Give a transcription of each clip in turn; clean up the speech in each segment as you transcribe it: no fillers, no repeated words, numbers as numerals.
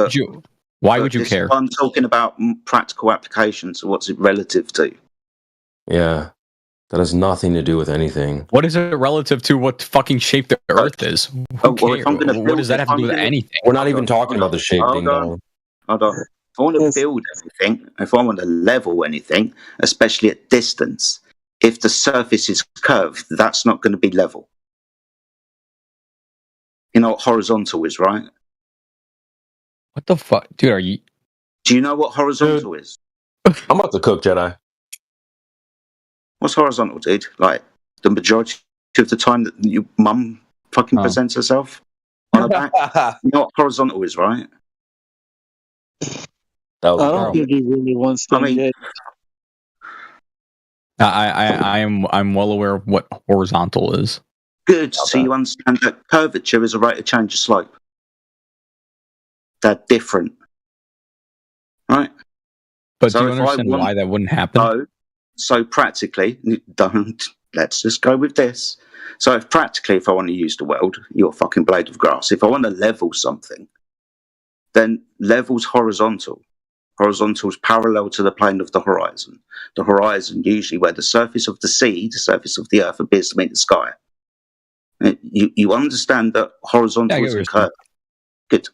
would you? Why would you this care? is why I'm talking about practical applications. So what's it relative to? Yeah, that has nothing to do with anything. What is it relative to what fucking shape the Earth is? Who cares? What does that have to do with anything? We're not even talking about the shape, ding dong. Hold on. If I want to build anything, if I want to level anything, especially at distance, if the surface is curved, that's not going to be level. You know what horizontal is, right? What the fuck? Dude, are you... Do you know what horizontal is? I'm about to cook, Jedi. What's horizontal, dude? Like, the majority of the time that your mum fucking presents herself on her back? You know what horizontal is, right? I don't think he really wants to. I'm well aware of what horizontal is. Good. So you understand that curvature is a rate of change of slope. They're different, right? But do you understand why that wouldn't happen? So practically, let's just go with this. So if I want to use the world, you're a fucking blade of grass. If I want to level something, then level's horizontal. Horizontal is parallel to the plane of the horizon. The horizon, usually where the surface of the sea, the surface of the earth appears to meet the sky. You understand that horizontal isn't curved. Good.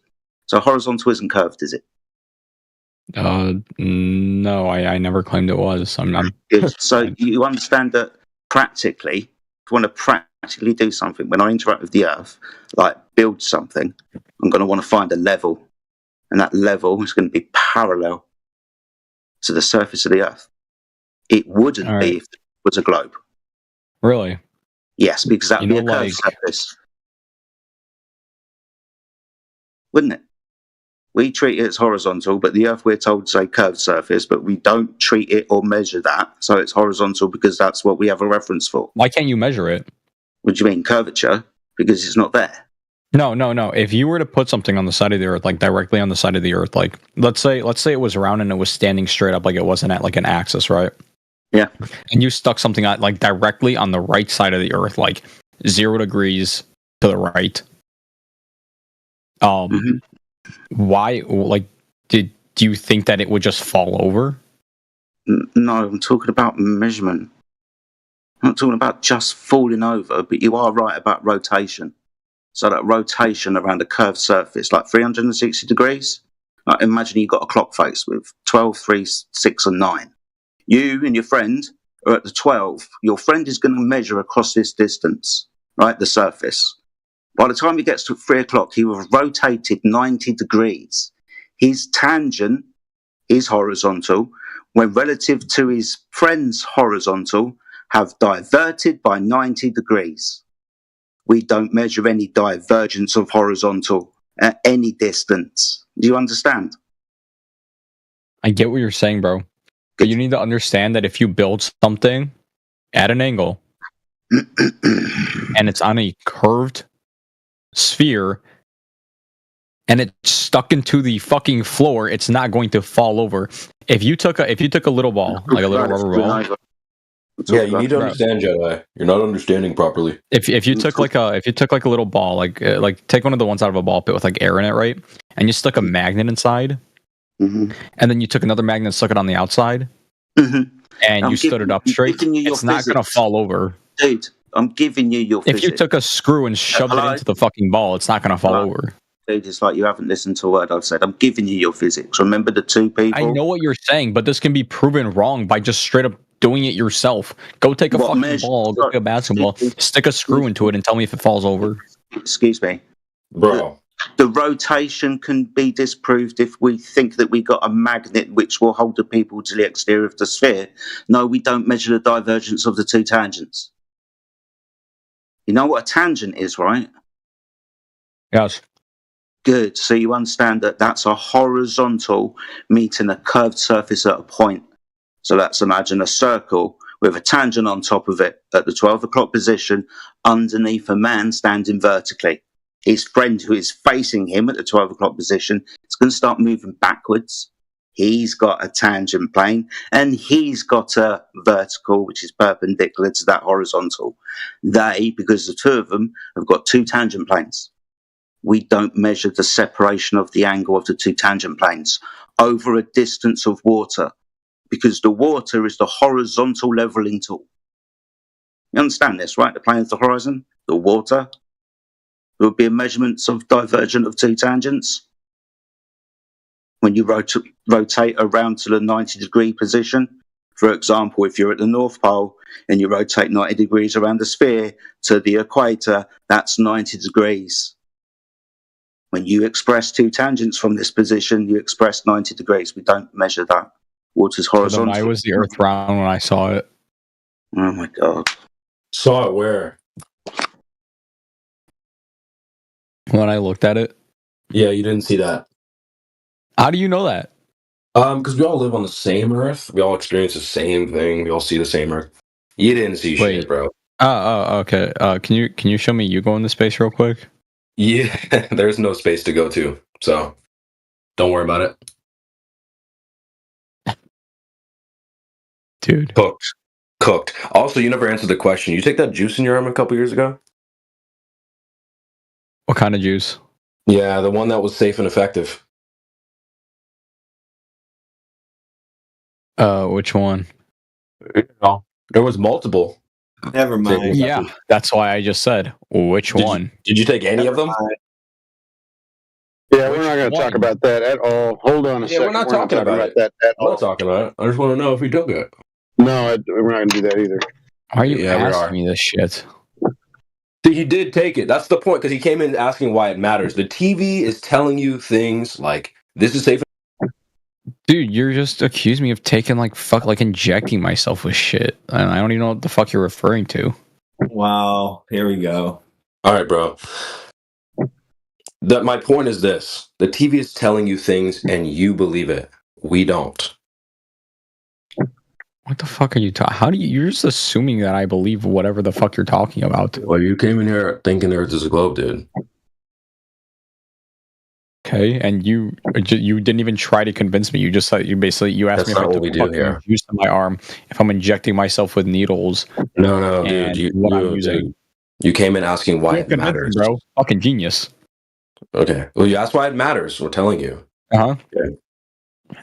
So horizontal isn't curved, is it? No, I never claimed it was. I'm Good. So you understand that practically, if you want to practically do something, when I interact with the earth, like build something, I'm going to want to find a level. And that level is going to be parallel to the surface of the earth. It wouldn't be if it was a globe. Really? Yes, because that would be a curved surface. Wouldn't it? We treat it as horizontal, but the earth we're told to say curved surface, but we don't treat it or measure that. So it's horizontal because that's what we have a reference for. Why can't you measure it? What do you mean, curvature? Because it's not there. No. If you were to put something on the side of the earth, like directly on the side of the earth, like let's say it was round and it was standing straight up, like it wasn't at like an axis, right? Yeah. And you stuck something out like directly on the right side of the earth, like 0 degrees to the right. Why? Like, do you think that it would just fall over? No, I'm talking about measurement. I'm not talking about just falling over, but you are right about rotation. So that rotation around a curved surface, like 360 degrees. Like imagine you've got a clock face with 12, 3, 6, and 9. You and your friend are at the 12. Your friend is going to measure across this distance, right, the surface. By the time he gets to 3 o'clock, he will have rotated 90 degrees. His tangent is horizontal, when relative to his friend's horizontal, have diverted by 90 degrees. We don't measure any divergence of horizontal at any distance. Do you understand? I get what you're saying, bro. But you need to understand that if you build something at an angle and it's on a curved sphere and it's stuck into the fucking floor, it's not going to fall over. If you took a little ball, like a little rubber ball. Yeah, you need to understand, Jedi. You're not understanding properly. If you took like a little ball, like take one of the ones out of a ball pit with like air in it, right? And you stuck a magnet inside, and then you took another magnet and stuck it on the outside, and you stood it up straight. It's not going to fall over, dude. I'm giving you your. If you took a screw and shoved it into the fucking ball, it's not going to fall over. Dude, it's like you haven't listened to a word I've said. I'm giving you your physics. Remember the two people? I know what you're saying, but this can be proven wrong by just straight up doing it yourself. Go take a fucking ball, go take a basketball, stick a screw into it, and tell me if it falls over. Excuse me, bro. The rotation can be disproved if we think that we got a magnet which will hold the people to the exterior of the sphere. No, we don't measure the divergence of the two tangents. You know what a tangent is, right? Yes. Good. So you understand that that's a horizontal meeting a curved surface at a point. So let's imagine a circle with a tangent on top of it at the 12 o'clock position underneath a man standing vertically. His friend who is facing him at the 12 o'clock position is going to start moving backwards. He's got a tangent plane and he's got a vertical, which is perpendicular to that horizontal. They, because the two of them, have got two tangent planes. we don't measure the separation of the angle of the two tangent planes over a distance of water, because the water is the horizontal leveling tool. You understand this, right? The plane of the horizon, the water. There would be a measurement of divergent of two tangents. When you rotate around to the 90-degree position, for example, if you're at the North Pole and you rotate 90 degrees around the sphere to the equator, that's 90 degrees. When you express two tangents from this position, you express 90 degrees. We don't measure that. Water's horizontal. So why was the Earth round when I saw it? Oh my God. Saw it where? When I looked at it? Yeah, you didn't see that. How do you know that? Because we all live on the same Earth. We all experience the same thing. We all see the same Earth. You didn't see shit, bro. Oh, okay. Can you show me you go into space real quick? Yeah, there's no space to go to, so don't worry about it. Dude. Cooked. Also, you never answered the question. You take that juice in your arm a couple years ago? What kind of juice? Yeah, the one that was safe and effective. Which one? There was multiple. Never mind. Yeah, that's why I just said which one. Did you take any of them? Yeah, we're not going to talk about that at all. Hold on a second. We're not talking about that at all. I'm not talking about it. I just want to know if we took it. No, we're not going to do that either. Why are you asking me this shit? He did take it. That's the point, because he came in asking why it matters. The TV is telling you things like, this is safe. Dude, you're just accusing me of taking injecting myself with shit. And I don't even know what the fuck you're referring to. Wow, here we go. All right, bro. My point is this. The TV is telling you things and you believe it. We don't. What the fuck are you talking? You're just assuming that I believe whatever the fuck you're talking about. Well, you came in here thinking the Earth is a globe, dude. Okay, and you didn't even try to convince me. You just you asked me if I took fucking juice in my arm, if I'm injecting myself with needles. No, dude. You came in asking why it matters, bro. Fucking genius. Okay. Well, you asked why it matters. We're telling you. Okay.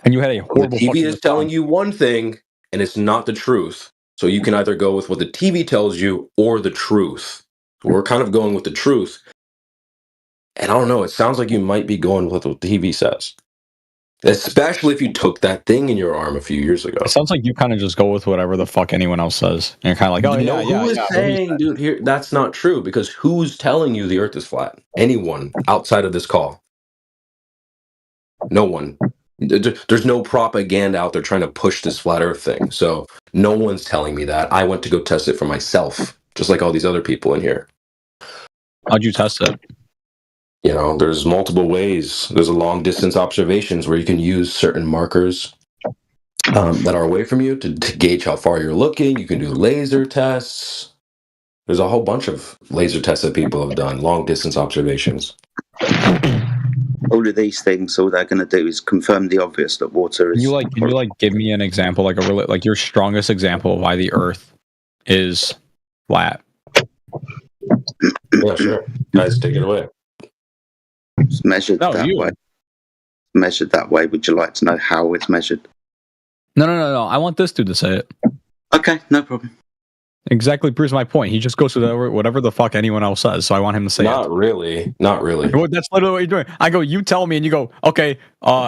And you had a horrible. The TV is telling you one thing, and it's not the truth. So you can either go with what the TV tells you or the truth. We're kind of going with the truth. And I don't know, it sounds like you might be going with what the TV says. Especially if you took that thing in your arm a few years ago. It sounds like you kind of just go with whatever the fuck anyone else says. And you're kind of like, who is saying, dude, here, that's not true. Because who's telling you the Earth is flat? Anyone outside of this call? No one. There's no propaganda out there trying to push this flat Earth thing. So no one's telling me that. I went to go test it for myself, just like all these other people in here. How'd you test it? You know, there's multiple ways. There's a long distance observations where you can use certain markers that are away from you to gauge how far you're looking. You can do laser tests. There's a whole bunch of laser tests that people have done, long distance observations. All of these things, all they're going to do is confirm the obvious that water is. Can you give me an example, like your strongest example of why the Earth is flat? Yeah, sure. Guys, take it away. It's measured way. Measured that way. Would you like to know how it's measured? No. I want this dude to say it. Okay, no problem. Exactly proves my point. He just goes to whatever the fuck anyone else says. So I want him to say Not really. That's literally what you're doing. I go, you tell me, and you go, okay,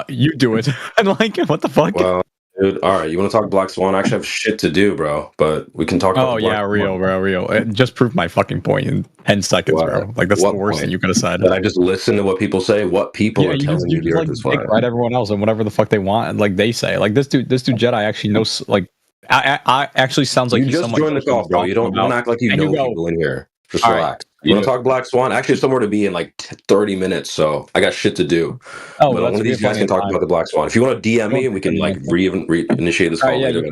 you do it. And what the fuck? Well, dude, all right. You want to talk Black Swan? I actually have shit to do, bro. But we can talk about real. It just proved my fucking point in 10 seconds, bro. That's the worst thing you could have said. That I just listen to what people say, what people are telling you the Earth is flat. Right, everyone else and whatever the fuck they want, they say. This dude Jedi actually knows, I actually sounds like you just joined the call, bro. You don't act like you know people in here. Just relax. You want to talk Black Swan? Actually, there's somewhere to be in 30 minutes, so I got shit to do. Oh, but one of these guys can talk about the Black Swan. If you want to DM me, and we can reinitiate this call later.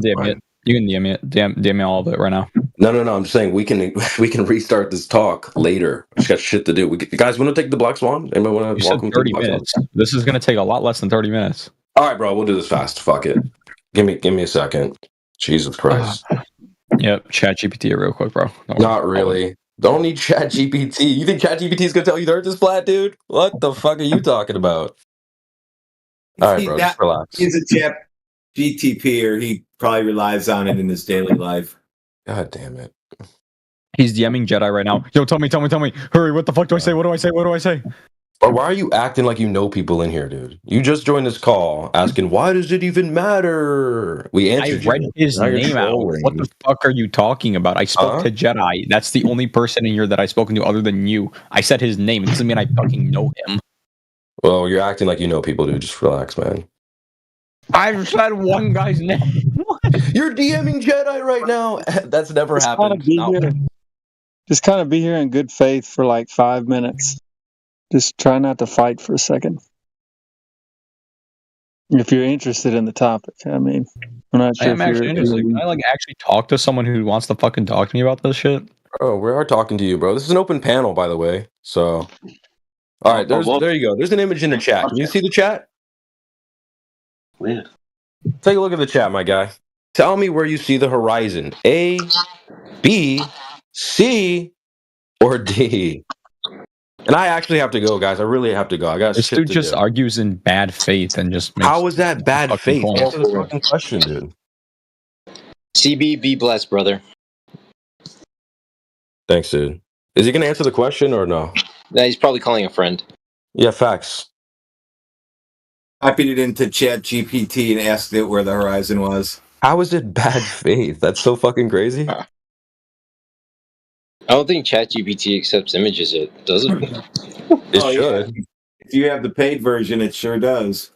You can DM me all of it right now. No. I'm just saying we can restart this talk later. I just got shit to do. Guys, want to take the Black Swan? Anybody want to welcome 30 minutes? This is going to take a lot less than 30 minutes. All right, bro. We'll do this fast. Fuck it. Give me a second. Jesus Christ. Yep. ChatGPT real quick, bro. Not really. Don't need ChatGPT. You think ChatGPT is gonna tell you the Earth is flat, dude? What the fuck are you talking about? All right, bro, just relax. He's a Chat GTP, or he probably relies on it in his daily life. God damn it. He's DMing Jedi right now. Yo, tell me. Hurry, what the fuck do I say? What do I say? Or why are you acting like you know people in here, dude? You just joined this call asking, why does it even matter? We answered I read you. his Now you're name out. trolling. What the fuck are you talking about? I spoke to Jedi. That's the only person in here that I've spoken to other than you. I said his name. It doesn't mean I fucking know him. Well, you're acting like you know people, dude. Just relax, man. I've said one guy's name. You're DMing Jedi right now. That's never happened. Just kind of be here in good faith for like 5 minutes. Just try not to fight for a second. If you're interested in the topic, I mean, I'm not sure. I am actually interested. Can I actually talk to someone who wants to fucking talk to me about this shit? Oh, we are talking to you, bro. This is an open panel, by the way. So, all right, there you go. There's an image in the chat. Can you see the chat? Weird. Take a look at the chat, my guy. Tell me where you see the horizon. A, B, C, or D? And I actually have to go, guys. I really have to go. I got this shit dude to just do. argues in bad faith and just makes How is that bad faith? point. Answer the fucking question, dude. CB, be blessed, brother. Thanks, dude. Is he gonna answer the question or no? Nah, he's probably calling a friend. Yeah, facts. Copied it into Chat GPT and asked it where the horizon was. How is it bad faith? That's so fucking crazy. I don't think ChatGPT accepts images. It does it. It should. Yeah. If you have the paid version, it sure does.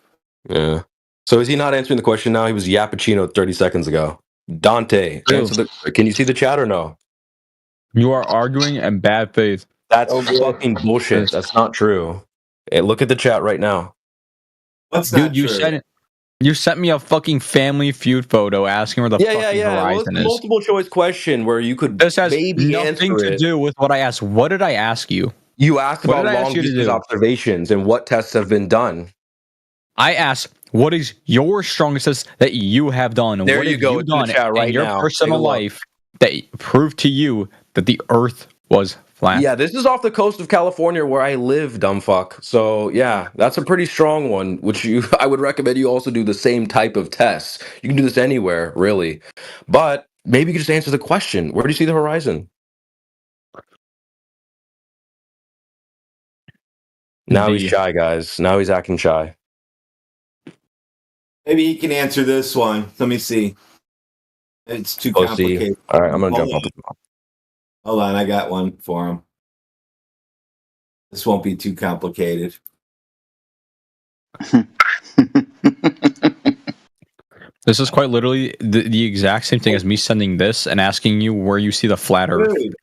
Yeah. So is he not answering the question now? He was Yappuccino 30 seconds ago. Dante, answer can you see the chat or no? You are arguing in bad faith. That's fucking bullshit. That's not true. Hey, look at the chat right now. What's Dude, not true? You sent me a fucking Family Feud photo asking where the fucking horizon Well, is. Multiple choice question where you could This has maybe nothing answer to it. do with what I asked. What did I ask you? You asked What about did I ask long you to distance do? observations and what tests have been done. I asked, what is your strongest test that you have done? There what you have go. you It's in the done chat right in your now. personal Take a look. life that proved to you that the Earth was flat? Yeah, this is off the coast of California where I live, dumb fuck. So yeah, that's a pretty strong one, which I would recommend you also do the same type of tests. You can do this anywhere, really. But maybe you could just answer the question. Where do you see the horizon? Now he's shy, guys. Now he's acting shy. Maybe he can answer this one. Let me see. It's too complicated. All right, I'm going to jump up. Hold on, I got one for him. This won't be too complicated. This is quite literally the exact same thing as me sending this and asking you where you see the flat Earth. Dude,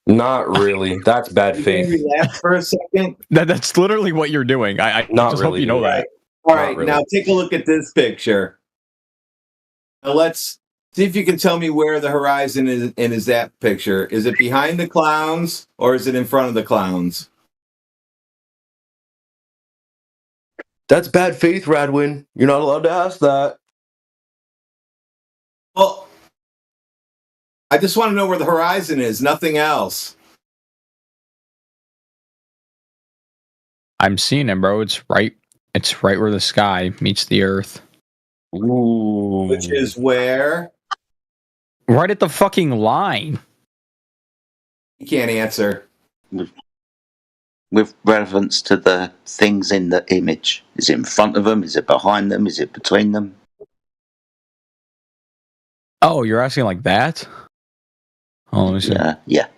Not really. That's bad faith. relax for a second. That's literally what you're doing. I Not just really, hope you know that. All right, now take a look at this picture. Now let's see if you can tell me where the horizon is and is that picture. Is it behind the clowns or is it in front of the clowns? That's bad faith, Radwin. You're not allowed to ask that. Well, I just want to know where the horizon is, nothing else. I'm seeing it, bro. It's right where the sky meets the Earth. Ooh. Which is where? Right at the fucking line. You can't answer. With relevance to the things in the image. Is it in front of them? Is it behind them? Is it between them? Oh, you're asking like that? Oh, let me see. Yeah.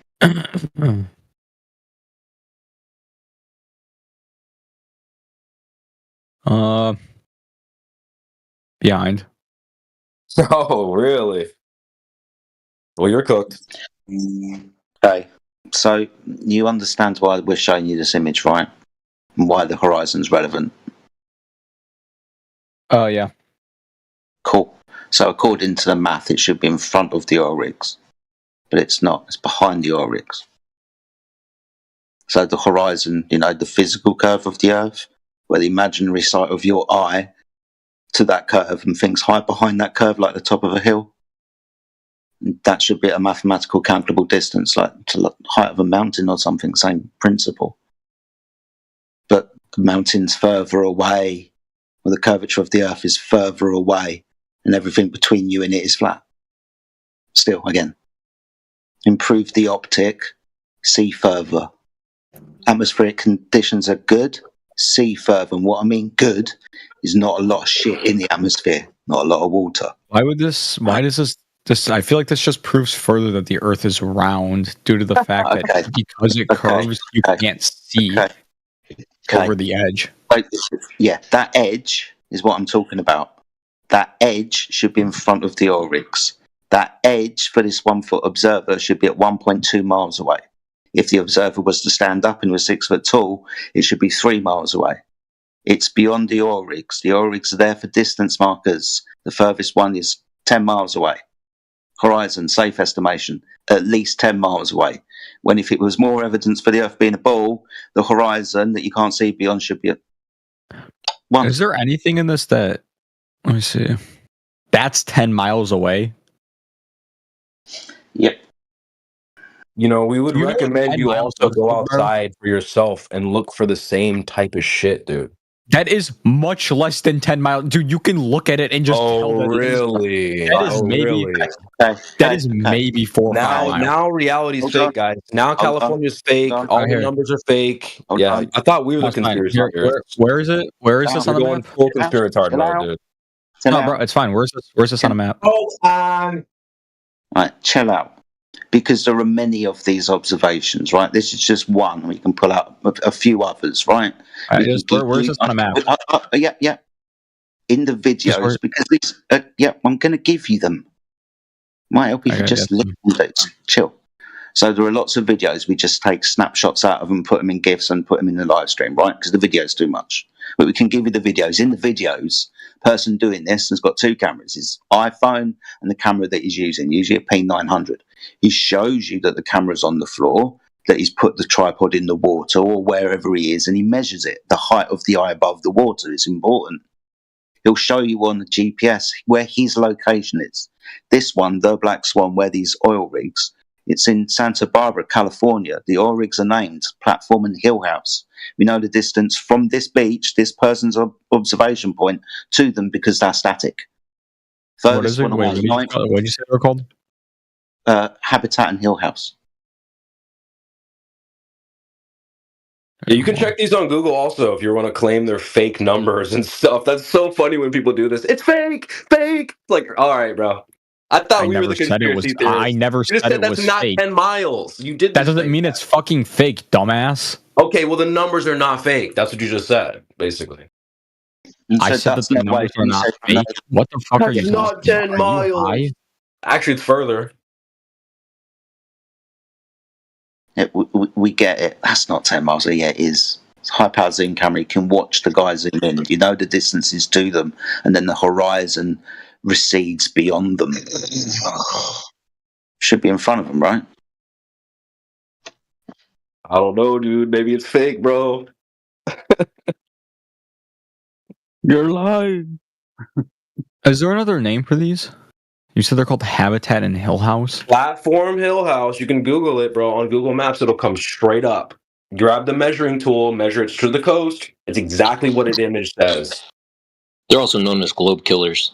Behind. Oh, really? Well, you're cooked. Okay. So you understand why we're showing you this image, right? And why the horizon's relevant. Oh, yeah. Cool. So according to the math, it should be in front of the oil rigs. But it's not. It's behind the oil rigs. So the horizon, the physical curve of the Earth, where the imaginary sight of your eye to that curve and things hide behind that curve like the top of a hill. That should be a mathematical calculable distance, like to the height of a mountain or something, same principle. But the mountain's further away, or the curvature of the Earth is further away, and everything between you and it is flat. Still, again, improve the optic, see further. Atmospheric conditions are good, see further. And what I mean good is not a lot of shit in the atmosphere, not a lot of water. Why does this, I feel like this just proves further that the Earth is round due to the fact that because it curves, you can't see over the edge. Yeah, that edge is what I'm talking about. That edge should be in front of the Oryx. That edge for this 1 foot observer should be at 1.2 miles away. If the observer was to stand up and was 6 foot tall, it should be 3 miles away. It's beyond the Oryx. The Oryx are there for distance markers. The furthest one is 10 miles away. Horizon, safe estimation, at least 10 miles away. When if it was more evidence for the Earth being a ball, the horizon that you can't see beyond should be at 1. Is there anything in this that, let me see, that's 10 miles away? Yep. You know, we would recommend you also go outside for yourself and look for the same type of shit, dude. That is much less than 10 miles. Dude, you can look at it and just tell that really? That is maybe that is maybe 4 or 5 miles. Now reality's fake, guys. Now California's fake. All the numbers are fake. Yeah, I thought we were the conspiracy theorists. Where is it? Where is this on the map? Full conspiratard mode, dude. No, bro, it's fine. Where's this on a map? Hold on. Right, chill out. Because there are many of these observations, right? This is just one. We can pull out a few others, right? Where's this on a map? Yeah. In the videos, because these, I'm going to give you them. Might help if you just listen to it. Chill. So there are lots of videos. We just take snapshots out of them, put them in GIFs, and put them in the live stream, right? Because the video's too much. But we can give you the videos. In the videos, person doing this has got 2 cameras: his iPhone and the camera that he's using, usually a P900. He shows you that the camera's on the floor, that he's put the tripod in the water or wherever he is, and he measures it. The height of the eye above the water is important. He'll show you on the GPS where his location is. This one, the Black Swan, where these oil rigs, it's in Santa Barbara, California. The oil rigs are named Platform and Hill House. We know the distance from this beach, this person's observation point, to them because they're static. What is it? What did you say they were called? Habitat and Hill House. Yeah, you can check these on Google also if you want to claim they're fake numbers and stuff. That's so funny when people do this. It's fake. Like, all right, bro. I thought we were the conspiracy theorists. I never said it was that's not fake. 10 miles. You did. That doesn't mean it's fucking fake, dumbass. Okay, well the numbers are not fake. That's what you just said, basically. I said that the numbers are not fake. What the fuck are you talking about? It's not 10 miles. Actually, it's further. We get it. That's not 10 miles. Yeah, it is. It's high-powered zoom camera. You can watch the guys zoom in. You know the distances to them, and then the horizon recedes beyond them. Should be in front of them, right? I don't know, dude. Maybe it's fake, bro. You're lying. Is there another name for these? You said they're called Habitat and Hill House? Platform Hill House. You can Google it, bro. On Google Maps, it'll come straight up. Grab the measuring tool, measure it to the coast. It's exactly what an image says. They're also known as globe killers.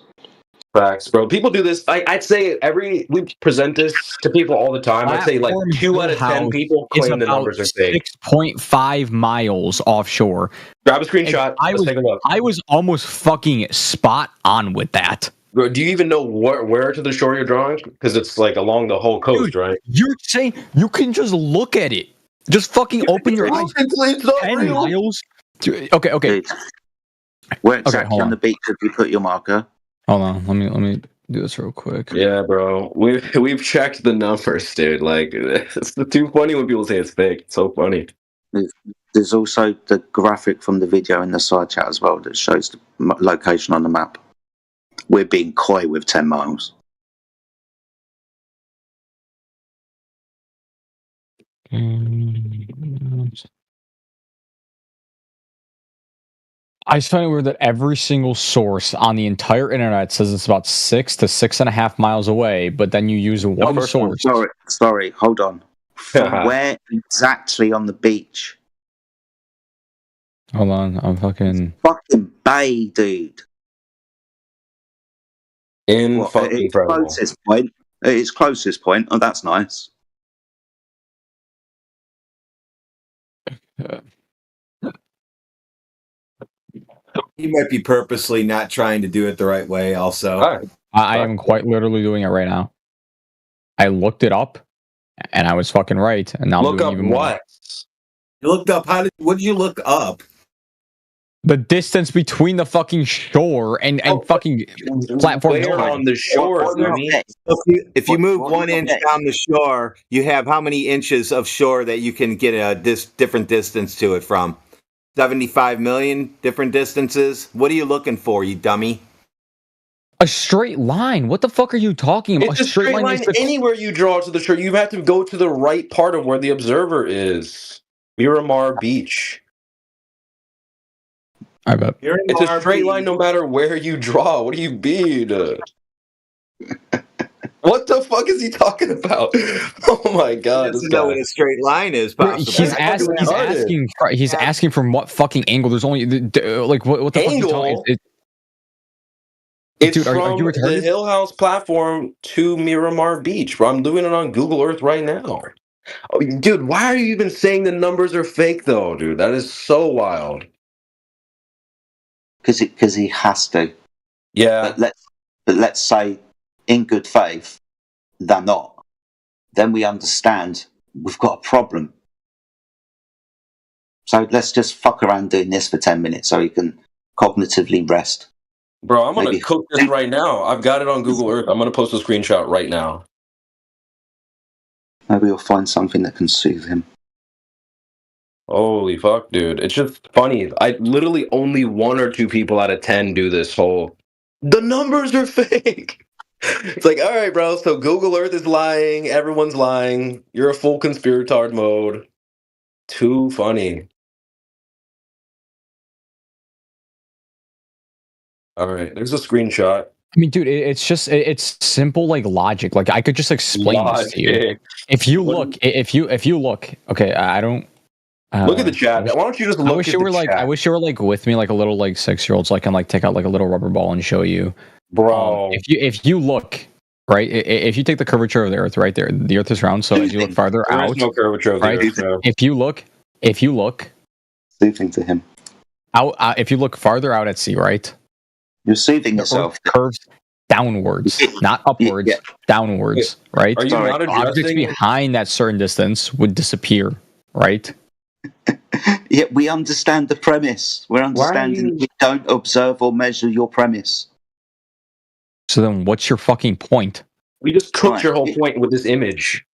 Facts, bro. People do this. I'd say we present this to people all the time. I'd say like 2 out of 10 people claim the numbers are fake. 6.5 miles offshore. Grab a screenshot. Let's take a look. I was almost fucking spot on with that. Bro, do you even know where to the shore you're drawing? Because it's like along the whole coast, dude, right? You're saying you can just look at it. Just fucking open your eyes. It's not 10 real. miles? Dude, okay. Dude, where exactly on the beach have you put your marker? Hold on, let me do this real quick. Yeah, bro, we've checked the numbers, dude. Like, it's too funny when people say it's fake. It's so funny. There's also the graphic from the video in the side chat as well that shows the location on the map. We're being coy with 10 miles. I find weird that every single source on the entire internet says it's about 6 to 6.5 miles away, but then you use one first one, source. Sorry, hold on. From where exactly on the beach? Hold on, I'm fucking Bay, dude. In fucking its incredible. closest point. Its closest point. Oh, that's nice. He might be purposely not trying to do it the right way. Also, Right. I am quite literally doing it right now. I looked it up, and I was fucking right. And now Look I'm doing up even more. what? you looked up. What did you look up? The distance between the fucking shore and fucking platform. Where on the shore, dummy? If you move What 1 inch down the shore, you have how many inches of shore that you can get a different distance to it from? 75 million different distances. What are you looking for, you dummy? A straight line. What the fuck are you talking about? It's a straight line anywhere you draw to the shore. You have to go to the right part of where the observer is. Miramar Beach. I bet. It's a straight line no matter where you draw. What do you mean? What the fuck is he talking about? Oh my god, He doesn't know what a straight line is. Possibly. He's asking from what fucking angle. There's only like what the angle? fuck are you talking? It's dude, from are you the Hill House platform to Miramar Beach, bro. I'm doing it on Google Earth right now. Oh, dude, why are you even saying the numbers are fake, though, dude? That is so wild. Because he has to. Yeah. But let's say, in good faith, they're not. Then we understand we've got a problem. So let's just fuck around doing this for 10 minutes so you can cognitively rest. Bro, I'm going to cook this right now. I've got it on Google Earth. I'm going to post a screenshot right now. Maybe you'll find something that can soothe him. Holy fuck, dude. It's just funny. I literally only 1 or 2 people out of 10 do this whole... The numbers are fake! It's like, all right, bro, so Google Earth is lying. Everyone's lying. You're a full conspiratard mode. Too funny. All right, there's a screenshot. I mean, dude, it's simple like logic. Like I could just explain this to you. If you look, okay, I don't. Look at the chat. Why don't you just look I wish you were like, I wish you were like with me, like a little like 6-year-old, so I can like take out like a little rubber ball and show you, bro. If you look right, if you take the curvature of the Earth right there, the Earth is round. So as you look farther out, there's no curvature of the Earth. No. If you look, soothing to him. Out. If you look farther out at sea, right. You're soothing yourself. Curves downwards, not upwards, downwards, right? Are you not addressing... Objects behind that certain distance would disappear, right? Yeah, we understand the premise. We're understanding we don't observe or measure your premise. So then what's your fucking point? We just cooked your whole point with this image.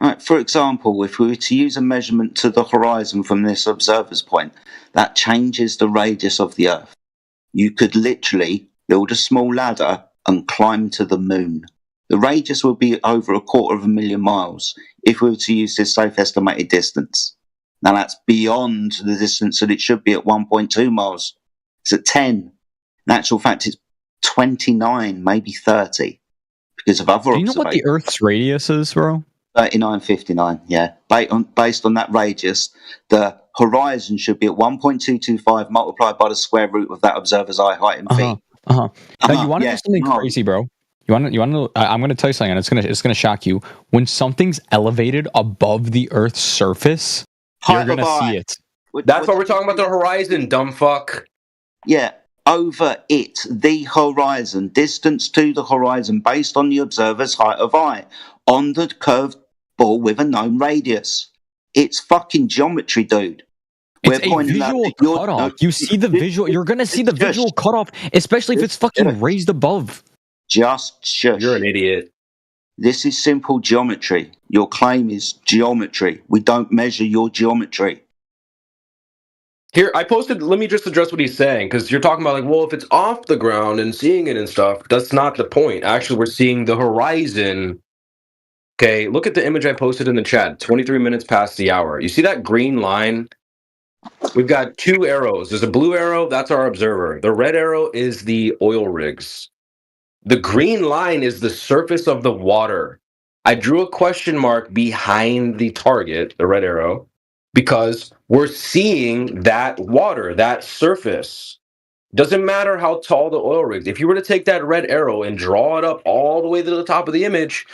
Right, for example, if we were to use a measurement to the horizon from this observer's point, that changes the radius of the Earth. You could literally build a small ladder and climb to the moon. The radius would be over 250,000 miles if we were to use this safe estimated distance. Now that's beyond the distance that it should be at 1.2 miles. It's at 10. In actual fact, it's 29, maybe 30, because of other observations. Do you know what the Earth's radius is, bro? 3959, yeah. Based on that radius, the horizon should be at 1.225 multiplied by the square root of that observer's eye height in feet. Now you want to know something crazy, bro? You want to know? I'm going to tell you something, and it's going to shock you. When something's elevated above the Earth's surface, you're going to see it. That's why we're talking about the horizon, dumb fuck. Yeah, over it, the horizon, distance to the horizon based on the observer's height of eye on the curved ball with a known radius. It's fucking geometry, dude. It's a visual cutoff. You see the visual. You're going to see the visual cutoff, especially if it's fucking raised above. Just shush. You're an idiot. This is simple geometry. Your claim is geometry. We don't measure your geometry. Here, I posted, let me just address what he's saying, because you're talking about, like, well, if it's off the ground and seeing it and stuff, that's not the point. Actually, we're seeing the horizon. Okay, look at the image I posted in the chat, 23 minutes past the hour. You see that green line? We've got two arrows. There's a blue arrow, that's our observer. The red arrow is the oil rigs. The green line is the surface of the water. I drew a question mark behind the target, the red arrow, because we're seeing that water, that surface. Doesn't matter how tall the oil rig is. If you were to take that red arrow and draw it up all the way to the top of the image,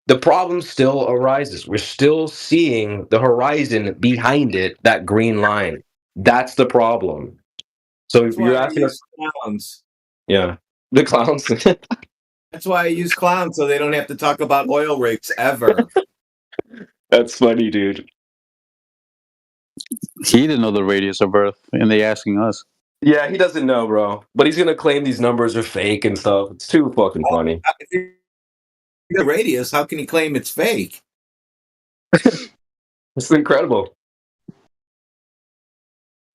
the problem still arises. We're still seeing the horizon behind it, that green line. That's the problem. So if you're asking us, clowns. Yeah, the clowns. That's why I use clowns, so they don't have to talk about oil rigs ever. That's funny, dude. He didn't know the radius of Earth, and they asking us. Yeah, he doesn't know, bro. But he's gonna claim these numbers are fake and stuff. It's too fucking funny. The radius, how can he claim it's fake? It's incredible.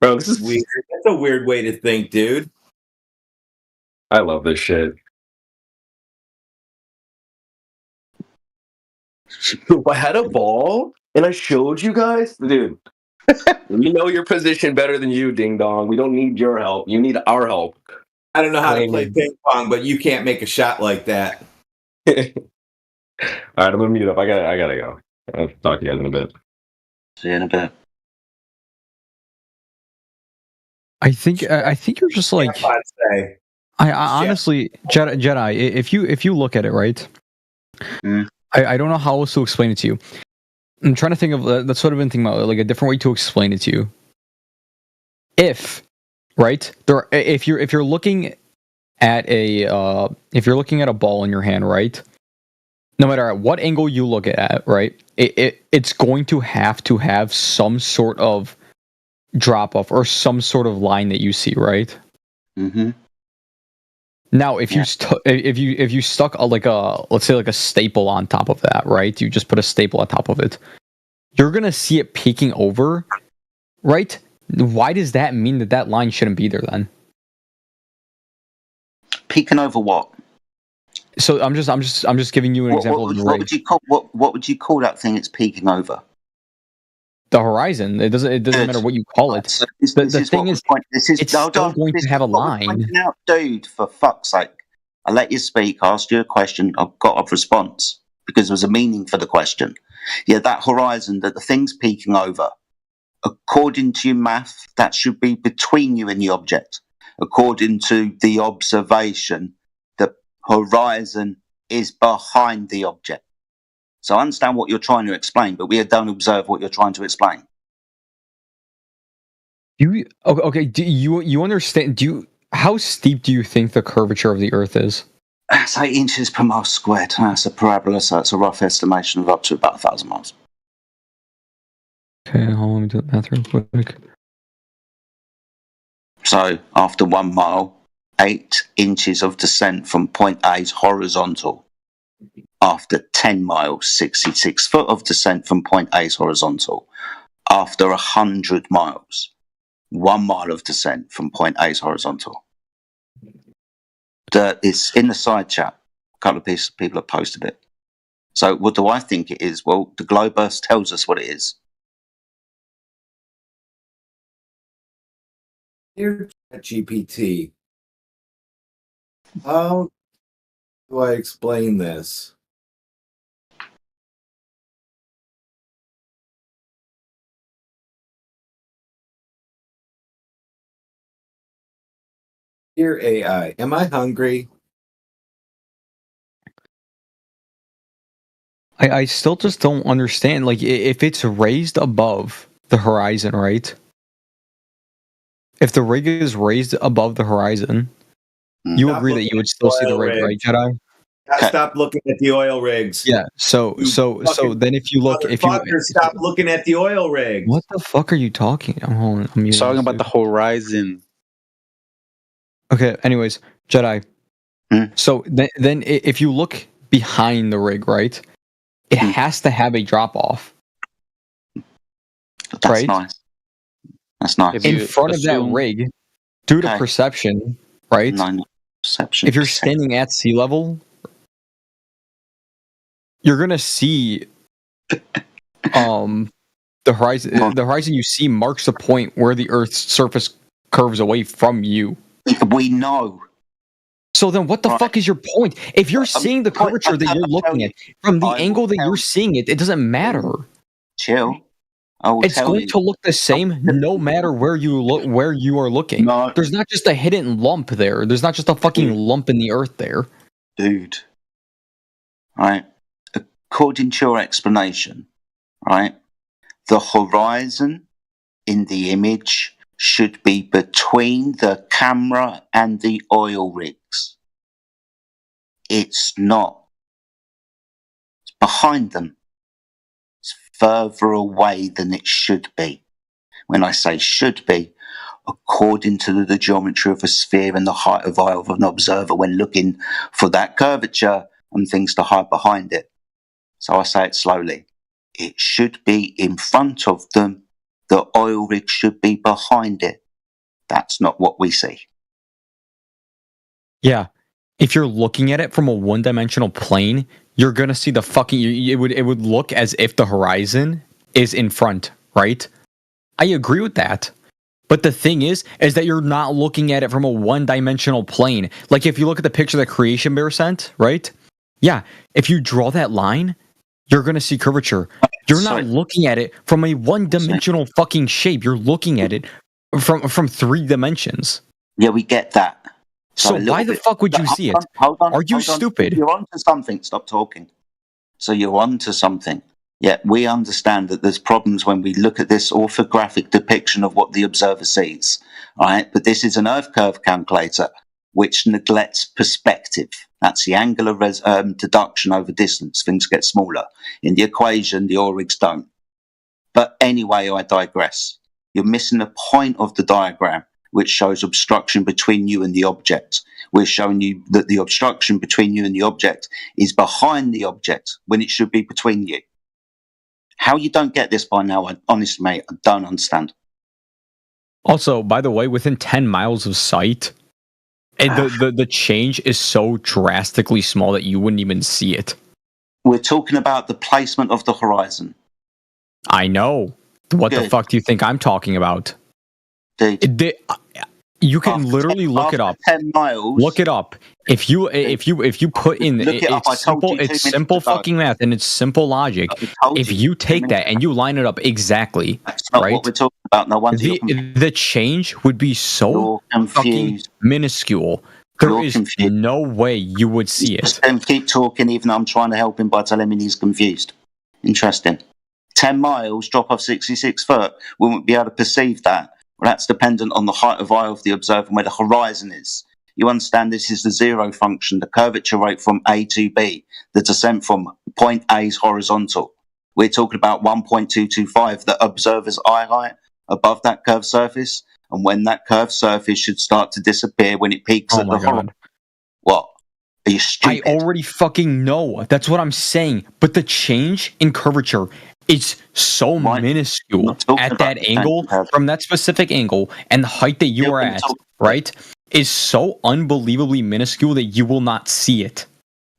Bro, this is weird. That's a weird way to think, dude. I love this shit. I had a ball and I showed you guys, dude. We know your position better than you, ding dong. We don't need your help. You need our help. I don't know how to play ping pong, but you can't make a shot like that. All right, I'm gonna mute up. I gotta go. I'll talk to you guys in a bit. See you in a bit. I think you're just like. I honestly, Jedi. If you look at it, right. I don't know how else to explain it to you. I'm trying to think of that's what I've been thinking about, like a different way to explain it to you. If you're looking at a ball in your hand, right? No matter at what angle you look at, right? It's going to have some sort of drop off or some sort of line that you see, right? Mm-hmm. Now, if you stuck let's say a staple on top of that, right? You just put a staple on top of it. You're gonna see it peeking over, right? Why does that mean that line shouldn't be there then? Peeking over what? So I'm just giving you an example of the what would you call that thing it's peeking over? The horizon. It doesn't matter what you call it. So it's still going to have a line. Out, dude, for fuck's sake. I let you speak, asked you a question, I've got a response because there was a meaning for the question. Yeah, that horizon, that the thing's peeking over. According to your math, that should be between you and the object. According to the observation, the horizon is behind the object. So I understand what you're trying to explain, but we don't observe what you're trying to explain. Okay? Do you understand? How steep do you think the curvature of the Earth is? It's 8 inches per mile squared. That's a parabola, so it's a rough estimation of up to about 1,000 miles. Okay, hold on, let me do the math real quick. So after 1 mile, 8 inches of descent from point A is horizontal. After 10 miles, 66 foot of descent from point A is horizontal. After 100 miles, 1 mile of descent from point A is horizontal. It's in the side chat. A couple of people have posted it. So what do I think it is? Well, the globe Earth tells us what it is. Dear GPT, how do I explain this? Dear AI, am I hungry? I still just don't understand. Like, if it's raised above the horizon, right? If the rig is raised above the horizon, you agree that you would still see the rig, right, Jedi? Stop looking at the oil rigs. Yeah. So then if you look, stop looking at the oil rigs. What the fuck are you talking? I'm talking about the horizon. Okay. Anyways, Jedi. So then if you look behind the rig, right, it has to have a drop off. That's right? Nice. That's nice. In front of that rig, due to perception, right? Perception. If you're standing at sea level, you're gonna see The horizon you see marks the point where the Earth's surface curves away from you. We know. So then what the fuck is your point? If you're seeing the curvature that you're looking at from the angle that you're seeing it, it doesn't matter. Chill. It's going to look the same no matter where you are looking. No. There's not just a hidden lump there. There's not just a fucking lump in the earth there. Dude. Right. According to your explanation, right, the horizon in the image should be between the camera and the oil rigs. It's not. It's behind them. It's further away than it should be. When I say should be, according to the geometry of a sphere and the height of eye of an observer when looking for that curvature and things to hide behind it. So I say it slowly. It should be in front of them. The oil rig should be behind it. That's not what we see. Yeah. If you're looking at it from a one-dimensional plane, you're going to see the fucking... It would look as if the horizon is in front, right? I agree with that. But the thing is that you're not looking at it from a one-dimensional plane. Like, if you look at the picture that Creation Bear sent, right? Yeah, if you draw that line, you're going to see curvature. You're not looking at it from a one-dimensional fucking shape. You're looking at it from 3 dimensions. Yeah, we get that. So why the fuck would you see it? Hold on. Are you stupid? You're onto something. Stop talking. So you're onto something. Yet we understand that there's problems when we look at this orthographic depiction of what the observer sees. Right? But this is an Earth curve calculator, which neglects perspective. That's the angular deduction over distance. Things get smaller. In the equation, the oil rigs don't. But anyway, I digress. You're missing the point of the diagram, which shows obstruction between you and the object. We're showing you that the obstruction between you and the object is behind the object when it should be between you. How you don't get this by now, honestly, mate, I don't understand. Also, by the way, within 10 miles of sight, the change is so drastically small that you wouldn't even see it. We're talking about the placement of the horizon. I know. What the fuck do you think I'm talking about? Dude. You can literally look it up. 10 miles. Look it up. If you put in it's simple fucking math and it's simple logic. If you take that and you line it up exactly, that's not right? What we're talking about. No wonder the change would be so fucking minuscule. There is no way you would see it. And keep talking, even though I'm trying to help him by telling me he's confused. Interesting. 10 miles, drop off 66 foot. We won't be able to perceive that. Well, that's dependent on the height of eye of the observer and where the horizon is. You understand this is the zero function, the curvature rate from A to B, the descent from point A is horizontal. We're talking about 1.225, the observer's eye height above that curved surface, and when that curved surface should start to disappear when it peaks at the horizon. What? Are you stupid? I already fucking know. That's what I'm saying. But the change in curvature is so minuscule at that angle, from that specific angle, and the height that you are at, right, is so unbelievably minuscule that you will not see it.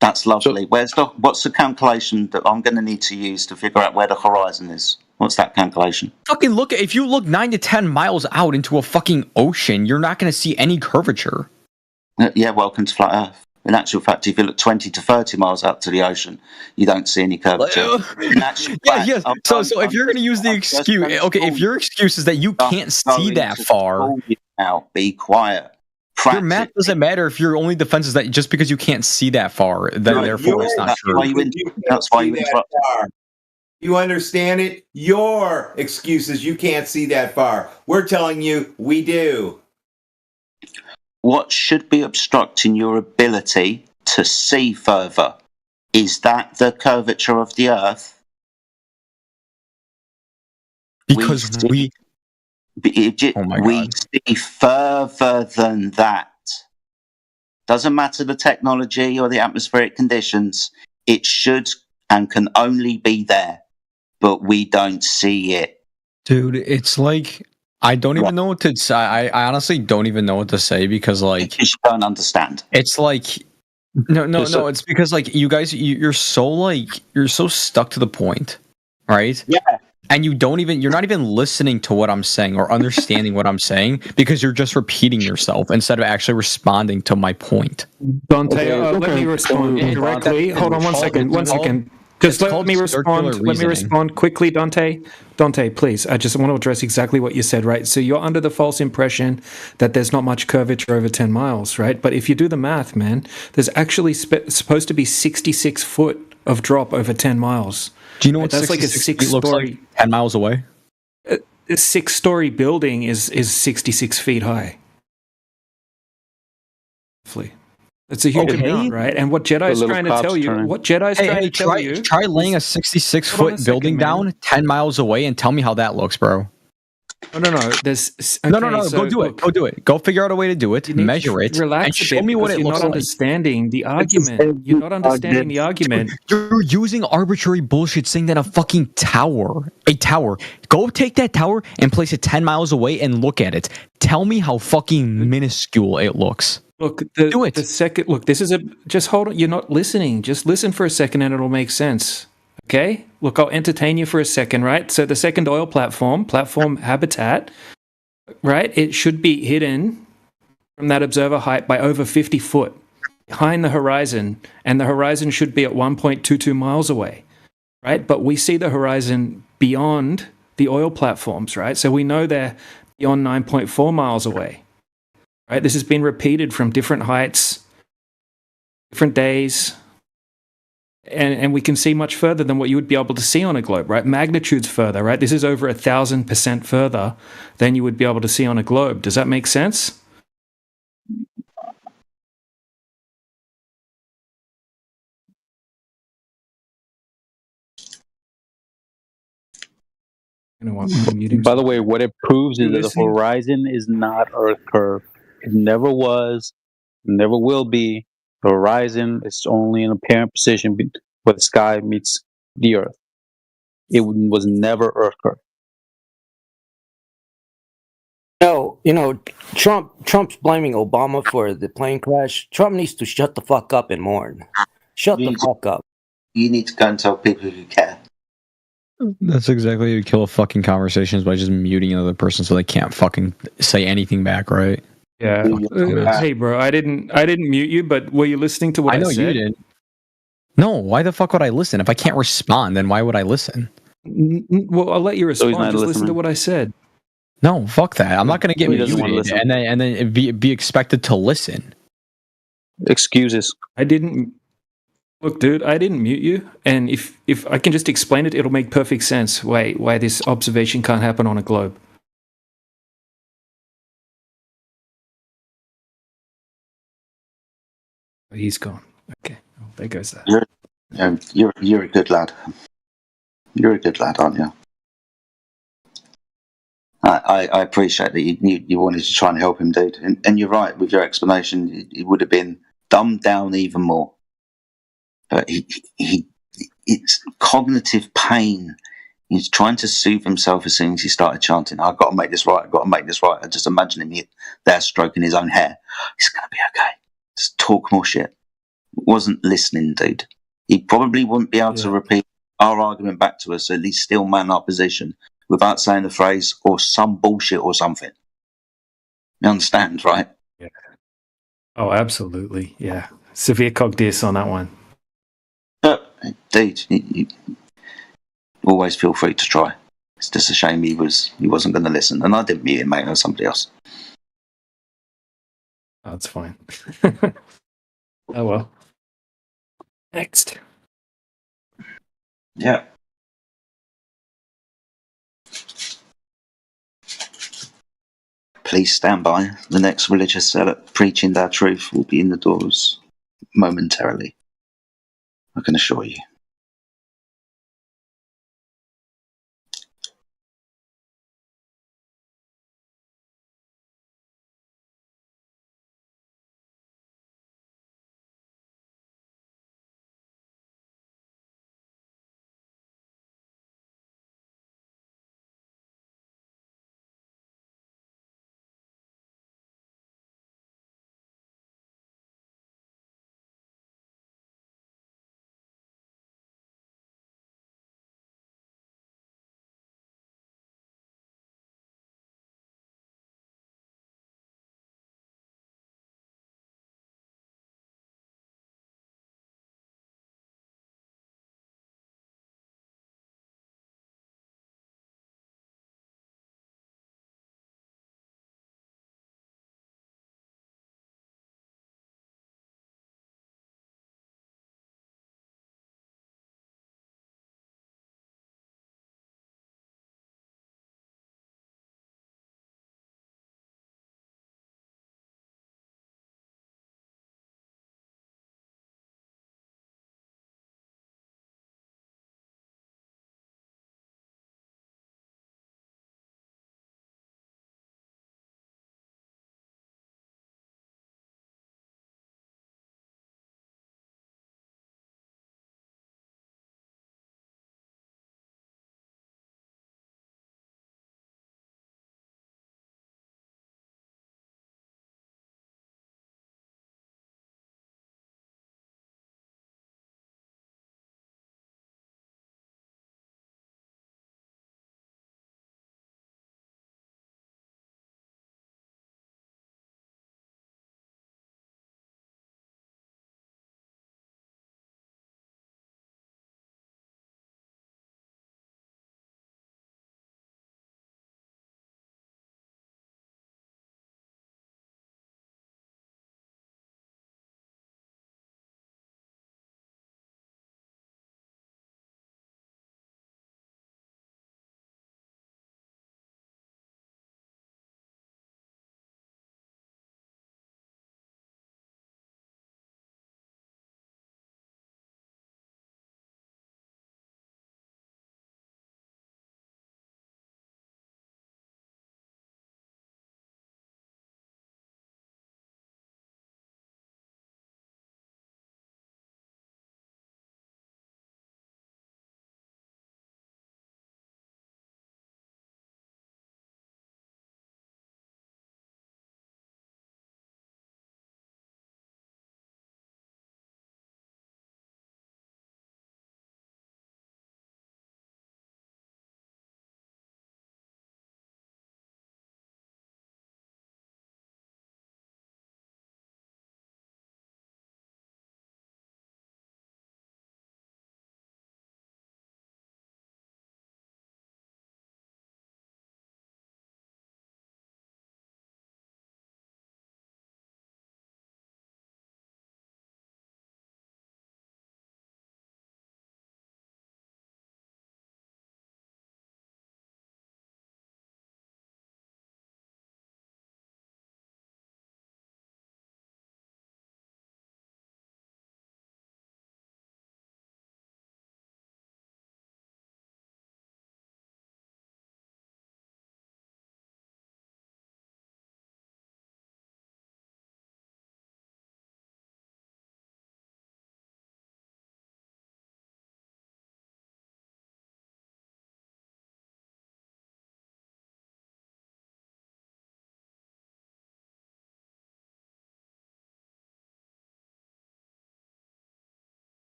That's lovely. What's the calculation that I'm going to need to use to figure out where the horizon is? What's that calculation? Fucking look, if you look 9 to 10 miles out into a fucking ocean, you're not going to see any curvature. Yeah, welcome to Flat Earth. In actual fact, if you look 20 to 30 miles out to the ocean, you don't see any curvature. So if you're going to use the excuse, if your excuse is that you can't see that far, now be quiet. Your math doesn't matter if your only defense is that just because you can't see that far, then therefore it's not true. That's why you interrupt. You understand it? Your excuse is you can't see that far. We're telling you we do. What should be obstructing your ability to see further? Is that the curvature of the Earth? Because we see further than that. Doesn't matter the technology or the atmospheric conditions. It should and can only be there, but we don't see it. Dude, it's like... I don't even know what to say. I honestly don't even know what to say because, like, you don't understand. It's like, no. It's because, like, you guys, you're so stuck to the point, right? Yeah. and you're not even listening to what I'm saying or understanding what I'm saying because you're just repeating yourself instead of actually responding to my point. Dante, Okay, let me okay. respond It- directly. it's Hold on one called- second. it's One called- second. Just it's let called me circular respond. Let me reasoning. respond quickly, Dante. Dante, please. I just want to address exactly what you said, right? So you're under the false impression that there's not much curvature over 10 miles, right? But if you do the math, man, there's actually supposed to be 66 foot of drop over 10 miles. Do you know what That's like a 66 feet looks six-story. like 10 miles away? A 6-story building is 66 feet high. Roughly. It's a huge Okay. amount, right? And what Jedi is little trying to cops tell you, turning. what Jedi is trying to tell you, try laying a 66 Hold on a foot second, building man. down 10 miles away and tell me how that looks, bro. No. There's No, so, go do it. look, Go do it. Go figure out a way to do it, you need to measure it, relax and a show bit me what because it you're looks not like. understanding the argument. You're not understanding the argument. You're using arbitrary bullshit saying that a tower. Go take that tower and place it 10 miles away and look at it. Tell me how fucking minuscule it looks. Look, Do it. the second. Look, this is a. Just hold on. You're not listening. Just listen for a second, and it'll make sense. Okay. Look, I'll entertain you for a second, right? So the second oil platform habitat, right? It should be hidden from that observer height by over 50 foot behind the horizon, and the horizon should be at 1.22 miles away, right? But we see the horizon beyond the oil platforms, right? So we know they're beyond 9.4 miles away. Right? This has been repeated from different heights, different days, and we can see much further than what you would be able to see on a globe, right? Magnitudes further, right? This is over 1,000% further than you would be able to see on a globe. Does that make sense? You know what? I'm muting By the way, what it proves is that the horizon is not Earth curve. It never was, never will be. The horizon is only an apparent position where the sky meets the Earth. It was never Earth curve. No, Trump's blaming Obama for the plane crash. Trump needs to shut the fuck up and mourn. Shut the fuck up. You need to go and tell people who care. That's exactly how you kill a fucking conversation is by just muting another person so they can't fucking say anything back, right? Yeah. Hey, bro, I didn't mute you, but were you listening to what I know said? you did. No, why the fuck would I listen? If I can't respond, then why would I listen? Well, I'll let you So respond. he's not Just listen listening. to what I said. No, fuck that. I'm not gonna get He doesn't wanna muted listen. and then be expected to listen. Excuses. I didn't. Look, dude, I didn't mute you, and if I can just explain it, it'll make perfect sense why this observation can't happen on a globe. He's gone. Okay, well, there goes that. You're a good lad. You're a good lad, aren't you? I appreciate that you wanted to try and help him, dude. And you're right with your explanation. It would have been dumbed down even more. But it's cognitive pain. He's trying to soothe himself as soon as he started chanting, "I've got to make this right. I've got to make this right." I just imagine him there stroking his own hair. He's going to be okay. Just talk more shit. Wasn't listening, dude. He probably wouldn't be able to repeat our argument back to us, at least still man our position, without saying the phrase or some bullshit or something. You understand, right? Yeah. Oh, absolutely. Yeah. Severe cog dis on that one. But, dude, you always feel free to try. It's just a shame he wasn't going to listen. And I didn't mute him, mate, or somebody else. Oh, that's fine. Oh, well. Next. Yeah. Please stand by. The next religious zealot preaching their truth will be in the doors momentarily. I can assure you.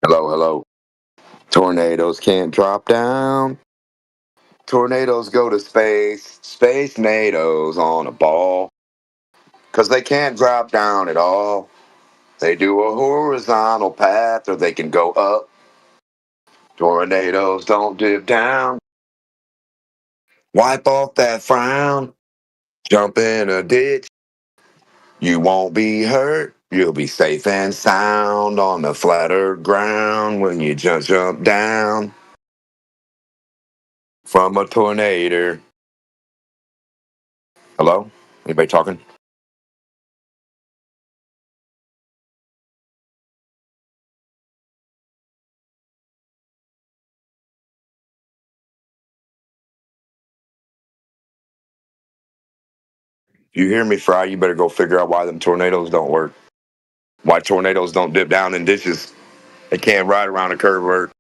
Hello, hello. Tornadoes can't drop down. Tornadoes go to space. Space nados on a ball. 'Cause they can't drop down at all. They do a horizontal path or they can go up. Tornadoes don't dip down. Wipe off that frown. Jump in a ditch. You won't be hurt. You'll be safe and sound on the flatter ground when you jump down from a tornado. Hello? Anybody talking? If you hear me, Fry, you better go figure out why them tornadoes don't work. Why tornadoes don't dip down in ditches. They can't ride around a curve.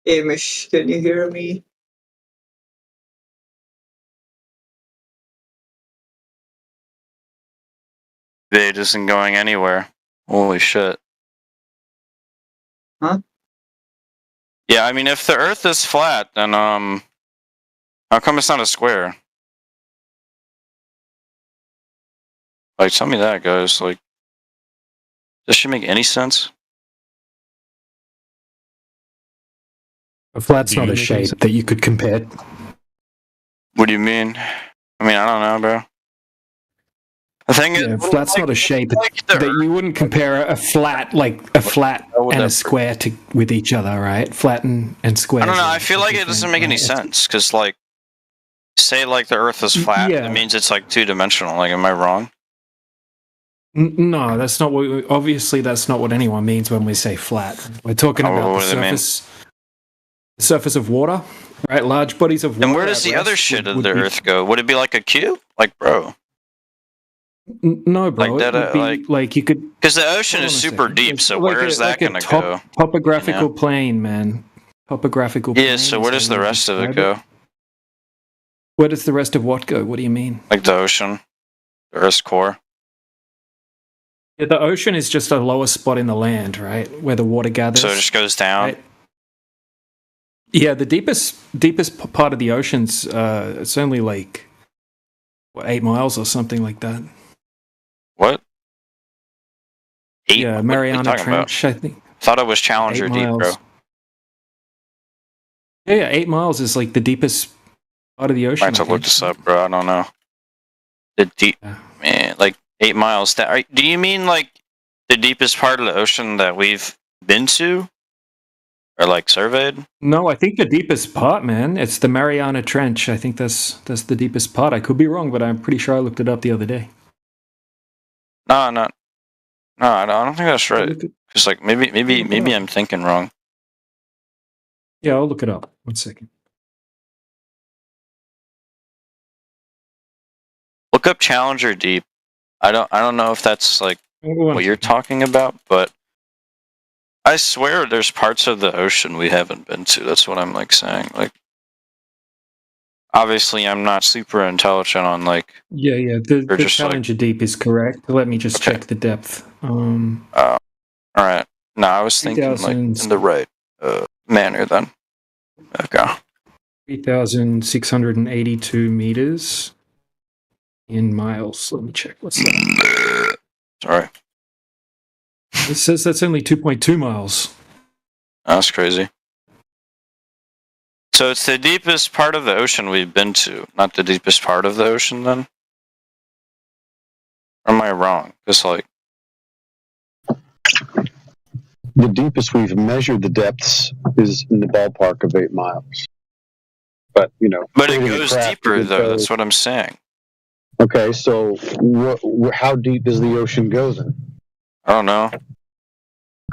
Amish, can you hear me? It isn't going anywhere. Holy shit. Huh? Yeah, I mean, if the Earth is flat, then how come it's not a square? Like, tell me that, guys. Like, does she make any sense? A flat's not a shape that you could compare. What do you mean? I mean, I don't know, bro. The thing is, flat's not a shape that you wouldn't compare a flat and a square with each other, right? Flat and square. I don't know. I feel like it doesn't make any sense because, like, say like the Earth is flat, it means it's like 2-dimensional. Like, am I wrong? No, that's not what. Obviously, that's not what anyone means when we say flat. We're talking about the surface of water, right? Large bodies of water. And where does the other shit of the Earth go? Would it be like a cube? Like, bro. No, bro. Like that, it would be like you could. Because the ocean is super deep, so where is that going to go? Topographical plane, man. Topographical plane. Yeah, so where does the rest of it go? Where does the rest of what go? What do you mean? Like the ocean, the Earth's core. Yeah, the ocean is just a lower spot in the land, right, where the water gathers. So it just goes down. Right? Yeah, the deepest part of the ocean's it's only like 8 miles or something like that. What? 8? Yeah, Mariana Trench, I think. Thought it was Challenger deep, bro. Yeah, 8 miles is like the deepest part of the ocean. I have to look this up, bro. I don't know. The deep, man, like 8 miles. Do you mean like the deepest part of the ocean that we've been to, or like surveyed? No, I think the deepest part, man. It's the Mariana Trench. I think that's the deepest part. I could be wrong, but I'm pretty sure I looked it up the other day. No, I don't think that's right. Because like maybe I'm thinking wrong. Yeah, I'll look it up. 1 second. Look up Challenger Deep. I don't know if that's like what you're talking about, but I swear there's parts of the ocean we haven't been to. That's what I'm like saying. Like, obviously, I'm not super intelligent on like. Yeah. The Challenger Deep is correct. Let me just check the depth. All right. No, I was thinking like in the right manner then. Okay. 3,682 meters in miles. Let me check. What's that? Sorry. It says that's only 2.2 miles. That's crazy. So it's the deepest part of the ocean we've been to, not the deepest part of the ocean then? Or am I wrong? Because like... The deepest we've measured the depths is in the ballpark of 8 miles. But, you know... But it goes deeper, though. That's what I'm saying. Okay, so how deep does the ocean go then? I don't know.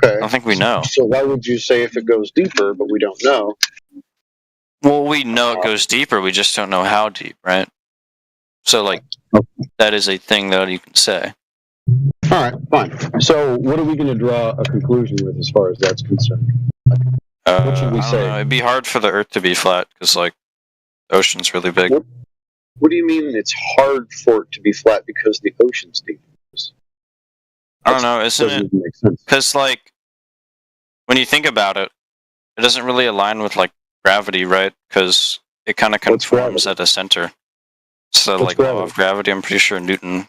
Okay. I don't think we know. So why would you say if it goes deeper, but we don't know? Well, we know it goes deeper. We just don't know how deep, right? So, like, that is a thing that you can say. All right, fine. So what are we going to draw a conclusion with as far as that's concerned? What should we I don't say? know. It'd be hard for the Earth to be flat because, like, the ocean's really big. What do you mean it's hard for it to be flat because the ocean's deep? I don't know, isn't it? Because, like, when you think about it, it doesn't really align with, like, gravity, right? Because it kind of conforms at the center. So, like, law of gravity, I'm pretty sure Newton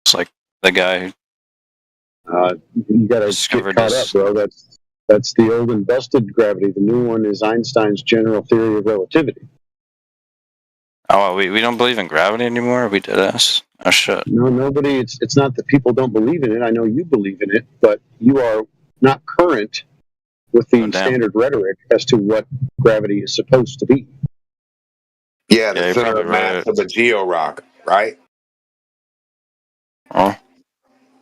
is, like, the guy who you got to get caught up, bro. That's the old and busted gravity. The new one is Einstein's general theory of relativity. Oh, we don't believe in gravity anymore? We did ask. Oh, shit. No, nobody. It's not that people don't believe in it. I know you believe in it, but you are not current with the standard rhetoric as to what gravity is supposed to be. Yeah, the center of mass of the georock, right? Oh.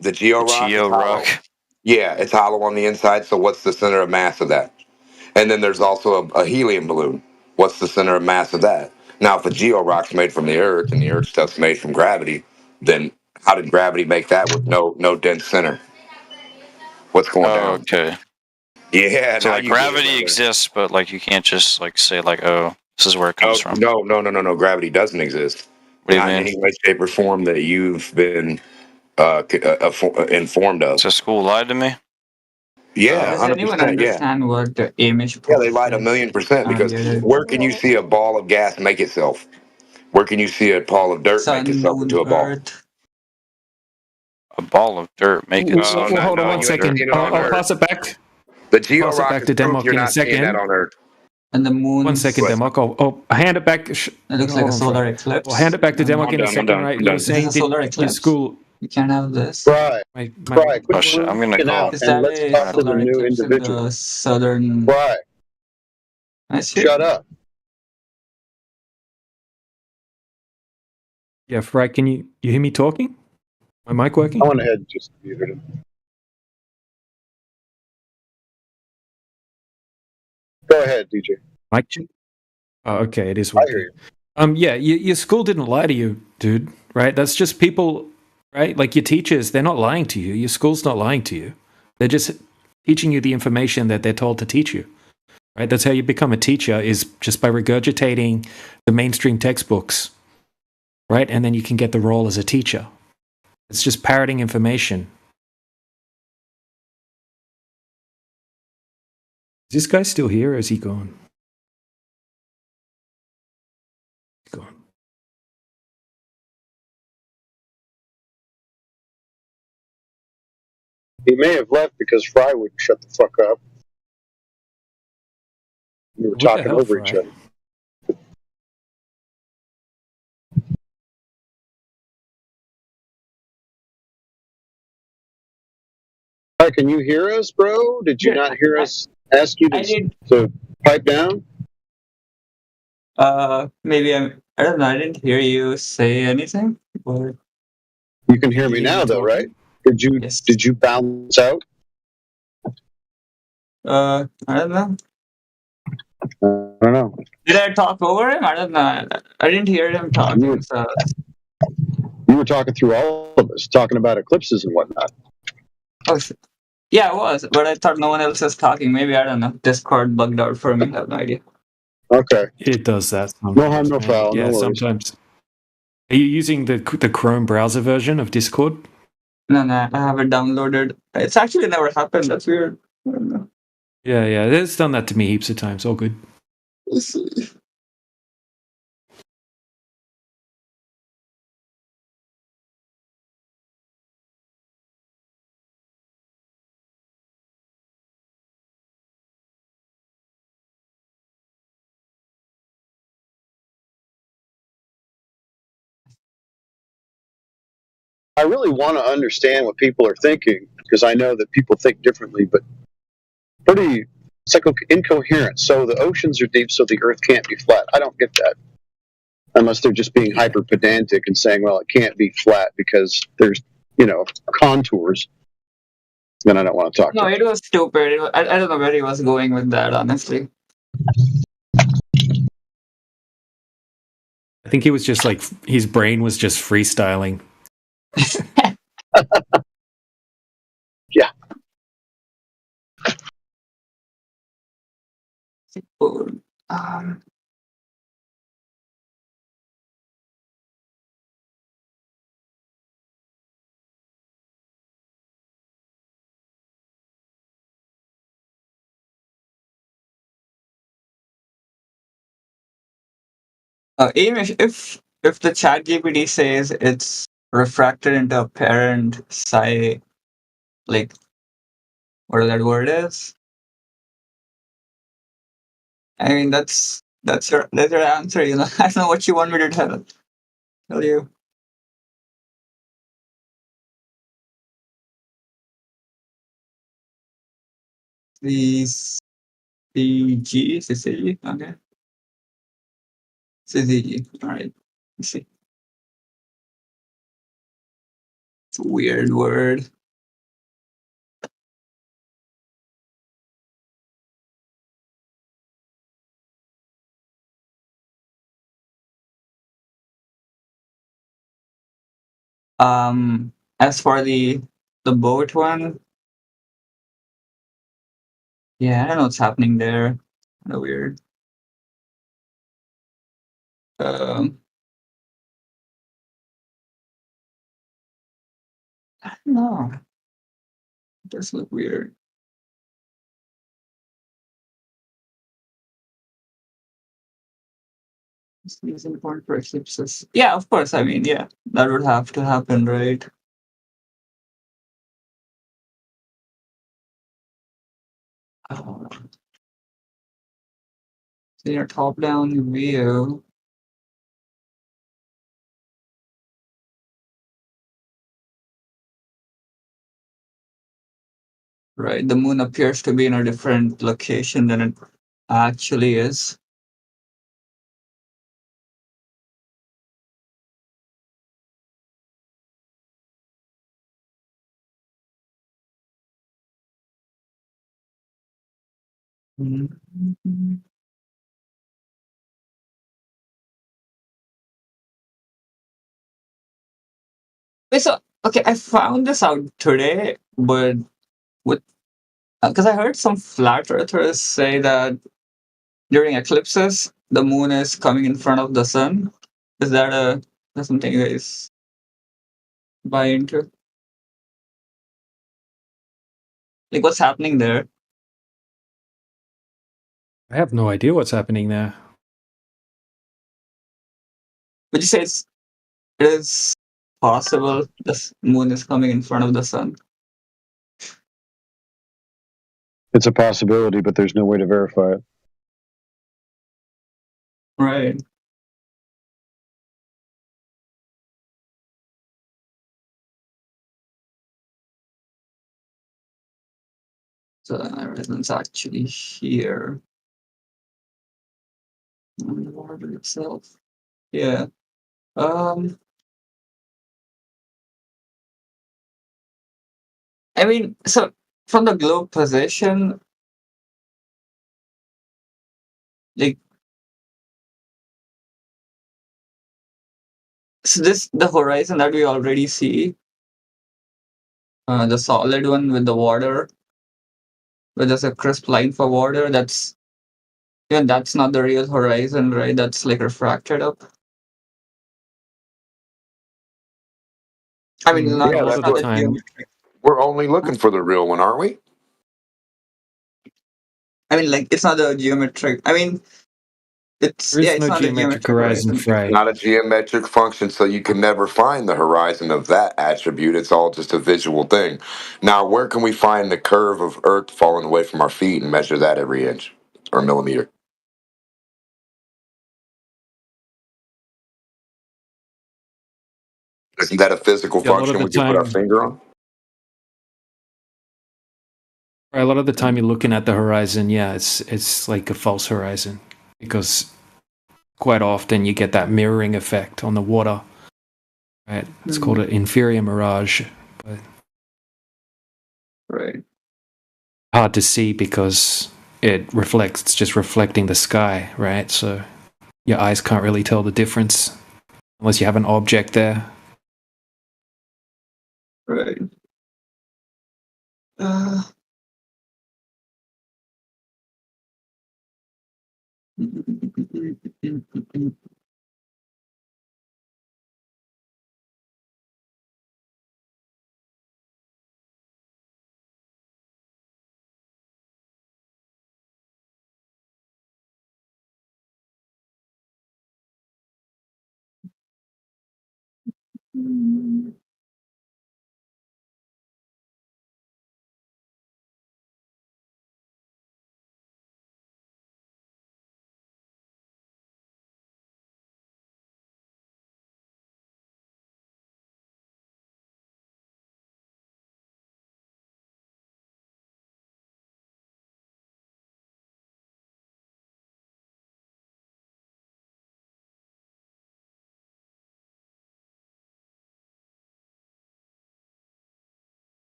The georock. Yeah, it's hollow on the inside, so what's the center of mass of that? And then there's also a helium balloon. What's the center of mass of that? Now, if a georock's made from the Earth and the Earth stuff's made from gravity, then how did gravity make that with no dense center? What's going down? Okay. Yeah, So now like you get it, gravity brother. exists, but like you can't just like say like, oh, this is where it comes from. No. Gravity doesn't exist. What do you Not in mean? any way, shape, or form that you've been informed of. So school lied to me. Yeah, Does anyone 100%. Yeah. understand what the Amish Yeah, poll they lied is? 1,000,000% Have because you read where can you see a ball of gas make itself? Where can you see a ball of dirt make Sun, itself Moon, into a ball? Earth? A ball of dirt make Well, itself. well, hold on No, one you ain't second. seen it on I'll Earth. pass it back. The Pass it georock back is to proof Demok you're in a not seeing that second. on Earth. And the moon. 1 second, Demok. I'll hand it back. It looks like a solar eclipse. I'll hand it back to Demok I'm in a done. second, right? I'm You were done. saying This is a solar your eclipse. school. You can't have this. Right. My, Right. Oh shit! I'm gonna Freaking call. out, Is and that let's a talk to the solar new eclipse in individual. the southern Right. hemisphere? Shut up. Yeah, Fry, can you hear me talking? My mic working? I went ahead and just muted him. Go ahead, DJ. Mic check? Oh, okay, it is I hear working. you. Yeah, your school didn't lie to you, dude. Right? That's just people, right? Like your teachers, they're not lying to you. Your school's not lying to you. They're just teaching you the information that they're told to teach you. Right? That's how you become a teacher, is just by regurgitating the mainstream textbooks. Right? And then you can get the role as a teacher. It's just parroting information. Is this guy still here or is he gone? He's gone. He may have left because Fry wouldn't shut the fuck up. We were What the talking hell, over each Fry? other. Fry, can you hear us, bro? Did you not hear us ask you to pipe down? Maybe I don't know. I didn't hear you say anything. Or You can hear me now, though, right? Did you bounce out? I don't know. I don't know. Did I talk over him? I don't know. I didn't hear him talking. So You were talking through all of us, talking about eclipses and whatnot. oh shit. Yeah, it was, but I thought no one else was talking. Maybe I don't know. Discord bugged out for me. I have no idea. Okay. It does that sometimes. No harm, no man. foul. Yeah, No worries. sometimes. Are you using the Chrome browser version of Discord? No, I have it downloaded. It's actually never happened. That's weird. I don't know. Yeah, it's done that to me heaps of times. All good. Let's see. I really want to understand what people are thinking because I know that people think differently, but it's like incoherent. So the oceans are deep, so the Earth can't be flat. I don't get that. Unless they're just being hyper pedantic and saying, well, it can't be flat because there's, contours. Then I don't want to talk No, to it was stupid. I don't know where he was going with that, honestly. I think he was just like, his brain was just freestyling. Yeah. Amish, if the chat GPT says it's refracted into apparent psi, like whatever that word is, I mean that's your answer. I don't know what you want me to tell you. The CCG, okay. CCG, all right. Let's see. It's a weird word. As for the boat one, Yeah, I don't know what's happening there. Kind of weird. I don't know. It does look weird. Is important for eclipses. Yeah, of course. I mean, yeah, that would have to happen, right? Uh, in your top-down view, right, the moon appears to be in a different location than it actually is. Mhm. Wait, so okay, I found this out today, but with because I heard some flat earthers say that during eclipses the moon is coming in front of the sun. Is that that's something you guys buy into? Like, what's happening there? I have no idea what's happening there. Would you say it is possible the moon is coming in front of the sun? It's a possibility, but there's no way to verify it. Right. So the horizon's actually here on the orbit itself. Yeah. I mean, so from the globe position, like, so this the horizon that we already see, the solid one with the water, where there's a crisp line for water. That's not the real horizon, right? That's like refracted up. I mean, not, Yeah, it's that's not what the geometric. we're only looking for the real one, aren't we? I mean, like, it's not the geometric. I mean, it's There yeah, is it's no not the geometric geometric horizon, horizon. Frey. Not a geometric function, so you can never find the horizon of that attribute. It's all just a visual thing. Now, where can we find the curve of Earth falling away from our feet and measure that every inch or millimeter? Isn't that a physical Yeah, a lot of function the we can put our time, finger on? a lot of the time you're looking at the horizon, yeah, it's like a false horizon because quite often you get that mirroring effect on the water. Right, it's called an inferior mirage, but Right. hard to see because it's just reflecting the sky, right? So your eyes can't really tell the difference unless you have an object there. Right.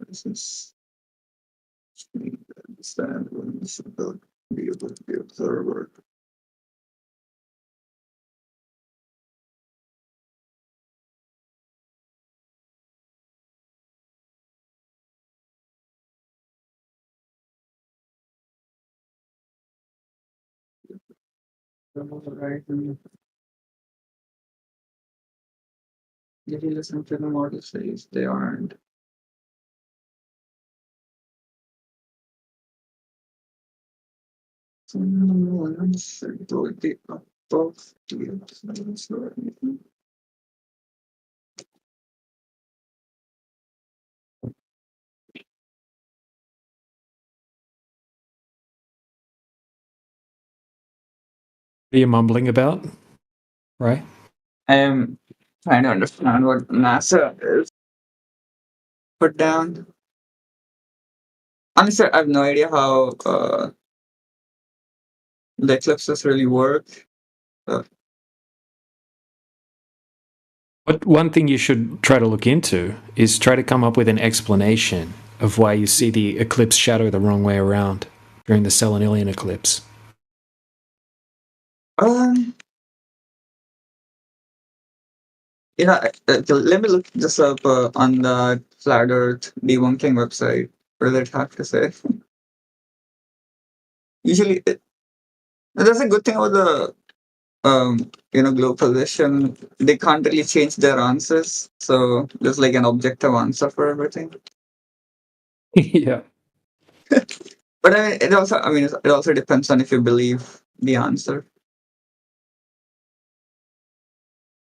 This is understand when this ability to be able to be observer. Horizon. Did you listen to the model says they aren't? Someone should do the above the What are you mumbling about? Right? I am trying to understand what NASA is put down. Honestly, I have no idea how the eclipses really work. But one thing you should try to look into is try to come up with an explanation of why you see the eclipse shadow the wrong way around during the Selenilian eclipse. Let me look this up on the Flat Earth debunking website. What does it have to say? Usually, that's a good thing about the globe position. They can't really change their answers, so there's like an objective answer for everything. Yeah. But it also depends on if you believe the answer.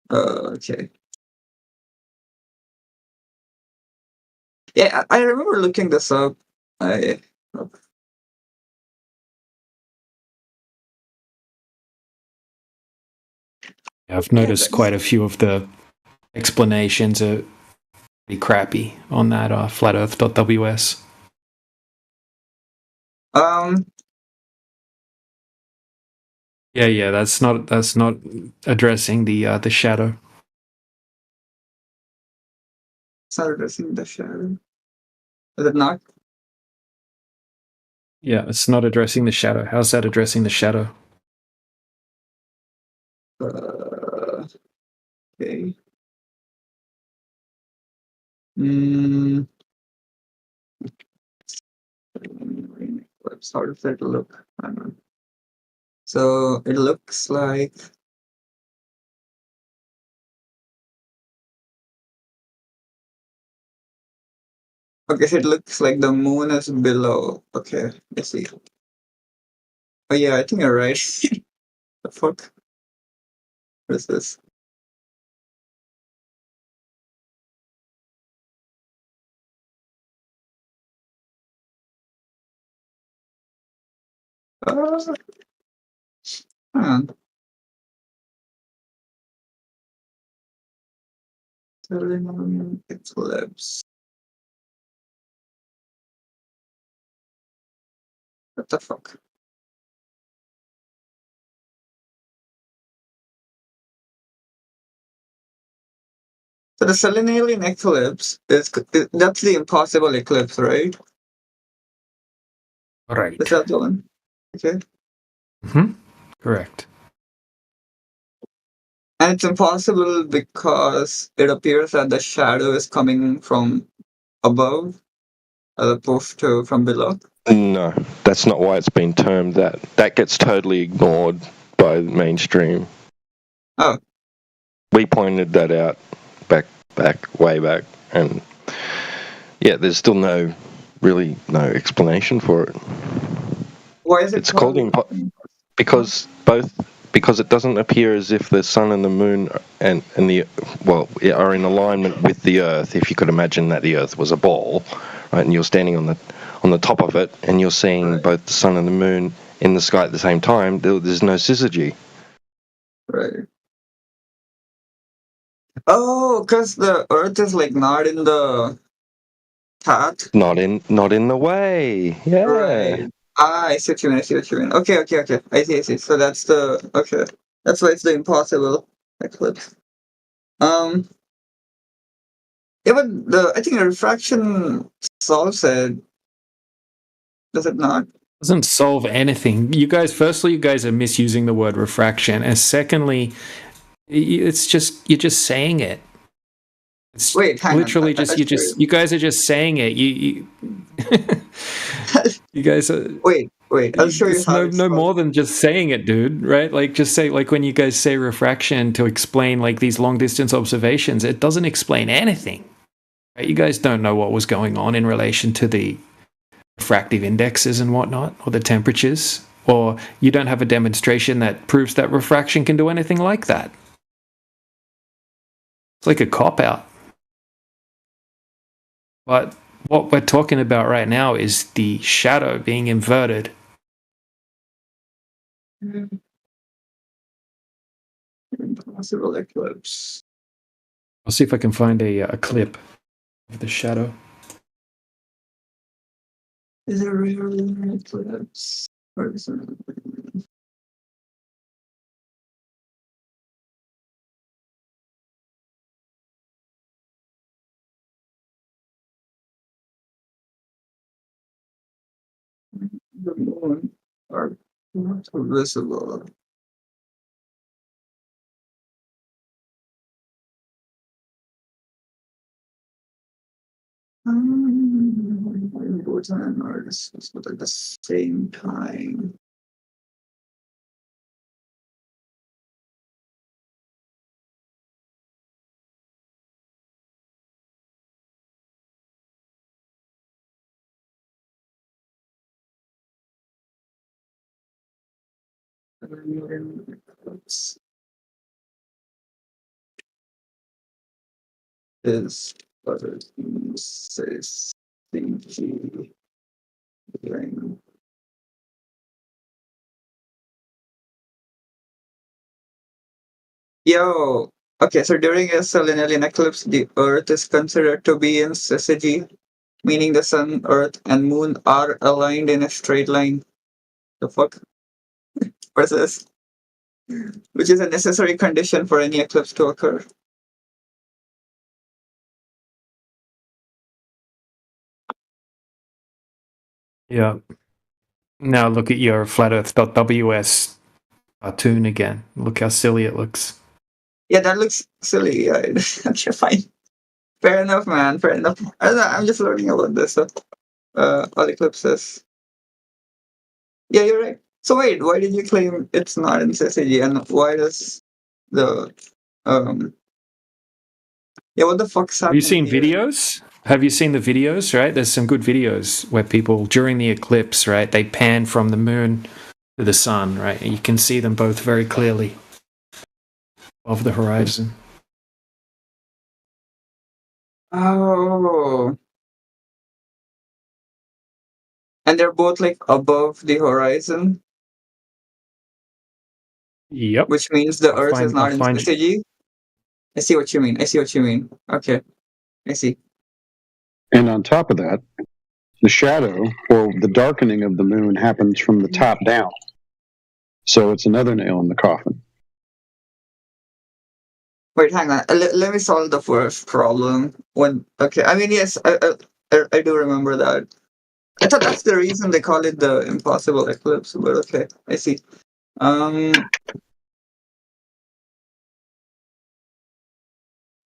Okay. Yeah, I remember looking this up. I've noticed quite a few of the explanations are pretty crappy on that flatearth.ws. Yeah, that's not addressing the shadow. It's not addressing the shadow. Is it not? Yeah, it's not addressing the shadow. How's that addressing the shadow? Okay. How does that look? I don't know. So it looks like okay, so it looks like the moon is below. Okay, let's see. Oh yeah, I think you're right. The fuck? What is this? Eclipse. What the fuck? So the Selenalian eclipse that's the impossible eclipse, right? Right. Is that the one? Okay. Correct. And it's impossible because it appears that the shadow is coming from above as opposed to from below. No, that's not why it's been termed that. That gets totally ignored by the mainstream. Oh. We pointed that out way back, and yeah, there's still no explanation for it. Why is it it's called because it doesn't appear as if the sun and the moon are in alignment with the Earth. If you could imagine that the Earth was a ball, right, and you're standing on the top of it, and you're seeing both the sun and the moon in the sky at the same time, there's no syzygy. Right. Oh, because the Earth is like not in the path. Not in the way. Yeah. Right. I see what you mean. Okay. I see. So that's that's why it's the impossible eclipse. Yeah, but I think the refraction solves it. Does it not? Doesn't solve anything. You guys are misusing the word refraction, and secondly, it's just you're just saying it. It's literally you guys are just saying it. You guys are. Wait. Wait, I'll show you It's how. no more than just saying it, dude. Right? Like, just say, like, when you guys say refraction to explain like these long distance observations, it doesn't explain anything. Right? You guys don't know what was going on in relation to the refractive indexes and whatnot, or the temperatures, or you don't have a demonstration that proves that refraction can do anything like that. It's like a cop out. But what we're talking about right now is the shadow being inverted. Impossible eclipse. I'll see if I can find a clip of the shadow. Is it a real eclipse? Or is it... The moon are not visible. Both and artists, but at the same time. Is what it says CG ring. Yo, okay, so during a selenian eclipse, the Earth is considered to be in syzygy, meaning the Sun, Earth, and Moon are aligned in a straight line. The fuck? What's this? Which is a necessary condition for any eclipse to occur. Yeah. Now look at your flatearth.ws cartoon again. Look how silly it looks. Yeah, that looks silly. Yeah. Okay, fine. Fair enough, man. Fair enough. I don't know, I'm just learning about this. So, all eclipses. Yeah, you're right. So wait, why did you claim it's not in syzygy, and why does the yeah, what the fuck's happening? Have you seen here? videos? Have you seen the videos, right? There's some good videos where people, during the eclipse, right, they pan from the moon to the sun, right? And you can see them both very clearly above the horizon. Oh. And they're both like above the horizon? Yep. Which means the Earth is not in syzygy? I see what you mean. I see what you mean. Okay. I see. And on top of that, the shadow or the darkening of the moon happens from the top down. So it's another nail in the coffin. Wait, hang on. Let me solve the first problem. Okay, I mean, yes, I do remember that. I thought that's the reason they call it the impossible eclipse, but okay, I see.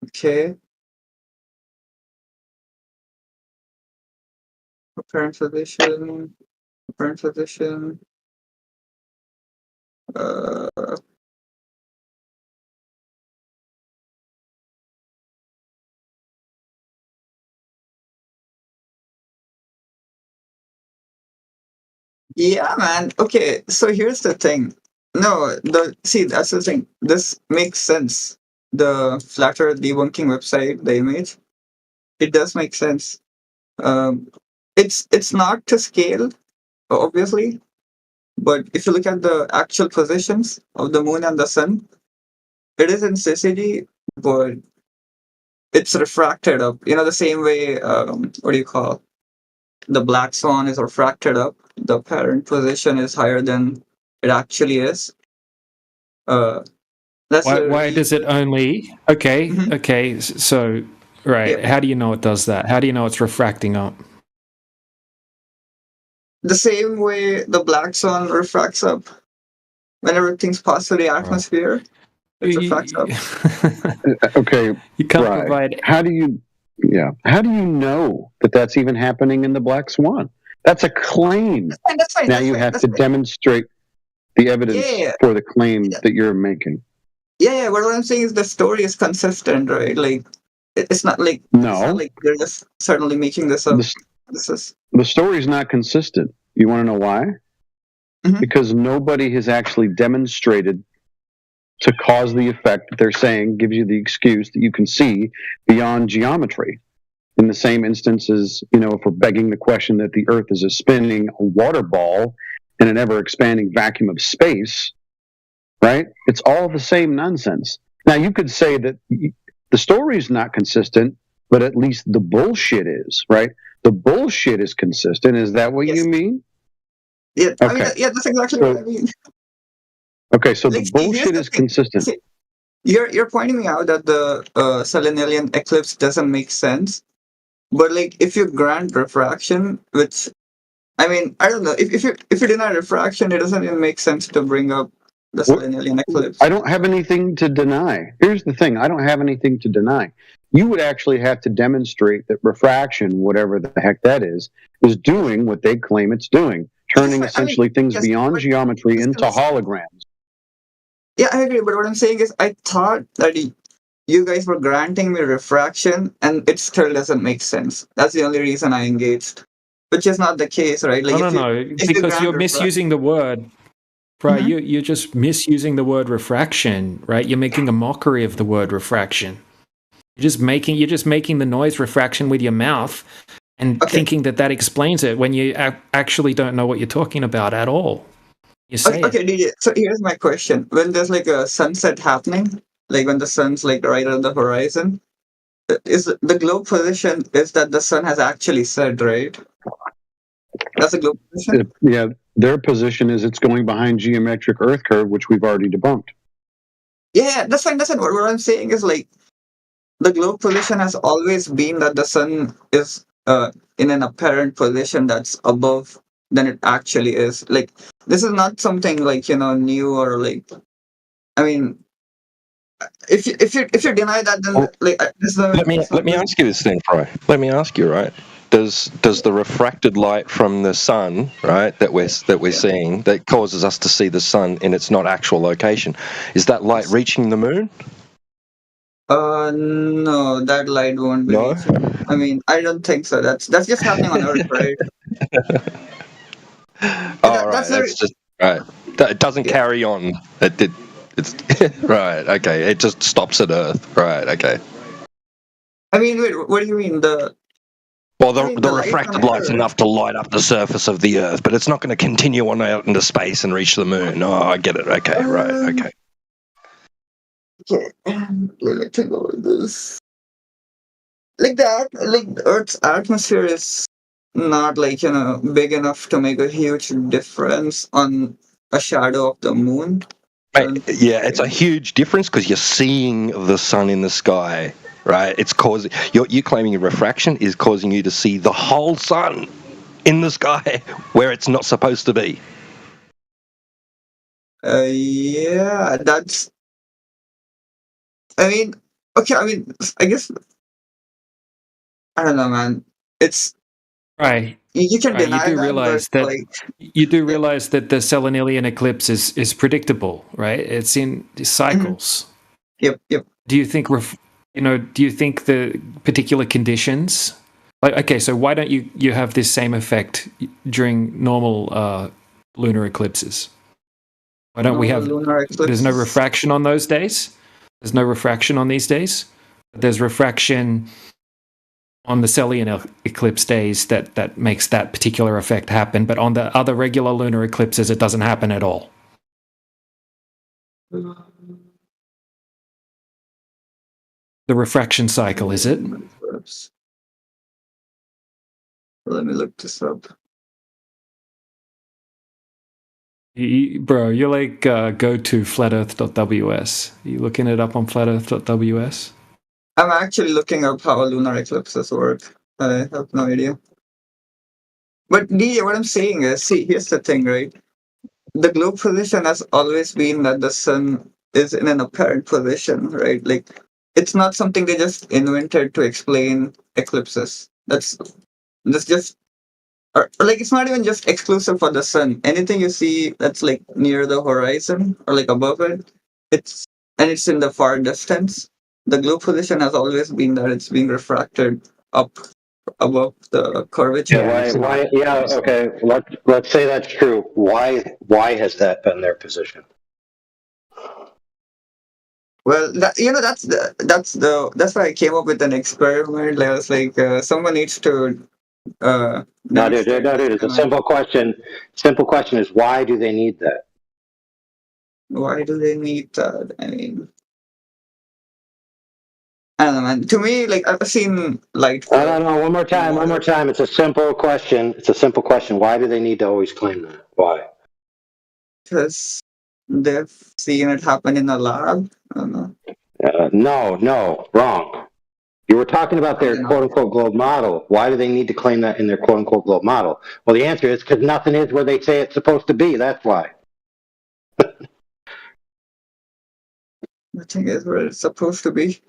Okay. Apparent position. Yeah, man. Okay, so here's the thing. No, that's the thing. This makes sense. The Flat Earth debunking website, the image, it does make sense. It's not to scale, obviously, but if you look at the actual positions of the moon and the sun, it is in syzygy, but it's refracted up. You know, the same way. What do you call? The black swan is refracted up. The apparent position is higher than it actually is. That's why does it only? Okay, okay. So, right. Yeah. How do you know it does that? How do you know it's refracting up? The same way the black swan refracts up. When everything's past the atmosphere, it refracts up. Okay. You can't provide. How do you know that that's even happening in the black swan? That's a claim. That's fine. Now you have to demonstrate the evidence for the claim that you're making. Yeah. What I'm saying is the story is consistent, right? Like, it's not like they're just suddenly making this up. The story is not consistent. You want to know why? Mm-hmm. Because nobody has actually demonstrated to cause the effect that they're saying gives you the excuse that you can see beyond geometry. In the same instance as, if we're begging the question that the Earth is a spinning water ball in an ever-expanding vacuum of space, right? It's all the same nonsense. Now, you could say that the story is not consistent, but at least the bullshit is, right? The bullshit is consistent. Is that what you mean? Yeah, okay. I mean, that's exactly what I mean. Okay, so the bullshit is consistent. See, you're pointing me out that the Selenian eclipse doesn't make sense, but like if you grant refraction, which I mean, I don't know, if you deny refraction, it doesn't even make sense to bring up the Selenian eclipse. I don't have anything to deny. Here's the thing: I don't have anything to deny. You would actually have to demonstrate that refraction, whatever the heck that is doing what they claim it's doing, turning essentially things beyond geometry into holograms. Yeah, I agree. But what I'm saying is, I thought that you guys were granting me refraction, and it still doesn't make sense. That's the only reason I engaged, which is not the case, right? Like, no, because you're misusing the word. Right, you're just misusing the word refraction, right? You're making a mockery of the word refraction. You're just making the noise refraction with your mouth and thinking that explains it when you actually don't know what you're talking about at all. You say okay, DJ. So here's my question: when there's like a sunset happening, like when the sun's like right on the horizon, is the globe position is that the sun has actually set, right? That's a globe position. Yeah, their position is it's going behind geometric Earth curve, which we've already debunked. Yeah, that's fine. What I'm saying is like the globe position has always been that the sun is in an apparent position that's above than it actually is. Like, this is not something like new or like. I mean, if you deny that, then let me ask you this then, Fry. Let me ask you, right? Does the refracted light from the sun, right, that we're seeing, that causes us to see the sun in its not actual location, is that light reaching the moon? No, that light won't be reaching. I mean, I don't think so. That's just happening on Earth, right? Right. That's just right. It doesn't carry on. It's right. Okay. It just stops at Earth. Right. Okay. I mean, wait. What do you mean the refracted light's enough to light up the surface of the Earth, but it's not going to continue on out into space and reach the moon. Oh, I get it. Okay. Right. Okay. Okay, let me think about this. Like that, like Earth's atmosphere is not like big enough to make a huge difference on a shadow of the moon. Yeah, it's a huge difference because you're seeing the sun in the sky, right? It's causing you claiming refraction is causing you to see the whole sun in the sky where it's not supposed to be. Yeah, that's. I mean, okay. I mean, I guess I don't know, man. It's right. You can deny you do realize that you do realize that the Selenian eclipse is predictable, right? It's in cycles. Mm-hmm. Yep. Do you think do you think the particular conditions, like, okay, so why don't you have this same effect during normal lunar eclipses? Why don't we have there's no refraction on those days? There's no refraction on these days. There's refraction on the Selenian eclipse days that makes that particular effect happen, but on the other regular lunar eclipses, it doesn't happen at all. The refraction cycle, is it? Let me look this up. Bro, you're like go to flatearth.ws. Are you looking it up on flatearth.ws? I'm actually looking up how lunar eclipses work. I have no idea. But DJ, what I'm saying is, see, here's the thing, right? The globe position has always been that the sun is in an apparent position, right? Like, it's not something they just invented to explain eclipses. That's just or like it's not even just exclusive for the sun. Anything you see that's like near the horizon or like above it, it's in the far distance. The globe position has always been that it's being refracted up above the curvature. Yeah, why? Yeah, okay. Let's say that's true. Why has that been their position? Well, that's why I came up with an experiment. Like, I was like, someone needs to. No, dude. It's a simple question. Simple question is why do they need that? Why do they need that? I mean, I don't know, man. To me, like I've seen light. No. One more time. It's a simple question. Why do they need to always claim that? Why? Because they've seen it happen in a lab. I don't know. No, wrong. You were talking about their quote-unquote globe model. Why do they need to claim that in their quote-unquote globe model? Well, the answer is because nothing is where they say it's supposed to be. That's why. Nothing is where it's supposed to be.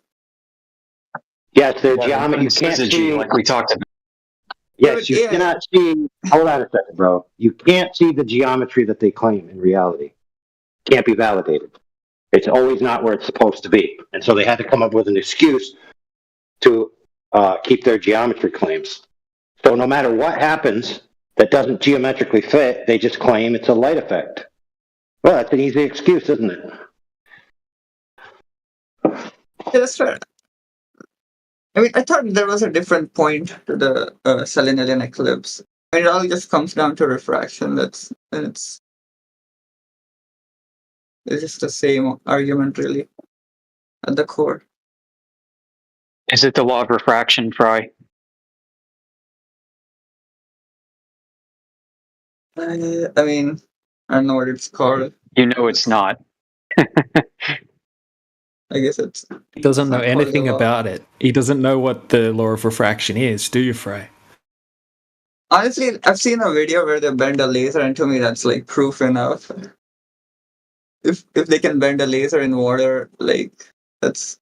Yes, their geometry. You can't see, like we talked about. Yes, you cannot see. Hold on a second, bro. You can't see the geometry that they claim in reality. Can't be validated. It's always not where it's supposed to be. And so they had to come up with an excuse to keep their geometry claims. So no matter what happens that doesn't geometrically fit, they just claim it's a light effect. Well, that's an easy excuse, isn't it? Yeah, that's fair. I mean, I thought there was a different point to the Selenelian eclipse. I mean, it all just comes down to refraction. It's just the same argument, really, at the core. Is it the law of refraction, Fry? I mean, I don't know what it's called. You know it's not. I guess it's. He doesn't know anything about it. He doesn't know what the law of refraction is, do you, Frey? Honestly, I've seen a video where they bend a laser, and to me, that's like proof enough. If they can bend a laser in water, like that's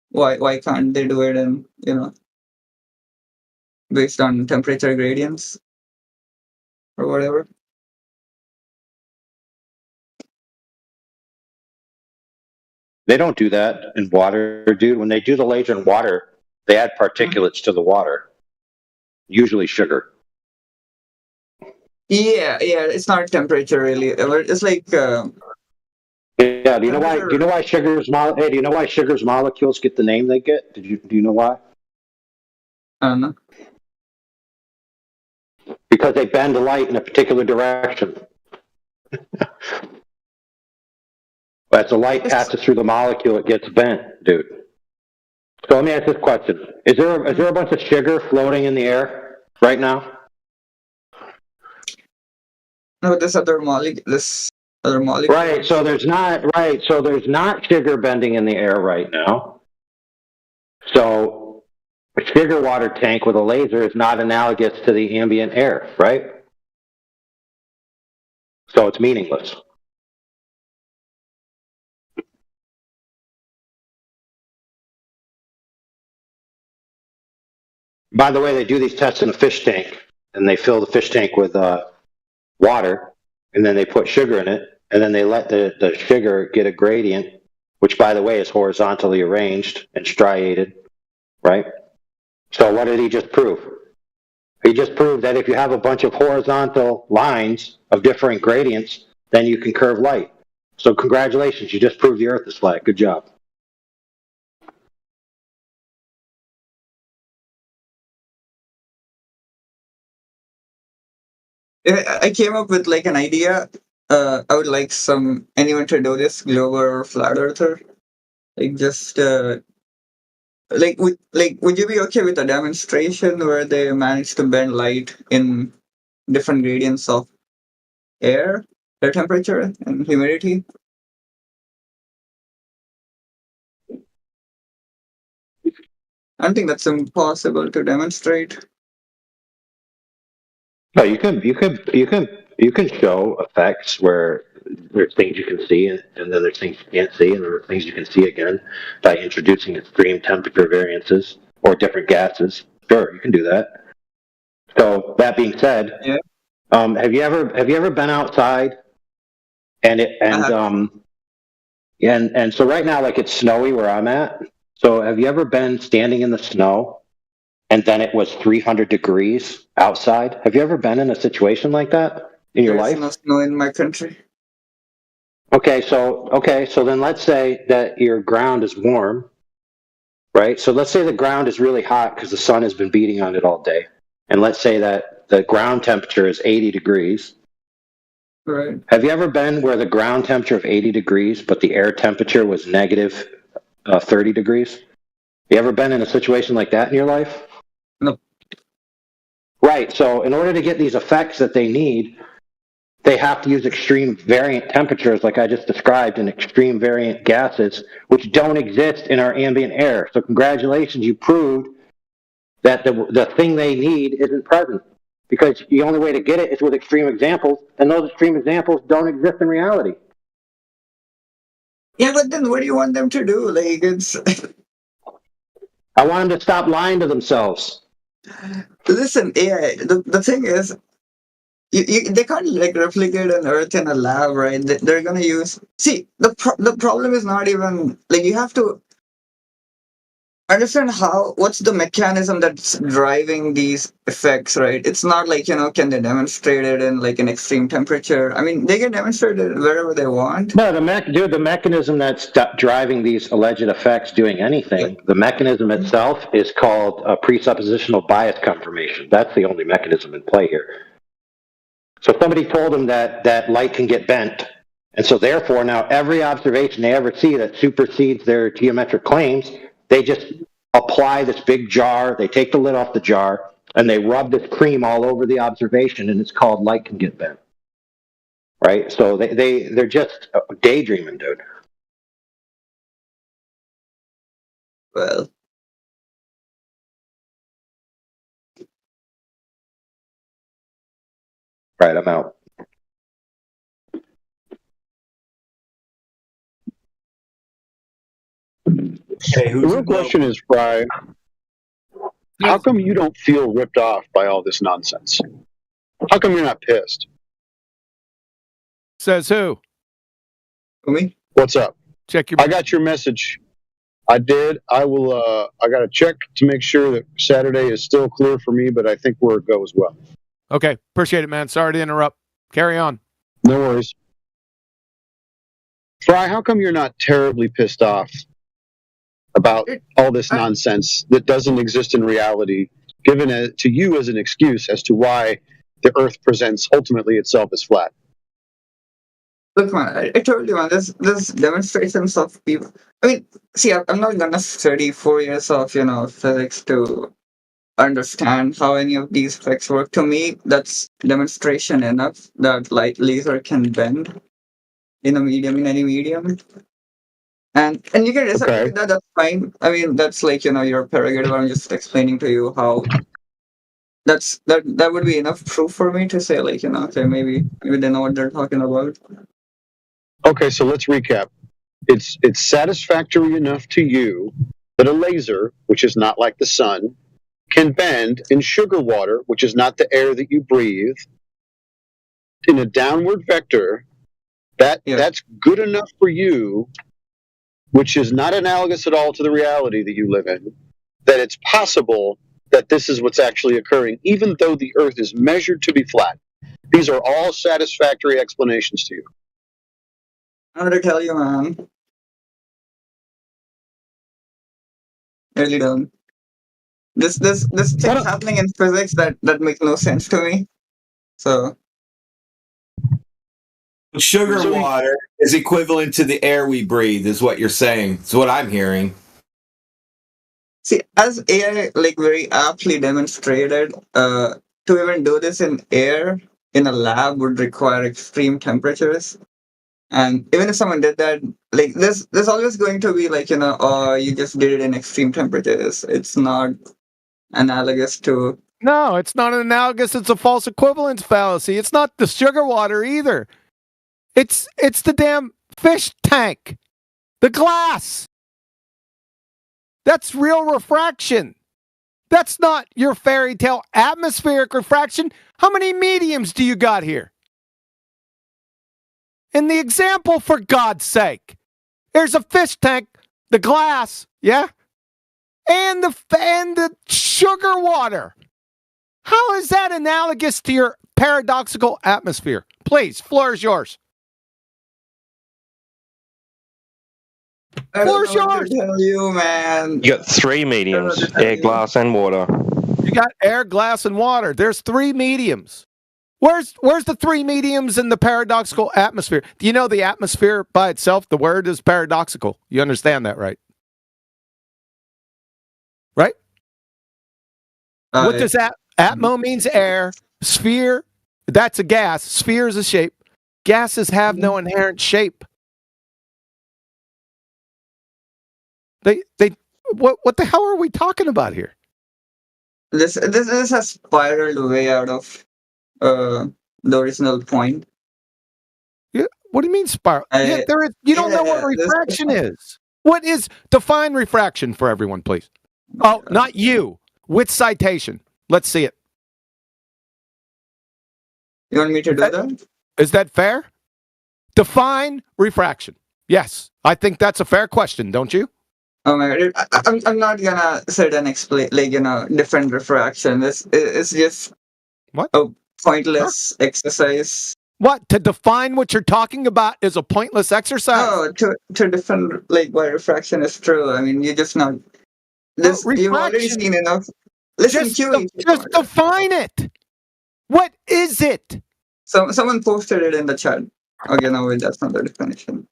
why can't they do it in based on temperature gradients or whatever? They don't do that in water, dude. When they do the laser in water, they add particulates to the water, usually sugar. Yeah, it's not temperature really. It's like. Yeah. Do you know why? Do you know why sugar's Hey, do you know why sugar's molecules get the name they get? Do you know why? I don't know. Because they bend the light in a particular direction. As the light passes through the molecule, it gets bent, dude. So let me ask this question: Is there a bunch of sugar floating in the air right now? No, this other molecule. Right. So there's not. Right. So there's not sugar bending in the air right now. So a sugar water tank with a laser is not analogous to the ambient air, right? So it's meaningless. By the way, they do these tests in a fish tank, and they fill the fish tank with water, and then they put sugar in it, and then they let the sugar get a gradient, which, by the way, is horizontally arranged and striated, right? So what did he just prove? He just proved that if you have a bunch of horizontal lines of different gradients, then you can curve light. So congratulations, you just proved the Earth is flat. Good job. I came up with like an idea. I would like anyone to do this, Glober or Flat Earther. Like just would you be okay with a demonstration where they manage to bend light in different gradients of air temperature and humidity? I don't think that's impossible to demonstrate. No, you can show effects where there's things you can see and then there's things you can't see and there are things you can see again by introducing extreme temperature variances or different gases. Sure, you can do that. So that being said, Yeah. have you ever been outside and so right now, like, it's snowy where I'm at. So have you ever been standing in the snow and then it was 300 degrees outside? Have you ever been in a situation like that in your There is life? no snow in my country. Okay, so then let's say that your ground is warm, right? So let's say the ground is really hot because the sun has been beating on it all day. And let's say that the ground temperature is 80 degrees. Right. Have you ever been where the ground temperature of 80 degrees, but the air temperature was negative 30 degrees? You ever been in a situation like that in your life? No. Right. So in order to get these effects that they need, they have to use extreme variant temperatures, like I just described, and extreme variant gases, which don't exist in our ambient air. So congratulations, you proved that the thing they need isn't present. Because the only way to get it is with extreme examples, and those extreme examples don't exist in reality. Yeah, but then what do you want them to do? Like, it's. I want them to stop lying to themselves. Listen, AI. The thing is, they can't like replicate an Earth in a lab, right? They're gonna use. See, the problem is not even like you have to understand what's the mechanism that's driving these effects, right? It's not like, can they demonstrate it in like an extreme temperature? I mean, they can demonstrate it wherever they want. No, the mechanism that's driving these alleged effects doing anything, the mechanism itself is called a presuppositional bias confirmation. That's the only mechanism in play here. So somebody told them that light can get bent, and so therefore now every observation they ever see that supersedes their geometric claims, they just apply this big jar, they take the lid off the jar, and they rub this cream all over the observation, and it's called light can get bent. Right? So they're just daydreaming, dude. Well. Right, I'm out. The real question is, Fry, how come you don't feel ripped off by all this nonsense? How come you're not pissed? Says who? Me? What's up? Check your. I got your message. I did. I will. I got to check to make sure that Saturday is still clear for me, but I think we're a go as well. Okay, appreciate it, man. Sorry to interrupt. Carry on. No worries. Fry, how come you're not terribly pissed off about all this nonsense that doesn't exist in reality, given to you as an excuse as to why the Earth presents ultimately itself as flat? Look, man, I told you, man, this demonstrations of people. I mean, see, I'm not gonna study 4 years of, physics to understand how any of these effects work. To me, that's demonstration enough that light laser can bend in any medium. And you can disagree with that, that's fine. I mean, that's like, your prerogative. I'm just explaining to you how that would be enough proof for me to say, like, okay, maybe they know what they're talking about. Okay, so let's recap. It's satisfactory enough to you that a laser, which is not like the sun, can bend in sugar water, which is not the air that you breathe, in a downward vector. That's good enough for you, which is not analogous at all to the reality that you live in, that it's possible that this is what's actually occurring, even though the Earth is measured to be flat. These are all satisfactory explanations to you. I'm gonna tell you, man. Really dumb. This thing's happening in physics that makes no sense to me. So sugar water is equivalent to the air we breathe, is what you're saying. It's what I'm hearing. See, as AI like very aptly demonstrated, to even do this in air in a lab would require extreme temperatures. And even if someone did that, like there's always going to be like, oh, you just did it in extreme temperatures. It's not analogous to. No, it's not analogous. It's a false equivalence fallacy. It's not the sugar water either. It's the damn fish tank, the glass. That's real refraction. That's not your fairy tale atmospheric refraction. How many mediums do you got here? In the example, for God's sake, there's a fish tank, the glass, yeah? And the sugar water. How is that analogous to your paradoxical atmosphere? Please, floor is yours. Floor is yours. You, man. You got 3 mediums: air, glass, and water. You got air, glass, and water. There's 3 mediums. Where's the 3 mediums in the paradoxical atmosphere? Do you know the atmosphere by itself, the word is paradoxical? You understand that, right? Right? What does that? Atmo means air. Sphere, that's a gas. Sphere is a shape. Gases have no inherent shape. What the hell are we talking about here? This has spiraled way out of the original point. Yeah, what do you mean spiral? You don't know what refraction is. What is define refraction for everyone, please? Oh, not you. With citation. Let's see it. You want me to do that? Is that fair? Define refraction. Yes, I think that's a fair question, don't you? Oh my God, I'm not gonna sit and explain different refraction. It's just what a pointless exercise. What, to define what you're talking about is a pointless exercise? Oh, to defend why refraction is true. I mean, you just not. You've already seen enough. Listen, just define it. What is it? Someone posted it in the chat. Okay, no, wait, that's not the definition.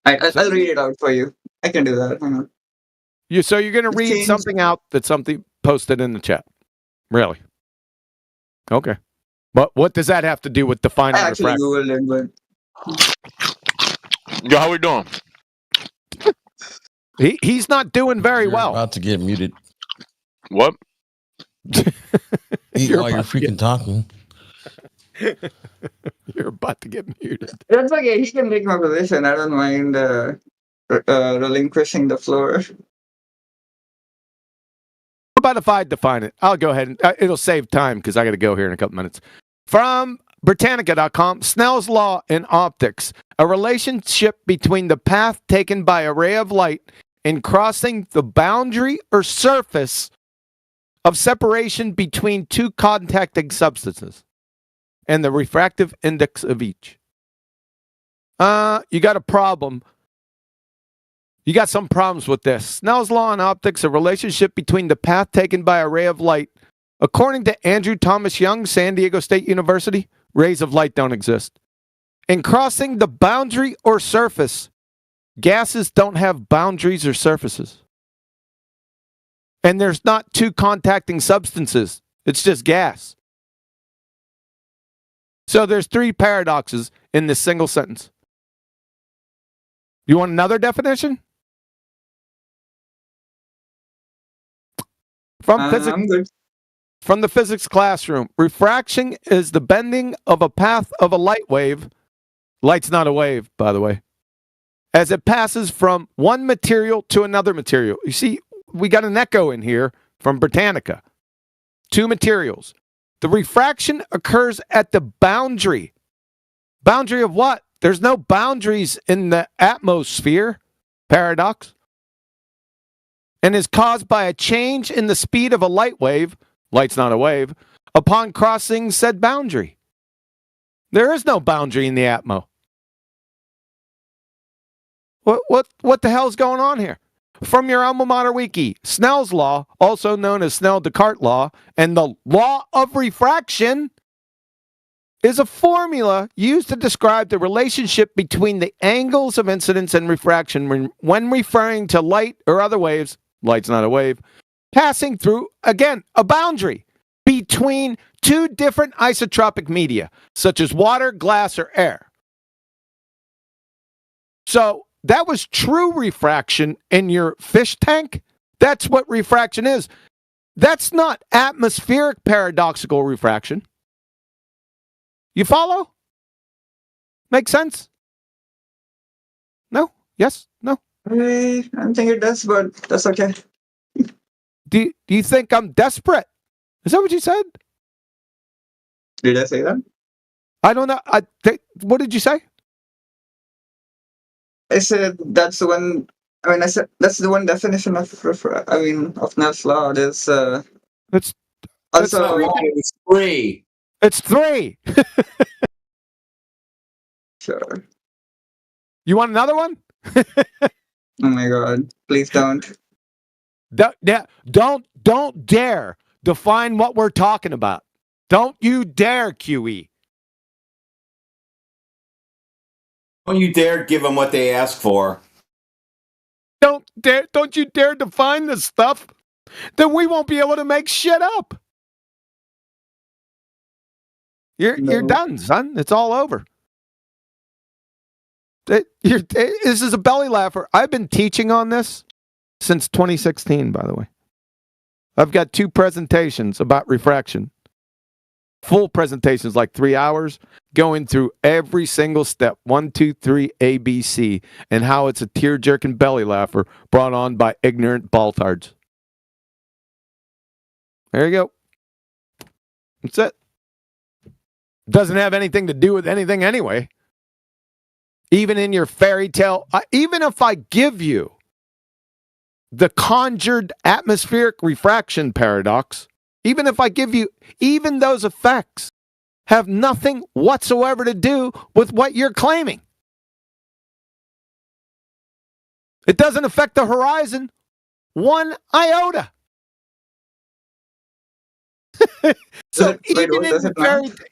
I'll read it out for you. I can do that. Hang on. So you're going to read something out that something posted in the chat? Really? Okay. But what does that have to do with defining I actually refraction? Googled it, Yo, how we doing? He's not doing very well. About to get muted. What? While you're freaking talking. You're about to get muted. That's okay. He can take my position. I don't mind relinquishing the floor. How about if I define it? I'll go ahead and it'll save time because I got to go here in a couple minutes. From Britannica.com, Snell's law in optics, a relationship between the path taken by a ray of light in crossing the boundary or surface of separation between 2 contacting substances and the refractive index of each. You got a problem. You got some problems with this. Snell's law in optics, a relationship between the path taken by a ray of light. According to Andrew Thomas Young, San Diego State University, rays of light don't exist. In crossing the boundary or surface, gases don't have boundaries or surfaces. And there's not 2 contacting substances. It's just gas. So there's 3 paradoxes in this single sentence. You want another definition? From the physics classroom, refraction is the bending of a path of a light wave. Light's not a wave, by the way. As it passes from one material to another material. You see, we got an echo in here from Britannica. 2 materials. The refraction occurs at the boundary. Boundary of what? There's no boundaries in the atmosphere. Paradox. And is caused by a change in the speed of a light wave. Light's not a wave. Upon crossing said boundary. There is no boundary in the atmo. What the hell's going on here? From your alma mater wiki, Snell's law, also known as Snell-Descartes law, and the law of refraction is a formula used to describe the relationship between the angles of incidence and refraction when referring to light or other waves, light's not a wave, passing through, again, a boundary between 2 different isotropic media, such as water, glass, or air. So that was true refraction in your fish tank. That's what refraction is. That's not atmospheric paradoxical refraction. You follow? Make sense? No? Yes? No? I don't think it does, but that's okay. Do you think I'm desperate? Is that what you said? Did I say that? I don't know. What did you say? I said that's the one. I mean, I said that's the one definition of of Nell's law. There's It's also It's 3. It's 3. Sure. You want another one? Oh my god! Please don't. Don't dare define what we're talking about. Don't you dare, QE. Don't you dare give them what they ask for. Don't you dare define this stuff. Then we won't be able to make shit up. You're done, son. It's all over. This is a belly laugher. I've been teaching on this since 2016, by the way. I've got 2 presentations about refraction. Full presentations, like 3 hours, going through every single step, 1, 2, 3, A, B, C, and how it's a tear-jerking belly laugher brought on by ignorant baltards. There you go. That's it. Doesn't have anything to do with anything anyway. Even in your fairy tale, even if I give you the conjured atmospheric refraction paradox, even if I give you, even those effects have nothing whatsoever to do with what you're claiming. It doesn't affect the horizon 1 iota. So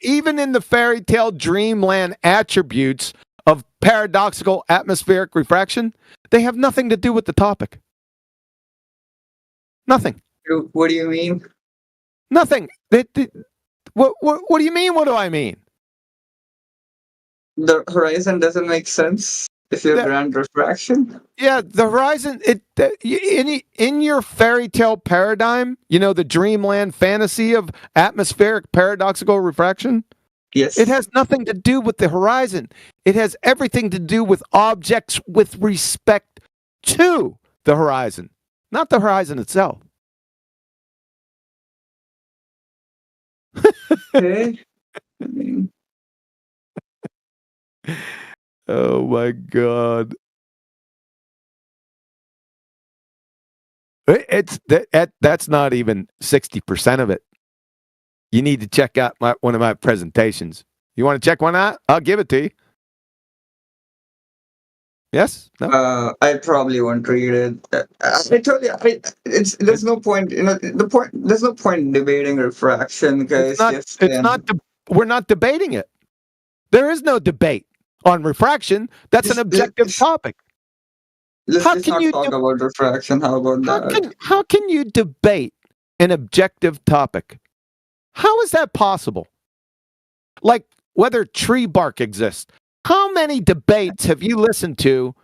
even in the fairy tale dreamland attributes of paradoxical atmospheric refraction, they have nothing to do with the topic. Nothing. What do you mean? Nothing. What do you mean? What do I mean? The horizon doesn't make sense if you have grand refraction. Yeah, the horizon. In your fairy tale paradigm, you know, the dreamland fantasy of atmospheric paradoxical refraction. Yes. It has nothing to do with the horizon. It has everything to do with objects with respect to the horizon, not the horizon itself. Okay. Oh my God. It's that's not even 60% of it. You need to check out one of my presentations. You want to check one out? I'll give it to you. Yes? No? I probably won't read it. I told you, there's no point. You know, there's no point in debating refraction because we're not debating it. There is no debate on refraction. That's an objective topic. Let's not talk about refraction. How about that? How can you debate an objective topic? How is that possible? Like whether tree bark exists. How many debates have you listened to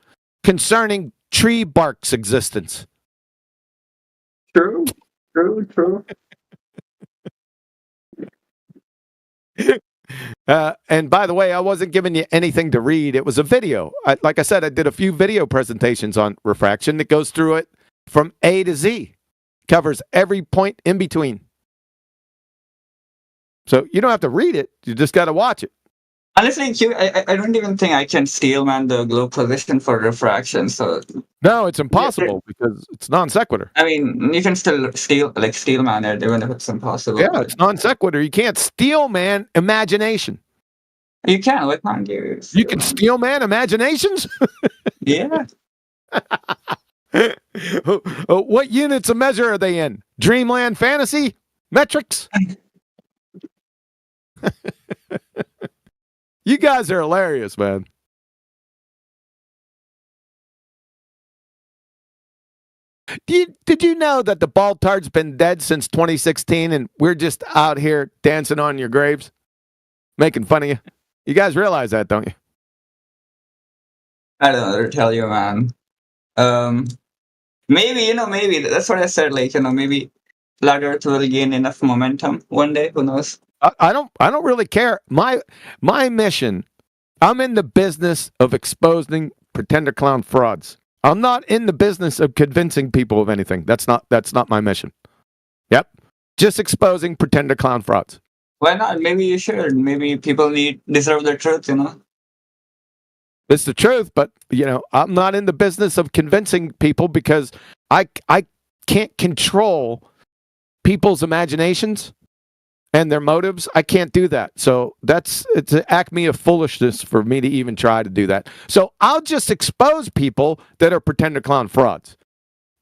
concerning tree bark's existence? True. And by the way, I wasn't giving you anything to read. It was a video. Like I said, I did a few video presentations on refraction that goes through it from A to Z. Covers every point in between. So you don't have to read it. You just got to watch it. Honestly, I don't even think I can steelman the globe position for refraction. So no, it's impossible because it's non sequitur. I mean, you can still steelman it even if it's impossible. Yeah, it's non sequitur. You can't steelman imagination. You can. What can't you? You can steelman imaginations. Yeah. What units of measure are they in? Dreamland fantasy metrics. You guys are hilarious, man. Did you know that the Baltard's been dead since 2016 and we're just out here dancing on your graves? Making fun of you? You guys realize that, don't you? I don't know to tell you, man. Maybe that's what I said. Like, maybe Flat Earth will gain enough momentum one day. Who knows? I don't really care. My mission, I'm in the business of exposing pretender clown frauds. I'm not in the business of convincing people of anything. That's not my mission. Yep. Just exposing pretender clown frauds. Why not? Maybe you should. Maybe people deserve the truth, you know? It's the truth, but, I'm not in the business of convincing people because I can't control people's imaginations and their motives. I can't do that. So it's an acme of foolishness for me to even try to do that. So I'll just expose people that are pretender clown frauds.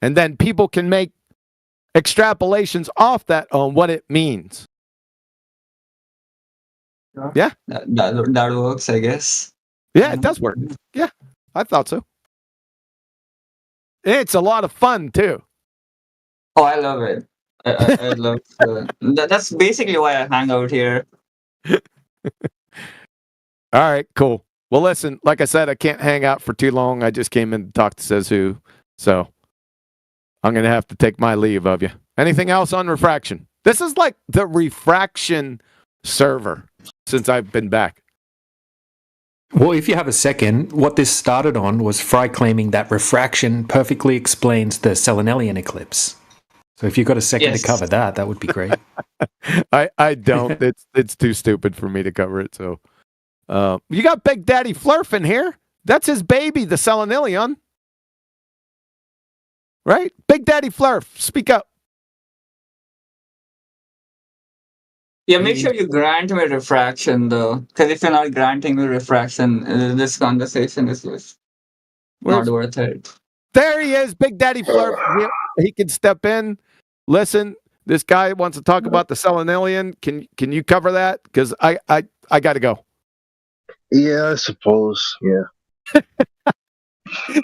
And then people can make extrapolations off that on what it means. Yeah. That works, I guess. Yeah, it does work. Yeah, I thought so. It's a lot of fun, too. Oh, I love it. I love that's basically why I hang out here. All right, cool. Well, listen, like I said, I can't hang out for too long. I just came in to talk to Says Who, so I'm going to have to take my leave of you. Anything else on refraction? This is like the refraction server since I've been back. Well, if you have a second, what this started on was Fry claiming that refraction perfectly explains the Selenelian eclipse. So if you've got a second to cover that, that would be great. I don't. It's too stupid for me to cover it. So you got Big Daddy Flurf in here. That's his baby, the Selenelion. Right? Big Daddy Flurf, speak up. Yeah, make sure you grant me refraction, though. Because if you're not granting me refraction, this conversation is just not worth it. There he is, Big Daddy Flurf. He can step in. Listen, this guy wants to talk about the Selenelian. Can you cover that? Because I got to go. Yeah, I suppose. Yeah.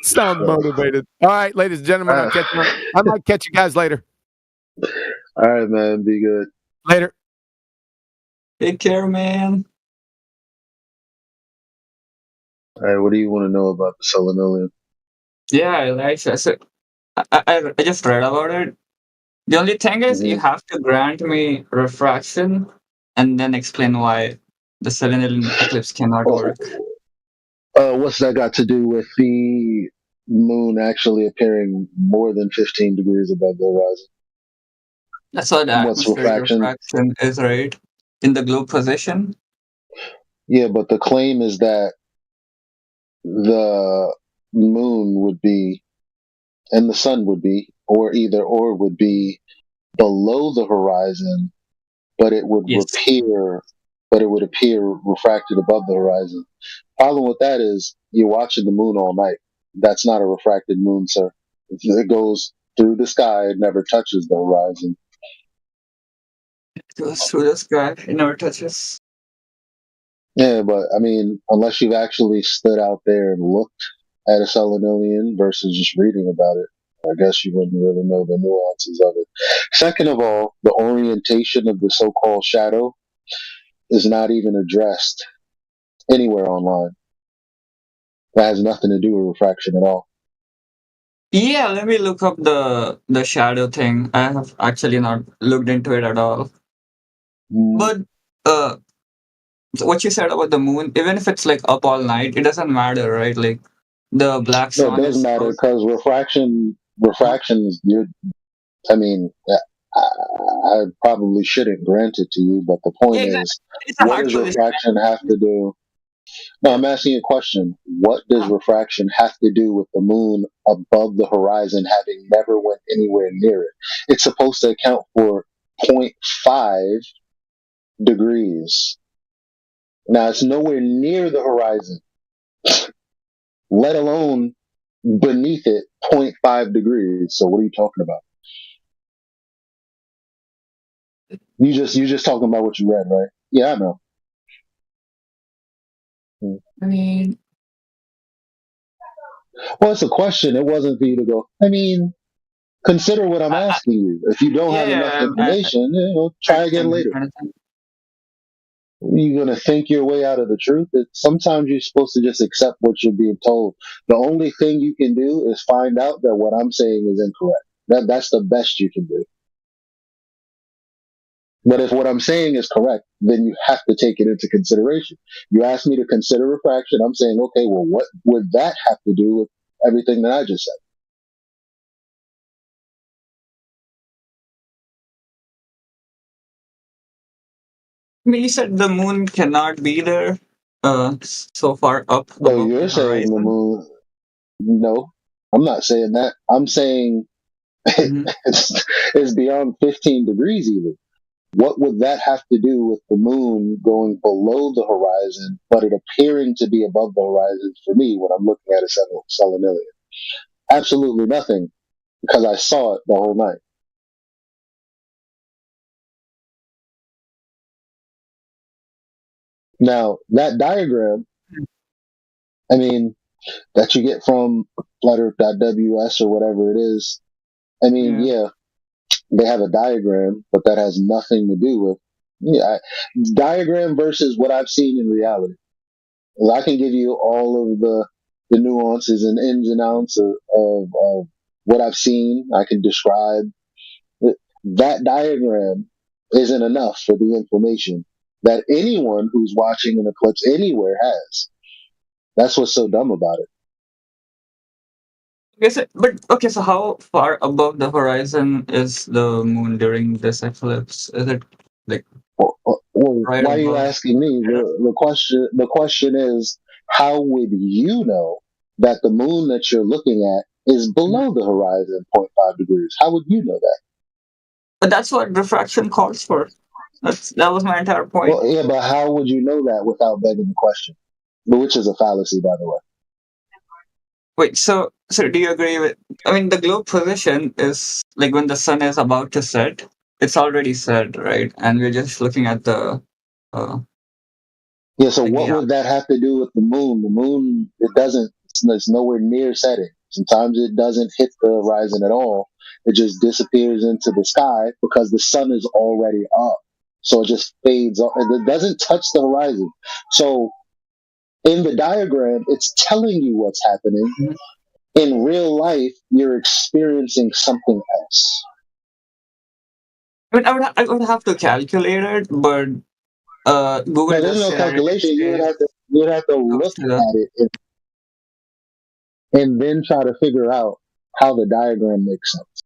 Sound motivated. All right, ladies and gentlemen, I might catch you guys later. All right, man. Be good. Later. Take care, man. All right, what do you want to know about the Selenelian? Yeah, I like it. I just read about it. The only thing is you have to grant me refraction and then explain why the Selenelian eclipse cannot work. What's that got to do with the moon actually appearing more than 15 degrees above the horizon? That's what atmospheric refraction is, right? In the globe position? Yeah, but the claim is that the moon would be, and the sun would be, or would be below the horizon, but it would appear refracted above the horizon. Problem with that is you're watching the moon all night. That's not a refracted moon, sir. It goes through the sky, it never touches the horizon. It goes through the sky, it never touches. Yeah, but I mean, unless you've actually stood out there and looked at a Selenelian versus just reading about it, I guess you wouldn't really know the nuances of it. Second of all, the orientation of the so-called shadow is not even addressed anywhere online. That has nothing to do with refraction at all. Yeah, let me look up the shadow thing. I have actually not looked into it at all. But what you said about the moon, even if it's like up all night, it doesn't matter, right? Like the black sun. No, it does matter because refraction is good. I mean, I probably shouldn't grant it to you, but the point is, what does refraction have to do? No, I'm asking you a question. What does refraction have to do with the moon above the horizon having never went anywhere near it? It's supposed to account for 0.5 degrees. Now, it's nowhere near the horizon, let alone beneath it 0.5 degrees. So what are you talking about? You just talking about what you read, right? Yeah, I know. I mean, well, it's a question. It wasn't for you to go, I mean, consider what I'm asking you. If you don't have enough information, try again later. You're going to think your way out of the truth. Sometimes you're supposed to just accept what you're being told. The only thing you can do is find out that what I'm saying is incorrect. That's the best you can do. But if what I'm saying is correct, then you have to take it into consideration. You asked me to consider refraction. I'm saying, okay, well, what would that have to do with everything that I just said. I mean, you said the moon cannot be there, so far up So above you're the saying the horizon. moon? No, I'm not saying that. I'm saying it's beyond 15 degrees even. What would that have to do with the moon going below the horizon, but it appearing to be above the horizon for me when I'm looking at a solenoid? Absolutely nothing, because I saw it the whole night. Now, that diagram, I mean, that you get from flutter.ws or whatever it is, I mean, yeah, they have a diagram, but that has nothing to do with diagram versus what I've seen in reality. Well, I can give you all of the nuances and ins and outs of what I've seen. I can describe that diagram isn't enough for the information that anyone who's watching an eclipse anywhere has. That's what's so dumb about it. Okay, so how far above the horizon is the moon during this eclipse? Is it like right why are you above? asking me? The question is, how would you know that the moon that you're looking at is below the horizon 0.5 degrees? How would you know that? But that's what refraction calls for. That was my entire point. Well, yeah, but how would you know that without begging the question? Which is a fallacy, by the way. Wait, so do you agree with? I mean, the globe position is like when the sun is about to set. It's already set, right? And we're just looking at the. Yeah. So what would that have to do with the moon? The moon, it's nowhere near setting. Sometimes it doesn't hit the horizon at all. It just disappears into the sky because the sun is already up. So it just fades off. It doesn't touch the horizon. So in the diagram, it's telling you what's happening. In real life, you're experiencing something else. I mean, I would have to calculate it, but Google No, there's does no say that calculation. You'd have to look at it and then try to figure out how the diagram makes sense.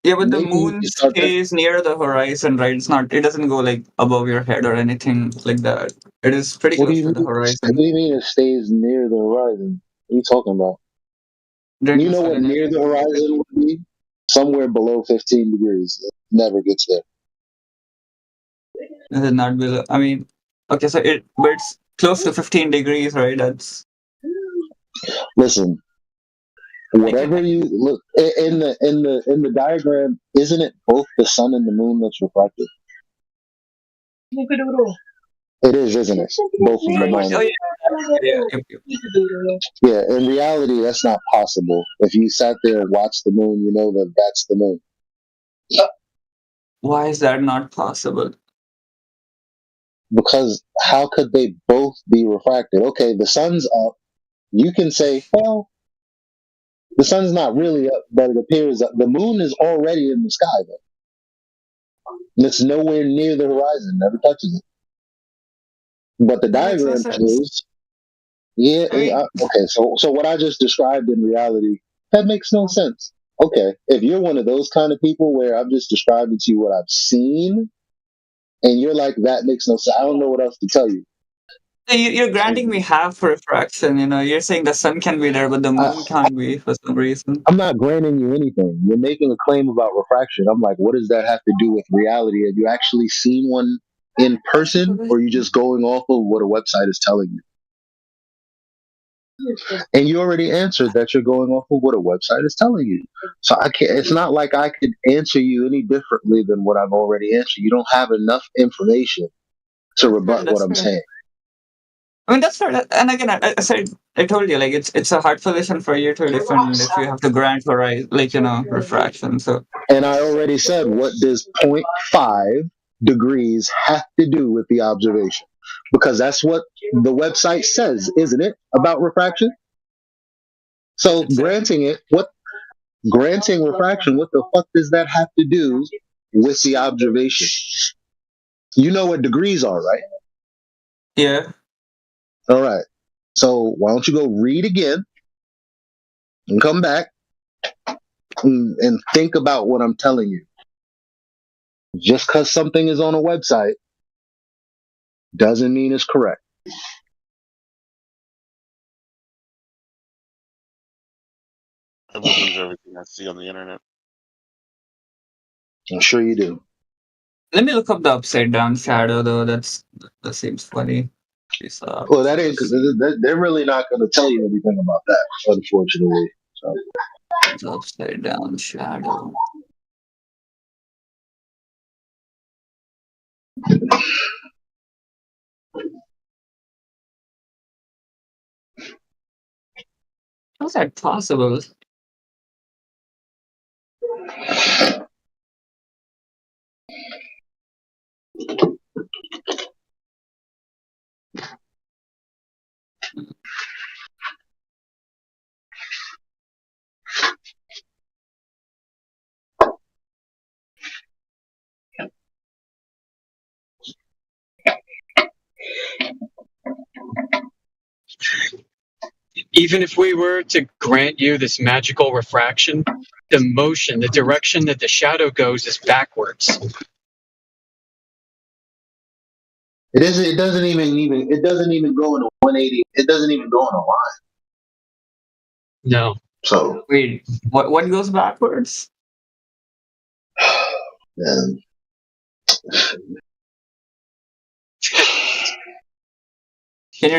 Yeah, but the Maybe you moon can start to. stays near the horizon, right? It doesn't go like above your head or anything like that. It is pretty What do close you to the mean? What horizon. do you mean it stays near the horizon? What are you talking about? During You the know what solenoid. near the horizon would be? Somewhere below 15 degrees. It never gets there. Is it not below? I mean, okay, but it's close to 15 degrees, right? That's. Listen, whatever you look in the diagram, isn't it both the sun and the moon that's reflected? It is, isn't it? Both of them on it. Yeah, in reality, that's not possible. If you sat there and watched the moon, you know that that's the moon. Why is that not possible? Because how could they both be refracted? Okay, the sun's up. You can say, well, the sun's not really up, but it appears that the moon is already in the sky, though. And it's nowhere near the horizon, never touches it. But the diagram shows. Yeah, okay. So what I just described in reality, that makes no sense. Okay, if you're one of those kind of people where I'm just describing to you what I've seen, and you're like, that makes no sense. I don't know what else to tell you. You're granting me half refraction. You're saying the sun can be there, but the moon can't be for some reason. I'm not granting you anything. You're making a claim about refraction. I'm like, what does that have to do with reality? Have you actually seen one in person, or are you just going off of what a website is telling you? And you already answered that you're going off of what a website is telling you. So I can't. It's not like I could answer you any differently than what I've already answered. You don't have enough information to rebut what I'm saying. I mean, that's fair. And again, I told you, like it's a hard position for you to defend if you have to grant refraction. So. And I already said, what does 0.5 degrees have to do with the observation? Because that's what the website says, isn't it, about refraction? So granting refraction, what the fuck does that have to do with the observation? You know what degrees are, right? Yeah. All right. So why don't you go read again and come back and think about what I'm telling you. Just because something is on a website doesn't mean it's correct. I believe everything I see on the internet. I'm sure you do. Let me look up the upside down shadow though. That seems funny. Well, that ain't. They're really not going to tell you anything about that, unfortunately. So. The upside down shadow. How's that possible? Even if we were to grant you this magical refraction, the motion, the direction that the shadow goes is backwards. It isn't. It doesn't even go in a 180. It doesn't even go in a line. No. So wait, what goes backwards? Man.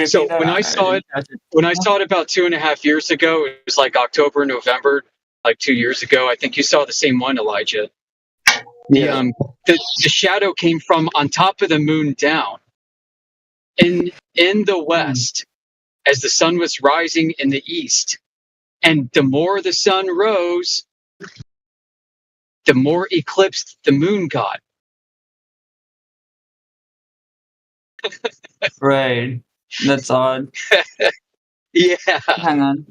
So when I saw it about 2.5 years ago, it was like October, November, like 2 years ago. I think you saw the same one, Elijah. Yeah. The shadow came from on top of the moon down in the west as the sun was rising in the east. And the more the sun rose, the more eclipsed the moon got. Right. That's odd. Yeah. Hang on.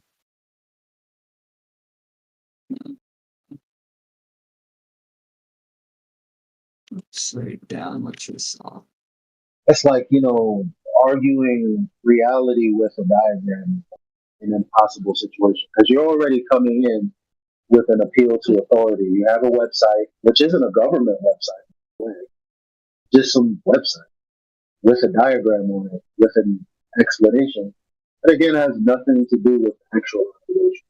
Slide down what you saw. It's like, arguing reality with a diagram in an impossible situation because you're already coming in with an appeal to authority. You have a website, which isn't a government website, just some website with a diagram on it, with an explanation. That again has nothing to do with actual operation.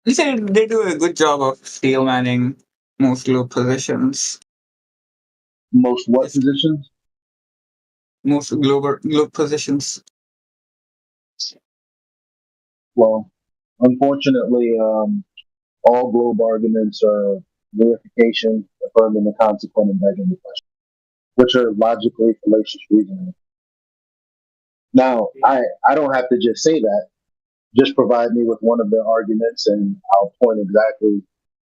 They said they do a good job of steel manning most globe positions. Most what positions? Most globe positions. Well, unfortunately, all globe arguments are verification, affirming the consequent, and begging the question, which are logically fallacious reasoning. Now, I don't have to just say that. Just provide me with one of their arguments, and I'll point exactly.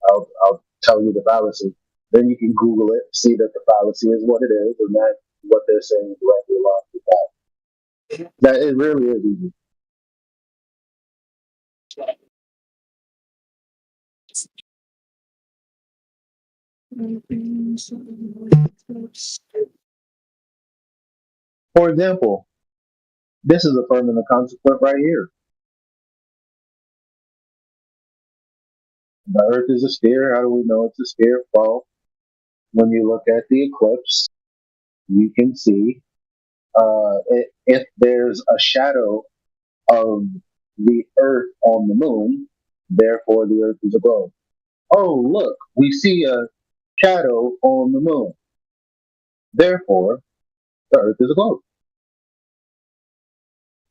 I'll tell you the fallacy. Then you can Google it, see that the fallacy is what it is, and that what they're saying directly aligns with that. That it really is easy. For example, this is affirming the consequent right here. The Earth is a sphere. How do we know it's a sphere? Well, when you look at the eclipse, you can see if there's a shadow of the Earth on the moon, therefore the Earth is a globe. Oh, look, we see a shadow on the moon. Therefore, the Earth is a globe.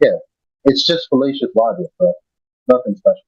Yeah, it's just fallacious logic, bro. Nothing special.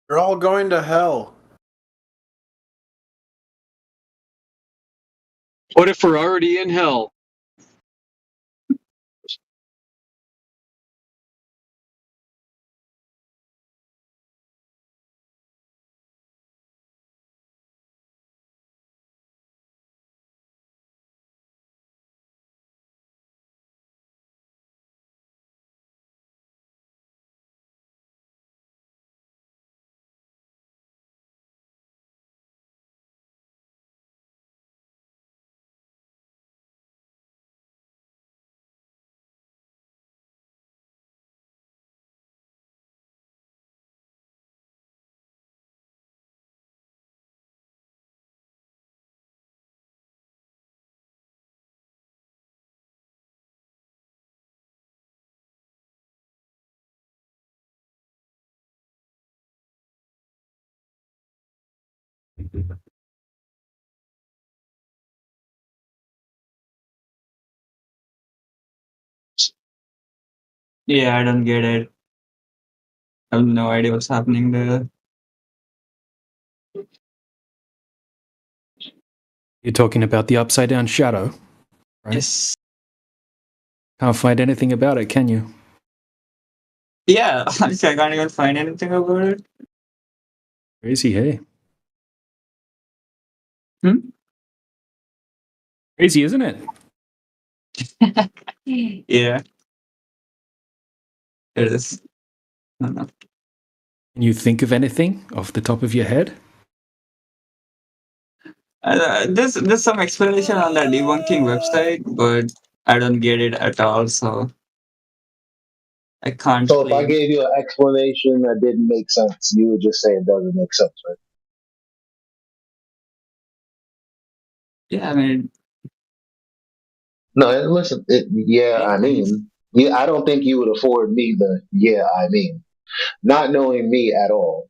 You're all going to hell. What if we're already in hell? Yeah, I don't get it. I have no idea what's happening there. You're talking about the upside down shadow, right? Yes. Can't find anything about it, can you? Yeah, honestly, I can't even find anything about it. Crazy, hey? Hmm? Crazy, isn't it? Yeah, it is. I don't know. Can you think of anything off the top of your head? There's some explanation on the debunking website, but I don't get it at all, so I can't So if I claim. gave you an explanation that didn't make sense, you would just say it doesn't make sense, right? Yeah, I mean, No, listen. I mean, I don't think you would afford me the I mean. Not knowing me at all,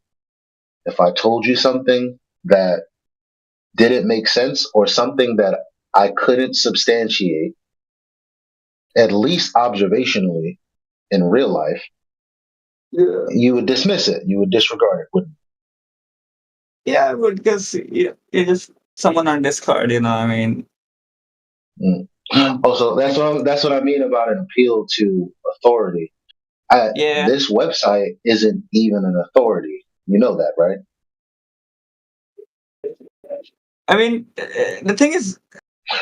if I told you something that didn't make sense or something that I couldn't substantiate, at least observationally in real life, yeah, you would dismiss it. You would disregard it. Wouldn't yeah, but because it is someone on Discord, I mean, you? Also, that's what I mean about an appeal to authority. yeah. This website isn't even an authority. You know that, right? I mean, the thing is,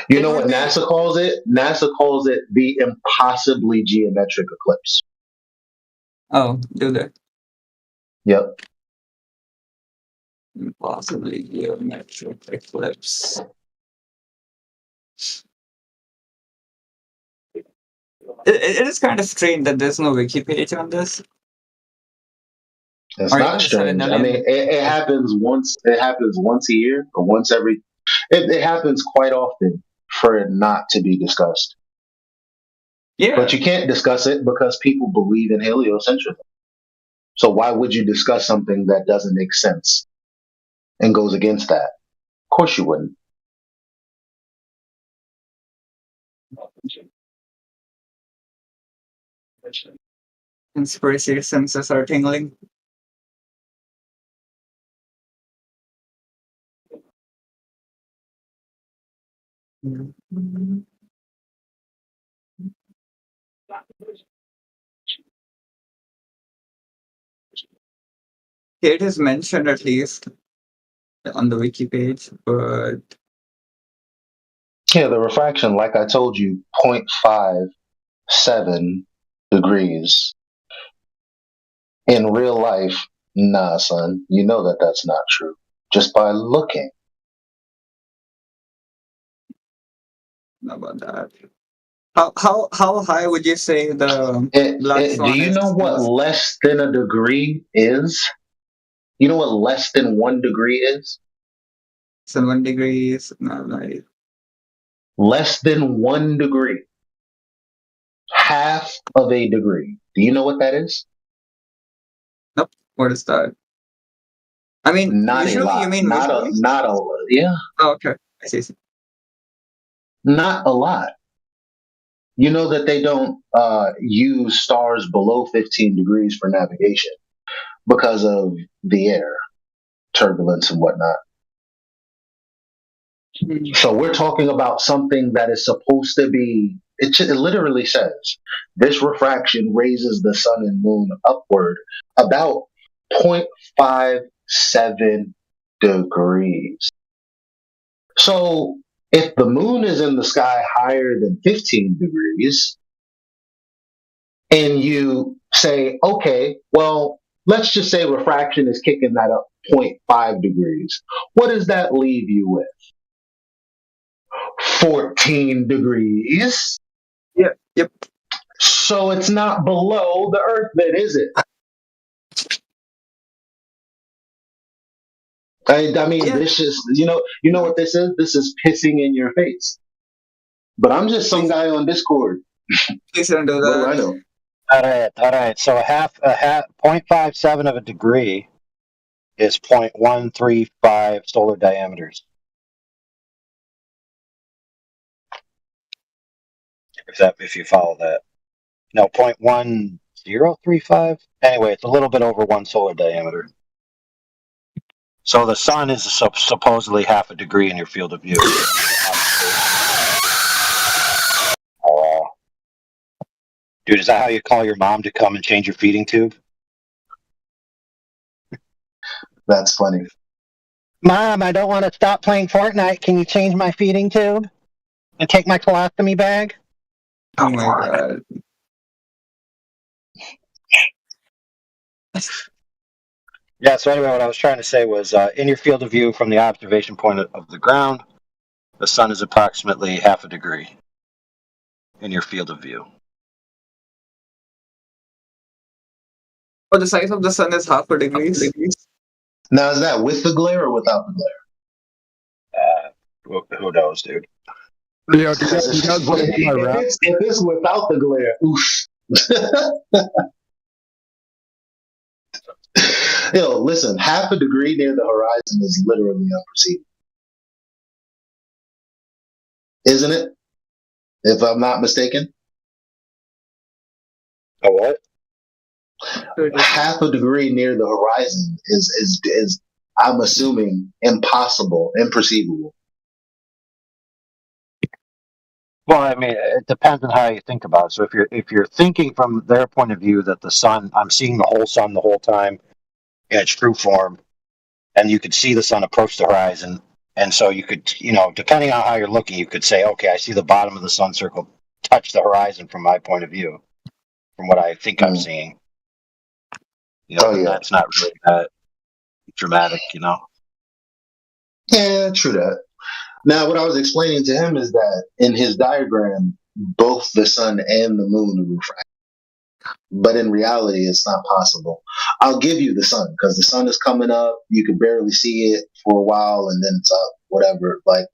you know what NASA calls it? NASA calls it the impossibly geometric eclipse. Oh, do that. Yep. Impossibly geometric eclipse. It is kind of strange that there's no wiki page on this. It's not strange. I mean, it happens once. It happens once a year, or once every. It happens quite often for it not to be discussed. Yeah. But you can't discuss it because people believe in heliocentrism. So why would you discuss something that doesn't make sense and goes against that? Of course you wouldn't. Conspiracy senses are tingling. It is mentioned at least on the wiki page, but yeah, the refraction, like I told you, 0.57. degrees. In real life, nah, son, you know that that's not true. Just by looking. How about that? How high would you say the black Do swan you is? know what less than a degree is? You know what less than 1 degree is? So 1 degree is not right. Less than 1 degree. Half of a degree. Do you know what that is? Nope. What is that? I mean, Not visually, a lot. you mean visually? Yeah. Oh, okay. I see. Not a lot. You know that they don't use stars below 15 degrees for navigation because of the air, turbulence, and whatnot. So we're talking about something that is supposed to be, it literally says, this refraction raises the sun and moon upward about 0.57 degrees. So if the moon is in the sky higher than 15 degrees, and you say, okay, well, let's just say refraction is kicking that up 0.5 degrees. What does that leave you with? 14 degrees. Yeah. Yep. So it's not below the Earth, then, is it? I mean, This is, you know what this is? This is pissing in your face. But I'm just some guy on Discord. Please don't do that. What do I know? All right. So a half 0.57 of a degree is 0.135 solar diameters. If you follow that. No, 0.1035. Anyway, it's a little bit over 1 solar diameter. So the sun is supposedly half a degree in your field of view. Dude, is that how you call your mom to come and change your feeding tube? That's funny. Mom, I don't want to stop playing Fortnite. Can you change my feeding tube and take my colostomy bag? Oh my god. Yeah, so anyway, what I was trying to say was in your field of view from the observation point of the ground, the sun is approximately half a degree in your field of view. Oh, the size of the sun is half a degree. Now, is that with the glare or without the glare? Who knows, dude? If it's without the glare, oof. Listen, half a degree near the horizon is literally unperceivable. Isn't it? If I'm not mistaken. A what? Half a degree near the horizon is I'm assuming impossible, imperceivable. Well, I mean, it depends on how you think about it. So if you're thinking from their point of view that the sun, I'm seeing the whole sun the whole time in its true form, and you could see the sun approach the horizon, and so you could, depending on how you're looking, you could say, okay, I see the bottom of the sun circle touch the horizon from my point of view, from what I think I'm seeing. That's not really that dramatic, Yeah, true that. Now, what I was explaining to him is that in his diagram, both the sun and the moon are refracted. But in reality, it's not possible. I'll give you the sun because the sun is coming up. You can barely see it for a while, and then it's up, whatever. But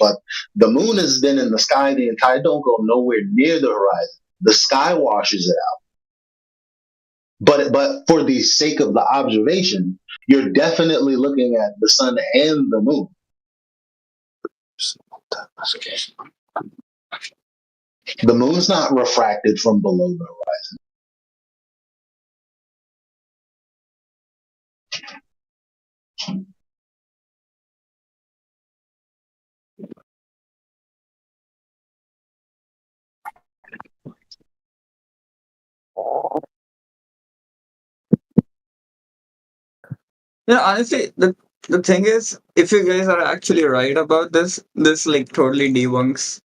the moon has been in the sky the entire. Don't go nowhere near the horizon. The sky washes it out. But for the sake of the observation, you're definitely looking at the sun and the moon. The moon's not refracted from below the horizon. Honestly, the thing is, if you guys are actually right about this like totally debunks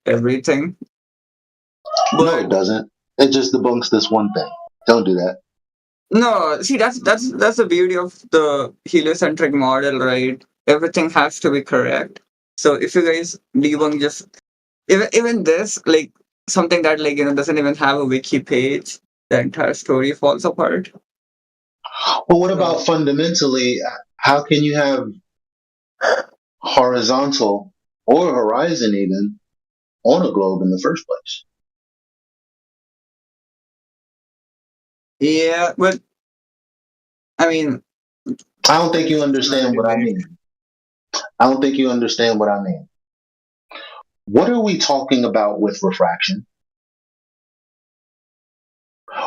everything. No, it doesn't. It just debunks this one thing. Don't do that. No, see that's the beauty of the heliocentric model, right? Everything has to be correct. So if you guys debunk just even this, like something that like doesn't even have a wiki page, the entire story falls apart. Well, what about fundamentally? How can you have horizontal or horizon even on a globe in the first place? Yeah, but I mean, I don't think you understand what I mean. I don't think you understand what I mean. What are we talking about with refraction?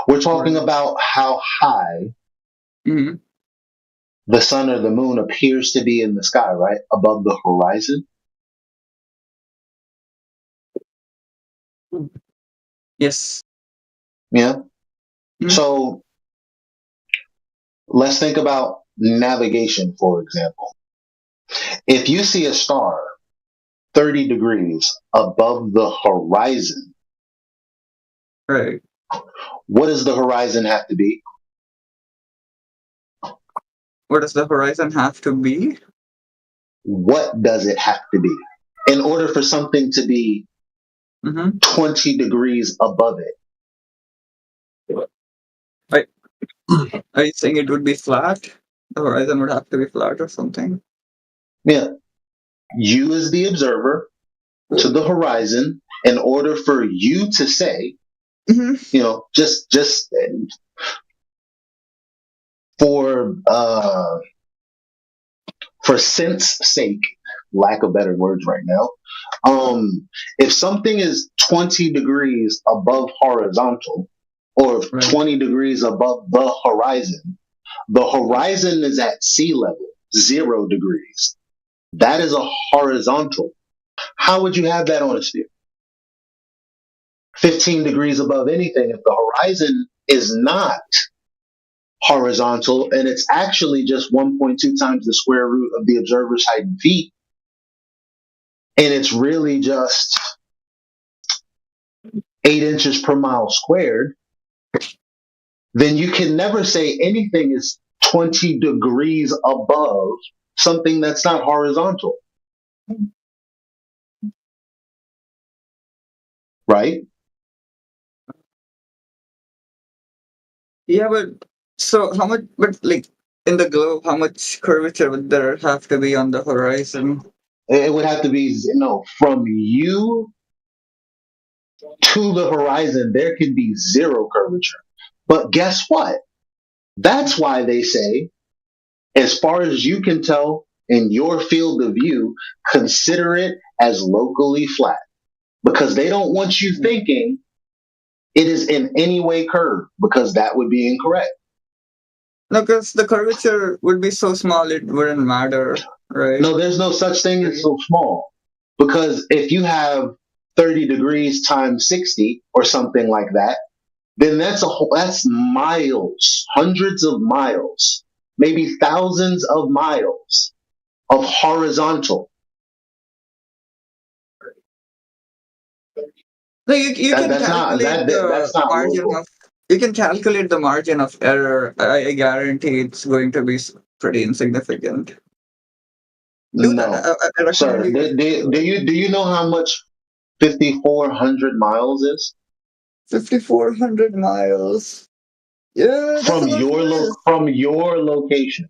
We're talking about how high the sun or the moon appears to be in the sky, right? Above the horizon. Yes. Yeah. So let's think about navigation, for example. If you see a star 30 degrees above the horizon, right? What does the horizon have to be? What does the horizon have to be? What does it have to be? In order for something to be 20 degrees above it. Are you saying it would be flat? The horizon would have to be flat or something? Yeah. You as the observer to the horizon, in order for you to say, just for sense sake, lack of better words right now, if something is 20 degrees above horizontal or 20 degrees above the horizon is at sea level, 0 degrees. That is a horizontal. How would you have that on a sphere? 15 degrees above anything. If the horizon is not horizontal and it's actually just 1.2 times the square root of the observer's height in feet, and it's really just 8 inches per mile squared, then you can never say anything is 20 degrees above something that's not horizontal. Right? Yeah, but so how much, but like in the globe, how much curvature would there have to be on the horizon? It would have to be, from you to the horizon, there can be 0 curvature. But guess what? That's why they say, as far as you can tell in your field of view, consider it as locally flat. Because they don't want you thinking it is in any way curved, because that would be incorrect. No, because the curvature would be so small it wouldn't matter, right? No, there's no such thing as so small. Because if you have 30 degrees times 60 or something like that, then that's miles, hundreds of miles, maybe thousands of miles of horizontal. So you can calculate the margin local. of. You can calculate the margin of error. I guarantee it's going to be pretty insignificant. No, sir. Do you know how much 5,400 miles is? 5,400 miles. Yeah, from your location.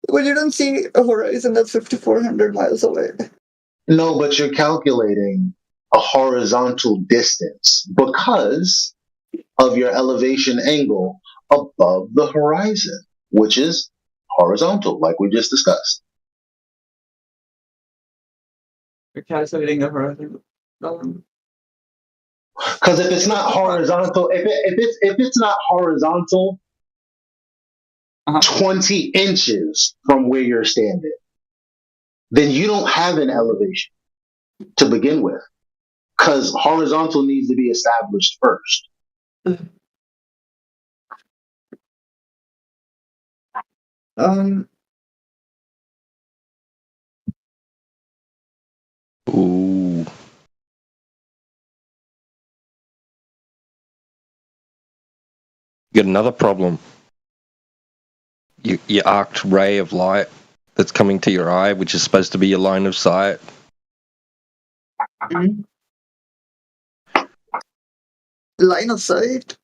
But you don't see a horizon that's 5,400 miles away. No, but you're calculating a horizontal distance because of your elevation angle above the horizon, which is horizontal, like we just discussed. You're calculating the horizon. Because if it's not horizontal, if it's not horizontal, 20 inches from where you're standing, then you don't have an elevation to begin with. Because horizontal needs to be established first. Ooh. You got another problem. Your arced ray of light that's coming to your eye, which is supposed to be your line of sight. Mm-hmm. Line of sight?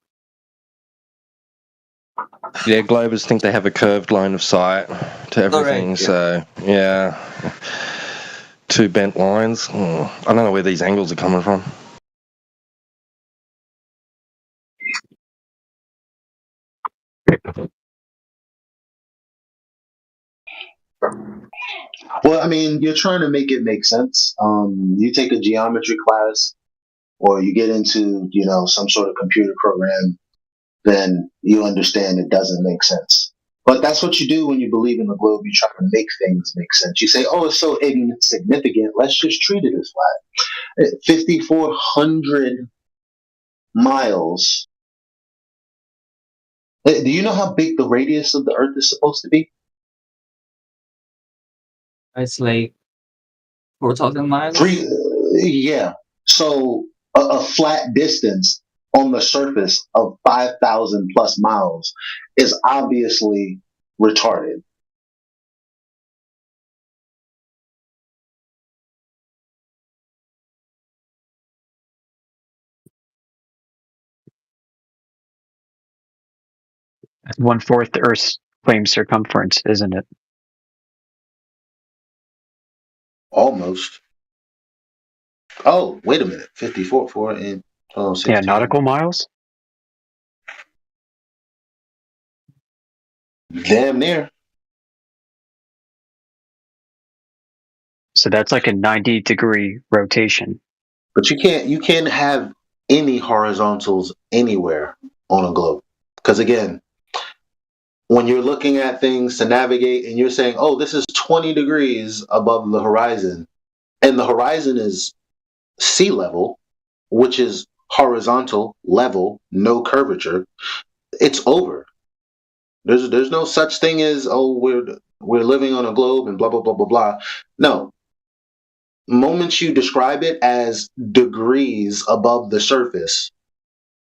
Yeah, Globers think they have a curved line of sight to everything, Right, yeah. so yeah. 2 bent lines. I don't know where these angles are coming from. Well, I mean, you're trying to make it make sense. You take a geometry class, or you get into, some sort of computer program, then you understand it doesn't make sense. But that's what you do when you believe in the globe. You try to make things make sense. You say, "Oh, it's so insignificant. Let's just treat it as flat." 5,400 miles. Do you know how big the radius of the Earth is supposed to be? It's like 4,000 miles. Yeah. So a flat distance on the surface of 5,000 plus miles is obviously retarded. That's 1/4 the Earth's claimed circumference, isn't it? Almost. Oh, wait a minute. 54, 4, and 12, 16. Yeah, nautical miles? Damn near. So that's like a 90-degree rotation. But you can't have any horizontals anywhere on a globe. Because again, when you're looking at things to navigate and you're saying, "Oh, this is 20 degrees above the horizon," and the horizon is sea level, which is horizontal, level, no curvature, it's over. There's no such thing as, "Oh, we're living on a globe and blah blah blah blah blah." No. Moments you describe it as degrees above the surface,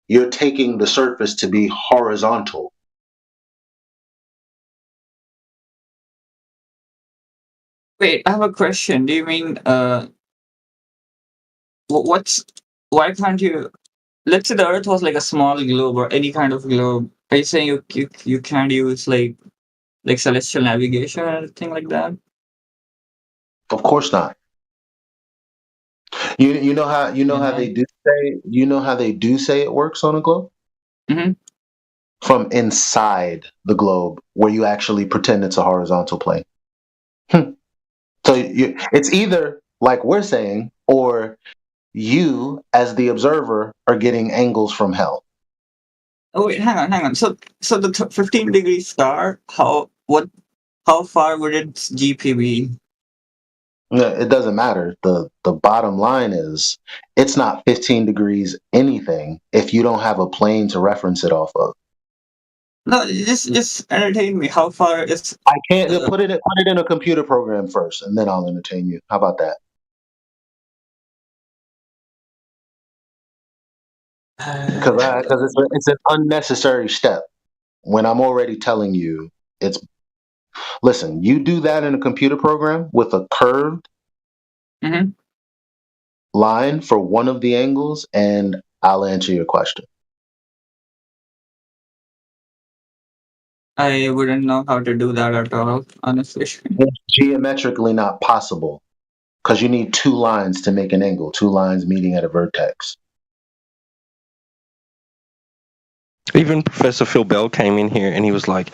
you're taking the surface to be horizontal. Wait, I have a question. Do you mean why can't you? Let's say the Earth was like a small globe or any kind of globe. Are you saying you can't use like celestial navigation or anything like that? Of course not. You know how they do say it works on a globe? Mm-hmm. From inside the globe, where you actually pretend it's a horizontal plane. So it's either like we're saying, or you as the observer are getting angles from hell. Oh wait, hang on. So the 15-degree star, how far would its GP be? It doesn't matter. The bottom line is it's not 15 degrees anything if you don't have a plane to reference it off of. No, just entertain me. How far is? I can't put it in a computer program first, and then I'll entertain you. How about that? Because it's an unnecessary step. When I'm already telling you, listen. You do that in a computer program with a curved line for one of the angles, and I'll answer your question. I wouldn't know how to do that at all, honestly. It's geometrically not possible because you need 2 lines to make an angle, 2 lines meeting at a vertex. Even Professor Phil Bell came in here and he was like,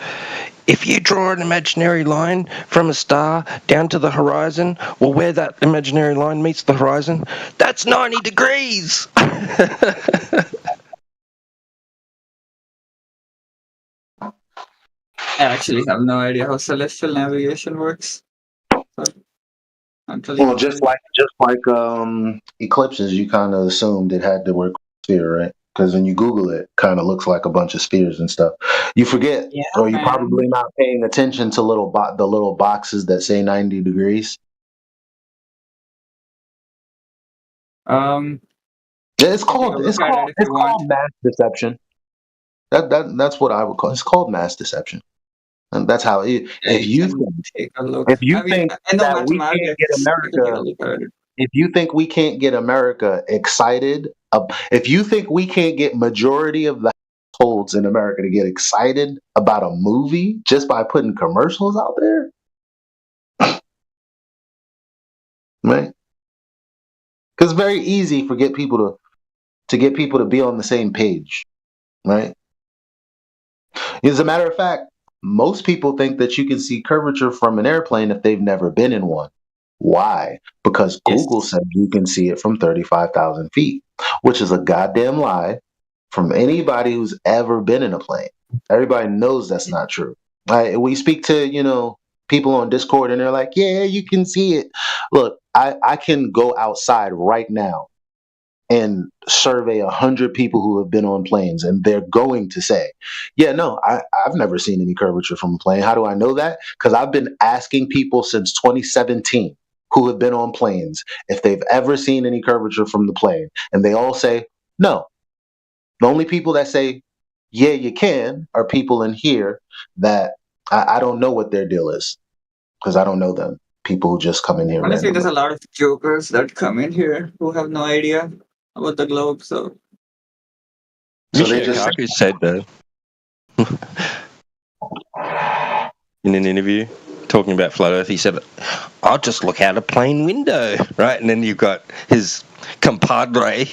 if you draw an imaginary line from a star down to the horizon, well, where that imaginary line meets the horizon, that's 90 degrees. I actually have no idea how celestial navigation works. Well, just like eclipses, you kind of assumed it had to work with a sphere, right? Because when you Google it, kind of looks like a bunch of spheres and stuff. You forget, or you're probably not paying attention to the little boxes that say 90 degrees. It's called math deception. That's what I would call. It's called mass deception, and that's how. If you take a look. if you I mean, think I know that we can't get mathematics. You can take a America, look at it. if you think we can't get America excited, if you think we can't get majority of the households in America to get excited about a movie just by putting commercials out there, right? Because it's very easy for get people to get people to be on the same page, right? As a matter of fact, most people think that you can see curvature from an airplane if they've never been in one. Why? Because Google said you can see it from 35,000 feet, which is a goddamn lie from anybody who's ever been in a plane. Everybody knows that's not true. We speak to, people on Discord and they're like, yeah, you can see it. Look, I can go outside right now and survey 100 people who have been on planes, and they're going to say, yeah, no, I've never seen any curvature from a plane. How do I know that? Because I've been asking people since 2017 who have been on planes if they've ever seen any curvature from the plane, and they all say no. The only people that say, yeah, you can, are people in here that I don't know what their deal is, because I don't know them. People who just come in here Honestly, randomly. there's a lot of jokers that come in here who have no idea about the globe. So they just Kaku said that in an interview talking about flat Earth. He said, "I'll just look out a plane window, right?" And then you've got his compadre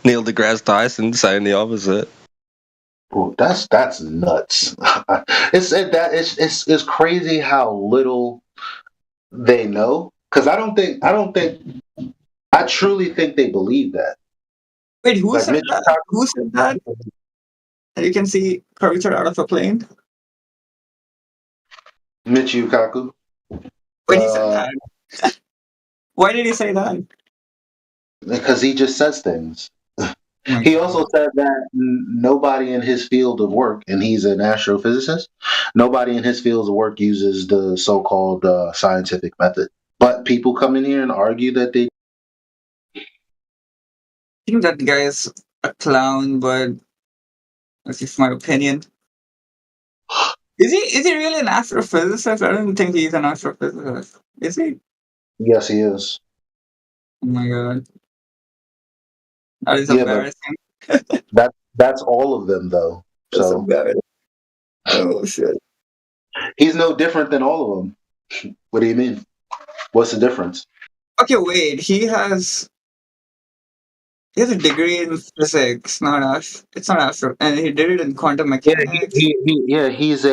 Neil deGrasse Tyson saying the opposite. Oh, that's nuts. It's crazy how little they know. Because I truly think they believe that. wait, who said that? Who said that? You can see curvature out of a plane. Michio Kaku. When he said that, why did he say that? Because he just says things. He also said that nobody in his field of work, and he's an astrophysicist, nobody in his field of work uses the so-called scientific method. But people come in here and argue that they. I think that guy is a clown, but that's just my opinion. Is he really an astrophysicist? I don't think he's an astrophysicist. Is he? Yes, he is. Oh my god. That is embarrassing. That's all of them, though. That's embarrassing. Oh shit. He's no different than all of them. What do you mean? What's the difference? Okay, wait. He has a degree in physics, it's not astro, and he did it in quantum mechanics. He's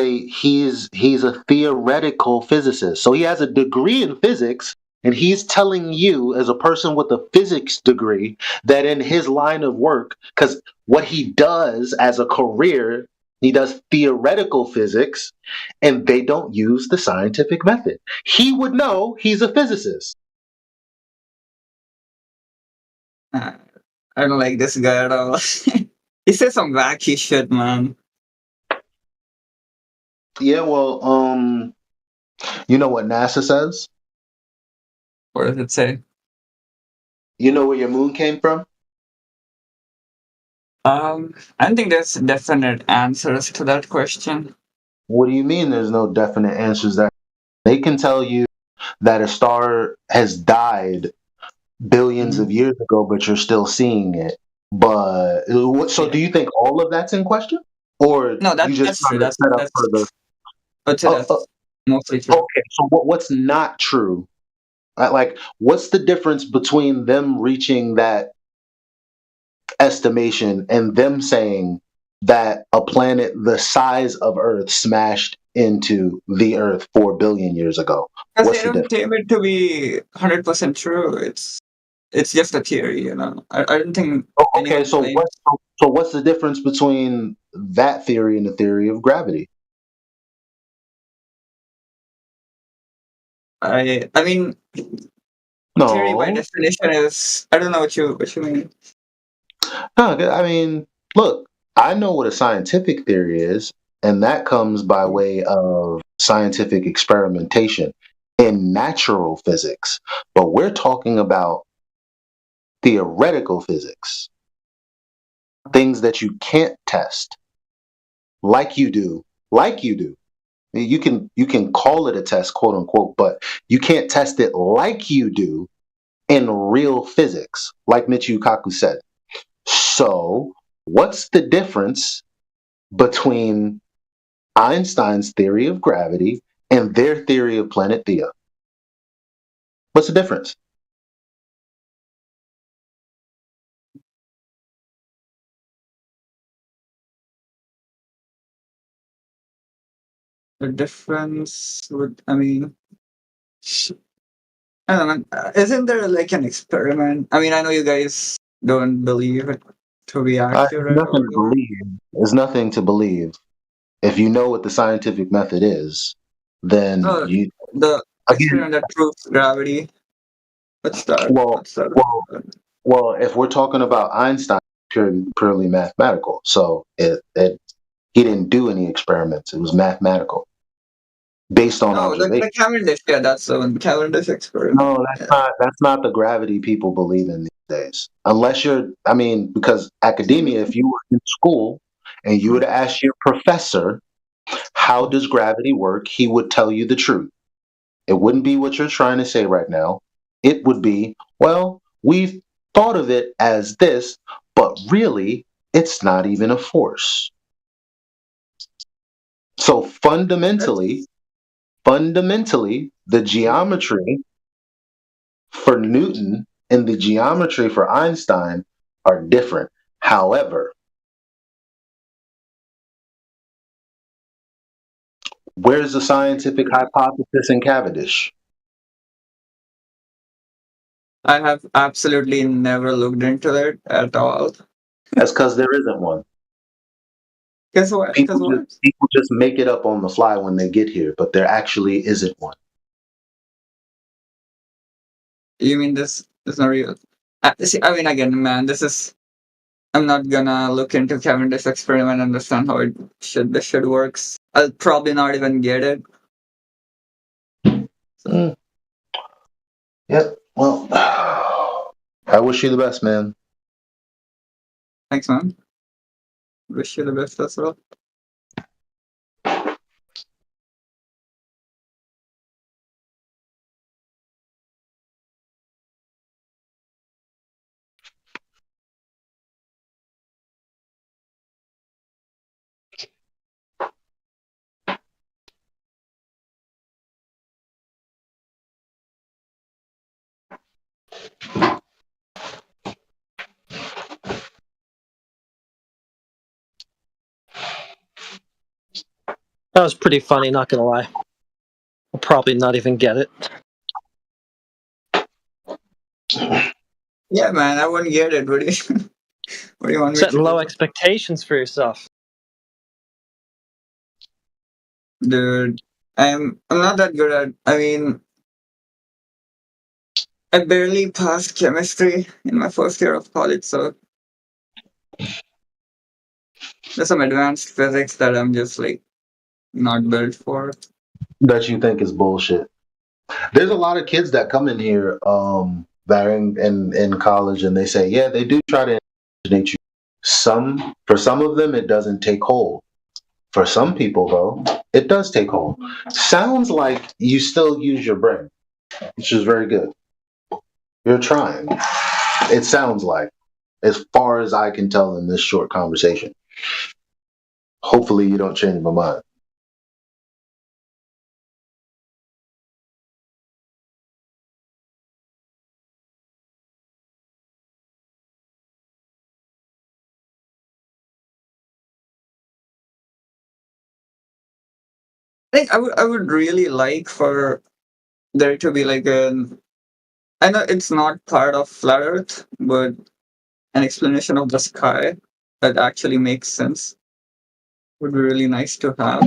a theoretical physicist. So he has a degree in physics, and he's telling you, as a person with a physics degree, that in his line of work, because what he does as a career, he does theoretical physics, and they don't use the scientific method. He would know. He's a physicist. I don't like this guy at all. He says some wacky shit, man. Yeah, well, you know what NASA says? What does it say? You know where your moon came from? I don't think there's definite answers to that question. What do you mean there's no definite answers? That they can tell you that a star has died billions of years ago, but you're still seeing it. But so do you think all of that's in question? Or no, that's true. That's mostly true. Okay, so what's not true? Like, what's the difference between them reaching that estimation and them saying that a planet the size of Earth smashed into the Earth 4 billion years ago? Because they don't claim it to be 100% true. It's just a theory, I don't think. Okay, so what's the difference between that theory and the theory of gravity? I mean, theory by definition is, I don't know what you mean. No, I mean, look, I know what a scientific theory is, and that comes by way of scientific experimentation in natural physics. But we're talking about theoretical physics, things that you can't test. like you do. You can call it a test, quote unquote, but you can't test it like you do in real physics, like Michio Kaku said. So, what's the difference between Einstein's theory of gravity and their theory of planet Theia? What's the difference? The difference would, I mean, I don't know. Isn't there like an experiment? I mean, I know you guys don't believe it to be accurate or Nothing to whatever. believe. There's nothing to believe. If you know what the scientific method is, then No, you the again. experiment that proves gravity. What's that? Well, if we're talking about Einstein, purely mathematical. So he didn't do any experiments. It was mathematical, based on No, observation. the Cavendish. Yeah, that's the one. Cavendish experiment. No, that's not the gravity people believe in these days. Unless because academia, if you were in school and you would ask your professor, how does gravity work? He would tell you the truth. It wouldn't be what you're trying to say right now. It would be, well, we've thought of it as this, but really, it's not even a force. So fundamentally, the geometry for Newton and the geometry for Einstein are different. However, where's the scientific hypothesis in Cavendish? I have absolutely never looked into it at all. That's because there isn't one. Guess what? People just make it up on the fly when they get here, but there actually isn't one. You mean this is not real? See, I mean, again, man, this is. I'm not gonna look into Cavendish experiment and understand how this should works. I'll probably not even get it. So. Yep. Well, I wish you the best, man. Thanks, man. Wish you the best as well. That was pretty funny, not gonna lie. I'll probably not even get it. Yeah, man, I wouldn't get it. What do you want me Setting to low do? expectations for yourself. Dude, I'm not that good at. I mean, I barely passed chemistry in my first year of college, so there's some advanced physics that I'm just like not built for. That you think is bullshit. There's a lot of kids that come in here that are in college and they say, yeah, they do try to indoctrinate you. For some of them, it doesn't take hold. For some people, though, it does take hold. Sounds like you still use your brain, which is very good. You're trying. It sounds like, as far as I can tell in this short conversation. Hopefully you don't change my mind. I think I would really like for there to be like an. I know it's not part of flat Earth, but an explanation of the sky that actually makes sense would be really nice to have.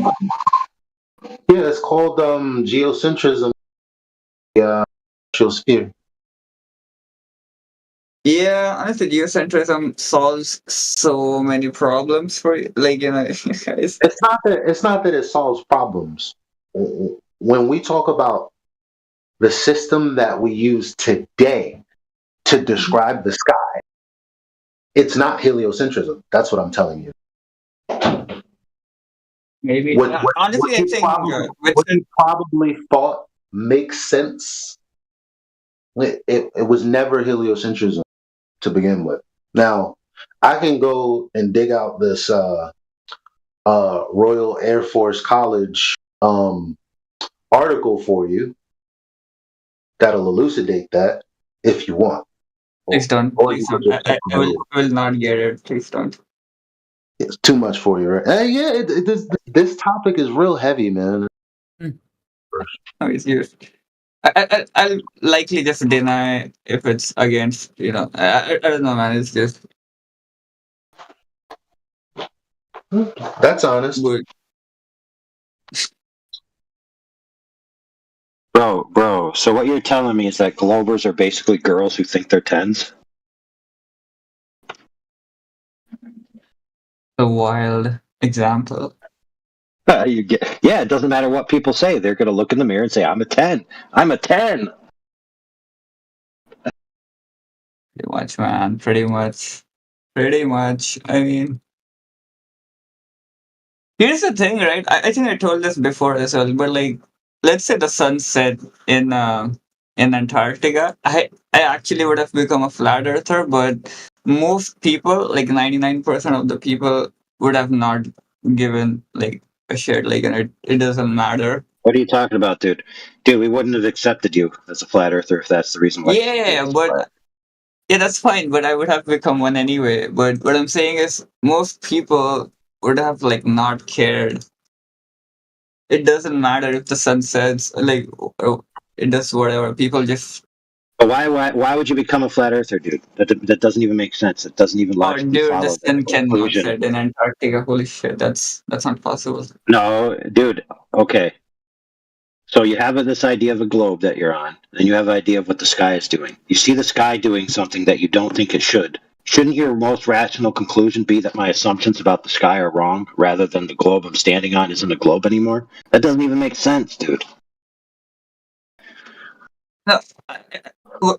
Yeah, it's called geocentrism. Yeah, geosphere. Yeah, honestly, geocentrism solves so many problems for you. Like, you know, guys. It's not that it solves problems. When we talk about the system that we use today to describe the sky, it's not heliocentrism. That's what I'm telling you. Maybe. Honestly, I think what you probably thought makes sense. It was never heliocentrism to begin with. Now, I can go and dig out this Royal Air Force College article for you that'll elucidate that if you want. Please don't. Please don't. I will not get it. Please don't. It's too much for you, right? Yeah, this topic is real heavy, man. No, it's used. I'll likely just deny if it's against, I don't know, man. It's just. That's honest. Good. Bro, so what you're telling me is that Globers are basically girls who think they're 10s? A wild example. It doesn't matter what people say. They're going to look in the mirror and say, I'm a 10. I'm a 10. Pretty much, man. Pretty much. I mean, here's the thing, right? I think I told this before as well, but like, let's say the sun set in Antarctica. I actually would have become a flat earther, but most people, like 99% of the people, would have not given like a shit. Like, it doesn't matter. What are you talking about, dude? Dude, we wouldn't have accepted you as a flat earther if that's the reason why. Yeah, but yeah, that's fine. But I would have become one anyway. But what I'm saying is, most people would have like not cared. It doesn't matter if the sun sets. Like, it does whatever. People just. But why would you become a flat earther, dude? That doesn't even make sense. It doesn't even logically Dude, follow the sun cannot conclusion. set in Antarctica. Holy shit, that's not possible. No, dude. Okay. So you have this idea of a globe that you're on, and you have an idea of what the sky is doing. You see the sky doing something that you don't think it should. Shouldn't your most rational conclusion be that my assumptions about the sky are wrong, rather than the globe I'm standing on isn't a globe anymore? That doesn't even make sense, dude. No,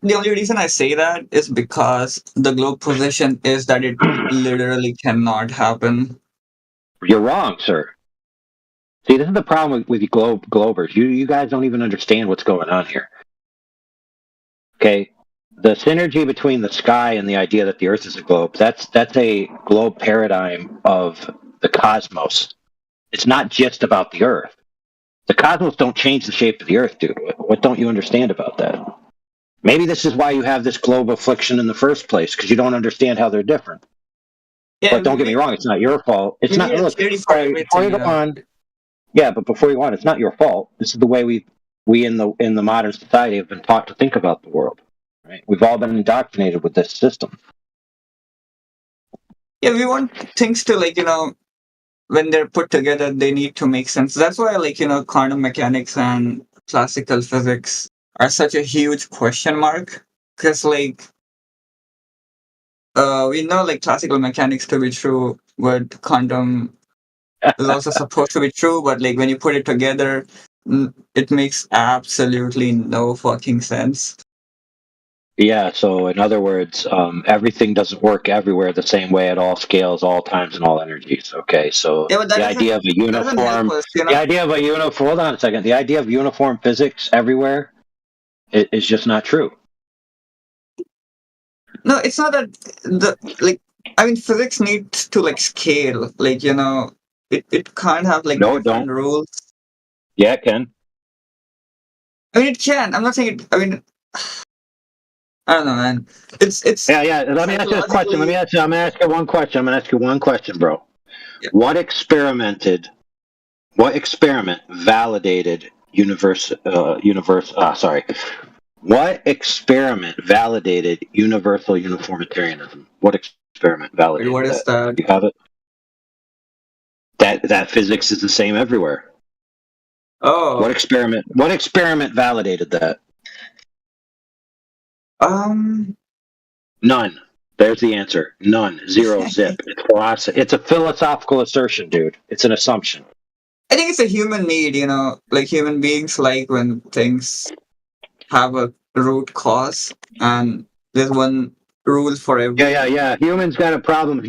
the only reason I say that is because the globe position is that it literally cannot happen. You're wrong, sir. See, this is the problem with you globers. You guys don't even understand what's going on here. Okay? The synergy between the sky and the idea that the Earth is a globe, that's a globe paradigm of the cosmos. It's not just about the Earth. The cosmos don't change the shape of the Earth, dude. What don't you understand about that? Maybe this is why you have this globe affliction in the first place, because you don't understand how they're different. Yeah, but don't get me wrong, it's not your fault. It's not. Look, before you go on, yeah, but before you go on, it's not your fault. This is the way we in the modern society have been taught to think about the world. Right? We've all been indoctrinated with this system. Yeah, we want things to when they're put together, they need to make sense. That's why quantum mechanics and classical physics are such a huge question mark. Because we know classical mechanics to be true, but quantum is also supposed to be true. But when you put it together, it makes absolutely no fucking sense. Yeah, so in other words, everything doesn't work everywhere the same way at all scales, all times, and all energies. Okay, so the idea of a uniform, hold on a second, the idea of uniform physics everywhere is just not true. No, it's not that physics needs to scale. It can't have different rules. Yeah, it can. I mean, it can. I'm not saying it. I mean, I don't know, man. It's yeah. Let me ask you a question. I'm gonna ask you one question, bro. Yeah. What experiment validated What experiment validated universal uniformitarianism? What experiment validated what is that? You have it? That physics is the same everywhere. Oh. What experiment validated that? None. There's the answer. None. Zero. Zip. It's a philosophical assertion, dude. It's an assumption. I think it's a human need, human beings like when things have a root cause and there's one rule for everything. Yeah. Humans got a problem.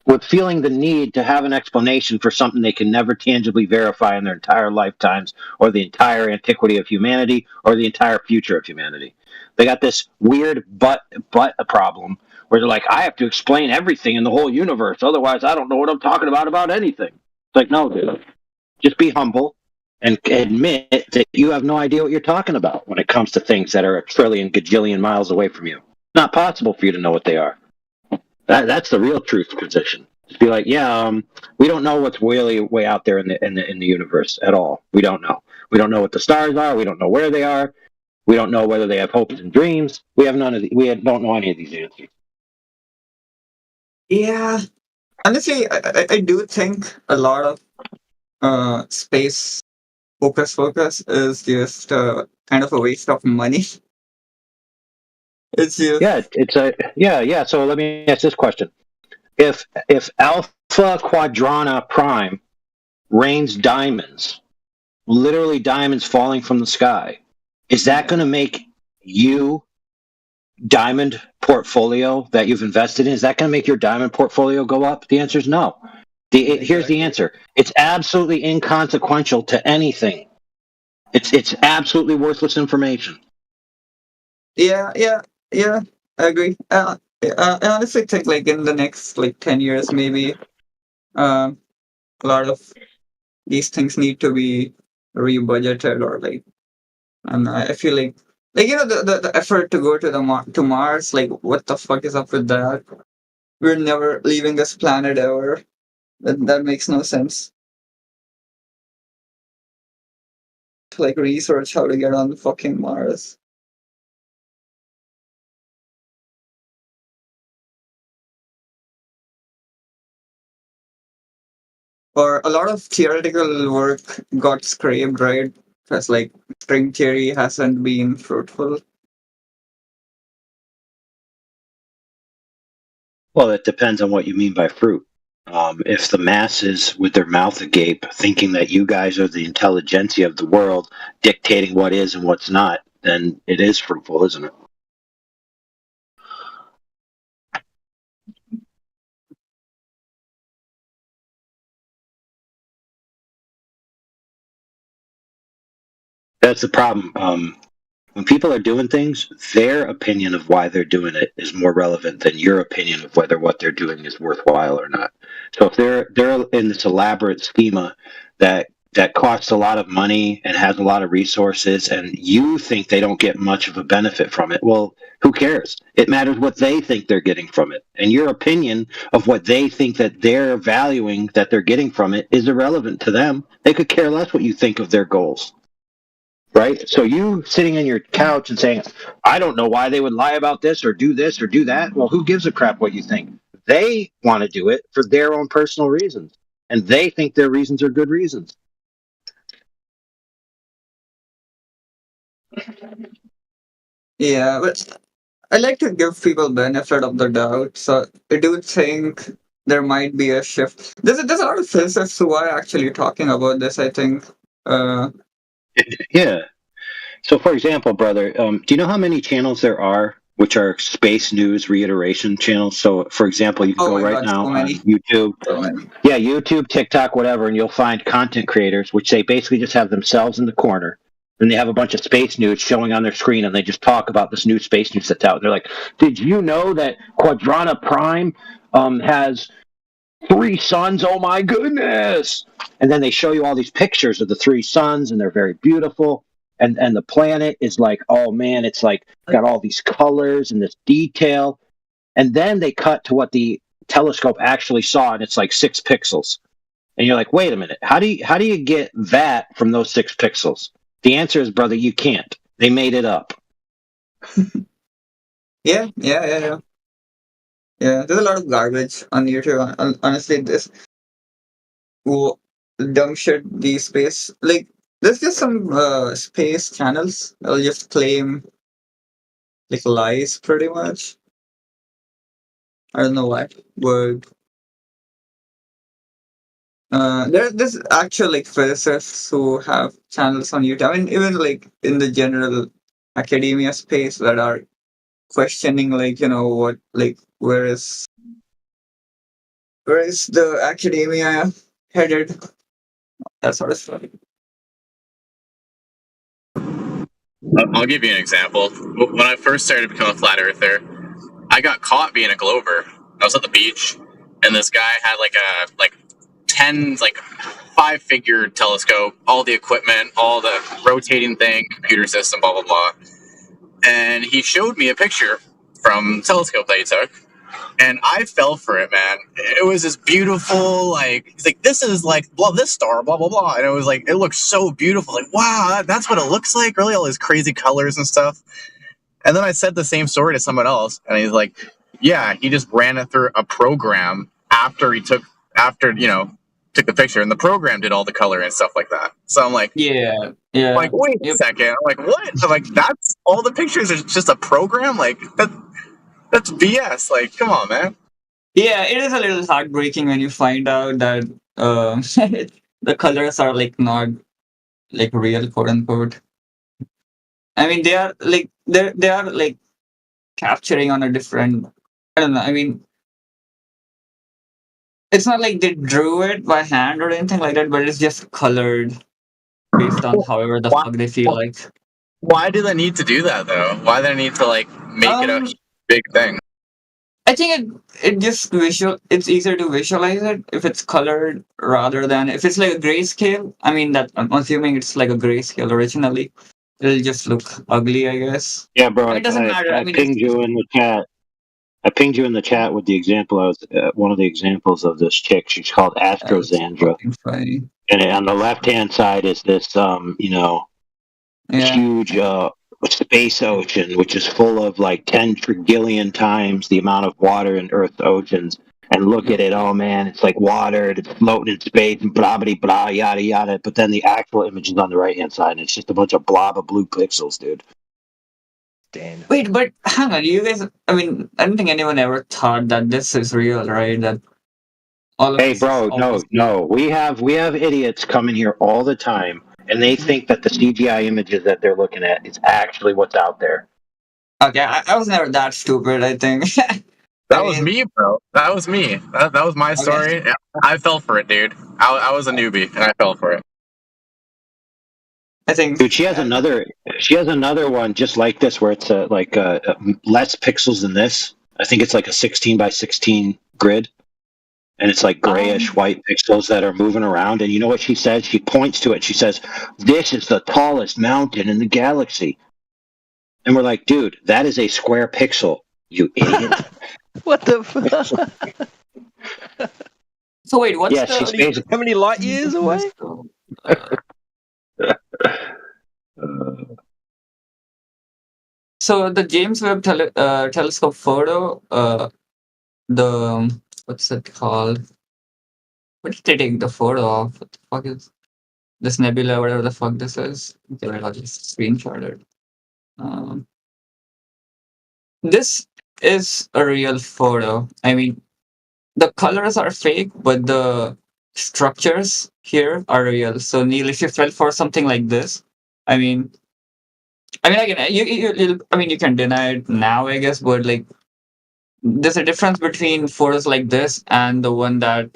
with feeling the need to have an explanation for something they can never tangibly verify in their entire lifetimes or the entire antiquity of humanity or the entire future of humanity. They got this weird but a problem where they're like, I have to explain everything in the whole universe, otherwise I don't know what I'm talking about anything. It's like, no, dude. Just be humble and admit that you have no idea what you're talking about when it comes to things that are a trillion gajillion miles away from you. It's not possible for you to know what they are. That's the real truth position. Just be like, yeah, we don't know what's really way out there in the universe at all. We don't know. We don't know what the stars are. We don't know where they are. We don't know whether they have hopes and dreams. We have none of the, don't know any of these answers. Yeah, honestly, I do think a lot of space focus is just kind of a waste of money. It's just yeah. So let me ask this question: If Alpha Quadrana Prime rains diamonds, literally diamonds falling from the sky, is that going to make you diamond portfolio that you've invested in? Is that going to make your diamond portfolio go up? The answer is no. Here's the answer: it's absolutely inconsequential to anything. It's absolutely worthless information. Yeah, I agree. I honestly think like in the next 10 years, maybe a lot of these things need to be rebudgeted or and I feel like the effort to go to to Mars, what the fuck is up with that? We're never leaving this planet ever. That makes no sense. To research how to get on fucking Mars. Or a lot of theoretical work got scraped, right? Because string theory hasn't been fruitful. Well, it depends on what you mean by fruit. If the masses, with their mouth agape, thinking that you guys are the intelligentsia of the world, dictating what is and what's not, then it is fruitful, isn't it? That's the problem. When people are doing things, their opinion of why they're doing it is more relevant than your opinion of whether what they're doing is worthwhile or not. So if they're in this elaborate schema that costs a lot of money and has a lot of resources, and you think they don't get much of a benefit from it, well, who cares? It matters what they think they're getting from it, and your opinion of what they think that they're valuing that they're getting from it is irrelevant to them. They could care less what you think of their goals. Right? So you sitting on your couch and saying, I don't know why they would lie about this or do that. Well, who gives a crap what you think? They want to do it for their own personal reasons. And they think their reasons are good reasons. Yeah, but I like to give people benefit of the doubt. So I do think there might be a shift. There's a lot of physicists who are actually talking about this, I think. Yeah. So, for example, brother, do you know how many channels there are which are space news reiteration channels? So, for example, you can go right now on YouTube. Yeah, YouTube, TikTok, whatever, and you'll find content creators which they basically just have themselves in the corner. And they have a bunch of space news showing on their screen, and they just talk about this new space news that's out. They're like, did you know that Quadrana Prime has 3 suns? Oh, my goodness. And then they show you all these pictures of the 3 suns, and they're very beautiful. And the planet is like, oh, man, it's got all these colors and this detail. And then they cut to what the telescope actually saw, and it's 6 pixels. And you're like, wait a minute, how do you get that from those 6 pixels? The answer is, brother, you can't. They made it up. Yeah. Yeah, there's a lot of garbage on YouTube. Honestly, this dumb shit, these space there's just some space channels. I'll just claim lies pretty much. I don't know why, but there's actual physicists who have channels on YouTube. I mean, even in the general academia space that are questioning what where is where is the academia headed? That sort of stuff. I'll give you an example. When I first started to become a flat earther, I got caught being a Glover. I was at the beach, and this guy had like 5-figure telescope, all the equipment, all the rotating thing, computer system, blah blah blah. And he showed me a picture from the telescope that he took, and I fell for it, man. It was this beautiful, like, he's like, this is like, blah, this star, blah, blah, blah. And it was like, it looks so beautiful. Like, wow, that's what it looks like, really? All these crazy colors and stuff. And then I said the same story to someone else, and he's like, yeah, he just ran it through a program after took the picture, and the program did all the color and stuff like that. So I'm like, yeah. Like, wait a second. I'm like, what? I'm like, that's all the pictures are just a program? Like, that's BS. Like, come on, man. Yeah, it is a little heartbreaking when you find out that the colors are like not like real, quote unquote. I mean, they are like they are like capturing on a different. I don't know. I mean, it's not like they drew it by hand or anything like that, but it's just colored based on however the fuck they feel like. Why do they need to do that, though? Why do they need to, like, make it a big thing? I think it just it's easier to visualize it if it's colored rather than if it's like a grayscale. I mean, that I'm assuming it's like a grayscale originally. It'll just look ugly, I guess. Yeah, bro. It doesn't matter. I pinged you in the chat. I pinged you in the chat with the example. I was one of the examples of this chick. She's called Astrozandra. And on the left-hand side is this, huge space ocean, which is full of like 10 trillion times the amount of water in Earth's oceans. And look at it, oh man, it's like water, it's floating in space, and blah, blah, blah, yada, yada. But then the actual image is on the right-hand side, and it's just a bunch of blob of blue pixels, dude. Damn. Wait, but hang on, you guys. I mean, I don't think anyone ever thought that this is real, right? That all of Hey, bro, no. We have idiots coming here all the time, and they think that the CGI images that they're looking at is actually what's out there. Okay, I was never that stupid, I think. That was me, bro. That was me. That was my story. Okay. I fell for it, dude. I was a newbie, and I fell for it. I think, dude, she has another one just like this, where it's less pixels than this. I think it's like a 16 by 16 grid, and it's like grayish white pixels that are moving around. And you know what she says? She points to it. She says, "This is the tallest mountain in the galaxy." And we're like, dude, that is a square pixel, you idiot. What the fuck? So wait, what's how many light years away? So the James Webb telescope photo, what's it called? What did they take the photo of? What the fuck is this nebula? Whatever the fuck this is. Okay, wait, I'll just screenshot it. This is a real photo. I mean, the colors are fake, but the structures here are real. So Neil, if you fell for something like this, I mean, again, you can deny it now, I guess, but like, there's a difference between photos like this and the one that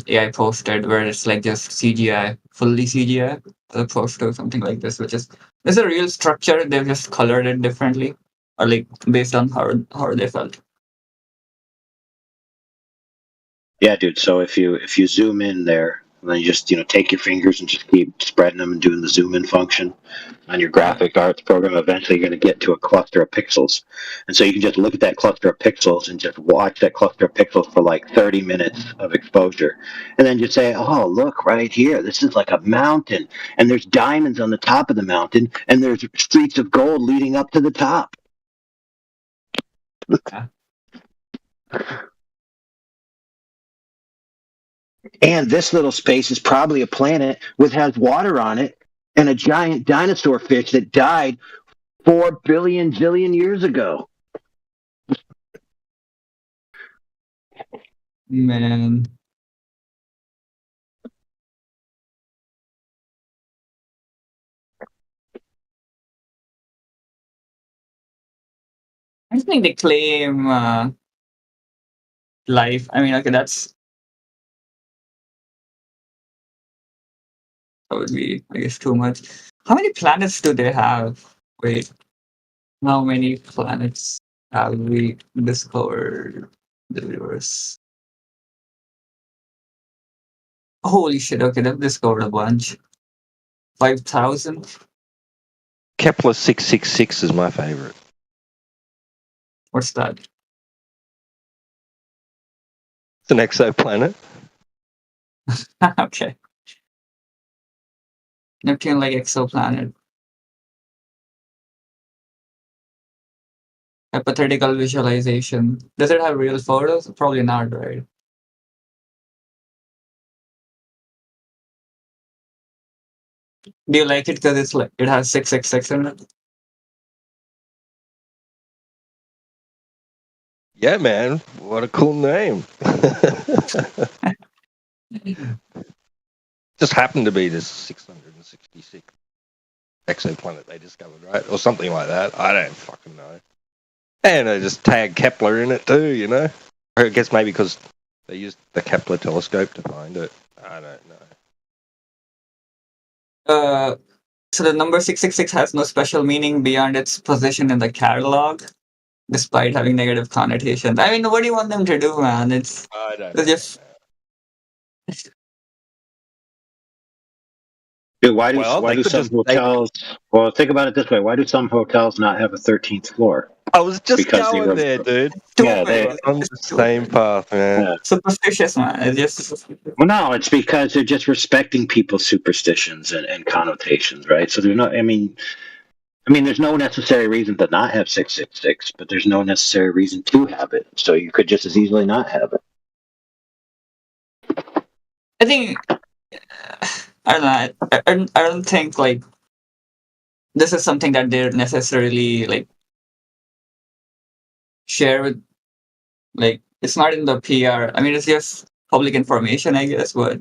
AI posted, where it's like just CGI, fully CGI, as opposed to something like this, which is there's a real structure. They've just colored it differently, or like based on how they felt. Yeah, dude. So if you zoom in there, then you just take your fingers and just keep spreading them and doing the zoom in function on your graphic arts program. Eventually, you're going to get to a cluster of pixels, and so you can just look at that cluster of pixels and just watch that cluster of pixels for like 30 minutes of exposure, and then just say, "Oh, look right here. This is like a mountain, and there's diamonds on the top of the mountain, and there's streets of gold leading up to the top." And this little space is probably a planet which has water on it and a giant dinosaur fish that died 4 billion zillion years ago. Man. I think they claim life. I mean, okay, that's That would be, I guess, too much. How many planets do they have? Wait, how many planets have we discovered in the universe? Holy shit! Okay, they've discovered a bunch. 5,000. Kepler 666 is my favorite. What's that? It's an exoplanet. Okay. Neptune like exoplanet. Hypothetical visualization. Does it have real photos? Probably not, right? Do you like it because it's like it has 666 in it? Yeah, man. What a cool name. Just happened to be this 666 exoplanet they discovered, right? Or something like that. I don't fucking know. And they just tagged Kepler in it too, you know? Or I guess maybe because they used the Kepler telescope to find it. I don't know. So the number 666 has no special meaning beyond its position in the catalog, despite having negative connotations. I mean, what do you want them to do, man? It's just. Dude, why do some hotels? Well, think about it this way: why do some hotels not have a 13th floor? I was just going there, dude. Yeah, they're on the same path, man. Yeah. Superstitious, man. It's just. Well, no, it's because they're just respecting people's superstitions and connotations, right? So there's no, I mean, there's no necessary reason to not have 666, but there's no necessary reason to have it. So you could just as easily not have it. I think. I don't know. I don't think like this is something that they're necessarily like share with. Like it's not in the PR. I mean, it's just public information, I guess, but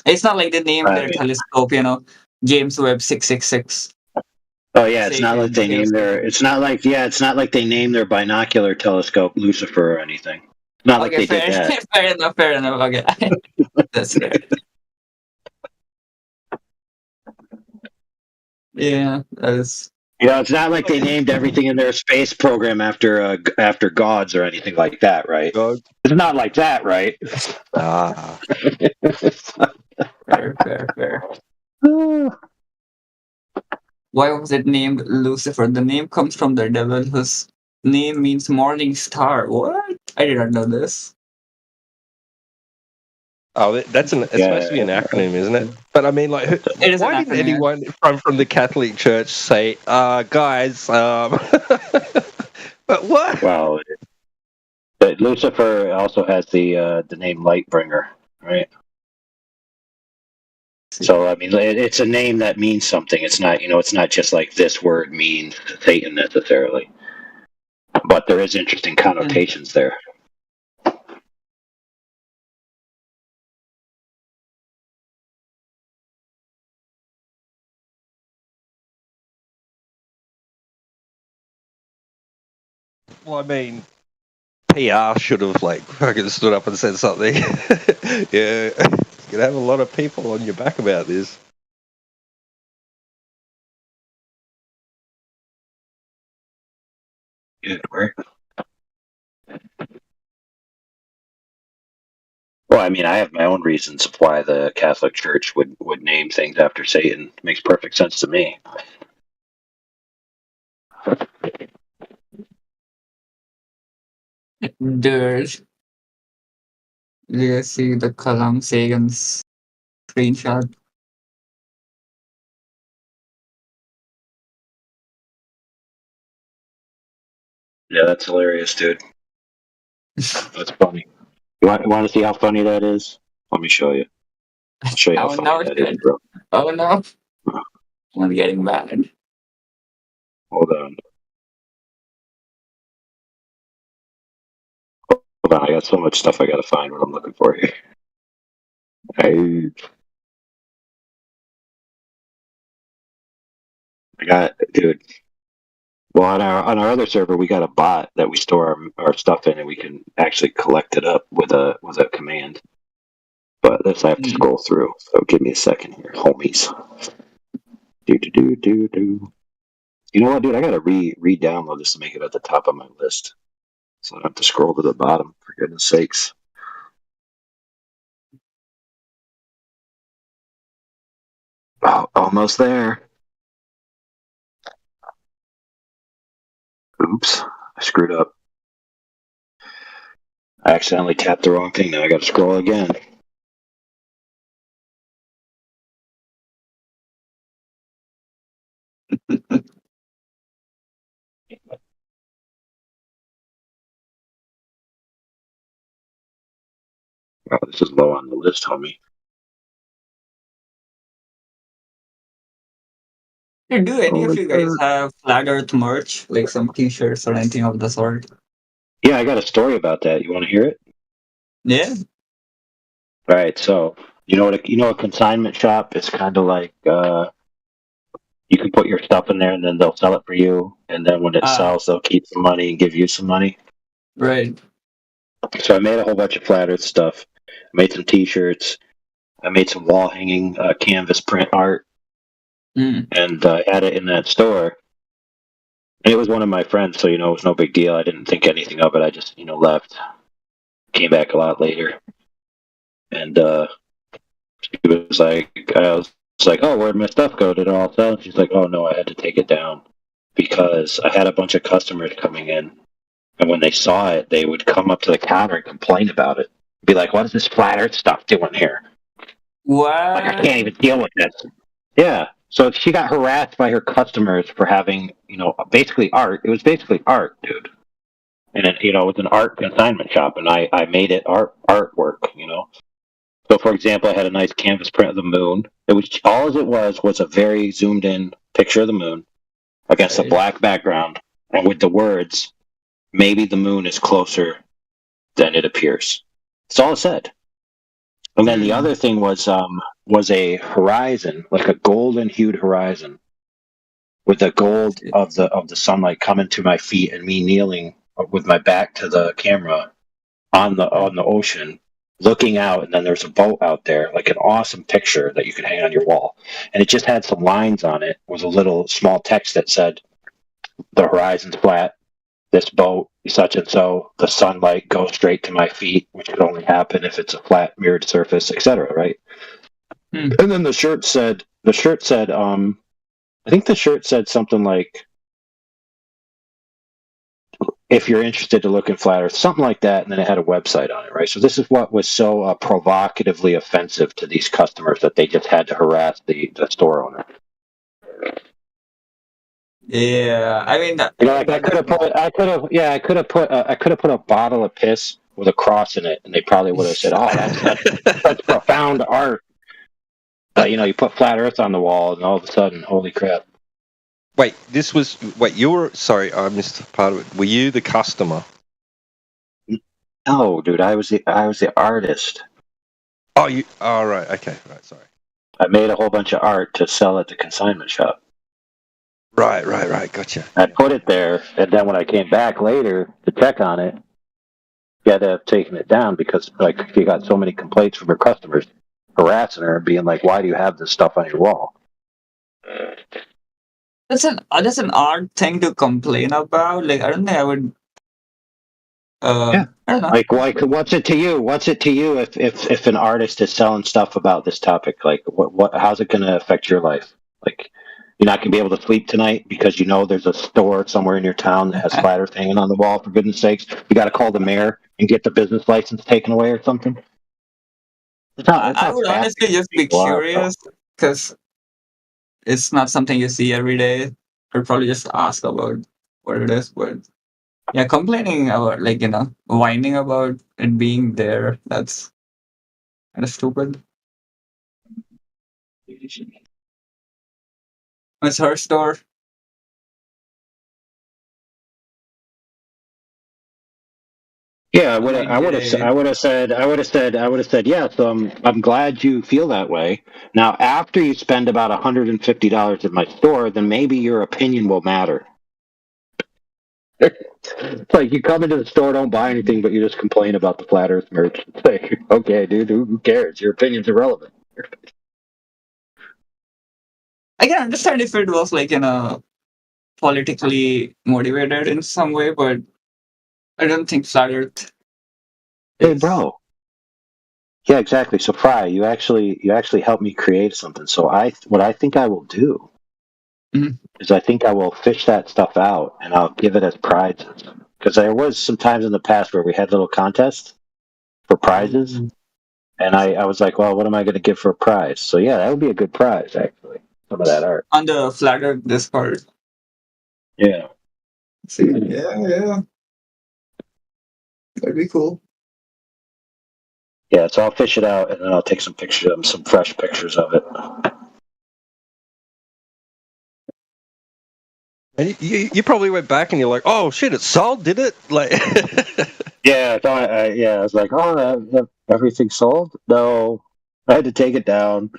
it's not like they named their telescope, James Webb 666. Oh yeah, it's not like they named their. It's not like they named their binocular telescope Lucifer or anything. Not like they did that. Fair enough. Okay, that's fair. Yeah, that is. It's not like they named everything in their space program after gods or anything like that, right? It's not like that, right? Fair. Why was it named Lucifer? The name comes from the devil, whose name means morning star. What? I did not know this. Oh, it's supposed to be an acronym, isn't it? But I mean, like, why didn't anyone from the Catholic Church say, guys, but what? Well, but Lucifer also has the name Lightbringer, right? So I mean, it's a name that means something. It's not, it's not just like this word means Satan necessarily, but there is interesting connotations there. Well, I mean, PR should have fucking stood up and said something. Yeah, you're gonna have a lot of people on your back about this. Good work. Well, I mean, I have my own reasons of why the Catholic Church would name things after Satan. It makes perfect sense to me. There's. You see the Kalam Sagan's screenshot. Yeah, that's hilarious, dude. That's funny. You want to see how funny that is? Let me show you. I'll show you how funny that is, bro. Oh no. I'm getting mad. Hold on. Hold on, I got so much stuff I gotta find what I'm looking for here. Dude. Well, on our other server, we got a bot that we store our stuff in, and we can actually collect it up with a command. But this I have to scroll through. So give me a second here, homies. Do. You know what, dude? I gotta re-download this to make it at the top of my list, so I don't have to scroll to the bottom. For goodness sakes. Oh, almost there. Oops, I screwed up. I accidentally tapped the wrong thing. Now I gotta scroll again. Oh, this is low on the list, homie. Hey, do any of you guys have Flat Earth merch, like some T-shirts or anything of the sort? Yeah, I got a story about that. You want to hear it? Yeah. All right. So you know a consignment shop is kind of like you can put your stuff in there and then they'll sell it for you, and then when it sells, they'll keep some money and give you some money. Right. So I made a whole bunch of Flat Earth stuff. I made some T-shirts. I made some wall hanging canvas print art, and had it in that store. And it was one of my friends, so it was no big deal. I didn't think anything of it. I just left. Came back a lot later, and she was like, I was like, "Oh, where'd my stuff go? Did it all sell?" And she's like, "Oh no, I had to take it down because I had a bunch of customers coming in, and when they saw it, they would come up to the counter and complain about it. Be like, "What is this Flat Earth stuff doing here? What? Like, I can't even deal with this." Yeah. So she got harassed by her customers for having, basically art. It was basically art, dude. And it, it was an art consignment shop, and I made it artwork, So, for example, I had a nice canvas print of the moon. It was all it was a very zoomed in picture of the moon against a black background, and with the words, "Maybe the moon is closer than it appears." That's all it said. And then the other thing was a horizon, like a golden hued horizon, with the gold of the sunlight coming to my feet, and me kneeling with my back to the camera on the ocean, looking out, and then there's a boat out there, like an awesome picture that you could hang on your wall. And it just had some lines on it with a little small text that said, "The horizon's flat. This boat, such and so. The sunlight goes straight to my feet, which could only happen if it's a flat mirrored surface, etc." Right? And then the shirt said, I think the shirt said something like, "If you're interested to look in Flat Earth," something like that, and then it had a website on it, right? So this is what was so provocatively offensive to these customers that they just had to harass the store owner. Yeah, I mean, I could have put a bottle of piss with a cross in it, and they probably would have said, "Oh, that's profound art." But you put Flat Earth on the wall, and all of a sudden, holy crap! Wait, you were, sorry, I missed part of it. Were you the customer? No, dude, I was the artist. Oh, right, okay, right, sorry. I made a whole bunch of art to sell at the consignment shop. Right, gotcha. I put it there, and then when I came back later to check on it, she had to have taken it down because she got so many complaints from her customers harassing her, being like, "Why do you have this stuff on your wall?" That's an odd thing to complain about. Like, I don't think I would. I don't know. Like, what's it to you? What's it to you if an artist is selling stuff about this topic? Like, how's it going to affect your life? Like, you're not going to be able to sleep tonight because there's a store somewhere in your town that has Flat Earth hanging on the wall. For goodness sakes, you got to call the mayor and get the business license taken away or something. I would honestly just be curious because it's not something you see every day. I'd probably just ask about what it is, but yeah, complaining about whining about it being there, that's kind of stupid. It's her store. Yeah, I would have said, yeah. So I'm glad you feel that way. Now, after you spend about $150 at my store, then maybe your opinion will matter. It's like you come into the store, don't buy anything, but you just complain about the flat Earth merch. It's like, okay, dude, who cares? Your opinion's irrelevant. I can understand if it was like politically motivated in some way, but I don't think flat Earth. Hey, bro. Yeah, exactly. So, Fry, you actually helped me create something. So, what I think I will do is I think I will fish that stuff out and I'll give it as prizes. Because there was some times in the past where we had little contests for prizes, and I was like, well, what am I going to give for a prize? So, yeah, that would be a good prize, actually. Some of that art on the flat Earth Discord. Yeah. Yeah. That'd be cool. Yeah, so I'll fish it out and then I'll take some pictures of some fresh pictures of it. And you probably went back and you're like, oh shit, it sold, did it? Like, yeah, I was like, oh, everything sold? No, I had to take it down.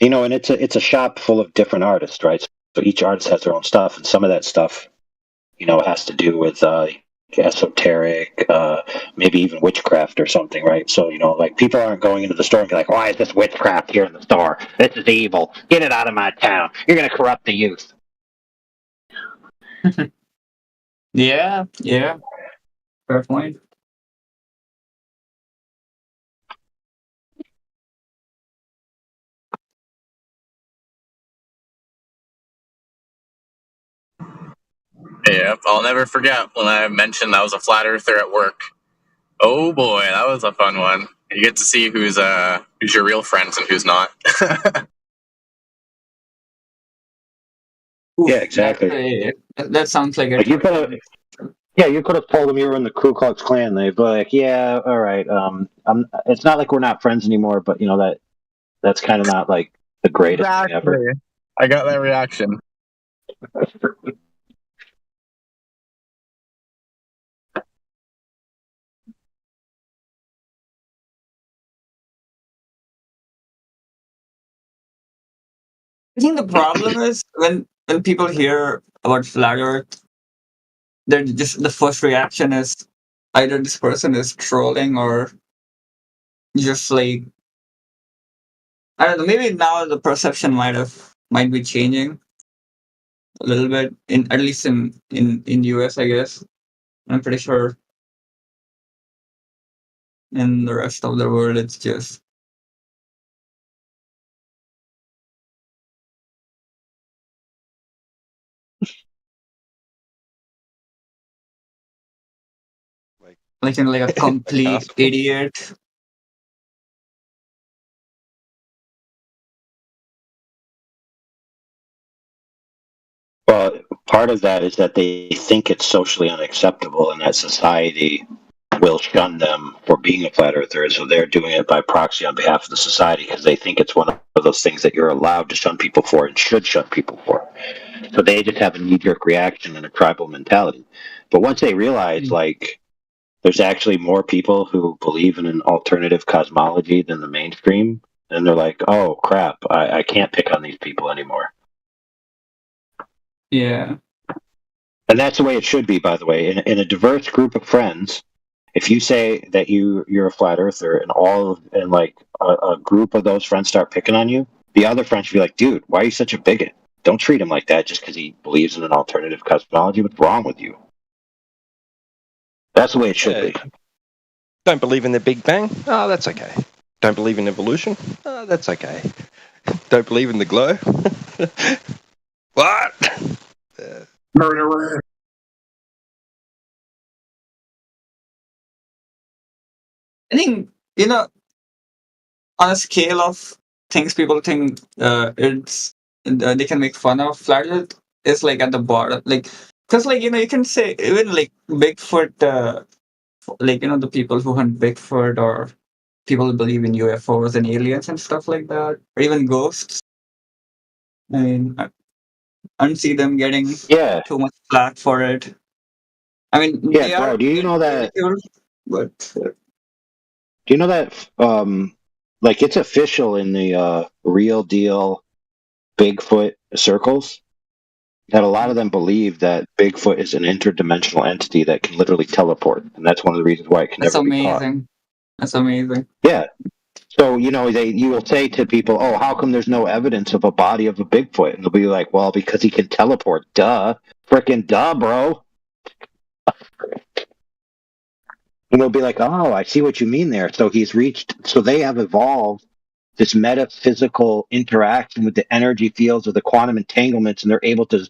And it's a shop full of different artists, right? So each artist has their own stuff, and some of that stuff, has to do with esoteric, maybe even witchcraft or something, right? So, like people aren't going into the store and be like, why is this witchcraft here in the store? This is evil. Get it out of my town. You're going to corrupt the youth. Yeah. Fair point. Yeah, I'll never forget when I mentioned I was a flat earther at work. Oh boy, that was a fun one. You get to see who's your real friends and who's not. Yeah, exactly. That sounds like a. You could have told them you were in the Ku Klux Klan. They'd be like, "Yeah, all right. It's not like we're not friends anymore, but that's kind of not like the greatest thing ever." I got that reaction. I think the problem is when people hear about flat Earth, they're just the first reaction is either this person is trolling or just like I don't know. Maybe now the perception might be changing a little bit at least in US, I guess. I'm pretty sure in the rest of the world it's just like a complete idiot. Well, part of that is that they think it's socially unacceptable and that society will shun them for being a flat earther. So they're doing it by proxy on behalf of the society because they think it's one of those things that you're allowed to shun people for and should shun people for. So they just have a knee-jerk reaction and a tribal mentality. But once they realize, like, there's actually more people who believe in an alternative cosmology than the mainstream, and they're like, oh, crap, I can't pick on these people anymore. Yeah. And that's the way it should be, by the way. In a diverse group of friends, if you say that you're a flat earther and a group of those friends start picking on you, the other friends should be like, dude, why are you such a bigot? Don't treat him like that just because he believes in an alternative cosmology. What's wrong with you? That's the way it should be. Don't believe in the Big Bang? Oh, that's okay. Don't believe in evolution? Oh, that's okay. Don't believe in the glow? What? Murderer. I think, on a scale of things people think they can make fun of, flat Earth is like at the bottom. Like, because, like, you can say, even like Bigfoot, the people who hunt Bigfoot or people who believe in UFOs and aliens and stuff like that, or even ghosts. I mean, I don't see them getting too much flack for it. I mean, they bro, are do you know that? but Do you know that like it's official in the real deal Bigfoot circles that a lot of them believe that Bigfoot is an interdimensional entity that can literally teleport, and that's one of the reasons why it can That's never be caught. amazing. That's amazing. Yeah. So you will say to people, "Oh, how come there's no evidence of a body of a Bigfoot?" And they'll be like, "Well, because he can teleport. Duh, freaking duh, bro." And they'll be like, "Oh, I see what you mean there." So they have evolved this metaphysical interaction with the energy fields of the quantum entanglements, and they're able to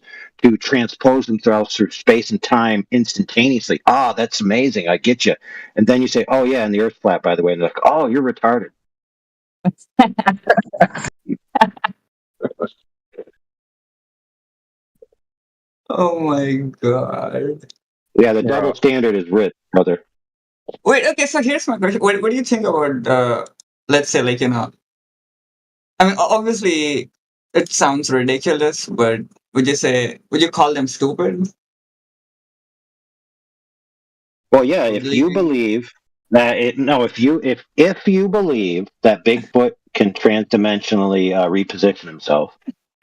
transpose themselves through space and time instantaneously. Ah, that's amazing. I get you. And then you say, "Oh yeah, and the Earth's flat, by the way." And they're like, "Oh, you're retarded." Oh my god. Yeah, the double standard is rich, brother. Wait, okay, so here's my question. What do you think about, let's say, like, I mean, obviously, it sounds ridiculous, but would you call them stupid? Well, yeah, if you believe that if you believe that Bigfoot can transdimensionally reposition himself,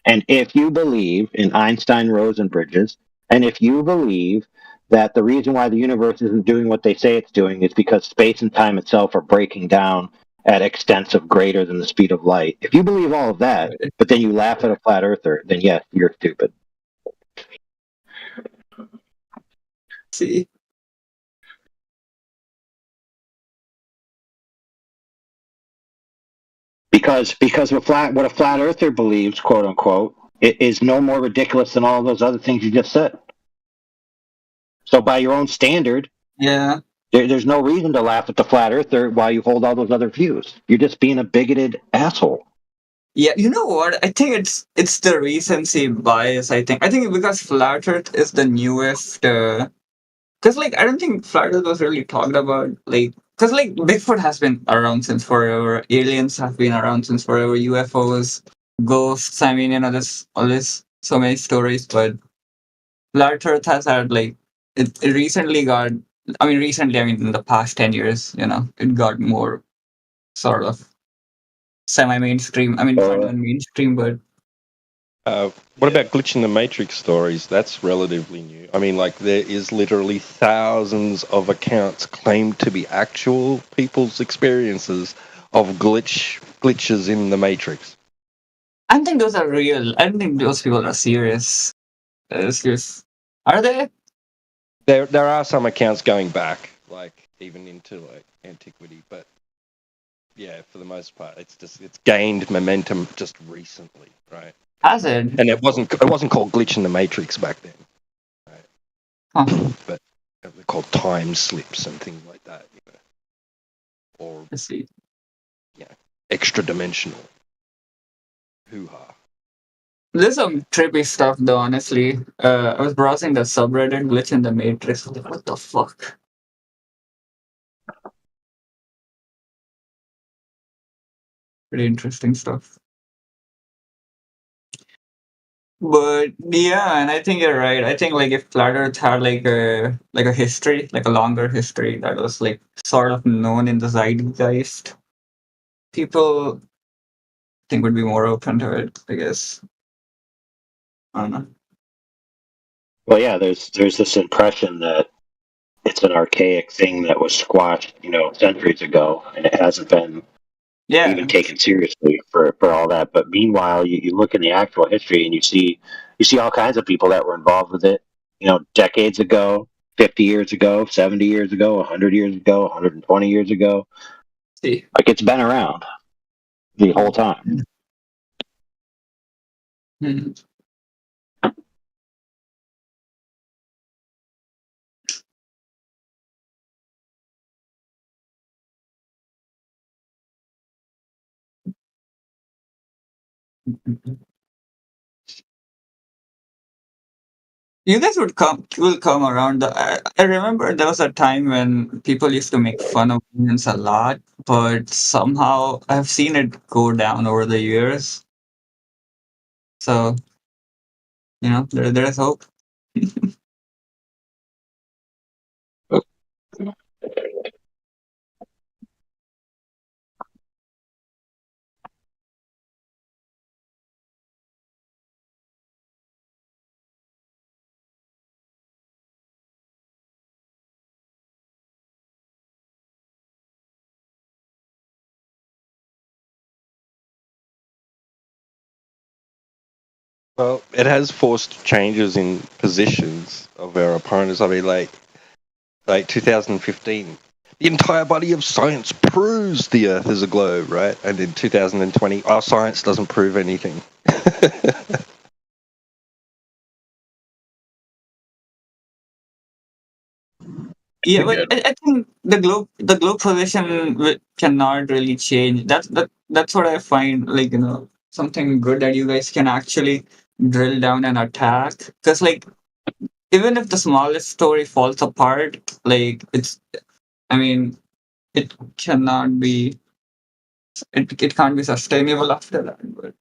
and if you believe in Einstein-Rosen bridges, and if you believe that the reason why the universe isn't doing what they say it's doing is because space and time itself are breaking down at extents of greater than the speed of light. If you believe all of that, but then you laugh at a flat earther, then yes, you're stupid. See? Because what a flat earther believes, quote unquote, it is no more ridiculous than all those other things you just said. So by your own standard, yeah, there's no reason to laugh at the flat earther while you hold all those other views. You're just being a bigoted asshole. Yeah, you know what? I think it's the recency bias. I think because flat Earth is the newest. Because like I don't think flat Earth was really talked about. Like, because like Bigfoot has been around since forever. Aliens have been around since forever. UFOs, ghosts. I mean, there's all this so many stories. But flat Earth has had like it recently got. I mean, in the past 10 years, it got more sort of semi-mainstream. I mean, not even mainstream, but what about glitch in the matrix stories? That's relatively new. I mean, like there is literally thousands of accounts claimed to be actual people's experiences of glitches in the matrix. I don't think those are real. I don't think those people are serious. Serious. Are they? There are some accounts going back, like even into like antiquity, but yeah, for the most part, it's gained momentum just recently, right? Has it? And it wasn't called glitch in the matrix back then, right? But they're called time slips and things like that, or let's see, extra dimensional hoo-ha. There's some trippy stuff though, honestly. I was browsing the subreddit glitch in the matrix. I was like, what the fuck? Pretty interesting stuff. But yeah, and I think you're right. I think like if flat Earth had like a history, like a longer history that was like sort of known in the zeitgeist, people I think would be more open to it, I guess. I don't know. Well, yeah, there's this impression that it's an archaic thing that was squashed, centuries ago, and it hasn't been even taken seriously for all that. But meanwhile, you look in the actual history and you see all kinds of people that were involved with it, decades ago, 50 years ago, 70 years ago, 100 years ago, 120 years ago. See. Like it's been around the whole time. Hmm. You guys will come around. I remember there was a time when people used to make fun of humans a lot, but somehow I've seen it go down over the years. So, there's hope. Well, it has forced changes in positions of our opponents. I mean, like 2015, the entire body of science proves the Earth is a globe, right? And in 2020, our science doesn't prove anything. Yeah, but I think the globe position cannot really change. That's what I find, like, something good that you guys can actually drill down and attack. Because, like, even if the smallest story falls apart, like, I mean, it cannot be it can't be sustainable after that. But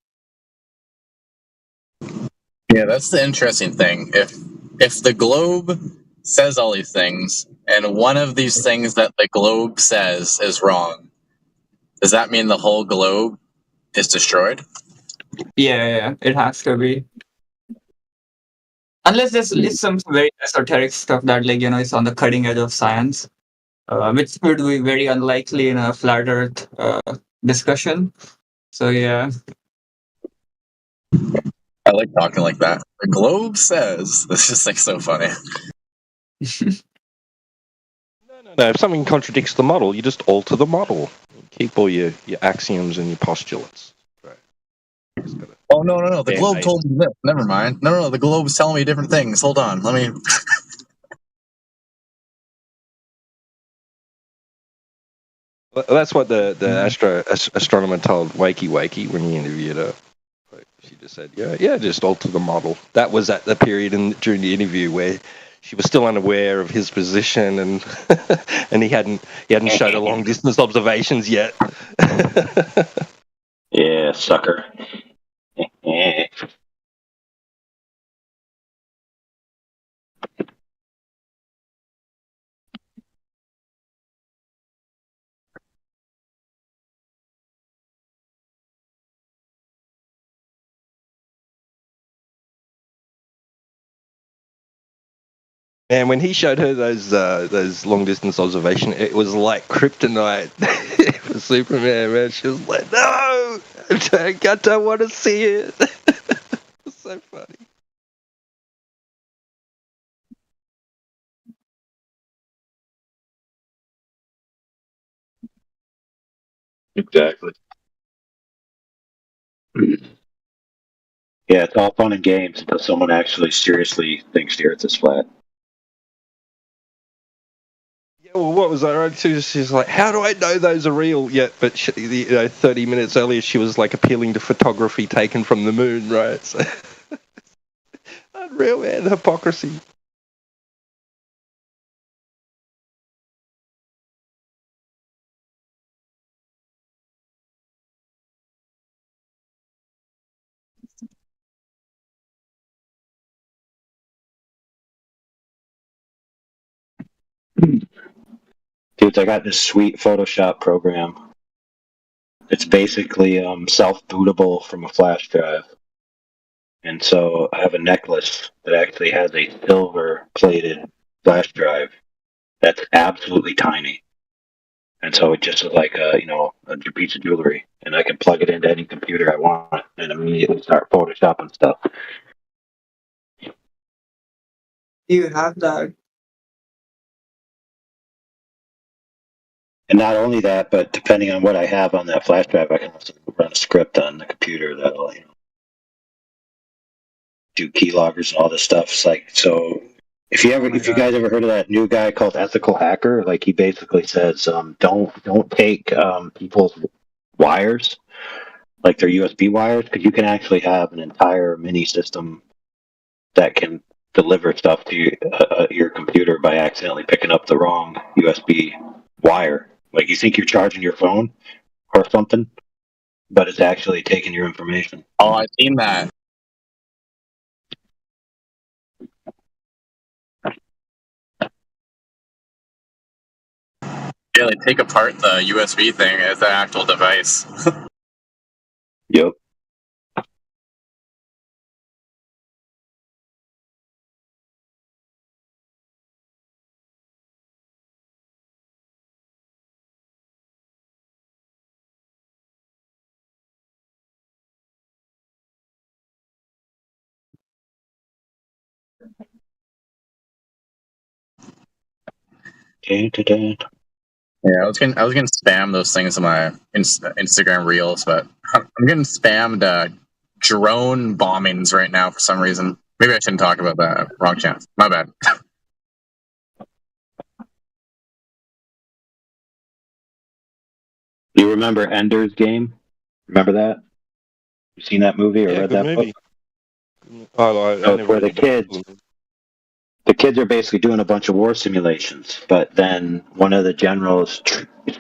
Yeah, that's the interesting thing. If the globe says all these things, and one of these things that the globe says is wrong, does that mean the whole globe is destroyed? yeah, it has to be. Unless there's some very esoteric stuff that, like, is on the cutting edge of science, which would be very unlikely in a flat Earth discussion. So yeah. I like talking like that. The globe says. It's just like so funny. No, if something contradicts the model, you just alter the model. Keep all your axioms and your postulates. Oh no! The globe told me this. Never mind. No. The globe's telling me different things. Hold on. Let me. Well, that's what the astronomer told Wakey Wakey when he interviewed her. She just said, "Yeah, just alter the model." That was at the period during the interview where she was still unaware of his position, and and he hadn't showed her long distance observations yet. Yeah, sucker. And when he showed her those long distance observation, it was like kryptonite for Superman. Man, she was like, "No, I don't want to see it." It's so funny. Exactly. Yeah, it's all fun and games until someone actually seriously thinks the Earth is flat. Yeah, well, what was that? Right? She's like, "How do I know those are real?" Yet, but 30 minutes earlier, she was like appealing to photography taken from the moon, right? So, unreal, man, hypocrisy. Dudes, I got this sweet Photoshop program. It's basically self-bootable from a flash drive. And so I have a necklace that actually has a silver-plated flash drive that's absolutely tiny. And so it just is like a piece of jewelry, and I can plug it into any computer I want and immediately start photoshopping stuff. You have that. And not only that, but depending on what I have on that flash drive, I can also run a script on the computer that'll do keyloggers and all this stuff. It's like, so if you guys ever heard of that new guy called Ethical Hacker, like he basically says, don't take people's wires, like their USB wires, because you can actually have an entire mini system that can deliver stuff to your computer by accidentally picking up the wrong USB wire. Like you think you're charging your phone or something, but it's actually taking your information. Oh, I've seen that. Yeah, they take apart the USB thing as the actual device. Yep. Yeah, I was gonna spam those things in my Instagram reels, but I'm getting spammed drone bombings right now for some reason. Maybe I shouldn't talk about that. Wrong chance. My bad. You remember Ender's Game? Remember that? You seen that movie or read good that movie. book? I So never where read the kids are basically doing a bunch of war simulations, but then one of the generals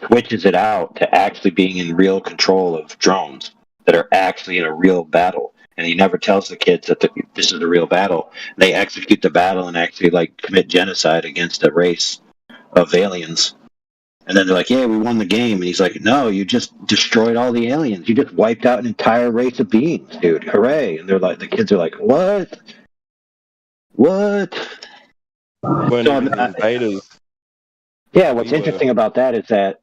switches it out to actually being in real control of drones that are actually in a real battle. And he never tells the kids that this is a real battle. They execute the battle and actually like commit genocide against a race of aliens. And then they're like, "Yeah, we won the game." And he's like, "No, you just destroyed all the aliens. You just wiped out an entire race of beings, dude. Hooray!" And they're like, the kids are like, "What? What?" Weren't even the invaders. Yeah, what's interesting about that is that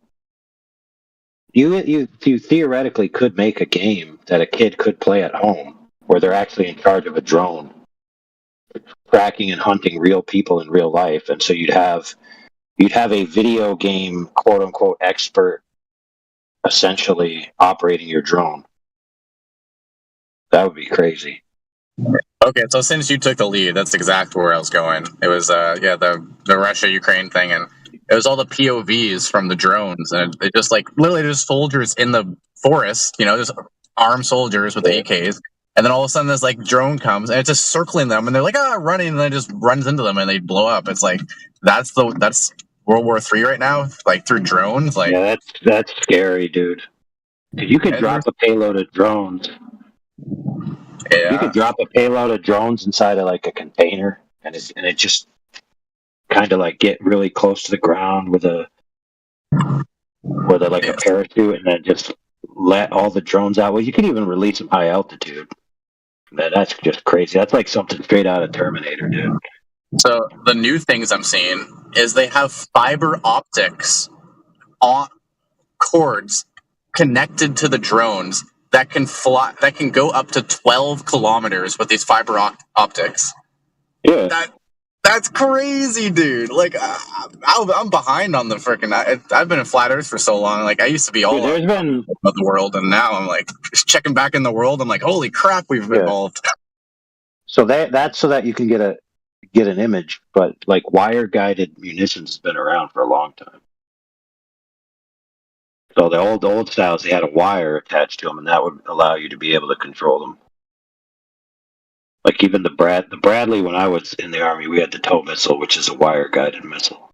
you theoretically could make a game that a kid could play at home where they're actually in charge of a drone, tracking and hunting real people in real life, and so you'd have a video game quote unquote expert essentially operating your drone. That would be crazy. Okay, so since you took the lead, that's exactly where I was going. It was the Russia-Ukraine thing, and it was all the POVs from the drones, and they just like literally just soldiers in the forest, just armed soldiers with AKs, and then all of a sudden this like drone comes and it's just circling them, and they're like running, and then it just runs into them and they blow up. It's like that's World War III right now, like through drones. Like yeah, that's scary, dude. You could drop a payload of drones. Yeah. You could drop a payload of drones inside of like a container, and it just kind of like get really close to the ground with a parachute, and then just let all the drones out. Well, you could even release them high altitude. That's just crazy. That's like something straight out of Terminator, dude. So the new things I'm seeing is they have fiber optics on cords connected to the drones that can fly, that can go up to 12 kilometers with these fiber optics. Yeah. That's crazy, dude. Like, I'm behind on the freaking. I've been in flat Earth for so long. Like, I used to be all about the world, and now I'm like just checking back in the world. I'm like, holy crap, we've evolved. So that's so that you can get an image, but like wire guided munitions has been around for a long time. So the old styles, they had a wire attached to them, and that would allow you to be able to control them. Like even the Bradley, when I was in the Army, we had the TOW missile, which is a wire-guided missile.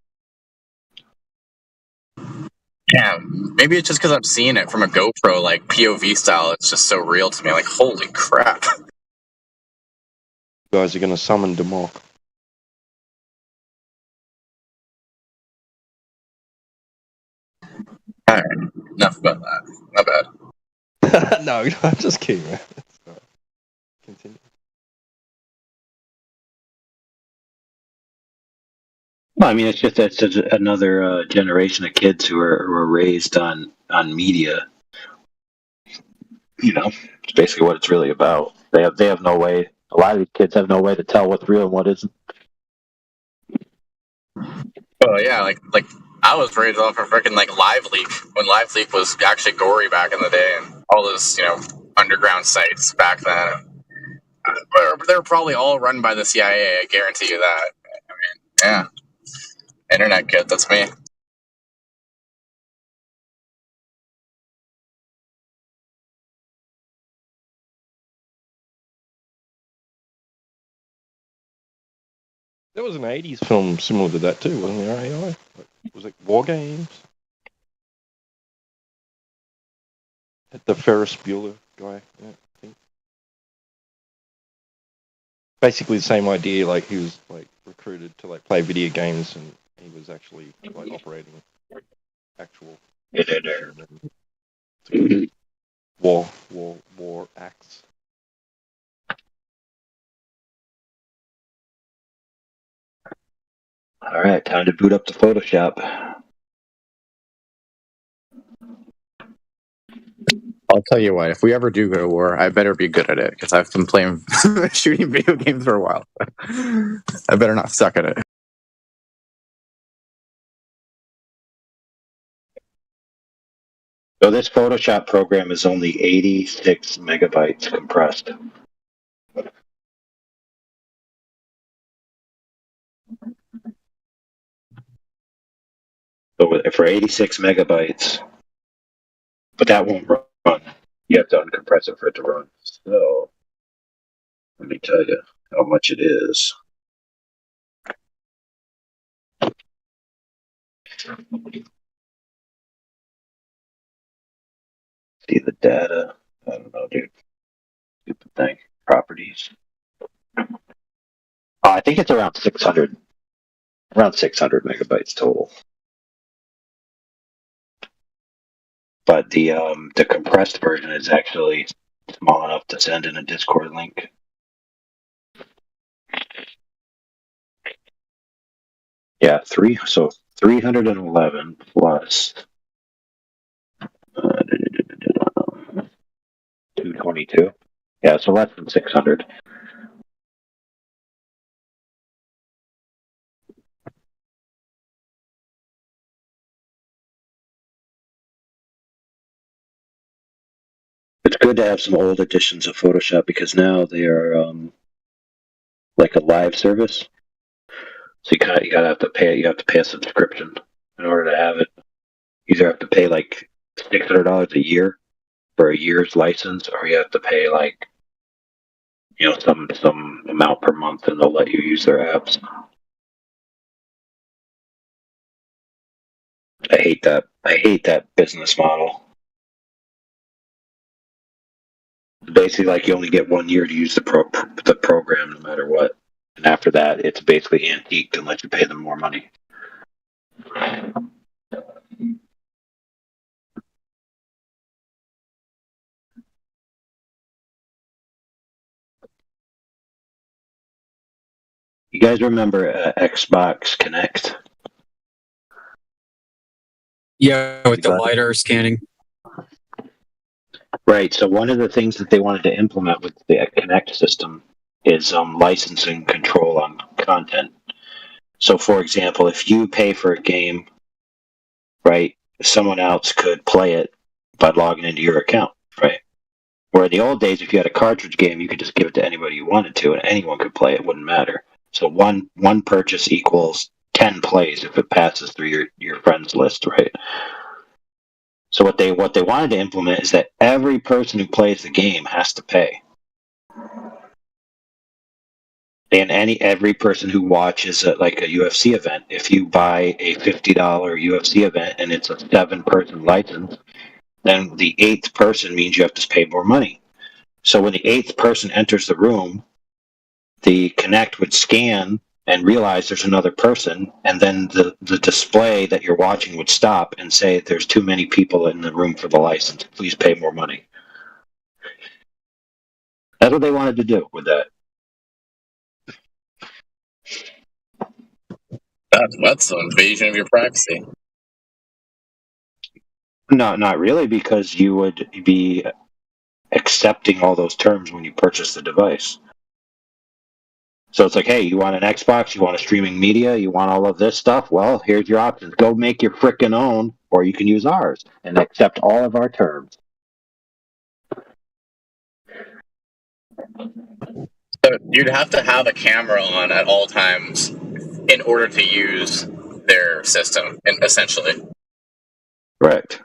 Yeah, maybe it's just because I'm seeing it from a GoPro, like POV style. It's just so real to me. Like, holy crap! You guys are going to summon Demok. All right, enough about that. My bad. No, I'm just kidding, man. Continue. Well, I mean, it's just another generation of kids who are raised on media. It's basically what it's really about. They have no way. A lot of these kids have no way to tell what's real and what isn't. Oh yeah, like I was raised off of freaking like LiveLeak when LiveLeak was actually gory back in the day, and all those underground sites back then. They're probably all run by the CIA. I guarantee you that. I mean, yeah, internet kid. That's me. There was an 80s film similar to that too, wasn't there, AI? Was it War Games? The Ferris Bueller guy, yeah, I think. Basically the same idea, like he was like recruited to like play video games, and he was actually like operating actual war acts. All right, time to boot up the Photoshop. I'll tell you what, if we ever do go to war, I better be good at it, because I've been playing shooting video games for a while. I better not suck at it. So this Photoshop program is only 86 megabytes compressed. So for 86 megabytes, but that won't run. You have to uncompress it for it to run. So let me tell you how much it is. See the data. I don't know, dude. Stupid thing. Properties. I think it's around 600 megabytes total. But the compressed version is actually small enough to send in a Discord link. Yeah, 311 plus 222. Yeah, so less than 600. It's good to have some old editions of Photoshop because now they are like a live service. So you gotta have to pay. You have to pay a subscription in order to have it. You either have to pay like $600 a year for a year's license, or you have to pay like some amount per month, and they'll let you use their apps. I hate that. I hate that business model. Basically, like you only get 1 year to use the program, no matter what, and after that, it's basically antiqued and let you pay them more money. You guys remember Xbox Connect? Yeah, with the LiDAR scanning. Right. So one of the things that they wanted to implement with the Connect system is licensing control on content. So, for example, if you pay for a game, right, someone else could play it by logging into your account, right? Where in the old days, if you had a cartridge game, you could just give it to anybody you wanted to, and anyone could play it. It wouldn't matter. So one purchase equals 10 plays if it passes through your friends list, right? So what they wanted to implement is that every person who plays the game has to pay. And every person who watches like a UFC event, if you buy a $50 UFC event and it's a 7-person license, then the 8th person means you have to pay more money. So when the 8th person enters the room, the Connect would scan and realize there's another person, and then the display that you're watching would stop and say there's too many people in the room for the license. Please pay more money. That's what they wanted to do with that. That's some invasion of your privacy. No, not really, because you would be accepting all those terms when you purchase the device. So it's like, hey, you want an Xbox, you want a streaming media, you want all of this stuff? Well, here's your options. Go make your frickin' own, or you can use ours and accept all of our terms. So you'd have to have a camera on at all times in order to use their system, essentially. Correct.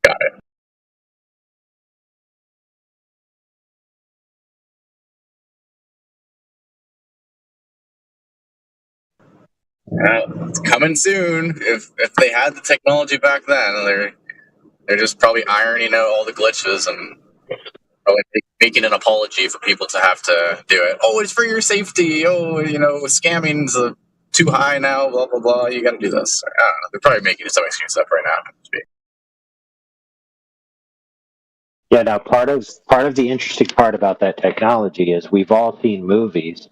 Got it. It's coming soon. If they had the technology back then, they're just probably ironing out all the glitches and probably making an apology for people to have to do it. Oh, it's for your safety. Oh, scamming's too high now. Blah blah blah. You got to do this. I don't know. They're probably making some excuse up right now. Yeah. Now, part of the interesting part about that technology is we've all seen movies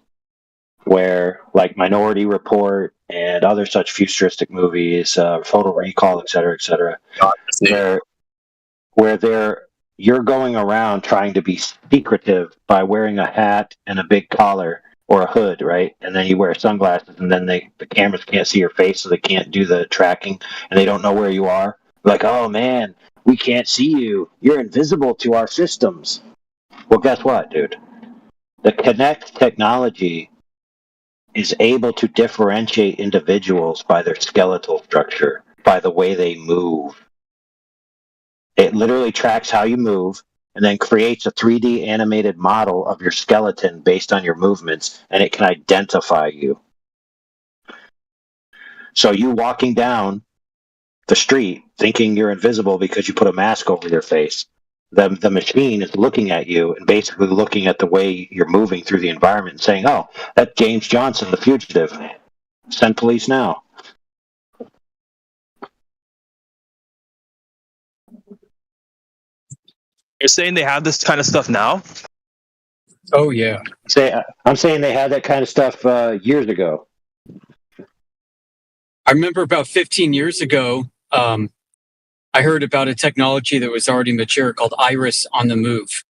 where, like Minority Report and other such futuristic movies, Total Recall, et cetera, where you're going around trying to be secretive by wearing a hat and a big collar or a hood, right? And then you wear sunglasses, and then the cameras can't see your face, so they can't do the tracking, and they don't know where you are. Like, oh man, we can't see you. You're invisible to our systems. Well, guess what, dude? The Kinect technology is able to differentiate individuals by their skeletal structure, by the way they move. It literally tracks how you move and then creates a 3D animated model of your skeleton based on your movements, and it can identify you. So you walking down the street thinking you're invisible because you put a mask over your face, the machine is looking at you and basically looking at the way you're moving through the environment and saying, oh, that's James Johnson, the fugitive. Send police now. You're saying they have this kind of stuff now? Oh yeah. I'm saying they had that kind of stuff years ago. I remember about 15 years ago, I heard about a technology that was already mature called Iris on the Move.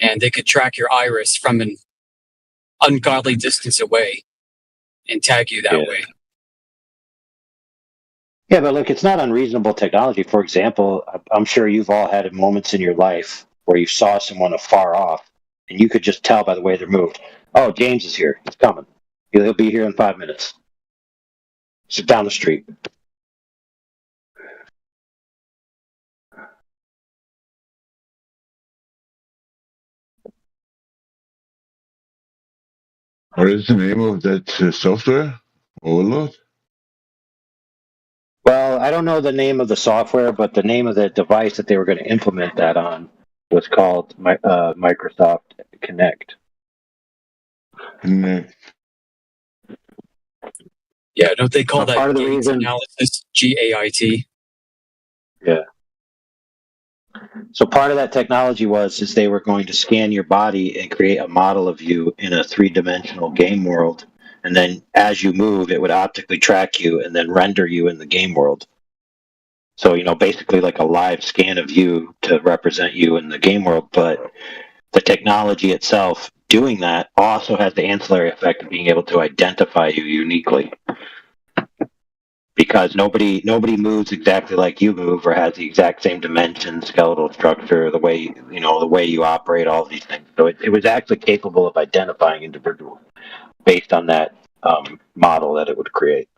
And they could track your iris from an ungodly distance away and tag you that way. Yeah, but look, it's not unreasonable technology. For example, I'm sure you've all had moments in your life where you saw someone afar off, and you could just tell by the way they're moved. Oh, James is here. He's coming. He'll be here in 5 minutes. Sit down the street. What is the name of that software? Overlord? Well, I don't know the name of the software, but the name of the device that they were going to implement that on was called Microsoft Kinect. Kinect. Yeah, don't they call that part of the gains reason analysis, GAIT? Yeah. So part of that technology is they were going to scan your body and create a model of you in a 3-dimensional game world. And then as you move, it would optically track you and then render you in the game world. So, basically like a live scan of you to represent you in the game world. But the technology itself doing that also has the ancillary effect of being able to identify you uniquely. Because nobody moves exactly like you move or has the exact same dimensions, skeletal structure, the way you operate, all these things. So it was actually capable of identifying individuals based on that model that it would create.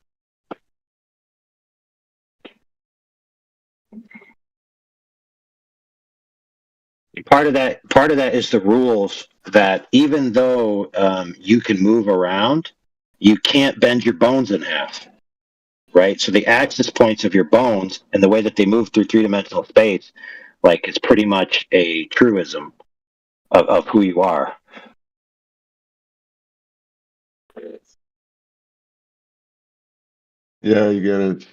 Part of that is the rules that even though you can move around, you can't bend your bones in half. Right? So the axis points of your bones and the way that they move through 3-dimensional space, is pretty much a truism of who you are. Yeah, you get it.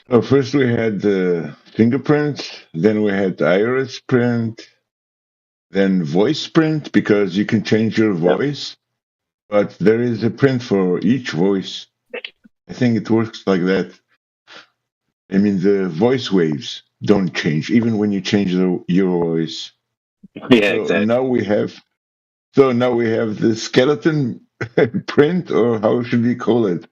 So first we had the fingerprint, then we had the iris print, then voice print, because you can change your voice, but there is a print for each voice. I think it works like that. I mean, the voice waves don't change, even when you change your voice. Yeah, so exactly. Now we have the skeleton print, or how should we call it?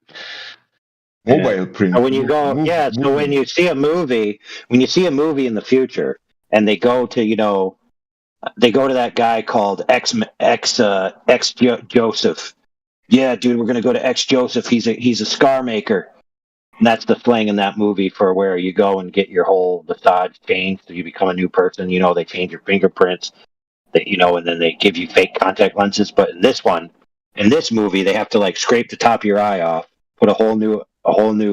Mobile print. When you go, so when you see a movie in the future, and they go to, they go to that guy called X Joseph. Yeah, dude, we're gonna go to X Joseph. He's a scar maker. And that's the slang in that movie for where you go and get your whole visage changed so you become a new person. They change your fingerprints, and then they give you fake contact lenses. But in this movie, they have to scrape the top of your eye off, put a whole new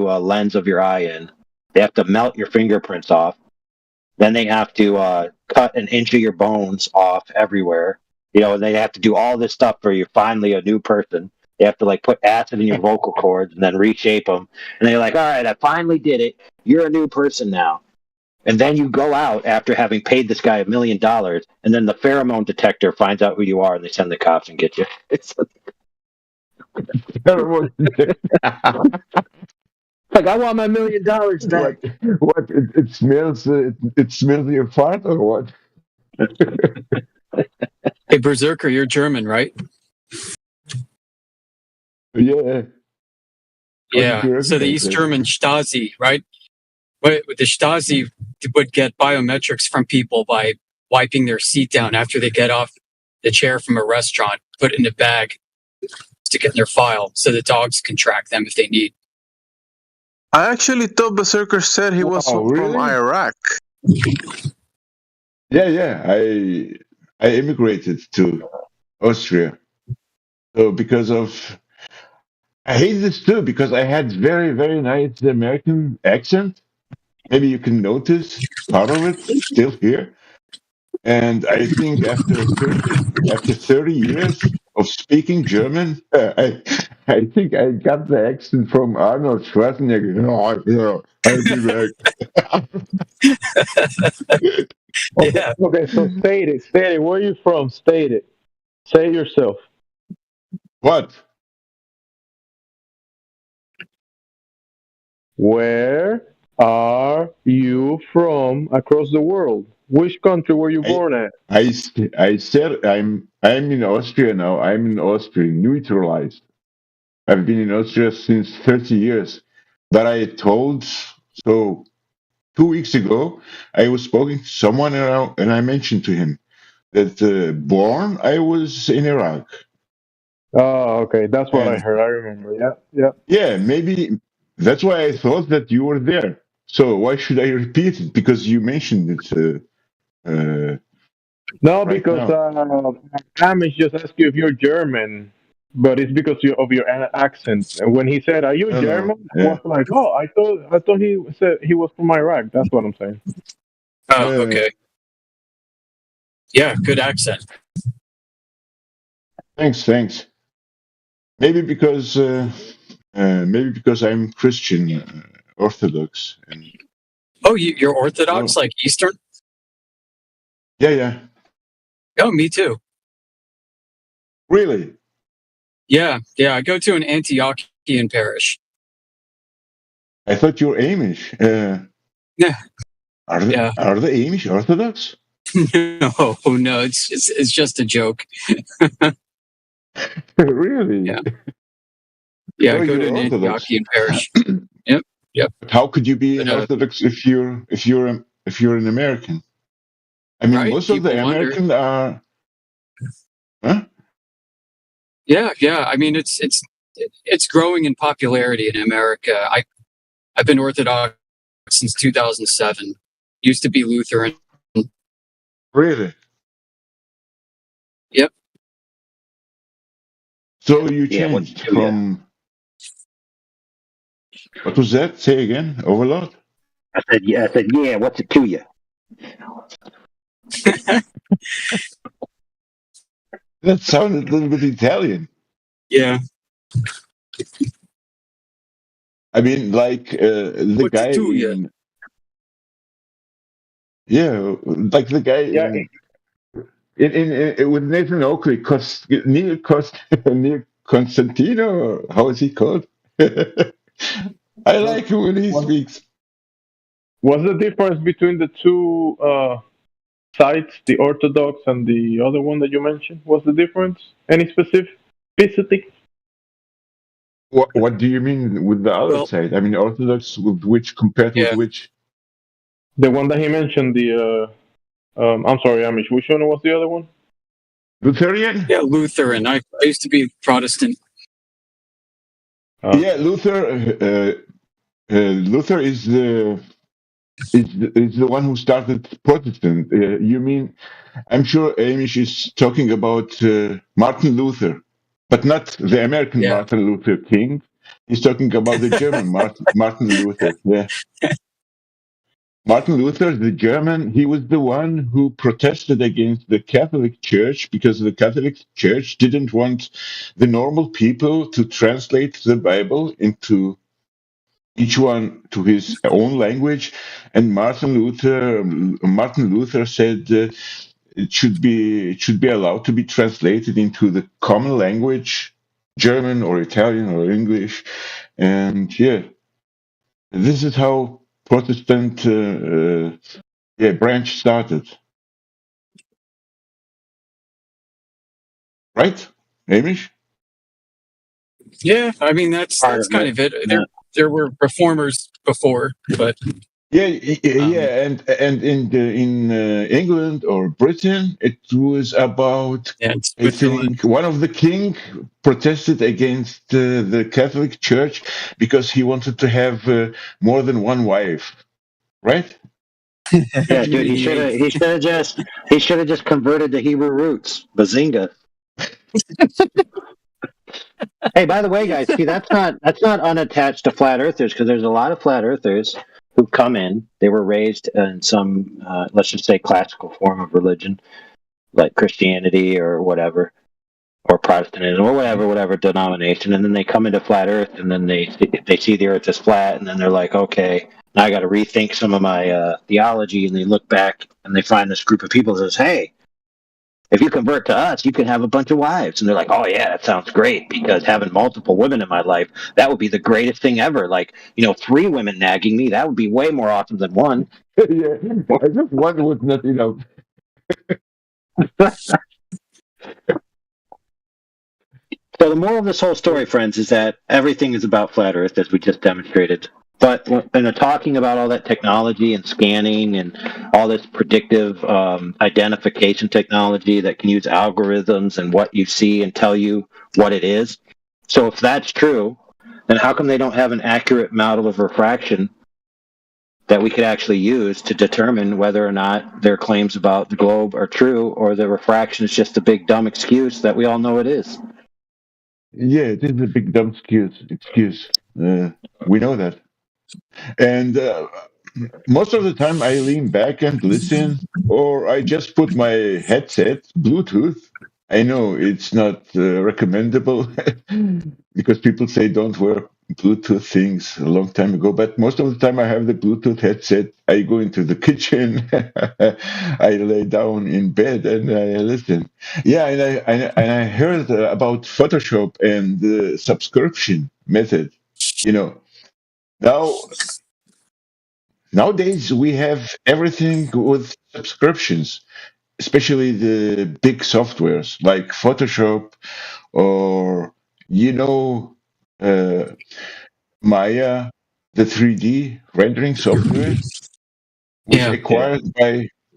lens of your eye in. They have to melt your fingerprints off. Then they have to cut an inch of your bones off everywhere. And they have to do all this stuff for you finally a new person. They have to put acid in your vocal cords and then reshape them. And they're like, all right, I finally did it. You're a new person now. And then you go out after having paid this guy $1 million, and then the pheromone detector finds out who you are, and they send the cops and get you. Like, I want my $1 million back. What? It smells. It smells your fart, or what? Hey, Berserker, you're German, right? Yeah. Yeah. So the East German Stasi, right? But the Stasi would get biometrics from people by wiping their seat down after they get off the chair from a restaurant, put it in a bag, stick it in their file so the dogs can track them if they need. I actually thought Berserker said he was Wow, from really? Iraq. Yeah. I immigrated to Austria. So because of I hate this too because I had very, very nice American accent. Maybe you can notice part of it still here. And I think after 30 years of speaking German, I think I got the accent from Arnold Schwarzenegger. Oh, yeah, I'll be back. Okay, okay, so state it. State it. Where are you from? State it. Say it yourself. What? Where are you from across the world? Which country were you born at? I said I'm in Austria now. I'm in Austria, neutralized. I've been in Austria since 30 years. But I told so 2 weeks ago I was speaking to someone around, and I mentioned to him that born I was in Iraq. Oh, okay. That's what I And heard. I remember. Yeah, yeah. yeah, maybe that's why I thought that you were there. So why should I repeat it? Because you mentioned it. No, Right because now. Amish just asked you if you're German, but it's because of your accent. And when he said, "Are you No, German?" I yeah. was like, "Oh, I thought he said he was from Iraq." That's what I'm saying. Oh, okay. Yeah, good accent. Thanks. Maybe because I'm Christian Orthodox. And Oh, you're Orthodox, like Eastern? yeah. Oh, me too. Really? Yeah. I go to an Antiochian parish. I thought you were Amish. Yeah. Are the Amish Orthodox? No, it's just a joke. Really? Yeah, Oh, I go to you're an Orthodox. Antiochian parish. Yep. But how could you be an Orthodox if you're an American? I mean, Right? most of the People wonder. Americans are. Huh? Yeah. I mean, it's growing in popularity in America. I've been Orthodox since 2007. Used to be Lutheran. Really? Yep. So you changed from. What was that? Say again, Overlord. I said, yeah. What's it to you? That sounded a little bit Italian. Yeah. I mean, like the What's guy it to you? in. Yeah, like the guy in with Nathan Oakley, Neil Constantino. How is he called? I like him when he speaks. What's the difference between the two sites, the Orthodox and the other one that you mentioned? What's the difference? Any specific? What do you mean with the other side? I mean, Orthodox with which compared with which? The one that he mentioned. I'm sorry, Amish. Which one was the other one? Lutheran? Yeah, Lutheran. I used to be Protestant. Yeah, Luther. Luther is the one who started Protestant. You mean? I'm sure Amish is talking about Martin Luther, but not the American Martin Luther King. He's talking about the German Martin Luther. Yeah. Martin Luther, the German, he was the one who protested against the Catholic Church because the Catholic Church didn't want the normal people to translate the Bible into each one to his own language. And Martin Luther said it should be allowed to be translated into the common language, German or Italian or English. And yeah, this is how Protestant branch started. Right, Amish? Yeah, I mean that's kind of it. There were reformers before, but Yeah, and in England or Britain, it was about. I think one of the king protested against the Catholic Church because he wanted to have more than one wife, right? Yeah, dude, he should have just converted to Hebrew roots. Bazinga. Hey, by the way, guys, see that's not unattached to flat earthers, because there's a lot of flat earthers who come in. They were raised in some, let's just say, classical form of religion, like Christianity or whatever, or Protestantism or whatever denomination, and then they come into flat Earth, and then they see the Earth as flat, and then they're like, okay, now I got to rethink some of my theology, and they look back and they find this group of people that says, hey, if you convert to us, you can have a bunch of wives. And they're like, oh, yeah, that sounds great, because having multiple women in my life, that would be the greatest thing ever. Like, 3 women nagging me, that would be way more awesome than one. Yeah, I just one was not enough. So the moral of this whole story, friends, is that everything is about flat Earth, as we just demonstrated. But when they're talking about all that technology and scanning and all this predictive identification technology that can use algorithms and what you see and tell you what it is. So if that's true, then how come they don't have an accurate model of refraction that we could actually use to determine whether or not their claims about the globe are true, or the refraction is just a big dumb excuse that we all know it is? Yeah, it is a big dumb excuse. We know that. And most of the time I lean back and listen, or I just put my headset, Bluetooth. I know it's not recommendable because people say don't wear Bluetooth things a long time ago, but most of the time I have the Bluetooth headset. I go into the kitchen, I lay down in bed and I listen. Yeah, and I heard about Photoshop and the subscription method. Now nowadays we have everything with subscriptions, especially the big softwares like Photoshop or uh, Maya, the 3D rendering software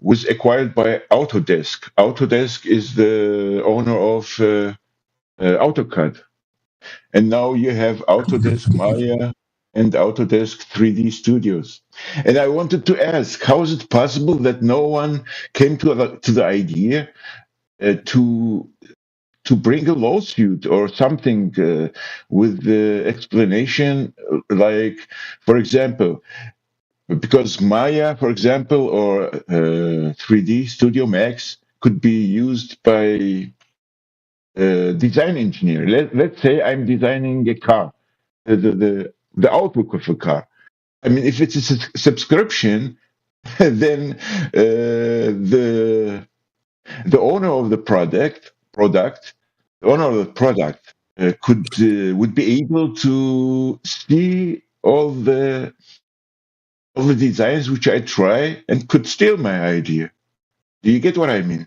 was acquired by Autodesk. Autodesk is the owner of AutoCAD, and now you have Autodesk Maya and Autodesk 3D Studios. And I wanted to ask, how is it possible that no one came to the idea to bring a lawsuit or something with the explanation, like, for example, because Maya, for example, or 3D Studio Max could be used by a design engineer. Let's say I'm designing a car, the outlook of a car. I mean, if it's a subscription, then the owner of the product would be able to see all the designs which I try and could steal my idea. Do you get what I mean?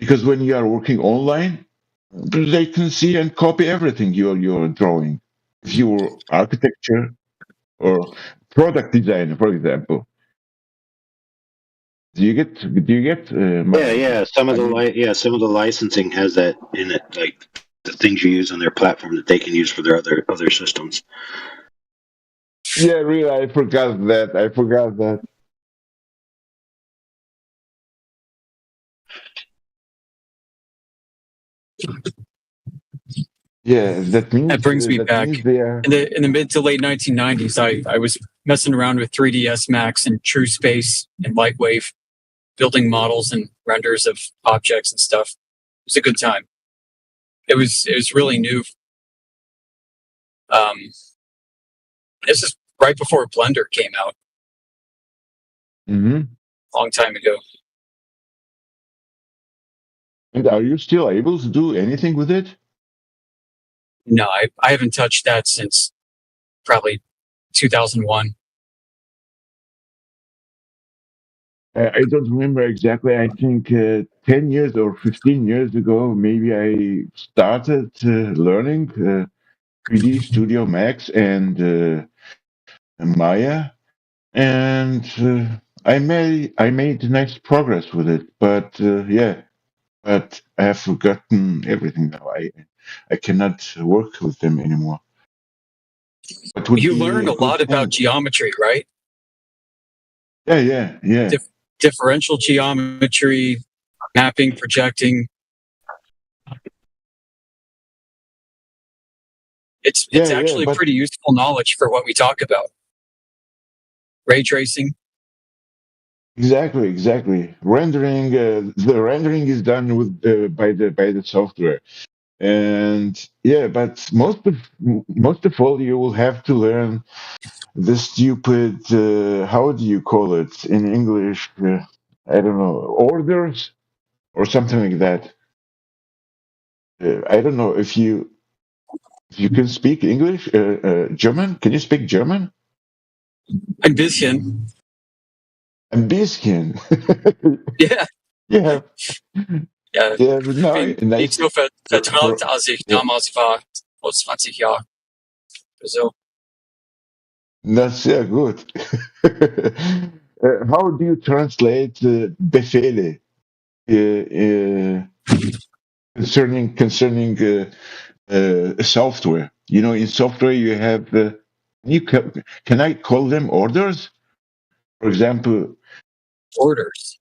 Because when you are working online, they can see and copy everything you're drawing. If you're architecture or product designer, for example. Do you get Yeah. Some of the licensing has that in it, like the things you use on their platform that they can use for their other systems. Yeah, really, I forgot that. Yeah, that means that brings me back. They are... In the mid to late 1990s, I was messing around with 3ds Max and TrueSpace and Lightwave, building models and renders of objects and stuff. It was a good time. It was really new. This is right before Blender came out. Mm-hmm. Long time ago. And are you still able to do anything with it? No, I haven't touched that since probably 2001. I don't remember exactly. I think 10 years or 15 years ago, maybe I started learning 3D Studio Max and Maya, and I made nice progress with it. But yeah, but I have forgotten everything now. I cannot work with them anymore. But would You be learned a a good lot about thing. geometry, right? Yeah. Differential geometry, mapping, projecting. It's Yeah, actually but pretty useful knowledge for what we talk about. Ray tracing. exactly. Rendering, the rendering is done with by the software, and yeah, but most of all, you will have to learn the stupid. How do you call it in English? I don't know, orders or something like that. I don't know if you can speak English, German. Can you speak German? Ein bisschen. Ein bisschen. Yeah. Yeah. Ja, Yeah, but no, bin nice. nicht so vertraut, als ich Yeah, damals war, vor 20 Jahren. So. that's yeah, good. How do you translate Befehle concerning software? You know, in software you have can I call them orders? For example, Orders.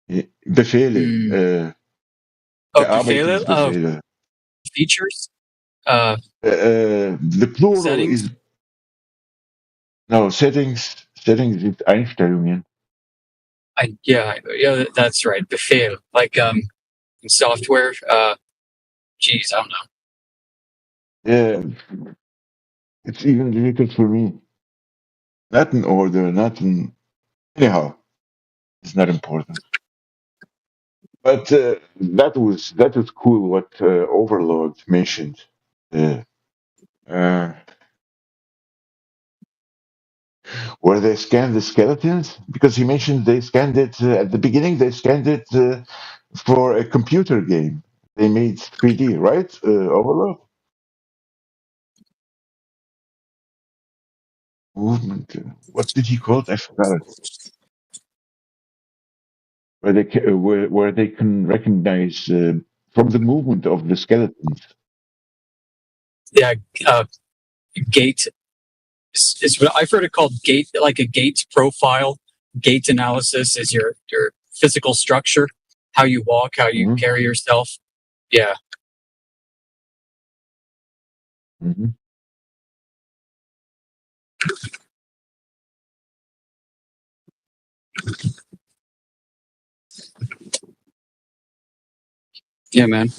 Befehle, Befehle, Bearbeitungsbefehle. features, The plural settings. is no settings. Settings is Einstellungen. Yeah, that's right. Befehl, like in software. Geez, I don't know. Yeah, it's even difficult for me. Not an order, not an anyhow. It's not important. But that was cool what Overlord mentioned. Uh, uh, where they scanned the skeletons because he mentioned they scanned it at the beginning. They scanned it for a computer game. They made 3D, right? Overlord movement. What did he call it? I forgot it. Where they can recognize from the movement of the skeletons. Yeah, gate is what I've heard it called. Gate, like a gate profile. Gate analysis is your physical structure, how you walk, how you carry yourself. Yeah. Mm-hmm. Yeah, man.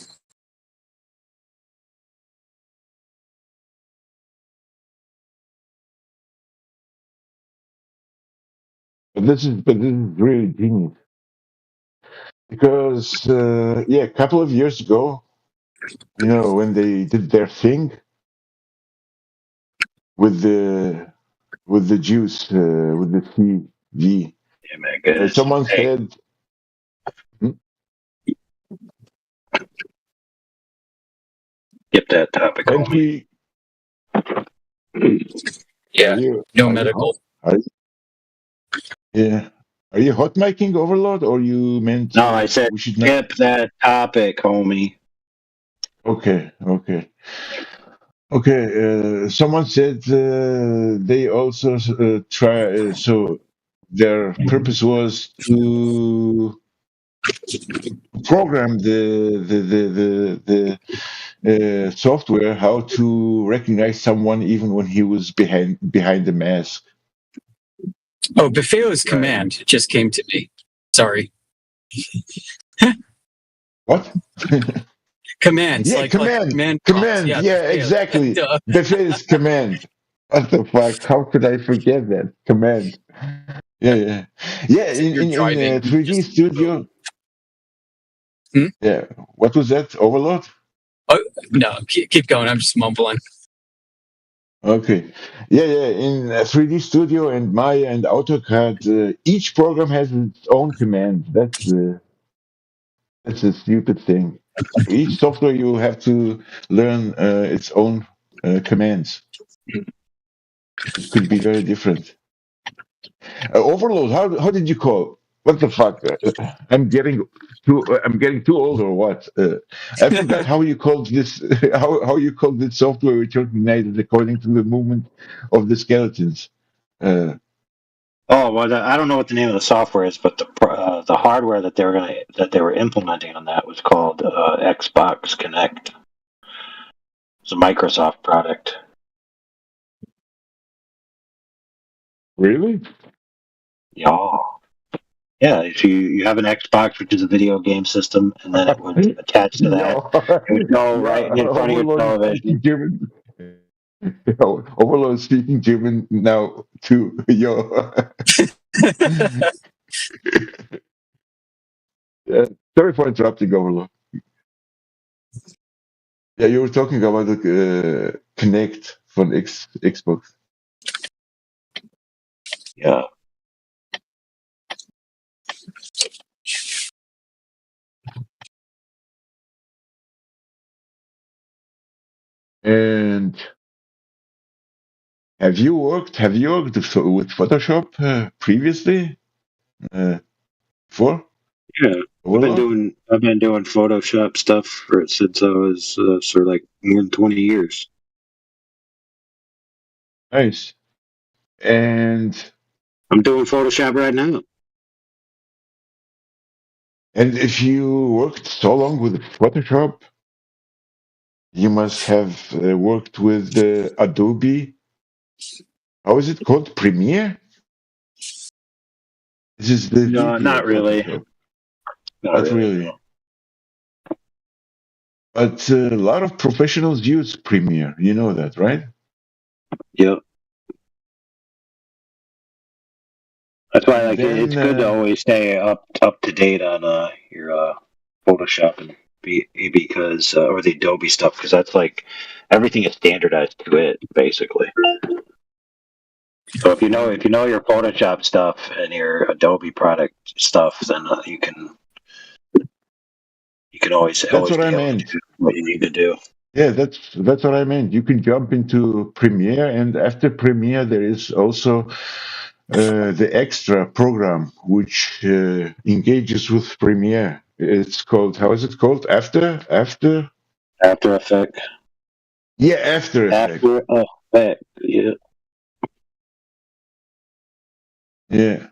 But this is really genius because yeah, a couple of years ago, you know, when they did their thing with the juice with the CV, Yeah, my goodness. someone Hey, said, hmm, get that topic, "Can't homie. we?" Yeah. Are you, No are you, medical. are you, yeah. Are you hot miking Overlord, or you meant No, I said we should not? skip that topic, homie. Okay. Someone said they also try. So their purpose was to program the software how to recognize someone even when he was behind the mask. Oh, Befehl is command. It just came to me. Sorry. What? Commands. Yeah, like command. command prompts. Command. Yeah, Yeah, Befehl. exactly. Duh. Befehl is command. What the fuck? How could I forget that? Command. Yeah. You're In driving. 3D Studio. Hmm? Yeah. What was that? Overlord? Oh no, keep going. I'm just mumbling. Okay. Yeah, yeah. In 3D Studio and Maya and AutoCAD, each program has its own command. That's a stupid thing. Each software you have to learn its own commands. It could be very different. Overload. How did you call? What the fuck? I'm getting too old or what? I forgot how you called this. How you called this software which organized according to the movement of the skeletons. Uh, Oh well, I don't know what the name of the software is, but the hardware that they were implementing on that was called Xbox Connect. It's a Microsoft product. Really? Yeah. Yeah, if you have an Xbox, which is a video game system, and then it would attach to that, it would go right in front of your television. German. Overload speaking German now to yo. Sorry for interrupting, Overload. Yeah, you were talking about the Connect from Xbox. Yeah. And have you worked with Photoshop previously? Before? Yeah, Overload? I've been doing Photoshop stuff since I was sort of like more than 20 years. Nice. And I'm doing Photoshop right now. And if you worked so long with Photoshop, you must have worked with Adobe. How is it called? Premiere? This is the No, VP not of really. Photoshop. Not really. No. But a lot of professionals use Premiere. You know that, right? Yep. That's why, And like, then, it's good to always stay up to date on your Photoshop and because or the Adobe stuff, because that's like everything is standardized to it basically. So if you know your Photoshop stuff and your Adobe product stuff, then you can always That's always what be I able to meant. do what you need to do. Yeah, that's what I meant. You can jump into Premiere, and after Premiere, there is also the extra program which engages with Premiere. It's called, how is it called? After Effects. Yeah, After Effects. After Effects. Yeah. Yeah.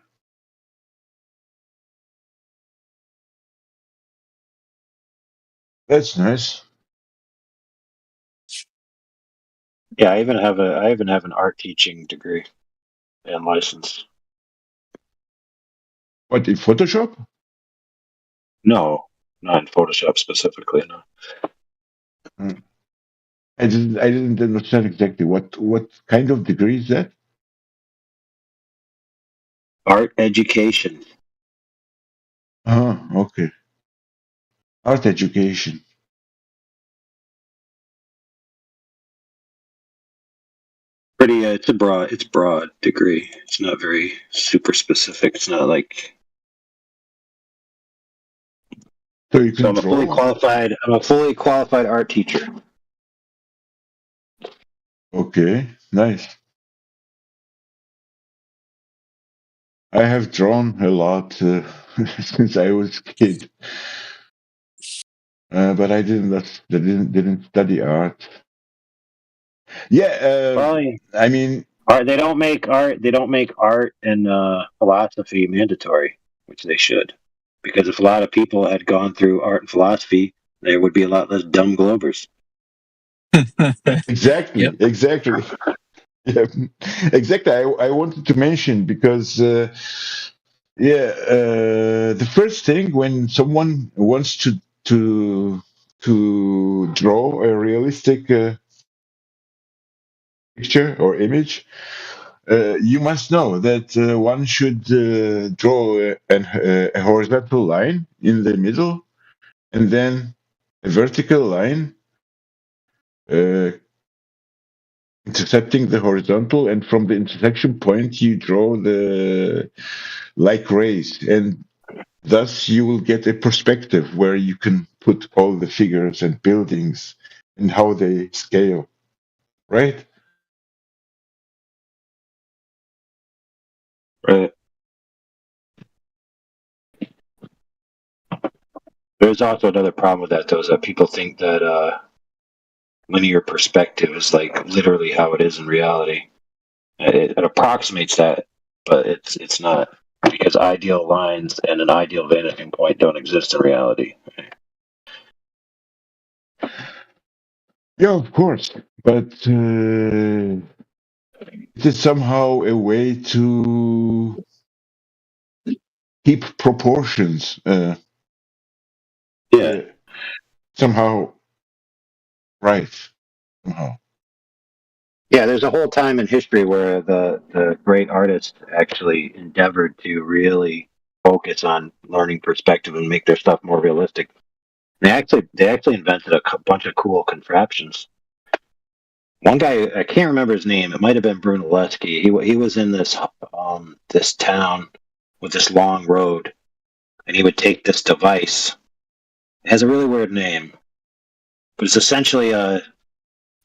That's nice. Yeah, I even have an art teaching degree and license. What, in Photoshop? No, not in Photoshop specifically. No. I didn't understand exactly what kind of degree is that? Art education. Okay. Art education. Pretty. It's broad degree. It's not very super specific. It's not like. So you can I'm a fully qualified. I'm a fully qualified art teacher. Okay, nice. I have drawn a lot since I was a kid, but I didn't study art. Yeah, Well, I mean, art. They don't make art and philosophy mandatory, which they should, because if a lot of people had gone through art and philosophy, there would be a lot less dumb Globers. exactly. Yeah, exactly. I wanted to mention because, the first thing when someone wants to draw a realistic picture or image, you must know that one should draw a horizontal line in the middle, and then a vertical line intercepting the horizontal, and from the intersection point you draw the like rays, and thus you will get a perspective where you can put all the figures and buildings and how they scale, right? Right. There's also another problem with that, though, is that people think that linear perspective is like literally how it is in reality. It approximates that, but it's not, because ideal lines and an ideal vanishing point don't exist in reality. Yeah, of course, but it is somehow a way to keep proportions. Somehow right. Somehow. Yeah, there's a whole time in history where the great artists actually endeavored to really focus on learning perspective and make their stuff more realistic. They actually invented a bunch of cool contraptions. One guy, I can't remember his name. It might have been Brunelleschi. He was in this town with this long road, and he would take this device. It has a really weird name, but it's essentially a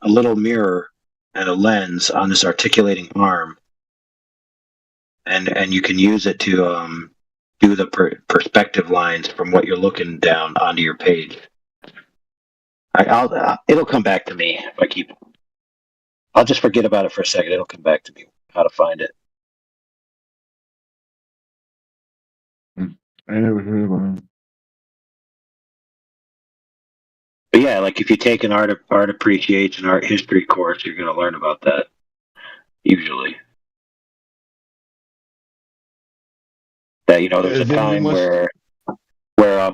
little mirror and a lens on this articulating arm, and you can use it to do the perspective lines from what you're looking down onto your page. It'll come back to me if I keep. I'll just forget about it for a second. It'll come back to me how to find it. I never heard about it. But yeah, like if you take an art appreciation, art history course, you're going to learn about that. Usually, that there's a time where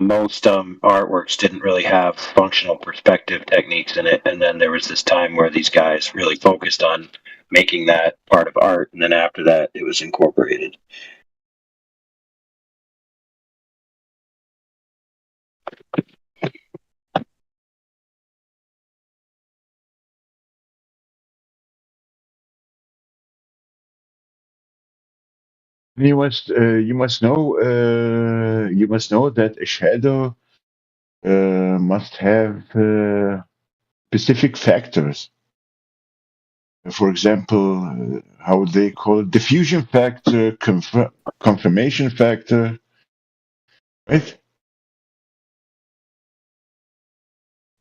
most artworks didn't really have functional perspective techniques in it, and then there was this time where these guys really focused on making that part of art, and then after that, it was incorporated. You must know that a shadow must have specific factors. For example, how they call it, diffusion factor, confirmation factor, right?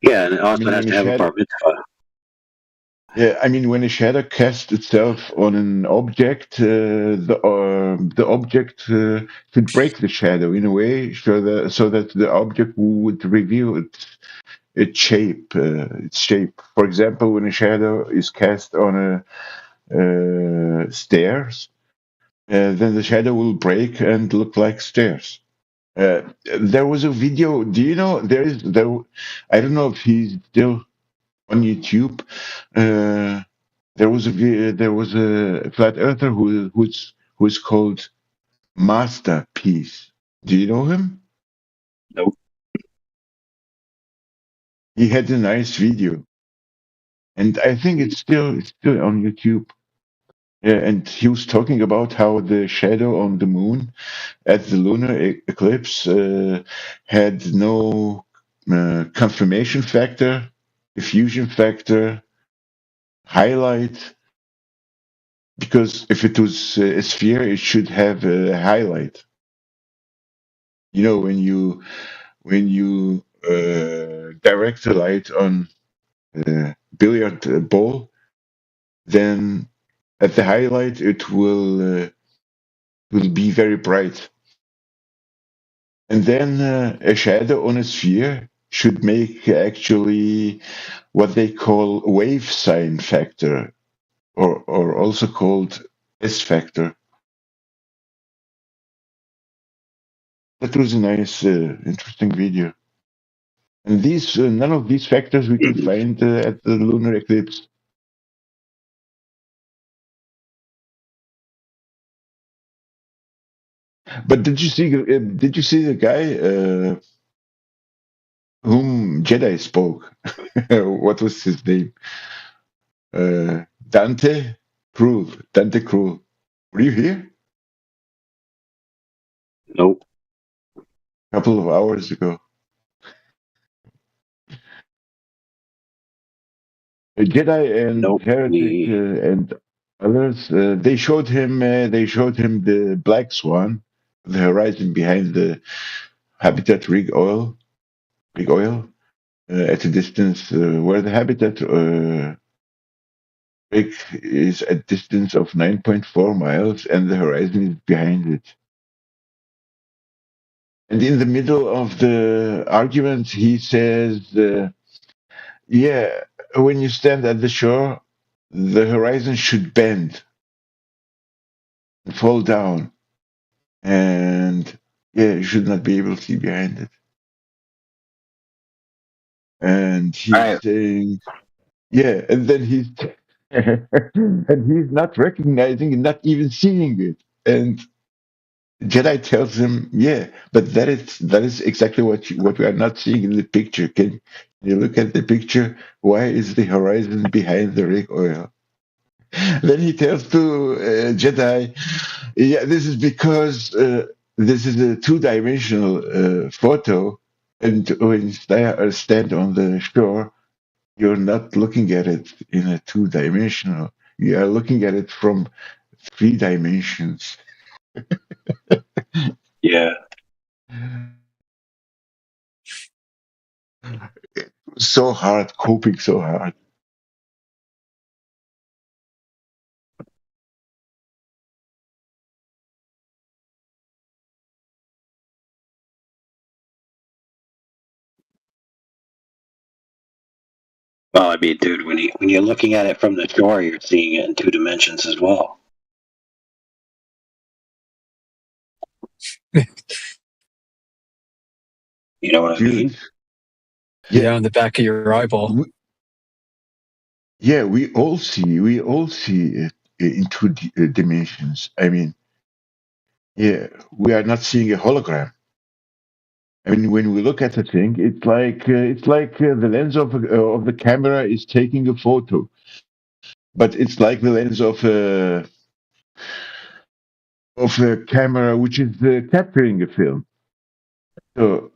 Yeah, and it also has to have a bar mitzvah. Yeah, I mean, when a shadow casts itself on an object, the object should break the shadow in a way, so that the object would reveal its shape. For example, when a shadow is cast on a stairs, then the shadow will break and look like stairs. There was a video. Do you know there? I don't know if he's still on YouTube. There was a flat earther who's called Masterpiece. Do you know him? Nope. He had a nice video, and I think it's still on YouTube. Yeah, and he was talking about how the shadow on the moon at the lunar eclipse had no confirmation factor, diffusion factor, highlight. Because if it was a sphere, it should have a highlight. You know, when you direct the light on a billiard ball, then at the highlight it will be very bright. And then a shadow on a sphere should make actually what they call wave sign factor, or also called S factor. That was a nice, interesting video. And these none of these factors we can find at the lunar eclipse. But did you see the guy whom Jedi spoke? What was his name? Dante Cruel. Dante Cruel. Were you here? Nope. A couple of hours ago. Jedi and Nope. Heretic and others. They showed him. They showed him the black swan, the horizon behind the habitat rig oil. At a distance where the habitat rig is at distance of 9.4 miles and the horizon is behind it. And in the middle of the argument, he says, yeah, when you stand at the shore, the horizon should bend and fall down. And yeah, you should not be able to see behind it. And he's saying, yeah, and then he's and he's not recognizing and not even seeing it. And Jedi tells him, yeah, but that is exactly what we are not seeing in the picture. Can you look at the picture? Why is the horizon behind the rig oil? Then he tells to Jedi, yeah, this is because this is a two-dimensional photo, and when you stand on the shore, you're not looking at it in a two-dimensional. You are looking at it from 3 dimensions. Yeah. So hard, coping so hard. Well, I mean, dude, when you're looking at it from the shore, you're seeing it in 2 dimensions as well. You know what I mean? Yeah, on the back of your eyeball. Yeah, we all see it in 2 dimensions. I mean, yeah, we are not seeing a hologram. I mean, when we look at the thing, it's like the lens of the camera is taking a photo, but it's like the lens of a camera which is capturing a film. So,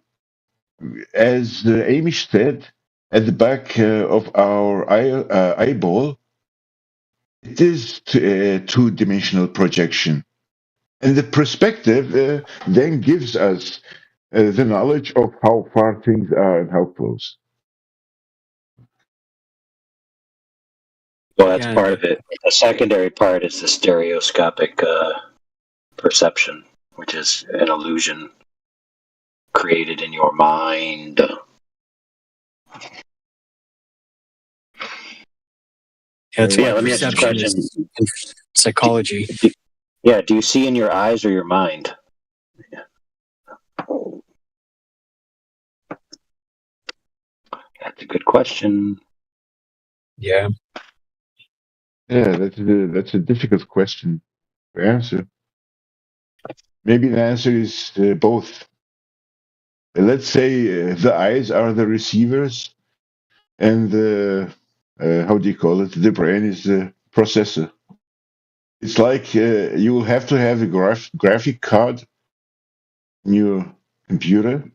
as Amish said, at the back of our eyeball, it is a 2-dimensional projection. And the perspective then gives us the knowledge of how far things are and how close. Well, that's part of it. The secondary part is the stereoscopic perception, which is an illusion created in your mind. That's why let me ask you a perception question. is in psychology. Do you see in your eyes or your mind? That's a good question. Yeah. Yeah, that's a difficult question to answer. Maybe the answer is both. Let's say the eyes are the receivers, and the how do you call it? The brain is the processor. It's like you will have to have a graphic card in your computer,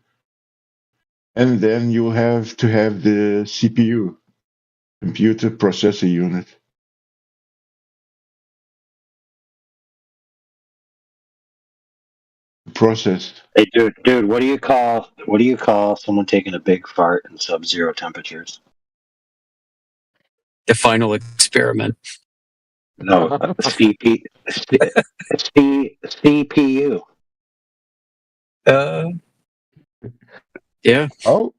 and then you will have to have the CPU, computer processor unit. Process. Hey, dude, what do you call someone taking a big fart in sub-zero temperatures? The final experiment. No, CPU. Yeah. Oh,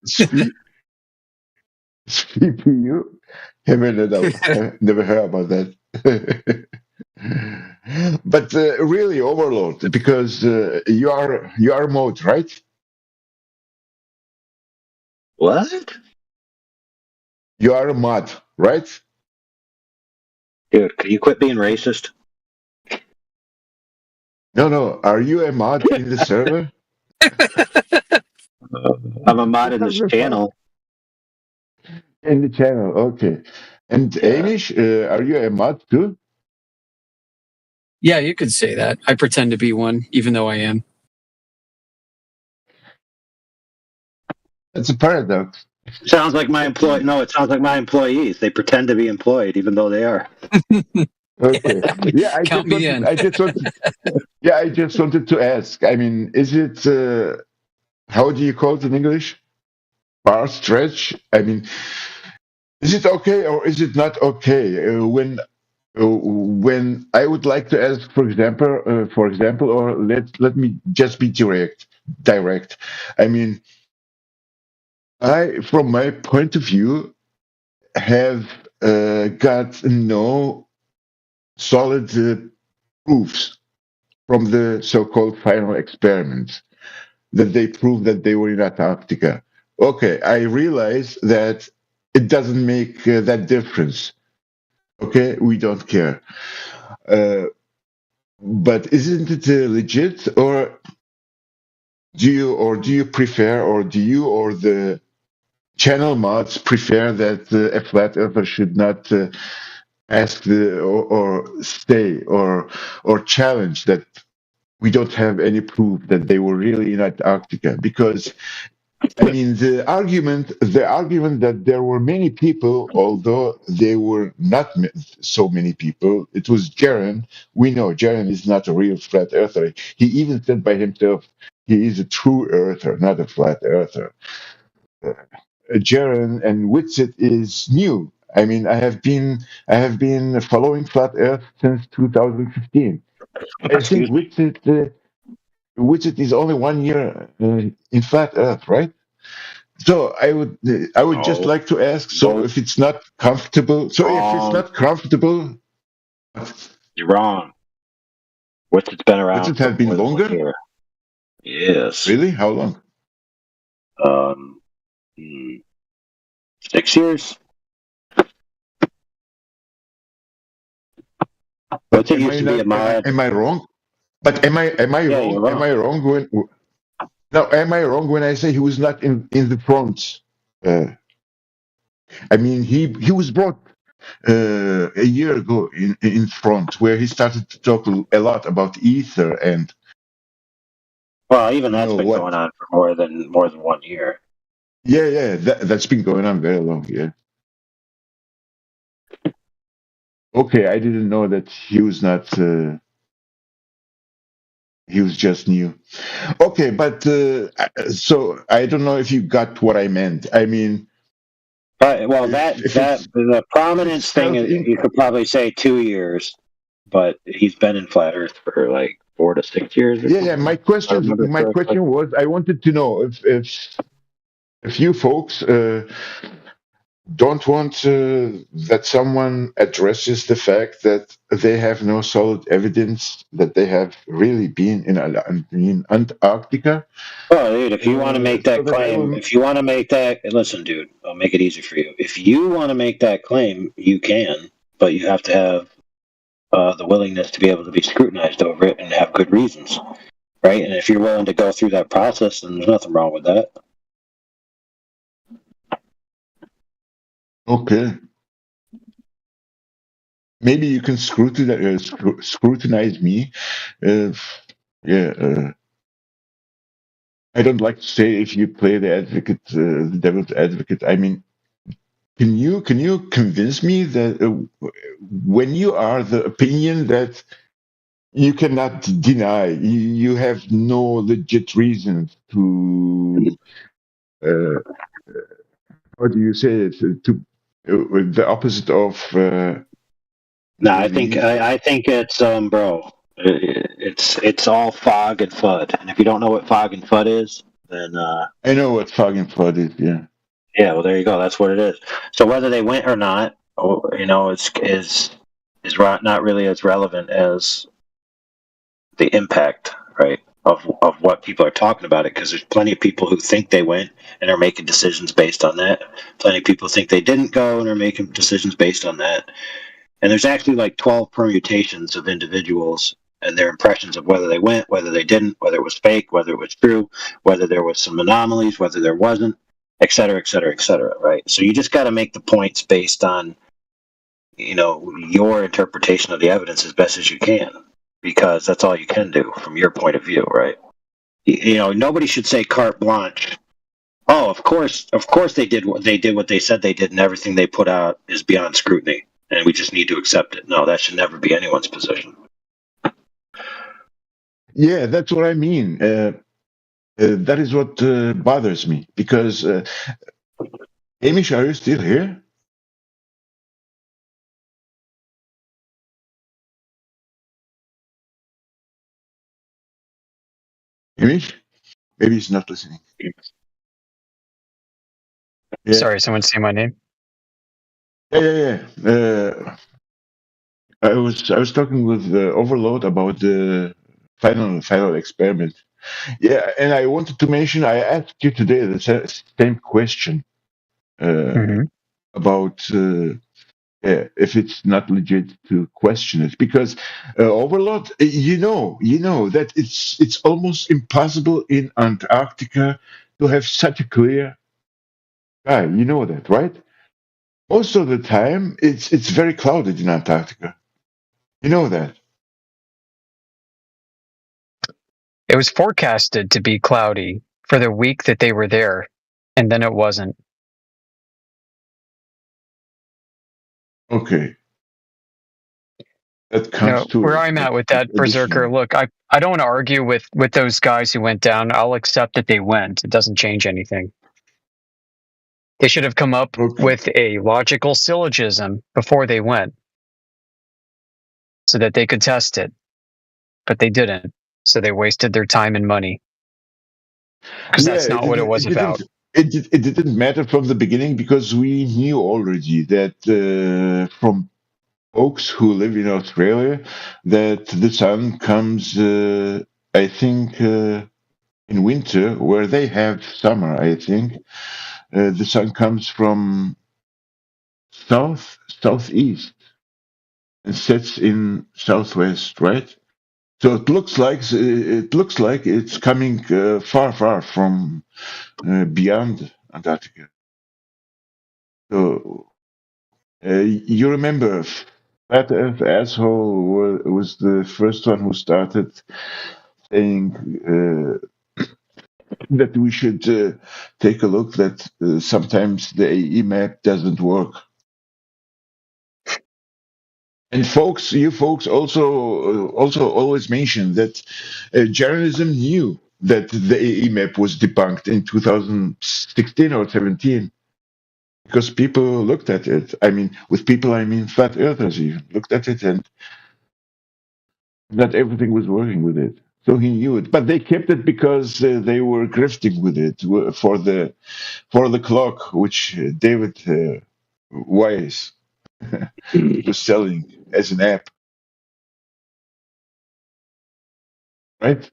CPU. Never heard about that. But really, Overlord, because you are mode, right? What? You are a mod, right? Dude, could you quit being racist? No. Are you a mod in the server? I'm a mod in this channel. In the channel, okay. And Amish, are you a mod too? Yeah, you could say that. I pretend to be one, even though I am. That's a paradox. Sounds like my employee. No, it sounds like my employees. They pretend to be employed, even though they are. Okay. Yeah, I Count just me wanted. in. I just wanted. Yeah, I just wanted to ask. I mean, is it? How do you call it in English? Far stretch. I mean, is it okay or is it not okay when I would like to ask, for example, or let me just be direct. I mean, I, from my point of view, have got no solid proofs from the so-called final experiments that they prove that they were in Antarctica. Okay, I realize that it doesn't make that difference. Okay, we don't care. But isn't it legit, or do you prefer, or do you or the channel mods prefer that a flat earther should not ask or stay or challenge that we don't have any proof that they were really in Antarctica? Because I mean, the argument that there were many people, although they were not so many people, it was Jaren. We know Jaren is not a real flat earther. He even said by himself he is a true earther, not a flat earther. Jaren and Witsit is new. I mean, I have been following flat Earth since 2015. I think Witsit is only 1 year in flat Earth, right? So I would just like to ask. So if it's not comfortable, You're wrong. What's it been around? Witsit have been longer. Year. Yes. Really? How long? 6 years. But am I wrong? But am I wrong? Wrong. Am I wrong when? No, am I wrong when I say he was not in the front? I mean, he was brought a year ago in front, where he started to talk a lot about ether and. Well, even that's been going on for more than 1 year. Yeah, that's been going on very long. Yeah. Okay, I didn't know that he was not. He was just new. Okay, but so I don't know if you got what I meant. I mean, well, the prominence thing you could probably say 2 years, but he's been in flat Earth for like 4 to 6 years. Yeah. My question was, I wanted to know if you folks don't want that someone addresses the fact that they have no solid evidence that they have really been in Antarctica. Well, dude, if you want to make that claim, listen, dude, I'll make it easy for you. If you want to make that claim, you can, but you have to have the willingness to be able to be scrutinized over it and have good reasons, right? And if you're willing to go through that process, then there's nothing wrong with that. Okay. Maybe you can scrutinize me. I don't like to say if you play the devil's advocate. I mean, can you convince me that when you are the opinion that you cannot deny, you have no legit reasons to, how do you say it, to the opposite of. No, I think it's bro. It's all fog and FUD, and if you don't know what fog and FUD is, then I know what fog and FUD is. Yeah. Yeah, well, there you go. That's what it is. So whether they went or not, is not really as relevant as the impact, right, of what people are talking about it. Because there's plenty of people who think they went and are making decisions based on that. Plenty of people think they didn't go and are making decisions based on that. And there's actually like 12 permutations of individuals and their impressions of whether they went, whether they didn't, whether it was fake, whether it was true, whether there was some anomalies, whether there wasn't, et cetera, et cetera, et cetera, right? So you just got to make the points based on your interpretation of the evidence as best as you can, because that's all you can do from your point of view, right? Nobody should say carte blanche. Oh, of course they did what they said they did, and everything they put out is beyond scrutiny, and we just need to accept it. No, that should never be anyone's position. Yeah, that's what I mean. That is what bothers me, because Hamish, are you still here? Hamish? Maybe he's not listening. Yeah. Sorry, someone say my name. Yeah. I was talking with Overload about the final experiment. Yeah, and I wanted to mention I asked you today the same question about if it's not legit to question it, because Overload, you know that it's almost impossible in Antarctica to have such a clear sky. You know that, right? Most of the time, it's very clouded in Antarctica. You know that. It was forecasted to be cloudy for the week that they were there, and then it wasn't. Okay. That comes to where I'm at with that, Berserker, look, I don't want to argue with those guys who went down. I'll accept that they went. It doesn't change anything. They should have come up with a logical syllogism before they went so that they could test it. But they didn't. So they wasted their time and money. Because that's not what it was about. It didn't matter from the beginning, because we knew already that from folks who live in Australia that the sun comes, I think, in winter, where they have summer, I think. The sun comes from southeast and sets in southwest, right? So it looks like it's coming far from beyond Antarctica. So you remember, Flat Earth asshole was the first one who started saying that we should take a look that sometimes the AE map doesn't work. And you folks also always mention that journalism knew that the AE map was debunked in 2016 or 17, because people looked at it. I mean, with people, I mean flat earthers even looked at it, and that everything was working with it. So he knew it, but they kept it because they were grifting with it for the clock, which David Weiss was selling as an app, right?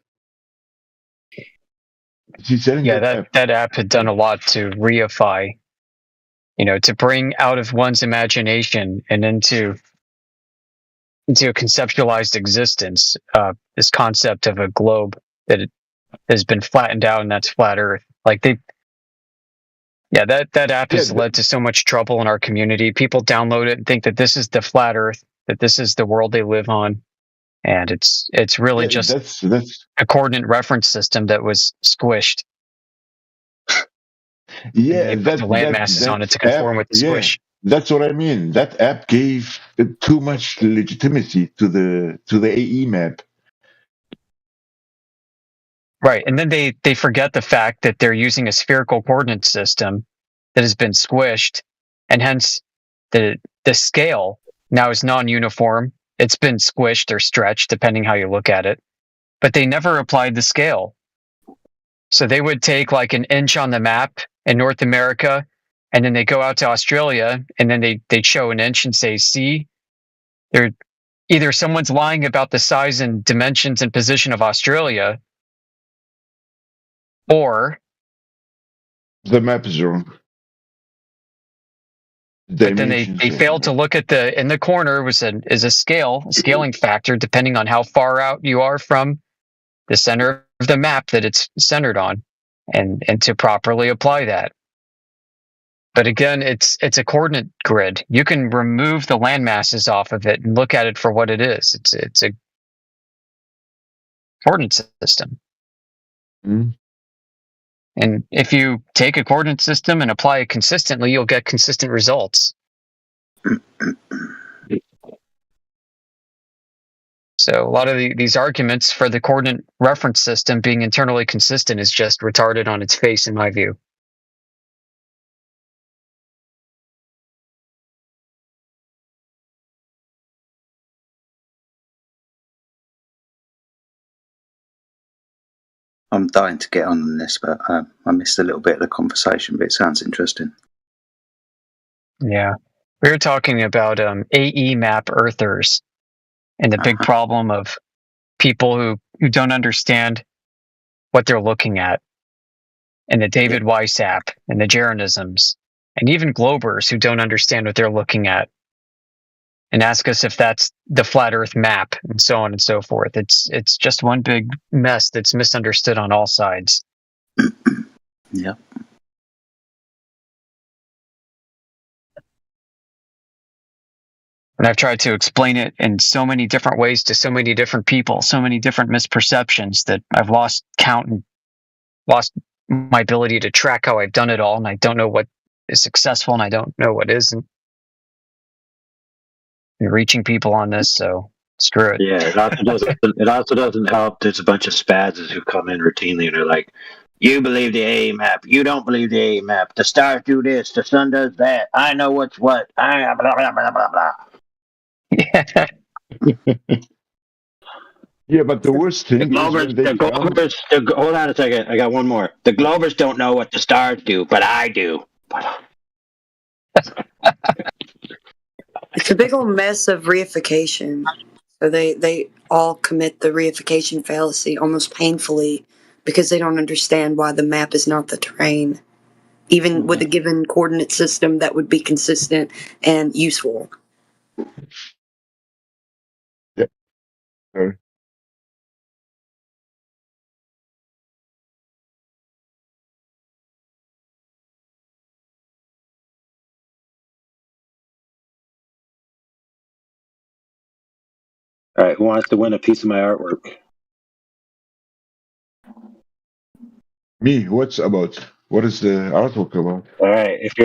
That app had done a lot to reify, to bring out of one's imagination and into a conceptualized existence this concept of a globe that has been flattened out, and that's flat Earth. That app has led to so much trouble in our community. People download it and think that this is the flat Earth, that this is the world they live on, and it's really just a coordinate reference system that was squished. Yeah, the land masses on it to conform with the squish. That's what I mean. That app gave too much legitimacy to the AE map. Right, and then they forget the fact that they're using a spherical coordinate system that has been squished, and hence the scale now is non-uniform. It's been squished or stretched, depending how you look at it. But they never applied the scale. So they would take like an inch on the map in North America, and then they go out to Australia, and then they'd show an inch and say, see, they're either someone's lying about the size and dimensions and position of Australia, or the map is wrong. But then they failed to look at in the corner is a scaling factor, depending on how far out you are from the center of the map that it's centered on, and to properly apply that. But again, it's a coordinate grid. You can remove the land masses off of it and look at it for what it is. It's a coordinate system. Mm. And if you take a coordinate system and apply it consistently, you'll get consistent results. So a lot of these arguments for the coordinate reference system being internally consistent is just retarded on its face, in my view. I'm dying to get on this, but I missed a little bit of the conversation, but it sounds interesting. Yeah. We were talking about AE map earthers and the big problem of people who don't understand what they're looking at, and the David Weiss app and the Jeranisms, and even Globers who don't understand what they're looking at and ask us if that's the flat earth map and so on and so forth. It's just one big mess that's misunderstood on all sides. Yeah. And I've tried to explain it in so many different ways to so many different people, so many different misperceptions that I've lost count and lost my ability to track how I've done it all. And I don't know what is successful and I don't know what isn't. And reaching people on this, so screw it. Yeah, it also doesn't help. There's a bunch of spazzes who come in routinely and they're like, "You believe the A map. You don't believe the A map. The stars do this. The sun does that. I know what's what. I blah blah blah blah blah." Yeah. Yeah, but the worst thing hold on a second. I got one more. The Glovers don't know what the stars do, but I do. It's a big old mess of reification. So they all commit the reification fallacy almost painfully because they don't understand why the map is not the terrain. Even with a given coordinate system that would be consistent and useful. Yeah. Sorry. All right, who wants to win a piece of my artwork? Me, what is the artwork about? All right, if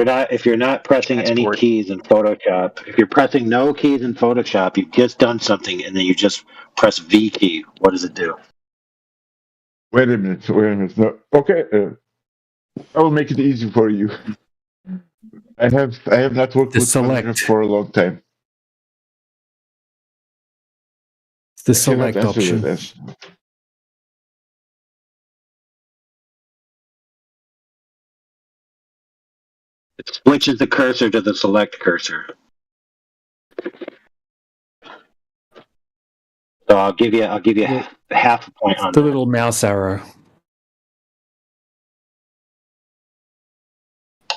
you're not pressing any keys in Photoshop, if you're pressing no keys in Photoshop, you've just done something and then you just press V key. What does it do? Wait a minute. No. Okay, I will make it easy for you. I have not worked with Photoshop for a long time. It's the select option. It switches the cursor to the select cursor. So I'll give you half a point on the little mouse arrow.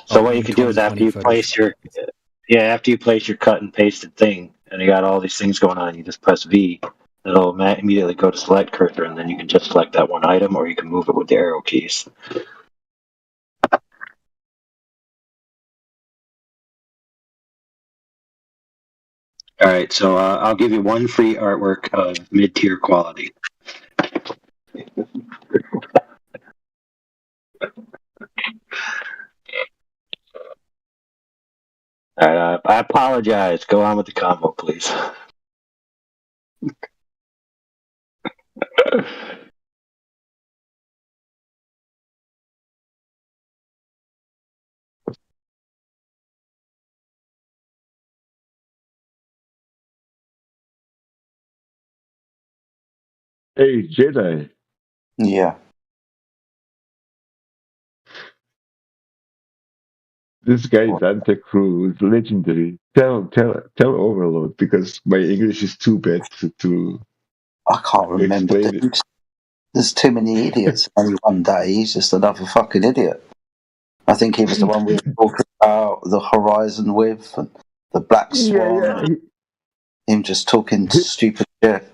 So what you can do is after you place your cut and pasted thing, and you got all these things going on, you just press V. It'll immediately go to select cursor, and then you can just select that one item, or you can move it with the arrow keys. All right, so I'll give you one free artwork of mid-tier quality. All right, I apologize. Go on with the combo, please. Hey, Jedi. Yeah. This guy Dante Cruz, legendary. Tell Overlord because my English is too bad to I can't remember. There's too many idiots. Only one day, he's just another fucking idiot. I think he was the one we were talking about the Horizon with, and the Black Swan. Yeah. Him just talking stupid shit.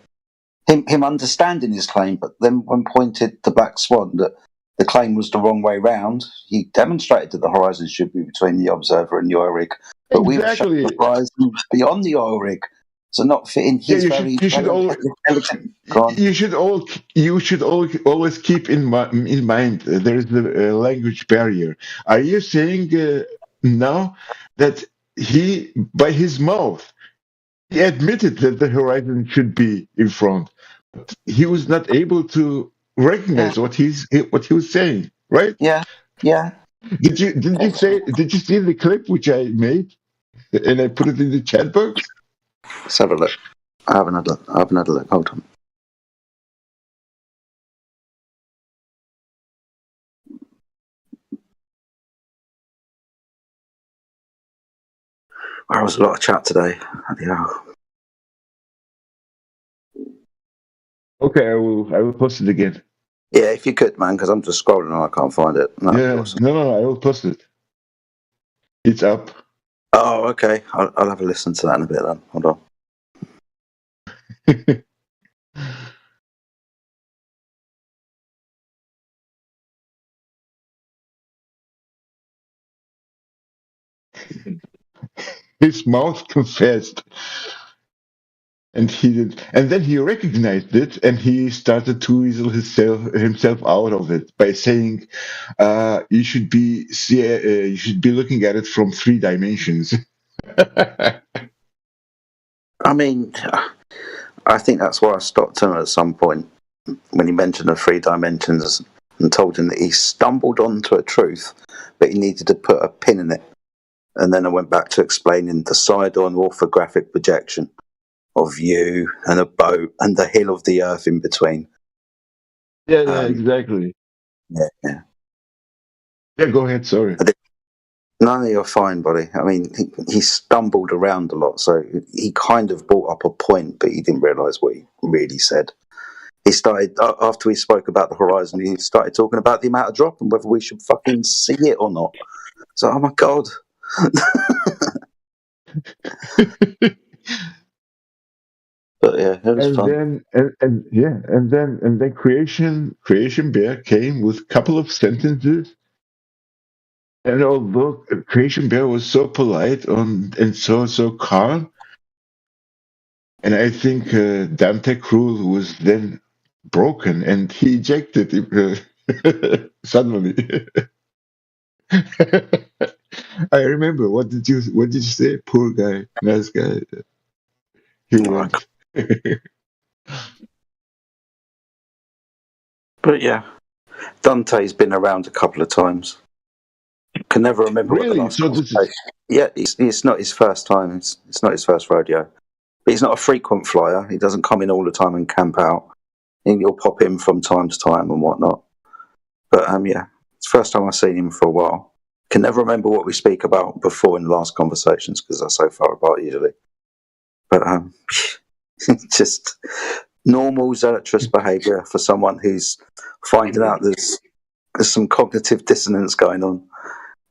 Him understanding his claim, but then when pointed the Black Swan, that the claim was the wrong way round. He demonstrated that the horizon should be between the observer and the oil rig, but we were showing the horizon beyond the oil rig, so not fitting his you should always keep in mind there is the language barrier. Are you saying now that he, by his mouth, he admitted that the horizon should be in front, but he was not able to recognize what he was saying, right? Yeah. Did you see the clip which I made and I put it in the chat box? Let's have a look. I haven't had a look. Hold on. There was a lot of chat today. Okay, I will post it again. Yeah, if you could, man, because I'm just scrolling and I can't find it. No, I will post it. It's up. Oh, okay. I'll have a listen to that in a bit then. Hold on. His mouth confessed, and then he recognized it, and he started to weasel himself out of it by saying, "You should be looking at it from 3 dimensions." I mean, I think that's why I stopped him at some point when he mentioned the 3 dimensions and told him that he stumbled onto a truth, but he needed to put a pin in it. And then I went back to explaining the side-on orthographic projection of you and a boat and the hill of the earth in between. Yeah, exactly. Yeah. Yeah, go ahead. Sorry. No, you're fine, buddy. I mean, he stumbled around a lot, so he kind of brought up a point, but he didn't realise what he really said. He started, after we spoke about the horizon, he started talking about the amount of drop and whether we should fucking see it or not. So, oh my God. But yeah, it was fun. And then Creation Bear came with a couple of sentences. And although Creation Bear was so polite and so calm, and I think Dantec rule was then broken, and he ejected suddenly. I remember. What did you say? Poor guy, nice guy. He went. But yeah, Dante's been around a couple of times. Can never remember what the last conversation. Yeah, it's not his first time. It's not his first rodeo. But he's not a frequent flyer. He doesn't come in all the time and camp out. He'll pop in from time to time and whatnot. But yeah, it's the first time I've seen him for a while. Can never remember what we speak about before in the last conversations because they're so far apart usually. But just normal Zeratrus behaviour for someone who's finding out there's some cognitive dissonance going on.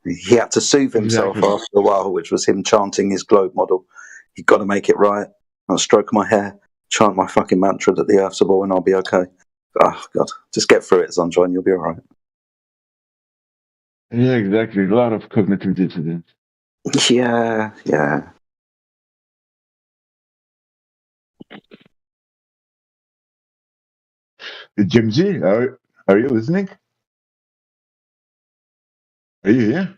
He had to soothe himself after a while, which was him chanting his globe model. You've got to make it right. I'll stroke my hair, chant my fucking mantra that the Earth's a ball and I'll be okay. Oh, God. Just get through it, Sunshine. You'll be all right. Yeah, exactly. A lot of cognitive dissonance. Yeah. Jim Z, are you listening? Are you here?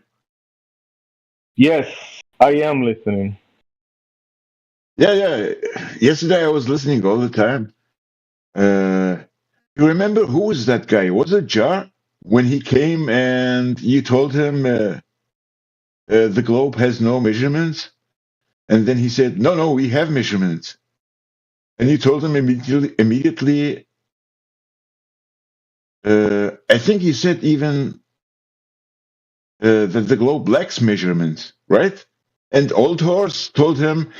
Yes, I am listening. Yeah. Yesterday I was listening all the time. You remember who was that guy? Was it Jar? When he came and you told him the globe has no measurements? And then he said, no, we have measurements. And you told him immediately I think he said even that the globe lacks measurements, right? And Old Horse told him,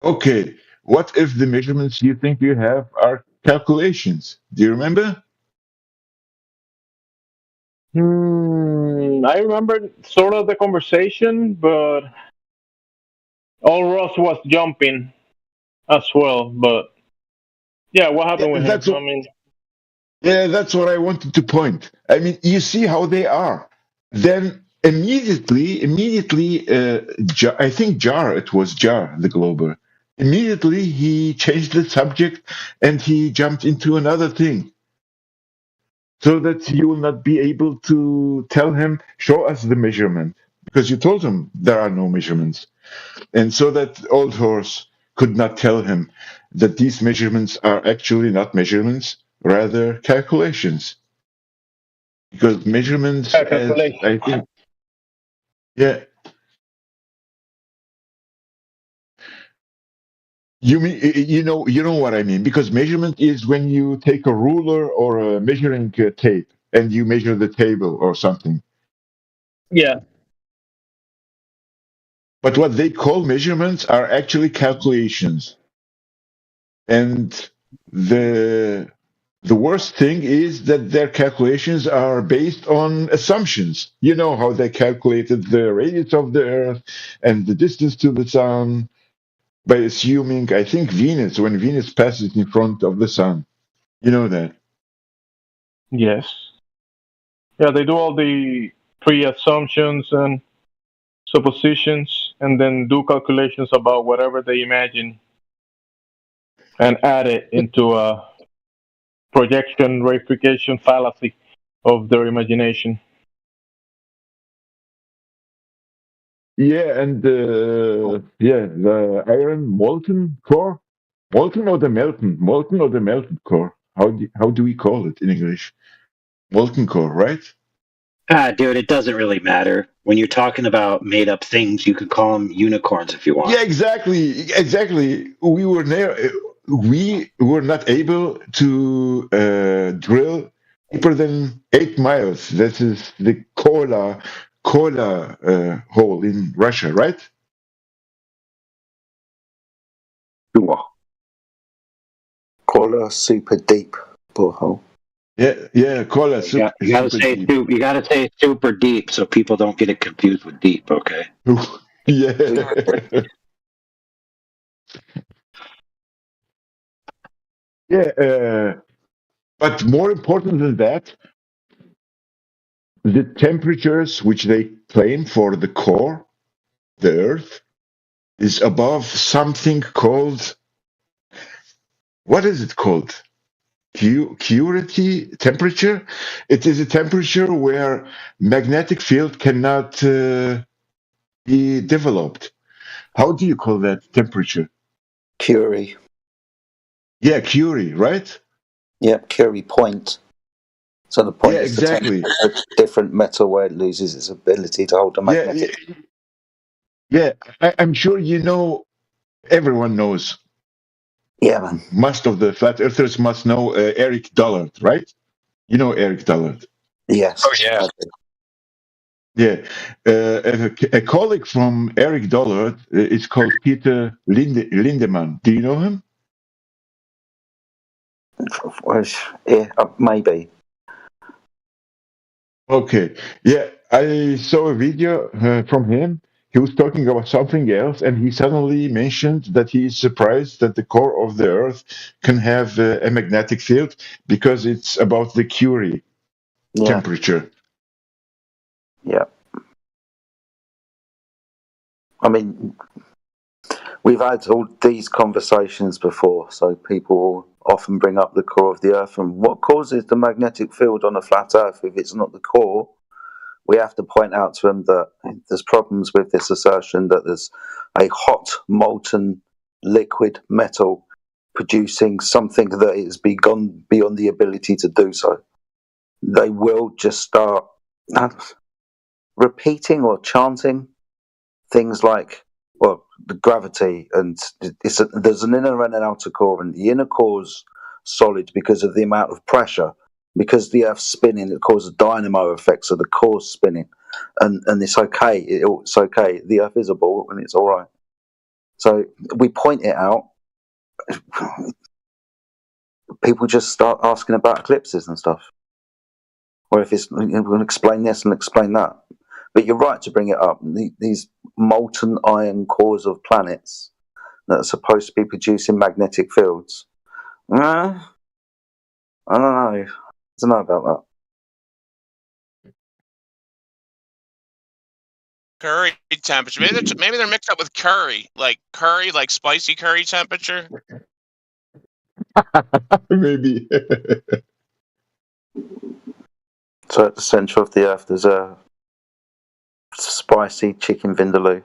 okay, what if the measurements you think you have are calculations? Do you remember? I remember sort of the conversation, but Old Ross was jumping as well. But yeah, what happened with him? Yeah, that's what I wanted to point. I mean, you see how they are. Then immediately, I think it was Jar, the Glober. Immediately he changed the subject and he jumped into another thing, so that you will not be able to tell him, show us the measurement, because you told him there are no measurements. And so that old horse could not tell him that these measurements are actually not measurements, rather calculations. Because measurements, as I think, yeah, you know what I mean. Because measurement is when you take a ruler or a measuring tape and you measure the table or something. Yeah. But what they call measurements are actually calculations. And the worst thing is that their calculations are based on assumptions. You know how they calculated the radius of the Earth and the distance to the Sun by assuming, I think, Venus, when Venus passes in front of the Sun. You know that? Yes. Yeah, they do all the pre-assumptions and suppositions, and then do calculations about whatever they imagine, and add it into a projection verification fallacy of their imagination. Yeah, and the iron molten core, molten or the melted core. How do we call it in English? Molten core, right? Dude, it doesn't really matter. When you're talking about made up things, you could call them unicorns if you want. Yeah, exactly. We were not able to drill deeper than 8 miles. That is the Kola hole in Russia, right? Kola super deep borehole. Yeah, Kola You gotta say deep. you gotta say super deep so people don't get it confused with deep. Okay. Yeah. Yeah, but more important than that, the temperatures which they claim for the core, the Earth, is above something called, what is it called? Curity temperature. It is a temperature where magnetic field cannot be developed. How do you call that temperature? Curie. Yeah, Curie, right? Yeah, Curie point. So the point Yeah, is exactly. a different metal where it loses its ability to hold a magnetic. Yeah, I'm sure you know. Everyone knows. Yeah, man. Most of the flat earthers must know Eric Dollard, right? You know Eric Dollard. Yes. Oh yeah. Yeah, a colleague from Eric Dollard is called Peter Lindemann. Do you know him? Yeah, maybe. Okay. Yeah, I saw a video from him. He was talking about something else, and he suddenly mentioned that he is surprised that the core of the Earth can have a magnetic field because it's about the Curie temperature. Yeah. I mean, we've had all these conversations before, so people often bring up the core of the Earth. And what causes the magnetic field on a flat Earth if it's not the core? We have to point out to them that there's problems with this assertion that there's a hot, molten, liquid metal producing something that is gone beyond the ability to do so. They will just start repeating or chanting things like, well, the gravity, and there's an inner and an outer core, and the inner core's solid because of the amount of pressure. Because the Earth's spinning, it causes a dynamo effect, so the core's spinning, and it's okay. It's okay. The Earth is a ball, and it's all right. So we point it out. People just start asking about eclipses and stuff, or if it's we're going to explain this and explain that. But you're right to bring it up. These molten iron cores of planets that are supposed to be producing magnetic fields. I don't know. don't know about that. Curry temperature. Maybe they're mixed up with curry, like spicy curry temperature. Maybe. So at the centre of the earth, there's a spicy chicken vindaloo.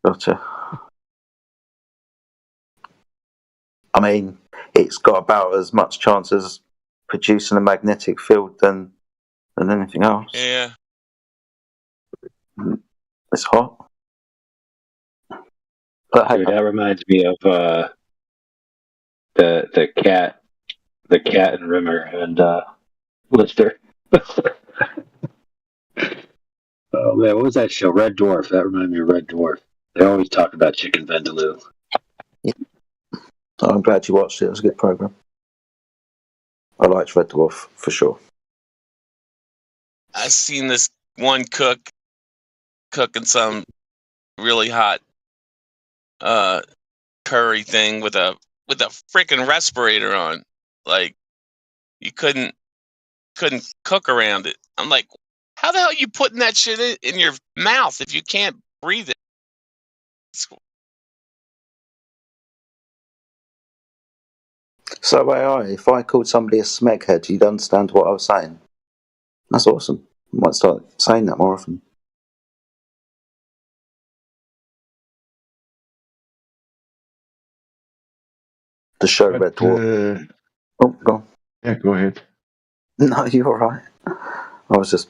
Gotcha. I mean, it's got about as much chance as producing a magnetic field than anything else. Yeah. It's hot. But hey, Dude, that reminds me of the cat and Rimmer and Lister. Oh man, what was that show? Red Dwarf. That reminded me of Red Dwarf. They always talk about chicken vindaloo. I'm glad you watched it. It was a good program. I liked Red Dwarf for sure. I seen this one cooking some really hot curry thing with a freaking respirator on. Like you couldn't cook around it. I'm like, how the hell are you putting that shit in your mouth if you can't breathe it? So AI, if I called somebody a smeghead, you'd understand what I was saying. That's awesome. I might start saying that more often. The show Red Dwarf. Oh, go on. Yeah, go ahead. No, you're all right. I was just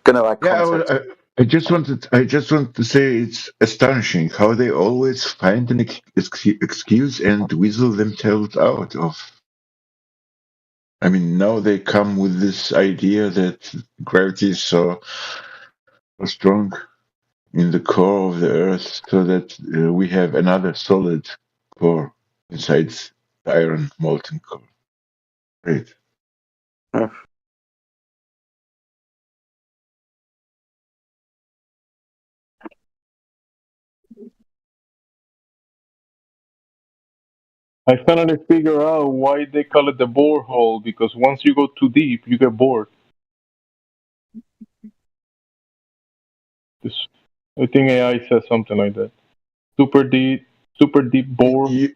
going to add context. I just wanted to say it's astonishing how they always find an excuse and weasel themselves out of. I mean, now they come with this idea that gravity is so strong in the core of the Earth, so that we have another solid core inside the iron molten core. Great. I finally figure out why they call it the borehole, because once you go too deep, you get bored. I think AI says something like that. Super deep borehole.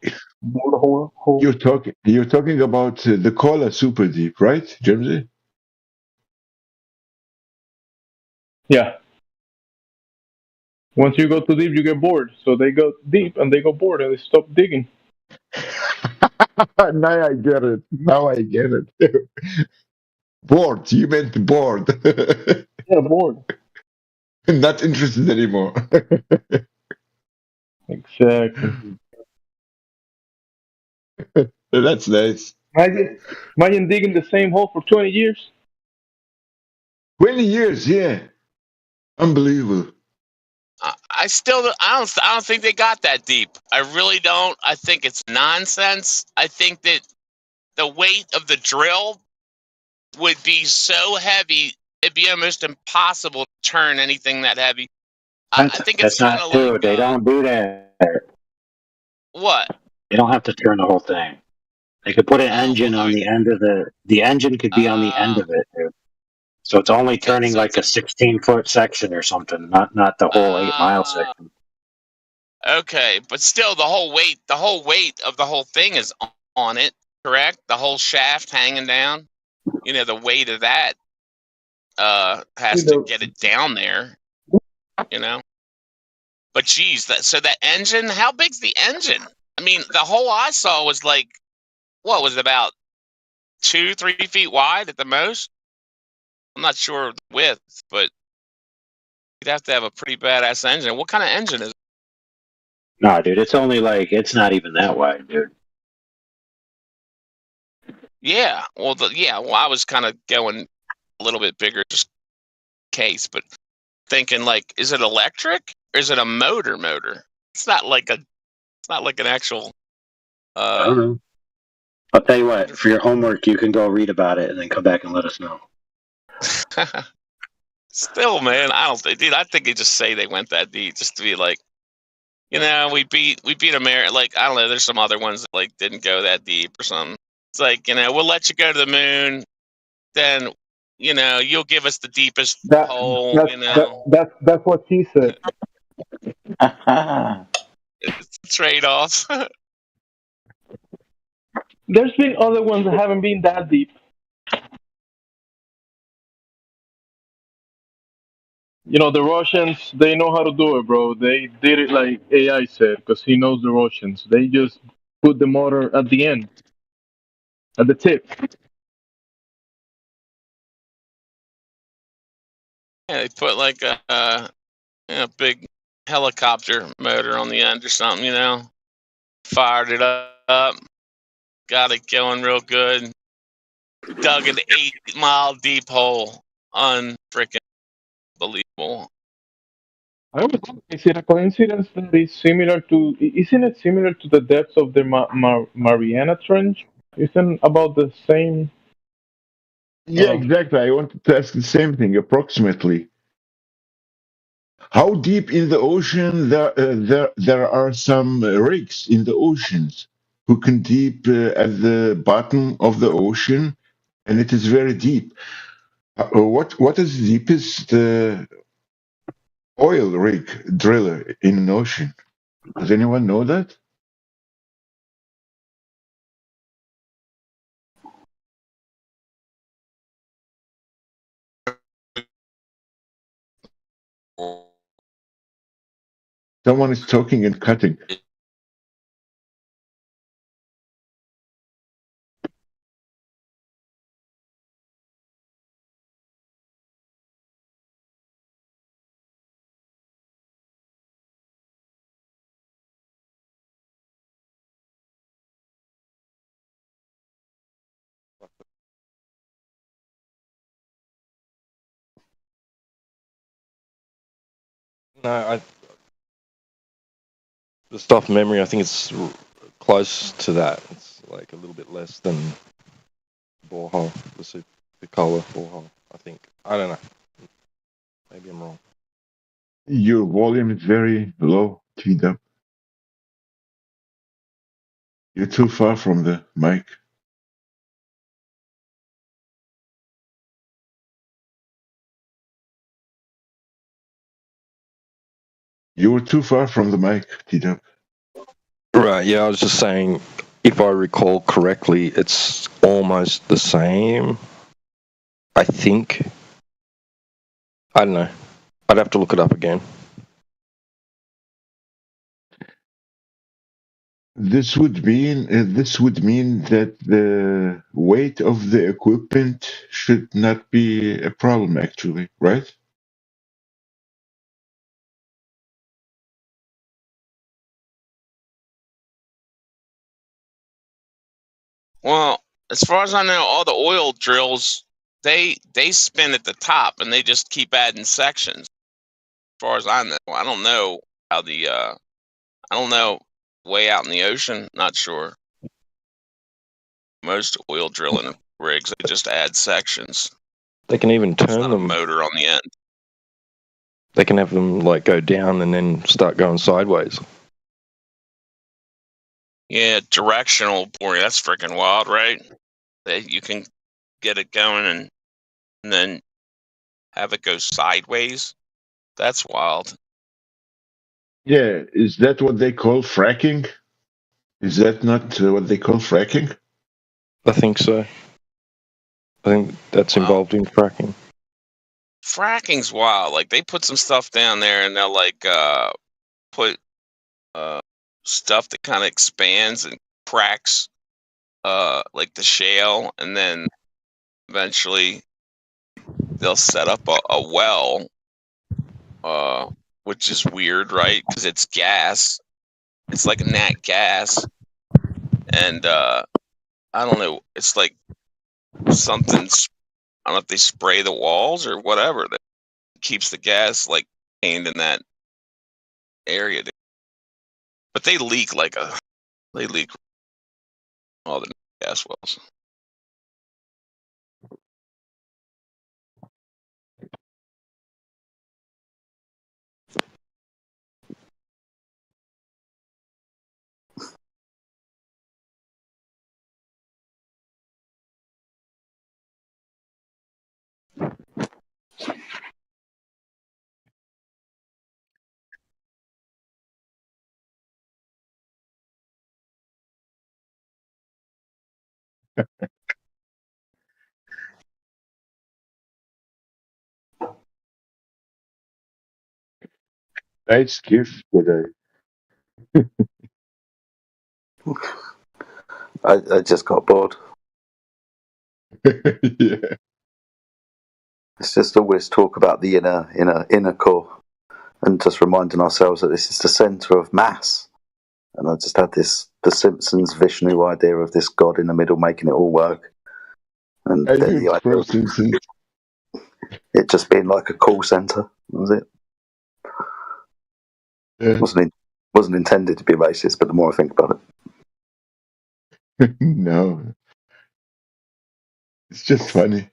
You're talking about the Cola Super Deep, right, Jamesy? Yeah. Once you go too deep, you get bored. So they go deep and they go bored and they stop digging. Now I get it. Bored. You meant bored. Yeah, bored. Not interested anymore. Exactly. That's nice. Imagine digging the same hole for 20 years. 20 years, yeah. Unbelievable. I don't think they got that deep. I really don't. I think it's nonsense. I think that the weight of the drill would be so heavy, it'd be almost impossible to turn anything that heavy. I think it's kind of like they don't do that. What? They don't have to turn the whole thing. They could put an engine on the end of the engine could be on the end of it, dude. So it's only turning like a 16-foot section or something, not the whole 8-mile section. Okay, but still the whole weight of the whole thing is on it, correct? The whole shaft hanging down. You know, the weight of that has to get it down there, you know. But geez, that engine, how big's the engine? I mean, the hole I saw was like, what was it, about 2-3 feet wide at the most? I'm not sure the width, but you'd have to have a pretty badass engine. What kind of engine is it? No, dude, it's only like, it's not even that wide, dude. Yeah, well, I was kind of going a little bit bigger, just case, but thinking like, is it electric or is it a motor? It's not like an actual. I don't know. I'll tell you what. For your homework, you can go read about it and then come back and let us know. Still, man, I don't think, dude. I think they just say they went that deep just to be like, you know, we beat America. Like, I don't know. There's some other ones that like didn't go that deep or something. It's like, you know, we'll let you go to the moon. then you'll give us the deepest That hole. that's what she said. It's trade-offs. There's been other ones that haven't been that deep. The Russians, they know how to do it, bro. They did it like AI said, because he knows the Russians. They just put the motor at the end, at the tip. Yeah, they put like a big helicopter motor on the end or something, fired it up, got it going real good, dug an 8-mile deep hole. Unfreaking believable. I don't know. Is it a coincidence that is similar to? Isn't it similar to the depths of the Mariana Trench? Isn't about the same? Yeah, exactly. I wanted to ask the same thing, approximately. How deep in the ocean there are some rigs in the oceans who can deep at the bottom of the ocean, and it is very deep. What is the deepest oil rig driller in an ocean? Does anyone know that? Someone is talking and cutting. No, just off memory, I think it's close to that. It's like a little bit less than borehole, the Cola borehole. I think. I don't know. Maybe I'm wrong. Your volume is very low, T-Dub. You're too far from the mic. You were too far from the mic, T-Dub. Right. Yeah, I was just saying. If I recall correctly, it's almost the same. I think. I don't know. I'd have to look it up again. This would mean that the weight of the equipment should not be a problem, actually, right? Well, as far as I know, all the oil drills they spin at the top and they just keep adding sections. As far as I know, I don't know how I don't know way out in the ocean. Not sure. Most oil drilling rigs they just add sections. They can even It's turn not them. a motor on the end. They can have them like go down and then start going sideways. Yeah, directional boring. That's freaking wild, right? That you can get it going and then have it go sideways. That's wild. Yeah, is that what they call fracking? Is that not what they call fracking? I think so. I think that's involved in fracking. Fracking's wild. Like they put some stuff down there and they'll like put stuff that kind of expands and cracks like the shale, and then eventually they'll set up a well, which is weird, right? Because it's gas. It's like nat gas, and I don't know. It's like something's. I don't know if they spray the walls or whatever that keeps the gas like contained in that area. But they leak all the gas wells. Nice gift, Jedi. I just got bored. Yeah. It's just always talk about the inner core, and just reminding ourselves that this is the center of mass. And I just had the Simpsons Vishnu idea of this god in the middle making it all work, and I then do the idea pro of Simpsons. it just being like a call center. Was it? Yeah. Wasn't intended to be racist, but the more I think about it, No, it's just funny.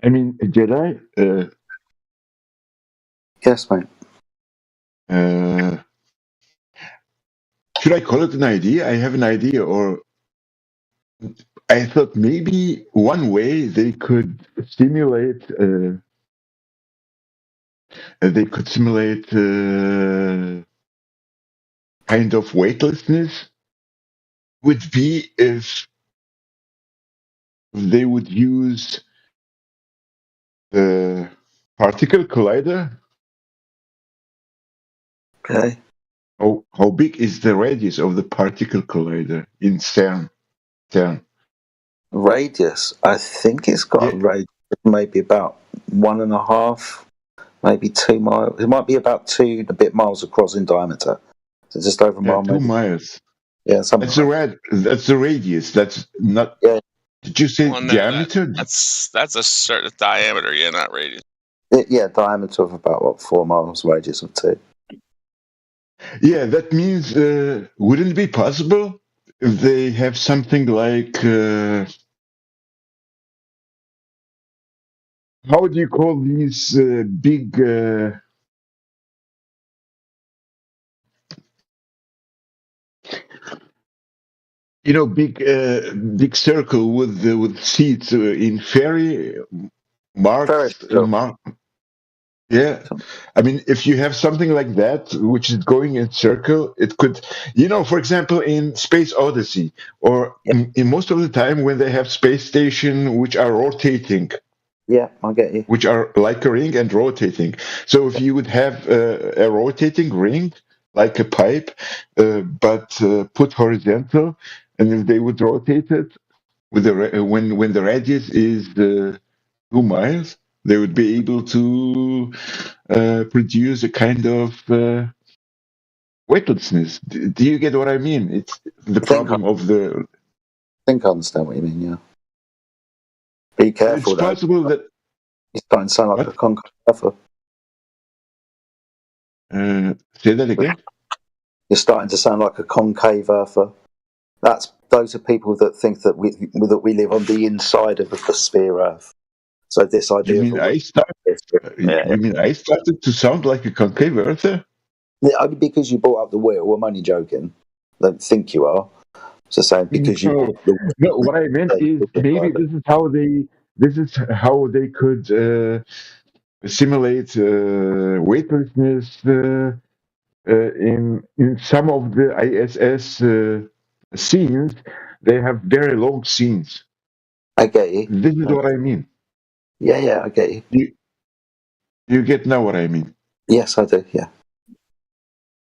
I mean, Jedi. Yes, mate. Should I call it an idea? I have an idea, or I thought maybe one way they could simulate. They could simulate kind of weightlessness would be if they would use the particle collider. Okay. How big is the radius of the particle collider in CERN? Radius. I think it's got a radius of maybe about 1.5, maybe 2 miles. It might be about 2 a bit miles across in diameter. So just over a Yeah, mile, 2 maybe. miles. Yeah, something. That's the radius. That's not. Yeah. Did you say Well, no, diameter? that's a certain diameter, yeah, not radius. Yeah, diameter of about 4 miles, radius of 2. Yeah, that means wouldn't it be possible if they have something like how do you call these big big circle with seats in fairy marks yeah, I mean, if you have something like that, which is going in circle, it could, for example, in Space Odyssey, or in most of the time when they have space station which are rotating. Yeah, I get you. Which are like a ring and rotating. So if you would have a rotating ring, like a pipe, but put horizontal, and if they would rotate it with when the radius is 2 miles, they would be able to produce a kind of weightlessness. Do you get what I mean? It's the problem of the. I think I understand what you mean. Yeah. Be careful. It's possible that it's starting to sound like a concave earther. Say that again. You're starting to sound like a concave earther. Those are people that think that we live on the inside of the sphere Earth. So this idea. You mean I started to sound like a concave earther? Yeah, only because you brought up the wheel. I'm only joking. I don't think you are. Just saying because you. No, what I meant is maybe this is how they could simulate weightlessness in some of the ISS scenes. They have very long scenes. I get you. This is what I mean. Yeah, I get you. You get now what I mean? Yes, I do. Yeah.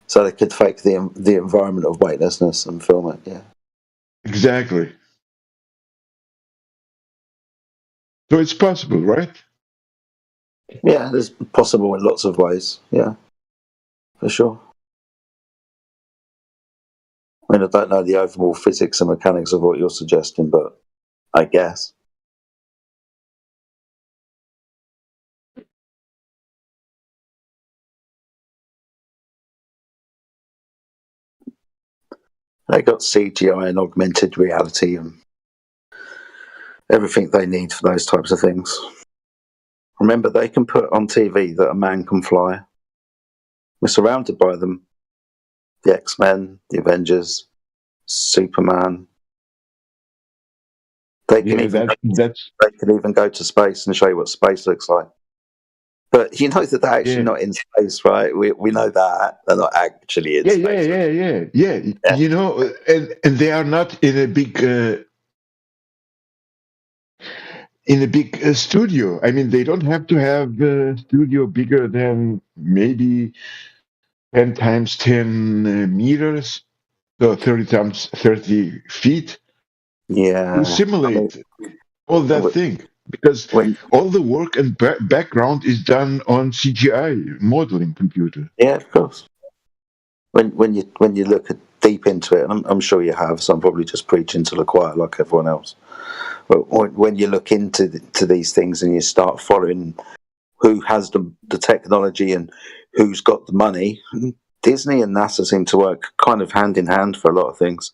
So they could fake the environment of weightlessness and film it. Yeah. Exactly. So it's possible, right? Yeah, it's possible in lots of ways. Yeah, for sure. I mean, I don't know the overall physics and mechanics of what you're suggesting, but I guess. They got CGI and augmented reality and everything they need for those types of things. Remember, they can put on TV that a man can fly. We're surrounded by them. The X-Men, the Avengers, Superman. They can even go to space and show you what space looks like. But you know that they're actually not in space, right? We know that they're not actually in space. Yeah. You know, and they are not in a big studio. I mean, they don't have to have a studio bigger than maybe 10 times 10 meters, so 30 times 30 feet. Yeah, To simulate all that thing, because all the work and background is done on CGI modeling computer. Yeah, of course. When you look deep into it, and I'm sure you have, so I'm probably just preaching to the choir like everyone else. But when you look into these things and you start following who has the technology and who's got the money, Disney and NASA seem to work kind of hand in hand for a lot of things.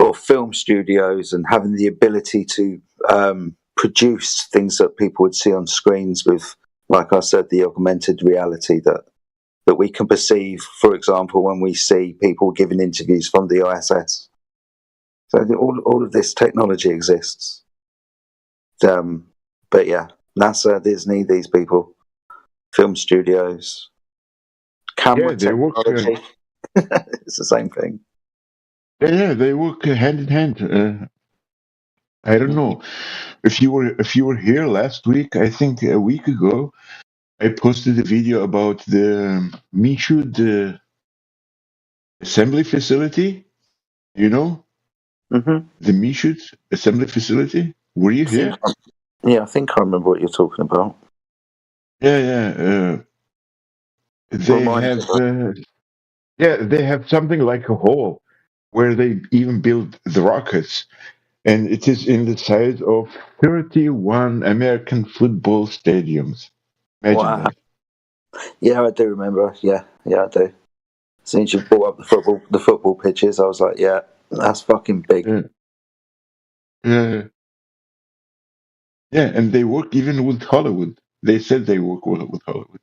Or film studios and having the ability to produce things that people would see on screens with, like I said, the augmented reality that we can perceive, for example, when we see people giving interviews from the ISS. So all of this technology exists. But yeah, NASA, Disney, these people, film studios, camera technology. It's the same thing. Yeah, they work hand in hand. I don't know if you were here last week. I think a week ago, I posted a video about the Michoud assembly facility. You know, the Michoud assembly facility. Were you here? Yeah, I think I remember what you're talking about. Yeah. They have something like a hall where they even build the rockets, and it is in the size of 31 American football stadiums. Imagine that. Yeah, I do remember. Yeah, I do. Since you brought up the football pitches, I was like, yeah, that's fucking big. Yeah, and they work even with Hollywood. They said they work with Hollywood.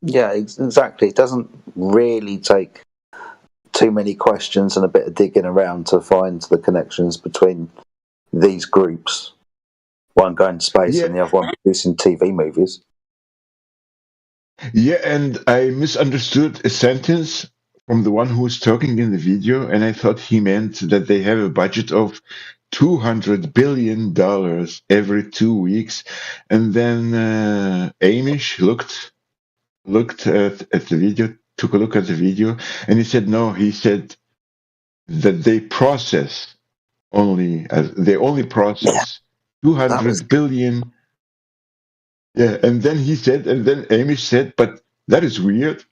Yeah, exactly. It doesn't really take too many questions and a bit of digging around to find the connections between these groups. One going to space and the other one producing TV movies. Yeah, and I misunderstood a sentence from the one who was talking in the video, and I thought he meant that they have a budget of $200 billion every 2 weeks. And then Amish looked at the video, took a look at the video, and he said no. He said that they only process 200 billion. Yeah, and then Amish said, but that is weird.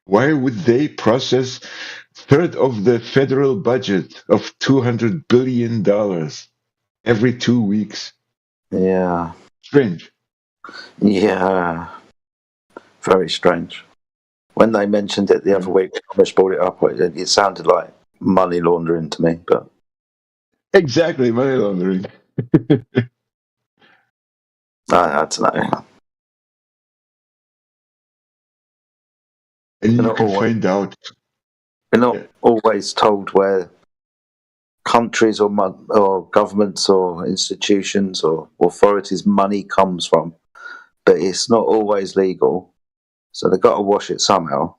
Why would they process third of the federal budget of $200 billion every 2 weeks? Yeah. Strange. Yeah. Very strange. When they mentioned it the other week, Thomas brought it up, it sounded like money laundering to me, but... Exactly, money laundering. I don't know. And you can find out. We're not always told where countries or governments or institutions or authorities' money comes from, but it's not always legal. So they've got to wash it somehow.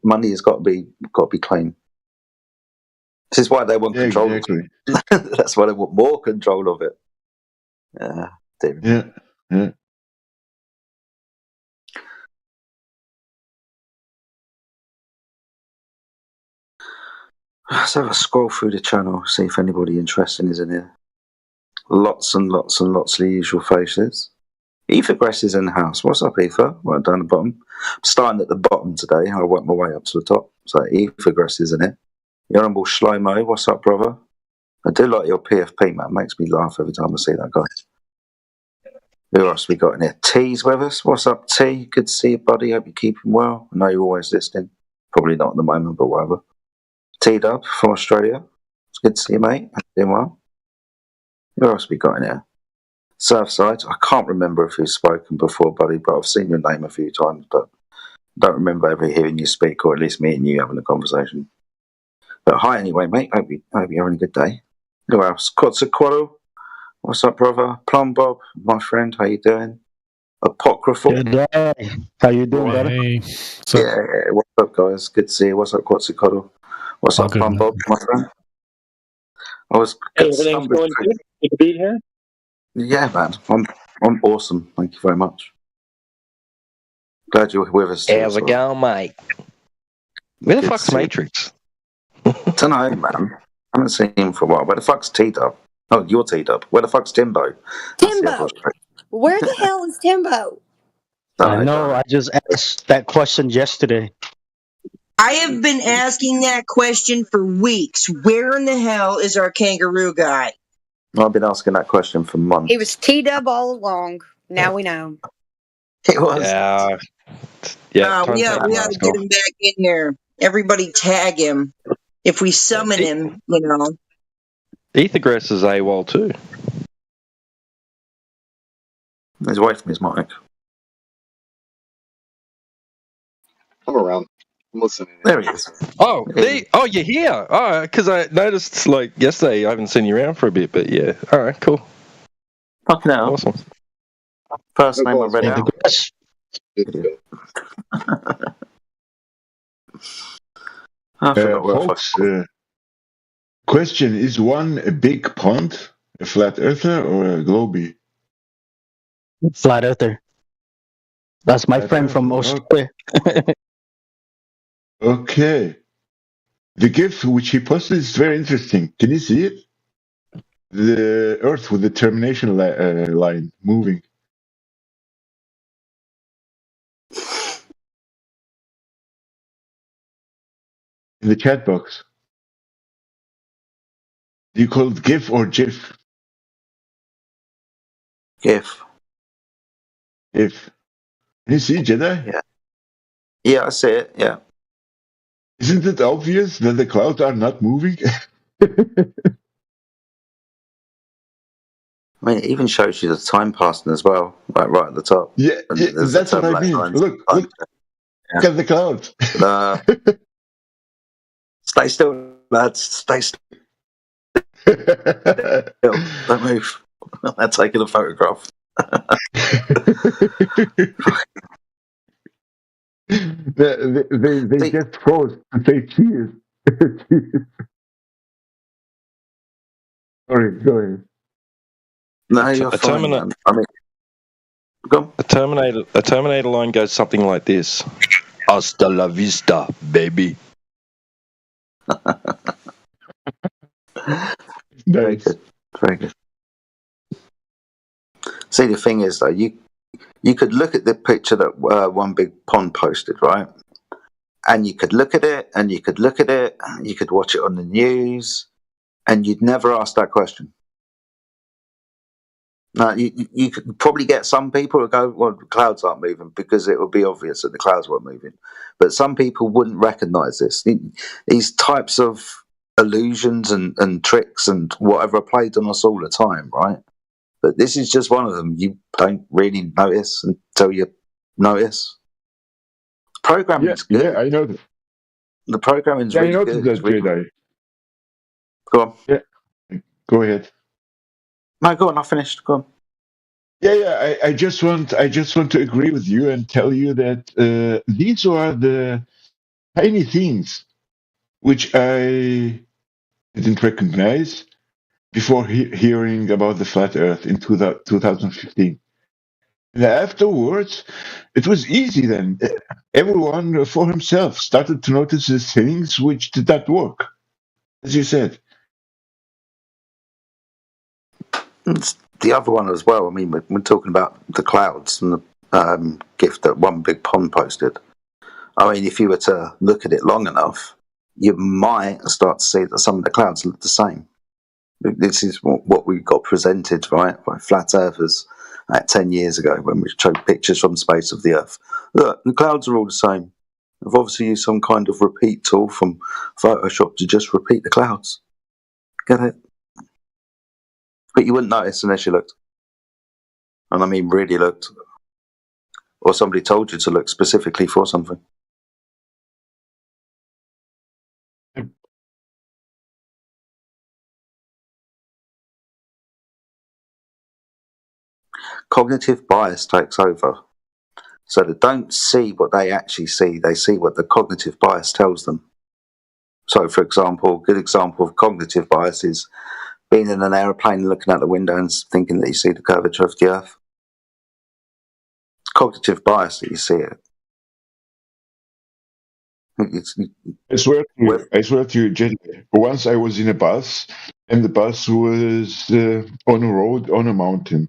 Money has got to be clean. This is why they want control. Exactly. That's why they want more control of it. Yeah. Let's have a scroll through the channel, see if anybody interesting is in here. Lots and lots and lots of the usual faces. Ether Gress is in the house. What's up, Ether? Right down the bottom. I'm starting at the bottom today. I'll work my way up to the top. So Ether Gress is in it. The Honourable Shlomo, what's up, brother? I do like your PFP, man. Makes me laugh every time I see that guy. Who else we got in here? T's with us. What's up, T? Good to see you, buddy. Hope you're keeping well. I know you're always listening. Probably not at the moment, but whatever. T-Dub from Australia. It's good to see you, mate. Doing well. Who else we got in here? Surfside. I can't remember if you've spoken before, buddy, but I've seen your name a few times, but I don't remember ever hearing you speak, or at least me and you having a conversation. But hi anyway, mate. Hope you're having a good day. Who else? Quetzalcoatl. What's up, brother? Plum Bob, my friend. How you doing? Apocryphal. Good day. How you doing, brother? Hey, Yeah, what's up, guys? Good to see you. What's up, Quetzalcoatl? What's all up, good, Fun man. Bob, my friend? I was Hey, good everything's stumbled going through. good? Good to be here? Yeah, man. I'm awesome. Thank you very much. Glad you're with us too. How's as it well. going, mate? Where the Good fuck's to see you. Matrix? Don't know, man. I haven't seen him for a while. Where the fuck's T-Dub? Oh, you're T-Dub. Where the fuck's Timbo? That's the other Timbo! Australian. Where the hell is Timbo? I know. I just asked that question yesterday. I have been asking that question for weeks. Where in the hell is our kangaroo guy? I've been asking that question for months. He was T-Dub all along. Now we know. It was. Yeah. We ought to get him back in here. Everybody tag him. If we summon him, you know. Ethergrass is AWOL too. He's away from his mic. I'm around. I'm listening. There he is. Oh, you're here. Oh, because I noticed like yesterday I haven't seen you around for a bit, but yeah. All right, cool. Fucking hell. Awesome. First name I read out. I forgot where I folks, question, is one a big pond, a flat earther, or a globie? Flat earther. That's my Flat friend from earther, Australia. Okay. The GIF which he posted is very interesting. Can you see it? The Earth with the termination line moving. In the chat box. Do you call it GIF or GIF? GIF. GIF. Can you see Jedi? Yeah. Yeah, I see it. Yeah. Isn't it obvious that the clouds are not moving? I mean, it even shows you the time passing as well, like right at the top. Yeah, And yeah, there's that's the what I black mean. lines. Look at the clouds. Stay still, lads. Stay still. Don't move. They're taking a photograph. they just froze to say cheers. Sorry, go ahead. No, you're fine, man. I mean, go. A Terminator line goes something like this: "Hasta la vista, baby." Very good. Very good. See, the thing is, though, you could look at the picture that One Big Pond posted, right? And you could look at it, and you could look at it, you could watch it on the news, and you'd never ask that question. Now, you could probably get some people who go, well, the clouds aren't moving, because it would be obvious that the clouds weren't moving. But some people wouldn't recognize this. These types of illusions and tricks and whatever are played on us all the time, right? But this is just one of them. You don't really notice until you notice. Programming's good. Yeah, I know that. The programming's Yeah, really I noticed good. that, Jedi. Go on. Yeah, go ahead. No, go on. I finished. Go on. Yeah. I just want to agree with you and tell you that these are the tiny things which I didn't recognize before hearing about the flat Earth in 2015. And afterwards, it was easy then. Everyone for himself started to notice the things which did not work, as you said. It's the other one as well. I mean, we're talking about the clouds and the gift that One Big Pond posted. I mean, if you were to look at it long enough, you might start to see that some of the clouds look the same. This is what we got presented, right, by flat earthers 10 years ago when we showed pictures from space of the Earth. Look, the clouds are all the same. They've obviously used some kind of repeat tool from Photoshop to just repeat the clouds. Get it? But you wouldn't notice unless you looked. And I mean really looked. Or somebody told you to look specifically for something. cognitive bias takes over. So they don't see what they actually see, they see what the cognitive bias tells them. So, for example, a good example of cognitive bias is being in an aeroplane and looking out the window and thinking that you see the curvature of the Earth. It's cognitive bias that you see it. I swear to you, Jenny, once I was in a bus, and the bus was on a road on a mountain.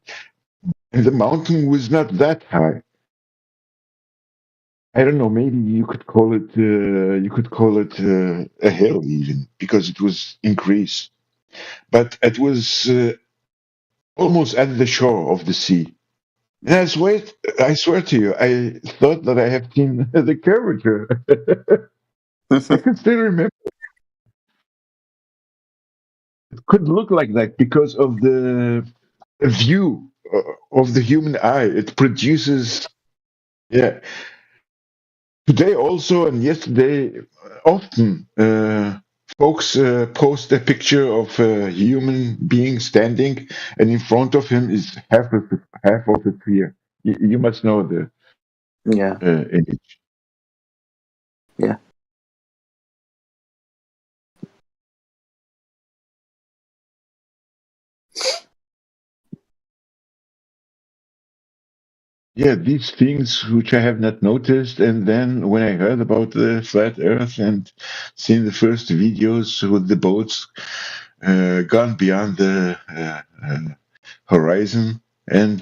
And the mountain was not that high. I don't know, maybe you could call it a hill even, because it was in Greece. But it was almost at the shore of the sea. And I swear to you, I thought that I have seen the curvature. I can still remember. It could look like that because of the view of the human eye. It produces, yeah. Today also and yesterday, often folks post a picture of a human being standing, and in front of him is half of a sphere. You must know the image. Yeah. Yeah, these things which I have not noticed, and then when I heard about the flat Earth and seen the first videos with the boats gone beyond the horizon, and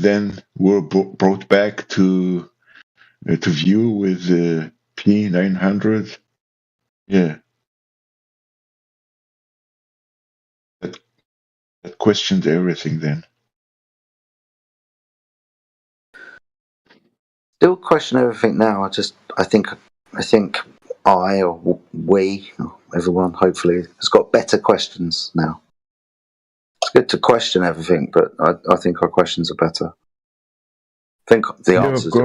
then were brought back to view with the P900, yeah, that questioned everything then. Still question everything now. I think I or we, or everyone hopefully, has got better questions now. It's good to question everything, but I think our questions are better. I think the answers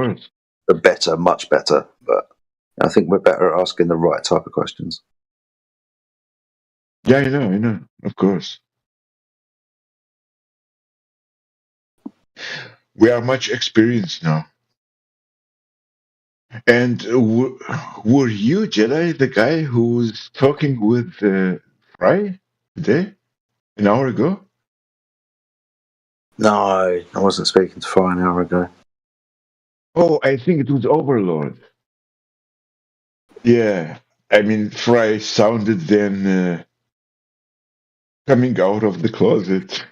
are better, much better, but I think we're better at asking the right type of questions. Yeah, I know, of course. We are much experienced now. And were you, Jedi, the guy who was talking with Fry today, an hour ago? No, I wasn't speaking to Fry an hour ago. Oh, I think it was Overlord. Yeah, I mean, Fry sounded then coming out of the closet.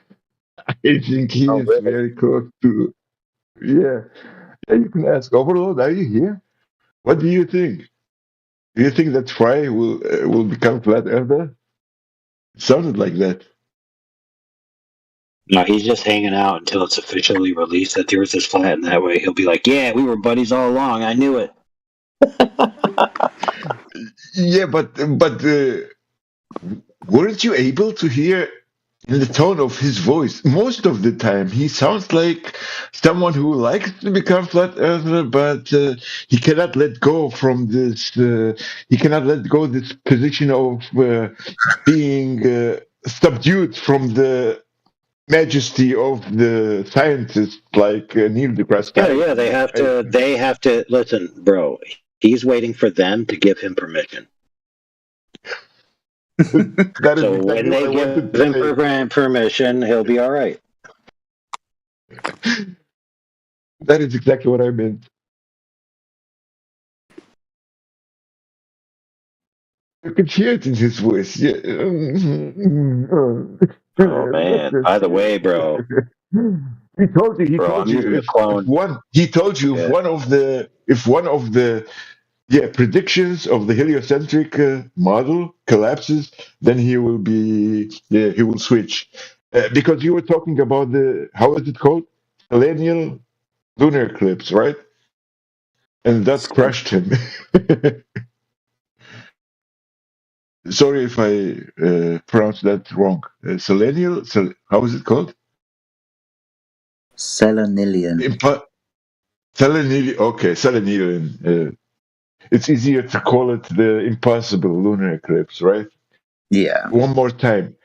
I think he is very close to. Yeah, you can ask Overlord, are you here? What do you think? Do you think that Fry will become flat earther? It sounded like that. No, he's just hanging out until it's officially released that the Earth is flat, and that way he'll be like, "Yeah, we were buddies all along. I knew it." Yeah, but weren't you able to hear in the tone of his voice? Most of the time, he sounds like someone who likes to become flat earther, but he cannot let go from this. He cannot let go this position of being subdued from the majesty of the scientists like Neil deGrasse Tyson. Yeah, they have to listen, bro. He's waiting for them to give him permission. That is so exactly when they give him permission, he'll be all right. That is exactly what I meant. You could hear it in his voice. Yeah. Oh man! By the way, bro. He told you. He told you. If one of the predictions of the heliocentric model collapses, then he will switch. Because you were talking about how is it called? Selenial lunar eclipse, right? And that crushed him. Sorry if I pronounced that wrong. Selenial? How is it called? Selenilian. Selenilian. Okay, Selenilian. It's easier to call it the impossible lunar eclipse, right? Yeah. One more time.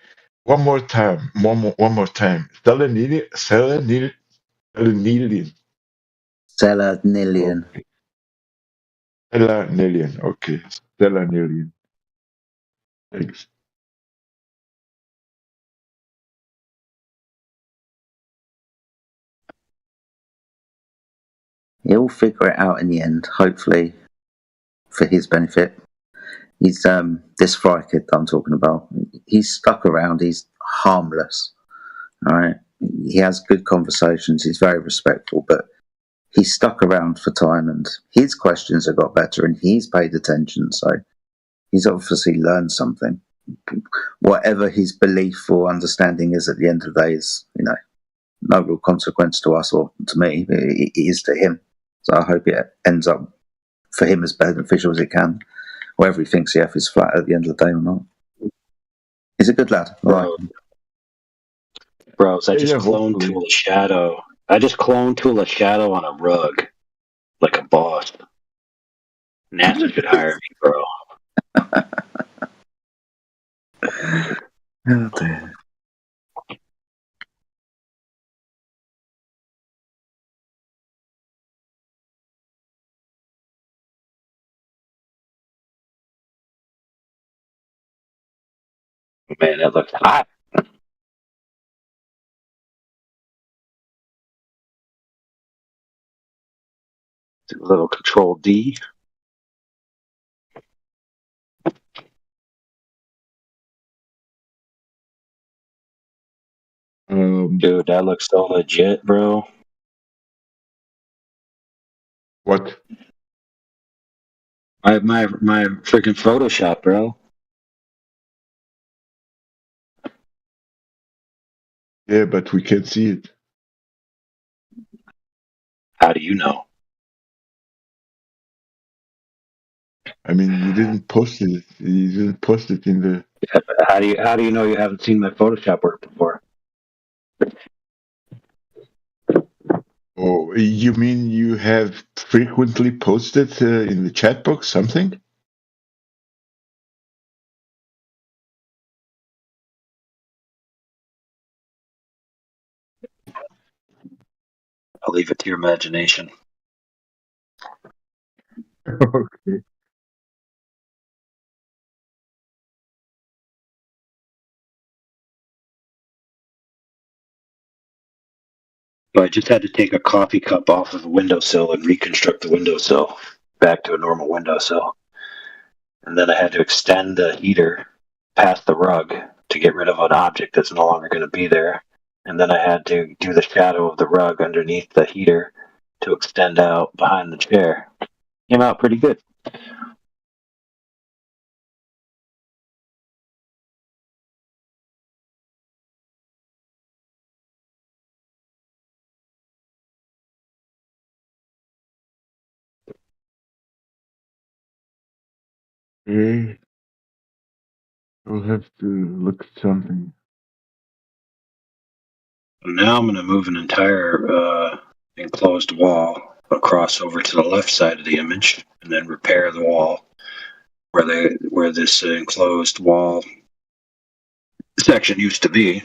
Selenilian. Nilian. Stella Nilian. Stella Nilian. Okay. Stella Nilian. Thanks. He'll figure it out in the end, hopefully, for his benefit. He's this fry kid that I'm talking about. He's stuck around. He's harmless. All right. He has good conversations. He's very respectful, but he's stuck around for time, and his questions have got better, and he's paid attention. So he's obviously learned something. Whatever his belief or understanding is at the end of the day is, no real consequence to us or to me. It is to him. So I hope it ends up for him as beneficial as it can, whether he thinks the F is flat at the end of the day or not. He's a good lad. Bros, I just cloned Tool of Shadow. I just cloned Tool of Shadow on a rug, like a boss. NASA should hire me, bro. Oh dear. Man, that looks hot. Do a little Control D. Dude, that looks so legit, bro. What? My freaking Photoshop, bro. Yeah, but we can't see it. How do you know? I mean, you didn't post it. You didn't post it in the. How do you know you haven't seen my Photoshop work before? Oh, you mean you have frequently posted in the chat box something? I'll leave it to your imagination. Okay. So I just had to take a coffee cup off of a windowsill and reconstruct the windowsill back to a normal windowsill. And then I had to extend the heater past the rug to get rid of an object that's no longer going to be there. And then I had to do the shadow of the rug underneath the heater to extend out behind the chair. Came out pretty good. Okay. I'll have to look at something. Now I'm going to move an entire enclosed wall across over to the left side of the image and then repair the wall where this enclosed wall section used to be.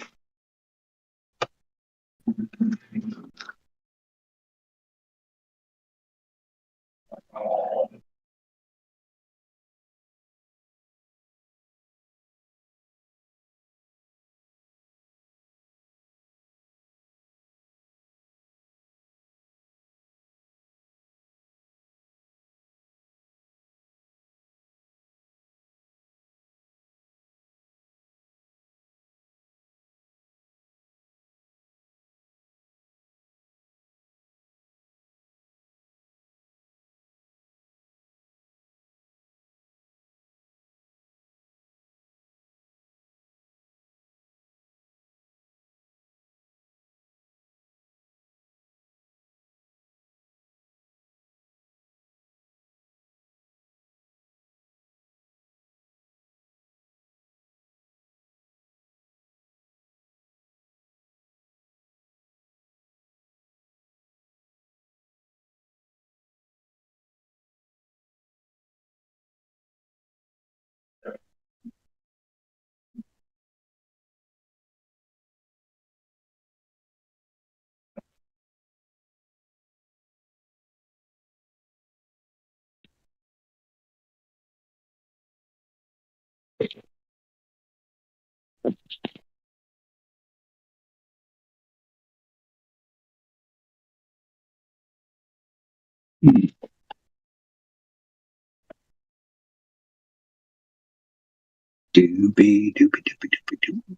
Doobie, doobie, doobie, doobie, doobie.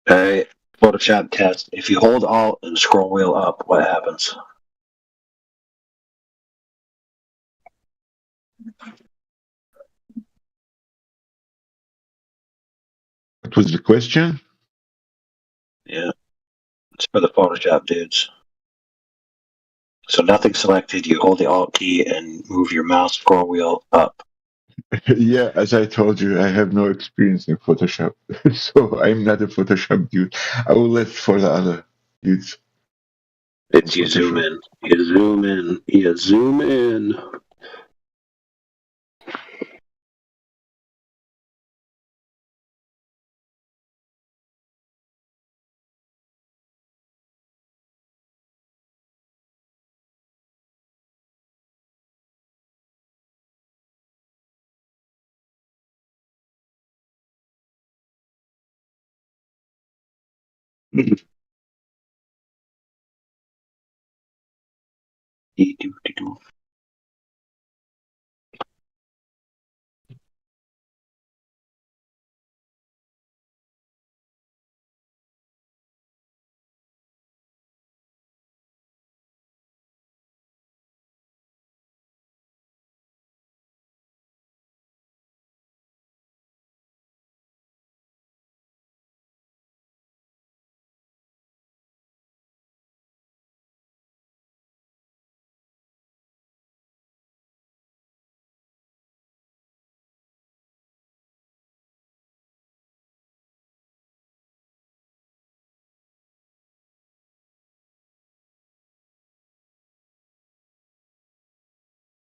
Okay, Photoshop test. If you hold Alt and scroll wheel up, what happens? What was the question? Yeah, it's for the Photoshop dudes. So nothing selected. You hold the Alt key and move your mouse scroll wheel up. Yeah, as I told you, I have no experience in Photoshop, so I'm not a Photoshop dude. I will let for the other dudes. It's you zoom in. You zoom in. You zoom in. You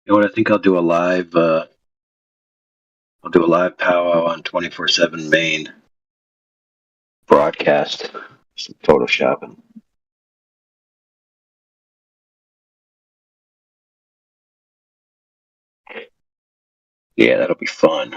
know what? I think I'll do a live. I'll do a live powwow on 24/7 Maine broadcast. Some photoshopping. Yeah, that'll be fun.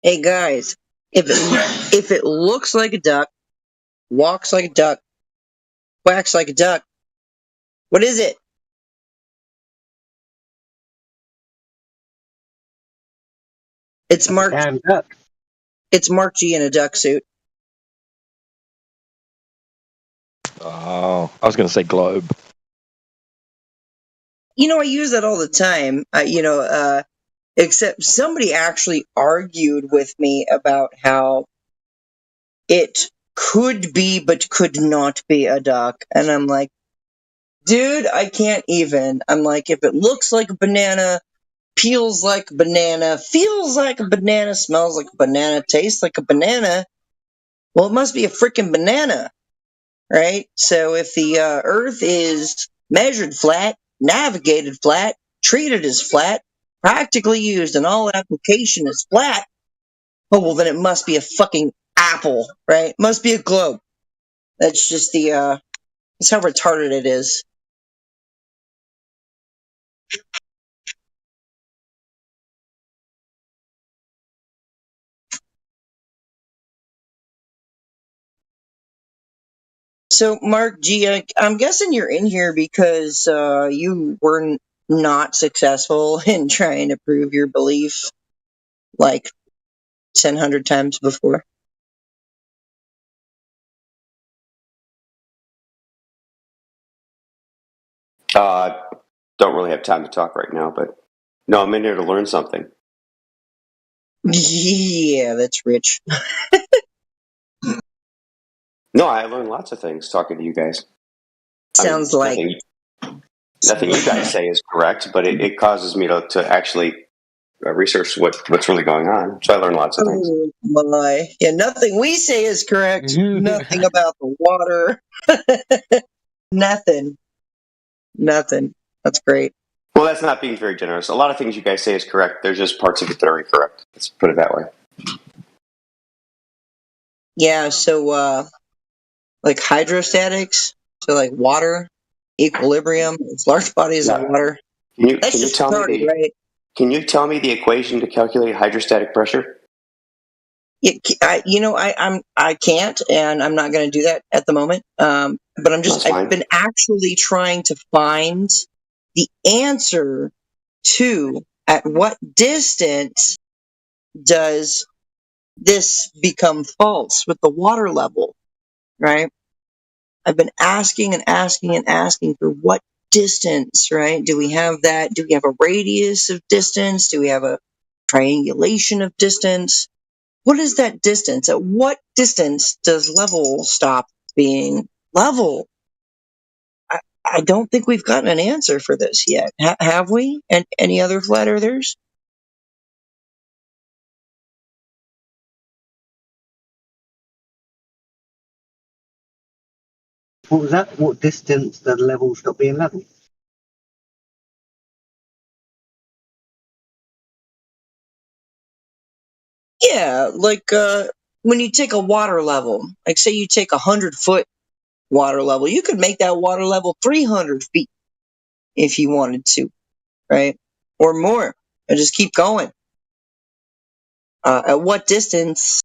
Hey guys, if it looks like a duck, walks like a duck, quacks like a duck, what is it? It's Mark. It's Mark G in a duck suit. Oh, I was going to say globe. You know, I use that all the time. Except somebody actually argued with me about how it could be but could not be a duck. And I'm like, dude, I can't even. I'm like, if it looks like a banana, peels like a banana, feels like a banana, smells like a banana, tastes like a banana, well, it must be a freaking banana, right? So if the Earth is measured flat, navigated flat, treated as flat, practically used in all application as flat, oh, well, then it must be a fucking apple, right? Must be a globe. That's just that's how retarded it is. So, Mark G, I'm guessing you're in here because you were not successful in trying to prove your belief like 1,000 times before. Don't really have time to talk right now, but no, I'm in here to learn something. Yeah, that's rich. No, I learned lots of things talking to you guys. Sounds like nothing you guys say is correct, but it causes me to actually research what's really going on. So I learned lots of things. Oh my! Yeah, nothing we say is correct. Nothing about the water. Nothing. That's great. Well, that's not being very generous. A lot of things you guys say is correct. There's just parts of it that are incorrect. Let's put it that way. Yeah, so like hydrostatics, so like water, equilibrium, it's large bodies of water. That's just retarded, right? Can you tell me the equation to calculate hydrostatic pressure? Yeah, I can't, and I'm not going to do that at the moment. But I've been actually trying to find the answer to at what distance does this become false with the water level, right? I've been asking and asking and asking for what distance, right? Do we have that? Do we have a radius of distance? Do we have a triangulation of distance? What is that distance? At what distance does level stop being level? I don't think we've gotten an answer for this yet. Have we? And any other flat earthers? What was that? What distance the level stop being level? Yeah, like when you take a water level, like say you take 100-foot water level, you could make that water level 300 feet if you wanted to, right? Or more, and just keep going. At what distance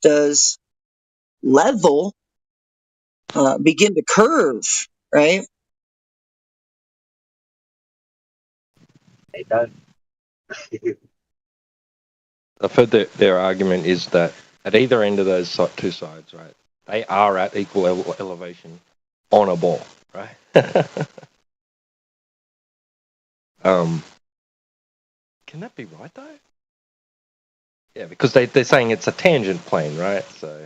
does level begin to curve, right? They don't. I've heard that their argument is that at either end of those two sides, right, they are at equal elevation on a ball, right? Can that be right though? Yeah, because they're saying it's a tangent plane, right? So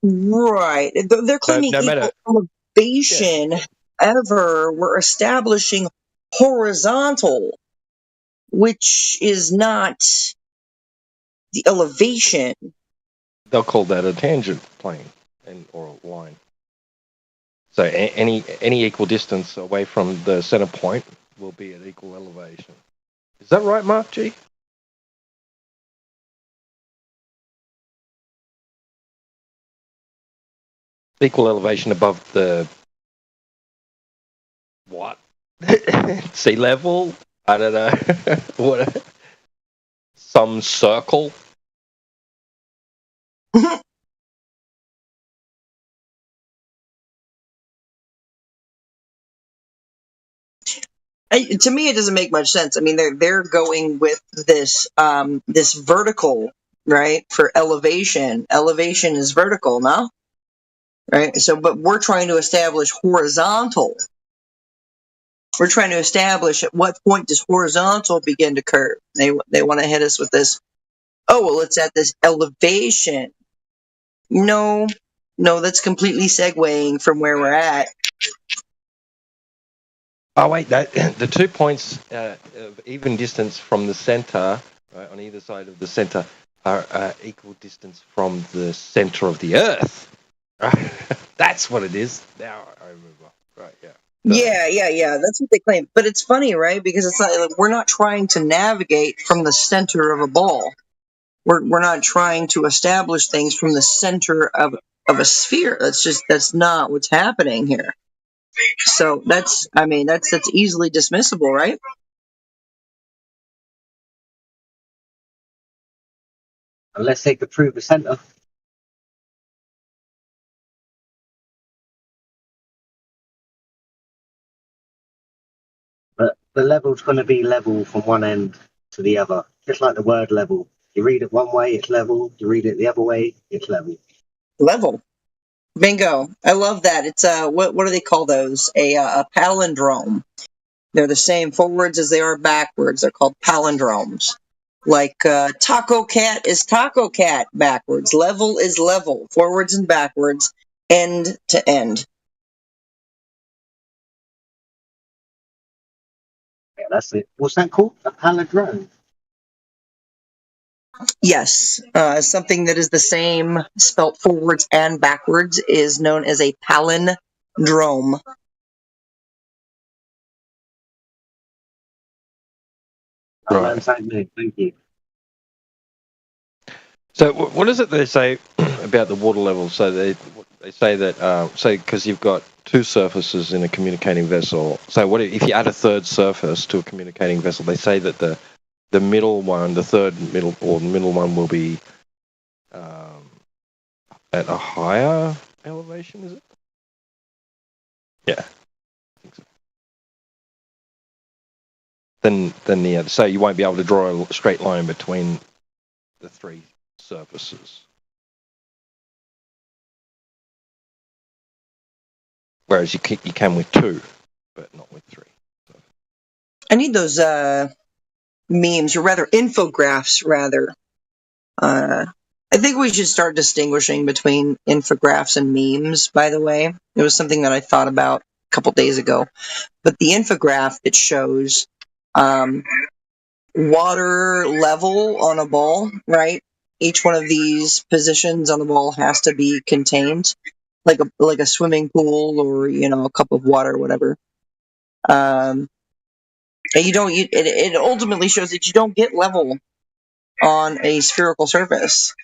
Right. They're claiming no matter, equal elevation. However, we're establishing horizontal, which is not the elevation. they'll call that a tangent plane or a line. So any equal distance away from the center point will be at equal elevation. Is that right, Mark G? Equal elevation above the what? Sea level? I don't know. What? Some circle? To me, it doesn't make much sense. I mean, they're going with this this vertical, right? For elevation. Elevation is vertical, no? Right. So, but we're trying to establish horizontal. We're trying to establish at what point does horizontal begin to curve. They want to hit us with this. Oh, well, it's at this elevation. No, that's completely segueing from where we're at. Oh wait, the 2 points of even distance from the center, right, on either side of the center, are equal distance from the center of the Earth. Right? That's what it is. Now I remember. Right? Yeah. Yeah. That's what they claim. But it's funny, right? Because it's not like we're not trying to navigate from the center of a ball. We're not trying to establish things from the center of a sphere. That's not what's happening here. So that's easily dismissible, right? Unless they could prove the center. But the level's going to be level from one end to the other, just like the word level. You read it one way, it's level. You read it the other way, it's level. Level. Bingo. I love that. It's what do they call those? A palindrome. They're the same forwards as they are backwards. They're called palindromes. Like taco cat is taco cat backwards. Level is level. Forwards and backwards. End to end. Yeah, that's it. What's that called? A palindrome? Yes. Something that is the same, spelt forwards and backwards, is known as a palindrome. Right. Thank you. So what is it they say about the water level? So they say that because you've got two surfaces in a communicating vessel. So what if you add a third surface to a communicating vessel? They say that the middle one, the middle one, will be at a higher elevation. Is it? Yeah. I think so. Than the other. So you won't be able to draw a straight line between the three surfaces. Whereas you can with two, but not with three. So. I need those memes, or rather infographics, rather. I think we should start distinguishing between infographics and memes, by the way. It was something that I thought about a couple days ago. But the infographic that shows water level on a ball, right? Each one of these positions on the ball has to be contained, like a swimming pool, or a cup of water, or whatever. And it ultimately shows that you don't get level on a spherical surface.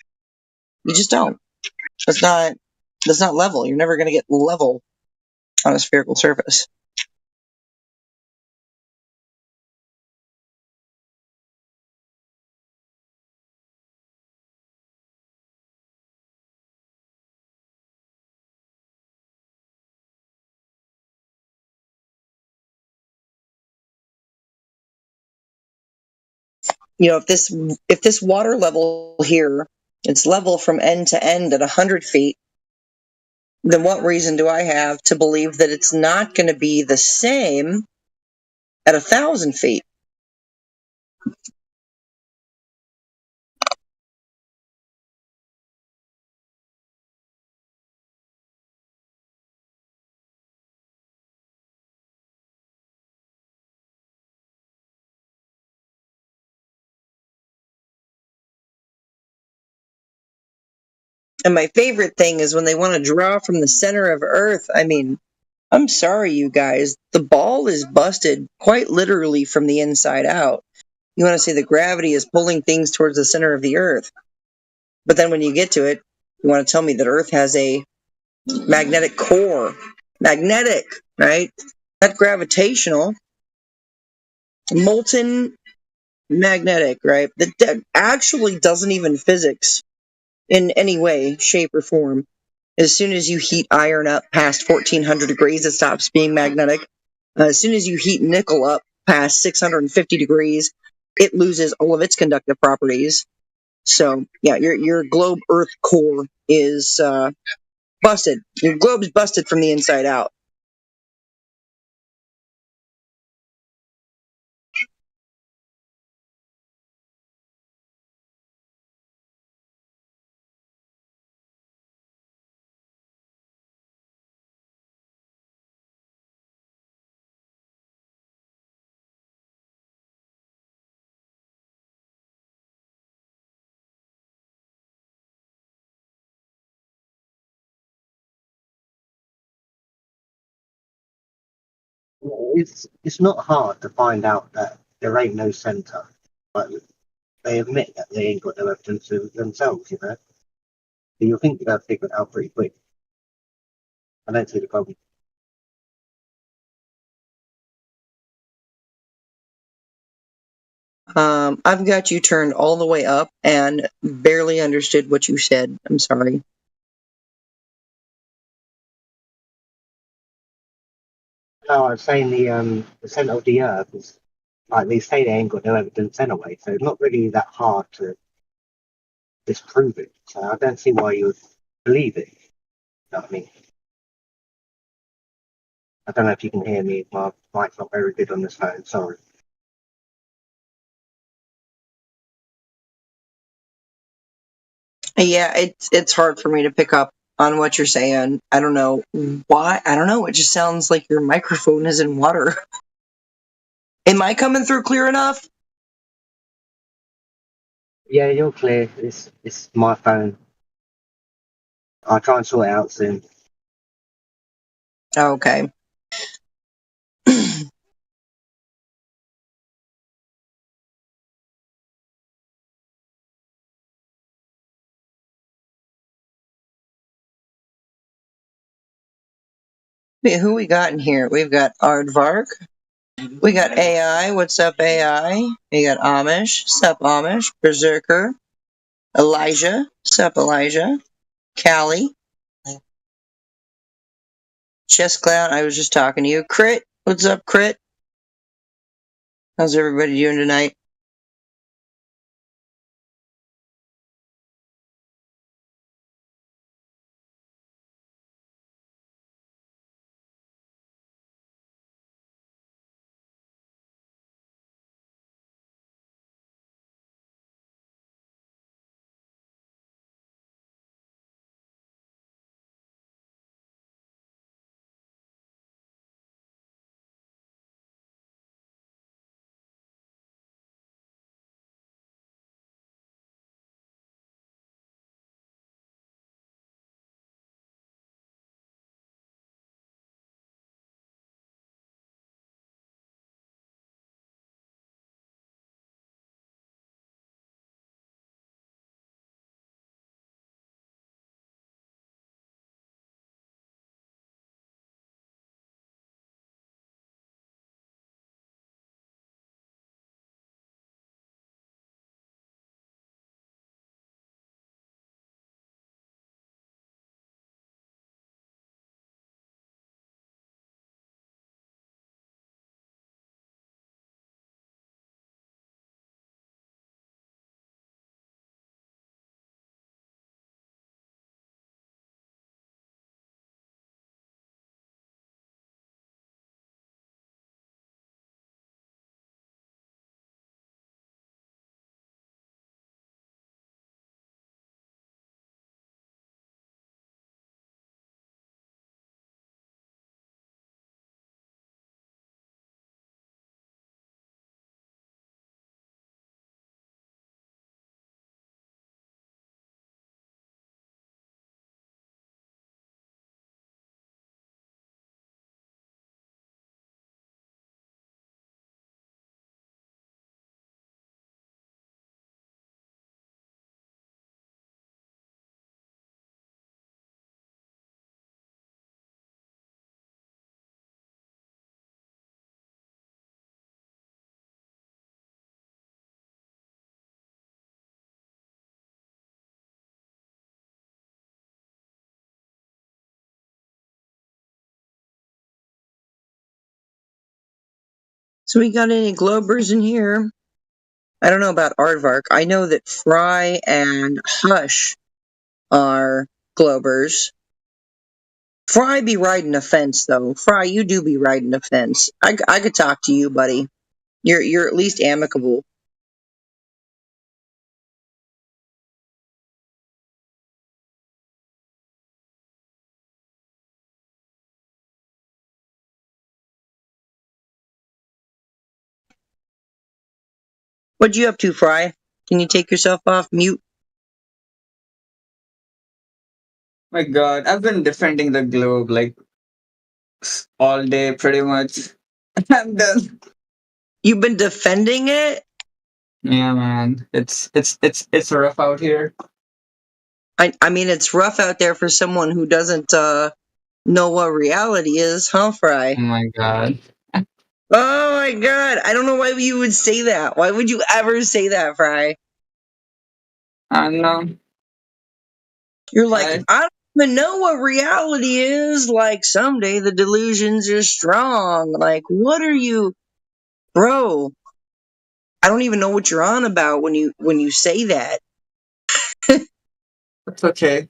You just don't. That's not level. You're never going to get level on a spherical surface. If this water level here, it's level from end to end at 100 feet, then what reason do I have to believe that it's not going to be the same at 1,000 feet? And my favorite thing is when they want to draw from the center of Earth. I mean, I'm sorry, you guys. The ball is busted quite literally from the inside out. You want to say the gravity is pulling things towards the center of the Earth. But then when you get to it, you want to tell me that Earth has a magnetic core. Magnetic, right? Not gravitational. Molten magnetic, right? That actually doesn't even physics in any way, shape, or form. As soon as you heat iron up past 1400 degrees, it stops being magnetic. As soon as you heat nickel up past 650 degrees, it loses all of its conductive properties. So, yeah, your globe Earth core is busted. Your globe's busted from the inside out. It's not hard to find out that there ain't no center, but they admit that they ain't got no evidence of themselves, you know. So you'll think they'll figure it out pretty quick. I don't see the problem. I've got you turned all the way up and barely understood what you said. I'm sorry. No, I was saying the center of the Earth is like they say they ain't got no evidence anyway, so it's not really that hard to disprove it. So I don't see why you would believe it. You know what I mean? I don't know if you can hear me. My mic's not very good on this phone. Sorry. Yeah, it's hard for me to pick up on what you're saying. I don't know why. I don't know. It just sounds like your microphone is in water. Am I coming through clear enough? Yeah, you're clear. It's my phone. I'll try and sort it out soon. Okay. Wait, who we got in here? We've got Aardvark. We got AI. What's up, AI? We got Amish. Sup, Amish. Berserker. Elijah. Sup, Elijah. Callie. Chess Clown. I was just talking to you. Crit. What's up, Crit? How's everybody doing tonight? So we got any Globers in here? I don't know about Aardvark. I know that Fry and Hush are Globers. Fry be riding a fence, though. Fry, you do be riding a fence. I could talk to you, buddy. You're at least amicable. What you up to, Fry? Can you take yourself off mute? My God, I've been defending the globe like all day, pretty much. I'm done. You've been defending it? Yeah, man. It's rough out here. I mean, it's rough out there for someone who doesn't know what reality is, huh, Fry? Oh my God. Oh my God! I don't know why you would say that. Why would you ever say that, Fry? I don't know. You're like, I don't even know what reality is. Like, someday the delusions are strong. Like, what are you, bro? I don't even know what you're on about when you say that. It's okay.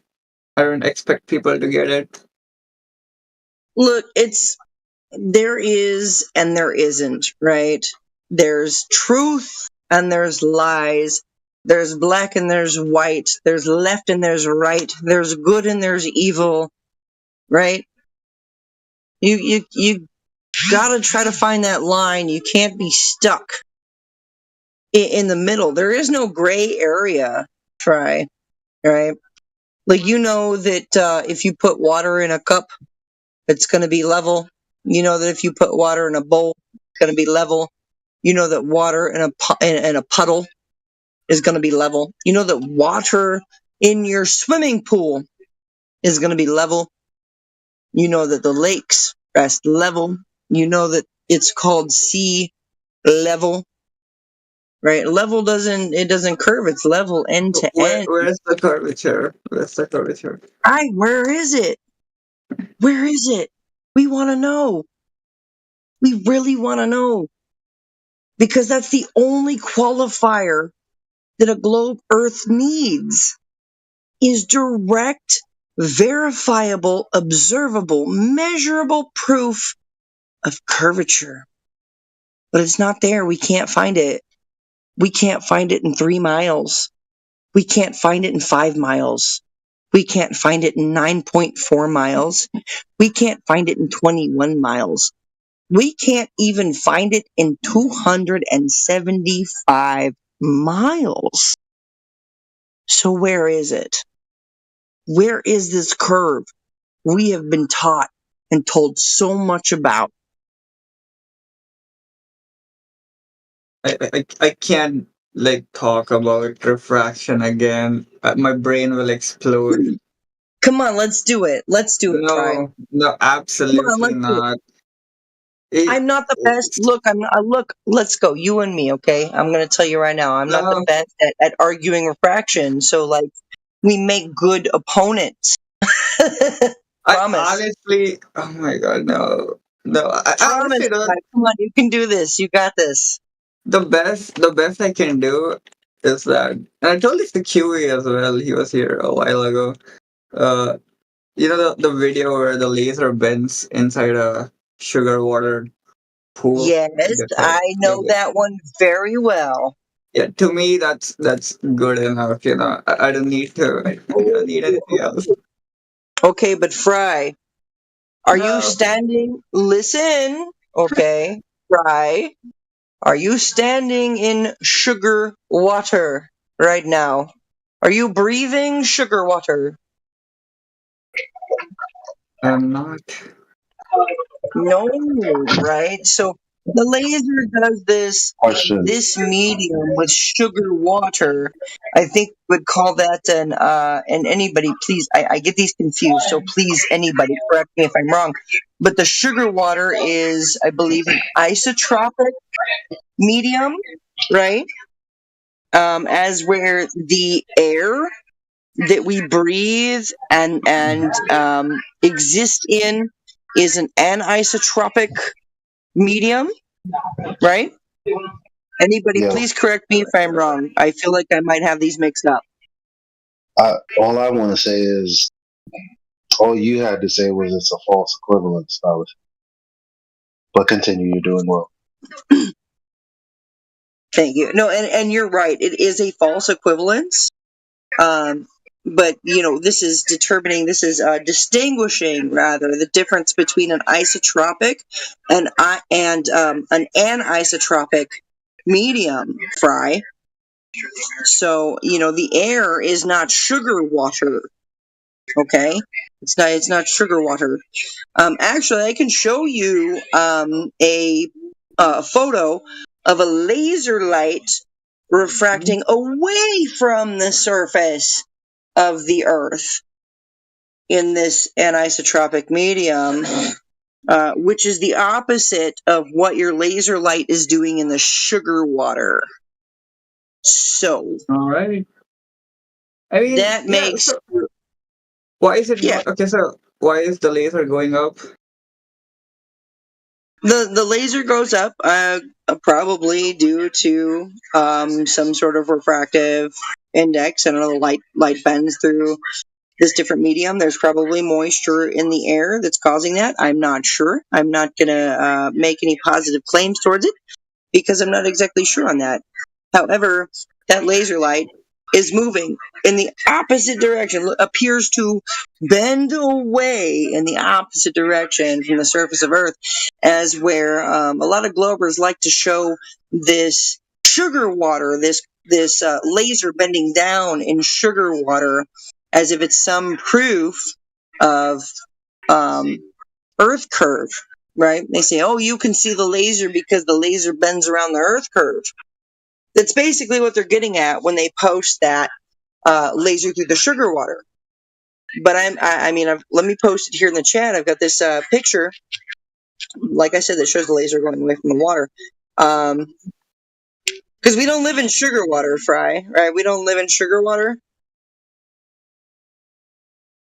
I don't expect people to get it. Look, there is and there isn't, right? There's truth and there's lies. There's black and there's white. There's left and there's right. There's good and there's evil, right? You gotta try to find that line. You can't be stuck in the middle. There is no gray area, Fry, right? Like, you know that if you put water in a cup, it's going to be level. You know that if you put water in a bowl, it's going to be level. You know that water in a puddle is going to be level. You know that water in your swimming pool is going to be level. You know that the lakes rest level. You know that it's called sea level. Right, level doesn't curve. It's level end to end. Where's the curvature? Where's the curvature? Where is it? Where is it? We want to know. We really want to know, because that's the only qualifier that a globe Earth needs is direct, verifiable, observable, measurable proof of curvature. But it's not there. We can't find it. We can't find it in 3 miles. We can't find it in 5 miles. We can't find it in 9.4 miles. We can't find it in 21 miles. We can't even find it in 275 miles. So where is it? Where is this curve we have been taught and told so much about? I can't like talk about refraction again. My brain will explode. Come on, let's do it. Let's do it, Fry. No, absolutely Come on, not. I'm not the best. Look, look, let's go. You and me, okay? I'm going to tell you right now, I'm not the best at arguing refraction. So, like, we make good opponents. Promise. Honestly, oh my God, no. I Promise, honestly don't. Fry. Come on, you can do this. You got this. The best I can do is that, and I told this to QE as well. He was here a while ago. You know the video where the laser bends inside a sugar water pool. Yes, I know that one very well. Yeah, to me that's good enough. You know, I don't need to. I don't need anything else. Okay, but Fry, are you standing? Listen, okay, Fry. Are you standing in sugar water right now? Are you breathing sugar water? I'm not. No, right? So the laser does this medium with sugar water. I think we would call that and anybody, please, I get these confused, so please, anybody, correct me if I'm wrong. But the sugar water is, I believe, an isotropic medium, right? As where the air that we breathe and exist in is an anisotropic medium. right? Anybody, Yeah. please correct me if I'm wrong. I feel like I might have these mixed up. All I want to say is, all you had to say was it's a false equivalence, Alice. But continue, you're doing well. Thank you. No, and you're right. It is a false equivalence. But this is distinguishing rather the difference between an isotropic and an anisotropic medium, Fry. So the air is not sugar water. Okay, it's not sugar water. Actually, I can show you a photo of a laser light refracting away from the surface of the Earth in this anisotropic medium, which is the opposite of what your laser light is doing in the sugar water. So, all right. I mean, that makes so why is it okay? So why is the laser going up? the laser goes up probably due to some sort of refractive index. I don't know, the light bends through this different medium. There's probably moisture in the air that's causing that. I'm not sure. I'm not going to make any positive claims towards it because I'm not exactly sure on that. However, that laser light is moving in the opposite direction, appears to bend away in the opposite direction from the surface of Earth, as where a lot of globers like to show this sugar water, this laser bending down in sugar water, as if it's some proof of Earth curve, right? They say, oh, you can see the laser because the laser bends around the Earth curve. That's basically what they're getting at when they post that laser through the sugar water. But let me post it here in the chat. I've got this picture, like I said, that shows the laser going away from the water. Because we don't live in sugar water, Fry, right? We don't live in sugar water.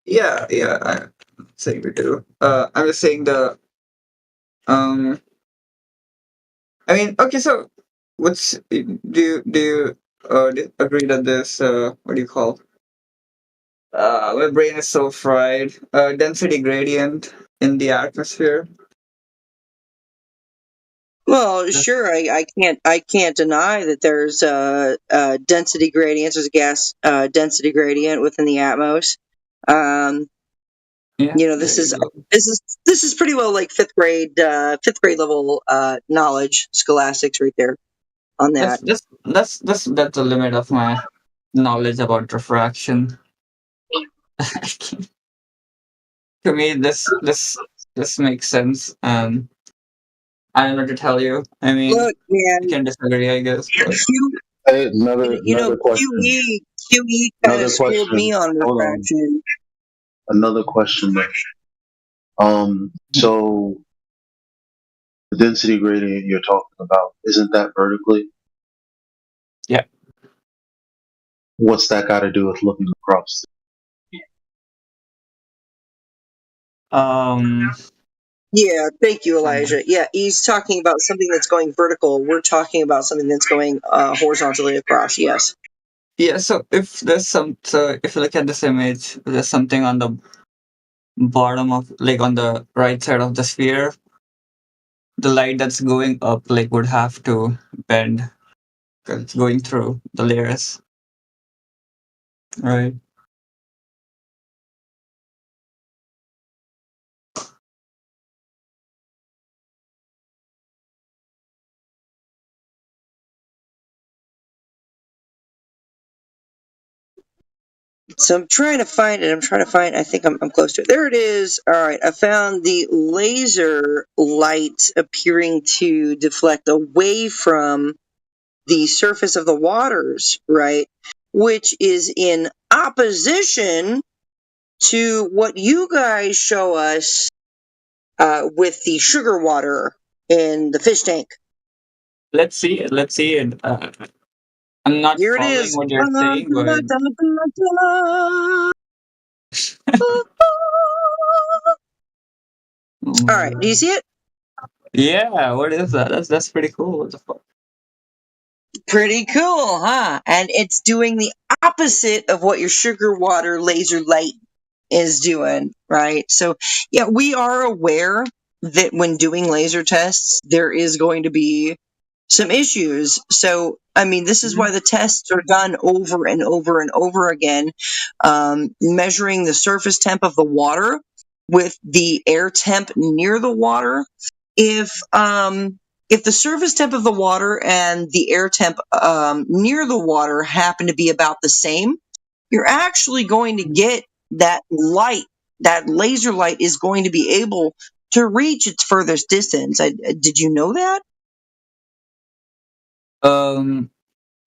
Yeah, I'm saying we do. I'm just saying I mean, okay, so do you agree that this what do you call my brain is so fried, density gradient in the atmosphere? Well, sure. I can't deny that there's a density gradient. There's a gas density gradient within the atmos. This is pretty well like fifth grade level knowledge, scholastics right there on that. That's the limit of my knowledge about refraction. To me, this makes sense. I don't know what to tell you. I mean, look, man, you can disagree, I guess. But... Another question. QE kind of schooled me on refraction. Another question. So the density gradient you're talking about, isn't that vertically? Yeah. What's that got to do with looking across? Yeah, thank you, Elijah. Yeah, he's talking about something that's going vertical. We're talking about something that's going horizontally across. Yes. Yeah. So if if you look at this image, there's something on the bottom of, like, on the right side of the sphere. The light that's going up, like, would have to bend because it's going through the layers. Right. So I'm trying to find it. I think I'm close to it. There it is. All right. I found the laser light appearing to deflect away from the surface of the waters, right? Which is in opposition to what you guys show us with the sugar water in the fish tank. Let's see it. I'm not Here it following is. what you're saying, but all right. Do you see it? Yeah, what is that? That's pretty cool. What the fuck? Pretty cool, huh? And it's doing the opposite of what your sugar water laser light is doing, right? So, yeah, we are aware that when doing laser tests, there is going to be some issues. So, I mean, this is why the tests are done over and over and over again, measuring the surface temp of the water with the air temp near the water. If the surface temp of the water and the air temp near the water happen to be about the same, you're actually going to get that light. That laser light is going to be able to reach its furthest distance. Did you know that?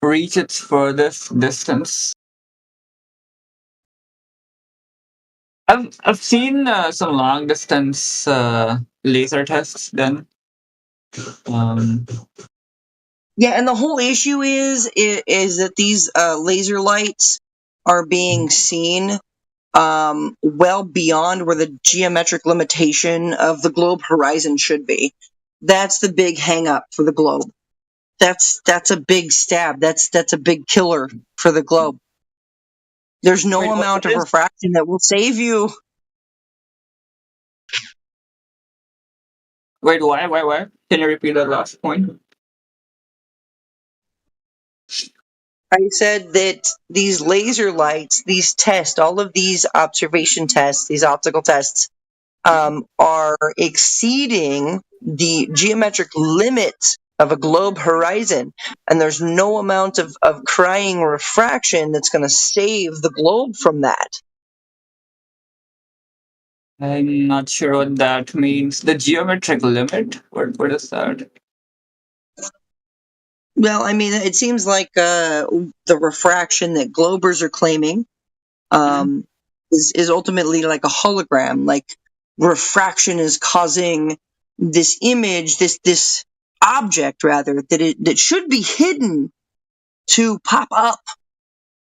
Reach its furthest distance. I've seen some long distance laser tests done. Yeah, and the whole issue is that these laser lights are being seen well beyond where the geometric limitation of the globe horizon should be. That's the big hang up for the globe. That's a big stab. That's a big killer for the globe. There's no amount of refraction that will save you. Wait, why? Can you repeat that last point? I said that these laser lights, these tests, all of these observation tests, these optical tests, are exceeding the geometric limit of a globe horizon, and there's no amount of crying refraction that's going to save the globe from that. I'm not sure what that means. The geometric limit? What is that? Well, I mean, it seems like the refraction that globers are claiming is ultimately like a hologram. Like refraction is causing this image, this object rather, that should be hidden to pop up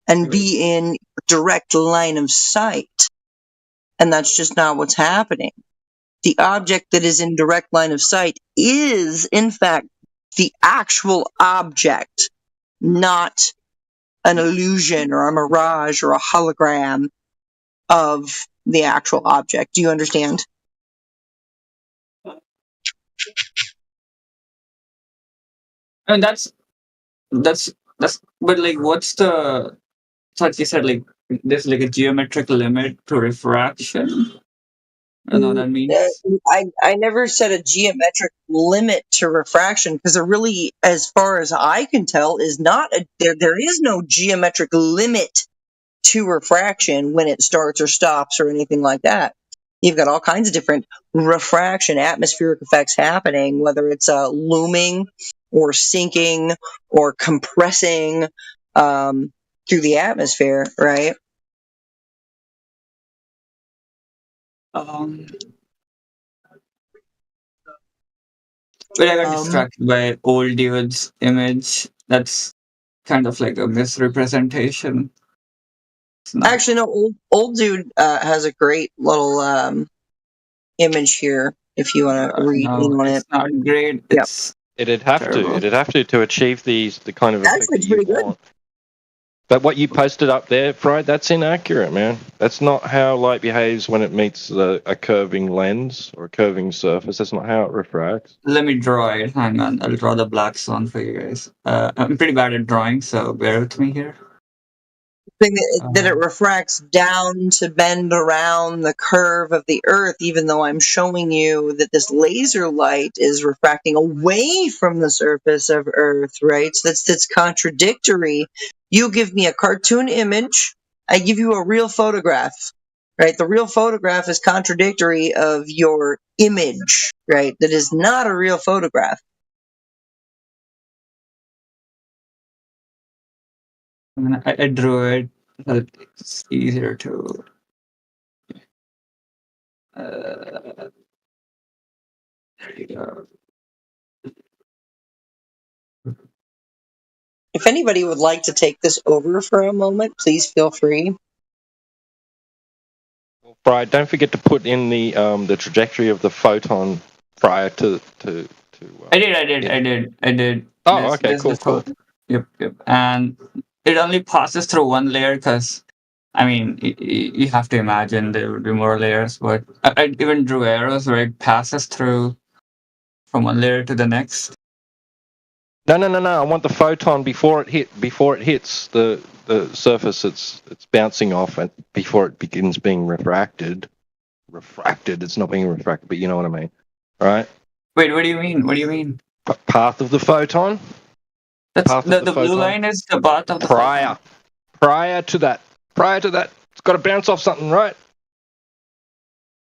and be in direct line of sight. And that's just not what's happening. The object that is in direct line of sight is, in fact, the actual object, not an illusion or a mirage or a hologram of the actual object. Do you understand? And that's but like what's the thought you said like there's like a geometric limit to refraction? I don't know what that means. I never said a geometric limit to refraction because there really, as far as I can tell, is not there is no geometric limit to refraction when it starts or stops or anything like that. You've got all kinds of different refraction, atmospheric effects happening, whether it's looming or sinking or compressing through the atmosphere, right? But I got distracted by old dude's image. That's kind of like a misrepresentation. Actually, no. Old dude has a great little image here. If you want to read on it, it's not great. It's It'd have terrible. It'd have to achieve the kind of effect actually that you pretty good. want. But what you posted up there, Fry, that's inaccurate, man. That's not how light behaves when it meets a curving lens or a curving surface. That's not how it refracts. Let me draw it. Hang on. I'll draw the black swan for you guys. I'm pretty bad at drawing, so bear with me here. Thing that it refracts down to bend around the curve of the Earth, even though I'm showing you that this laser light is refracting away from the surface of Earth, right? So that's contradictory. You give me a cartoon image, I give you a real photograph, right? The real photograph is contradictory of your image, right? That is not a real photograph. I drew it. It's easier to. There you go. If anybody would like to take this over for a moment, please feel free. Fry, don't forget to put in the trajectory of the photon prior to. I did. Oh, okay, cool. Yep. And it only passes through one layer because, I mean, you have to imagine there would be more layers. But I even drew arrows where it passes through from one layer to the next. No. I want the photon before it hits the surface. It's bouncing off, and before it begins being refracted. It's not being refracted, but you know what I mean, right? Wait, what do you mean? Path of the photon. That's the blue line is the path of the photon. Prior to that, it's got to bounce off something, right?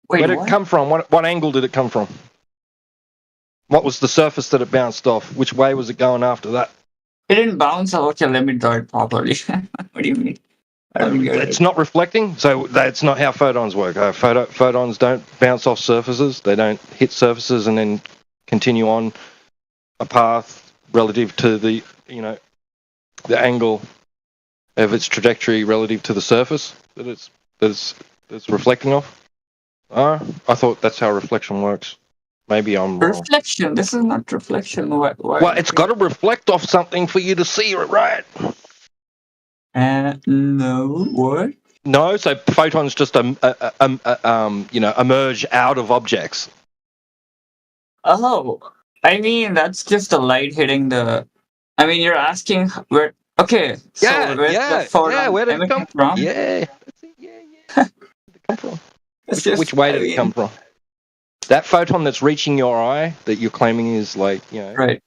Wait, where did it come from? What angle did it come from? What was the surface that it bounced off? Which way was it going after that? It didn't bounce. Okay, let me draw it properly. What do you mean? I don't get It's not reflecting, so that's not how photons work. Photons don't bounce off surfaces. They don't hit surfaces and then continue on a path relative to the angle of its trajectory relative to the surface that it's reflecting off. I thought that's how reflection works. Maybe I'm wrong. Reflection. This is not reflection. Why? Well, it's got to reflect off something for you to see it, right? No. What? No, so photons just emerge out of objects. Oh, I mean that's just the light hitting the. I mean, you're asking where. Okay, so where's the photon where did it come from? Yeah, that's it. Yeah. Where did it come from? Which way did it come from? That photon that's reaching your eye that you're claiming is like, Right.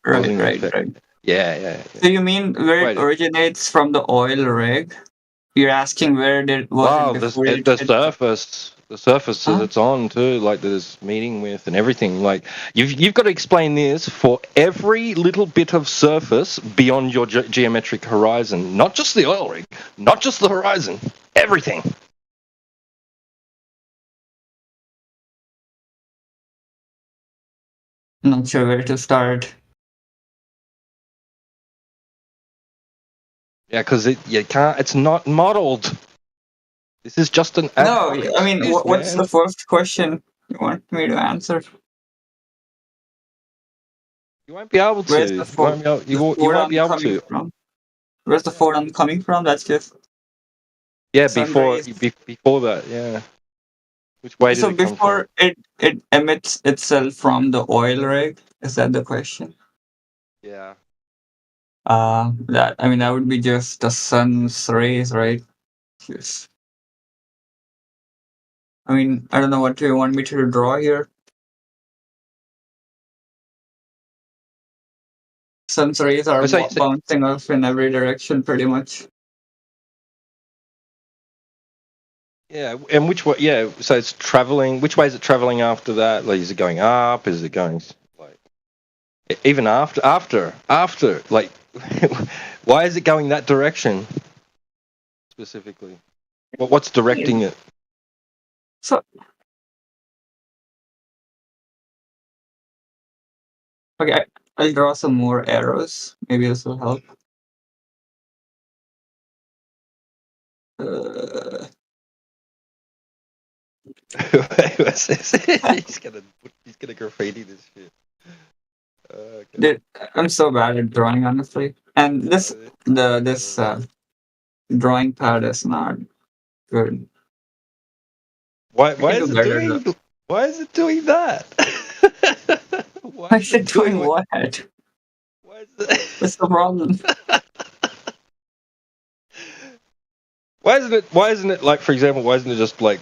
Yeah. So you mean where it originates from the oil rig? You're asking where did the surface that it's on too, like that it's meeting with and everything. Like you've got to explain this for every little bit of surface beyond your geometric horizon, not just the oil rig, not just the horizon, everything. Not sure where to start. Yeah, because it's not modeled. This is just an. No, I mean, what's the first question you want me to answer? You won't be able to. You won't be able to. Where's the photon coming from? That's just. Yeah, before that, yeah. Which way did it come from? So before it emits itself from the oil rig, is that the question? Yeah. That would be just the sun's rays, right? Yes. I mean, I don't know what you want me to draw here. Sun's rays are bouncing off in every direction, pretty much. Yeah, and which way? Yeah, so it's traveling. Which way is it traveling after that? Like, is it going up? Is it going like even after? Like, why is it going that direction specifically? What's directing it? So, okay, I'll draw some more arrows. Maybe this will help. He's gonna graffiti this shit. Okay. Dude, I'm so bad at drawing, honestly. And this drawing pad is not good. Why is it doing that? Why is it doing what? What's the problem? Why isn't it like, for example, why isn't it just like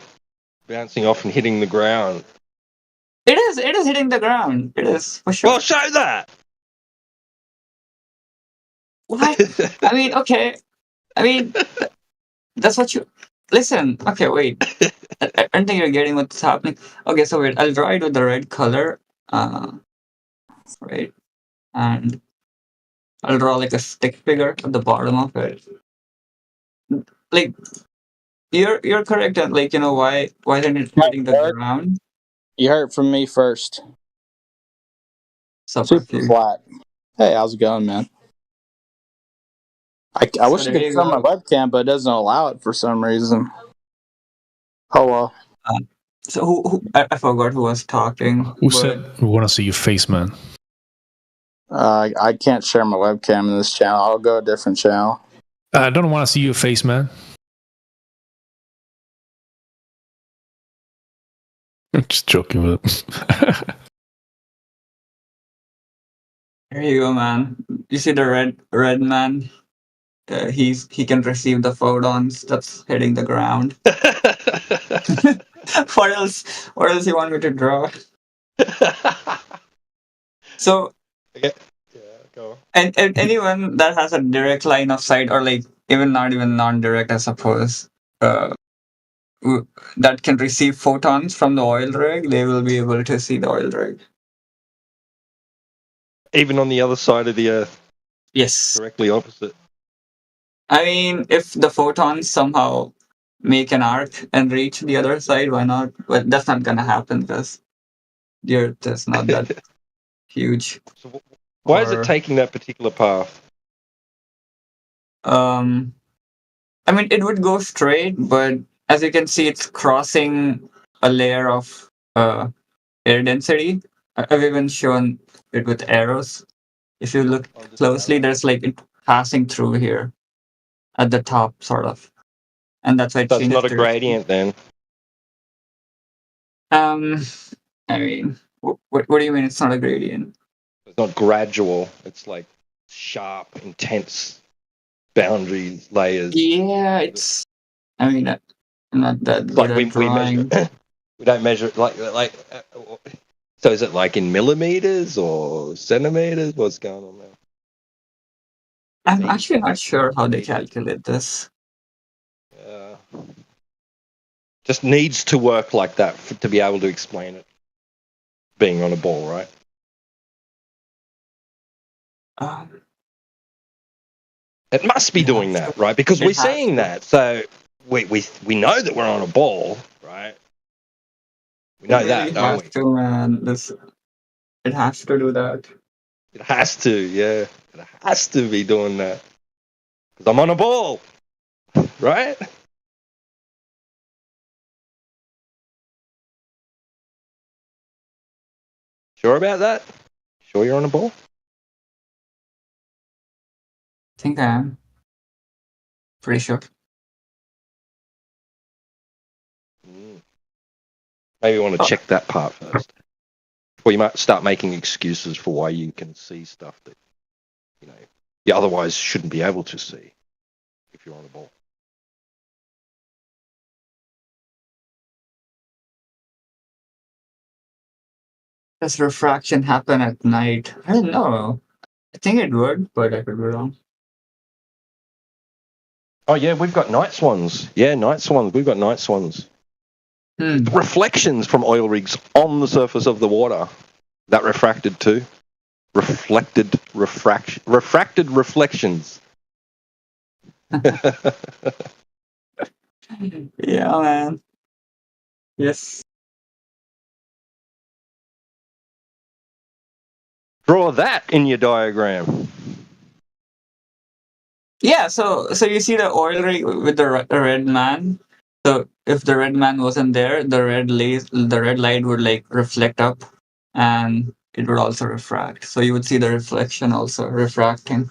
bouncing off and hitting the ground? It is hitting the ground. It is, for sure. Well, show that. What? I mean, okay. I mean, that's what you... Listen, okay, wait. I don't think you're getting what's happening. Okay, so wait, I'll draw it with the red color. Right. And I'll draw like a stick figure at the bottom of it. Like, you're correct at, like, why isn't it hitting the ground? You heard from me first. Super flat. Hey, how's it going, man? I wish I could show my webcam, but it doesn't allow it for some reason. Oh well. So I forgot who was talking. Who said we want to see your face, man? I can't share my webcam in this channel. I'll go a different channel. I don't want to see your face, man. I'm just joking with it. Here you go, man. You see the red man? He can receive the photons that's hitting the ground. What else you want me to draw? So, and anyone that has a direct line of sight, or like even not even non-direct, I suppose, that can receive photons from the oil rig, they will be able to see the oil rig. Even on the other side of the Earth. Yes. Directly opposite. I mean, if the photons somehow make an arc and reach the other side, why not? But that's not gonna happen because the Earth is not that huge. So why is it taking that particular path? I mean, it would go straight, but as you can see, it's crossing a layer of air density. I've even shown it with arrows. If you look closely, there's like it passing through here at the top, sort of, and that's why it That's changes not a direction. gradient then. I mean, what do you mean it's not a gradient? It's not gradual. It's like sharp, intense boundary layers. Yeah, it's. I mean, I'm not that good Like at we drawing. measure. We don't measure it like. So is it like in millimeters or centimeters? What's going on there? I'm actually not sure how they calculate this. Just needs to work like that to be able to explain it. Being on a ball, right? It must be doing that, right? Because we're seeing that. So we know that we're on a ball, right? We know that, don't we? To, man. It has to do that. It has to, yeah. It has to be doing that. Because I'm on a ball, right? Sure about that? Sure you're on a ball? I think I am. Pretty sure. Maybe you want to check that part first. Or you might start making excuses for why you can see stuff that, you otherwise shouldn't be able to see if you're on a ball. Does refraction happen at night? I don't know. I think it would, but I could be wrong. Oh yeah, we've got night swans. Yeah, night swans. We've got night swans. Reflections from oil rigs on the surface of the water. That refracted too. Refracted reflections. Yeah, man. Yes. Draw that in your diagram. Yeah, so you see the oil rig with the red man. So if the red man wasn't there, the red light would like reflect up, and it would also refract. So you would see the reflection also refracting,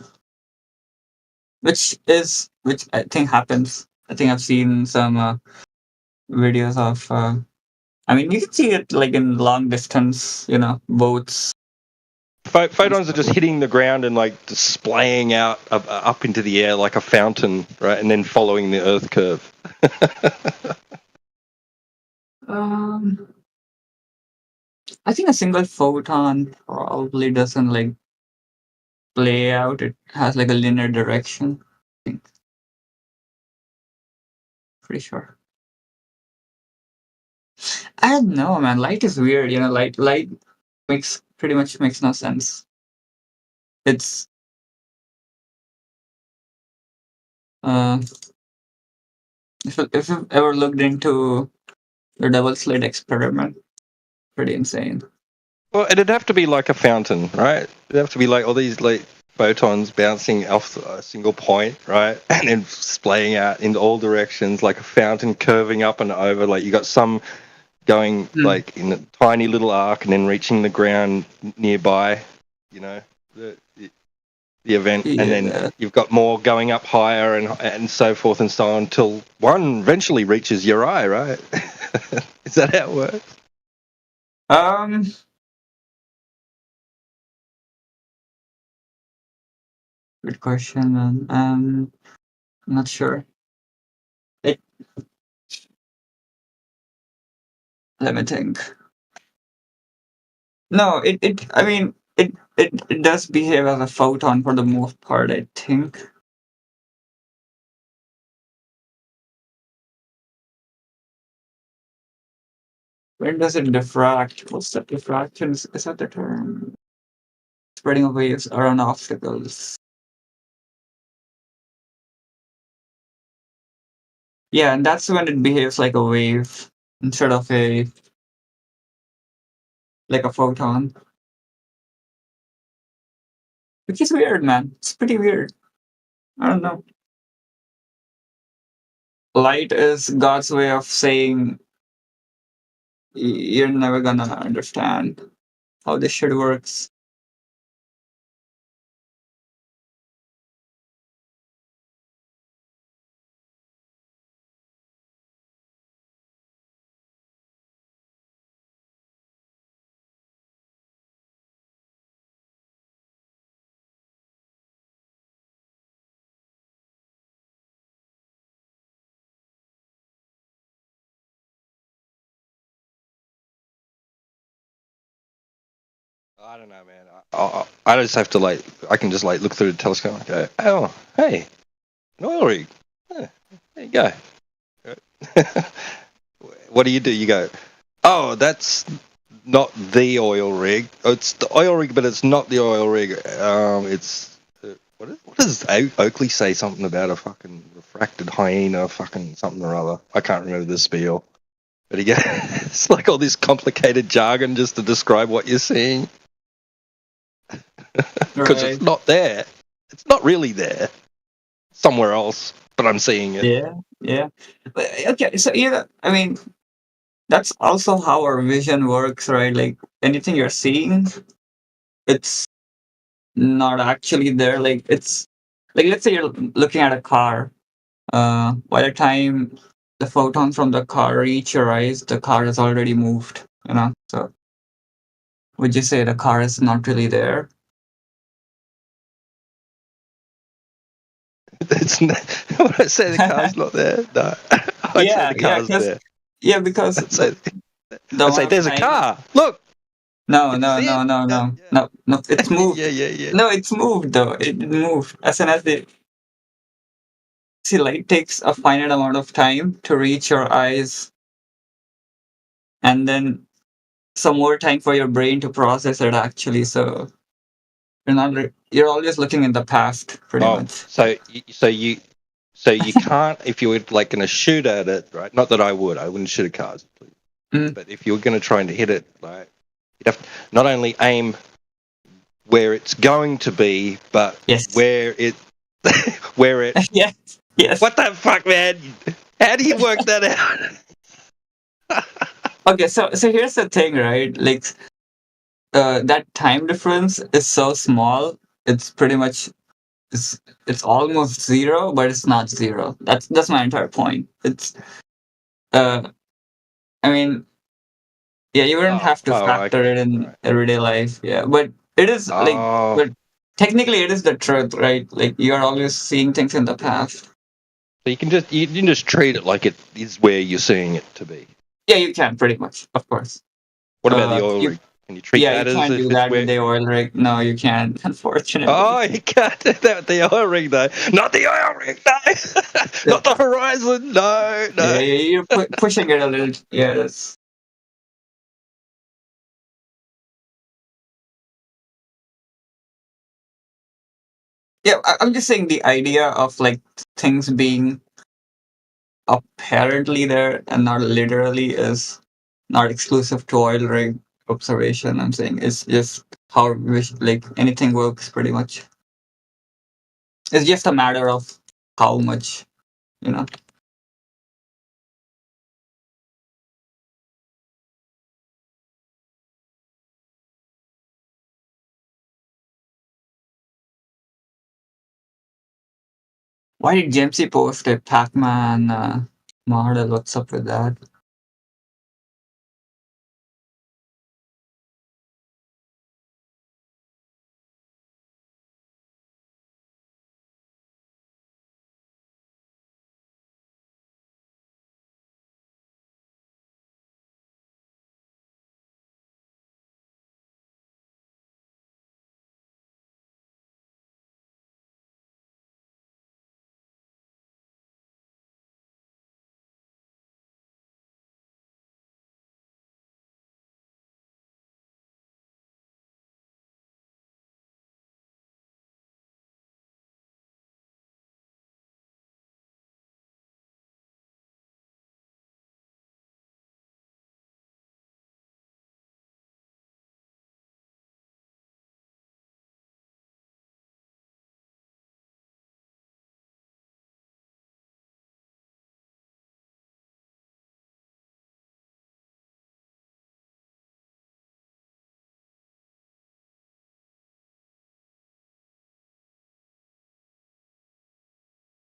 which I think happens. I think I've seen some videos of. I mean, you can see it like in long distance, boats. Photons are just hitting the ground and like displaying out up into the air like a fountain, right? And then following the Earth curve. I think a single photon probably doesn't like play out. It has like a linear direction. I think. Pretty sure. I don't know, man. Light is weird. Light pretty much makes no sense. It's if you've ever looked into the double slit experiment, pretty insane. Well, it'd have to be like a fountain, right? It'd have to be like all these like photons bouncing off a single point, right? And then splaying out in all directions like a fountain curving up and over. Like you got some going like in a tiny little arc and then reaching the ground nearby. You know, the event, and then you've got more going up higher and so forth and so on until one eventually reaches your eye, right? Is that how it works? Good question, man. I'm not sure. Let me think. No, I mean, it does behave as a photon for the most part, I think. When does it diffract? What's that diffraction? Is that the term? Spreading of waves around obstacles. Yeah, and that's when it behaves like a wave instead of like a photon. Which is weird, man. It's pretty weird. I don't know. Light is God's way of saying you're never gonna understand how this shit works. I don't know, man. I just have to I can just look through the telescope and go, oh, hey, an oil rig. Yeah, there you go. What do? You go, oh, that's not the oil rig. Oh, it's the oil rig, but it's not the oil rig. It's what does Oakley say something about a fucking refracted hyena, fucking something or other? I can't remember the spiel. But again, it's like all this complicated jargon just to describe what you're seeing. Because it's not there. It's not really there. Somewhere else, but I'm seeing it. Yeah. But, okay, so I mean, that's also how our vision works, right? Like anything you're seeing, it's not actually there. Like it's like, let's say you're looking at a car. By the time the photons from the car reach your eyes, the car has already moved. So would you say the car is not really there? It's not, when I say the car's not there, no. I'd say the car's there. Yeah, because I'd say there's a car. Look. No. It's moved. Yeah. No, it's moved though. It moved. As soon as light takes a finite amount of time to reach your eyes, and then some more time for your brain to process it. Actually, so you're always looking in the past, pretty much. So you can't, if you were going to shoot at it, right? Not that I wouldn't shoot at cars, but if you were going to try and hit it, like you'd have to not only aim where it's going to be, but where it. Yes. What the fuck, man? How do you work that out? Okay, so here's the thing, right? Like, that time difference is so small. It's pretty much it's almost zero, but it's not zero. That's my entire point. It's I mean, yeah, you wouldn't have to factor it in everyday life. Yeah, but it is but technically it is the truth, right? Like you're always seeing things in the past. So you can just treat it like it is where you're seeing it to be. Yeah, you can pretty much, of course. What about the oil rig? Can you treat that as you can't if do it's that where? with the oil rig. No, you can't, unfortunately. Oh, you can't do that with the oil rig, though. Not the oil rig, no. Not the horizon, no. Yeah, you're pushing it a little. Yeah, that's. Yeah, I'm just saying the idea of like things being apparently there and not literally is not exclusive to oil rig observation. I'm saying it's just how like anything works pretty much. It's just a matter of how much, Why did Jamesy post a Pac-Man model? What's up with that?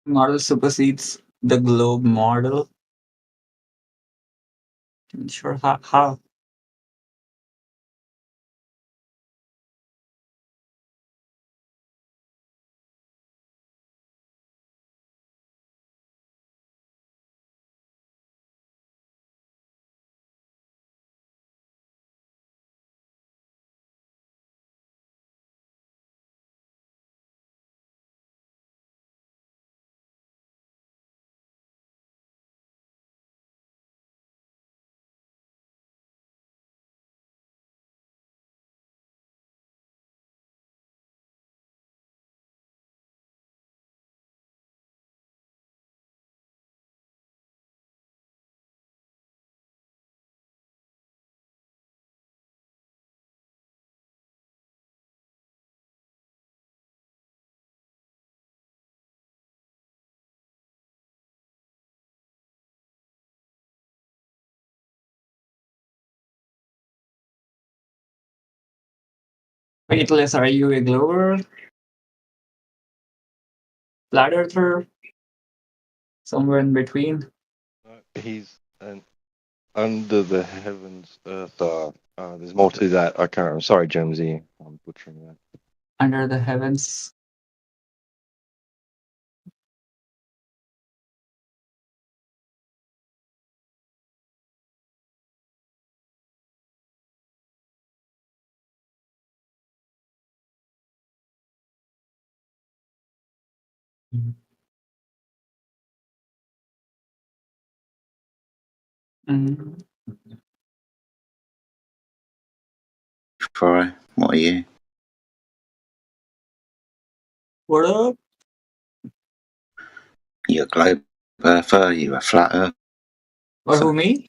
Model supersedes the globe model. Not sure how. Weightless, are you a glower? Flat earther? Somewhere in between? He's under the heavens, earth. There's more to that. I can't. I'm sorry, Jamesy. I'm butchering that. Under the heavens. Mm. Fry, what are you? What up? You a globe earther? You a flat earth? Or who, me?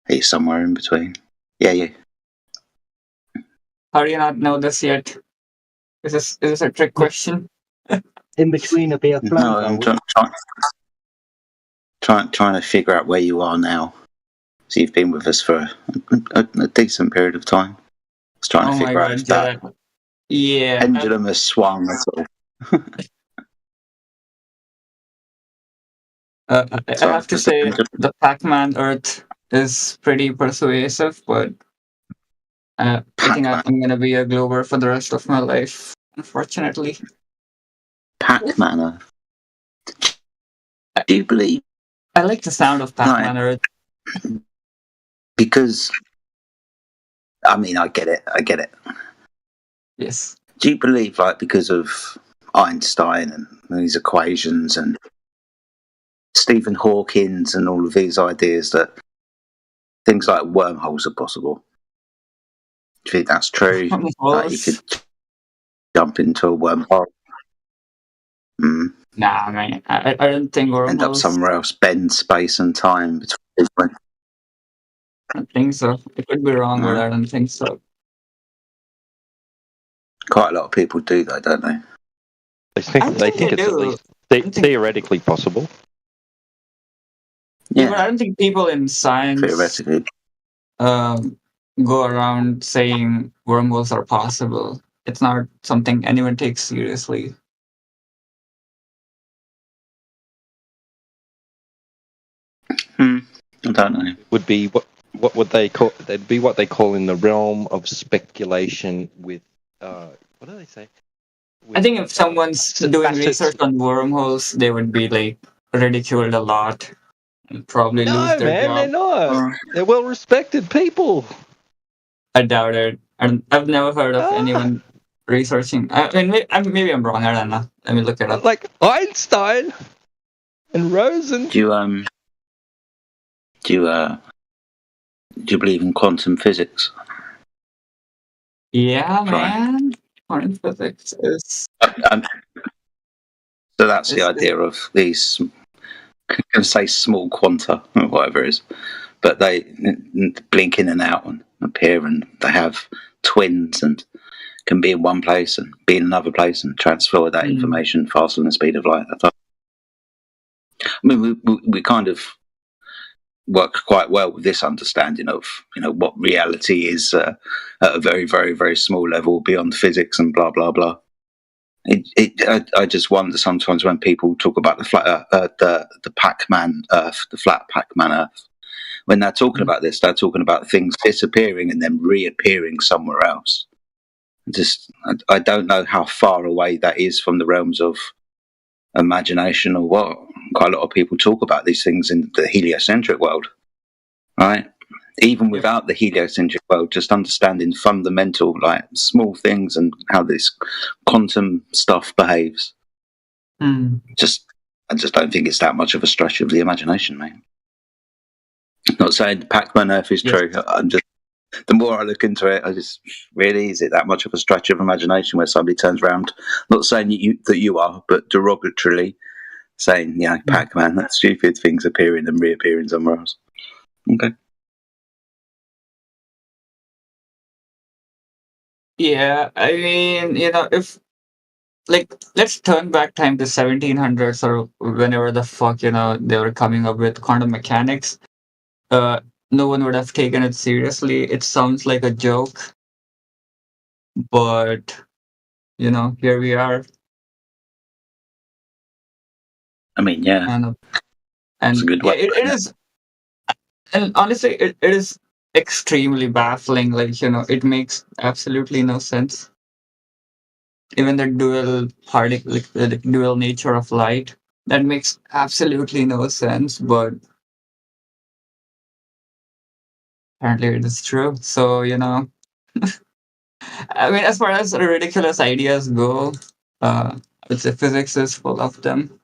Are you somewhere in between? Yeah, you. How do you not know this yet? Is this a trick question? In between a beer flow. No, I'm trying to figure out where you are now. So you've been with us for a decent period of time. I was trying to figure out if that pendulum has swung at all. I have to say the Pac-Man Earth is pretty persuasive, but I think I'm going to be a glober for the rest of my life, unfortunately. Pac-Man Earth. Do you believe? I like the sound of Pac-Man Earth. Because, I mean, I get it. Yes. Do you believe, like, because of Einstein and these equations and Stephen Hawking and all of these ideas that things like wormholes are possible? Do you think that's true? Like you could jump into a wormhole? Nah, man. I don't think wormholes. End up somewhere else, bend space and time between. I don't think so. It could be wrong, but I don't think so. Quite a lot of people do, though, don't they? They think it's at least theoretically possible. Yeah, but I don't think people in science theoretically go around saying wormholes are possible. It's not something anyone takes seriously. I don't know. Would be what would they call? That'd be what they call in the realm of speculation with what do they say? I think if someone's doing research on wormholes, they would be like ridiculed a lot and probably lose No, their man, they're job. not. They're well-respected people. I doubt it. And I've never heard of anyone researching. I mean, maybe I'm wrong. I don't know. Let me look it up. Like Einstein and Rosen. Do you believe in quantum physics? Yeah, man. Quantum physics is. So that's the idea of these. I'm going to say small quanta or whatever it is, but they blink in and out and appear, and they have twins and can be in one place and be in another place and transfer that information faster than the speed of light. I mean, we kind of work quite well with this understanding of what reality is at a very, very, very small level beyond physics and blah blah blah. I just wonder sometimes when people talk about the flat, the Pac-Man Earth, the flat Pac-Man Earth. When they're talking about this, they're talking about things disappearing and then reappearing somewhere else. I don't know how far away that is from the realms of imagination or what. Quite a lot of people talk about these things in the heliocentric world, right? Even without the heliocentric world, just understanding fundamental, like small things and how this quantum stuff behaves. I just don't think it's that much of a stretch of the imagination, mate. Not saying Pac-Man Earth is true. I'm just, the more I look into it, really, is it that much of a stretch of imagination where somebody turns around, not saying that you are, but derogatorily saying, Pac-Man, that's stupid, things appearing and reappearing somewhere else. Okay. Yeah, I mean, if let's turn back time to 1700s or whenever the fuck they were coming up with quantum mechanics. No one would have taken it seriously. It sounds like a joke, but here we are. I mean, yeah, and it's a good way. It is, and honestly, it is extremely baffling. Like it makes absolutely no sense. Even the dual particle, like the dual nature of light, that makes absolutely no sense. But apparently, it is true. So I mean, as far as ridiculous ideas go, I would say physics is full of them.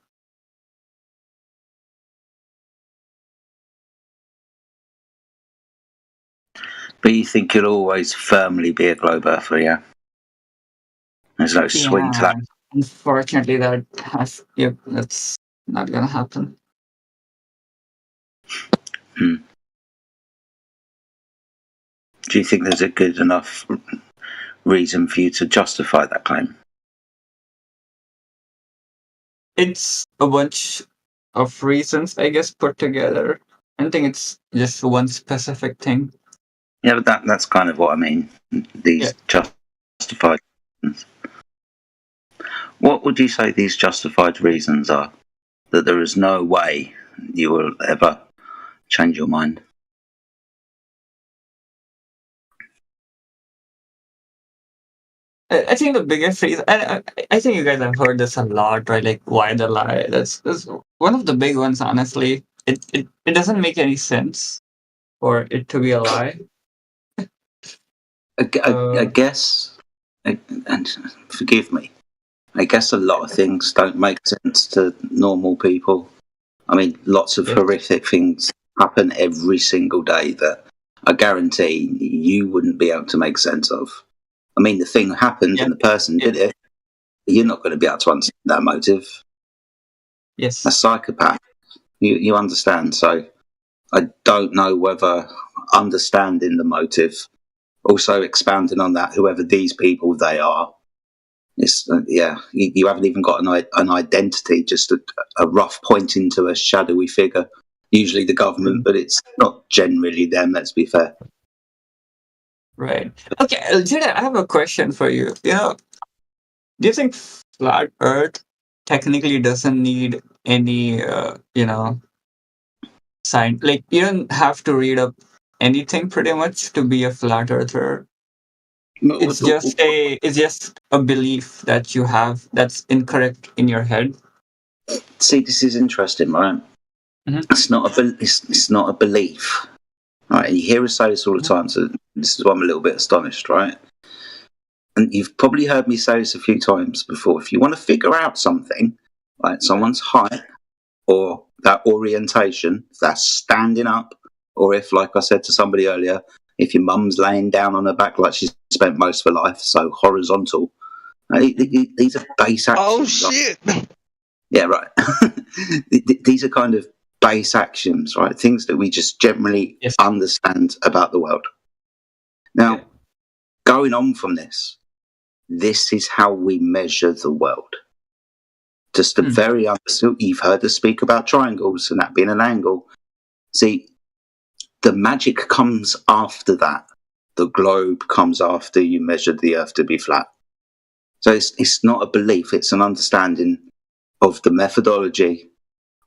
But you think you'll always firmly be a globe earther, yeah? There's no swing to that. Unfortunately, that's not gonna happen. Do you think there's a good enough reason for you to justify that claim? It's a bunch of reasons, I guess, put together. I don't think it's just one specific thing. Yeah, but that's kind of what I mean. These justified reasons. What would you say these justified reasons are? That there is no way you will ever change your mind? I think the biggest reason, and I think you guys have heard this a lot, right? Like, why the lie? That's one of the big ones, honestly. It doesn't make any sense for it to be a lie. I guess, and forgive me, I guess a lot of things don't make sense to normal people. I mean, lots of horrific things happen every single day that I guarantee you wouldn't be able to make sense of. I mean, the thing happened and the person did it. You're not going to be able to understand that motive. Yes. A psychopath. You understand. So I don't know whether understanding the motive, also expounding on that, whoever these people they are, it's you haven't even got an identity, just a rough pointing to a shadowy figure, usually the government, but it's not generally them, let's be fair. Right. Okay, Jada, I have a question for you. Do you think flat Earth technically doesn't need any, like you don't have to read up anything pretty much to be a flat earther. It's just a belief that you have that's incorrect in your head. See, this is interesting, right? It's not a belief, right? And you hear us say this all the time, so this is why I'm a little bit astonished, right? And you've probably heard me say this a few times before. If you want to figure out something, like someone's height or that orientation, if that's standing up, or if, like I said to somebody earlier, if your mum's laying down on her back like she's spent most of her life, so horizontal. These are base actions. Oh shit! Yeah, right. These are kind of base actions, right? Things that we just generally understand about the world. Now, going on from this is how we measure the world. Just a very understood. You've heard us speak about triangles and that being an angle. See, the magic comes after that. The globe comes after you measured the Earth to be flat. So it's not a belief, it's an understanding of the methodology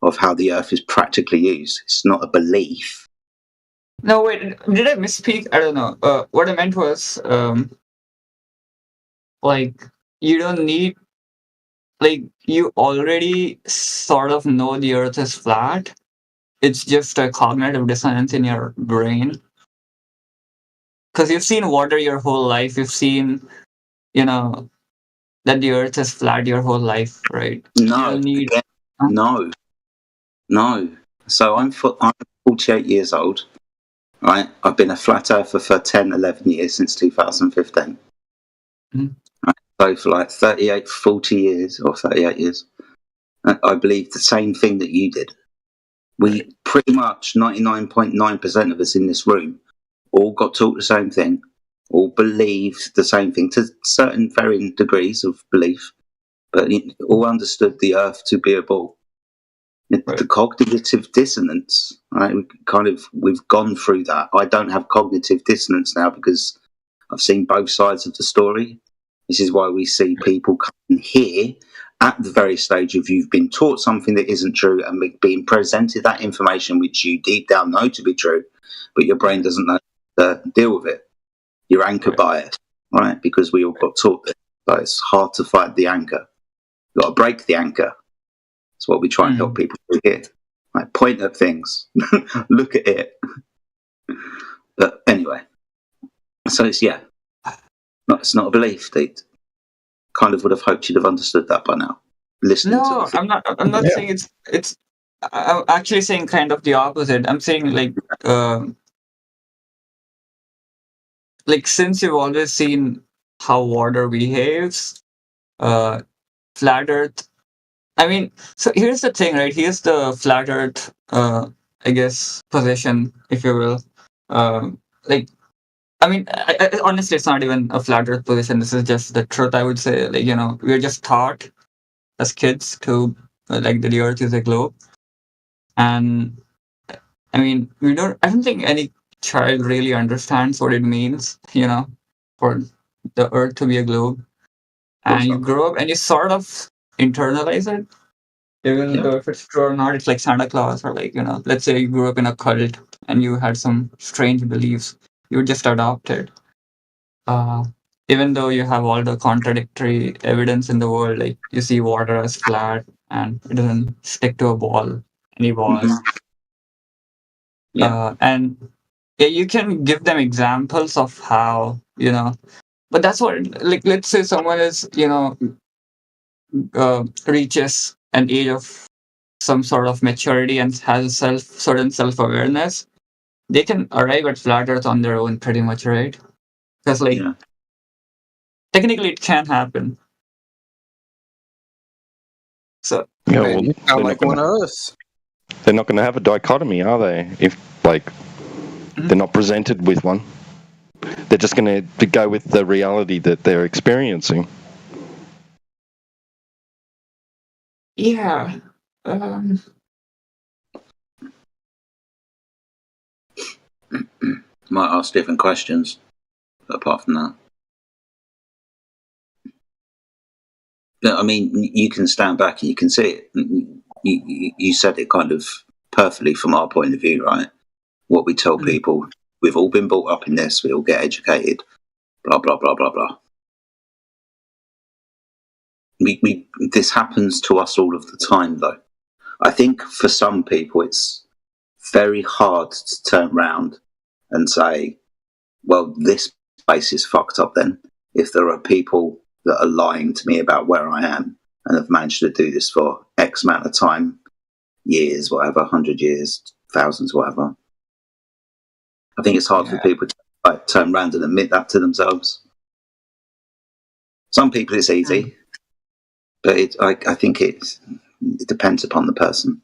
of how the Earth is practically used. It's not a belief. No, wait, did I misspeak? I don't know. What I meant was, like, you don't need, like, you already sort of know the Earth is flat. It's just a cognitive dissonance in your brain. Because you've seen water your whole life. You've seen, that the Earth is flat your whole life, right? No, no. So I'm 48 years old, right? I've been a flat earther for 10, 11 years, since 2015. Right? So for like 40 years, or 38 years, I believe the same thing that you did. We pretty much, 99.9% of us in this room, all got taught the same thing, all believed the same thing to certain varying degrees of belief, but all understood the Earth to be a ball. The cognitive dissonance, right? We've gone through that. I don't have cognitive dissonance now because I've seen both sides of the story. This is why we see people come here at the very stage of you've been taught something that isn't true and being presented that information which you deep down know to be true, but your brain doesn't know to deal with it. You're anchored by it, right? Because we all got taught this. But it's hard to fight the anchor. You've got to break the anchor. That's what we try and help people do here. Like, point at things, look at it. But anyway, so it's not a belief. They kind of would have hoped you'd have understood that by now. Listening to I'm not saying it's. I'm actually saying kind of the opposite. I'm saying like since you've always seen how water behaves, flat Earth. I mean, so here's the thing, right? Here's the flat Earth, I guess, position, if you will. Like, I mean, I, honestly, it's not even a flat Earth position. This is just the truth. I would say, like, we're just taught as kids to like that the Earth is a globe, and I mean, I don't think any child really understands what it means, for the Earth to be a globe, and you grow up and you sort of internalize it. Even though if it's true or not, it's like Santa Claus, or like, let's say you grew up in a cult and you had some strange beliefs, you just adopted. Even though you have all the contradictory evidence in the world, like you see water as flat and it doesn't stick to a ball, any ball. And you can give them examples of how, but that's what, like, let's say someone is, reaches an age of some sort of maturity and has certain self-awareness, they can arrive at flat Earth on their own pretty much, right? Because technically it can happen. So like one of us. They're not going to have a dichotomy, are they? If they're not presented with one, they're just going to go with the reality that they're experiencing. Yeah. Might ask different questions, but apart from that. I mean, you can stand back and you can see it. You said it kind of perfectly from our point of view, right? What we tell people, we've all been brought up in this, we all get educated, blah, blah, blah, blah, blah. This happens to us all of the time, though. I think for some people, it's very hard to turn around and say, well, this space is fucked up then. If there are people that are lying to me about where I am and have managed to do this for X amount of time, years, whatever, 100 years, thousands, whatever. I think it's hard for people to turn around and admit that to themselves. Some people it's easy, but I think it depends upon the person.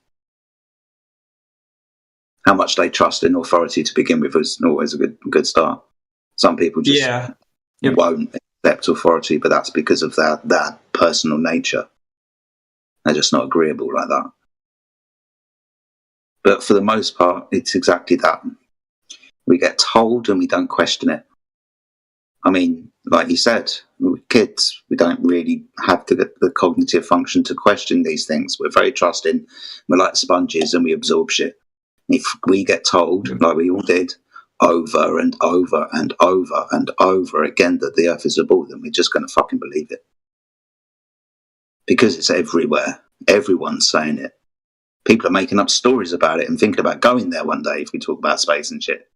How much they trust in authority to begin with is always a good start. Some people just won't accept authority, but that's because of that personal nature. They're just not agreeable like that. But for the most part, it's exactly that. We get told and we don't question it. I mean, like you said, with kids, we don't really have the cognitive function to question these things. We're very trusting. We're like sponges and we absorb shit. If we get told, like we all did, over and over and over and over again that the earth is a ball, then we're just going to fucking believe it. Because it's everywhere. Everyone's saying it. People are making up stories about it and thinking about going there one day if we talk about space and shit.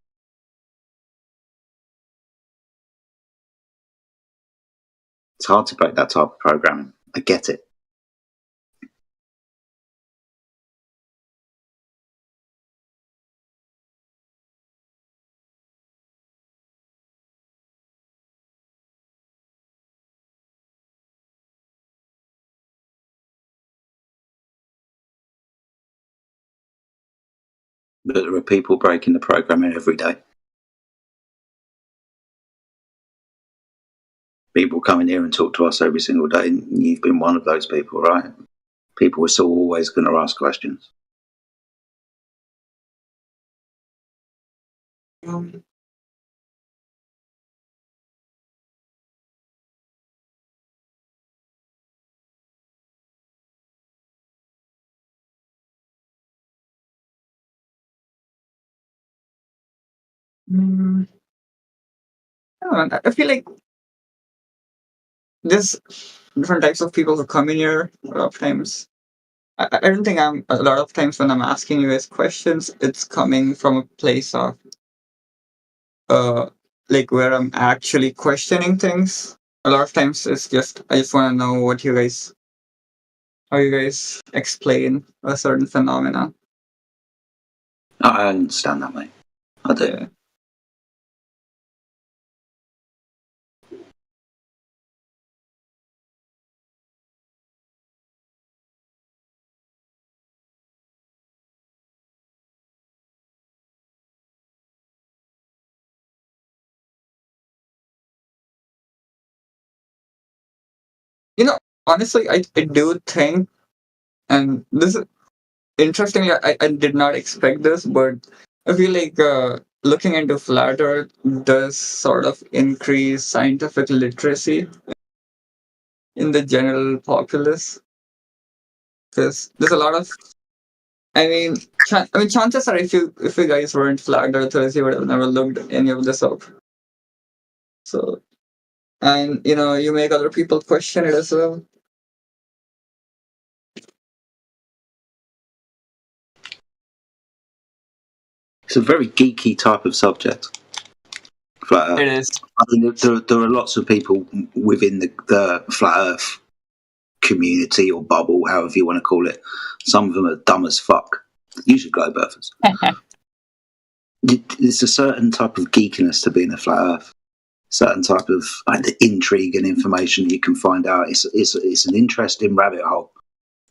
It's hard to break that type of programming. I get it. But there are people breaking the programming every day. People come in here and talk to us every single day, and you've been one of those people, right? People are still always going to ask questions. I feel like there's different types of people who come in here a lot of times. I don't think a lot of times when I'm asking you guys questions, it's coming from a place of like where I'm actually questioning things. A lot of times it's just I just want to know how you guys explain a certain phenomena. I understand that, mate. I do. Yeah. You know, honestly, I do think, and this is interestingly, I did not expect this, but I feel like looking into flat Earth does sort of increase scientific literacy in the general populace. Because there's a lot of, I mean, chances are if you guys weren't flat earthers, you would have never looked any of this up. So, and you make other people question it as well. It's a very geeky type of subject. Flat Earth. It is. I mean, there are lots of people within the Flat Earth community or bubble, however you want to call it. Some of them are dumb as fuck. Usually globe earthers. There's a certain type of geekiness to being a flat Earth. Certain type of the intrigue and information you can find out. It's an interesting rabbit hole.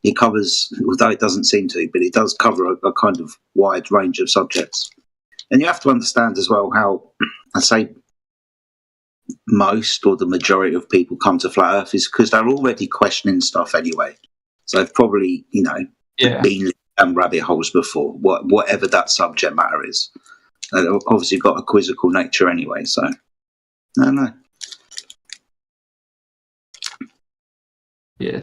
It covers, although it doesn't seem to, but it does cover a kind of wide range of subjects. And you have to understand as well how, I say, most or the majority of people come to flat Earth is because they're already questioning stuff anyway. So they've probably, been down rabbit holes before, whatever that subject matter is. They've obviously got a quizzical nature anyway, so I don't know. Yeah.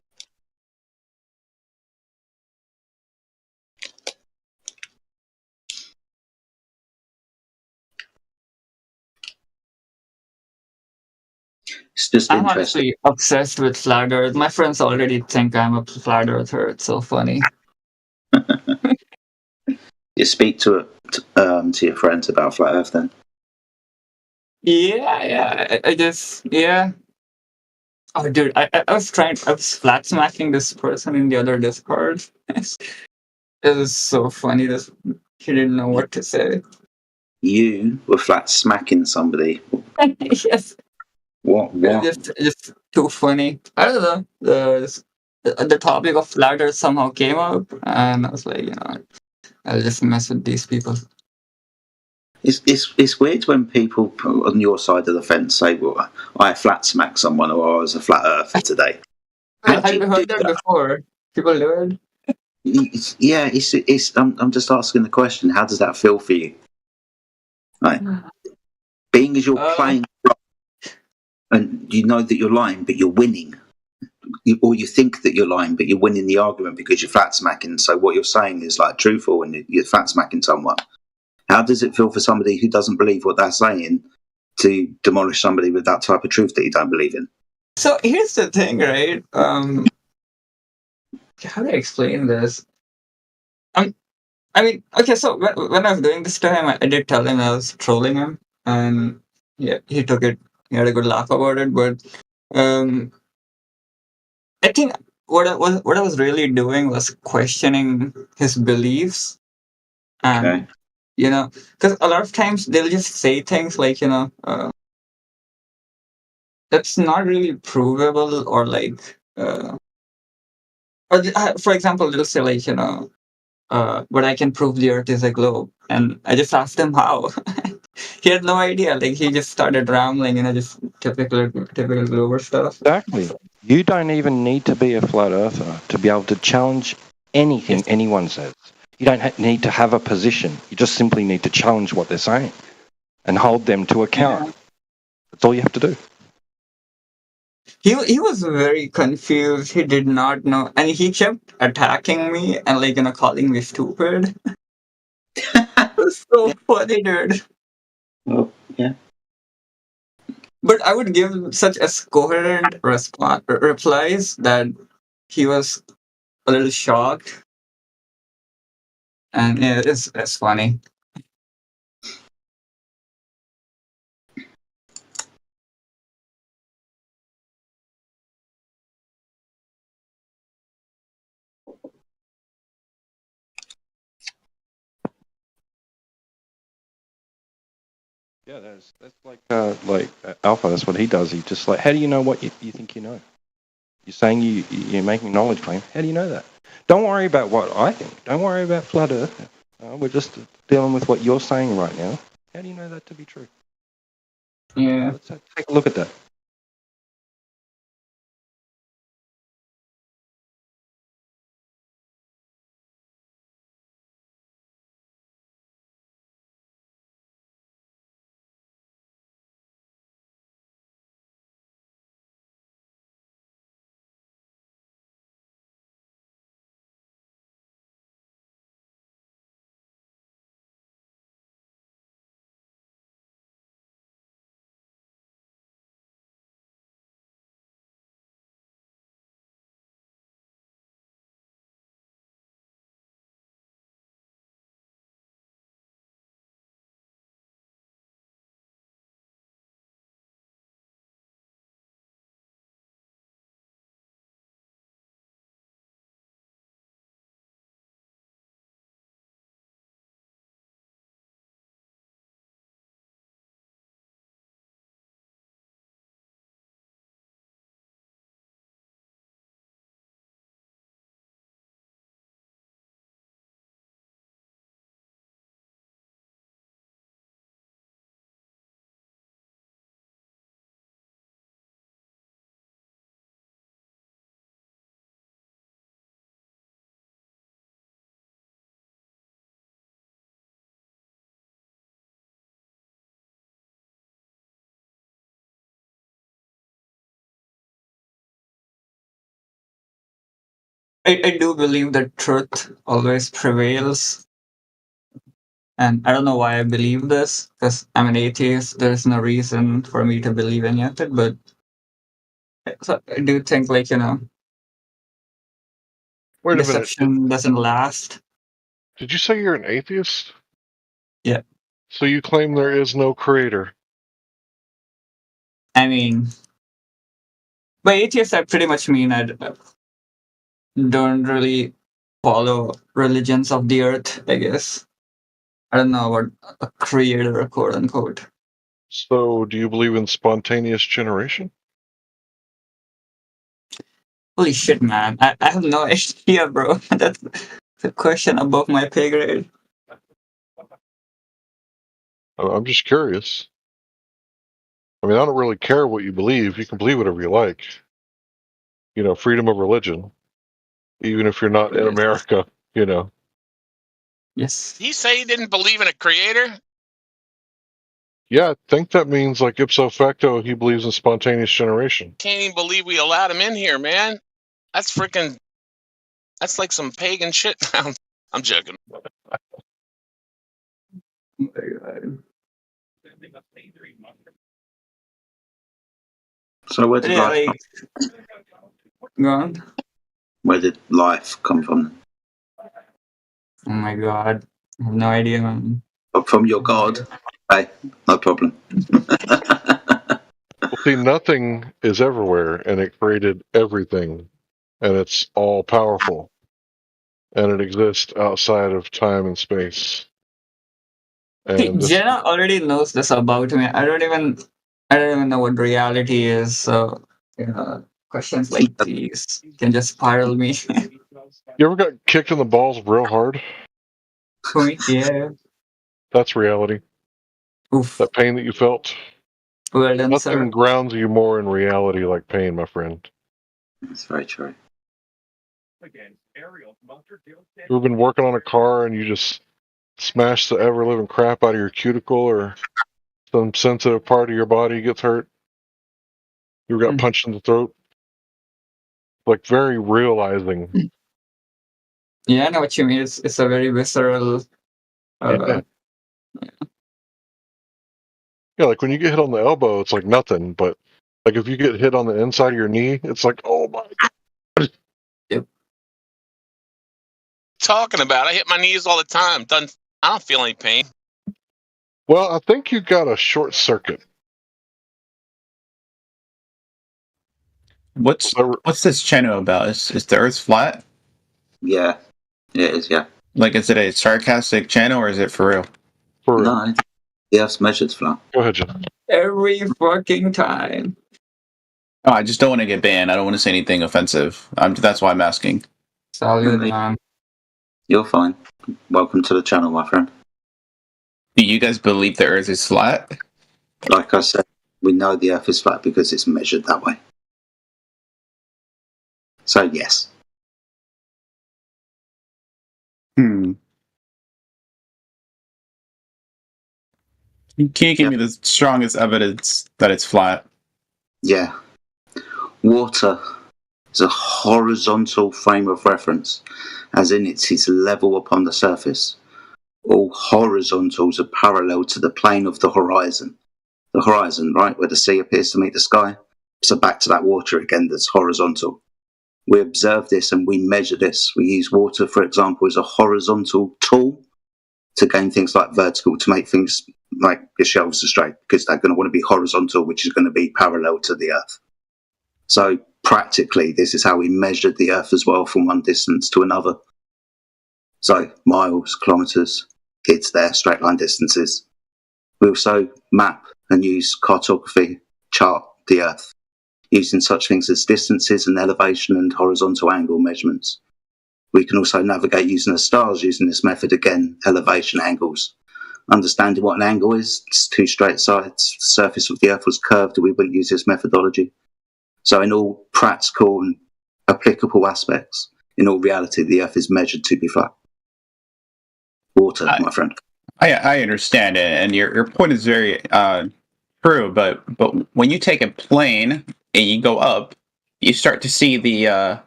It's just I'm interesting. honestly obsessed with flat Earth. My friends already think I'm a flat earther. It's so funny. You speak to your friends about flat Earth then. Yeah. I just yeah. Oh, dude, I was flat smacking this person in the other Discord. It was so funny. He didn't know what to say. You were flat smacking somebody. Yes. What? Just too funny. I don't know. The topic of flat Earth somehow came up, and I was like, I'll just mess with these people. It's weird when people on your side of the fence say, "Well, I flat smacked someone," or "I was a flat earther today." Have you heard that before? People do it. Yeah, I'm just asking the question. How does that feel for you? Like, being as you're playing, and you know that you're lying, but you're winning, or you think that you're lying, but you're winning the argument because you're flat smacking. So what you're saying is like truthful, and you're flat smacking someone. How does it feel for somebody who doesn't believe what they're saying to demolish somebody with that type of truth that you don't believe in? So here's the thing, right? How do I explain this? I mean, okay, so when I was doing this to him, I did tell him I was trolling him, and yeah, he took it. He had a good laugh about it. But I think what I was really doing was questioning his beliefs, and because a lot of times they'll just say things like that's not really provable, or like for example, they'll say like but I can prove the Earth is a globe, and I just asked him how. He had no idea. Like he just started rambling, just typical Glover stuff. Exactly. You don't even need to be a flat earther to be able to challenge anything anyone says. You don't need to have a position. You just simply need to challenge what they're saying and hold them to account. Yeah. That's all you have to do. He was very confused. He did not know, and he kept attacking me and like calling me stupid. It was so funny, dude. Well, yeah. But I would give such as coherent replies that he was a little shocked, and yeah, it's funny. Yeah, that's like Alpha. That's what he does. He just like, how do you know what you think you know? You're saying you're making a knowledge claim. How do you know that? Don't worry about what I think. Don't worry about flat Earth. We're just dealing with what you're saying right now. How do you know that to be true? Yeah. Let's take a look at that. I do believe that truth always prevails. And I don't know why I believe this, because I'm an atheist. There's no reason for me to believe any of it, but So I do think, like, Wait a minute. deception doesn't last. Did you say you're an atheist? Yeah. So you claim there is no creator? I mean, by atheist, I pretty much mean I don't really follow religions of the earth, I guess. I don't know about a creator, quote unquote. So do you believe in spontaneous generation? Holy shit, man. I have no idea, bro. That's a question above my pay grade. I'm just curious. I mean, I don't really care what you believe. You can believe whatever you like. Freedom of religion. Even if you're not in America, Yes. Did he say he didn't believe in a creator? Yeah, I think that means, like, ipso facto, he believes in spontaneous generation. Can't even believe we allowed him in here, man. That's like some pagan shit. I'm joking. Oh my God. So where did life Go on. where did life come from? Oh my God. I have no idea, man. From your God. Hey, no problem. Well, see, nothing is everywhere, and it created everything, and it's all powerful, and it exists outside of time and space. See, And Jenna already knows this about me. I don't even know what reality is. So, questions like these can just spiral me. You ever got kicked in the balls real hard? Yeah. That's reality. Oof. That pain that you felt. Well done, Nothing sir. grounds you more in reality like pain, my friend. That's very true. You've been working on a car and you just smash the ever living crap out of your cuticle, or some sensitive part of your body gets hurt. You got punched in the throat. Like, very realizing. Yeah, I know what you mean. It's a very visceral. Yeah, like when you get hit on the elbow, it's like nothing. But like if you get hit on the inside of your knee, it's like, oh my God. Yep. Talking about, I hit my knees all the time. I don't feel any pain. Well, I think you got a short circuit. What's this channel about? Is the Earth flat? Yeah, it is. Yeah. Like, is it a sarcastic channel or is it for real? For real. No, the Earth's measured flat. Go ahead, John. Every fucking time. Oh, I just don't want to get banned. I don't want to say anything offensive. That's why I'm asking. It's all good, man. You're fine. Welcome to the channel, my friend. Do you guys believe the Earth is flat? Like I said, we know the Earth is flat because it's measured that way. So, yes. Can you give me the strongest evidence that it's flat? Yeah. Water is a horizontal frame of reference, as in it is level upon the surface. All horizontals are parallel to the plane of the horizon. The horizon, right, where the sea appears to meet the sky. So back to that water again that's horizontal. We observe this and we measure this. We use water, for example, as a horizontal tool to gain things like vertical, to make things like the shelves are straight, because they're going to want to be horizontal, which is going to be parallel to the Earth. So practically, this is how we measured the Earth as well, from one distance to another. So miles, kilometres, it's there, straight line distances. We also map and use cartography, chart the Earth, using such things as distances and elevation and horizontal angle measurements. We can also navigate using the stars using this method, again, elevation angles. Understanding what an angle is, it's two straight sides, the surface of the Earth was curved, we wouldn't use this methodology. So in all practical and applicable aspects, in all reality, the Earth is measured to be flat. Water, my friend. I understand it, and your point is very true. But when you take a plane and you go up, you start to see the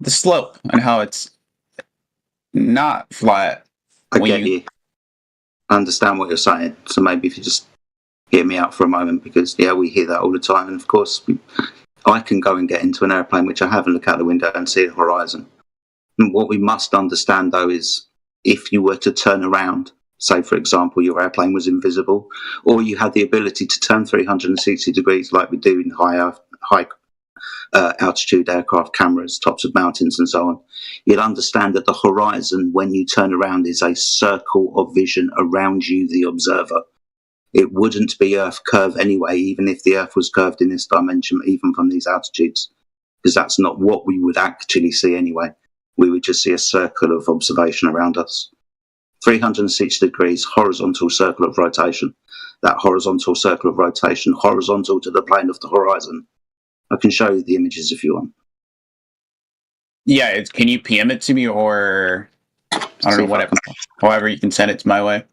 slope and how it's not flat. I get you. I understand what you're saying. So maybe if you just hear me out for a moment, because we hear that all the time, and of course I can go and get into an airplane, which I have, and look out the window and see the horizon. And what we must understand, though, is if you were to turn around, say, for example, your airplane was invisible, or you had the ability to turn 360 degrees like we do in high altitude aircraft cameras, tops of mountains and so on, you'd understand that the horizon, when you turn around, is a circle of vision around you, the observer. It wouldn't be Earth curve anyway, even if the Earth was curved in this dimension, even from these altitudes, because that's not what we would actually see anyway. We would just see a circle of observation around us. 360 degrees, horizontal circle of rotation. That horizontal circle of rotation, horizontal to the plane of the horizon. I can show you the images if you want. Yeah, can you PM it to me, or I don't know, whatever, however you can send it to my way.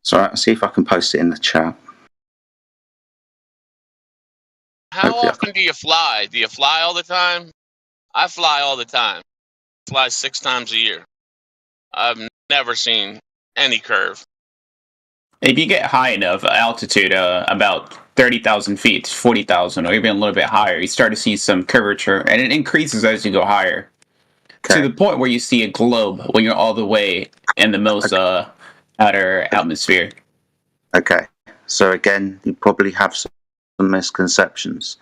So I'll see if I can post it in the chat. How often do you fly? Do you fly all the time? I fly all the time. Fly 6 times a year. I've never seen any curve. If you get high enough altitude, about 30,000 feet, 40,000, or even a little bit higher, you start to see some curvature, and it increases as you go higher. To the point where you see a globe when you're all the way in the most outer atmosphere. Okay, so again, you probably have some misconceptions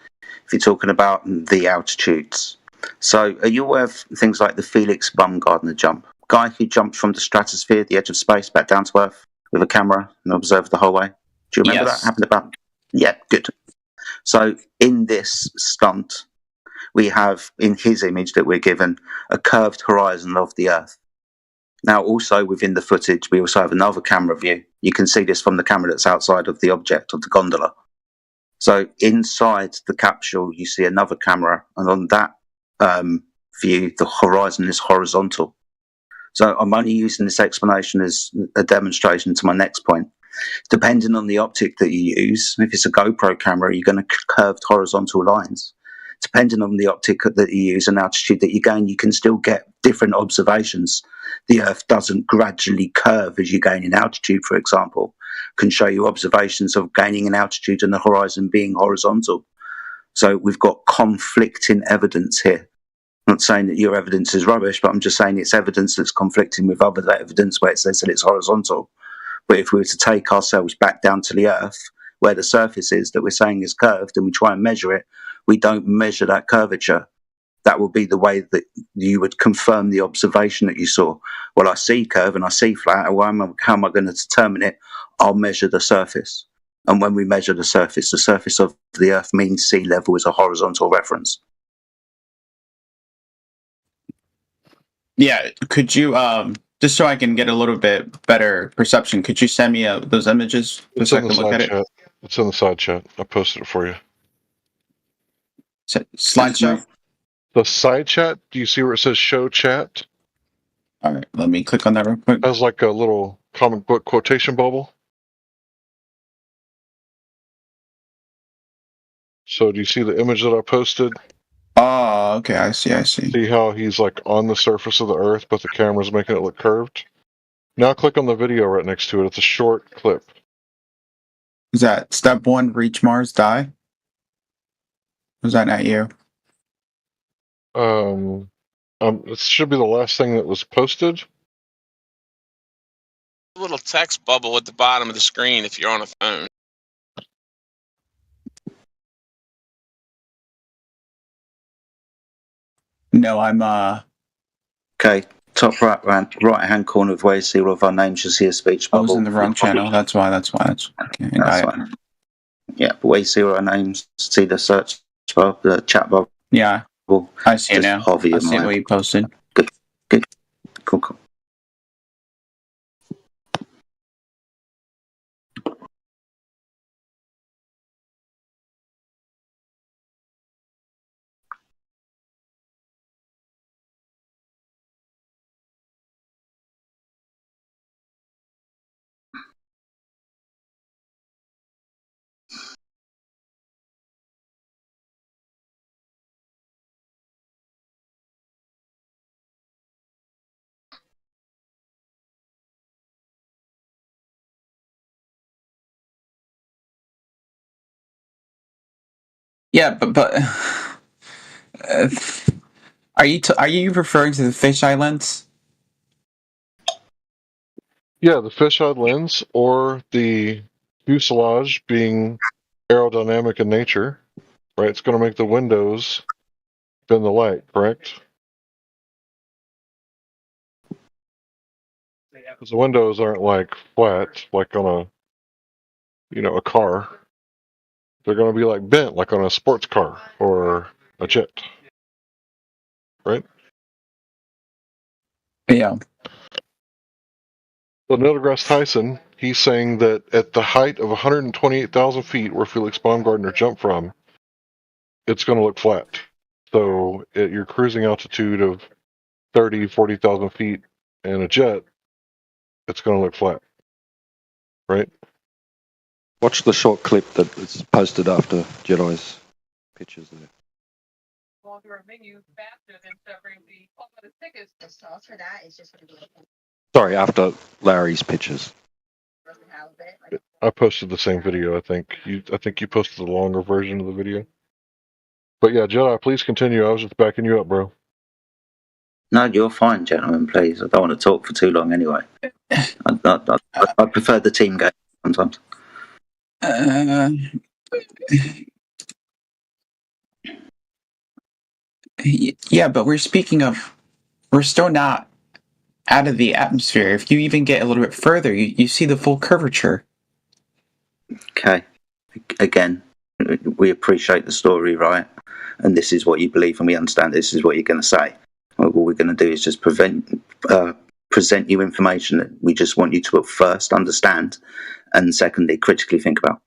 if you're talking about the altitudes. So are you aware of things like the Felix Baumgartner jump? Guy who jumped from the stratosphere, the edge of space, back down to Earth with a camera and observed the whole way? Do you remember that happened about? Yeah, good. So in this stunt, we have, in his image that we're given, a curved horizon of the Earth. Now, also within the footage, we also have another camera view. You can see this from the camera that's outside of the object, of the gondola. So inside the capsule, you see another camera, and on that view, the horizon is horizontal. So I'm only using this explanation as a demonstration to my next point. Depending on the optic that you use, if it's a GoPro camera, you're going to curved horizontal lines. Depending on the optic that you use and altitude that you gain, you can still get different observations. The Earth doesn't gradually curve as you gain in altitude, for example. Can show you observations of gaining in altitude and the horizon being horizontal. So we've got conflicting evidence here. I'm not saying that your evidence is rubbish, but I'm just saying it's evidence that's conflicting with other evidence where it says that it's horizontal. But if we were to take ourselves back down to the Earth, where the surface is that we're saying is curved, and we try and measure it, we don't measure that curvature. That would be the way that you would confirm the observation that you saw. Well, I see curve and I see flat. How am I going to determine it? I'll measure the surface. And when we measure the surface of the Earth means sea level is a horizontal reference. Yeah, could you, just so I can get a little bit better perception, could you send me those images It's so I in can the look at side it? chat. It's in the side chat. I posted it for you. Slideshow? The side chat, do you see where it says show chat? All right, let me click on that real quick. It has like a little comic book quotation bubble. So do you see the image that I posted? Oh, okay, I see. See how he's like on the surface of the Earth, but the camera's making it look curved? Now click on the video right next to it. It's a short clip. Is that step 1, reach Mars, die? Was that not you? It should be the last thing that was posted. A little text bubble at the bottom of the screen if you're on a phone. No, I'm Okay, top right hand corner of where you see all of our names, you see a speech bubble. I was in the wrong channel. That's why. That's okay. That's fine. Yeah, but where you see all our names, see the search bar, the chat bubble. Yeah, I see it now. Hover I your see mind. what you posted. Good. Cool. Yeah, but are you referring to the fisheye lens? Yeah, the fisheye lens or the fuselage being aerodynamic in nature, right? It's going to make the windows bend the light, correct? Because the windows aren't like flat, like on a car. They're going to be like bent, like on a sports car or a jet, right? Yeah. So Neil deGrasse Tyson, he's saying that at the height of 128,000 feet, where Felix Baumgartner jumped from, it's going to look flat. So at your cruising altitude of 30, 40,000 feet in a jet, it's going to look flat, right? Watch the short clip that is posted after Jedi's pictures there. Sorry, after Larry's pictures. I posted the same video. I think you posted the longer version of the video. But yeah, Jedi, please continue. I was just backing you up, bro. No, you're fine, gentlemen. Please, I don't want to talk for too long anyway. I prefer the team game sometimes. Yeah, but we're still not out of the atmosphere. If you even get a little bit further, you see the full curvature. Okay. Again, we appreciate the story, right? And this is what you believe, and we understand this is what you're going to say. What we're going to do is just present you information that we just want you to first understand, and secondly, critically think about.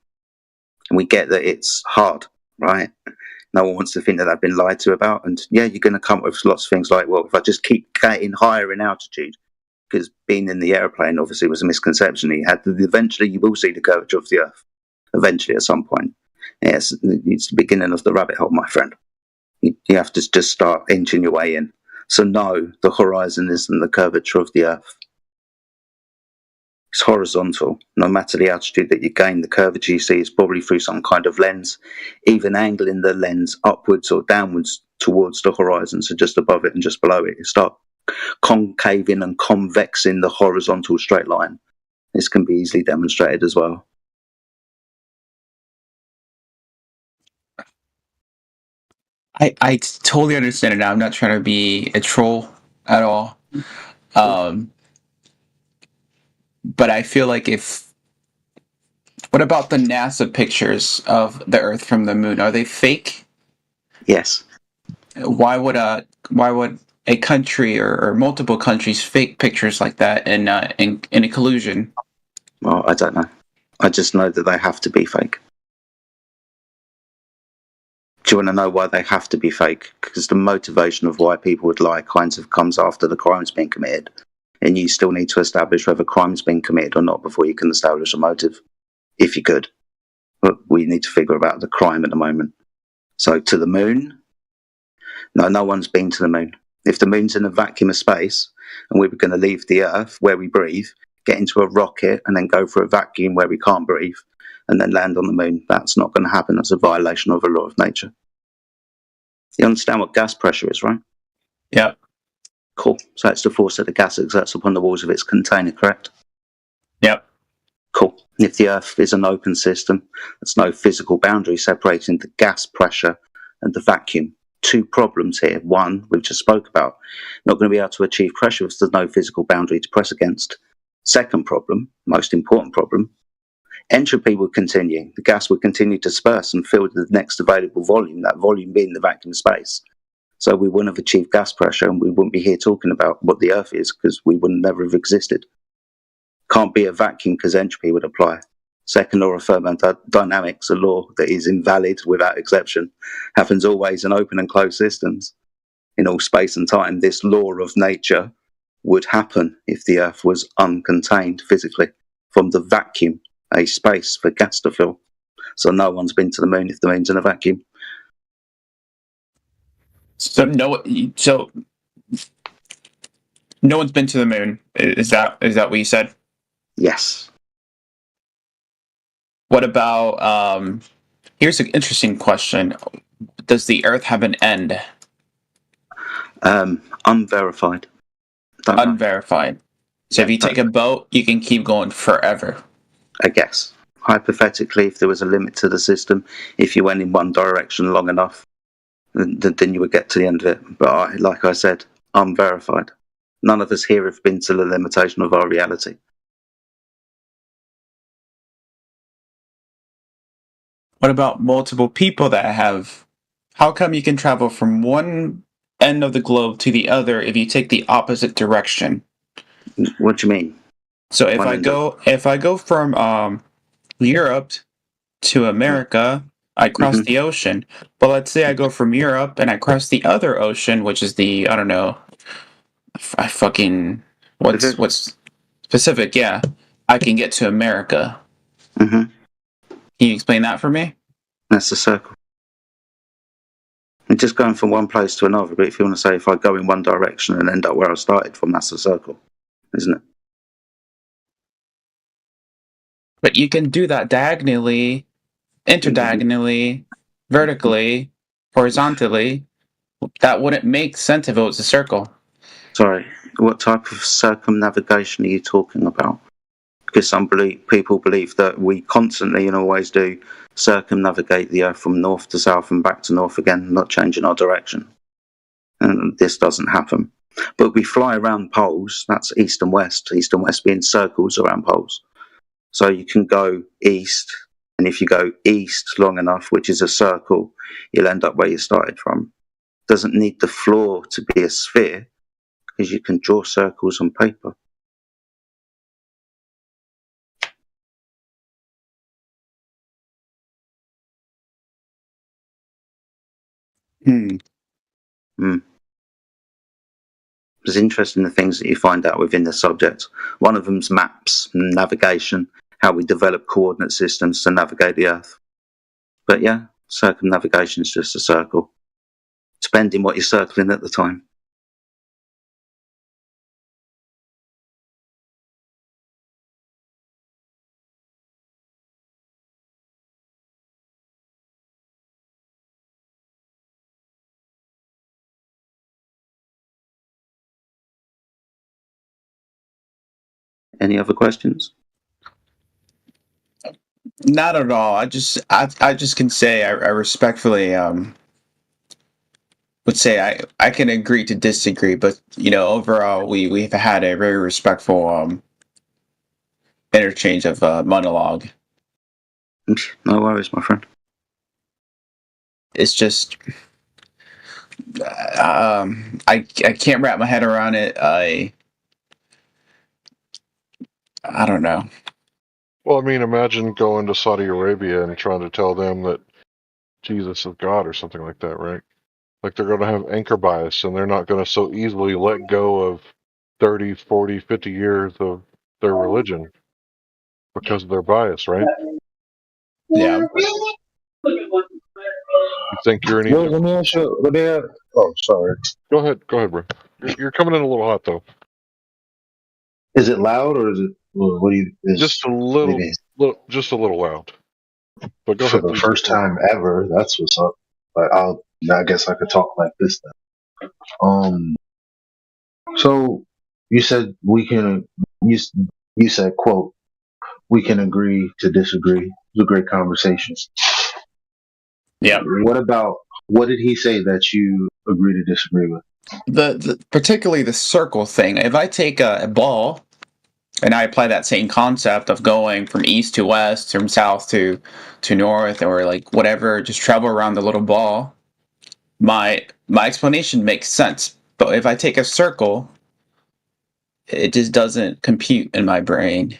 And we get that it's hard, right? No one wants to think that they've been lied to about. And yeah, you're going to come up with lots of things like, well, if I just keep getting higher in altitude, because being in the airplane obviously was a misconception. Eventually you will see the curvature of the Earth. Eventually, at some point. Yes, it's the beginning of the rabbit hole, my friend. You have to just start inching your way in. So no, the horizon isn't the curvature of the Earth. It's horizontal. No matter the altitude that you gain, the curvature you see is probably through some kind of lens, even angling the lens upwards or downwards towards the horizon, so just above it and just below it. You start concaving and convexing the horizontal straight line. This can be easily demonstrated as well. I totally understand it now. I'm not trying to be a troll at all. But I feel like what about the NASA pictures of the Earth from the moon? Are they fake? Yes. Why would a country or multiple countries fake pictures like that in a collusion? Well, I don't know. I just know that they have to be fake. Do you want to know why they have to be fake? Because the motivation of why people would lie kind of comes after the crime's been committed. And you still need to establish whether crime's been committed or not before you can establish a motive, if you could. But we need to figure out the crime at the moment. So to the moon? No one's been to the moon. If the moon's in a vacuum of space and we were going to leave the Earth where we breathe, get into a rocket and then go through a vacuum where we can't breathe and then land on the moon, that's not going to happen. That's a violation of a law of nature. You understand what gas pressure is, right? Yeah. Cool. So it's the force that the gas exerts upon the walls of its container, correct? Yep. Cool. If the Earth is an open system, there's no physical boundary separating the gas pressure and the vacuum. Two problems here. One, we've just spoke about. Not going to be able to achieve pressure if there's no physical boundary to press against. Second problem, most important problem, entropy would continue. The gas would continue to disperse and fill the next available volume, that volume being the vacuum space. So we wouldn't have achieved gas pressure and we wouldn't be here talking about what the Earth is because we would never have existed. Can't be a vacuum because entropy would apply. Second law of thermodynamics, a law that is invalid without exception, happens always in open and closed systems. In all space and time, this law of nature would happen if the Earth was uncontained physically from the vacuum, a space for gas to fill. So no one's been to the moon if the moon's in a vacuum. So no one's been to the moon. Is that what you said? Yes. What about Here's an interesting question: does the Earth have an end? Unverified. Don't know. Unverified. So if you take a boat, you can keep going forever. I guess. Hypothetically, if there was a limit to the system, if you went in one direction long enough, then you would get to the end of it. But like I said, unverified. None of us here have been to the limitation of our reality. What about multiple people that have? How come you can travel from one end of the globe to the other if you take the opposite direction? What do you mean? So if I go from Europe to America, I cross the ocean. But let's say I go from Europe and I cross the other ocean, which is the what's Pacific? Yeah, I can get to America. Mm-hmm. Can you explain that for me? That's the circle. You're just going from one place to another. But if you want to say, if I go in one direction and end up where I started from, that's the circle, isn't it? But you can do that diagonally, interdiagonally, vertically, horizontally. That wouldn't make sense if it was a circle. Sorry, what type of circumnavigation are you talking about? Because some people believe that we constantly and always do circumnavigate the Earth from north to south and back to north again, not changing our direction. And this doesn't happen. But we fly around poles, that's east and west being circles around poles. So you can go east, and if you go east long enough, which is a circle, you'll end up where you started from. Doesn't need the floor to be a sphere, because you can draw circles on paper. It's interesting the things that you find out within the subject. One of them's maps, navigation, how we develop coordinate systems to navigate the Earth. But yeah, circumnavigation is just a circle, depending what you're circling at the time. Any other questions? Not at all. I just can say I respectfully would say I can agree to disagree, but overall we've had a very respectful interchange of monologue. No worries, my friend. It's just I can't wrap my head around it. I don't know. Well, I mean, imagine going to Saudi Arabia and trying to tell them that Jesus is God or something like that, right? Like they're going to have anchor bias and they're not going to so easily let go of 30, 40, 50 years of their religion because of their bias, right? Yeah. You think you're any... Well, let me ask you, oh, sorry. Go ahead, bro. You're coming in a little hot, though. Is it loud or is it, what do you... Just a little loud. But go for ahead. the first time ever, that's what's up. But I guess I could talk like this then. So you said you said, quote, we can agree to disagree. It was a great conversation. Yeah. What did he say that you agree to disagree with? The particularly the circle thing. If I take a ball and I apply that same concept of going from east to west, from south to north, or like whatever, just travel around the little ball, my explanation makes sense. But if I take a circle, it just doesn't compute in my brain.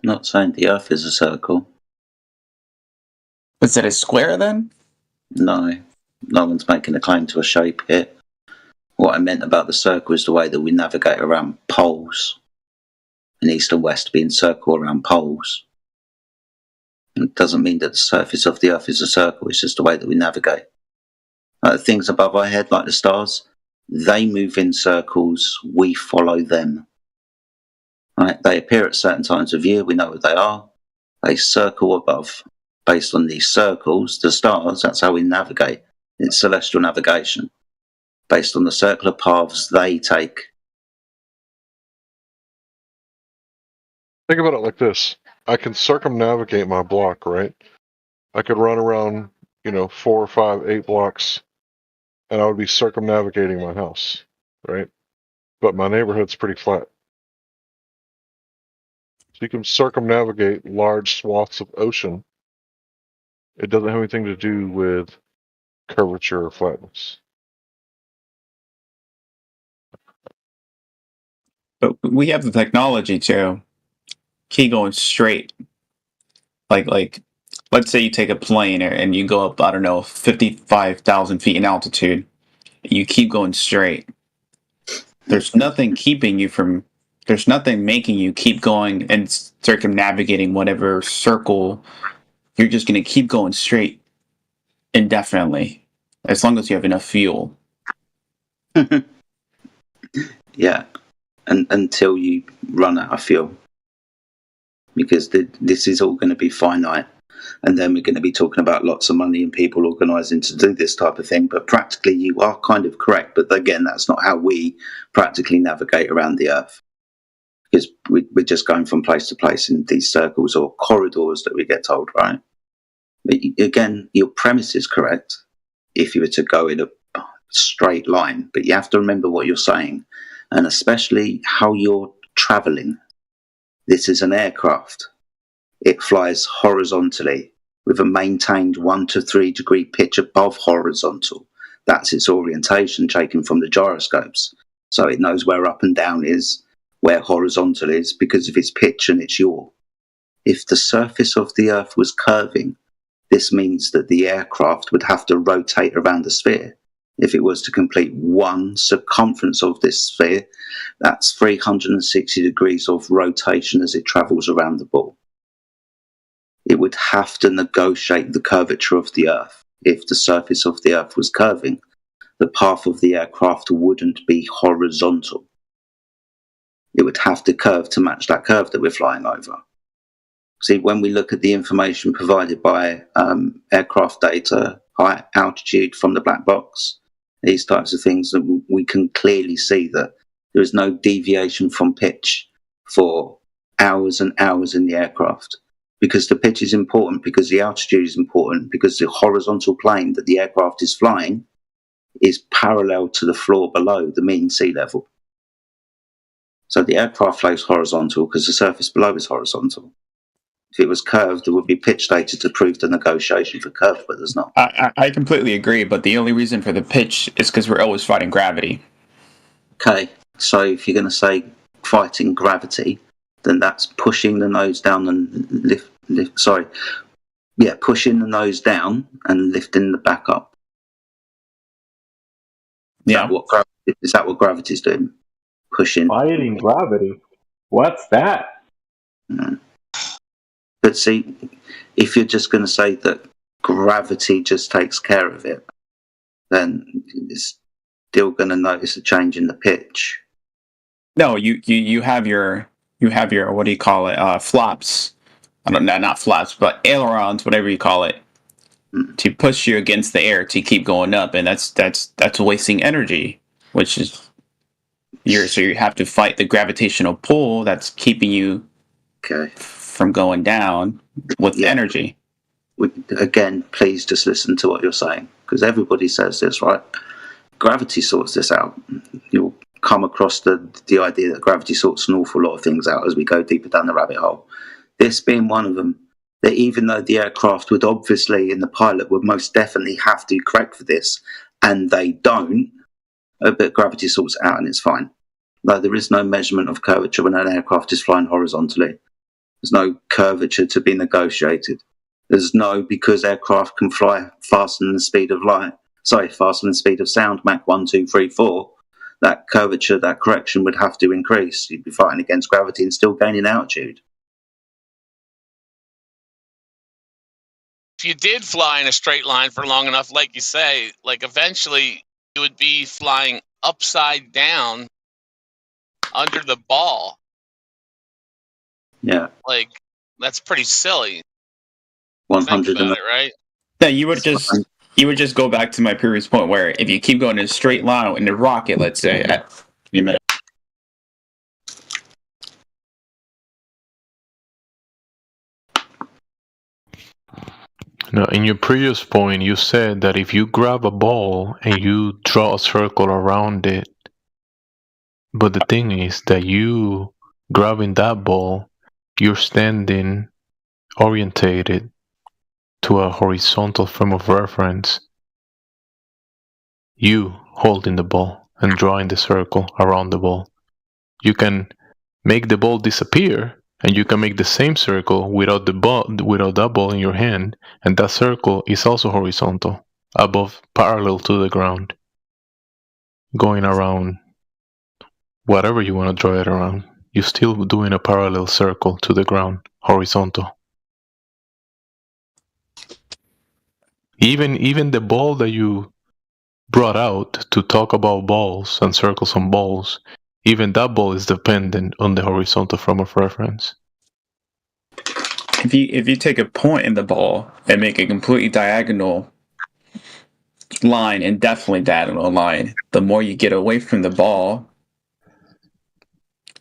Not saying the Earth is a circle. Is it a square then? No. No one's making a claim to a shape here. What I meant about the circle is the way that we navigate around poles. And east and west being circle around poles. It doesn't mean that the surface of the Earth is a circle, it's just the way that we navigate. Like things above our head, like the stars, They move in circles, we follow them. Right? They appear at certain times of year, we know what they are. They circle above. Based on these circles, the stars, that's how we navigate. It's celestial navigation. Based on the circular paths they take. Think about it like this. I can circumnavigate my block, right? I could run around, 4, 5, 8 blocks, and I would be circumnavigating my house, right? But my neighborhood's pretty flat. So you can circumnavigate large swaths of ocean. It doesn't have anything to do with curvature or flatness. But we have the technology to keep going straight. Like, let's say you take a plane and you go up, I don't know, 55,000 feet in altitude. You keep going straight. There's nothing there's nothing making you keep going and circumnavigating whatever circle. You're just going to keep going straight indefinitely, as long as you have enough fuel. Yeah, and until you run out of fuel. Because this is all going to be finite. And then we're going to be talking about lots of money and people organising to do this type of thing. But practically, you are kind of correct. But again, that's not how we practically navigate around the Earth. Because we're just going from place to place in these circles or corridors that we get told, right? But again, your premise is correct if you were to go in a straight line. But you have to remember what you're saying, and especially how you're travelling. This is an aircraft. It flies horizontally with a maintained 1 to 3 degree pitch above horizontal. That's its orientation taken from the gyroscopes. So it knows where up and down is, where horizontal is, because of its pitch and its yaw. If the surface of the Earth was curving, this means that the aircraft would have to rotate around the sphere. If it was to complete one circumference of this sphere, that's 360 degrees of rotation as it travels around the ball. It would have to negotiate the curvature of the Earth. If the surface of the Earth was curving, the path of the aircraft wouldn't be horizontal. It would have to curve to match that curve that we're flying over. See, when we look at the information provided by aircraft data, high altitude from the black box, these types of things, we can clearly see that there is no deviation from pitch for hours and hours in the aircraft. Because the pitch is important, because the altitude is important, because the horizontal plane that the aircraft is flying is parallel to the floor below the mean sea level. So the aircraft flies horizontal because the surface below is horizontal. If it was curved, there would be pitch data to prove the negotiation for curve, but there's not. I completely agree, but the only reason for the pitch is because we're always fighting gravity. Okay, so if you're going to say fighting gravity, then that's pushing the nose down and pushing the nose down and lifting the back up. Is that what gravity's doing? Pushing. Fighting gravity? What's that? But see, if you're just going to say that gravity just takes care of it, then it's still going to notice a change in the pitch. No, you have your what do you call it? Flaps. I don't know, not flaps, but ailerons, whatever you call it, to push you against the air to keep going up, and that's wasting energy, which is so you have to fight the gravitational pull that's keeping you from going down with energy. Again, please just listen to what you're saying, because everybody says this, right? Gravity sorts this out. You'll come across the idea that gravity sorts an awful lot of things out as we go deeper down the rabbit hole. This being one of them, that even though the aircraft would obviously, and the pilot would most definitely have to correct for this, and they don't, but gravity sorts it out and it's fine. No, there is no measurement of curvature when an aircraft is flying horizontally. There's no curvature to be negotiated. There's no, because aircraft can fly faster than the speed of light, faster than the speed of sound, Mach 1, 2, 3, 4, that curvature, that correction would have to increase. You'd be fighting against gravity and still gaining altitude. If you did fly in a straight line for long enough, like you say, like eventually you would be flying upside down under the ball. Yeah. Like, that's pretty silly. 100 Think about it, right? Yeah, you would just go back to my previous point where if you keep going in a straight line in a rocket, let's say, No, in your previous point, you said that if you grab a ball and you draw a circle around it, but the thing is that you grabbing that ball, you're standing orientated to a horizontal frame of reference. You holding the ball and drawing the circle around the ball. You can make the ball disappear, and you can make the same circle without that ball in your hand, and that circle is also horizontal, above, parallel to the ground, going around whatever you want to draw it around. You're still doing a parallel circle to the ground, horizontal. Even the ball that you brought out to talk about balls and circles on balls, even that ball is dependent on the horizontal frame of reference. if you take a point in the ball and make a completely diagonal line, and definitely diagonal line, the more you get away from the ball.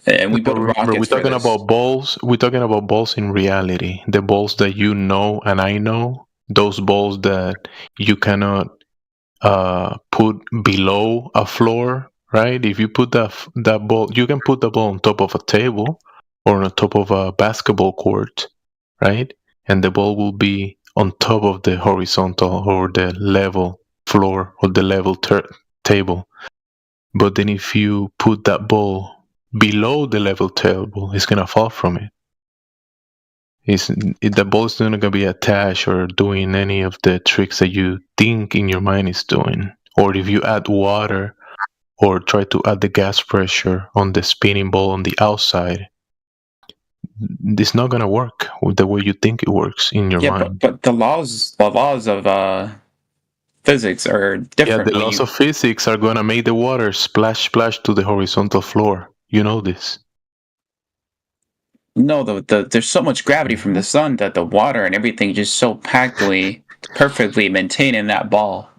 And we build rockets. We're talking about balls. We're talking about balls in reality. The balls that you know and I know. Those balls that you cannot put below a floor, right? If you put that ball, you can put the ball on top of a table or on top of a basketball court, right? And the ball will be on top of the horizontal or the level floor or the level table. But then if you put that ball below the level table, it's gonna fall from it. The ball is not gonna be attached or doing any of the tricks that you think in your mind is doing. Or if you add water or try to add the gas pressure on the spinning ball on the outside, it's not gonna work the way you think it works in your mind. But the laws of physics are different. Yeah, the laws of physics are gonna make the water splash to the horizontal floor. You know this. No, there's so much gravity from the sun that the water and everything just so perfectly maintained in that ball.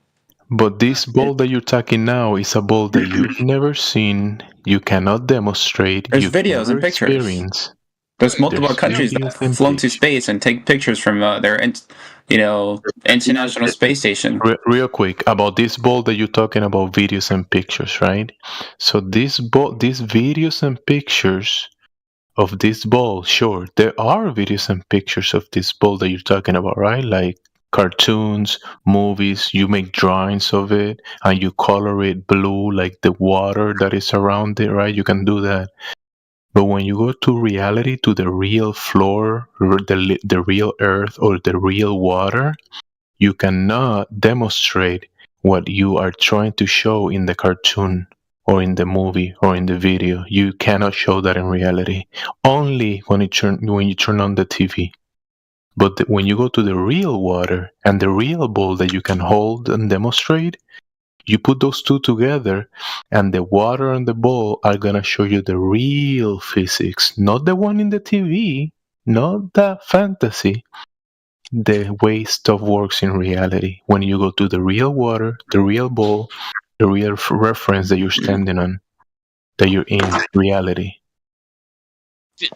But this ball that you're talking now is a ball that you've never seen. You cannot demonstrate. There's videos and pictures. Experience. There's multiple countries that have flown to space and take pictures from their, International Space Station. Real quick about this ball that you're talking about, videos and pictures, right? So these videos and pictures of this ball, sure, there are videos and pictures of this ball that you're talking about, right? Like cartoons, movies, you make drawings of it and you color it blue like the water that is around it, right? You can do that. But when you go to reality, to the real floor, the real earth or the real water, you cannot demonstrate what you are trying to show in the cartoon or in the movie or in the video. You cannot show that in reality. Only when you turn on the TV. But when you go to the real water and the real ball that you can hold and demonstrate, you put those two together and the water and the ball are going to show you the real physics, not the one in the TV, not the fantasy, the way stuff works in reality. When you go to the real water, the real ball, the real reference that you're standing on, that you're in reality.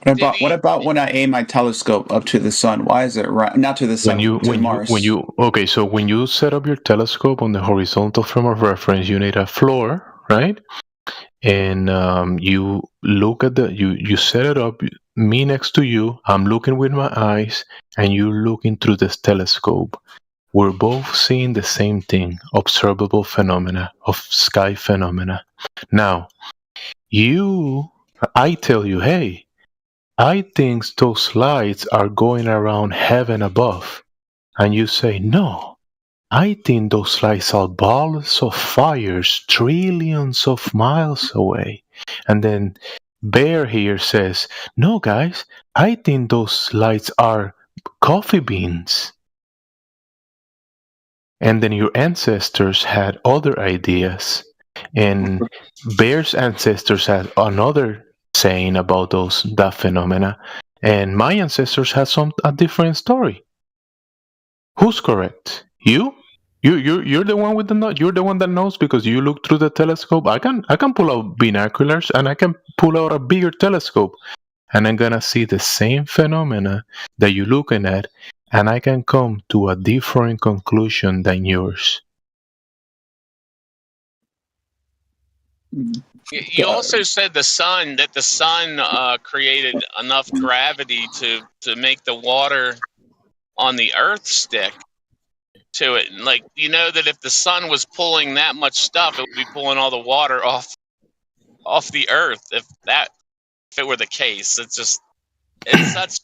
What about when I aim my telescope up to the sun? Why is it not to the sun? Mars? Okay, so when you set up your telescope on the horizontal frame of reference, you need a floor, right? And you look at you set it up. Me next to you, I'm looking with my eyes, and you're looking through this telescope. We're both seeing the same thing, observable phenomena of sky phenomena. Now, I tell you, hey, I think those lights are going around heaven above. And you say, no, I think those lights are balls of fires trillions of miles away. And then Bear here says, no, guys, I think those lights are coffee beans. And then your ancestors had other ideas. And Bear's ancestors had another saying about that phenomena, and my ancestors had a different story. Who's correct? You? You're the one with the you're the one that knows because you look through the telescope. I can pull out binoculars and I can pull out a bigger telescope, and I'm gonna see the same phenomena that you're looking at, and I can come to a different conclusion than yours. You also said the sun created enough gravity to make the water on the Earth stick to it. Like, you know that if the sun was pulling that much stuff, it would be pulling all the water off the Earth. If it were the case, it's such.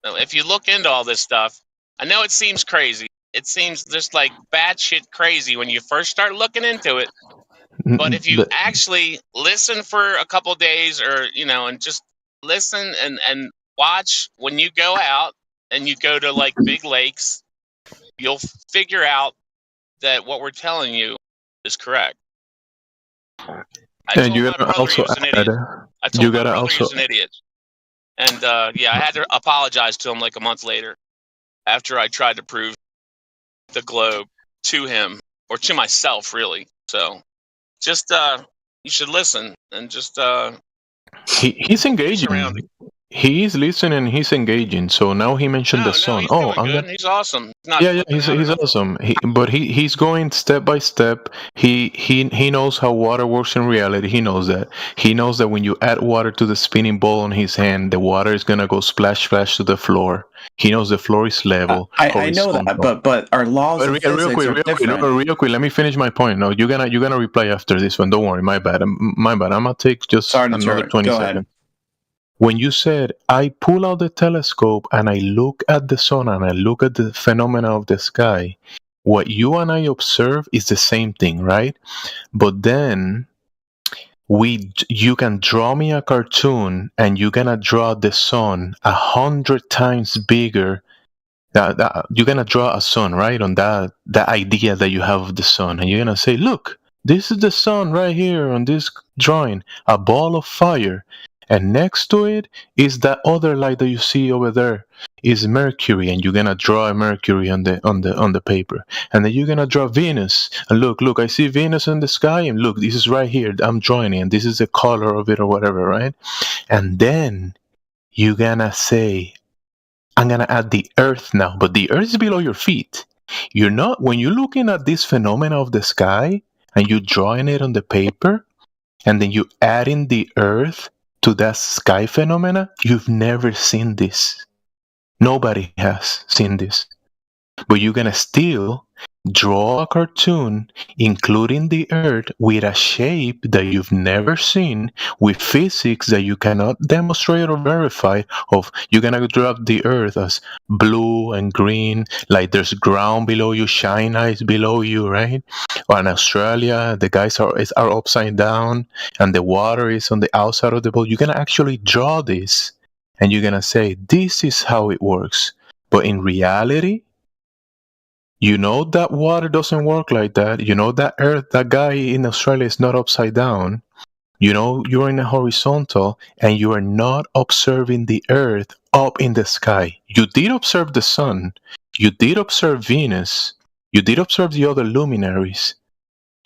If you look into all this stuff, I know it seems crazy. It seems just like batshit crazy when you first start looking into it. But if you actually listen for a couple days, or and just listen and watch when you go out and you go to like big lakes, you'll figure out that what we're telling you is correct. And you gotta also add, you gotta also. He's an idiot. And I had to apologize to him like a month later after I tried to prove the globe to him, or to myself, really. So just you should listen and just he's engaging. He's listening. He's engaging. So now he mentioned the sun. He's awesome. He's awesome. He's going step by step. He knows how water works in reality. He knows that. He knows that when you add water to the spinning ball on his hand, the water is gonna go splash to the floor. He knows the floor is level. I know that, but our laws of physics are different. Real quick, let me finish my point. No, you're gonna reply after this one. Don't worry. My bad. I'm gonna take just another 20 seconds. When you said, I pull out the telescope and I look at the sun and I look at the phenomena of the sky, what you and I observe is the same thing, right? But then you can draw me a cartoon and you're gonna draw the sun 100 times bigger. You're gonna draw a sun, right? On that idea that you have of the sun, and you're gonna say, look, this is the sun right here on this drawing, a ball of fire. And next to it is that other light that you see over there is Mercury, and you're gonna draw a Mercury on the paper, and then you're gonna draw Venus. And look, I see Venus in the sky, and look, this is right here. I'm drawing it, and this is the color of it or whatever, right? And then you're gonna say, I'm gonna add the Earth now, but the Earth is below your feet. You're not when you're looking at this phenomena of the sky and you're drawing it on the paper, and then you add in the Earth to that sky phenomena, you've never seen this. Nobody has seen this. But you're gonna still draw a cartoon, including the Earth, with a shape that you've never seen, with physics that you cannot demonstrate or verify. You're gonna draw the Earth as blue and green, like there's ground below you, shine eyes below you, right? Or in Australia, the guys are upside down, and the water is on the outside of the bowl. You're gonna actually draw this, and you're gonna say, this is how it works. But in reality, you know that water doesn't work like that. You know that Earth, that guy in Australia is not upside down. You know you're in a horizontal, and you are not observing the Earth up in the sky. You did observe the sun. You did observe Venus. You did observe the other luminaries.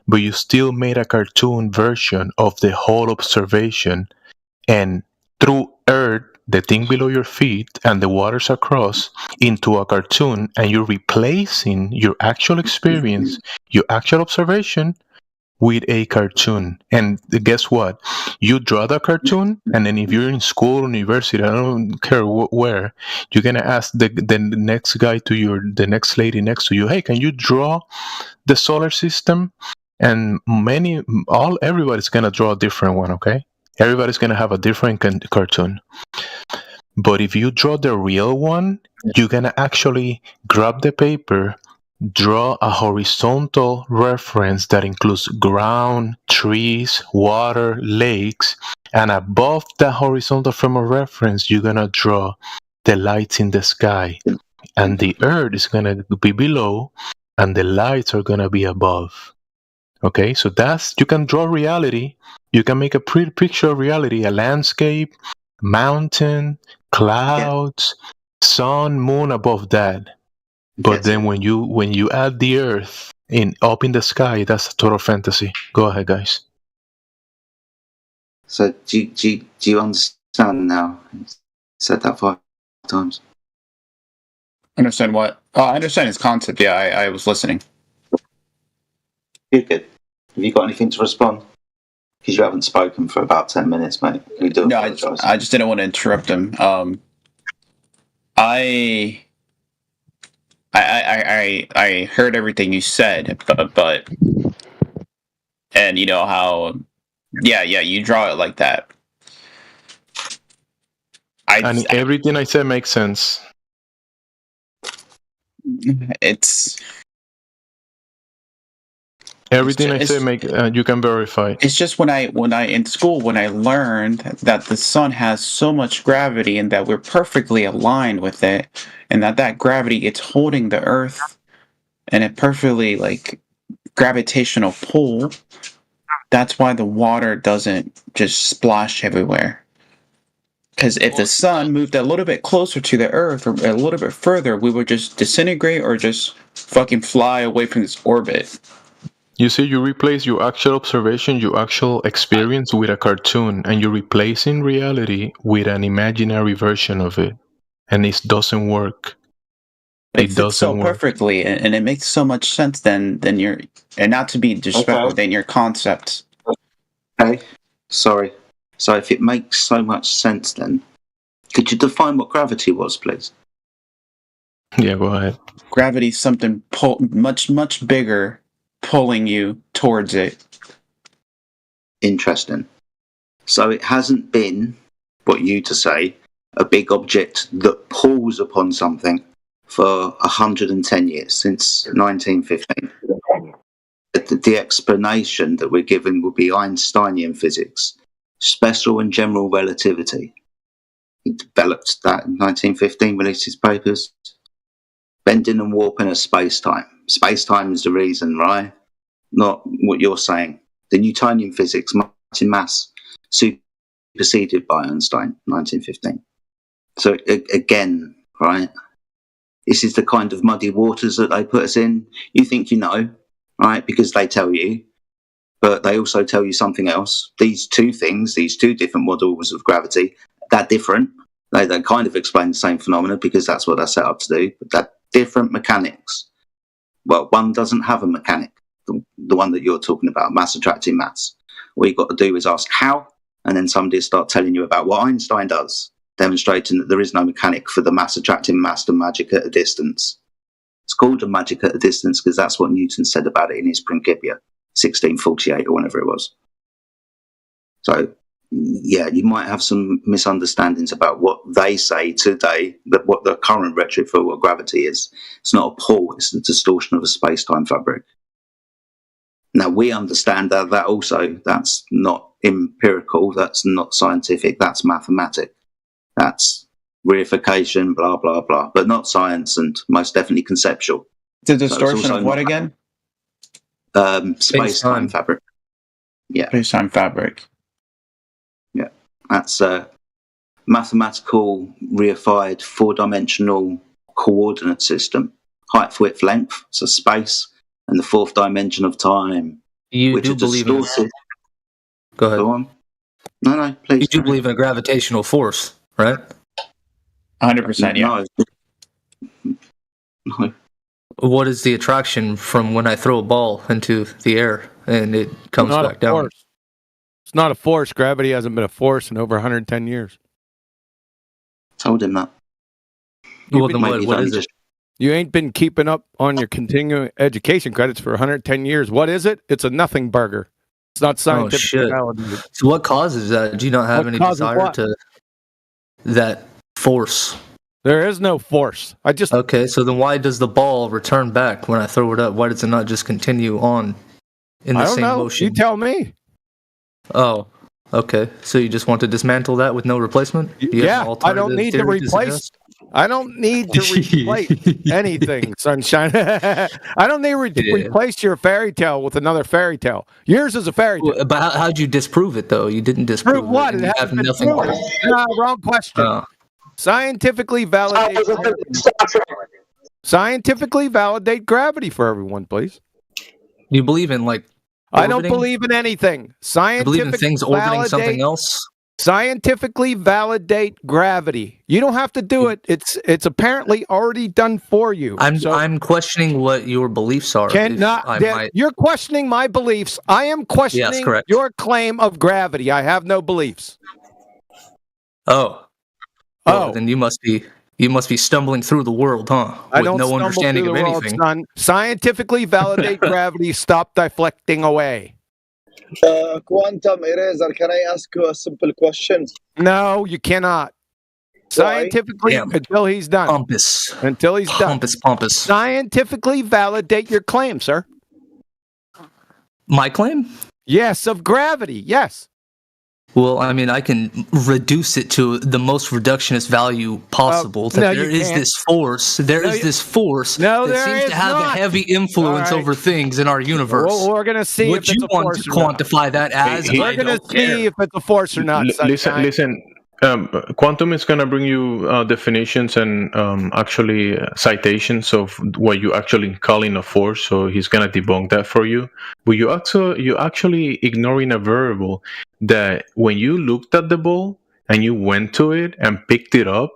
But you still made a cartoon version of the whole observation. And through Earth, the thing below your feet and the waters across, into a cartoon, and you're replacing your actual experience, your actual observation, with a cartoon. And guess what? You draw the cartoon, and then if you're in school, university, I don't care where, you're gonna ask the next guy the next lady next to you, hey, can you draw the solar system? And everybody's gonna draw a different one, okay? Everybody's gonna have a different cartoon. But if you draw the real one, you're gonna actually grab the paper, draw a horizontal reference that includes ground, trees, water, lakes, and above the horizontal frame of reference, you're gonna draw the lights in the sky. And the Earth is gonna be below, and the lights are gonna be above. Okay, so that's, you can draw reality. You can make a pretty picture of reality, a landscape, mountain, clouds, sun, moon above that. But then when you add the earth up in the sky, that's a total fantasy. Go ahead, guys. So do you understand now? Said that 5 times. Understand what? Oh, I understand his concept. Yeah, I was listening. You're good. Have you got anything to respond? Because you haven't spoken for about 10 minutes, mate. We do apologise. I just didn't want to interrupt him. I heard everything you said, but and you know how, yeah, you draw it like that. And everything I said makes sense. Everything I say you can verify. It's just when I in school when I learned that the sun has so much gravity and that we're perfectly aligned with it, and that gravity it's holding the Earth, and it perfectly like gravitational pull. That's why the water doesn't just splash everywhere. Because if the sun moved a little bit closer to the Earth or a little bit further, we would just disintegrate or just fucking fly away from this orbit. You see, you replace your actual observation, your actual experience with a cartoon, and you're replacing reality with an imaginary version of it. And it doesn't work. It fits so perfectly, and it makes so much sense than your, and not to be disrespectful, than your concepts. Okay, sorry. So if it makes so much sense then, could you define what gravity was, please? Yeah, go ahead. Gravity is something much bigger pulling you towards it. Interesting. So it hasn't been, what you to say, a big object that pulls upon something for 110 years, since 1915. The explanation that we're given will be Einsteinian physics, special and general relativity. He developed that in 1915, released his papers. Bending and warping of space-time. Space-time is the reason, right? Not what you're saying. The Newtonian physics, Martin mass, superseded by Einstein, 1915. So again, right? This is the kind of muddy waters that they put us in. You think you know, right? Because they tell you, but they also tell you something else. These two things, these two different models of gravity, they're different. They kind of explain the same phenomena because that's what they're set up to do, but they're different mechanics. Well, one doesn't have a mechanic, the one that you're talking about, mass attracting mass. All you've got to do is ask how, and then somebody will start telling you about what Einstein does, demonstrating that there is no mechanic for the mass attracting mass, the magic at a distance. It's called a magic at a distance because that's what Newton said about it in his Principia, 1648 or whenever it was. So, yeah, you might have some misunderstandings about what they say today, that what the current rhetoric for what gravity is. It's not a pull, it's the distortion of a space-time fabric. Now, we understand that also, that's not empirical, that's not scientific, that's mathematic. That's reification, blah, blah, blah, but not science and most definitely conceptual. The distortion of what again? Space-time fabric. Yeah. Space-time fabric. Yeah. That's a mathematical, reified, four-dimensional coordinate system. Height, width, length, so space, and the fourth dimension of time. You do believe in... Go ahead. Go on. No, please. You do believe in a gravitational force, right? 100%, yeah. No. What is the attraction from when I throw a ball into the air and it comes back down? Force. It's not a force. Gravity hasn't been a force in over 110 years. Told him that. Well, then what is it? You ain't been keeping up on your continuing education credits for 110 years. What is it? It's a nothing burger. It's not scientific. So what causes that? Do you not have any desire to that force? There is no force. Okay, so then why does the ball return back when I throw it up? Why does it not just continue on in the same motion? You tell me. Oh, okay. So you just want to dismantle that with no replacement? Yeah, I don't need to replace. I don't need to replace anything, Sunshine. I don't need to replace your fairy tale with another fairy tale. Yours is a fairy tale. But how'd you disprove it, though? You didn't disprove Prove what? it. It You have hasn't been nothing. proven. No, wrong question. Scientifically validate. Scientifically validate gravity for everyone, please. You believe in like? I don't orbiting? believe in anything. You Scientifically believe in things orbiting validate, something else? Scientifically validate gravity. You don't have to do it. It's apparently already done for you. I'm questioning what your beliefs are. You're questioning my beliefs. I am questioning correct. your claim of gravity. I have no beliefs. Oh. Well, then you must be stumbling through the world, huh? I With don't no stumble understanding through of the world, anything. son. Scientifically validate gravity. Stop deflecting away. Quantum Eraser, can I ask you a simple question? No, you cannot. Scientifically, until he's done. Pompous. Until he's done. Pompous. Scientifically validate your claim, sir. My claim? Yes, of gravity. Yes. Well, I mean, I can reduce it to the most reductionist value possible. That there is this force. There is this force that seems to have a heavy influence over things in our universe. Well, we're going to see Would if it's you a want force to or not. quantify that as? We're going to see if it's a force or not. Listen. Quantum is going to bring you definitions and actually citations of what you actually calling a force. So he's going to debunk that for you. But you actually ignoring a variable that when you looked at the ball and you went to it and picked it up,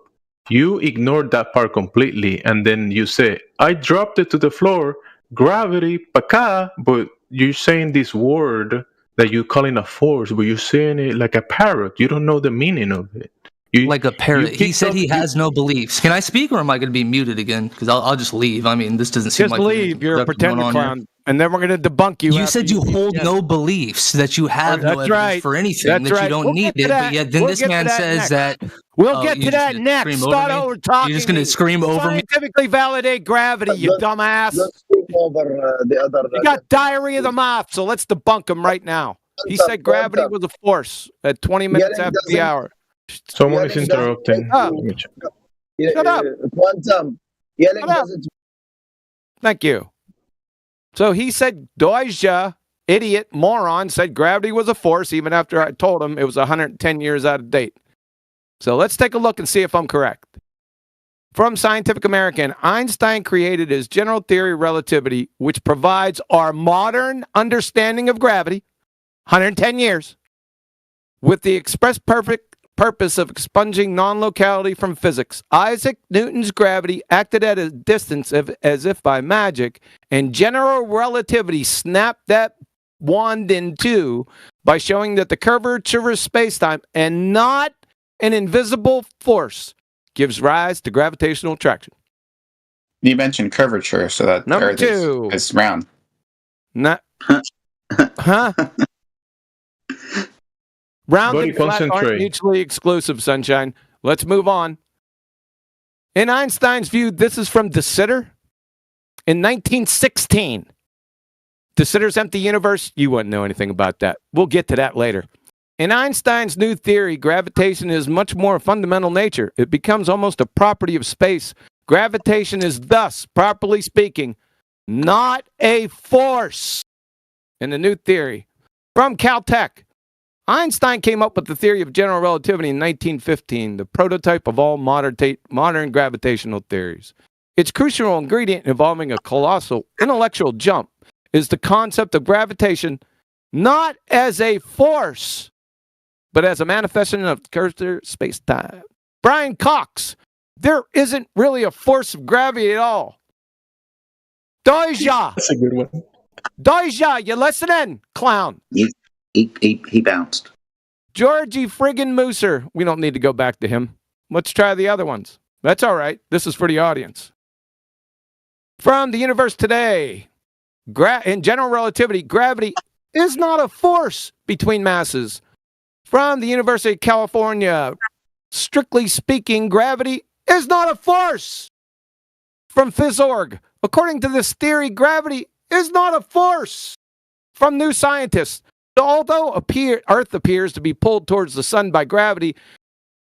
you ignored that part completely, and then you say, "I dropped it to the floor, gravity, paka," but you're saying this word that you're calling a force, but you're saying it like a parrot. You don't know the meaning of it. Like a parrot. He said he has no beliefs. Can I speak, or am I going to be muted again? Because I'll just leave. I mean, this doesn't seem Just like leave. You're a pretender clown. And then we're going to debunk you. You said you hold no beliefs, that you have no evidence for anything, that you don't need it. But yet then this man says that... We'll get to that next. Start over talking. You're just going to scream over me? Scientifically validate gravity, you dumbass. Let's scream over the other... You got diarrhea of the mouth, so let's debunk him right now. He said gravity was a force at 20 minutes after the hour. Someone is interrupting. Shut up. Quantum. Yelling doesn't... Thank you. So he said, Doija, idiot, moron, said gravity was a force even after I told him it was 110 years out of date. So let's take a look and see if I'm correct. From Scientific American, Einstein created his general theory of relativity, which provides our modern understanding of gravity, 110 years, with the express purpose of expunging non-locality from physics. Isaac Newton's gravity acted at a distance as if by magic, and general relativity snapped that wand in two by showing that the curvature of space-time, and not an invisible force, gives rise to gravitational attraction. You mentioned curvature, so that Number Earth two. is round. Not, huh? Round Buddy, and flat aren't concentrate. mutually exclusive, Sunshine. Let's move on. In Einstein's view, this is from De Sitter in 1916. De Sitter's Empty Universe, you wouldn't know anything about that. We'll get to that later. In Einstein's new theory, gravitation is much more fundamental nature. It becomes almost a property of space. Gravitation is thus, properly speaking, not a force. In the new theory, from Caltech, Einstein came up with the theory of general relativity in 1915, the prototype of all modern gravitational theories. Its crucial ingredient involving a colossal intellectual jump is the concept of gravitation not as a force, but as a manifestation of curvature space-time. Brian Cox, there isn't really a force of gravity at all. Doija! That's a good one. Doija, you listening, clown? He bounced. Georgie friggin' Mooser. We don't need to go back to him. Let's try the other ones. That's all right. This is for the audience. From the universe today, in general relativity, gravity is not a force between masses. From the University of California, strictly speaking, gravity is not a force. From PhysOrg, according to this theory, gravity is not a force. From New Scientist, although Earth appears to be pulled towards the sun by gravity,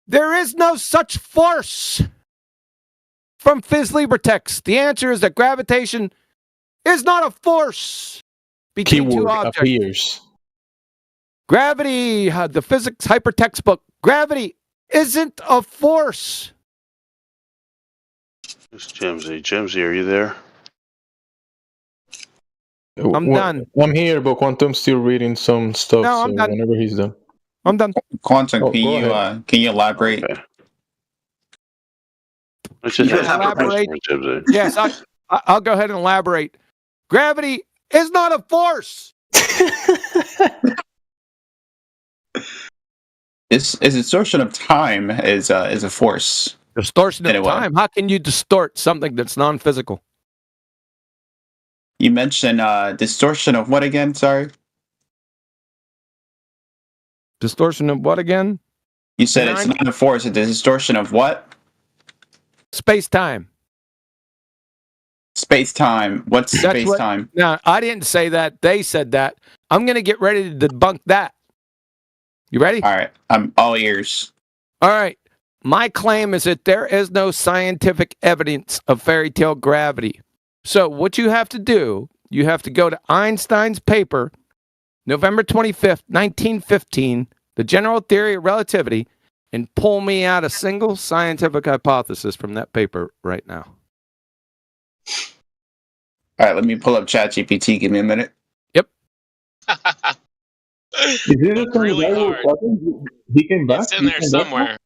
there is no such force. from PhysLibreText. The answer is that gravitation is not a force between two Keyword objects. appears. Gravity, the physics hypertext book. Gravity isn't a force. It's Jimsy. Jimsy, are you there? I'm done. I'm here, but Quantum's still reading some stuff. No, I'm done. Whenever he's done. I'm done. Quantum, Oh, can you elaborate? Okay. Let's just ask a Elaborate. question, Jimsy. Yes, I'll go ahead and elaborate. Gravity is not a force. Is distortion of time is a force. Distortion of time? How can you distort something that's non-physical? You mentioned distortion of what again? Sorry. Distortion of what again? You said it's not a force. It's a distortion of what? Space-time. Space-time. What's space-time? No, I didn't say that. They said that. I'm going to get ready to debunk that. You ready? All right. I'm all ears. All right. My claim is that there is no scientific evidence of fairy tale gravity. So what you have to do, you have to go to Einstein's paper, November 25th, 1915, The General Theory of Relativity, and pull me out a single scientific hypothesis from that paper right now. All right, let me pull up ChatGPT. Give me a minute. Yep. Is it really hard? He came back? It's in there somewhere.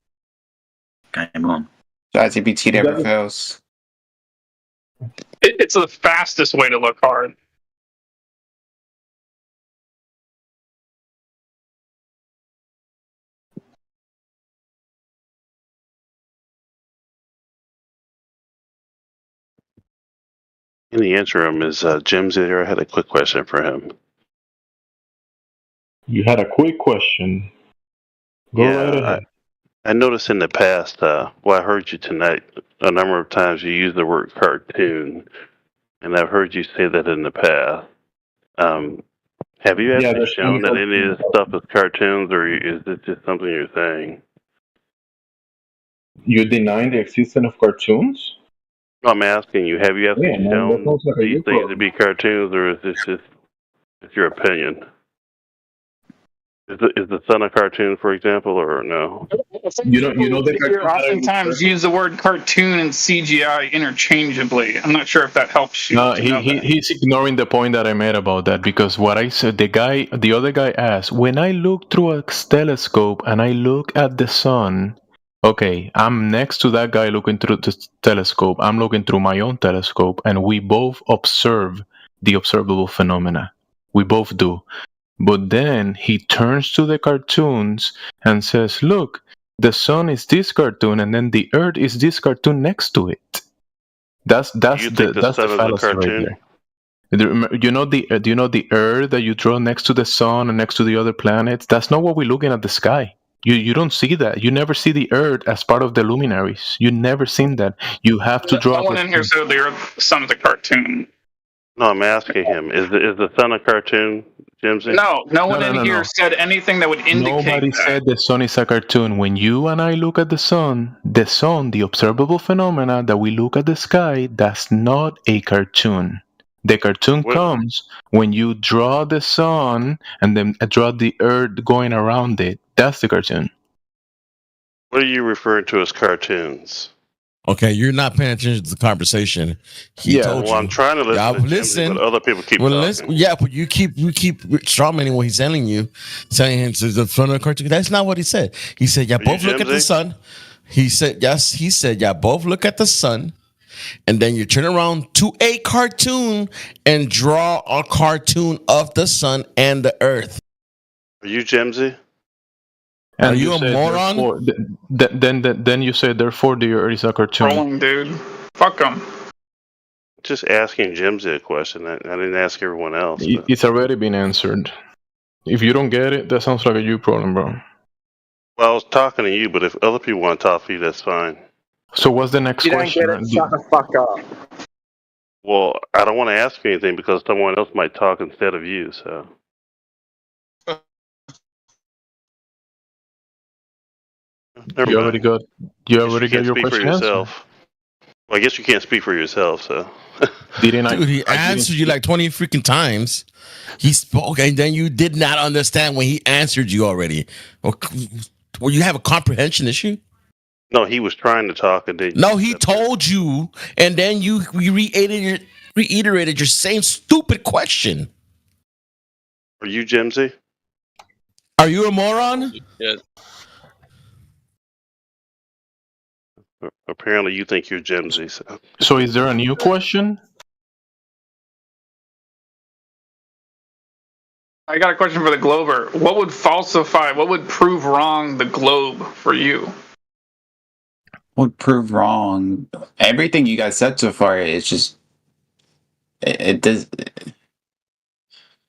Game on. ChatGPT never fails. It's the fastest way to look hard. In the interim, is Jimsy there? I had a quick question for him. You had a quick question. Go right ahead. I noticed in the past, I heard you tonight, a number of times you use the word cartoon, and I've heard you say that in the past. Have you actually shown that any of this stuff is cartoons, or is it just something you're saying? You denying the existence of cartoons? No, I'm asking you, have you actually shown these things to be cartoons, or is this just your opinion? Is the sun a cartoon, for example, or no? You know You oftentimes use the word cartoon and CGI interchangeably. I'm not sure if that helps you. No, he's ignoring the point that I made about that, because what I said, the other guy asked, when I look through a telescope and I look at the sun, okay, I'm next to that guy looking through the telescope. I'm looking through my own telescope, and we both observe the observable phenomena. We both do. But then he turns to the cartoons and says, look, the sun is this cartoon, and then the earth is this cartoon next to it. That's the fallacy right there. Do you know the earth that you draw next to the sun and next to the other planets? That's not what we're looking at the sky. You don't see that. You never see the earth as part of the luminaries. You never seen that. You have to draw. Someone in here said the sun is a cartoon. No, I'm asking him, is the sun a cartoon, Jimsy? No one in here said anything that would indicate Nobody that. said the sun is a cartoon. When you and I look at the sun, the observable phenomena that we look at the sky, that's not a cartoon. The cartoon comes when you draw the sun and then draw the earth going around it. That's the cartoon. What are you referring to as cartoons? Okay, you're not paying attention to the conversation. He told you. I'm trying to listen to Jimsy, but other people keep talking. But you keep strawmanning what he's telling you, saying it's the front of the cartoon. That's not what he said. He said, "Yeah, both look at the sun." He said, "Yes." He said, "Yeah, both look at the sun." And then you turn around to a cartoon and draw a cartoon of the sun and the earth. Are you Jimsy? And Are you a moron? Then you say, therefore, the earth is a cartoon. Trolling, dude. Fuck him. Just asking Jimsy a question. I didn't ask everyone else. It's already been answered. If you don't get it, that sounds like a you problem, bro. Well, I was talking to you, but if other people want to talk to you, that's fine. So what's the next question? You don't get it, shut the fuck up. Well, I don't want to ask you anything because someone else might talk instead of you, so. You already got your question answered. Well, I guess you can't speak for yourself, so. Dude, he answered you like 20 freaking times. He spoke, and then you did not understand when he answered you already. Or you have a comprehension issue? No, he was trying to talk, and then. No, he told you, and then you reiterated your same stupid question. Are you Jimsy? Are you a moron? Yes. Apparently, you think you're Jimsy. So is there a new question? I got a question for the Glober. What would prove wrong the globe for you? Would prove wrong. Everything you guys said so far is just it does.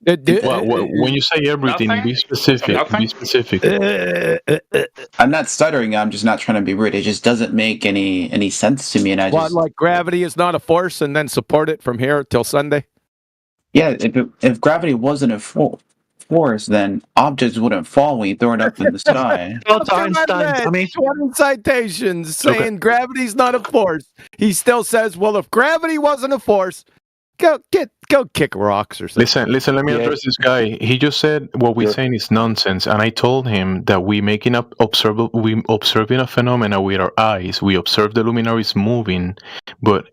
When you say everything, be specific. Be specific. I'm not stuttering. I'm just not trying to be rude. It just doesn't make any sense to me. And I What, just like gravity is not a force, and then support it from here till Sunday? yeah. If gravity wasn't a force, then objects wouldn't fall when you throw it up in the sky. That's what I read. 20 citations saying gravity's not a force. He still says, well, if gravity wasn't a force, go kick rocks or something. Listen. Let me address this guy. He just said what we're saying is nonsense, and I told him that we observing a phenomena with our eyes. We observe the luminaries moving,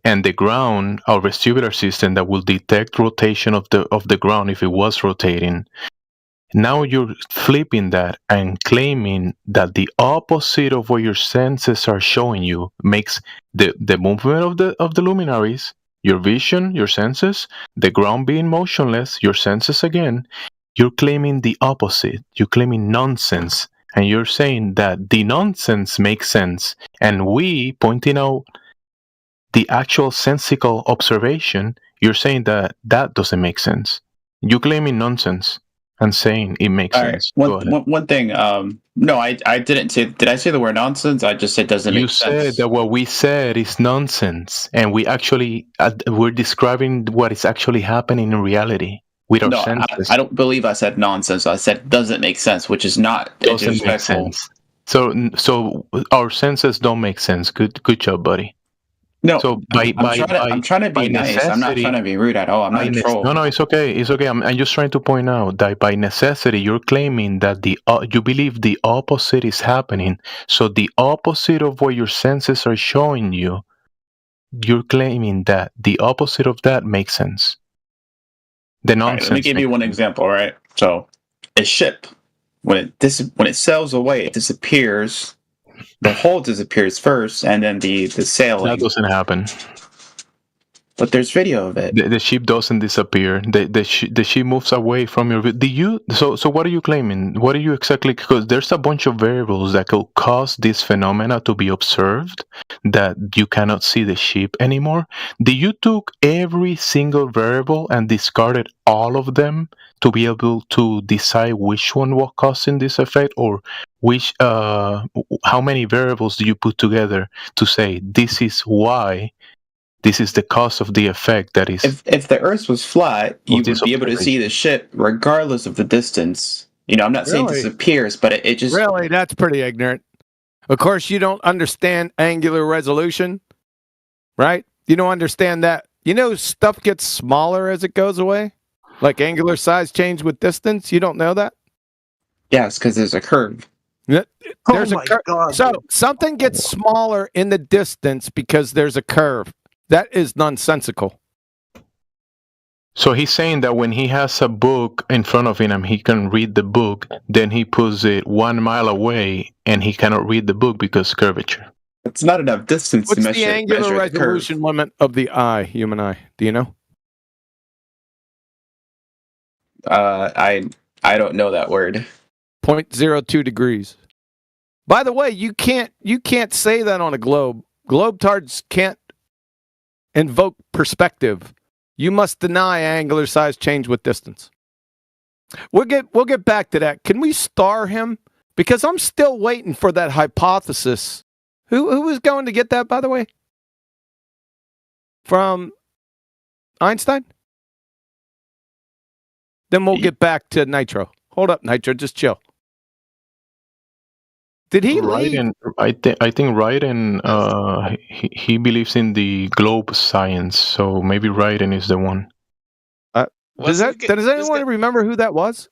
and the ground, our vestibular system that will detect rotation of the ground if it was rotating. Now you're flipping that and claiming that the opposite of what your senses are showing you makes the movement of the luminaries, your vision, your senses, the ground being motionless, your senses again. You're claiming the opposite. You're claiming nonsense. And you're saying that the nonsense makes sense. And we, pointing out the actual sensical observation, you're saying that doesn't make sense. You're claiming nonsense and saying it makes sense. One thing. No, I didn't say. Did I say the word nonsense? I just said doesn't make sense. You said that what we said is nonsense, and we actually we're describing what is actually happening in reality with our senses. I don't believe I said nonsense. I said doesn't make sense, which is not doesn't make sense. So our senses don't make sense. Good job, buddy. No, so I'm trying to be nice. I'm not trying to be rude at all. I'm not a troll. No, it's okay. It's okay. I'm just trying to point out that by necessity, you're claiming that you believe the opposite is happening. So the opposite of what your senses are showing you, you're claiming that the opposite of that makes sense. The nonsense. Let me give you one example. All right. So a ship, when it sails away, it disappears. The hull disappears first, and then the sail. That doesn't happen. But there's video of it. The ship doesn't disappear. The ship moves away from your. So what are you claiming? What are you exactly? Because there's a bunch of variables that could cause this phenomena to be observed, that you cannot see the ship anymore. Did you took every single variable and discarded all of them to be able to decide which one was causing this effect, or how many variables do you put together to say this is why? This is the cause of the effect that is. If the Earth was flat, you would be able to see the ship regardless of the distance. I'm not saying it disappears, but it just. Really, that's pretty ignorant. Of course, you don't understand angular resolution, right? You don't understand that. Stuff gets smaller as it goes away, like angular size change with distance. You don't know that? Yes, because there's a curve. There's a curve. So something gets smaller in the distance because there's a curve. That is nonsensical. So he's saying that when he has a book in front of him, he can read the book. Then he puts it 1 mile away, and he cannot read the book because curvature. It's not enough distance What's to measure. What's the angular measure resolution limit of the eye, human eye? Do you know? I don't know that word. 0.02 degrees. By the way, you can't say that on a globe. Globetards can't invoke perspective. You must deny angular size change with distance. We'll get back to that. Can we star him? Because I'm still waiting for that hypothesis. Who was going to get that, by the way? From Einstein? Then we'll get back to Nitro. Hold up, Nitro. Just chill. Did he leave? Ryden, I think Ryden, he believes in the globe science, so maybe Ryden is the one. Does anyone remember who that was?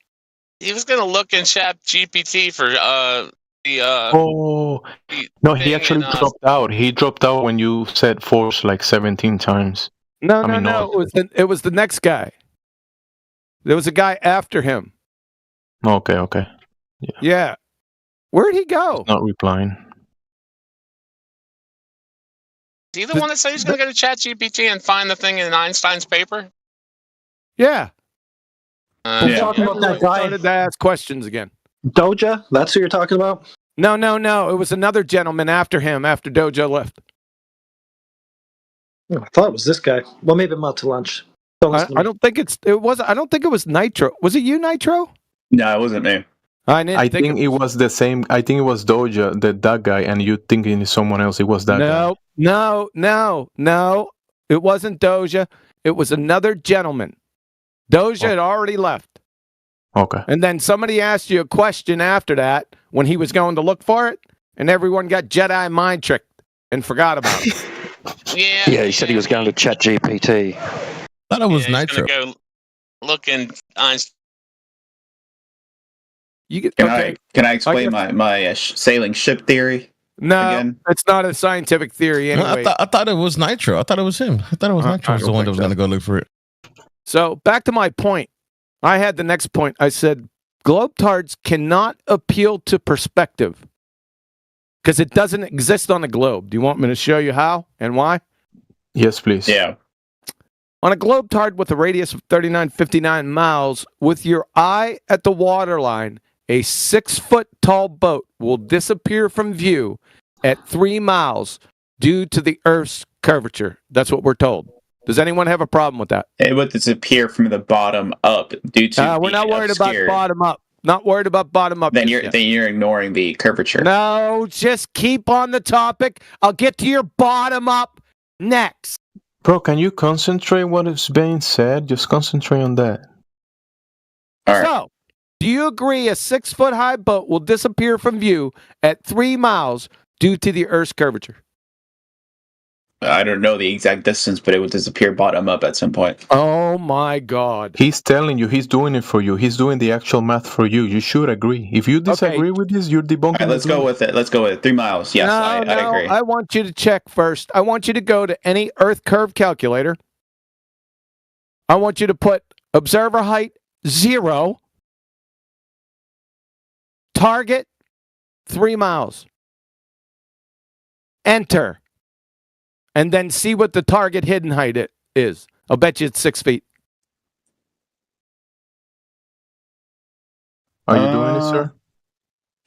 He was gonna look in Chat GPT for the No, he actually dropped out. He dropped out when you said force like 17 times. No. It was the next guy. There was a guy after him. Okay. Yeah. Where'd he go? He's not replying. Is he the one that said he's gonna go to Chat GPT and find the thing in Einstein's paper? Yeah. We're talking about that guy. Started to ask questions again. Doja? That's who you're talking about? No. It was another gentleman after him, after Doja left. Oh, I thought it was this guy. Well, maybe I'm out to lunch. I don't think I don't think it was Nitro. Was it you, Nitro? No, it wasn't me. I think it was the same. I think it was Doja, that guy, and you thinking it's someone else. It was that guy. No. It wasn't Doja. It was another gentleman. Doja had already left. Okay. And then somebody asked you a question after that when he was going to look for it, and everyone got Jedi mind tricked and forgot about it. Yeah, he said he was going to Chat GPT. I thought it was Nitro. Go look in Einstein. Can I explain my sailing ship theory? No, again? It's not a scientific theory anyway. No, I thought it was Nitro. I thought it was him. I thought it was Nitro was the one that was going to go look for it. So back to my point. I had the next point. I said globetards cannot appeal to perspective because it doesn't exist on the globe. Do you want me to show you how and why? Yes, please. Yeah. On a globetard with a radius of 3959 miles, with your eye at the waterline, a 6-foot tall boat will disappear from view at 3 miles due to the Earth's curvature. That's what we're told. Does anyone have a problem with that? It would disappear from the bottom up due to we're not worried obscured. about bottom up. Not worried about bottom up. Then you're ignoring the curvature. No, just keep on the topic. I'll get to your bottom up next. Bro, can you concentrate what is being said? Just concentrate on that. All right. So, do you agree a 6-foot high boat will disappear from view at 3 miles due to the Earth's curvature? I don't know the exact distance, but it would disappear bottom up at some point. Oh my God. He's telling you, he's doing it for you. He's doing the actual math for you. You should agree. If you disagree with this, you're debunking. All right, let's go with it. 3 miles. Yes, I agree. I want you to check first. I want you to go to any Earth curve calculator. I want you to put observer height 0, target 3 miles. Enter. And then see what the target hidden height is. I'll bet you it's 6 feet. Are you doing it, sir?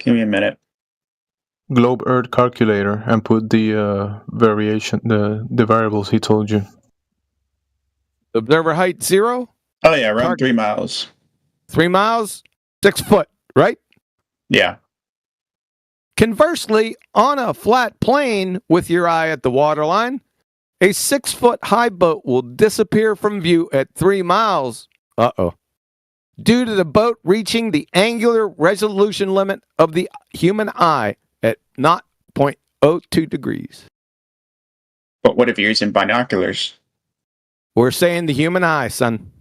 Give me a minute. Globe Earth calculator and put the variation, the variables he told you. Observer height 0? Oh yeah, around 3 miles. 3 miles, 6 foot, right? Yeah. Conversely, on a flat plane with your eye at the waterline, a 6-foot high boat will disappear from view at 3 miles. Due to the boat reaching the angular resolution limit of the human eye at 0.02 degrees. But what if you're using binoculars? We're saying the human eye, son.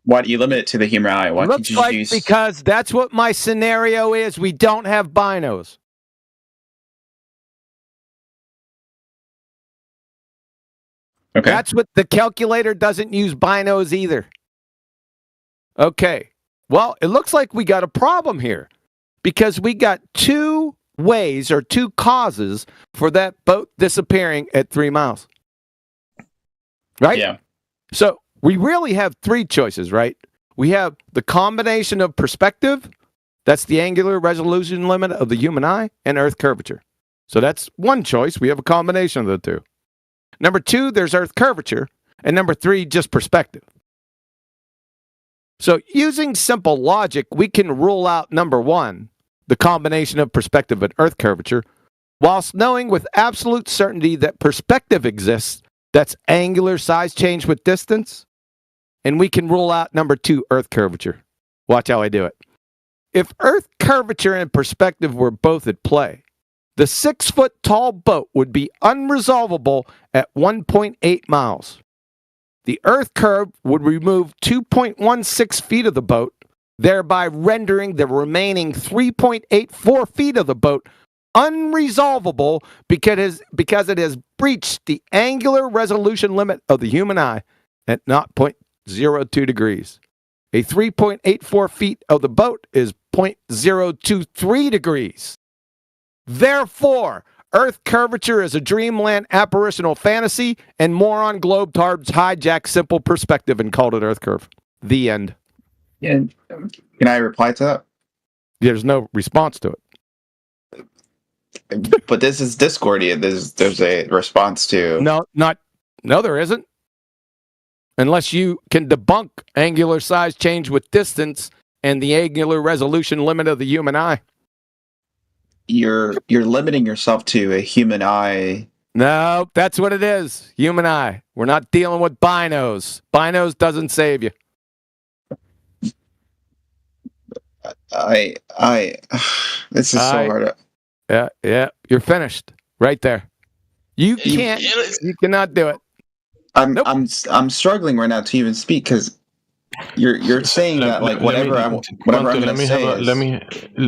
Why do you limit it to the human eye? Why can't you just use... Because that's what my scenario is. We don't have binos. Okay. That's what the calculator doesn't use binos either. Okay. Well, it looks like we got a problem here because we got 2 ways or 2 causes for that boat disappearing at 3 miles. Right? Yeah. So we really have 3 choices, right? We have the combination of perspective, that's the angular resolution limit of the human eye, and Earth curvature. So that's one choice. We have a combination of the 2. Number 2, there's Earth curvature. And number 3, just perspective. So using simple logic, we can rule out number 1, the combination of perspective and Earth curvature, whilst knowing with absolute certainty that perspective exists, that's angular size change with distance. And we can rule out number 2, Earth curvature. Watch how I do it. If Earth curvature and perspective were both at play, the 6-foot-tall boat would be unresolvable at 1.8 miles. The Earth curve would remove 2.16 feet of the boat, thereby rendering the remaining 3.84 feet of the boat unresolvable because it has breached the angular resolution limit of the human eye at 0.02 degrees. A 3.84 feet of the boat is 0.023 degrees. Therefore, Earth curvature is a dreamland apparitional fantasy, and moron globetards hijack simple perspective and called it Earth curve. The end. Yeah. Can I reply to that? There's no response to it. But this is Discordia. There's a response to. No, there isn't. Unless you can debunk angular size change with distance and the angular resolution limit of the human eye. You're limiting yourself to a human eye. No, that's what it is. Human eye. We're not dealing with binos. Binos doesn't save you. This is so hard. Yeah. You're finished right there. You cannot do it. I'm struggling right now to even speak because you're saying that like whatever I'm going to say. Let me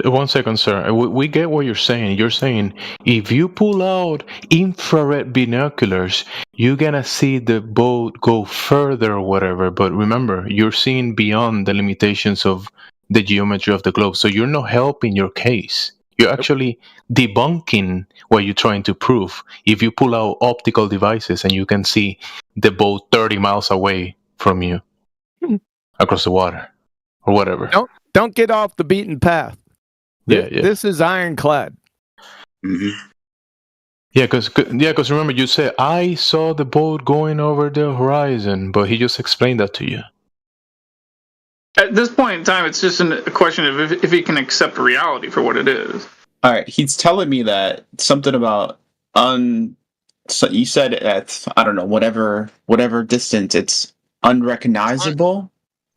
1 second, sir. We get what you're saying. You're saying if you pull out infrared binoculars, you're gonna see the boat go further or whatever. But remember, you're seeing beyond the limitations of the geometry of the globe, so you're not helping your case. You're actually debunking what you're trying to prove. If you pull out optical devices and you can see the boat 30 miles away from you across the water or whatever. Don't get off the beaten path. Yeah. This is ironclad. Mm-hmm. Yeah, because remember you said I saw the boat going over the horizon, but he just explained that to you. At this point in time, it's just a question of if he can accept reality for what it is. All right, he's telling me that something about So you said at I don't know whatever distance it's unrecognizable,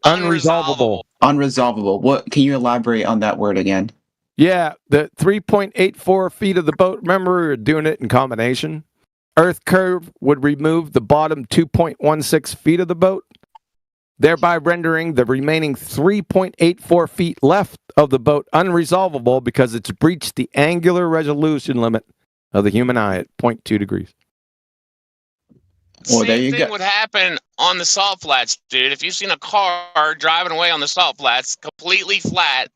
unresolvable. What can you elaborate on that word again? Yeah, the 3.84 feet of the boat. Remember, we were doing it in combination. Earth curve would remove the bottom 2.16 feet of the boat, thereby rendering the remaining 3.84 feet left of the boat unresolvable because it's breached the angular resolution limit of the human eye at 0.2 degrees. Well, Same thing would happen on the salt flats, dude. If you've seen a car driving away on the salt flats, completely flat,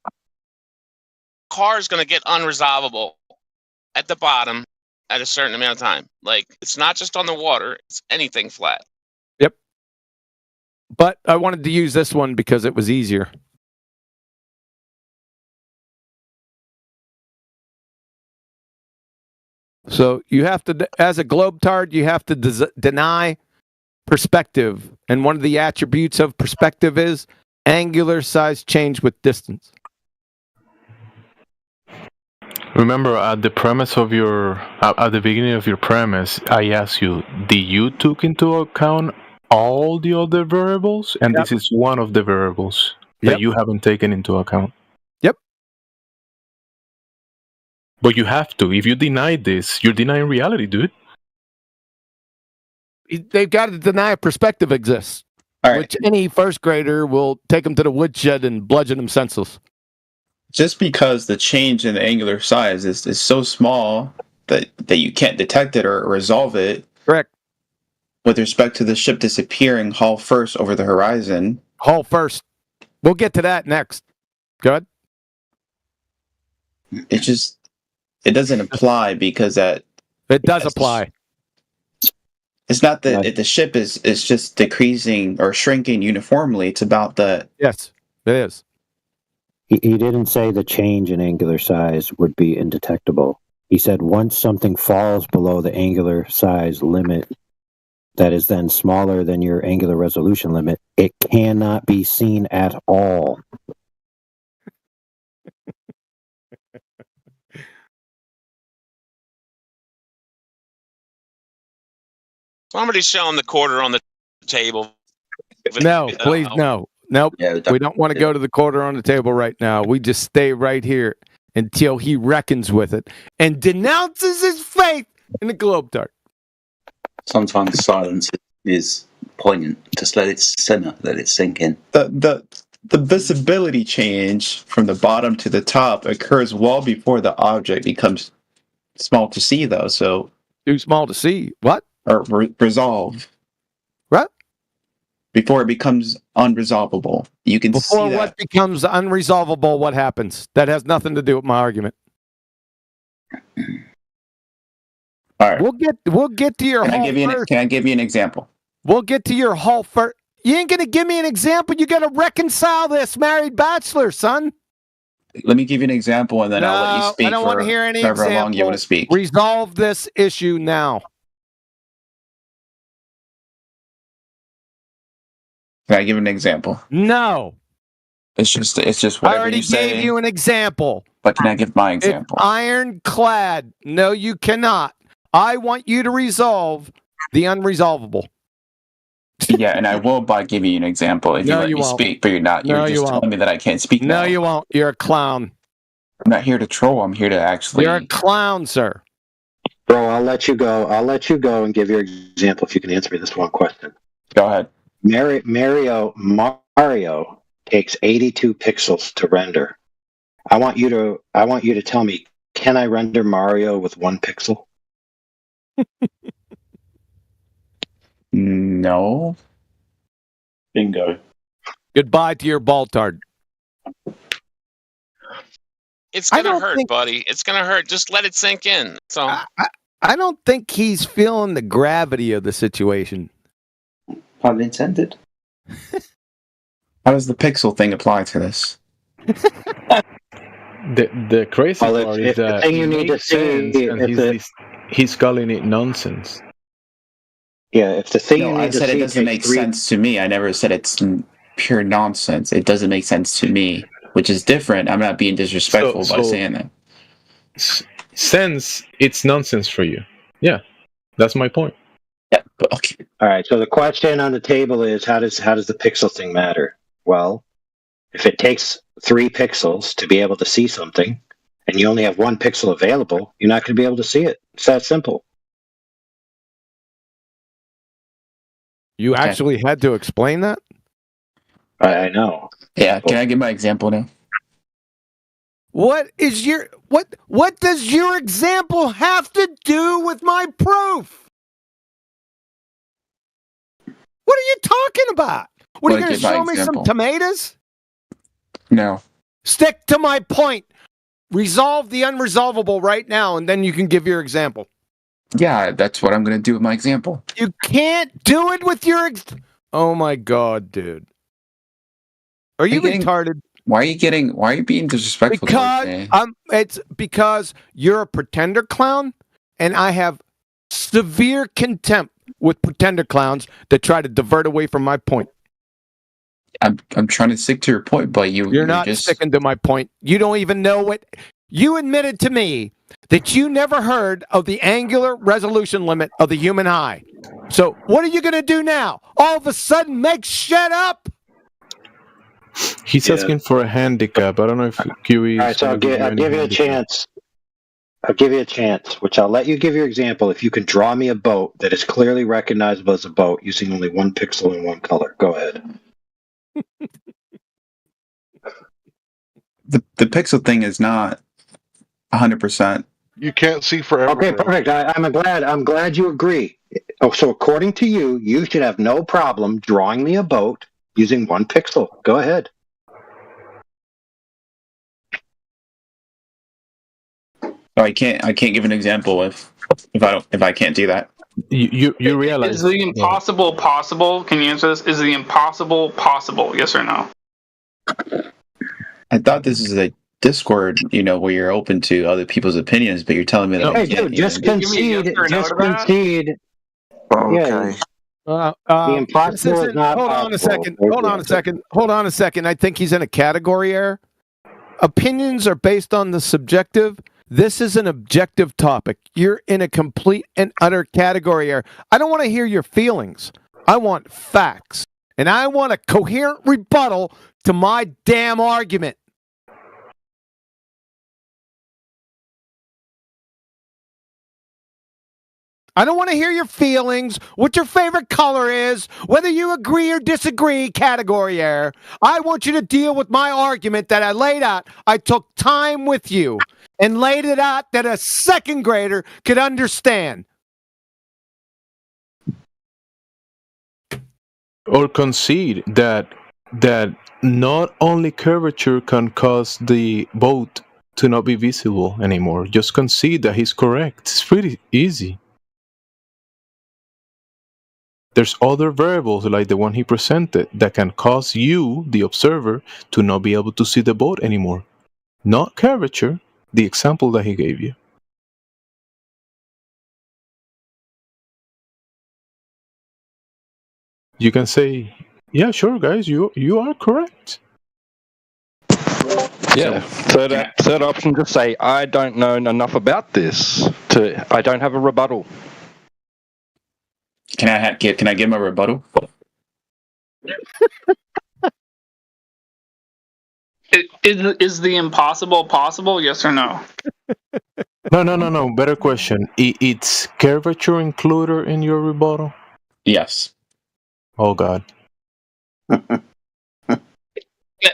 car's going to get unresolvable at the bottom at a certain amount of time. Like, it's not just on the water, it's anything flat. Yep. But I wanted to use this one because it was easier. So you have to, as a globetard, you have to deny perspective. And one of the attributes of perspective is angular size change with distance. Remember, at the premise of at the beginning of your premise, I asked you, did you took into account all the other variables? And this is one of the variables that you haven't taken into account. Yep. But you have to. If you deny this, you're denying reality, dude. They've got to deny a perspective exists. All right. Which any first grader will take them to the woodshed and bludgeon them senseless. Just because the change in the angular size is so small that you can't detect it or resolve it. Correct. With respect to the ship disappearing hull first over the horizon. Hull first. We'll get to that next. Go ahead. It doesn't apply because that... It does apply. It's not that the ship is just decreasing or shrinking uniformly. It's about the... Yes, it is. He didn't say the change in angular size would be indetectable. He said once something falls below the angular size limit that is then smaller than your angular resolution limit, it cannot be seen at all. Somebody's showing the quarter on the table. No, please, no. Nope. We don't want to go to the quarter on the table right now. We just stay right here until he reckons with it and denounces his faith in the Globe-Dart. Sometimes silence is poignant. Just let it simmer, let it sink in. The visibility change from the bottom to the top occurs well before the object becomes small to see, though. So too small to see. What? Or resolve. What? Before it becomes unresolvable. You can see that. Before what becomes unresolvable, what happens? That has nothing to do with my argument. All right. We'll get to your Can hall I give you an example? We'll get to your hall first. You ain't gonna give me an example. You gotta reconcile this married bachelor, son. Let me give you an example, and then I'll let you speak. I don't want to hear any however example. long you want to speak. Resolve this issue now. Can I give an example? No. It's just I whatever already you say. gave you an example. But can I give my example? It's ironclad. No, you cannot. I want you to resolve the unresolvable. Yeah, and I will by giving you an example if you let me speak, but you're not. You're just telling me that I can't speak now. No, you won't. You're a clown. I'm not here to troll. I'm here to actually. You're a clown, sir. Bro, I'll let you go. I'll let you go and give your example if you can answer me this one question. Go ahead. Mario takes 82 pixels to render. I want you to tell me, can I render Mario with 1 pixel? No. Bingo. Goodbye to your Baltard. It's gonna hurt, buddy. It's gonna hurt. Just let it sink in. So I don't think he's feeling the gravity of the situation. Pun intended. How does the pixel thing apply to this? The crazy part is that the thing you need to see, and he's calling it nonsense. Yeah, if the thing you I need to said see it doesn't make sense to me. I never said it's pure nonsense. It doesn't make sense to me, which is different. I'm not being disrespectful by saying that. Sense, it's nonsense for you. Yeah, that's my point. Yeah, but okay. All right. So the question on the table is, how does the pixel thing matter? Well, if it takes 3 pixels to be able to see something, and you only have 1 pixel available, you're not going to be able to see it. It's that simple. You actually had to explain that? I know. Yeah. Can I give my example now? What does your example have to do with my proof? What are you talking about? What are you going to show me some tomatoes? No. Stick to my point. Resolve the unresolvable right now, and then you can give your example. Yeah, that's what I'm going to do with my example. You can't do it with your... Oh my God, dude. Are you retarded? Why are you being disrespectful? It's because you're a pretender clown, and I have severe contempt with pretender clowns that try to divert away from my point. I'm trying to stick to your point, but you're not just sticking to my point. You don't even know what you admitted to me that you never heard of the angular resolution limit of the human eye. So what are you going to do now? All of a sudden make shit up? He's asking for a handicap. I don't know if QE. All right, so I'll give you a chance. I'll give you a chance, which I'll let you give your example if you can draw me a boat that is clearly recognizable as a boat using only 1 pixel and 1 color. Go ahead. The pixel thing is not 100%. You can't see forever. Okay, perfect. I'm glad you agree. Oh, so according to you, you should have no problem drawing me a boat using 1 pixel. Go ahead. No, I can't give an example if I can't do that. You realize is the impossible possible? Can you answer this? Is the impossible possible? Yes or no? I thought this is a Discord, where you're open to other people's opinions, but you're telling me that. Hey, dude, just concede. Just concede. Okay. The impossible is not Hold on a second. Hold on a second. I think he's in a category error. Opinions are based on the subjective. This is an objective topic. You're in a complete and utter category error. I don't want to hear your feelings. I want facts. And I want a coherent rebuttal to my damn argument. I don't want to hear your feelings, what your favorite color is, whether you agree or disagree, category error. I want you to deal with my argument that I laid out. I took time with you and laid it out that a second grader could understand. Or concede that not only curvature can cause the boat to not be visible anymore. Just concede that he's correct. It's pretty easy. There's other variables like the one he presented that can cause you, the observer, to not be able to see the boat anymore. Not curvature, the example that he gave you. You can say, yeah, sure, guys, you are correct. Yeah. Third option, just say, I don't know enough about this. I don't have a rebuttal. Can I give him a rebuttal? Is the impossible possible? Yes or no? No. Better question. It's curvature included in your rebuttal? Yes. Oh, God.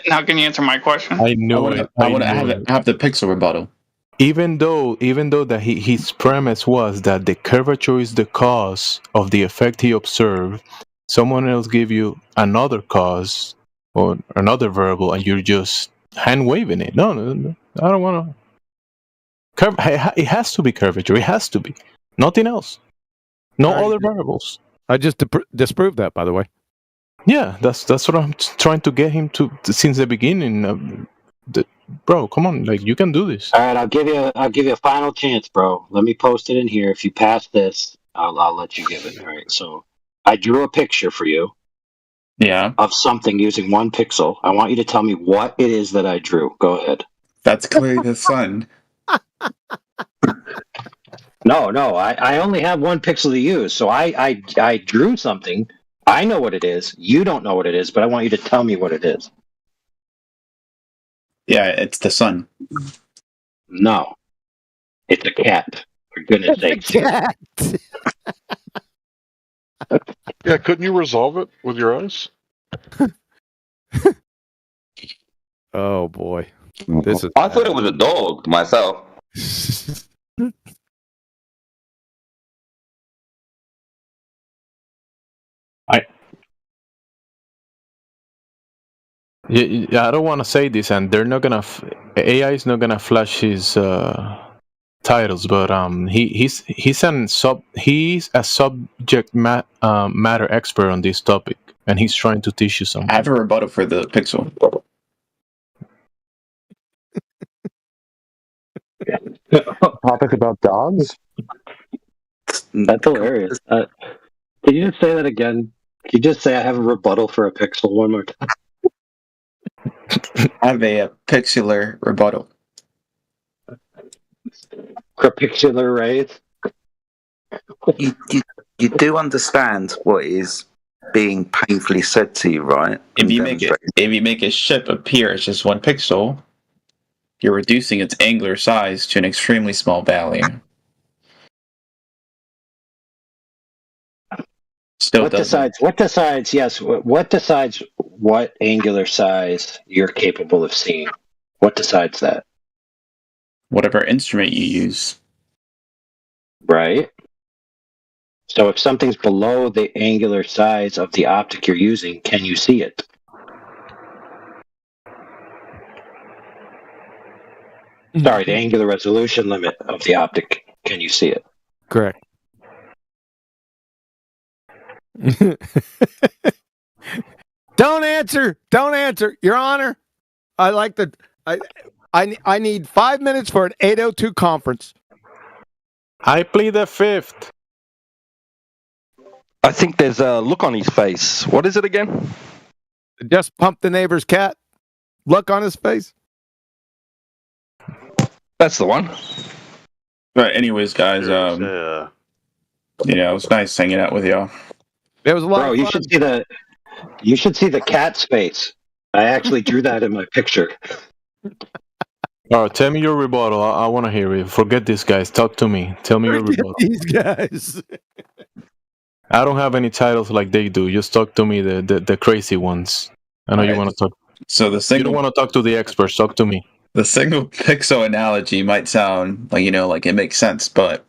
Now, can you answer my question? I know it. I want to have the pixel rebuttal. Even though that his premise was that the curvature is the cause of the effect he observed, someone else give you another cause or another variable, and you're just hand waving it. No, I don't want to. It has to be curvature. It has to be. Nothing else. No other variables. I just disproved that, by the way. Yeah, that's what I'm trying to get him to since the beginning. Bro, come on, like you can do this. All right, I'll give you a final chance, bro. Let me post it in here. If you pass this, I'll let you give it. All right. So I drew a picture for you. Yeah. Of something using 1 pixel. I want you to tell me what it is that I drew. Go ahead. That's clearly the sun. No. I only have 1 pixel to use. So I drew something. I know what it is. You don't know what it is, but I want you to tell me what it is. Yeah, it's the sun. No. It's a cat. For goodness sakes. Cat. Yeah, couldn't you resolve it with your eyes? Oh boy. I thought it was a dog myself. Yeah, I don't want to say this, and they're not gonna. AI is not gonna flash his titles, but he's a subject matter expert on this topic, and he's trying to teach you something. I have a rebuttal for the pixel. Topic about dogs? That's hilarious. Can you just say that again? Can you just say I have a rebuttal for a pixel one more time? I have a pixelar rebuttal. Crepixular rays? You do understand what is being painfully said to you, right? If you make a ship appear as just 1 pixel, you're reducing its angular size to an extremely small value. What decides what angular size you're capable of seeing? What decides that? Whatever instrument you use. Right. So if something's below the angular size of the optic you're using, can you see it? Sorry, the angular resolution limit of the optic. Can you see it? Correct. Don't answer, Your Honor. I like the. I need 5 minutes for an 802 conference. I plead the 5th. I think there's a look on his face. What is it again? Just pumped the neighbor's cat. Look on his face. That's the one. But anyways, guys, it was nice hanging out with y'all. It was a lot. Bro, you should see the You should see the cat's face. I actually drew that in my picture. All right, tell me your rebuttal. I want to hear it. Forget these guys. Talk to me. Tell me your rebuttal. These guys. I don't have any titles like they do. Just talk to me, the crazy ones. I know you want to talk. So the single, you don't want to talk to the experts. Talk to me. The single pixel analogy might sound like, like it makes sense, but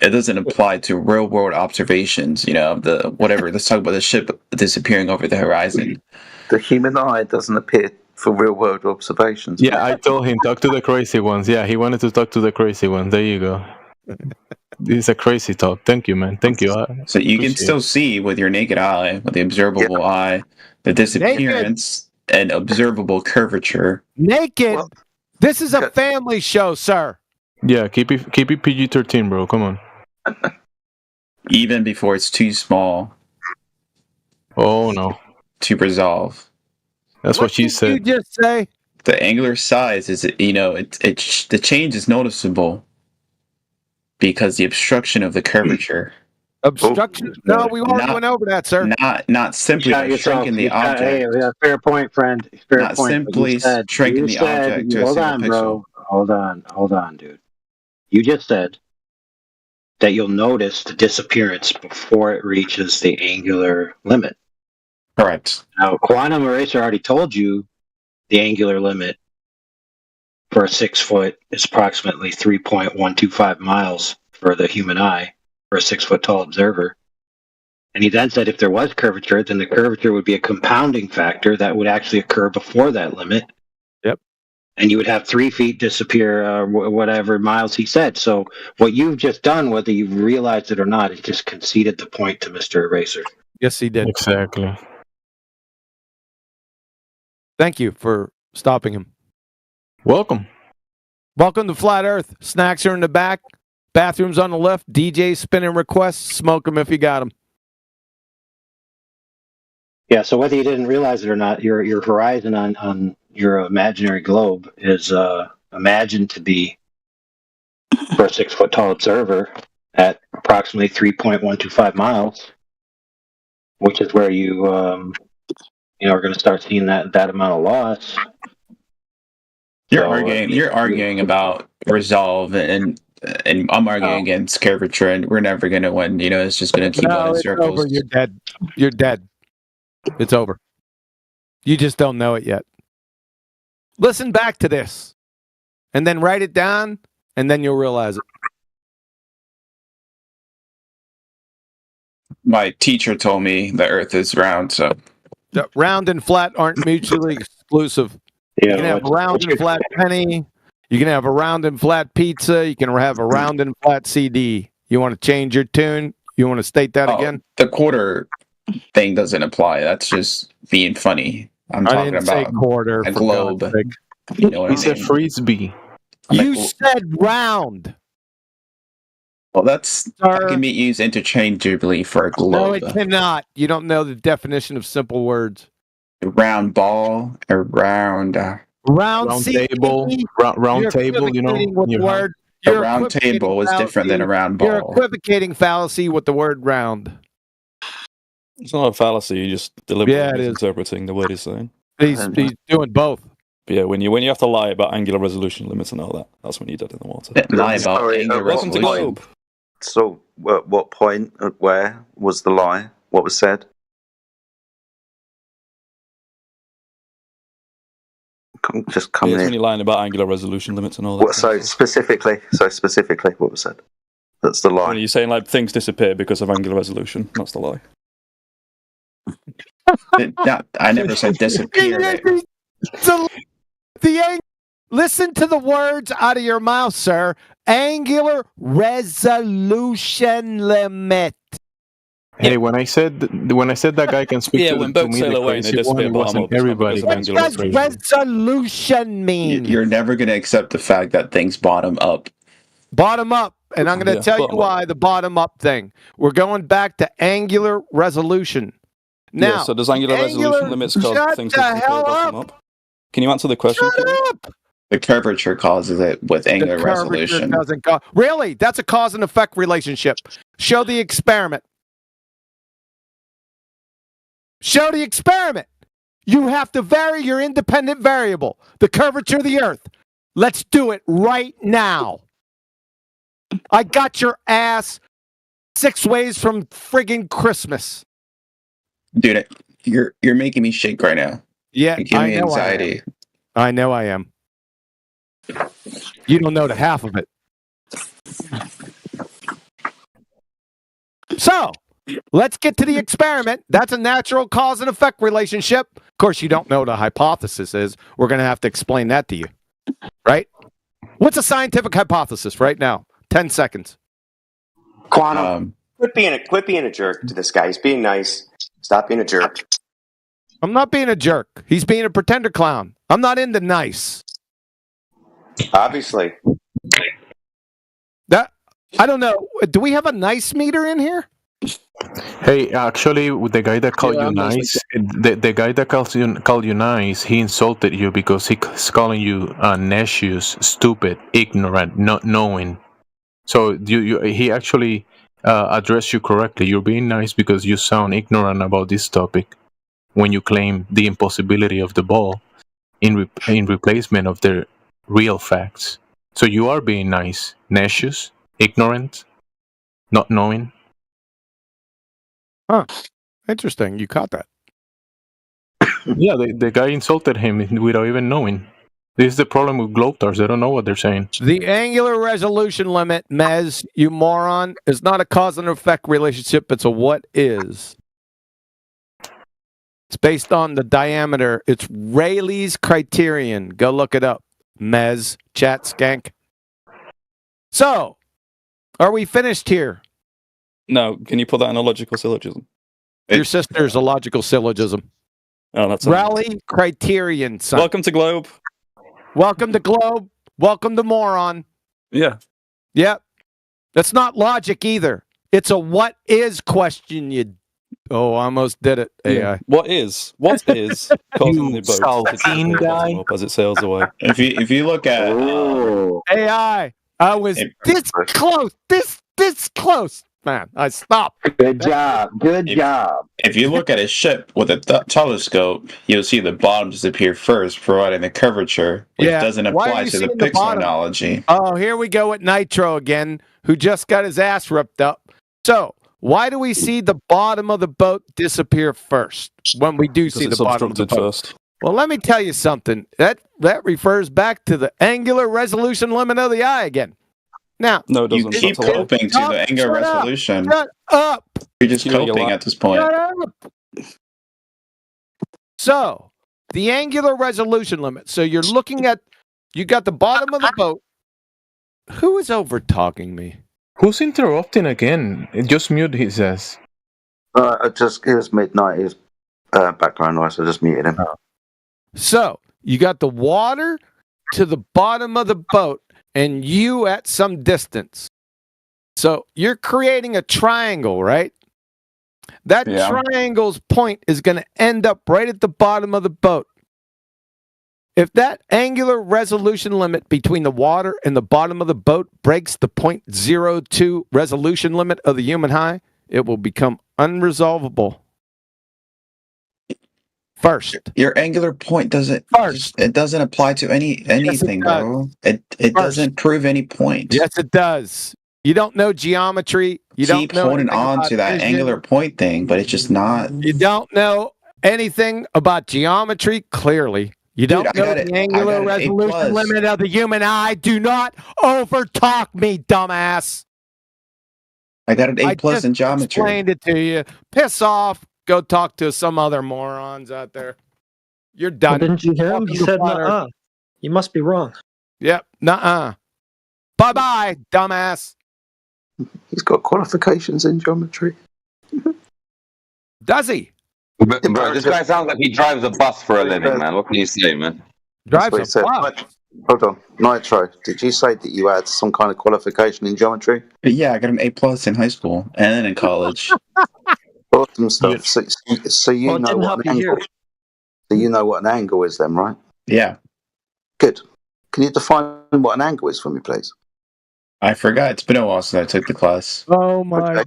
it doesn't apply to real world observations. The whatever. Let's talk about the ship disappearing over the horizon. The human eye doesn't appear for real world observations. Yeah, I told him talk to the crazy ones. Yeah, he wanted to talk to the crazy ones. There you go. This is a crazy talk. Thank you, man. Thank you. So you can still see with your naked eye, with the observable eye, the disappearance and observable curvature. Naked. This is a family show, sir. Yeah, keep it PG-13, bro. Come on. Even before it's too small. Oh no. To resolve. That's what she said. You just say the angular size is, the change is noticeable because the obstruction of the curvature. Obstruction? No, we already went over that, sir. Not simply shrinking the object. Hey, fair point, friend. Fair not point. Simply shrinking the object to a single pixel. Bro. Hold on, dude. You just said that you'll notice the disappearance before it reaches the angular limit. Correct. Now, Quantum Eraser already told you the angular limit for a 6 foot is approximately 3.125 miles for the human eye for a 6 foot tall observer. And he then said if there was curvature, then the curvature would be a compounding factor that would actually occur before that limit. Yep. And you would have 3 feet disappear, whatever miles he said. So what you've just done, whether you realized it or not, is just conceded the point to Mr. Eraser. Yes, he did. Exactly. Thank you for stopping him. Welcome. Welcome to Flat Earth. Snacks are in the back. Bathrooms on the left. DJs spinning requests. Smoke them if you got them. Yeah, so whether you didn't realize it or not, your horizon on your imaginary globe is imagined to be, for a 6 foot tall observer, at approximately 3.125 miles, which is where you are going to start seeing that amount of loss. You're arguing about resolve, and I'm arguing against curvature, and we're never going to win. It's just going to keep going in circles. Over. You're dead. You're dead. It's over. You just don't know it yet. Listen back to this, and then write it down, and then you'll realize it. My teacher told me the Earth is round, so round and flat aren't mutually exclusive. Yeah, you can have a round and flat penny. You can have a round and flat pizza. You can have a round and flat CD. You want to change your tune? You want to state that again? The quarter thing doesn't apply. That's just being funny. I'm talking about quarter, a globe. You know what I mean? It's a frisbee. You said round. Well, that can be used interchangeably for a globe. No, it cannot. You don't know the definition of simple words. A round ball, a round table, round table. With the word. A round table is different than a round ball. You're equivocating fallacy with the word round. It's not a fallacy. You just deliberately misinterpreting the word he's saying. He's doing both. But yeah, when you have to lie about angular resolution limits and all that, that's when you're dead in the water. Lie about angular resolution. So, what point? Where was the lie? What was said? Just come in. When you're lying about angular resolution limits and all that. So specifically, what was said? That's the lie. When you're saying like things disappear because of angular resolution, that's the lie. I never said disappear. Listen to the words out of your mouth, sir. Angular resolution limit. Hey, when I said that guy can speak to when me, boats sail away and they disappear, wasn't everybody. What does resolution mean? You're never going to accept the fact that things bottom up. Bottom up. And I'm going to tell you why the bottom up thing. We're going back to angular resolution. Now, so does angular resolution limits cause things to disappear bottom up? Can you answer the question? Shut up! The curvature causes it with angular resolution. Really? That's a cause and effect relationship. Show the experiment. Show the experiment. You have to vary your independent variable, the curvature of the Earth. Let's do it right now. I got your ass 6 ways from friggin' Christmas. Dude, you're making me shake right now. Yeah, You're giving me anxiety. I know I am. You don't know the half of it. So, let's get to the experiment. That's a natural cause and effect relationship. Of course, you don't know what a hypothesis is. We're going to have to explain that to you. Right? What's a scientific hypothesis right now? 10 seconds. Quantum. Quit being a jerk to this guy. He's being nice. Stop being a jerk. I'm not being a jerk. He's being a pretender clown. I'm not into nice. Obviously. That I don't know. Do we have a nice meter in here? Hey, actually, the guy that called you nice, the guy that called you nice, he insulted you because he's calling you necious, stupid, ignorant, not knowing. So he actually addressed you correctly. You're being nice because you sound ignorant about this topic when you claim the impossibility of the ball in replacement of the real facts. So you are being nice, necious, ignorant, not knowing. Huh. Interesting. You caught that. Yeah, the guy insulted him without even knowing. This is the problem with globetrotters. They don't know what they're saying. The angular resolution limit, Mez, you moron, is not a cause and effect relationship. It's a what is. It's based on the diameter. It's Rayleigh's criterion. Go look it up. Mez, chat skank. So, are we finished here? No, can you put that in a logical syllogism? Your sister's a logical syllogism. Oh, that's Raleigh criterion, son. Welcome to Globe. Welcome to Globe. Welcome to moron. Yeah. Yep. That's not logic either. It's a what is question. I almost did it. AI. Yeah. What is causing the boat to guy up as it sails away? If you look at AI, I was this close. This close. Man, I stopped. Good job. Good job. If you look at a ship with a telescope, you'll see the bottom disappear first, providing the curvature, which doesn't apply to the pixel analogy. Oh, here we go with Nitro again, who just got his ass ripped up. So, why do we see the bottom of the boat disappear first when we do see the bottom of the boat? First. Well, let me tell you something. That refers back to the angular resolution limit of the eye again. Now, no, it doesn't. You keep coping to the angular resolution. Shut up. You're just coping at this point. Shut up. So, the angular resolution limit. So you're looking at, you got the bottom of the boat. Who is over talking me? Who's interrupting again? Just mute his ass. It was midnight. His background noise. I just muted him. So you got the water to the bottom of the boat, and you at some distance. So you're creating a triangle, right? That triangle's point is going to end up right at the bottom of the boat. If that angular resolution limit between the water and the bottom of the boat breaks the 0.02 resolution limit of the human eye, it will become unresolvable. First, your angular point doesn't apply to anything, bro. It doesn't prove any point. Yes, it does. You don't know geometry. You keep don't know holding on to that angular point thing, but it's just not. You don't know anything about geometry. Clearly, you don't know the angular resolution limit of the human eye. Do not overtalk me, dumbass. I got an A+ in geometry. I explained it to you. Piss off. Go talk to some other morons out there. You're done. Well, didn't you hear him? He said, nuh-uh. You must be wrong. Yep, nuh-uh. Bye-bye, dumbass. He's got qualifications in geometry. Does he? Bro, this guy sounds like he drives a bus for a living, man. What can you say, man? Drives a bus? Hold on. Nitro, did you say that you had some kind of qualification in geometry? Yeah, I got an A+ in high school and then in college. Awesome stuff. So you know what an angle. So you know what an angle is, then, right? Yeah. Good. Can you define what an angle is for me, please? I forgot. It's been a while since I took the class. Oh my!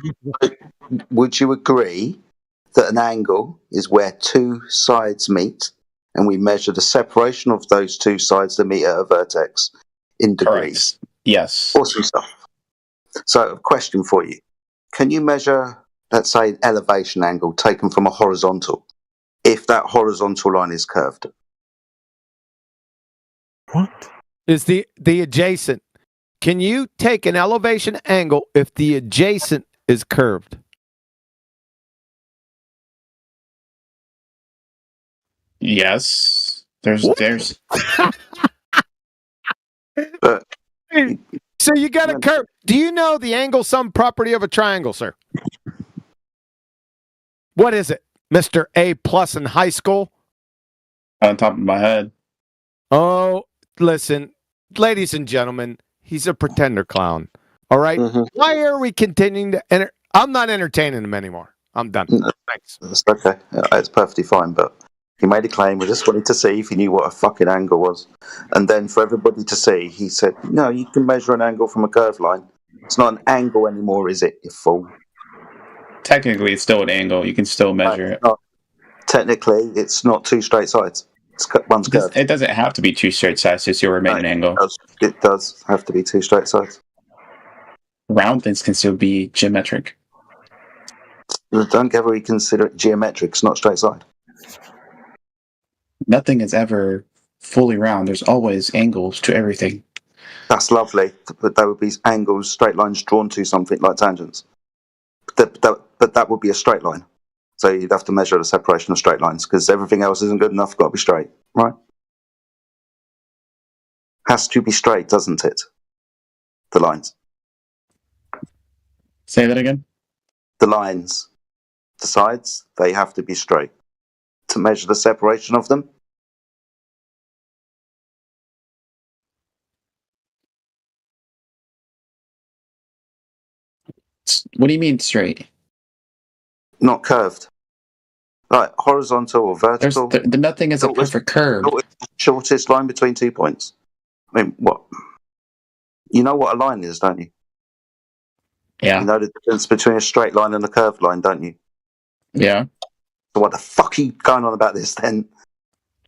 Would you agree that an angle is where two sides meet, and we measure the separation of those two sides that meet at a vertex in degrees. Correct. Yes. Awesome stuff. So, a question for you. Can you measure, let's say, an elevation angle taken from a horizontal, if that horizontal line is curved? What? Is the adjacent. Can you take an elevation angle if the adjacent is curved? Yes. There's So you got a curve. Do you know the angle sum property of a triangle, sir? What is it, Mr. A+ in high school? On top of my head. Oh, listen, ladies and gentlemen, he's a pretender clown. All right? Why are we continuing to I'm not entertaining him anymore. I'm done. Thanks. It's okay. It's perfectly fine, but he made a claim. We just wanted to see if he knew what a fucking angle was. And then for everybody to see, he said, no, you can measure an angle from a curved line. It's not an angle anymore, is it, you fool? Technically, it's still an angle. You can still measure it. Technically, it's not two straight sides. One's curved. It doesn't have to be two straight sides to still remain an angle. It does have to be two straight sides. Round things can still be geometric. Don't ever consider it geometric. It's not straight side. Nothing is ever fully round. There's always angles to everything. That's lovely, but there would be angles, straight lines drawn to something like tangents. But that would be a straight line. So you'd have to measure the separation of straight lines because everything else isn't good enough. Got to be straight, right? Has to be straight, doesn't it? The lines. Say that again. The lines, the sides, they have to be straight to measure the separation of them. What do you mean straight? Not curved. Like horizontal or vertical. Nothing is a perfect curve. Shortest line between 2 points. I mean, what? You know what a line is, don't you? Yeah. You know the difference between a straight line and a curved line, don't you? Yeah. So what the fuck are you going on about this then?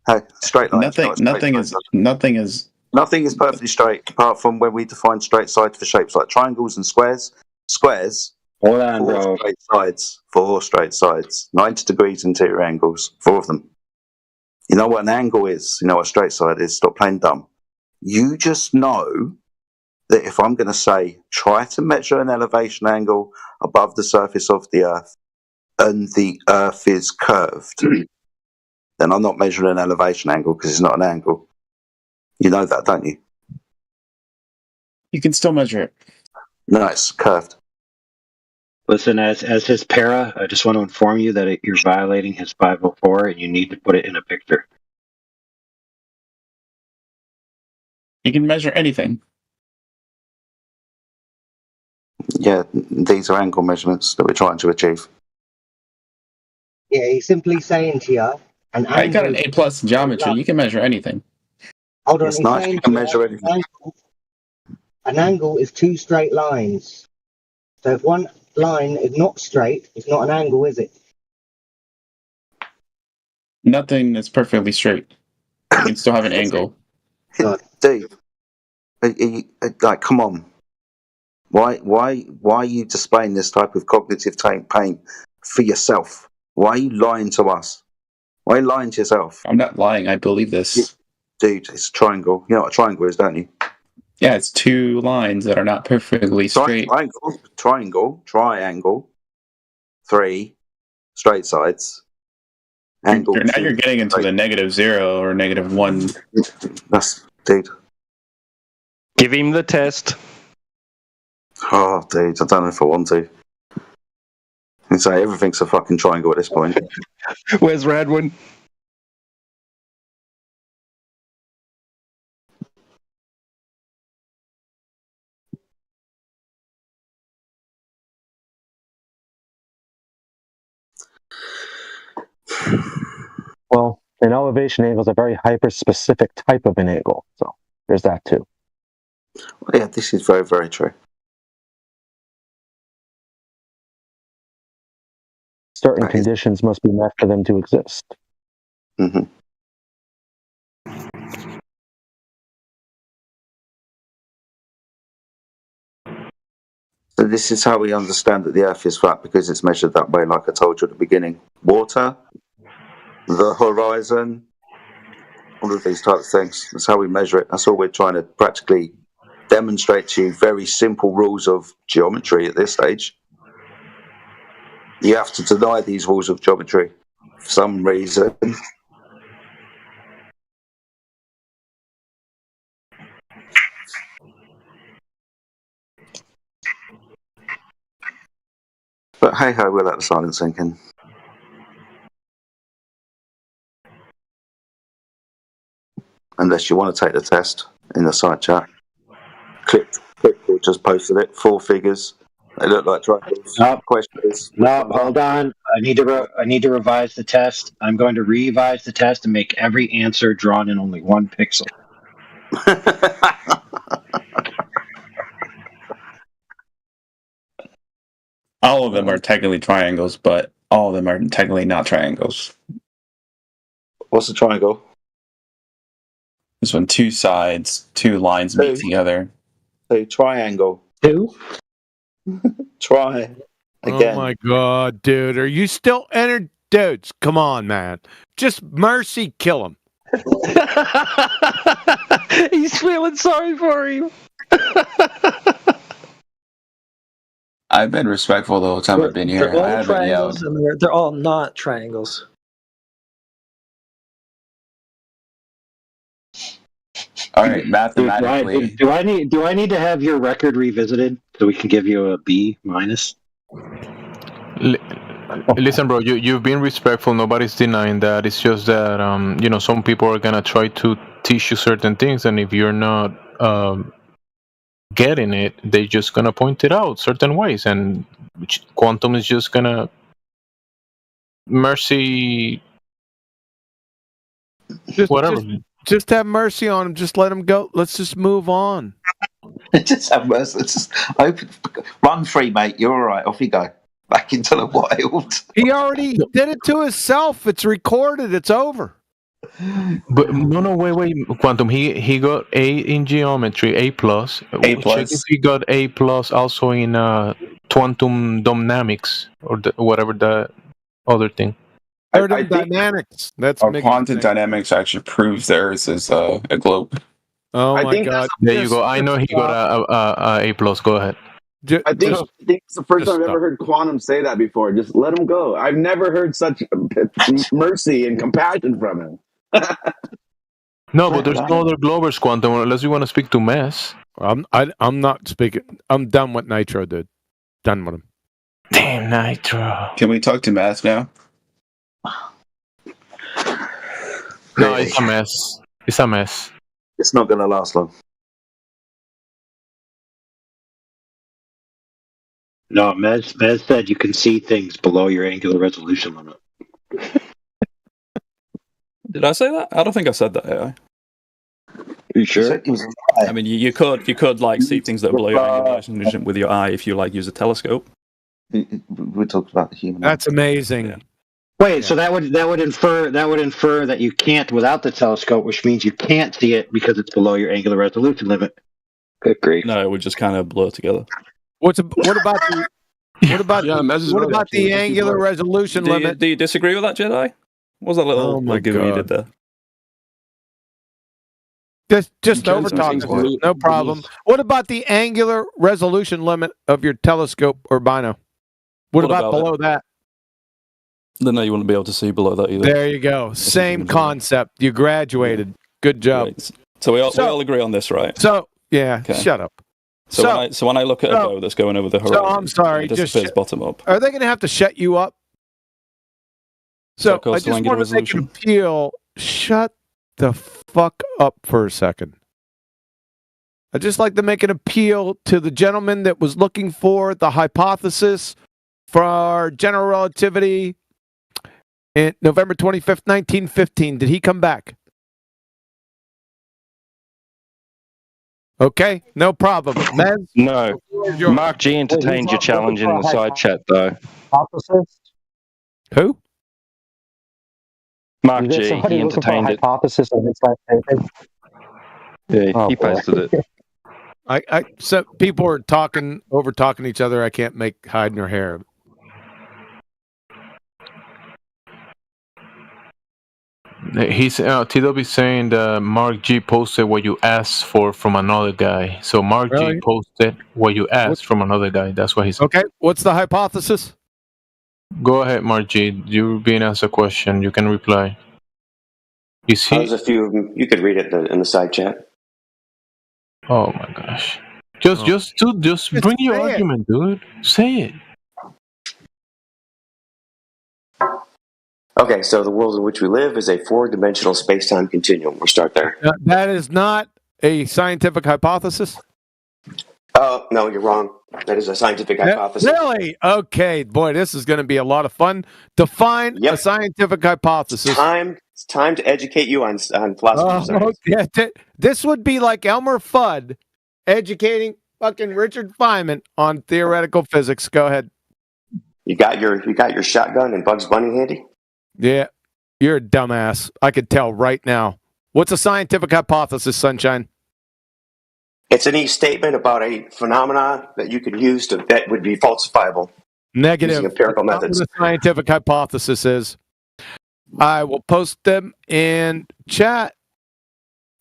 Hey, straight line. Nothing is perfectly straight apart from when we define straight sides for shapes like triangles and squares. Squares. Hold on, bro. Four straight sides. 90 degrees interior angles. 4 of them. You know what an angle is. You know what a straight side is. Stop playing dumb. You just know that if I'm going to say, try to measure an elevation angle above the surface of the Earth, and the Earth is curved, then I'm not measuring an elevation angle because it's not an angle. You know that, don't you? You can still measure it. No, it's curved. Listen, as his para, I just want to inform you that you're violating his 504 and you need to put it in a picture. You can measure anything. Yeah, these are angle measurements that we're trying to achieve. Yeah, he's simply saying to you, I got an A+ in geometry. You can measure anything. Hold on, It's he's nice. saying You can to measure anything. an angle is two straight lines. So if one line is not straight, it's not an angle, is it? Nothing is perfectly straight. You can still have an angle. Dave, like, come on. Why are you displaying this type of cognitive pain for yourself? Why are you lying to us? Why are you lying to yourself? I'm not lying. I believe this. Dude, it's a triangle. You know what a triangle is, don't you? Yeah, it's two lines that are not perfectly straight. Triangle. 3 straight sides. Angle. Now you're getting into the -0 or -1. That's, dude. Give him the test. Oh, dude, I don't know if I want to. I say everything's a fucking triangle at this point. Where's Radwin? Well, an elevation angle is a very hyper-specific type of an angle. So there's that too. Well, yeah, this is very, very true. certain conditions must be met for them to exist. Mm-hmm. So this is how we understand that the Earth is flat, because it's measured that way, like I told you at the beginning. Water, the horizon, all of these types of things. That's how we measure it. That's all we're trying to practically demonstrate to you. Very simple rules of geometry at this stage. You have to deny these rules of geometry for some reason. But hey ho, we'll let the silence sink in. Unless you want to take the test in the side chat. Click just posted it. 4 figures. They look like triangles. Nope. Question is, No, hold on. I need to revise the test. I'm going to revise the test and make every answer drawn in only 1 pixel. All of them are technically triangles, but all of them are technically not triangles. What's a triangle? This one, 2 sides, 2 lines meet together. So triangle. 2? Try again. Oh my God, dude. Are you still entered? Dudes, come on, man. Just mercy kill him. He's feeling sorry for him. I've been respectful the whole time I've been here. They're all I haven't triangles, yelled. and they're all not triangles. All right, mathematically. Do I need to have your record revisited so we can give you a B minus? Listen, bro, you've been respectful. Nobody's denying that. It's just that some people are gonna try to teach you certain things, and if you're not getting it, they're just gonna point it out certain ways, and quantum is just gonna mercy whatever. Just have mercy on him. Just let him go. Let's just move on. Just have mercy. Let's just run free, mate. You're all right. Off you go. Back into the wild. He already did it to himself. It's recorded. It's over. But no, wait, Quantum. He got A in geometry, A plus. A plus. Check if he got A plus also in quantum dynamics or whatever the other thing. Thermodynamics. That's quantum dynamics actually proves theirs is a globe. Oh my God! There you go. I know he got a plus. Go ahead. I think it's the first time I've ever heard Quantum say that before. Just let him go. I've never heard such mercy and compassion from him. No, but there's no other Globers, Quantum, unless you want to speak to Mess. I'm not speaking. I'm done with Nitro, dude. Done with him. Damn, Nitro. Can we talk to Mess now? No, it's a mess. It's a mess. It's not going to last long. No, Mez said you can see things below your angular resolution limit. Did I say that? I don't think I said that, AI. You sure? I mean, you could like see things that are below your angular resolution with your eye if you like use a telescope. We talked about the human. That's amazing. Yeah. Wait, so that would infer that you can't without the telescope, which means you can't see it because it's below your angular resolution limit. Good grief! No, it would just kind of blur together. What about the angular resolution limit? Do you disagree with that, Jedi? What was that little giggle you did there? Just overtalk. No problem. What about the angular resolution limit of your telescope or bino? What about below that? Then no, you wouldn't be able to see below that either. There you go. Same concept. You graduated. Good job. Right. So we all agree on this, right? So yeah, shut up. So when I look at a bow that's going over the horizon, I'm sorry, it disappears bottom up. Are they going to have to shut you up? So I just want to make an appeal. Shut the fuck up for a second. I'd just like to make an appeal to the gentleman that was looking for the hypothesis for general relativity in November 25th, 1915. Did he come back? Okay, no problem. Mez? No. Mark G entertained your challenge in the side chat, though. Hypothesis? Who? Mark You get G. somebody He looking for a entertained it. hypothesis of inside thinking. Yeah, Oh, he boy. posted it. So people are over talking each other. I can't make hide nor hair of it. He's TW saying that Mark G posted what you asked for from another guy. So Mark Really? G posted what you asked from another guy. That's what he said. Okay, what's the hypothesis? Go ahead, Mark G. You're being asked a question. You can reply. Is he? There's a few of them. You could read it in the side chat. Oh my gosh! Just bring your argument, dude. Say it. Okay, so the world in which we live is a 4-dimensional space-time continuum. We'll start there. That is not a scientific hypothesis. Oh, no, you're wrong. That is a scientific hypothesis. Really? Okay, boy, this is going to be a lot of fun. Define a scientific hypothesis. It's time to educate you on philosophy of science. Yeah, this would be like Elmer Fudd educating fucking Richard Feynman on theoretical physics. Go ahead. You got your shotgun and Bugs Bunny handy? Yeah, you're a dumbass. I could tell right now. What's a scientific hypothesis, Sunshine? It's any statement about a phenomenon that you could use that would be falsifiable. Negative. Using empirical That's methods. not what a scientific hypothesis is. I will post them in chat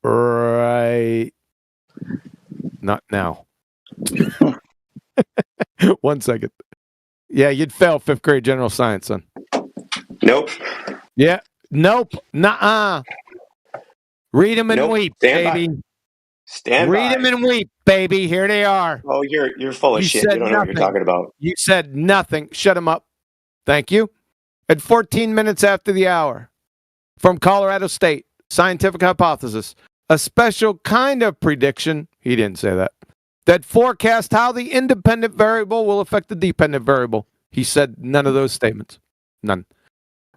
right. Not now. 1 second. Yeah, you'd fail 5th grade general science, son. Nope. Yeah. Nope. Nuh-uh. Read them and weep, baby. Stand Read by. them and weep, baby. Here they are. Oh, you're full of shit. You don't know what you're talking about. You said nothing. Shut him up. Thank you. At 14 minutes after the hour, from Colorado State, scientific hypothesis, a special kind of prediction, he didn't say that forecast how the independent variable will affect the dependent variable. He said none of those statements. None.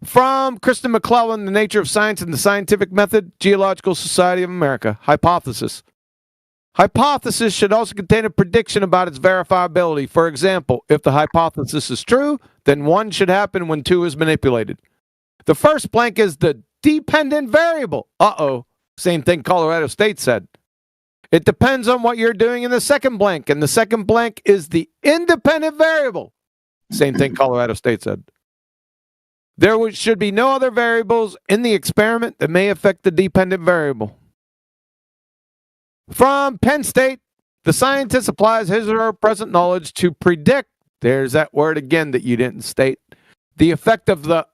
From Kristen McClellan, The Nature of Science and the Scientific Method, Geological Society of America, hypothesis. Hypothesis should also contain a prediction about its verifiability. For example, if the hypothesis is true, then 1 should happen when 2 is manipulated. The first blank is the dependent variable. Uh-oh. Same thing Colorado State said. It depends on what you're doing in the second blank, and the second blank is the independent variable. Same thing Colorado State said. There should be no other variables in the experiment that may affect the dependent variable. From Penn State, the scientist applies his or her present knowledge to predict, there's that word again that you didn't state, the effect of the,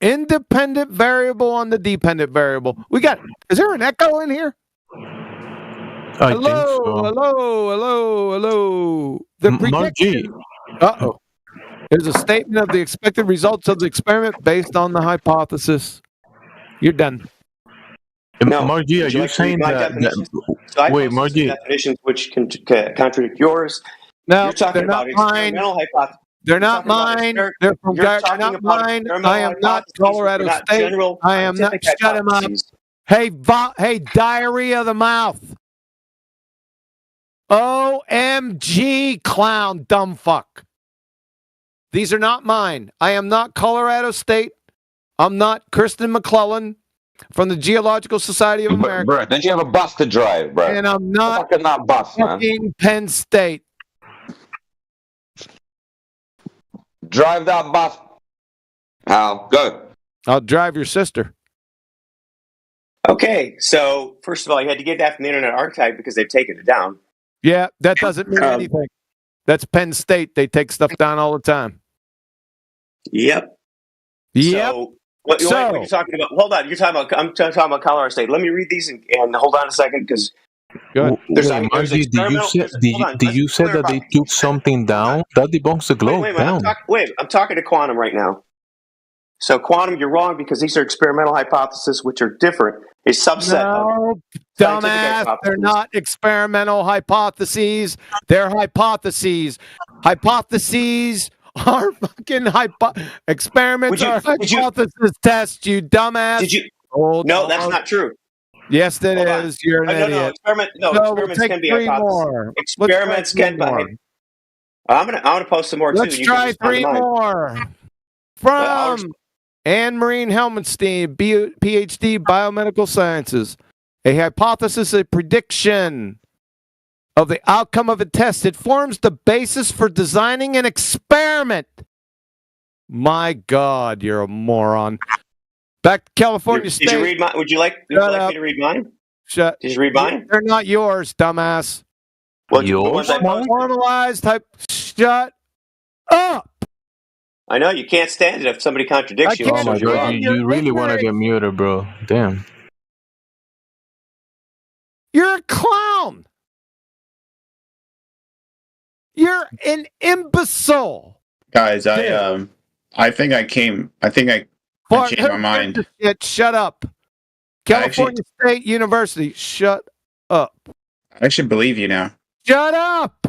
independent variable on the dependent variable. Is there an echo in here? I think so. Hello. The Mark G. prediction. There's a statement of the expected results of the experiment based on the hypothesis. You're done. No, Mark G, are you saying that So I wait, posted Mark some G. definitions which can contradict yours. No, You're talking they're not about mine. experimental hypothesis. They're not mine. They're from not mine. I am not Colorado State. I am not. Shut him up. Hey, diarrhea of the mouth. OMG, clown, dumb fuck. These are not mine. I am not Colorado State. I'm not Kristen McClellan from the Geological Society of America. Bro, don't you have a bus to drive, bro? And I'm not not bus, man. fucking Penn State. Drive that bus. Al, go. I'll drive your sister. Okay, so first of all, you had to get that from the Internet Archive because they've taken it down. Yeah, that doesn't mean anything. That's Penn State. They take stuff down all the time. Yep. So, what you're talking about? Hold on, I'm talking about Colorado State. Let me read these and hold on a second because good. Mark G, did you say that they took something down? That debunks the globe. I'm talking to Quantum right now. So Quantum, you're wrong because these are experimental hypotheses which are different. A subset of dumbass. They're not experimental hypotheses. They're hypotheses. Hypotheses are fucking experiments are hypothesis tests, you dumbass. Did you? No, that's not true. Yes, it is. You're an idiot. Experiments can be hypotheses. Experiments can be. I'm gonna post some more too. Let's try 3 more. From Anne-Marie Helmenstein, PhD, Biomedical Sciences. A hypothesis, a prediction of the outcome of a test. It forms the basis for designing an experiment. My God, you're a moron. Back to California State. Did you read mine? Would you like me to read mine? Did you read mine? They're not yours, dumbass. Well, the ones I posted. Formalized type. Shut up. I know you can't stand it if somebody contradicts you. Oh my God, you really want to get muted, bro. Damn. You're a clown. You're an imbecile. Guys, I think I changed my mind. Shut up. California State University. Shut up. I should believe you now. Shut up.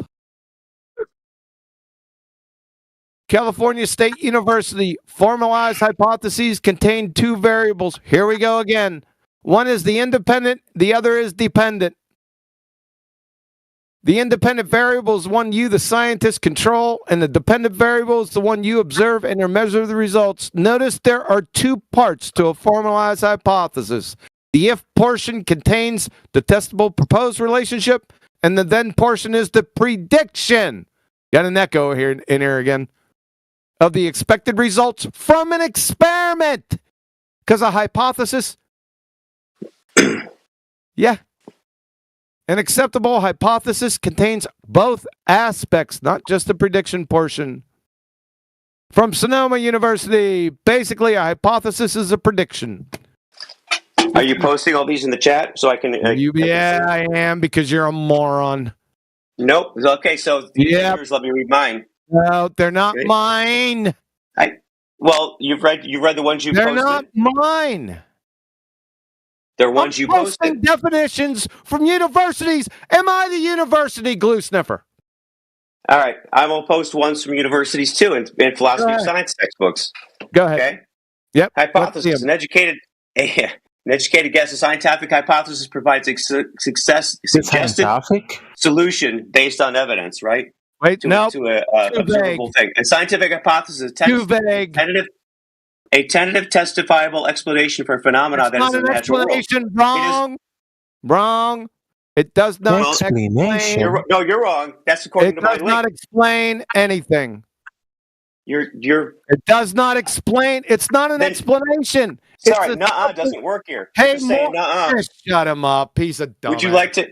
California State University formalized hypotheses contain two variables. Here we go again. One is the independent, the other is dependent. The independent variable is one you, the scientist, control, and the dependent variable is the one you observe and measure the results. Notice there are two parts to a formalized hypothesis. The if portion contains the testable proposed relationship, and the then portion is the prediction. Got an echo here in here again. Of the expected results from an experiment. Because a hypothesis, yeah. An acceptable hypothesis contains both aspects, not just the prediction portion. From Sonoma University, basically a hypothesis is a prediction. Are you posting all these in the chat so I can? I am, because you're a moron. Nope. Okay, so viewers, let me read mine. No, they're not mine. Well, you've read the ones you They're posted. not mine. They're ones you posting posted. Definitions from universities. Am I the university glue sniffer? All right, I will post ones from universities too in philosophy of science textbooks. Go ahead. Okay. Yep. Hypothesis: an educated guess. A scientific hypothesis provides a suggested solution based on evidence. Right. Wait, to no. a observable thing. A scientific hypothesis is a tentative, testifiable explanation for a phenomenon that is in the natural world. Wrong. Wrong. It does not explain. You're wrong. That's according to my link. It does not explain anything. It does not explain. It's not an explanation. Sorry, nuh-uh doesn't work here. Hey, shut him up, piece of dumb. Would you like to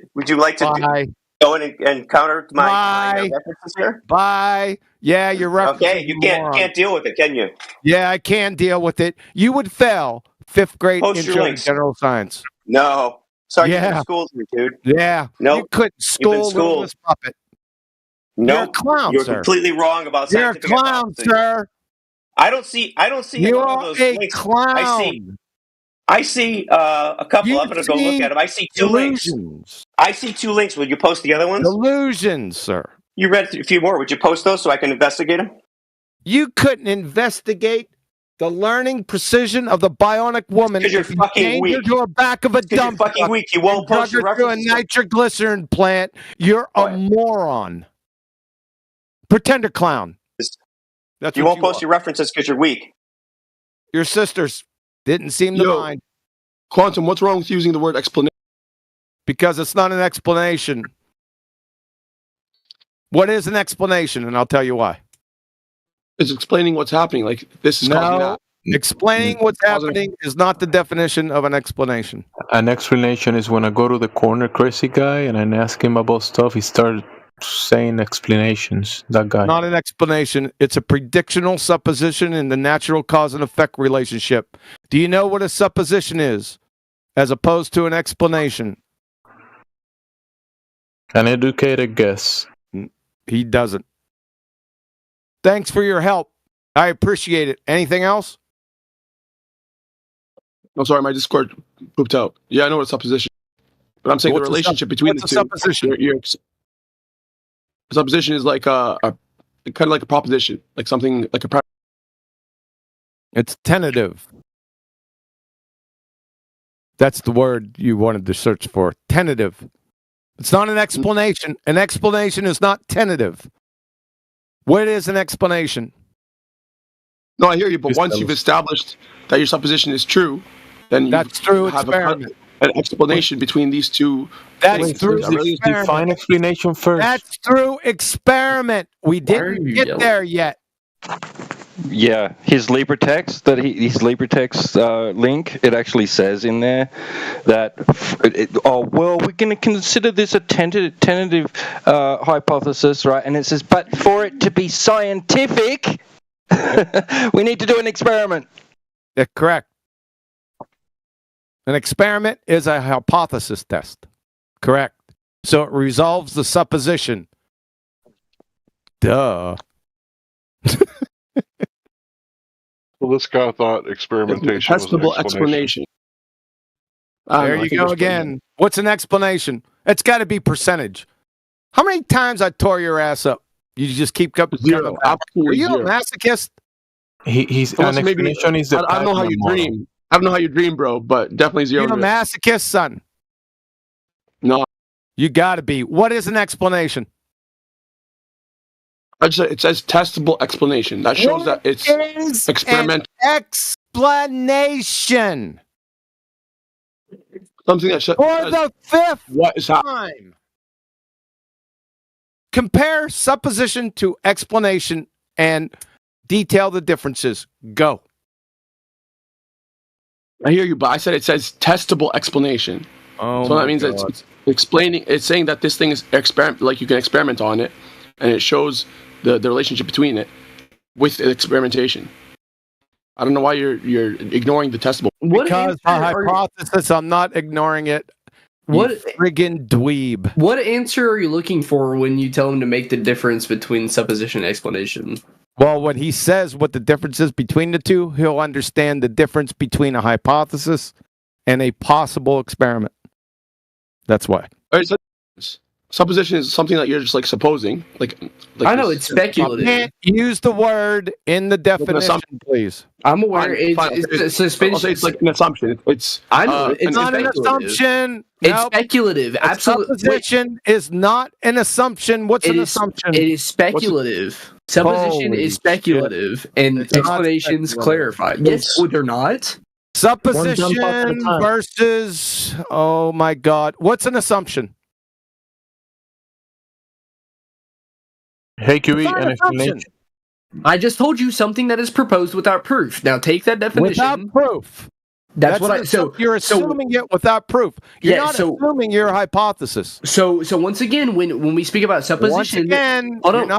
go in and counter my references here? Bye. Yeah, you're right. Okay, you can't deal with it, can you? Yeah, I can deal with it. You would fail 5th grade intro to general science. No. Sorry, you schooled me, dude. Yeah. No. You couldn't school this puppet. No. You're a clown, You're sir. completely wrong about scientific You're a clown, sir. I don't see you one of are those a links. clown. I see a couple. I'm going to go look at them. I see two links. I see two links. Would you post the other ones? Delusions, sir. You read a few more. Would you post those so I can investigate them? You couldn't investigate the learning precision of the bionic woman because you're if you fucking weak. Her to a back of a dump you're fucking weak. You won't post your references. To a nitroglycerin plant. You're a moron. Pretender clown. That's you won't post your references because you're weak. Your sisters didn't seem to mind. Quantum, what's wrong with using the word explanation? Because it's not an explanation. What is an explanation? And I'll tell you why. It's explaining what's happening. Like this is causing that. Explaining what's happening is not the definition of an explanation. An explanation is when I go to the corner crazy guy and I ask him about stuff, he started saying explanations. That guy. Not an explanation. It's a predictional supposition in the natural cause and effect relationship. Do you know what a supposition is, as opposed to an explanation? An educated guess. He doesn't. Thanks for your help. I appreciate it. Anything else? I'm sorry, my Discord pooped out. Yeah, I know what a supposition. But I'm saying the relationship between the two. Supposition? Supposition is like a kind of like a proposition, like something like a. It's tentative. That's the word you wanted to search for. Tentative. It's not an explanation. An explanation is not tentative. What is an explanation? No, I hear you, but once you've established that your supposition is true, then that's true have experiment. an explanation between these two. That's through Define explanation first. That's through experiment. We didn't get there yet. Yeah, his LibreText his LibreText link, it actually says in there that we're going to consider this a tentative hypothesis, right? And it says, but for it to be scientific, we need to do an experiment. That's correct. An experiment is a hypothesis test. Correct. So it resolves the supposition. Duh. Well, this guy thought experimentation was an Testable explanation. There you go again. What's an explanation? It's got to be percentage. How many times I tore your ass up? You just keep up. Zero. Absolutely Are you zero. a masochist? He's an explanation is the I don't know how you dream. I don't know how you dream, bro, but definitely zero. You're a masochist, son. No. You got to be. What is an explanation? It says testable explanation. That shows that it's experimental. Explanation. Something that For the fifth what is time. Compare supposition to explanation and detail the differences. Go. I hear you, but I said it says testable explanation. Oh, so that means it's explaining. It's saying that this thing is experiment, like you can experiment on it, and it shows the relationship between it with experimentation. I don't know why you're ignoring the testable. Because a hypothesis, I'm not ignoring it. What friggin' dweeb? What answer are you looking for when you tell him to make the difference between supposition and explanation? Well, when he says what the difference is between the two, he'll understand the difference between a hypothesis and a possible experiment. That's why. Supposition is something that you're just like supposing. Like I know it's speculative. You can't use the word in the definition, please. I'm aware. It's I'll say it's like an assumption. It's I know it's not an assumption. It's speculative. Absolutely. Supposition is not an assumption. What's an assumption? It is speculative. Supposition is speculative, and explanations clarified. Yes, they're not. Supposition versus. Oh my God! What's an assumption? Hey, QE, an explanation. I just told you something that is proposed without proof. Now take that definition. Without proof. That's what I. So you're assuming it without proof. You're not assuming your hypothesis. So once again, when we speak about supposition, hold on.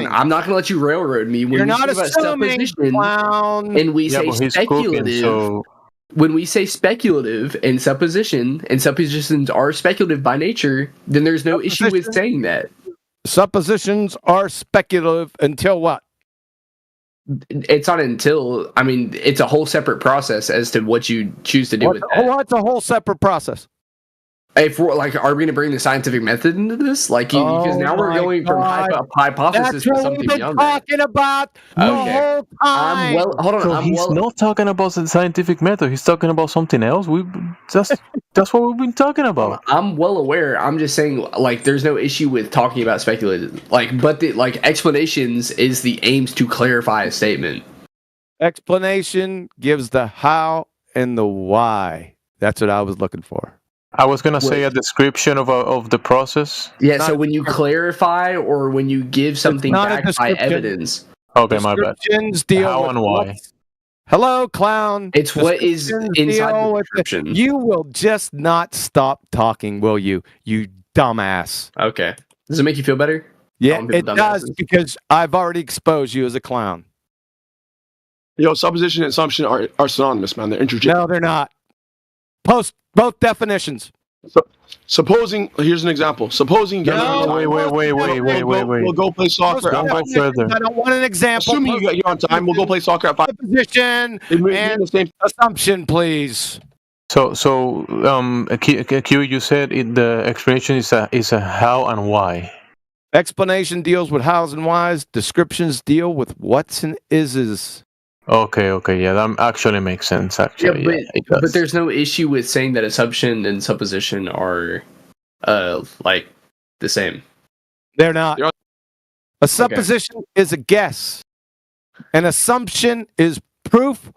I'm not going to let you railroad me. When you're we not speak assuming, about clown. And we say speculative. When we say speculative and supposition, and suppositions are speculative by nature, then there's no issue with saying that. Suppositions are speculative until what? It's not until, I mean, it's a whole separate process as to what you choose to do with that. What's a whole separate process? If we're, like, are we going to bring the scientific method into this? Like, because now we're going from hypothesis to something beyond that. That's what we've been talking about the whole time. Hold on. He's not talking about the scientific method. He's talking about something else. That's what we've been talking about. I'm well aware. I'm just saying, like, there's no issue with talking about speculative. Like, but the explanations is the aims to clarify a statement. Explanation gives the how and the why. That's what I was looking for. I was gonna say a description of the process. Yeah, so when you clarify or when you give something back by evidence. Okay, my bad. How and why? Hello, clown. It's what is inside the description. You will just not stop talking, will you? You dumbass. Okay. Does it make you feel better? Yeah, it does, because I've already exposed you as a clown. Yo, supposition and assumption are synonymous, man. They're interchangeable. No, they're not. Post both definitions. So, supposing, here's an example. Supposing wait. We'll go play soccer. I don't want an example. Assuming you're on time, we'll go play soccer at 5. Position and assumption, please. So, Q, you said the explanation is a how and why. Explanation deals with hows and whys. Descriptions deal with what's and is's. Okay, yeah, that actually makes sense. Actually, but there's no issue with saying that assumption and supposition are, like, the same. They're not. A supposition is a guess. An assumption is proof.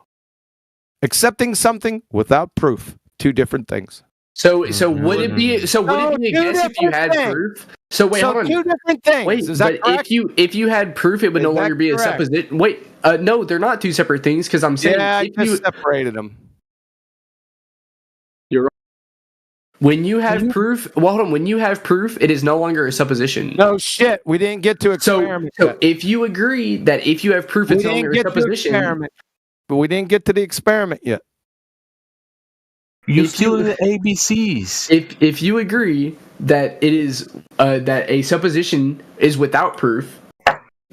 Accepting something without proof. Two different things. So would it be a guess if you had proof? So wait, hold on. Two different things. Wait, Is that correct? if you had proof, it would no longer be a supposition. Wait, no, they're not two separate things because I'm saying I just separated them. You're right. When you have proof, well, hold on. When you have proof, it is no longer a supposition. No shit. We didn't get to experiment. So if you agree that if you have proof, it's no longer a supposition. But we didn't get to the experiment yet. You're still in the ABCs. If you agree that it is that a supposition is without proof,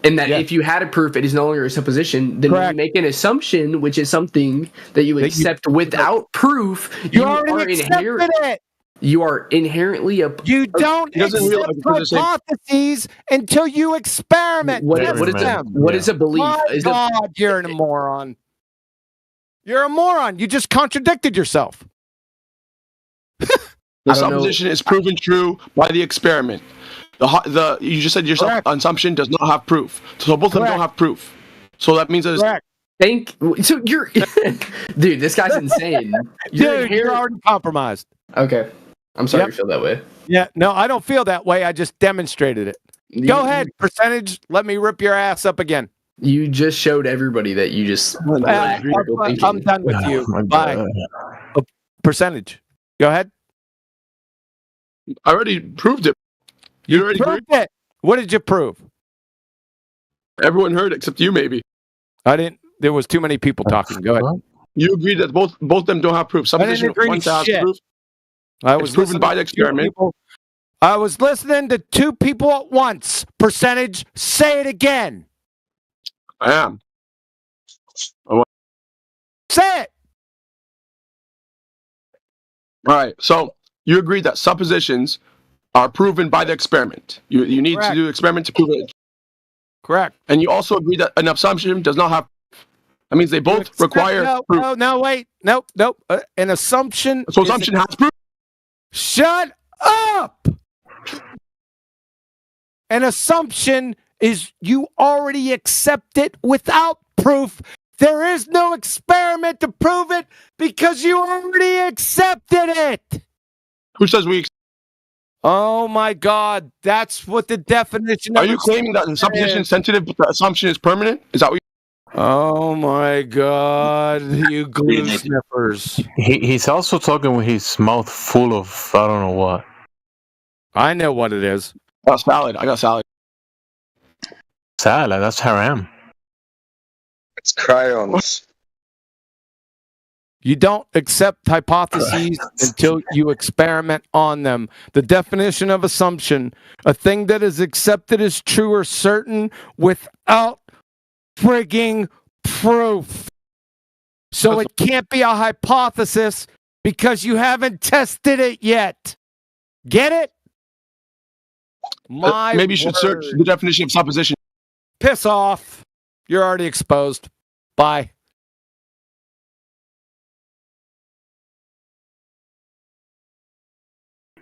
and that if you had a proof, it is no longer a supposition, then when you make an assumption, which is something that you accept without proof, you already accepted it. You are inherently You don't accept hypotheses until you experiment. What is a belief? My God, you're a moron. You're a moron. You just contradicted yourself. The supposition is proven true by the experiment. You just said your assumption does not have proof. So both of them don't have proof. So that means that so you're dude, this guy's insane. You're already compromised. Okay. I'm sorry you feel that way. Yeah, no, I don't feel that way. I just demonstrated it. Go ahead, percentage. Let me rip your ass up again. You just showed everybody that you just. I'm done with you. Bye. Percentage. Go ahead. I already proved it. You already proved it. What did you prove? Everyone heard except you, maybe. I didn't. There was too many people talking. Go ahead. You agreed that both of them don't have proof. Supposition one has proof. I was proven by the experiment. I was listening to two people at once. Percentage. Say it again. I am. Say it. All right. So you agreed that suppositions are proven by the experiment. You need to do the experiment to prove it. Correct. And you also agree that an assumption does not have. That means they both require proof. No, wait. Nope. An assumption. So assumption has proof. Shut up. An assumption is you already accept it without proof. There is no experiment to prove it because you already accepted it. Who says we? Oh my God, that's what the definition. Are you claiming that the supposition is sensitive, but the assumption is permanent? Is that what? Oh my God, you glue sniffers. He's also talking with his mouth full of I don't know what. I know what it is. I got salad. Salad, that's haram. It's crayons. You don't accept hypotheses until you experiment on them. The definition of assumption, a thing that is accepted as true or certain without frigging proof. So it can't be a hypothesis because you haven't tested it yet. Get it? Maybe you should search the definition of supposition. Piss off. You're already exposed. Bye.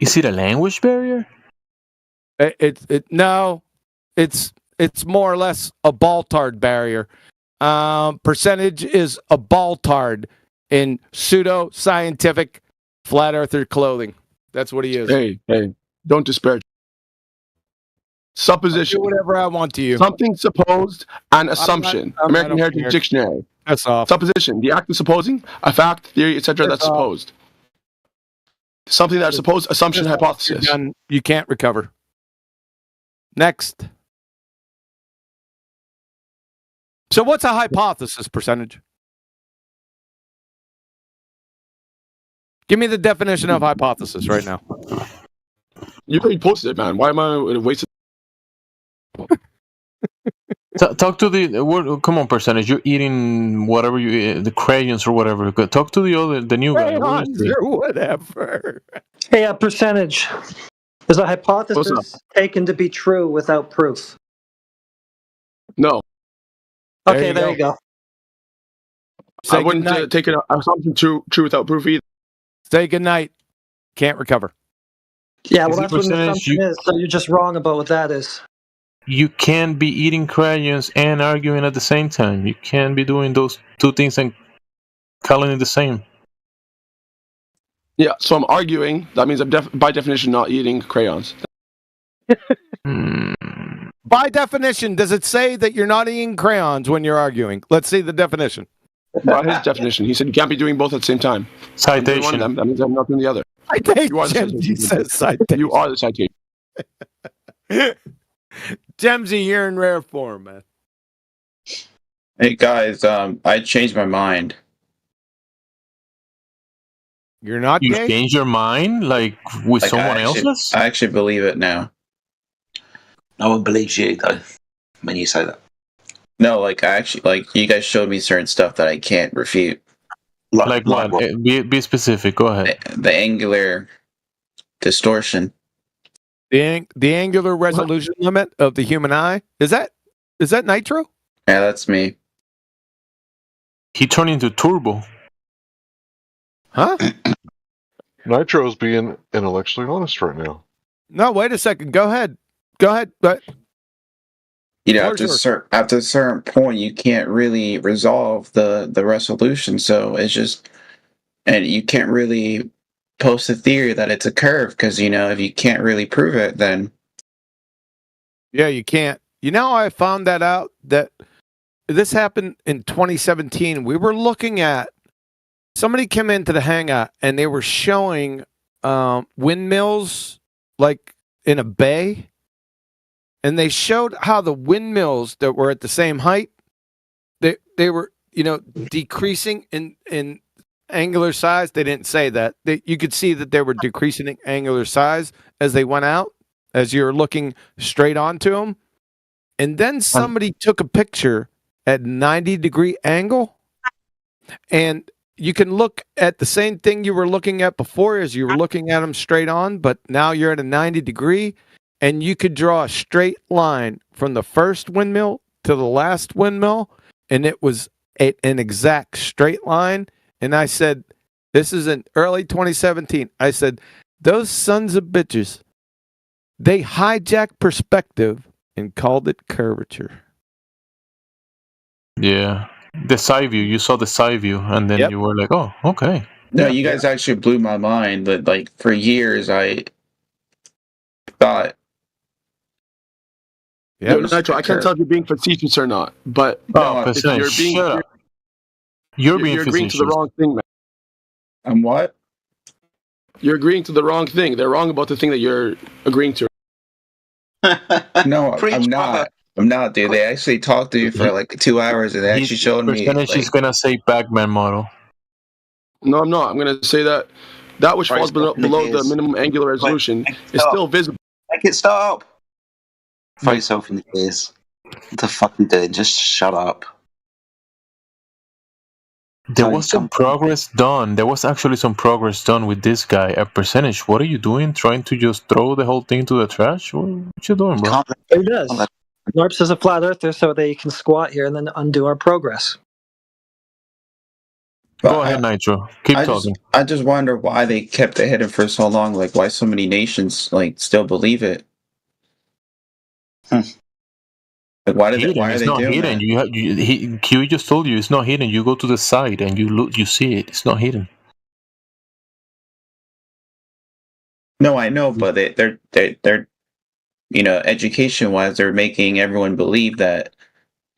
Is it a language barrier? No. It's more or less a Baltard barrier. Percentage is a Baltard in pseudo-scientific flat earther clothing. That's what he is. Hey, don't disparage. Supposition. I'll do whatever I want to you. Something supposed and assumption. American Heritage Dictionary. That's off. Supposition. The act of supposing, a fact, theory, etc. that's supposed. Something that's supposed, assumption, hypothesis. You can't recover. Next. So what's a hypothesis, percentage? Give me the definition of hypothesis right now. You already posted it, man. Why am I wasting? Talk to the come on, percentage. You're eating whatever you eat, the crayons or whatever. Talk to the new guy. Crayons or whatever. Hey, percentage. Is a hypothesis taken to be true without proof? No. Okay, there you go. I wouldn't take an assumption true without proof either. Say goodnight. Can't recover. Yeah, well, that's what an assumption is. So you're just wrong about what that is. you can't be eating crayons and arguing at the same time. You can't be doing those two things and calling it the same. Yeah, so I'm arguing. That means I'm by definition not eating crayons. By definition, does it say that you're not eating crayons when you're arguing? Let's see the definition. By his definition, he said you can't be doing both at the same time. Citation. One of them, that means I'm not doing the other. He says citation. You are the citation. Jemsy, you're in rare form, man. Hey guys, I changed my mind. You're not You gay? change your mind, like with someone else's? I actually believe it now. No one believes you though when you say that. No, like I actually like you guys showed me certain stuff that I can't refute. Like what? Be specific. Go ahead. The angular distortion. The angular resolution limit of the human eye? Is that Nitro? Yeah, that's me. He turned into Turbo. Huh? Nitro's being intellectually honest right now. No, wait a second. Go ahead. But You know, after a certain point, you can't really resolve the resolution. So it's just, and you can't really post a theory that it's a curve because if you can't really prove it, then yeah, you can't. I found that out that this happened in 2017. We were looking at somebody came into the hangout and they were showing windmills like in a bay. And they showed how the windmills that were at the same height, they were, decreasing in angular size. They didn't say that. You could see that they were decreasing in angular size as they went out, as you're looking straight onto them. And then somebody took a picture at 90-degree angle, and you can look at the same thing you were looking at before as you were looking at them straight on, but now you're at a 90-degree. And you could draw a straight line from the first windmill to the last windmill, and it was an exact straight line. And I said, this is in early 2017. I said, those sons of bitches, they hijacked perspective and called it curvature. Yeah. The side view. You saw the side view, and then you were like, oh, okay. No, you guys actually blew my mind. But like for years, I thought. Yeah, Nitro, I can't tell if you're being facetious or not, but if you're being you're being agreeing to the wrong thing, man. And what? You're agreeing to the wrong thing. They're wrong about the thing that you're agreeing to. No, I'm not. I'm not, dude. They actually talked to you for like 2 hours, and they actually showed me. Percentage is gonna say Pac-Man model. No, I'm not. I'm gonna say that which falls below the minimum angular resolution is still visible. Make it stop. Throw yourself in the ears. What the fuck are you doing? Just shut up. There was some progress done. There was actually some progress done with this guy. A percentage. What are you doing? Trying to just throw the whole thing to the trash? What you doing, bro? He does. Norps is a flat earther, so they can squat here and then undo our progress. Go ahead, Nitro. Keep talking. I just wonder why they kept it hidden for so long. Like, why so many nations still believe it? Like, why are they doing hidden. that? Q just told you it's not hidden. You go to the side and you look. You see it. It's not hidden. No, I know, but they're education-wise, they're making everyone believe that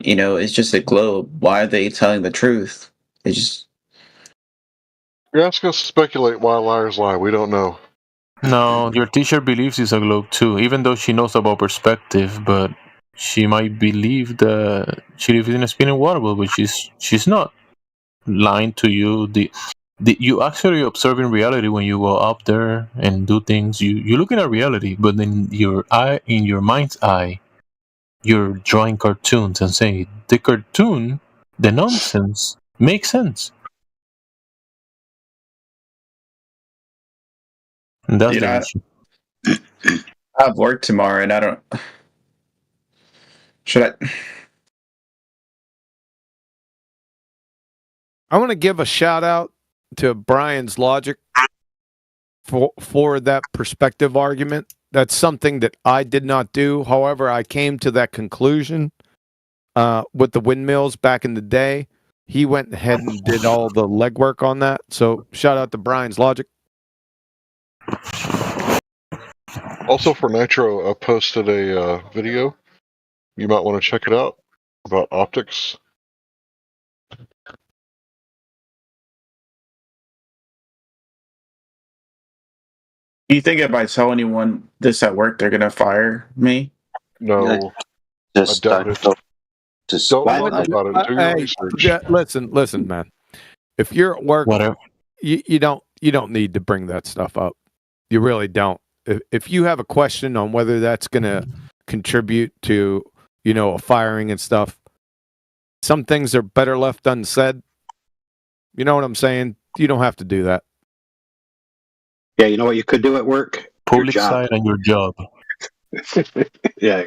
it's just a globe. Why are they telling the truth? They just. You're asking us to speculate why liars lie. We don't know. No, your teacher believes it's a globe too, even though she knows about perspective, but she might believe that she lives in a spinning water ball, but she's not lying to you. You actually observing reality when you go up there and do things. You're looking at reality, but then in your mind's eye, you're drawing cartoons and saying the cartoon, the nonsense makes sense. And that's the issue. I have work tomorrow, and I don't. Should I? I want to give a shout out to Brian's Logic for that perspective argument. That's something that I did not do. However, I came to that conclusion with the windmills back in the day. He went ahead and did all the legwork on that. So shout out to Brian's logic. Also for Nitro, I posted a video. You might want to check it out about optics. You think if I tell anyone this at work, they're gonna fire me? No, Just I doubt it. Just Don't worry about it. Do your Hey, research. listen, man. If you're at work, Whatever. you don't need to bring that stuff up. You really don't. If you have a question on whether that's going to contribute to, a firing and stuff, some things are better left unsaid. You know what I'm saying? You don't have to do that. Yeah, you know what you could do at work? Public side and your job. Yeah.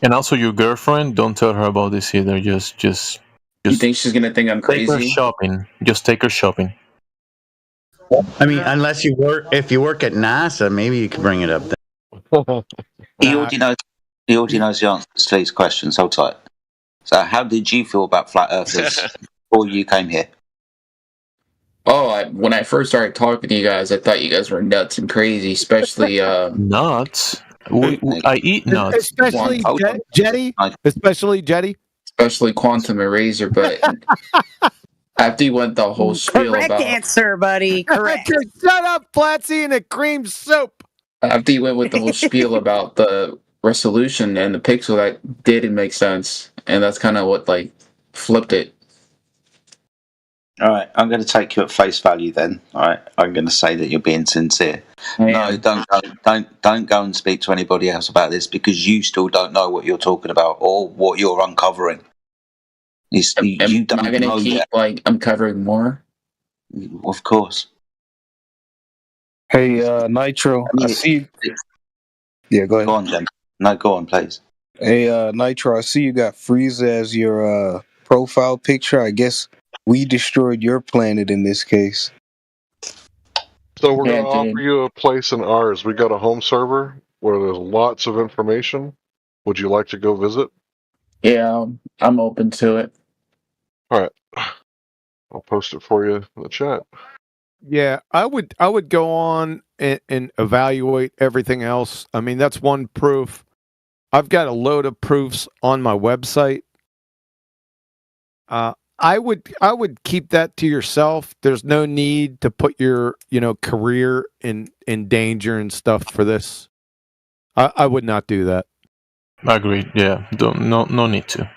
And also your girlfriend, don't tell her about this either. Just You think she's gonna think I'm take her crazy? shopping. Just take her shopping. I mean, unless if you work at NASA, maybe you could bring it up then. He already knows the answer to these questions. Hold tight. So, how did you feel about flat earthers before you came here? Oh, when I first started talking to you guys, I thought you guys were nuts and crazy, especially nuts. I eat nuts. Especially Jetty. Especially Jetty. Especially Quantum Eraser, but after you went the whole spiel Correct about answer, buddy. Correct. Shut up, Flatsy, and a cream soap. after you went with the whole spiel about the resolution and the pixel, that didn't make sense, and that's kind of what flipped it. All right, I'm going to take you at face value then. All right, I'm going to say that you're being sincere. No, don't go and speak to anybody else about this because you still don't know what you're talking about or what you're uncovering. You don't Am I going know to keep yet. uncovering more? Of course. Hey, Nitro, I see you. Yeah, go ahead. Go on, Jen. No, go on, please. Hey, Nitro, I see you got Frieza as your profile picture. I guess we destroyed your planet in this case. So we're going to offer you a place in ours. We got a home server where there's lots of information. Would you like to go visit? Yeah, I'm open to it. All right. I'll post it for you in the chat. Yeah, I would go on and evaluate everything else. I mean, that's one proof. I've got a load of proofs on my website. I would keep that to yourself. There's no need to put your career in danger and stuff for this. I would not do that. Agreed. Yeah. No need to.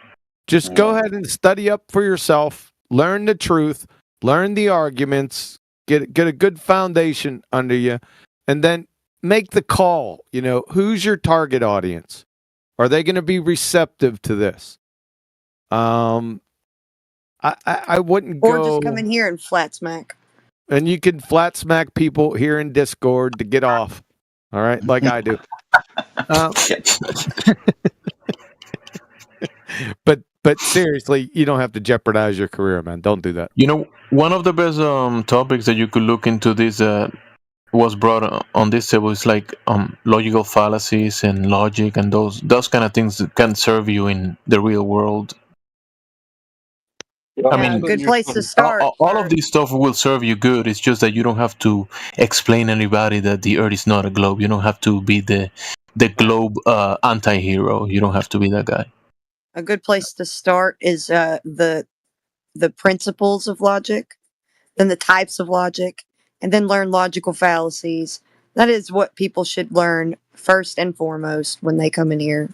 Just go ahead and study up for yourself. Learn the truth. Learn the arguments. Get a good foundation under you, and then make the call. Who's your target audience? Are they going to be receptive to this? I wouldn't Or go. just come in here and flat smack. And you can flat smack people here in Discord to get off. All right, like I do. But seriously, you don't have to jeopardize your career, man. Don't do that. One of the best topics that you could look into this was brought on this table is logical fallacies and logic and those kind of things that can serve you in the real world. I mean, good place to start. All of this stuff will serve you good. It's just that you don't have to explain anybody that the Earth is not a globe. You don't have to be the globe anti-hero. You don't have to be that guy. A good place to start is the principles of logic, then the types of logic, and then learn logical fallacies. That is what people should learn first and foremost when they come in here.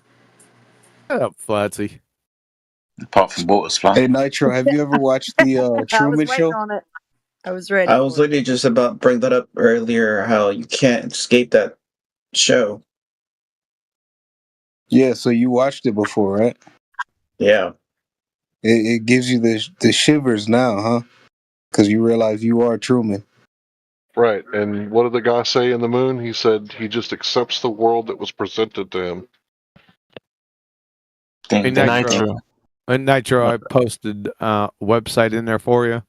Shut up, Flatsy. Apart from water supply. Hey, Nitro, have you ever watched the Truman Show? On it. I was ready. I was literally just about to bring that up earlier, how you can't escape that show. Yeah, so you watched it before, right? Yeah. It gives you the shivers now, huh? Because you realize you are Truman. Right, and what did the guy say in the moon? He said he just accepts the world that was presented to him. Nitro, I posted a website in there for you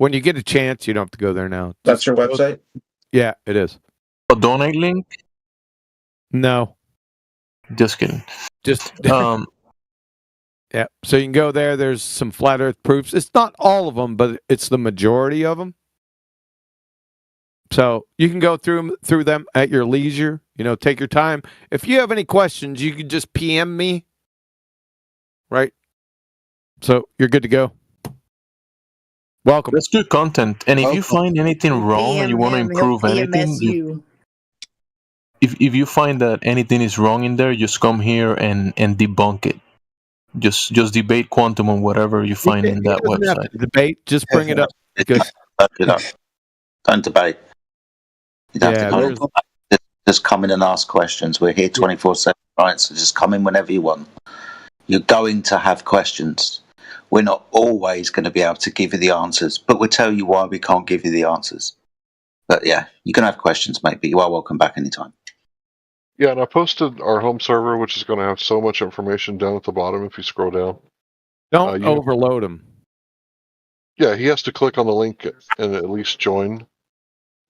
when you get a chance, you don't have to go there now. That's your website? Yeah, it is. A donate link? No. Just kidding. Just yeah. So you can go there. There's some flat Earth proofs. It's not all of them, but it's the majority of them. So you can go through them at your leisure. Take your time. If you have any questions, you can just PM me. Right. So you're good to go. Welcome. That's good content. And if you find anything wrong and you want to improve anything, if you find that anything is wrong in there, just come here and debunk it. Just debate quantum on whatever you find in that website. Debate. Just bring it up. Don't debate. You don't have to just come in and ask questions. We're here 24/7, right? So just come in whenever you want. You're going to have questions. We're not always going to be able to give you the answers, but we'll tell you why we can't give you the answers. But yeah, you're going to have questions, mate, but you are welcome back anytime. Yeah, and I posted our home server, which is going to have so much information down at the bottom if you scroll down. Don't overload him. Yeah, he has to click on the link and at least join.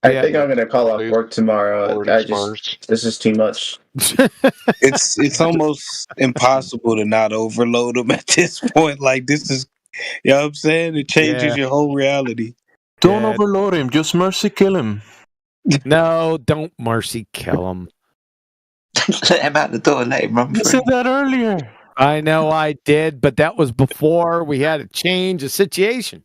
I think I'm going to call off work tomorrow. This is too much. It's almost impossible to not overload them at this point. Like, this is, you know what I'm saying? It changes your whole reality. Don't overload him. Just mercy kill him. No, don't mercy kill him. Let him out the door and let him run through. You said that earlier. I know I did, but that was before we had to change the situation.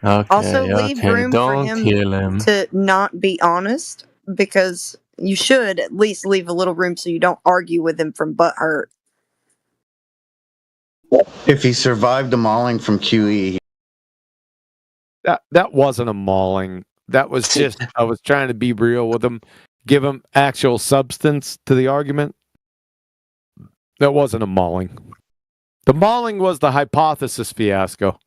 Okay, Also, leave room for him to not be honest, because you should at least leave a little room so you don't argue with him from butt hurt. If he survived the mauling from QE. That wasn't a mauling. That was just, I was trying to be real with him, give him actual substance to the argument. That wasn't a mauling. The mauling was the hypothesis fiasco.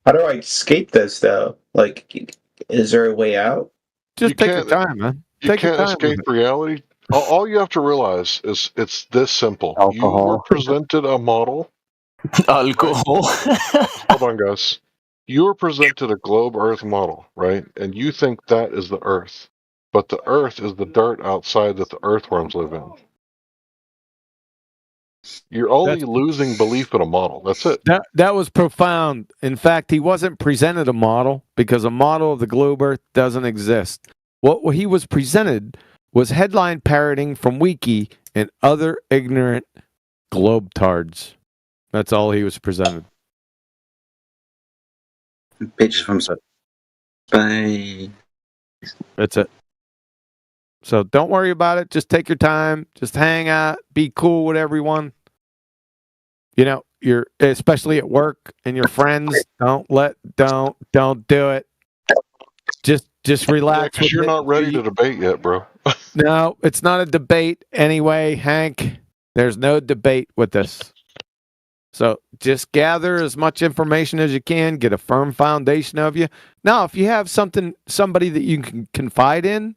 How do I escape this, though? Like, is there a way out? Just take your time, man. You can't escape reality. All you have to realize is it's this simple. You were presented a model. Alcohol. Hold on, guys. You were presented a globe Earth model, right? And you think that is the Earth. But the Earth is the dirt outside that the earthworms live in. You're only losing belief in a model. That's it. That was profound. In fact, he wasn't presented a model because a model of the globe Earth doesn't exist. What he was presented was headline parroting from Wiki and other ignorant globetards. That's all he was presented. Bitches from space. That's it. So don't worry about it. Just take your time. Just hang out. Be cool with everyone. You're especially at work and your friends. Don't do it. Just relax. Because you're not ready to debate yet, bro. No, it's not a debate anyway, Hank. There's no debate with this. So just gather as much information as you can. Get a firm foundation of you. Now, if you have somebody that you can confide in,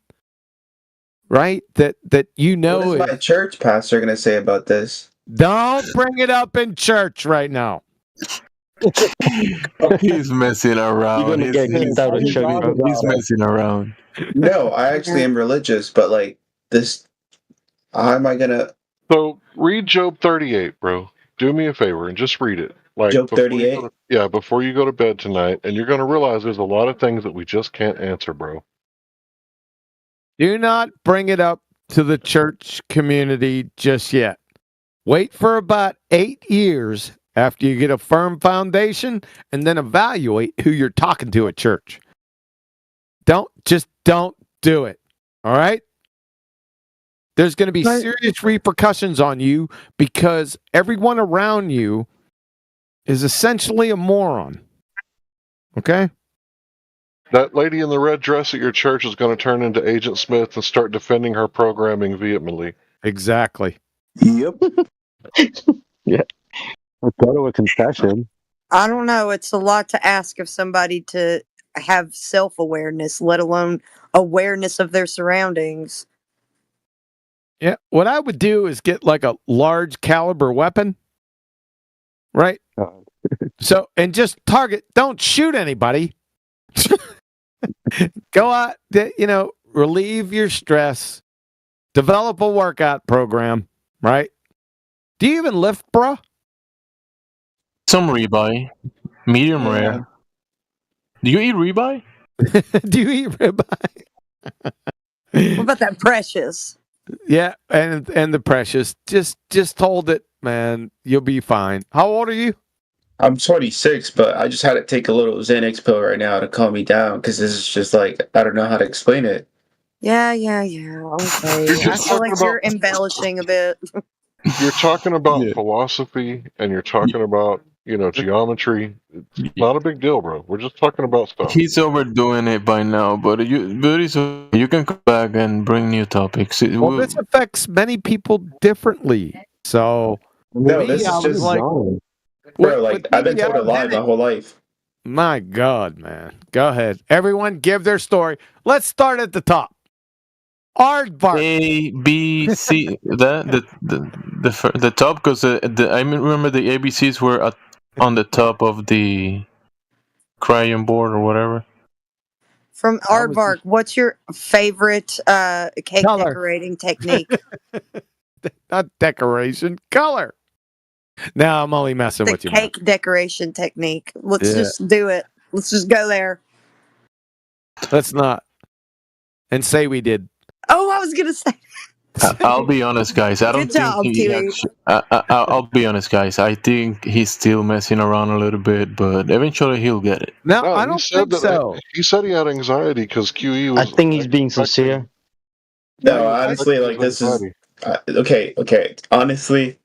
right? That What is my church pastor going to say about this? Don't bring it up in church right now. He's messing around. You're gonna get kicked out of church. He's messing around. No, I actually am religious, but like this, how am I going to... So read Job 38, bro. Do me a favor and just read it. Like Job 38? Before you go to bed tonight, and you're going to realize there's a lot of things that we just can't answer, bro. Do not bring it up to the church community just yet. Wait for about 8 years after you get a firm foundation and then evaluate who you're talking to at church. Don't do it. All right? There's going to be serious repercussions on you because everyone around you is essentially a moron. Okay? That lady in the red dress at your church is going to turn into Agent Smith and start defending her programming vehemently. Exactly. Yep. Yeah. Let's go to a confession. I don't know. It's a lot to ask of somebody to have self-awareness, let alone awareness of their surroundings. Yeah. What I would do is get like a large caliber weapon, right? And just target. Don't shoot anybody. Go out, relieve your stress, develop a workout program, right? Do you even lift, bro? Some ribeye, medium rare. Do you eat ribeye? Do you eat ribeye? What about that precious? Yeah, and the precious. Just hold it, man. You'll be fine. How old are you? I'm 26, but I just had to take a little Xanax pill right now to calm me down because this is just like, I don't know how to explain it. Yeah. Okay. I feel like you're embellishing a bit. You're talking about philosophy and you're talking about, geometry. It's not a big deal, bro. We're just talking about stuff. He's overdoing it by now, but you can come back and bring new topics. Well, this affects many people differently. So, No, this is just like, bro, I've been told a lie my whole life. My God, man. Go ahead. Everyone give their story. Let's start at the top. Aardvark. A, B, C. The top, because I remember the ABCs were on the top of the crayon board or whatever. From Aardvark, what's your favorite cake decorating technique? Not decoration, color. No, I'm only messing with you. Cake decoration technique. Let's just do it. Let's just go there. Let's not. And say we did. Oh, I was gonna say. I'll be honest, guys. I don't Good job, think he Kiwi. I'll be honest, guys. I think he's still messing around a little bit, but eventually he'll get it. No, I don't think so. He said he had anxiety because QE was. I think he's being sincere. No, honestly, this is okay. Honestly,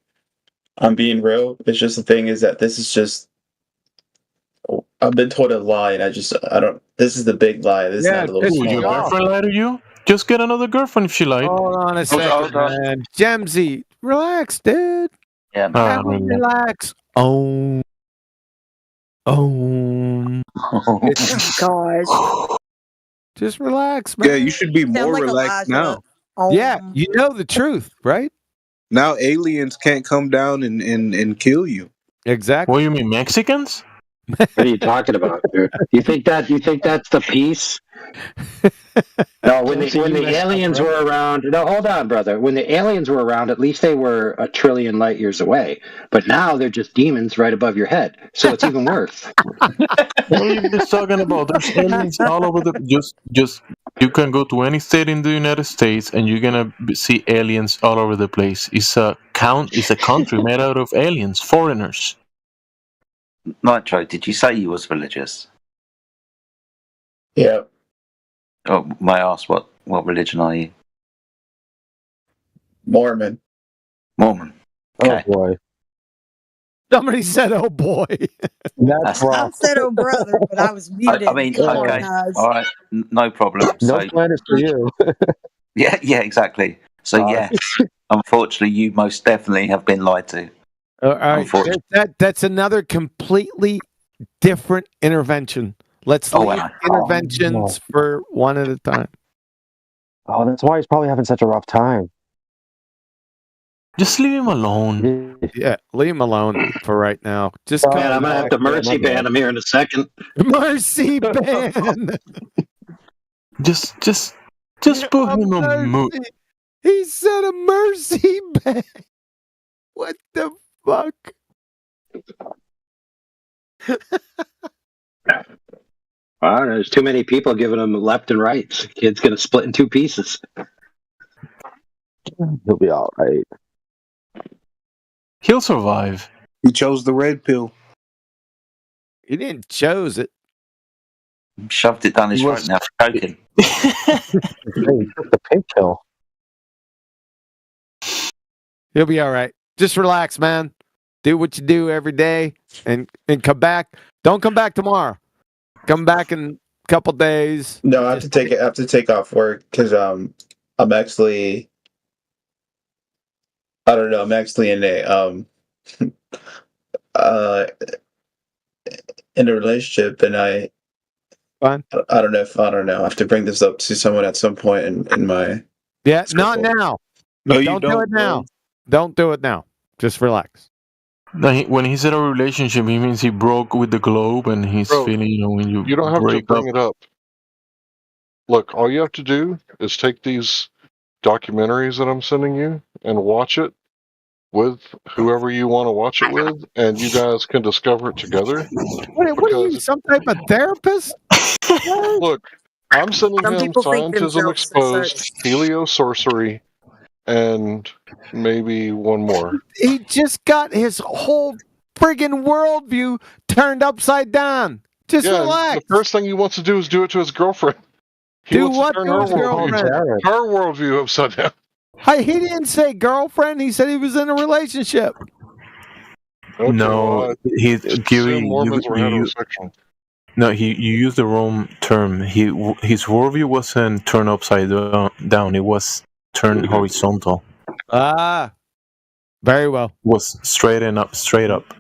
I'm being real. It's just the thing is that this is just. I've been told a lie, and I don't. This is the big lie. This is not a little small Your lie. girlfriend lie to you? Just get another girlfriend if she lied. Hold on a second, man. Gemsy, relax, dude. Yeah, relax. Oh. Gosh. Just relax, man. Yeah, you should be more like relaxed Elijah. now. Yeah, you know the truth, right? Now aliens can't come down and kill you. Exactly. What do you mean, Mexicans? What are you talking about, dude? You think that's the peace? No, when the aliens were around. No, hold on, brother. When the aliens were around, at least they were a trillion light years away. But now they're just demons right above your head, so it's even worse. What are you just talking about? There's aliens all over the. Just you can go to any state in the United States and you're gonna see aliens all over the place. It's a country made out of aliens, foreigners. Nitro, did you say you was religious? Yeah. Oh, may I ask what religion are you? Mormon. Mormon. Okay. Oh boy. Somebody said, "Oh boy." That's I rough. said, "Oh brother," but I was muted. I mean, Come on, okay, guys. all right, no problem. No So, planet for you. yeah, exactly. So yeah, unfortunately, you most definitely have been lied to. All right, Unfortunately. that's another completely different intervention. Let's leave interventions for one at a time. Oh, that's why he's probably having such a rough time. Just leave him alone. Yeah, leave him alone for right now. Just Man, I'm gonna have to mercy ban him here in a second. mercy ban. Just put him on mute. He said a mercy ban. What the fuck? Wow, there's too many people giving him left and right. Kid's gonna split in two pieces. He'll be all right. He'll survive. He chose the red pill. He didn't chose it. Shoved it down his throat now for choking. The pink pill. He'll be all right. Just relax, man. Do what you do every day and come back. Don't come back tomorrow. Come back in a couple days. No, I have to take off work because I'm actually. I don't know. I'm actually in a in a relationship, and I don't know. I have to bring this up to someone at some point in my. Yeah, circle. not now. No, you don't do it now. Don't do it now. Just relax. No, when he said a relationship, he means he broke with the globe, and he's Bro, feeling, when you don't have to break bring it up. Look, all you have to do is take these documentaries that I'm sending you and watch it with whoever you want to watch it with, and you guys can discover it together. What are you, some type of therapist? Look, I'm sending Some him people think Scientism themselves as Exposed, such. Heliosorcery, and maybe one more. He just got his whole friggin' worldview turned upside down. Just Yeah, and relax. the first thing he wants to do is do it to his girlfriend. He Do wants what to turn to her his girlfriend? worldview upside down. Hey, he didn't say girlfriend. He said he was in a relationship. Okay, No, well, he's assume Gary. Mormons were heterosexual. No, you used the wrong term. His worldview wasn't turned upside down. It was turned horizontal. Ah, very well. It was straight up.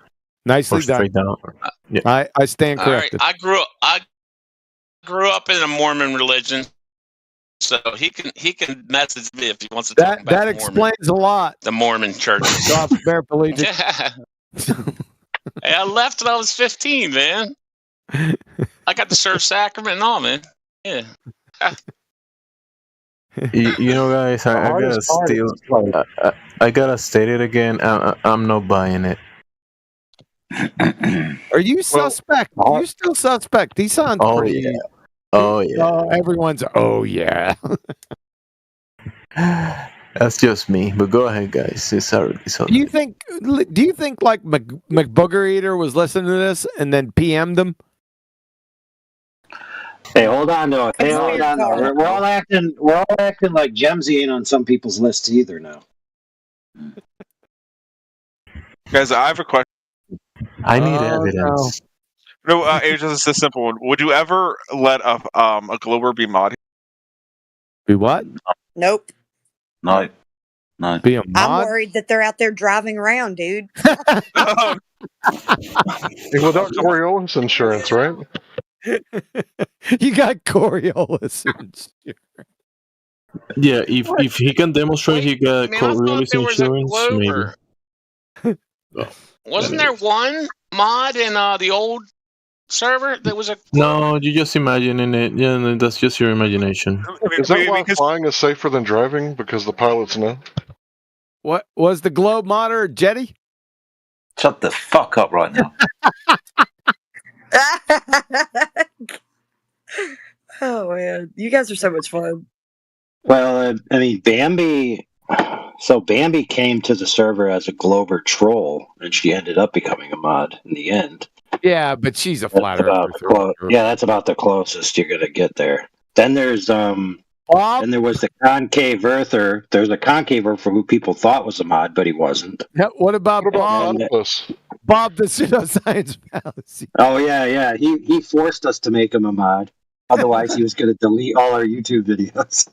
Nicely or straight done. down. Yeah. I stand All right, corrected. I grew up in a Mormon religion, so he can message me if he wants to talk about That Mormon, explains a lot. the Mormon church. Gospel Bear Pelagic. Yeah. Hey, I left when I was 15, man. I got to serve sacrament and all, man. Yeah. You know, guys, I gotta state it again. I'm not buying it. Are you suspect? You still suspect? He sounds Oh, pretty. yeah. Oh yeah. Oh, everyone's. Oh yeah. That's just me. But go ahead, guys. It's already so. Do you think like McBooger Eater was listening to this and then PM'd them? Hey, hold on though. Hey, hold on though. We're all acting like Gemsy ain't on some people's lists either now. Guys, I have a question. I need evidence. No, it's just a simple one. Would you ever let a Glober be mod? Be what? Nope. No. Be a I'm worried that they're out there driving around, dude. Without Coriolis insurance, right? You got Coriolis insurance. Yeah, if he can demonstrate he got Coriolis insurance, maybe. Wasn't there one mod in the old server that was a? No, you're just imagining it. Yeah, no, that's just your imagination. Is that why flying is safer than driving? Because the pilots know. What was the Globe Modder Jetty? Shut the fuck up right now. Oh man, you guys are so much fun. Well, I mean, Bambi. So Bambi came to the server as a Glober troll, and she ended up becoming a mod in the end. Yeah, but she's a flat earther. Yeah, that's about the closest you're gonna get there. Then there's then there was the concave earther. There's a concave earther who people thought was a mod, but he wasn't. What about Bob? Bob the pseudoscience fallacy. Oh yeah. He forced us to make him a mod. Otherwise, he was going to delete all our YouTube videos.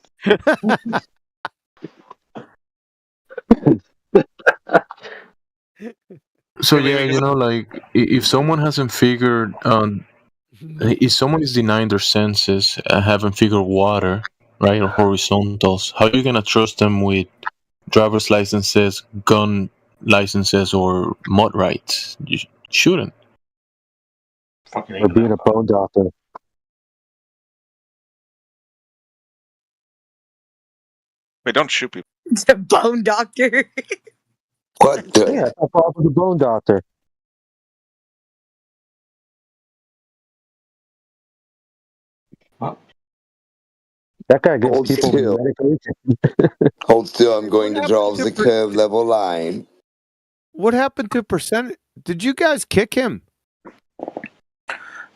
So yeah, like if someone hasn't figured, if someone is denying their senses, haven't figured water, right, or horizontals, how are you gonna trust them with driver's licenses, gun licenses, or mod rights? You shouldn't. Or being a bone doctor. Wait, don't shoot people. It's a bone doctor. What? Yeah, I thought was a bone doctor. That guy gives Hold people still. medication. Hold still, I'm going to draw the curve level line. What happened to percent? Did you guys kick him?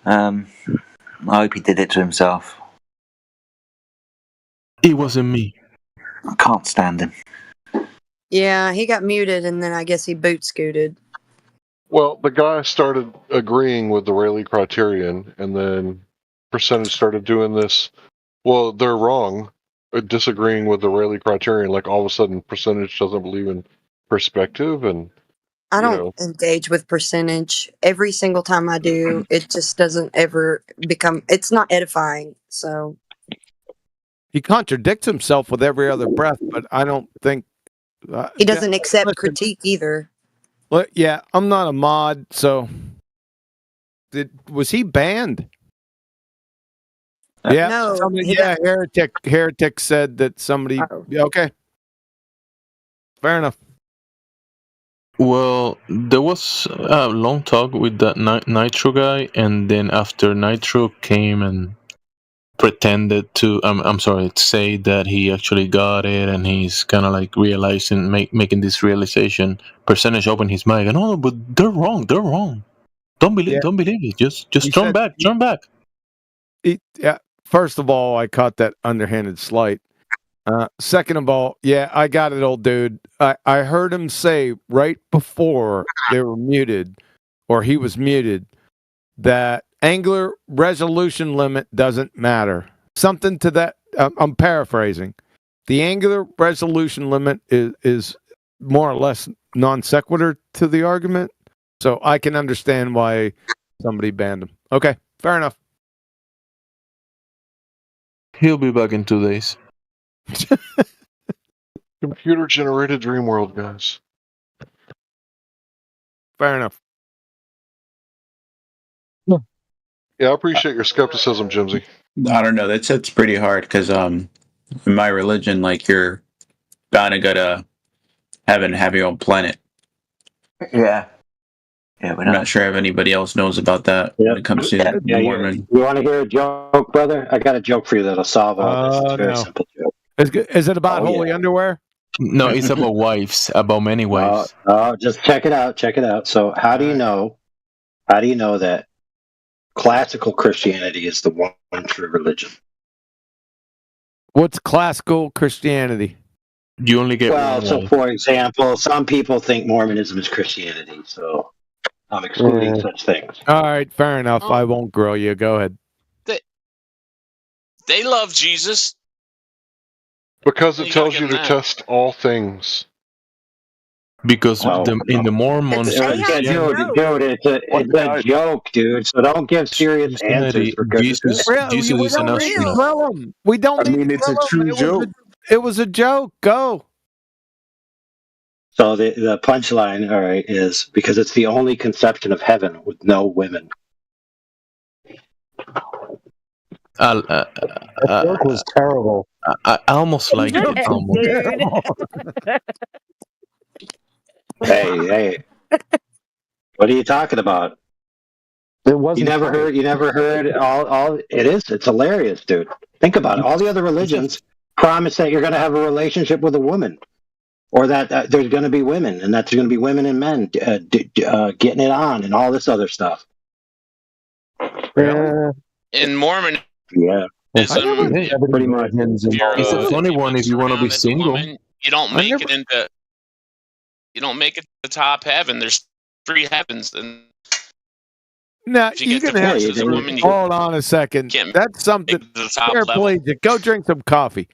I hope he did it to himself. It wasn't me. I can't stand him. Yeah, he got muted, and then I guess he boot scooted. Well, the guy started agreeing with the Rayleigh criterion, and then Percentage started doing this. Well, they're wrong, disagreeing with the Rayleigh criterion. Like all of a sudden, Percentage doesn't believe in perspective, and I don't engage with percentage. Every single time I do, it just doesn't ever become. It's not edifying. So He contradicts himself with every other breath, but I don't think he doesn't accept critique either. Yeah, I'm not a mod, so was he banned? Yeah, No, somebody, he got. Heretic said that somebody. Yeah, okay, fair enough. Well, there was a long talk with that Nitro guy, and then after Nitro came and pretended to, I'm sorry, say that he actually got it, and he's kind of like realizing, making this realization. Percentage opened his mic, and oh, but they're wrong. Don't believe it. Just turn back. Yeah. First of all, I caught that underhanded slight. Second of all, yeah, I got it, old dude. I heard him say right before they were muted, or he was muted, that angular resolution limit doesn't matter. Something to that. I'm paraphrasing. The angular resolution limit is more or less non sequitur to the argument, so I can understand why somebody banned him. Okay, fair enough. He'll be back in 2 days. Computer generated dream world, guys. Fair enough. Yeah, I appreciate your skepticism, Jimsy. I don't know. That's pretty hard because in my religion, like you're bound to go to heaven, have your own planet. Yeah. Yeah, I'm not sure if anybody else knows about that when it comes to Mormon. You want to hear a joke, brother? I got a joke for you that'll solve all this. It's a very simple joke. Is it about holy underwear? No, it's about wives, about many wives. Just check it out. Check it out. So, how do you know that classical Christianity is the one true religion? What's classical Christianity? You only get well. So, for example, some people think Mormonism is Christianity. So, I'm excluding such things. All right, fair enough. I won't grill you. Go ahead. They love Jesus. Because it tells you to test all things. Because in the Mormon Dude, it's a joke, dude. So don't give serious answers. For Jesus is an astronaut. We don't. I mean, it's a true joke. It was a joke. Go. So the punchline, all right, is because it's the only conception of heaven with no women. That joke was terrible. I almost like it. Hey, what are you talking about? It wasn't. You never heard all. It's hilarious, dude. Think about it. All the other religions promise that you're going to have a relationship with a woman, or that there's going to be women, and that there's going to be women and men getting it on, and all this other stuff. In Mormon. Yeah. Pretty much. It's a funny one if you want to be single. You don't make it into. You don't make it to the top heaven. There's 3 heavens, and now you can have. Hold on a second. That's something. Paraplegic. Go drink some coffee.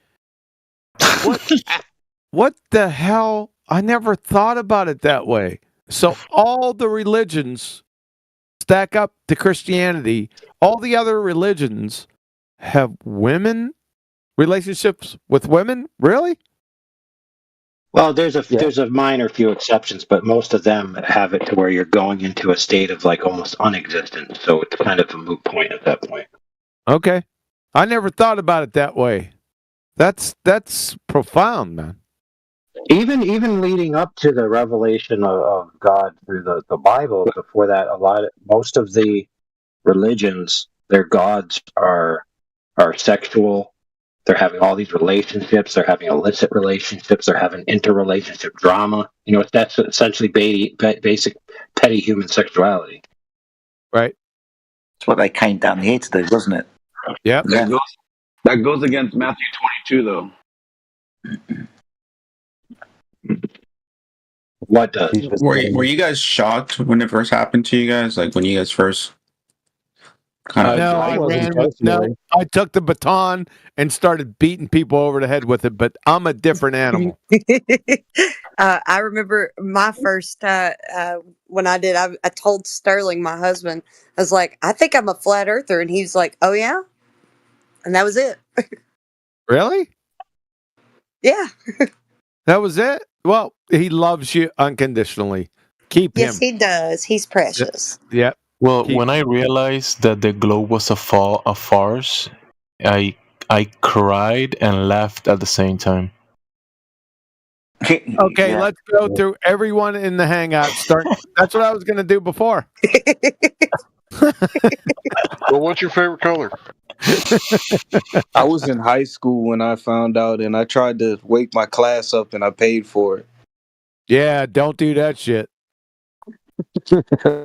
What the hell? I never thought about it that way. So all the religions stack up to Christianity. All the other religions have women relationships with women. Really? Well, there's a minor few exceptions, but most of them have it to where you're going into a state of like almost unexistent. So it's kind of a moot point at that point. Okay, I never thought about it that way. That's profound, man. Even leading up to the revelation of God through the Bible, before that, most of the religions, their gods are sexual. They're having all these relationships. They're having illicit relationships. They're having interrelationship drama. That's essentially basic petty human sexuality. Right. That's what they came down here to do, wasn't it? Yeah. That goes against Matthew 22, though. What does? Were you guys shocked when it first happened to you guys? Like when you guys first I took the baton and started beating people over the head with it, but I'm a different animal. I remember my first when I did. I told Sterling, my husband, I was like, I think I'm a flat earther, and he's like, oh yeah, and that was it. Really? Yeah. That was it. Well, he loves you unconditionally. Keep Yes, him. he does. He's precious. Yep. Well, Keep- when I realized that the globe was a farce, I cried and laughed at the same time. Okay, let's go through everyone in the hangout. That's what I was going to do before. Well, what's your favorite color? I was in high school when I found out, and I tried to wake my class up, and I paid for it. Yeah, don't do that shit. I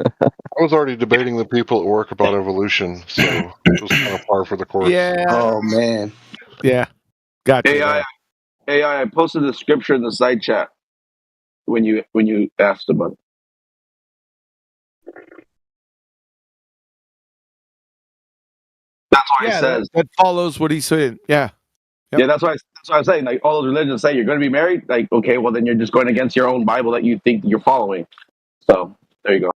was already debating the people at work about evolution, so it was kind of par for the course. Yeah. Oh man. Yeah. Gotcha. AI, I posted the scripture in the side chat when you asked about it. That's why it says. That follows what he's saying. Yeah. Yep. Yeah, that's why I'm saying. Like all those religions say you're going to be married. Like, okay, well then you're just going against your own Bible that you think you're following. So there you go.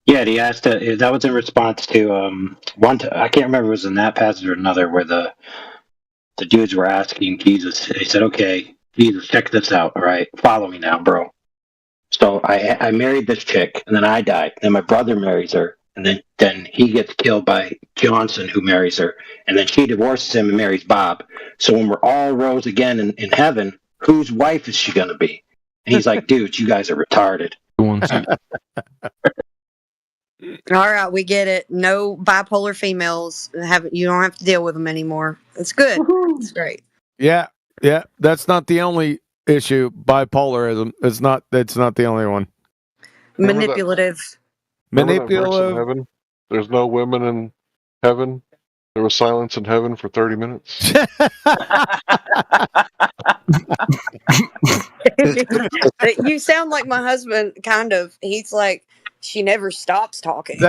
Yeah, he asked. That was in response to I can't remember if it was in that passage or another where the dudes were asking Jesus. They said, "Okay, Jesus, check this out. All right, follow me now, bro." So I married this chick, and then I died. Then my brother marries her, and then he gets killed by Johnson, who marries her, and then she divorces him and marries Bob. So when we're all rose again in heaven, whose wife is she gonna be? And he's like, "Dude, you guys are retarded." All right, we get it. No bipolar females. You don't have to deal with them anymore. It's good. It's great. Yeah. Yeah. That's not the only issue. Bipolarism. It's not the only one. Manipulative. Remember that verse in heaven? There's no women in heaven. There was silence in heaven for 30 minutes. You sound like my husband, kind of. He's like, she never stops talking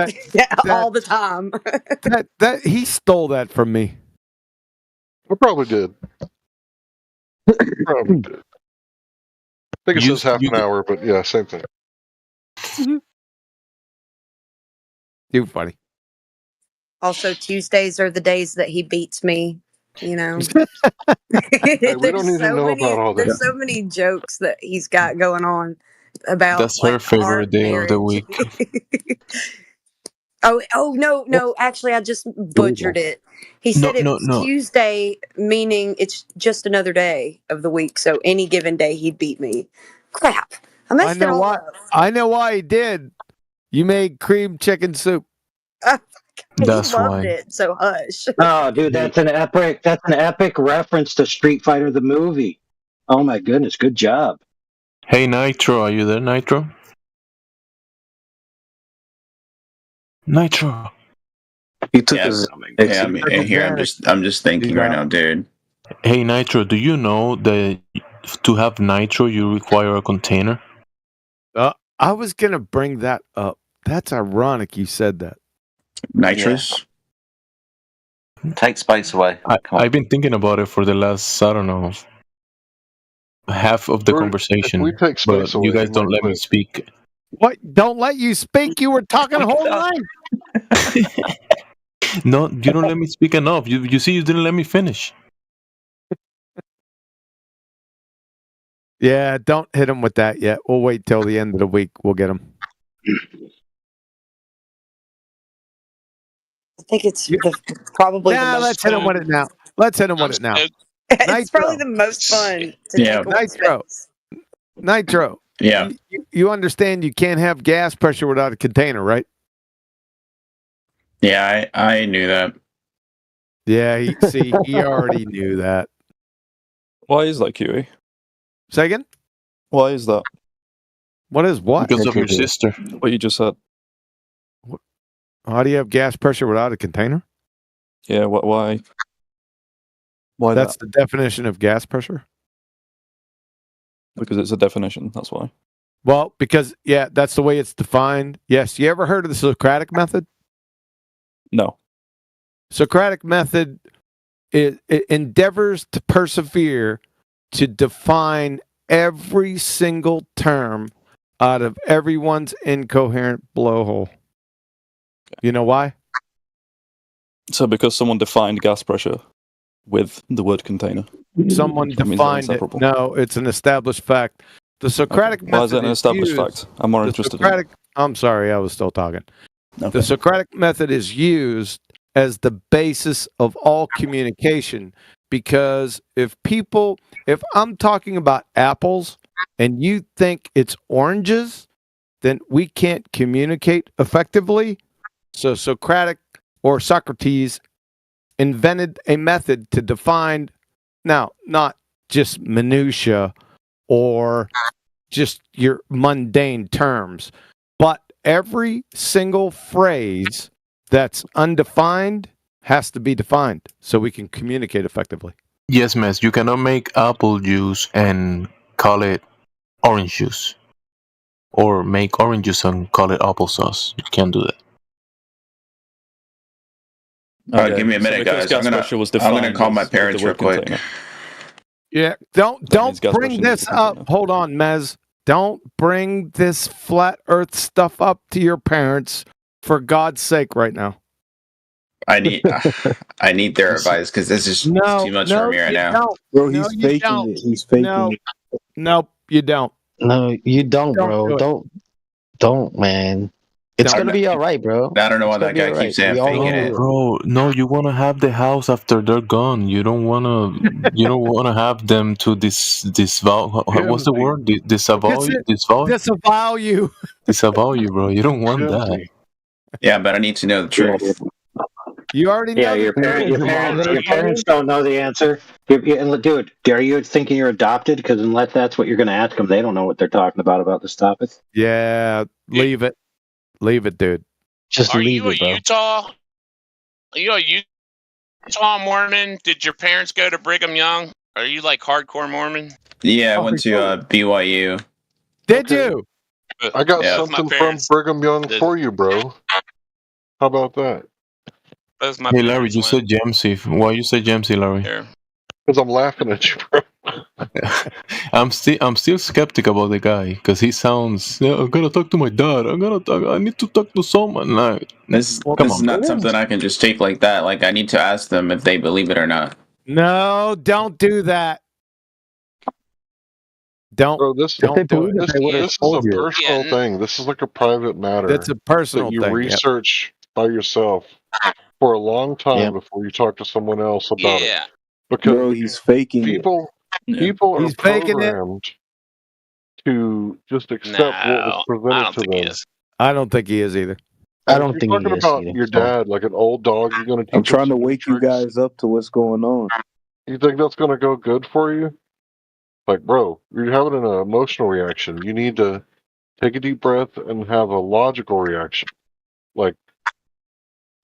all the time. that he stole that from me. I probably did. Probably did. I think it says half an hour, but yeah, same thing. Too funny. Also, Tuesdays are the days that he beats me. You know, Hey, we don't need to know about all that. There's so many jokes that he's got going on about. That's her favorite day of the week. Oh no! Actually, I just butchered it. He said it was Tuesday, meaning it's just another day of the week. So any given day, he'd beat me. Crap! I messed it all up. I know why he did. You made cream chicken soup. He loved it. So hush. Oh, dude, that's an epic reference to Street Fighter the movie. Oh my goodness, good job. Hey Nitro, are you there, Nitro? Nitro. He took his. Yeah, I'm here. I'm just thinking right now, dude. Hey Nitro, do you know that to have Nitro you require a container? I was gonna bring that up. That's ironic you said that. Nitrous? Take space away. I've been thinking about it for the last, I don't know, half of the conversation. we take space but away, you guys don't let me speak. What? Don't let you speak? You were talking a whole line. No, you don't let me speak enough. You see, you didn't let me finish. Yeah, don't hit him with that yet. We'll wait till the end of the week. We'll get him. I think it's probably. Yeah, let's hit him with it now. Let's hit him with it now. It's probably the most fun. Nitro. Yeah. You understand you can't have gas pressure without a container, right? Yeah, I knew that. Yeah, he already knew that. Why is that, Kiwi? Say again? Why is that? What is what? Because of your sister. What you just said. How do you have gas pressure without a container? Yeah, why? Why That's the definition of gas pressure? Because it's a definition, that's why. Well, because, yeah, that's the way it's defined. Yes. You ever heard of the Socratic method? No. Socratic method it endeavors to persevere to define every single term out of everyone's incoherent blowhole. You know why? So because someone defined gas pressure with the word container. Someone defined it. No, it's an established fact. The Socratic Why is that method an is established used. fact? I'm more The interested in Socratic. I'm sorry, I was still talking. The Socratic method is used as the basis of all communication because if I'm talking about apples and you think it's oranges, then we can't communicate effectively. So Socratic or Socrates invented a method to define, now, not just minutia or just your mundane terms, but every single phrase that's undefined has to be defined so we can communicate effectively. Yes, Mess. You cannot make apple juice and call it orange juice, or make orange juice and call it applesauce. You can't do that. All right, give me a minute, guys. I'm gonna call my parents real quick. Yeah, don't bring this up. Hold on, Mez. Don't bring this flat Earth stuff up to your parents, for God's sake, right now. I need their advice because this is too much for me right now. Don't. Bro, he's faking it. He's faking it. Nope, you don't. No, you don't, bro. Don't, man. It's gonna be all right, bro. I don't know why that guy keeps saying faking it. Bro, no, you wanna have the house after they're gone. You don't wanna have them to disavow. What's the word? Disavow you. Disavow you. Disavow you, bro. You don't want that. Yeah, but I need to know the truth. You already know. Yeah, your parents don't know the answer. Dude, are you thinking you're adopted? Because unless that's what you're going to ask them, they don't know what they're talking about this topic. Yeah, leave it. Leave it, dude. Just leave it, bro. Are you a Utah Mormon? Did your parents go to Brigham Young? Are you like hardcore Mormon? Yeah, I went to BYU. Did you? I got something from Brigham Young for you, bro. How about that? Hey, Larry, you said Jamesy. Why you say Jamesy, Larry? Because I'm laughing at you, bro. I'm still skeptic about the guy because he sounds. Yeah, I'm gonna talk to my dad. I need to talk to someone. Like this is not something I can just take like that. Like I need to ask them if they believe it or not. No, don't do that. Don't. Bro, this is a personal thing. This is like a private matter. It's a personal that you thing. research by yourself for a long time before you talk to someone else about it. Because bro, he's faking people are programmed to just accept what was presented to them. I don't think he is either. I don't think you're talking about your dad, like an old dog. You're going to teach I'm trying to wake you guys up to what's going on. You think that's going to go good for you? Like, bro, you're having an emotional reaction. You need to take a deep breath and have a logical reaction. Like,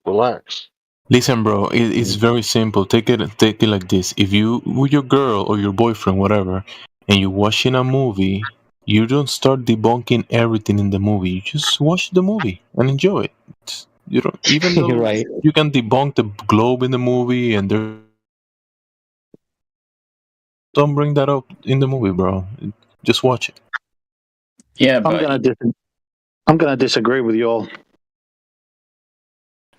relax. Listen, bro, it's very simple. Take it like this. If you with your girl or your boyfriend, whatever, and you're watching a movie, you don't start debunking everything in the movie. You just watch the movie and enjoy it. You don't even though right. You can debunk the globe in the movie, and don't bring that up in the movie, bro. Just watch it. Yeah, but I'm gonna disagree with you all.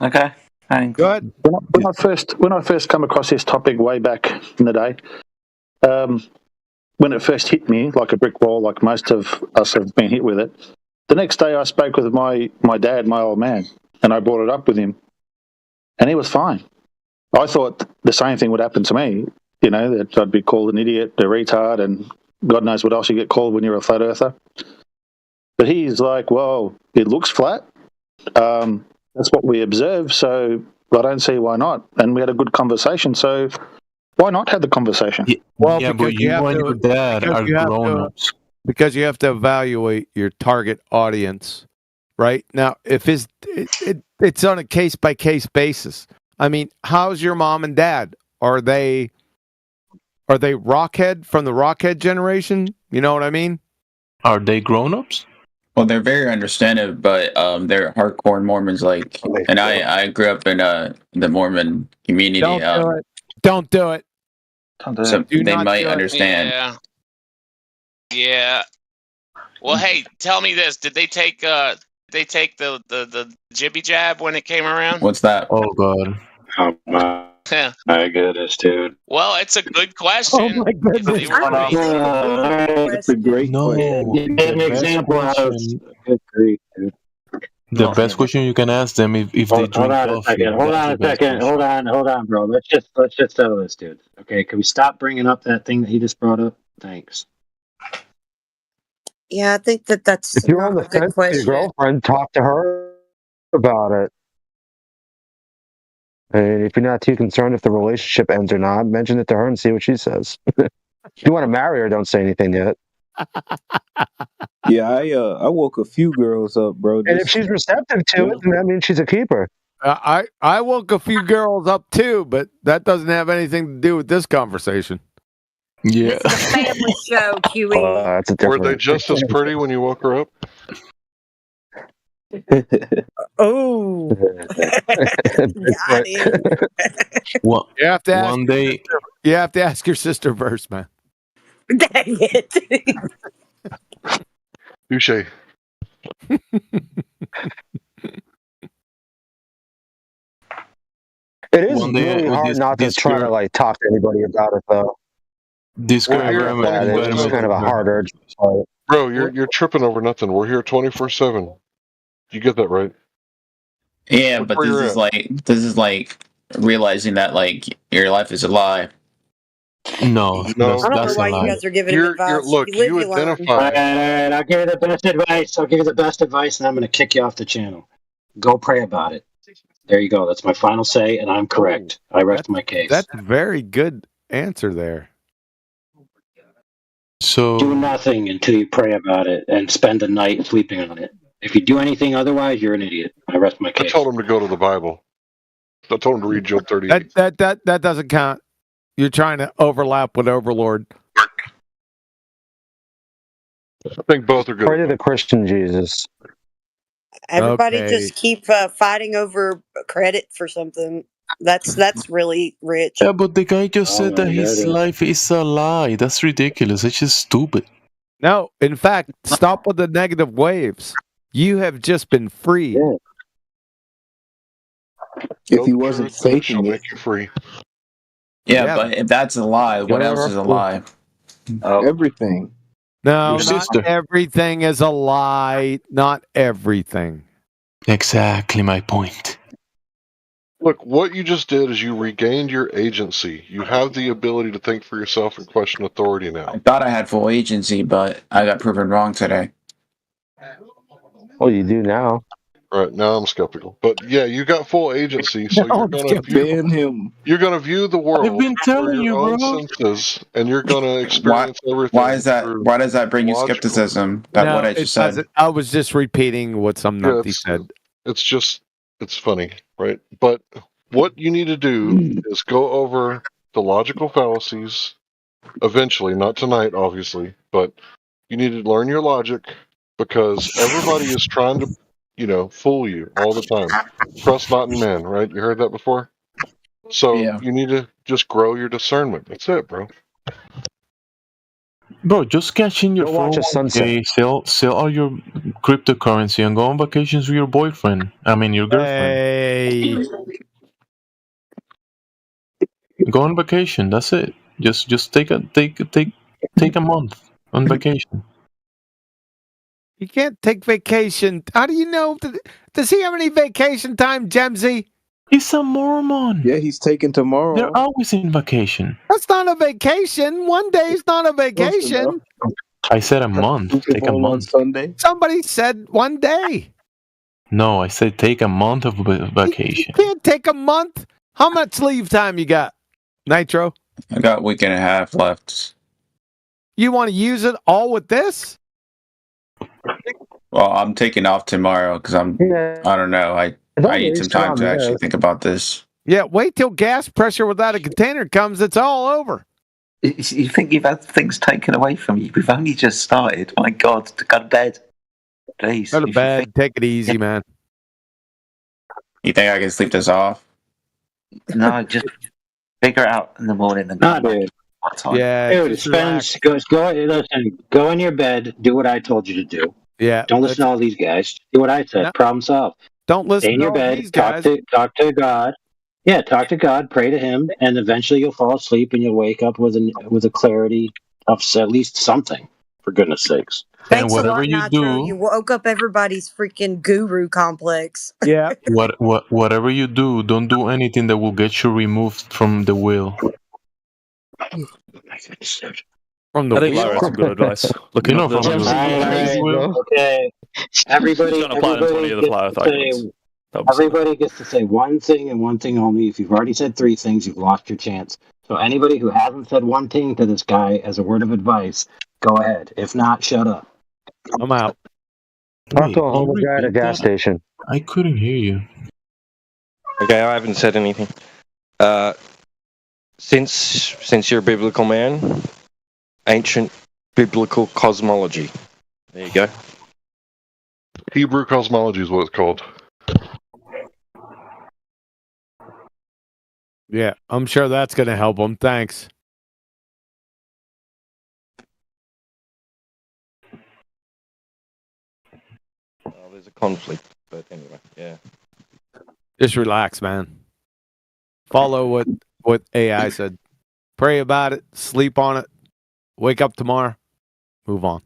Okay. Fine. Go ahead. When I first come across this topic way back in the day, when it first hit me like a brick wall, like most of us have been hit with it, the next day I spoke with my dad, my old man, and I brought it up with him, and he was fine. I thought the same thing would happen to me, that I'd be called an idiot, a retard, and God knows what else you get called when you're a flat earther. But he's like, well, it looks flat. That's what we observe, so I don't see why not. And we had a good conversation, so why not have the conversation? Well, yeah, but you and your dad are grown-ups. Because you have to evaluate your target audience, right? Now, if it's on a case-by-case basis. I mean, how's your mom and dad? Are they Rockhead from the Rockhead generation? You know what I mean? Are they grown-ups? Well, they're very understanding, but they're hardcore Mormons. And I grew up in the Mormon community. Don't do it. Don't do it. So they might understand. Yeah. Well, hey, tell me this: did they take the jibby jab when it came around? What's that? Oh God. My goodness, dude. Well, it's a good question. Oh my goodness. That's a great question. You made an example out of good grief, dude. The best question you can ask them if they Hold drink on a coffee. second. Hold on a second. Hold on, bro. Let's just settle this, dude. Okay, can we stop bringing up that thing that he just brought up? Thanks. Yeah, I think that's If you're on the not a good fence with your question. girlfriend, talk to her about it. And if you're not too concerned if the relationship ends or not, mention it to her and see what she says. If you want to marry her, don't say anything yet. Yeah, I woke a few girls up, bro. And if she's receptive to it, then that means she's a keeper. I woke a few girls up too, but that doesn't have anything to do with this conversation. Yeah. Family show, QE. That's a Were they just as pretty when you woke her up? Oh. Got him. Well, You have to ask one day. You have to ask your sister first, man. Dang it. Touche. It is One day really with hard this- not to this try to girl- like talk to anybody about it, though. This girl Yeah, it's kind of a hard urge. Bro, you're tripping over nothing. We're here 24/7. You get that right? Yeah, Look but where this you're is like realizing that like your life is a lie. No, I don't know why you guys are giving him advice. look, you live, you you learn. identify. All right, I'll give you the best advice. I'll give you the best advice, and I'm going to kick you off the channel. Go pray about it. There you go. That's my final say, and I'm correct. I rest my case. That's a very good answer there. So do nothing until you pray about it and spend the night sleeping on it. If you do anything otherwise, you're an idiot. I rest my I case. told him to go to the Bible. I told him to read Job 38. That doesn't count. You're trying to overlap with Overlord. I think both are good. Pray to the Christian Jesus. Everybody Okay. just keep fighting over credit for something. That's really rich. Yeah, but the guy just Oh said that his life is a lie. That's ridiculous. It's just stupid. No, in fact, stop with the negative waves. You have just been free. If he wasn't faking it, make you free. Yeah, but if that's a lie, what else is a lie? everything. No, Your not sister. everything is a lie. Not everything. Exactly my point. Look, what you just did is you regained your agency. You have the ability to think for yourself and question authority now. I thought I had full agency, but I got proven wrong today. Well, you do now. Right, now I'm skeptical. But yeah, you got full agency, so No, you're I'm gonna Ban him. view the world I've been through telling your you, own bro. senses, and you're gonna experience everything. Why is that? through Why does that bring you logical- skepticism? That No, what I it just said. doesn't. I was just repeating what some Yeah, numpty said. It's funny, right? But what you need to do is go over the logical fallacies eventually, not tonight, obviously, but you need to learn your logic because everybody is trying to, fool you all the time. Trust not in men, right? You heard that before? So you need to just grow your discernment. That's it, bro. Bro, just cash in your Go watch a sunset. Okay, sell all your cryptocurrency and go on vacations with your boyfriend. I mean your girlfriend. Hey, Go on vacation. That's it. Just take a month on vacation. you can't take vacation. How do you know? Does he have any vacation time, Gemsy? He's a Mormon. Yeah, he's taking tomorrow. They're always in vacation. That's not a vacation. One day's not a vacation. I said a month. Super Take a Bowl on month. Sunday. Somebody said 1 day. No, I said take a month of vacation. You can't take a month. How much leave time you got, Nitro? I got a week and a half left. You want to use it all with this? Well, I'm taking off tomorrow because I don't know. I need some time to actually think about this. Yeah, wait till gas pressure without a container comes. It's all over. You think you've had things taken away from you? We've only just started. My God, go to bed, please. Go to bed. Take it easy, man. You think I can sleep this off? No, just figure it out in the morning and Nah, dude. Yeah, Dude, just relax. go in your bed, do what I told you to do. Yeah. Don't listen to all these guys. Do what I said. No. Problem solved. Don't listen Stay in to your all bed. these guys. Talk to God. Yeah, talk to God, pray to Him, and eventually you'll fall asleep and you'll wake up with a clarity of at least something. For goodness sakes. Thanks a lot, Nacho. You woke up everybody's freaking guru complex. Yeah. Whatever you do, don't do anything that will get you removed from the wheel. From the I think wheel? Larry had some good advice. Looking You know, up the from the All right, okay. Everybody, Just don't apply them to any of the flower say, everybody gets to say one thing and one thing only. If you've already said three things, you've lost your chance. So anybody who hasn't said one thing to this guy as a word of advice, go ahead. If not, shut up. I'm out. Talk to a homeless guy at a gas station. I couldn't hear you. Okay, I haven't said anything. Since you're a biblical man, ancient biblical cosmology. There you go. Hebrew cosmology is what it's called. Yeah, I'm sure that's going to help him. Thanks. There's a conflict, but anyway, yeah. Just relax, man. Follow what AI said. Pray about it. Sleep on it. Wake up tomorrow. Move on.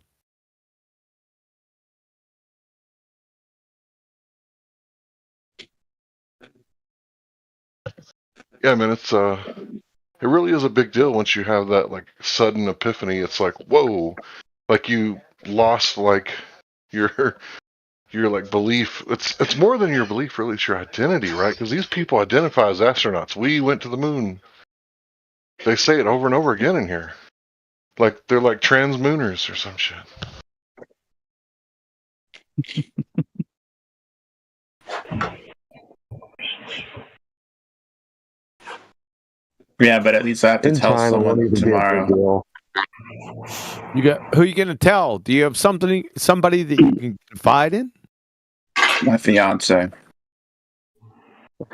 Yeah, man, it really is a big deal once you have that like sudden epiphany. It's like, whoa, like you lost like your like belief. It's more than your belief, really. It's your identity, right? Because these people identify as astronauts. We went to the moon. They say it over and over again in here. Like they're like transmooners or some shit. Yeah, but at least I have to tell someone tomorrow. You got who you going to tell? Do you have somebody that you can confide in? My fiance.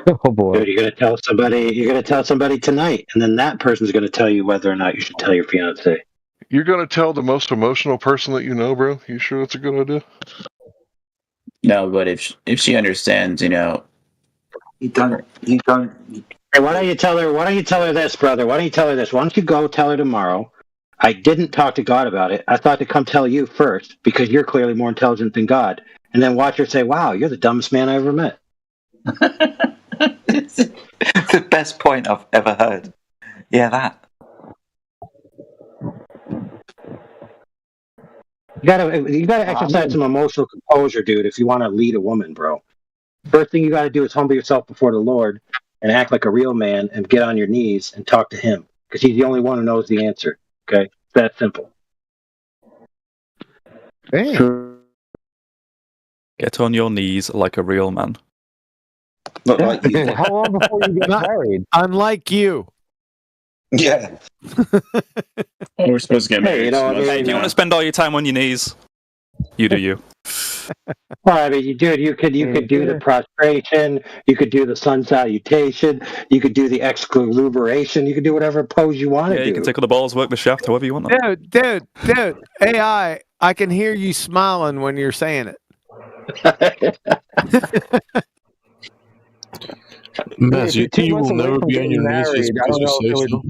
Oh boy! Dude, you're gonna tell somebody. You're gonna tell somebody tonight, and then that person's gonna tell you whether or not you should tell your fiance. You're gonna tell the most emotional person that you know, bro? You sure that's a good idea? No, but if she understands, you don't. Hey, why don't you tell her? Why don't you tell her this, brother? Why don't you tell her this? Why don't you go tell her tomorrow? I didn't talk to God about it. I thought to come tell you first because you're clearly more intelligent than God, and then watch her say, "Wow, you're the dumbest man I ever met." It's the best point I've ever heard. Yeah, that. You gotta exercise some emotional composure, dude, if you want to lead a woman, bro. First thing you gotta do is humble yourself before the Lord and act like a real man and get on your knees and talk to Him because He's the only one who knows the answer. Okay, it's that simple. Get on your knees like a real man. How long before you get married? Unlike you. Yeah. We're supposed to get married. Hey, if you want to spend all your time on your knees, you do you. Well, I mean, dude, you could do the prostration, you could do the sun salutation, you could do the excluberation, you could do whatever pose you want to do. You can tickle the balls, work the shaft, however you want. That. Dude, AI, I can hear you smiling when you're saying it. Mess, you think you will never be on your knees just because you say so?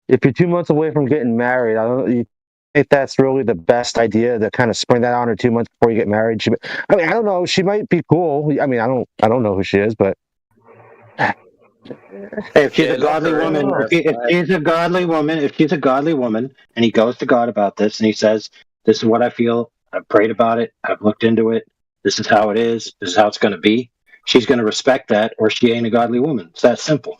If you're 2 months away from getting married, I don't. You think that's really the best idea to kind of spring that on her 2 months before you get married? I mean, I don't know. She might be cool. I mean, I don't know who she is, but hey, if she's a godly woman, if she's a godly woman, and he goes to God about this, and he says, "This is what I feel. I've prayed about it. I've looked into it. This is how it is. This is how it's going to be." She's going to respect that, or she ain't a godly woman. It's that simple.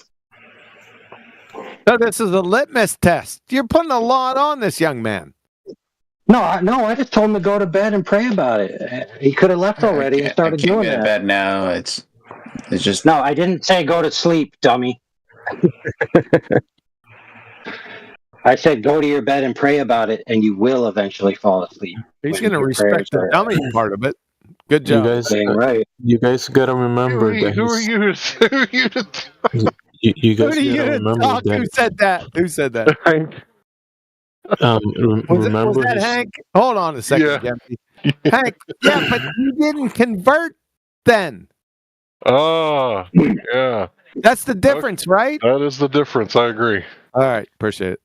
So this is a litmus test. You're putting a lot on this young man. No, I just told him to go to bed and pray about it. He could have left already and started doing that. I can't get to bed now. It's just... No, I didn't say go to sleep, dummy. I said go to your bed and pray about it, and you will eventually fall asleep. He's going to respect the dummy part of it. Good job. You guys gotta remember that. Who are you to you guys gotta remember that. Who said that? Remember was that Hank? Hold on a second, Hank. Yeah, but you didn't convert then. Oh, yeah. That's the difference, right? That is the difference. I agree. All right, appreciate it.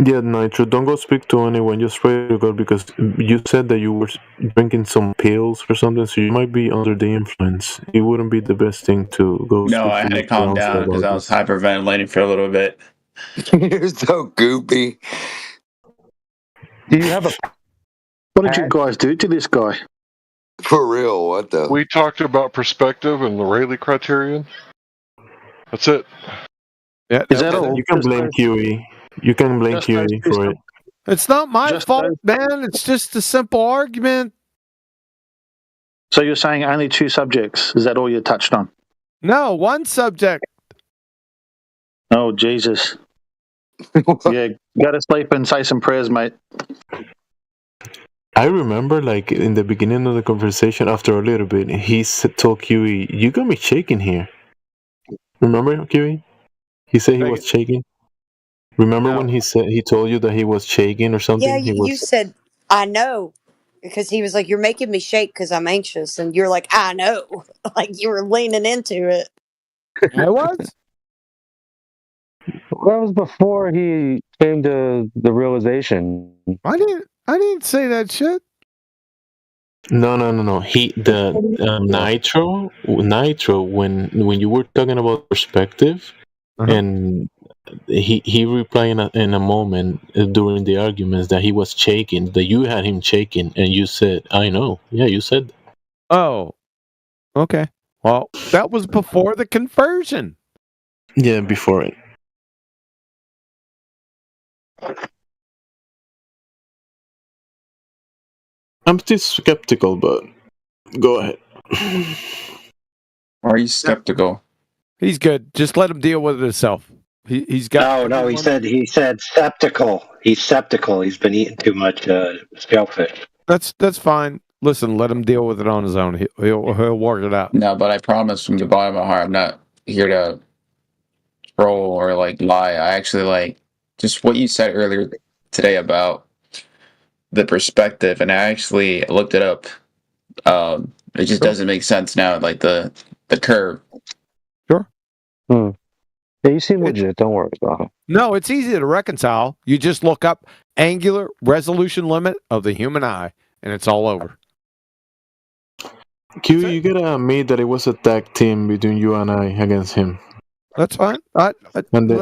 Yeah, Nitro, don't go speak to anyone. Just pray to God because you said that you were drinking some pills or something, so you might be under the influence. It wouldn't be the best thing to go. No, I had to calm down because I was hyperventilating for a little bit. You're so goopy. Do you have a? What did you guys do to this guy? For real, what the? We talked about perspective and the Rayleigh criterion. That's it. Yeah, Is that all? You can blame QE. You can blame QE for it. It's not my fault, man. It's just a simple argument. So you're saying only 2 subjects? Is that all you touched on? No, one subject. Oh, Jesus. Yeah, go to sleep and say some prayers, mate. I remember, like, in the beginning of the conversation, after a little bit, he told QE, "You got me shaking here." Remember, QE? He said he was shaking. Remember when he told you that he was shaking or something? Yeah, He you said, I know. Because he was like, you're making me shake because I'm anxious. And you're like, I know. Like you were leaning into it. I was? That was before he came to the realization. I didn't say that shit. No. Nitro. When you were talking about perspective, and he replying in a moment during the arguments that he was shaking, that you had him shaking, and you said, "I know." Yeah, you said that. Oh, okay. Well, that was before the conversion. Yeah, before it. I'm still skeptical, but go ahead. Why are you skeptical? He's good. Just let him deal with it himself. He's got. No, he said septical. He's septical. He's been eating too much shellfish. That's fine. Listen, let him deal with it on his own. He'll work it out. No, but I promise from the bottom of my heart, I'm not here to troll or like lie. I actually like just what you said earlier today about the perspective, and I actually looked it up. It just doesn't make sense now, like the curve. Sure. Yeah, you seem legit. Don't worry about it. No, it's easy to reconcile. You just look up angular resolution limit of the human eye, and it's all over. Q, you gotta admit that it was a tag team between you and I against him. That's fine. And then the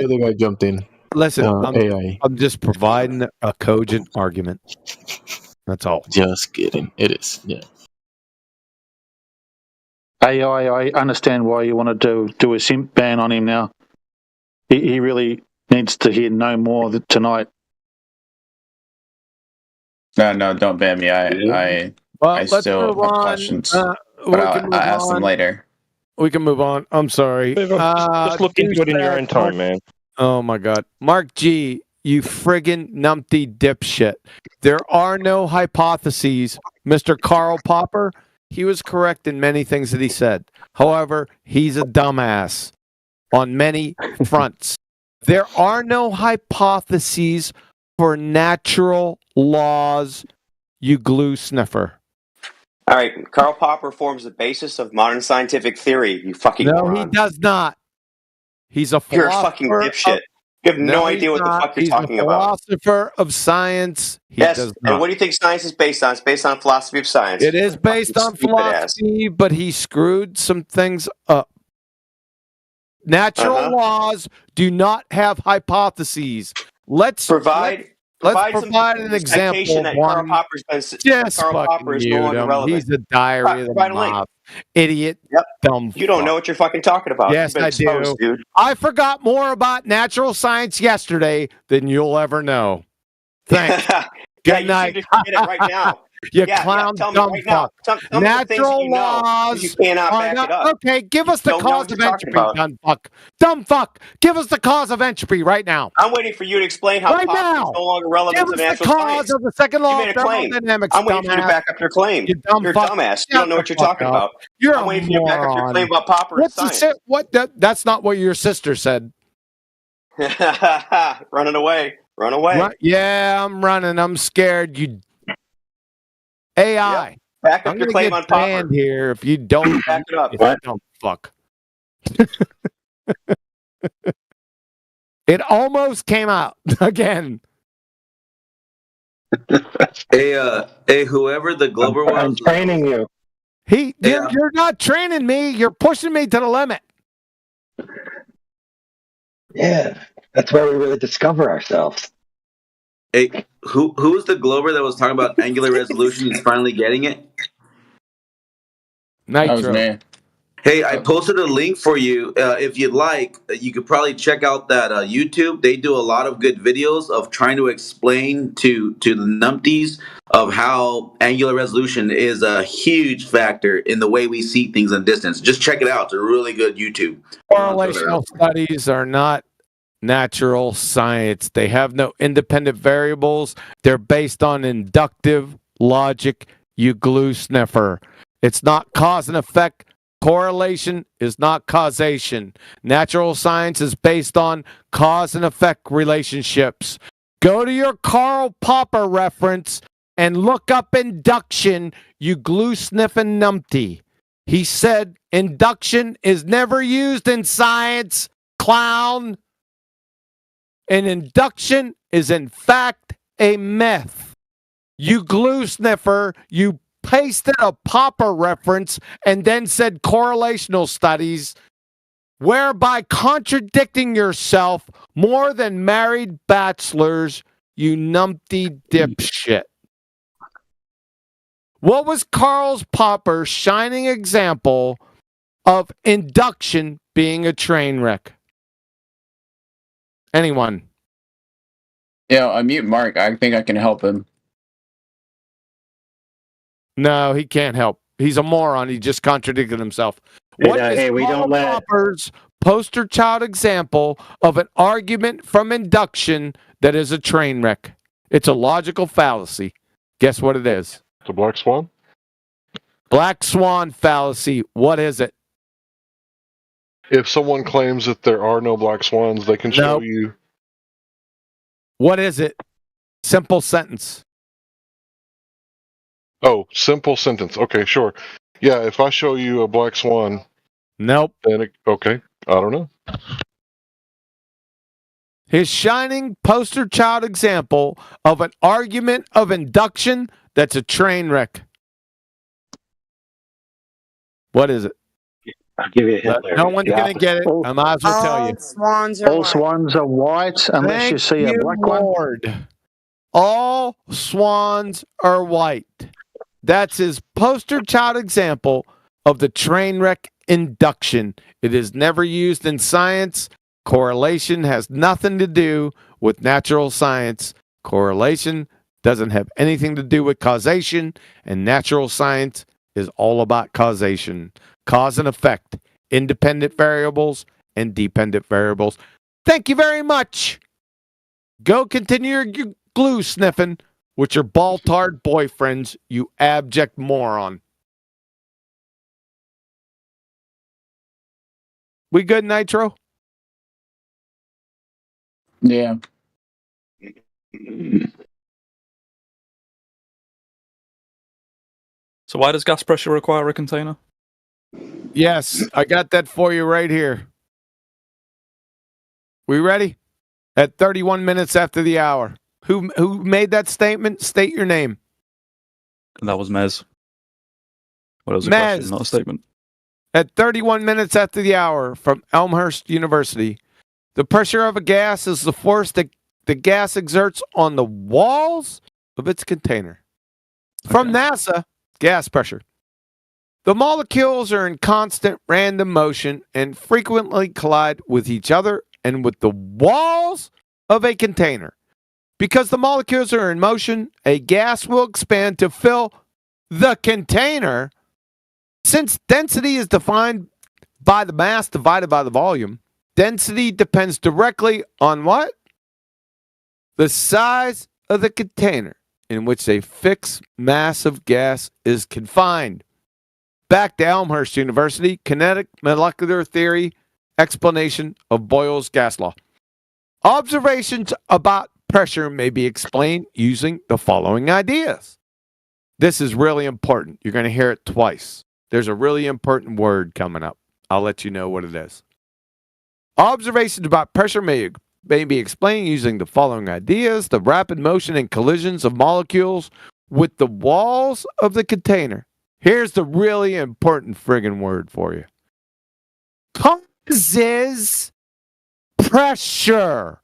other guy jumped in. Listen, AI. I'm just providing a cogent argument. That's all. Just kidding. It is. Yeah. AI, I understand why you want to do a simp ban on him now. He really needs to hear no more tonight. No, don't ban me. I let's still move have on. questions, but I'll ask them later. We can move on. I'm sorry. Just look into it in your own time, man. Oh my God, Mark G, you friggin' numpty dipshit. There are no hypotheses, Mr. Karl Popper. He was correct in many things that he said. However, he's a dumbass on many fronts. There are no hypotheses for natural laws, you glue sniffer. All right, Karl Popper forms the basis of modern scientific theory, you fucking moron. No, he does not. He's a philosopher. You're a fucking dipshit. You have no idea what the fuck you're talking about. He's a philosopher of science. Yes, and what do you think science is based on? It's based on philosophy of science. It is based on philosophy, but he screwed some things up. Natural laws do not have hypotheses. Let's provide an example. That Karl Popper's been, Karl Popper is no longer relevant. He's a diary of the mob. Idiot. Yep. Dumb. You don't know what you're fucking talking about. Yes, I do. Dude. I forgot more about natural science yesterday than you'll ever know. Thanks. Good night. You should get it right now. You clown tell me dumb right now. Tell me natural laws. You cannot back it up. Okay, give us the cause of entropy, dumb fuck. Dumb fuck. Give us the cause of entropy right now. I'm waiting for you to explain how Popper is no longer relevant to natural science. Give us the cause of the second law of thermodynamics. I'm waiting for you to back up your claim. You're a dumbass. You don't know what you're talking about. I'm waiting for you to back up your claim about Popper and science. That's not what your sister said. Running away. Run away. Yeah, I'm running. I'm scared. You AI. Yep. Back I'm up your gonna claim get on Popper. banned here if you don't. Back it up. If you don't fuck. It almost came out again. Hey, whoever the Glober was. I'm training you. You're not training me. You're pushing me to the limit. Yeah, that's where we really discover ourselves. Hey, who's the Glober that was talking about angular resolution? He's finally getting it. Nitro. Hey, I posted a link for you. If you'd like, you could probably check out that YouTube. They do a lot of good videos of trying to explain to the numpties of how angular resolution is a huge factor in the way we see things in distance. Just check it out. It's a really good YouTube. Correlational studies are not natural science. They have no independent variables. They're based on inductive logic, you glue sniffer. It's not cause and effect. Correlation is not causation. Natural science is based on cause and effect relationships. Go to your Karl Popper reference and look up induction, you glue sniffing numpty. He said induction is never used in science, clown. And induction is in fact a myth. You glue sniffer, you pasted a Popper reference and then said correlational studies, whereby contradicting yourself more than married bachelors, you numpty dipshit. What was Karl Popper's shining example of induction being a train wreck? Anyone? Yeah, unmute Mark. I think I can help him. No, he can't help. He's a moron. He just contradicted himself. What is Karl Popper's poster child example of an argument from induction that is a train wreck? It's a logical fallacy. Guess what it is? The black swan? Black swan fallacy. What is it? If someone claims that there are no black swans, they can show you. What is it? Simple sentence. Oh, simple sentence. Okay, sure. Yeah, if I show you a black swan. Nope. Then okay, I don't know. His shining poster child example of an argument of induction that's a train wreck. What is it? I'll give you a hint. No one's going to get it. I might as well tell you. All swans are white unless you see a black one. All swans are white. That's his poster child example of the train wreck induction. It is never used in science. Correlation has nothing to do with natural science. Correlation doesn't have anything to do with causation, and natural science is all about causation. Cause and effect, independent variables and dependent variables. Thank you very much. Go continue your glue sniffing with your ball-tard boyfriends, you abject moron. We good, Nitro? Yeah. So why does gas pressure require a container? Yes, I got that for you right here. We ready? At 31 minutes after the hour. Who made that statement? State your name. That was Mez. Well, it was a Mez. question, not a statement. At 31 minutes after the hour from Elmhurst University, the pressure of a gas is the force that the gas exerts on the walls of its container. From NASA, gas pressure. The molecules are in constant random motion and frequently collide with each other and with the walls of a container. Because the molecules are in motion, a gas will expand to fill the container. Since density is defined by the mass divided by the volume, density depends directly on what? The size of the container in which a fixed mass of gas is confined. Back to Elmhurst University, kinetic molecular theory, explanation of Boyle's gas law. Observations about pressure may be explained using the following ideas. This is really important. You're going to hear it twice. There's a really important word coming up. I'll let you know what it is. Observations about pressure may be explained using the following ideas: the rapid motion and collisions of molecules with the walls of the container. Here's the really important friggin' word for you. Causes pressure,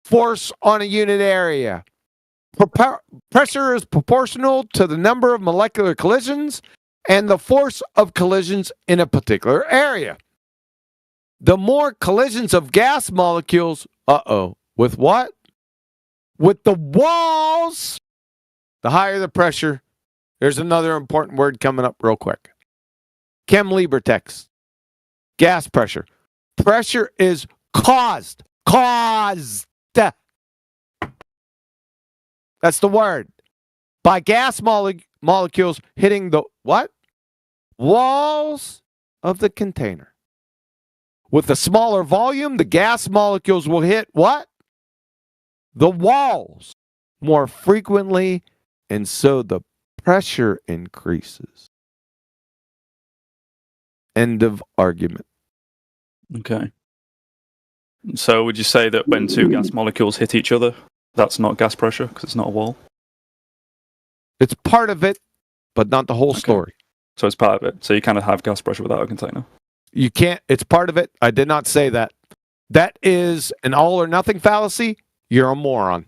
force on a unit area. Pressure is proportional to the number of molecular collisions and the force of collisions in a particular area. The more collisions of gas molecules, with what? With the walls, the higher the pressure. There's another important word coming up real quick. Chem Libre text. Gas pressure. Pressure is caused. That's the word. By gas molecules hitting the what? Walls of the container. With a smaller volume, the gas molecules will hit what? The walls more frequently, and so the pressure increases. End of argument. Okay. So would you say that when two gas molecules hit each other, that's not gas pressure because it's not a wall? It's part of it, but not the whole story. So it's part of it. So you kind of have gas pressure without a container. You can't. It's part of it. I did not say that. That is an all or nothing fallacy. You're a moron.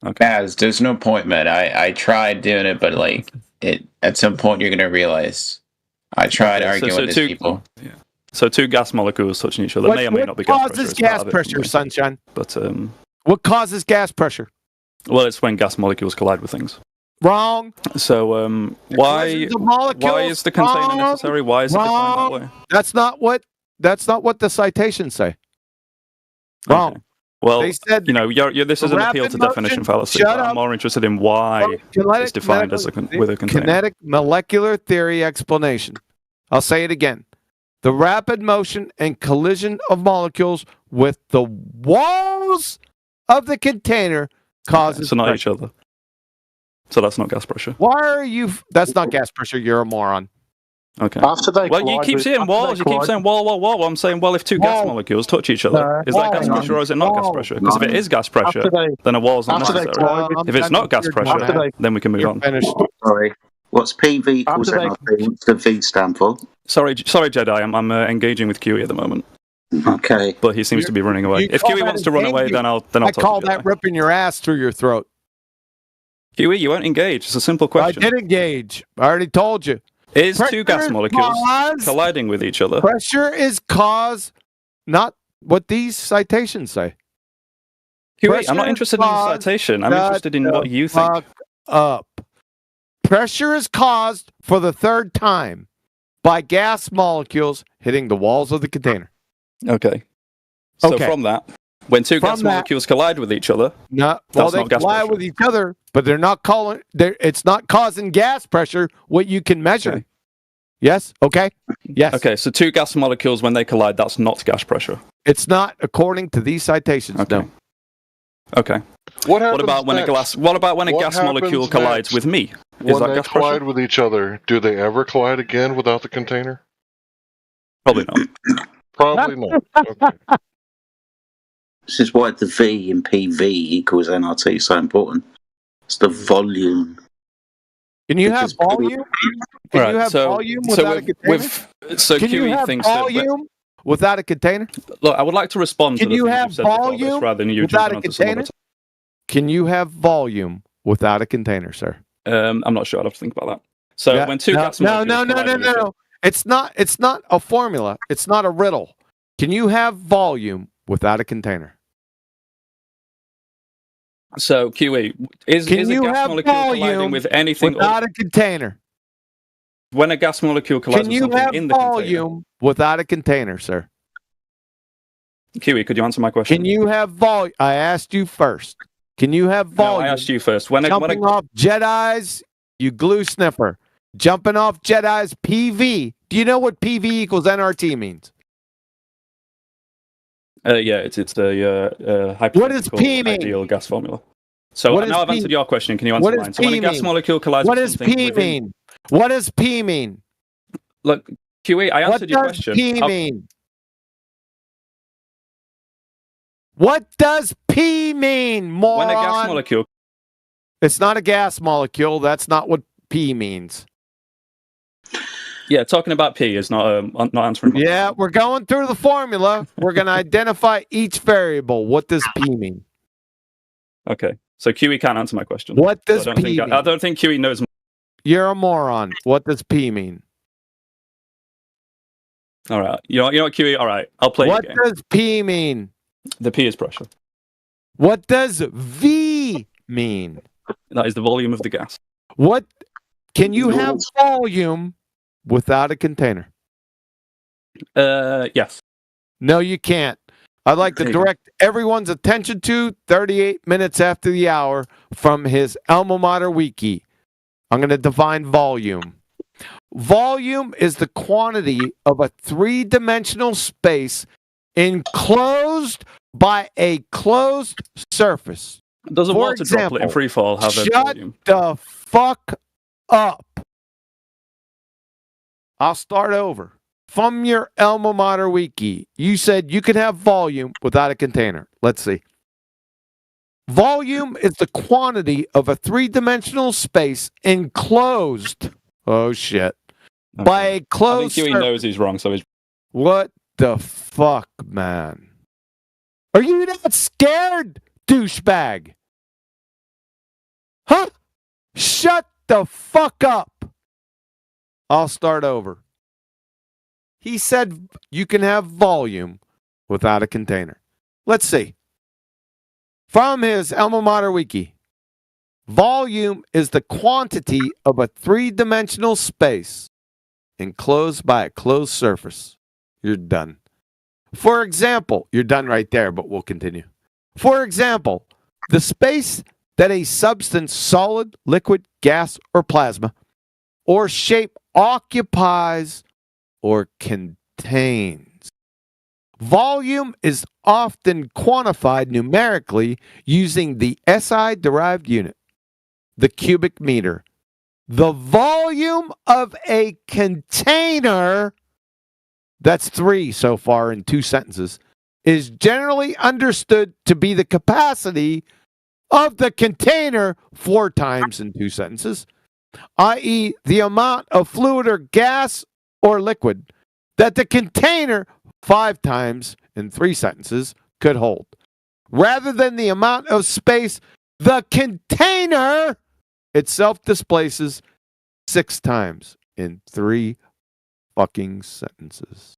Okay. As there's no point, man. I tried doing it, but like it at some point you're gonna realize. I tried arguing with these people. Yeah. So two gas molecules touching each other may or may not be gas pressure. What causes gas pressure, Sunshine? But what causes gas pressure? Well, it's when gas molecules collide with things. Wrong. So why is the container necessary? Why is it defined that way? That's not what the citations say. Wrong. Okay. Well, they said, this is an appeal to definition fallacy. But I'm more interested in why it's defined with a container. Kinetic molecular theory explanation. I'll say it again. The rapid motion and collision of molecules with the walls of the container causes so not each other. So that's not gas pressure. Why are you? That's not gas pressure. You're a moron. Okay. After they well, you keep saying walls. You keep saying wall. I'm saying, well, if two gas molecules touch each other, is that gas pressure or is it not gas pressure? Because if it is gas pressure, then a wall's not necessary. If it's not gas pressure, then we can move on. Sorry. What's PV equals NRT? What's the V stand for? Sorry, Jedi. I'm engaging with QE at the moment. Okay. But he seems to be running away. If QE wants to run away, then I'll I call that ripping your ass through your throat. QE, you won't engage. It's a simple question. I did engage. I already told you. Is two gas molecules colliding with each other? Pressure is caused, not what these citations say. QE, I'm not interested in the citation. I'm interested in what you think. Pressure is caused for the third time by gas molecules hitting the walls of the container. Okay. So from that, when two gas molecules collide with each other, they not gas collide pressure. with each other, but they're not it's not causing gas pressure, what you can measure. Okay. Yes? Okay? Yes. Okay, so two gas molecules, when they collide, that's not gas pressure. It's not according to these citations, no. Okay. What about when a gas molecule collides with me? Is When that they gas collide pressure? with each other, do they ever collide again without the container? Probably not. Probably not. Okay. This is why the V in PV equals NRT is so important. It's the volume. Can you have volume? Can you have volume without a container? Can you have volume without a container? Look, I would like to respond to the things you've said before this, rather than you without jumping a onto some container? other Can you have volume without a container, sir? I'm not sure. I'd have to think about that. So when two gas molecules collide with each other- No. It's not a formula. It's not a riddle. Can you have volume without a container? So QE, is a gas molecule colliding with anything without a container? When a gas molecule collides Can with you something have in the volume without a container, sir? container. QE, could you answer my question? Can you have volume? I asked you first. Can you have volume? No, I asked you first. Jumping off Jedi's, you glue sniffer. Jumping off Jedi's PV. Do you know what PV equals NRT means? Yeah, it's a hypothetical What does P mean? ideal gas formula. So What now is I've P- answered your question. Can you answer what does mine? So when a P gas mean? molecule collides What with does something P within... mean? What does P mean? Look, QE, I What answered your does question. P mean? What does P mean, moron? When a gas molecule... It's not a gas molecule. That's not what P means. Yeah, talking about P is not answering. Yeah, we're going through the formula. We're going to identify each variable. What does P mean? Okay, so QE can't answer my question. What does so P mean? I don't think QE knows. You're a moron. What does P mean? All right, you know what, QE. All right, I'll play. What your game. does P mean? The P is pressure. What does V mean? That is the volume of the gas. What can you have volume without a container? Yes. No, you can't. I'd like to direct everyone's attention to 38 minutes after the hour from his alma mater wiki. I'm going to define volume. Volume is the quantity of a three-dimensional space enclosed by a closed surface. Does a water droplet in free fall have a volume? Shut the fuck up. I'll start over. From your alma mater wiki, you said you can have volume without a container. Let's see. Volume is the quantity of a three-dimensional space enclosed. Oh, shit. Okay. By a closed I think QE knows he's wrong, so he's... What the fuck, man? Are you not scared, douchebag? Huh? Shut the fuck up. I'll start over. He said you can have volume without a container. Let's see. From his alma mater wiki, volume is the quantity of a three-dimensional space enclosed by a closed surface. You're done. For example, you're done right there, but we'll continue. For example, the space that a substance, solid, liquid, gas, or plasma, or shape occupies or contains. Volume is often quantified numerically using the SI-derived unit, the cubic meter. The volume of a container, that's 3 so far in 2 sentences, is generally understood to be the capacity of the container 4 times in 2 sentences, i.e. the amount of fluid or gas or liquid that the container 5 times in 3 sentences could hold, rather than the amount of space the container itself displaces 6 times in 3 fucking sentences.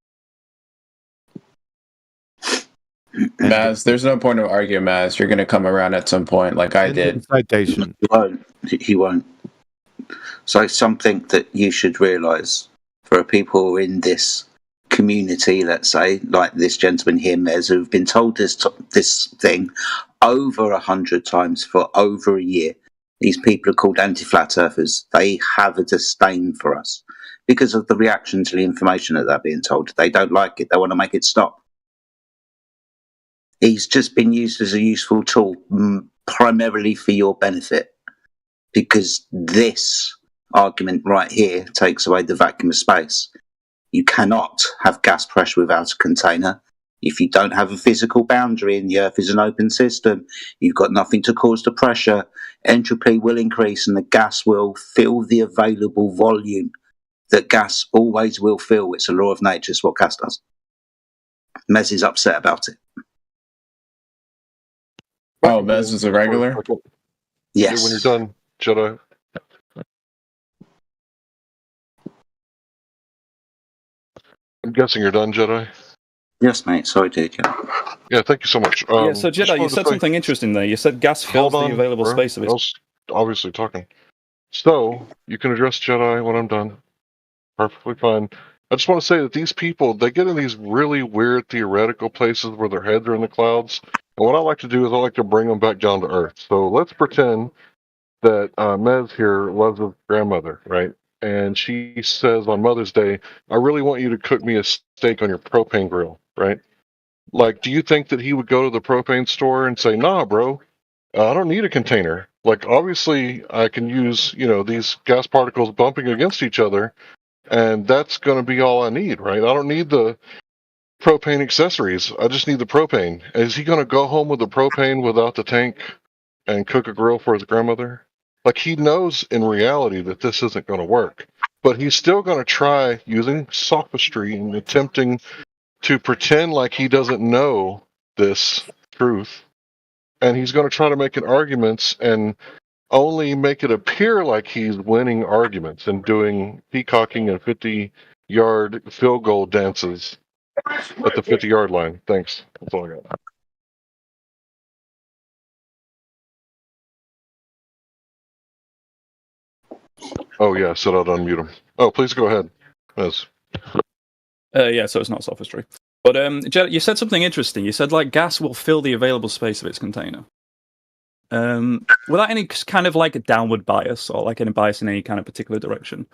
Maz, there's no point of arguing, Maz. You're going to come around at some point, like I did. Citation. He won't. He won't. So something that you should realise for people who are in this community, let's say, like this gentleman here, Mez, who've been told this thing over 100 times for over a year. These people are called anti-flat earthers. They have a disdain for us because of the reaction to the information that they're being told. They don't like it. They want to make it stop. He's just been used as a useful tool, primarily for your benefit, because this argument right here takes away the vacuum of space. You cannot have gas pressure without a container. If you don't have a physical boundary and the Earth is an open system, you've got nothing to cause the pressure. Entropy will increase and the gas will fill the available volume that gas always will fill. It's a law of nature. It's what gas does. Mez is upset about it. Oh, Mez is a regular? Yes. When you're done, Jedi. I'm guessing you're done, Jedi? Yes, mate. Sorry, dude. Yeah, thank you so much. Yeah, so Jedi, you said something interesting there. You said gas fills the available space of it. I was obviously talking. So, you can address Jedi when I'm done. Perfectly fine. I just want to say that these people, they get in these really weird theoretical places where their heads are in the clouds. And what I like to do is I like to bring them back down to earth. So let's pretend that Mez here loves his grandmother, right? And she says on Mother's Day, I really want you to cook me a steak on your propane grill, right? Like, do you think that he would go to the propane store and say, nah, bro, I don't need a container. Like, obviously, I can use, these gas particles bumping against each other, and that's going to be all I need, right? I don't need the propane accessories. I just need the propane. Is he going to go home with the propane without the tank and cook a grill for his grandmother? Like, he knows in reality that this isn't going to work, but he's still going to try using sophistry and attempting to pretend like he doesn't know this truth. And he's going to try to make an arguments and only make it appear like he's winning arguments and doing peacocking and 50-yard field goal dances at the 50-yard line. Thanks. That's all I got. Oh, yeah, I said I'd unmute him. Oh, please go ahead. Yes. Yeah, so it's not sophistry. But Jed, you said something interesting. You said, like, gas will fill the available space of its container. Without any kind of, like, a downward bias or, like, any bias in any kind of particular direction,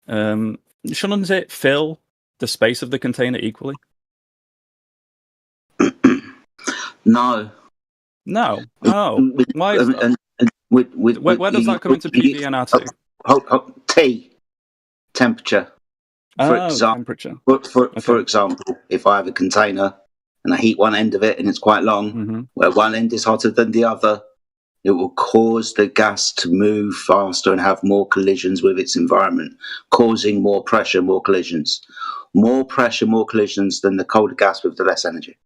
shouldn't it fill the space of the container equally? No. No. Oh. Why is that? Where does that come into PV and R2? T. Temperature. Temperature. For example, if I have a container and I heat one end of it and it's quite long, where one end is hotter than the other, it will cause the gas to move faster and have more collisions with its environment, causing more pressure, more collisions. More pressure, more collisions than the colder gas with the less energy.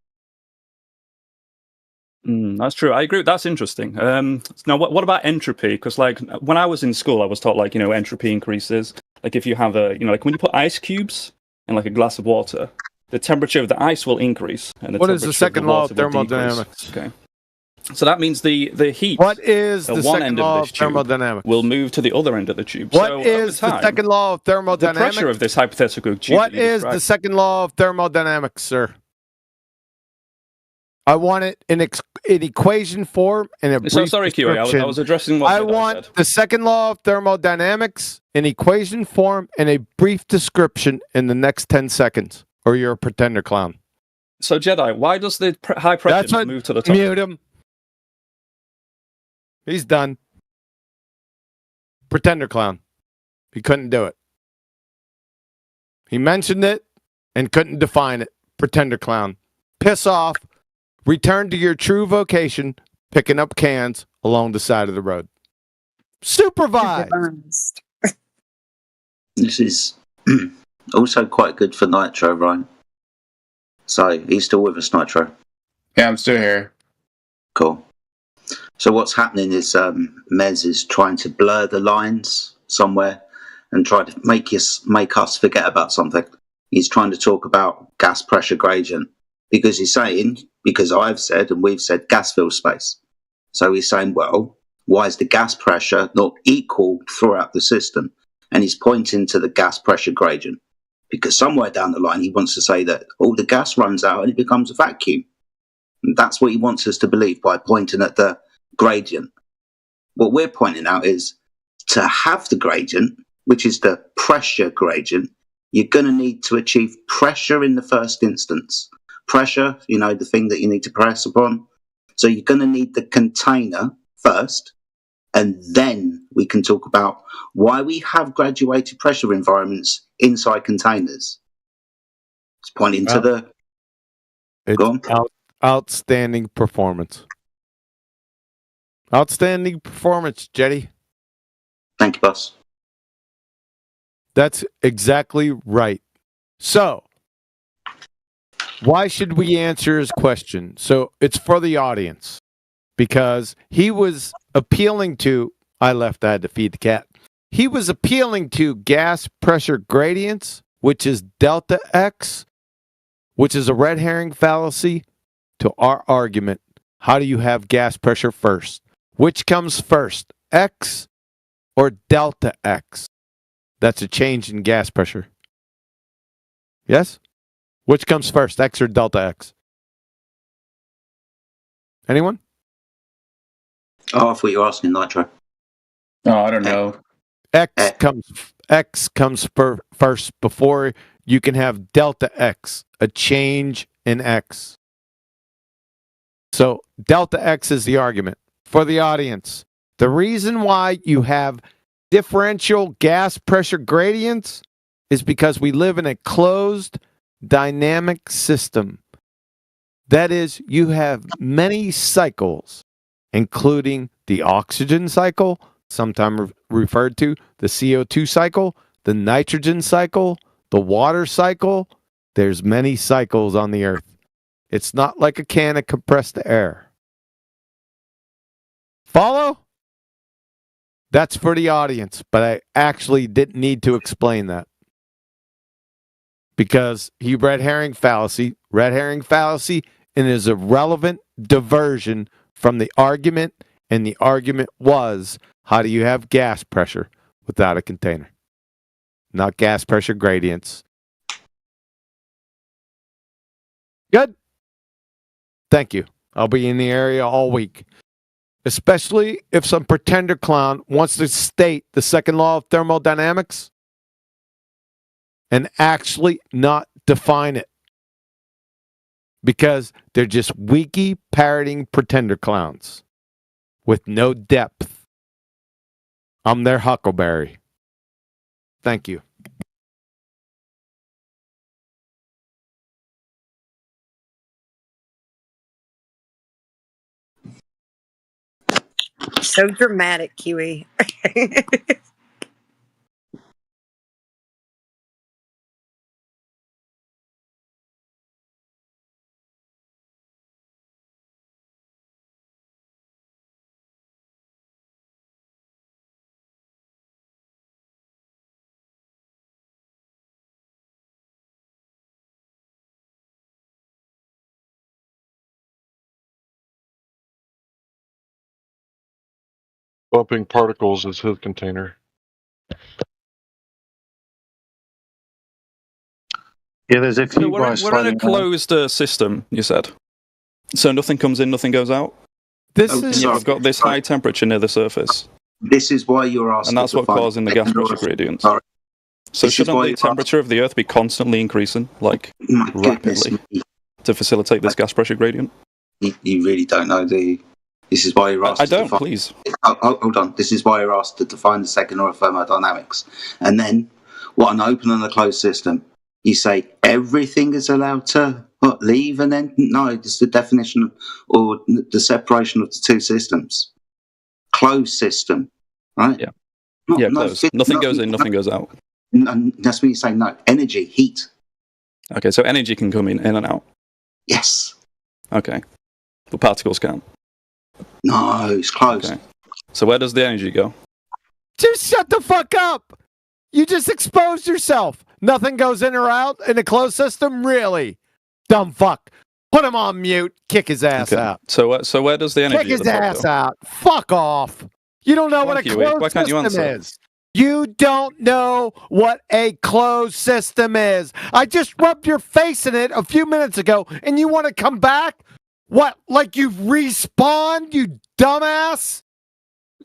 That's true. I agree. That's interesting. Now, what about entropy? Because, like, when I was in school, I was taught, like, entropy increases. Like, if you have like when you put ice cubes in, like, a glass of water, the temperature of the ice will increase. And what is the second law of thermodynamics? Okay. So that means the heat. What is the one second end law of of this tube thermodynamics? will move to the other end of the tube. What so is over time, the second law of thermodynamics? The pressure of this hypothetical tube. What is the second law of thermodynamics, sir? I want it in equation form and a brief So sorry, Kiwi. I was addressing what I want the second law of thermodynamics in equation form and a brief description in the next 10 seconds, or you're a pretender clown. So, Jedi, why does the high pressure not move to the top? Mute him. He's done. Pretender clown. He couldn't do it. He mentioned it and couldn't define it. Pretender clown. Piss off. Return to your true vocation, picking up cans along the side of the road. Supervised. This is also quite good for Nitro, Ryan. So, he's still with us, Nitro? Yeah, I'm still here. Cool. So what's happening is Mez is trying to blur the lines somewhere and try to make us forget about something. He's trying to talk about gas pressure gradient because he's saying, because I've said and we've said gas fills space. So he's saying, well, why is the gas pressure not equal throughout the system? And he's pointing to the gas pressure gradient because somewhere down the line he wants to say that all the gas runs out and it becomes a vacuum. And that's what he wants us to believe by pointing at the gradient. What we're pointing out is to have the gradient, which is the pressure gradient, you're going to need to achieve pressure in the first instance. Pressure, the thing that you need to press upon. So you're going to need the container first, and then we can talk about why we have graduated pressure environments inside containers. It's pointing to the... Go on. Outstanding performance. Outstanding performance, Jetty. Thank you, boss. That's exactly right. So, why should we answer his question? So, it's for the audience. Because he was appealing to... I had to feed the cat. He was appealing to gas pressure gradients, which is delta X, which is a red herring fallacy, to our argument. How do you have gas pressure first? Which comes first, X or delta X? That's a change in gas pressure. Yes? Which comes first, X or delta X? Anyone? Oh, I thought you were asking Nitro. Oh, I don't know. X comes first before you can have delta X, a change in X. So delta X is the argument. for the audience. The reason why you have differential gas pressure gradients is because we live in a closed dynamic system. That is, you have many cycles, including the oxygen cycle, sometimes referred to the CO2 cycle, the nitrogen cycle, the water cycle. There's many cycles on the earth. It's not like a can of compressed air. Follow? That's for the audience, but I actually didn't need to explain that. Because he red herring fallacy and is a relevant diversion from the argument, and the argument was, how do you have gas pressure without a container? Not gas pressure gradients. Good? Thank you. I'll be in the area all week. Especially if some pretender clown wants to state the second law of thermodynamics and actually not define it. Because they're just wiki parroting pretender clowns with no depth. I'm their Huckleberry. Thank you. So dramatic, Kiwi. Bumping particles is his container. Yeah, there's a few So we're in a closed system, you said. So nothing comes in, nothing goes out? You've got this high temperature near the surface. This is why you're asking. And that's what causing the gas pressure gradients. So shouldn't the temperature of the Earth be constantly increasing, like rapidly, to facilitate this gas pressure gradient? You really don't know, do you? This is why you're asked. I don't. Please. Hold on. This is why you're asked to define the second law of thermodynamics, and then what an open and a closed system. You say everything is allowed to leave, and then no, it's the definition or the separation of the two systems. Closed system, right? Yeah. Closed. Nothing goes in, nothing goes out. That's when you say no. Energy, heat. Okay, so energy can come in and out. Yes. Okay, but particles can't. No, it's closed. Okay. So where does the energy go? Just shut the fuck up! You just exposed yourself. Nothing goes in or out in a closed system? Really? Dumb fuck. Put him on mute. Kick his ass out. So where does the energy Kick his ass out. Fuck off. You don't know what a closed system is. You don't know what a closed system is. I just rubbed your face in it a few minutes ago, and you want to come back? What, like you've respawned, you dumbass?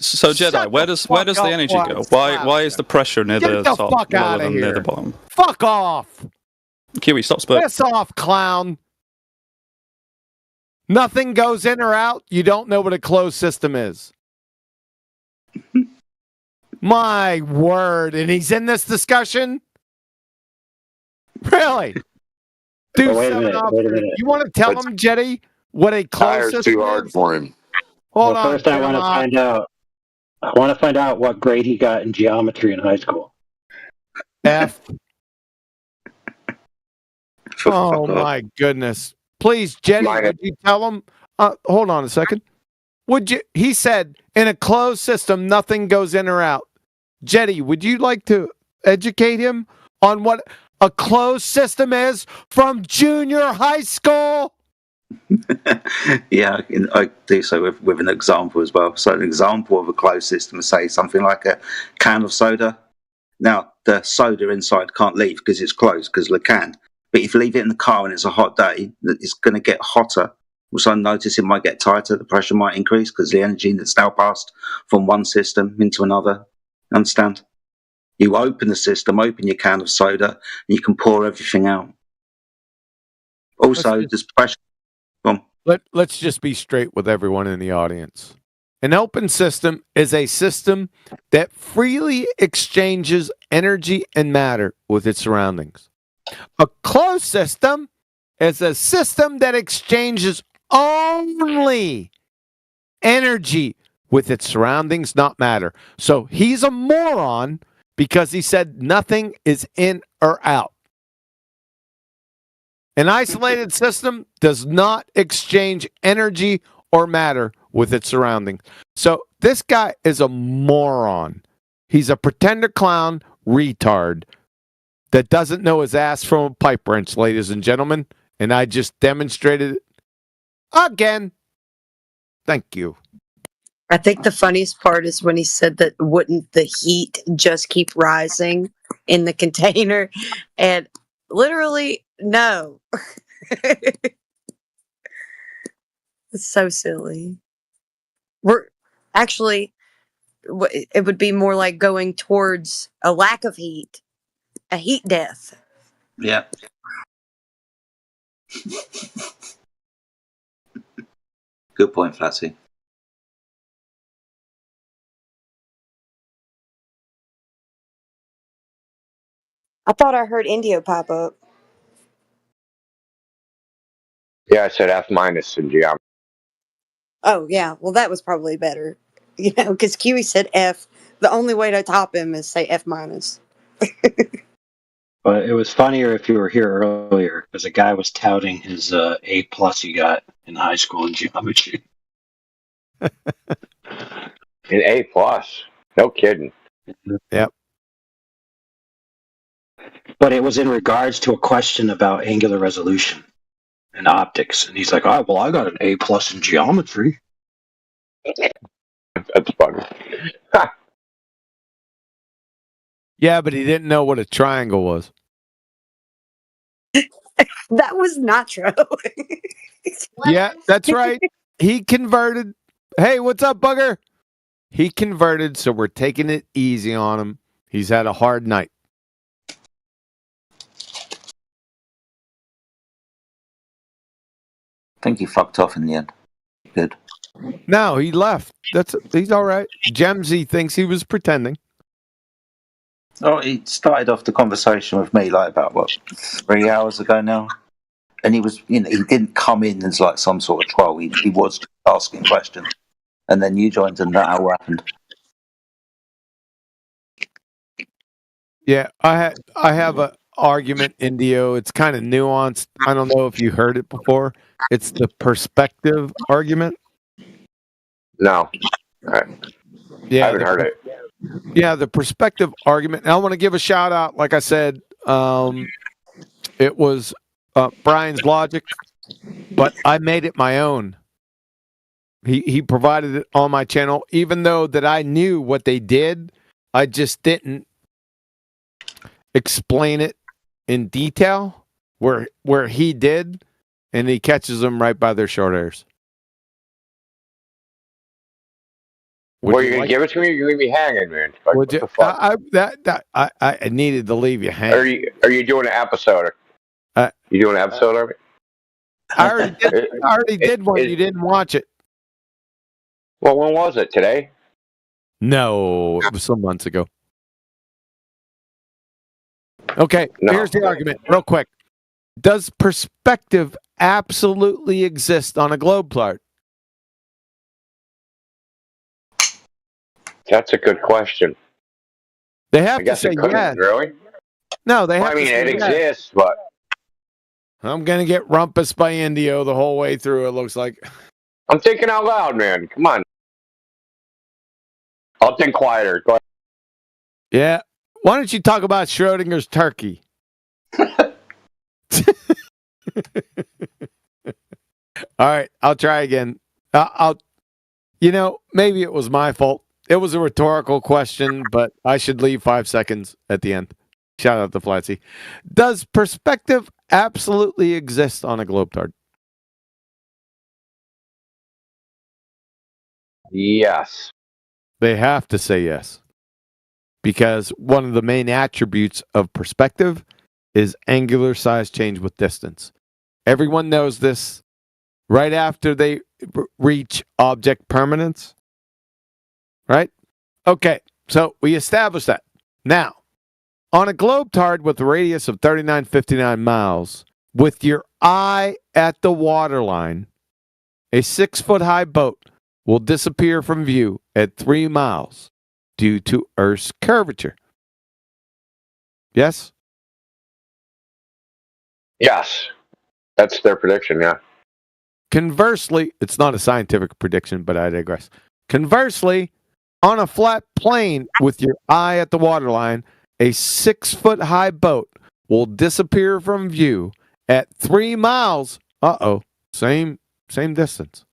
So Jedi, where does the energy go? Why is the pressure near the top lower than near the bottom? Fuck off! Kiwi, stop spurting. Piss off, clown. Nothing goes in or out. You don't know what a closed system is. My word. And he's in this discussion? Really? Dude, wait a minute. You want to tell him, Jetty, what a closed system is? Too hard for him. Hold on. First, I want to find out. I want to find out what grade he got in geometry in high school. F. Oh my goodness! Please, Jenny, would you tell him? Hold on a second. Would you? He said, in a closed system, nothing goes in or out. Jetty, would you like to educate him on what a closed system is from junior high school? Yeah, I do so with an example as well. So an example of a closed system is, say, something like a can of soda. Now, the soda inside can't leave because it's closed, because of the can. But if you leave it in the car and it's a hot day, it's going to get hotter. Also, notice it might get tighter. The pressure might increase because the energy that's now passed from one system into another. Understand? You open the system, open your can of soda, and you can pour everything out. Also, there's pressure. Let's just be straight with everyone in the audience. An open system is a system that freely exchanges energy and matter with its surroundings. A closed system is a system that exchanges only energy with its surroundings, not matter. So he's a moron because he said nothing is in or out. An isolated system does not exchange energy or matter with its surroundings. So this guy is a moron. He's a pretender clown retard that doesn't know his ass from a pipe wrench, ladies and gentlemen. And I just demonstrated it again. Thank you. I think the funniest part is when he said that wouldn't the heat just keep rising in the container? And literally, no. It's so silly. We're actually, it would be more like going towards a lack of heat, a heat death. Yeah. Good point, Flatty. I thought I heard Indio pop up. Yeah, I said F- in geometry. Oh, yeah. Well, that was probably better. You know, because Kiwi said F. The only way to top him is say F-. But it was funnier if you were here earlier because a guy was touting his A+ he got in high school in geometry. An A+. No kidding. Yep. But it was in regards to a question about angular resolution and optics. And he's like, oh, well, I got an A+ in geometry. That's funny. Yeah, but he didn't know what a triangle was. That was Nacho. Yeah, that's right. He converted. Hey, what's up, bugger? He converted, so we're taking it easy on him. He's had a hard night. I think he fucked off in the end. Good. No, he left. He's all right. Gemsy thinks he was pretending. Oh, he started off the conversation with me like about 3 hours ago now, and he was, he didn't come in as like some sort of troll. He was asking questions, and then you joined, and that all happened. Yeah, I have a argument, Indio. It's kind of nuanced. I don't know if you heard it before. It's the perspective argument. No. Yeah, I haven't heard it. Yeah, the perspective argument. And I want to give a shout out. Like I said, it was Brian's logic, but I made it my own. He provided it on my channel, even though that I knew what they did. I just didn't explain it in detail where he did, and he catches them right by their short hairs. Well, you're gonna give it to me, or you're gonna be hanging, man? Like, what the fuck? I needed to leave you hanging. Are you doing an episode? You doing an episode of it? I already did one. You didn't watch it. Well, when was it? Today? No, it was some months ago. Okay, here's the argument, real quick. Does perspective absolutely exist on a globe chart? That's a good question. They have I guess to say it couldn't, yes. really? No, they have Well, I mean, to say it yes. exists, but I'm going to get rumpus by Indio the whole way through, it looks like. I'm thinking out loud, man. Come on. I'll think quieter. Go ahead. Yeah. Why don't you talk about Schrodinger's turkey? All right, I'll try again. Maybe it was my fault. It was a rhetorical question, but I should leave 5 seconds at the end. Shout out to Flatsy. Does perspective absolutely exist on a globe chart? Yes. They have to say yes. Because one of the main attributes of perspective is angular size change with distance. Everyone knows this. Right after they reach object permanence, Right? Okay, so we established that. Now, on a globetard with a radius of 3959 miles, with your eye at the waterline, a 6-foot-high boat will disappear from view at 3 miles due to Earth's curvature. Yes? Yes. That's their prediction, yeah. Conversely, it's not a scientific prediction, but I digress. Conversely, on a flat plane with your eye at the waterline, a 6-foot-high boat will disappear from view at 3 miles. Same distance.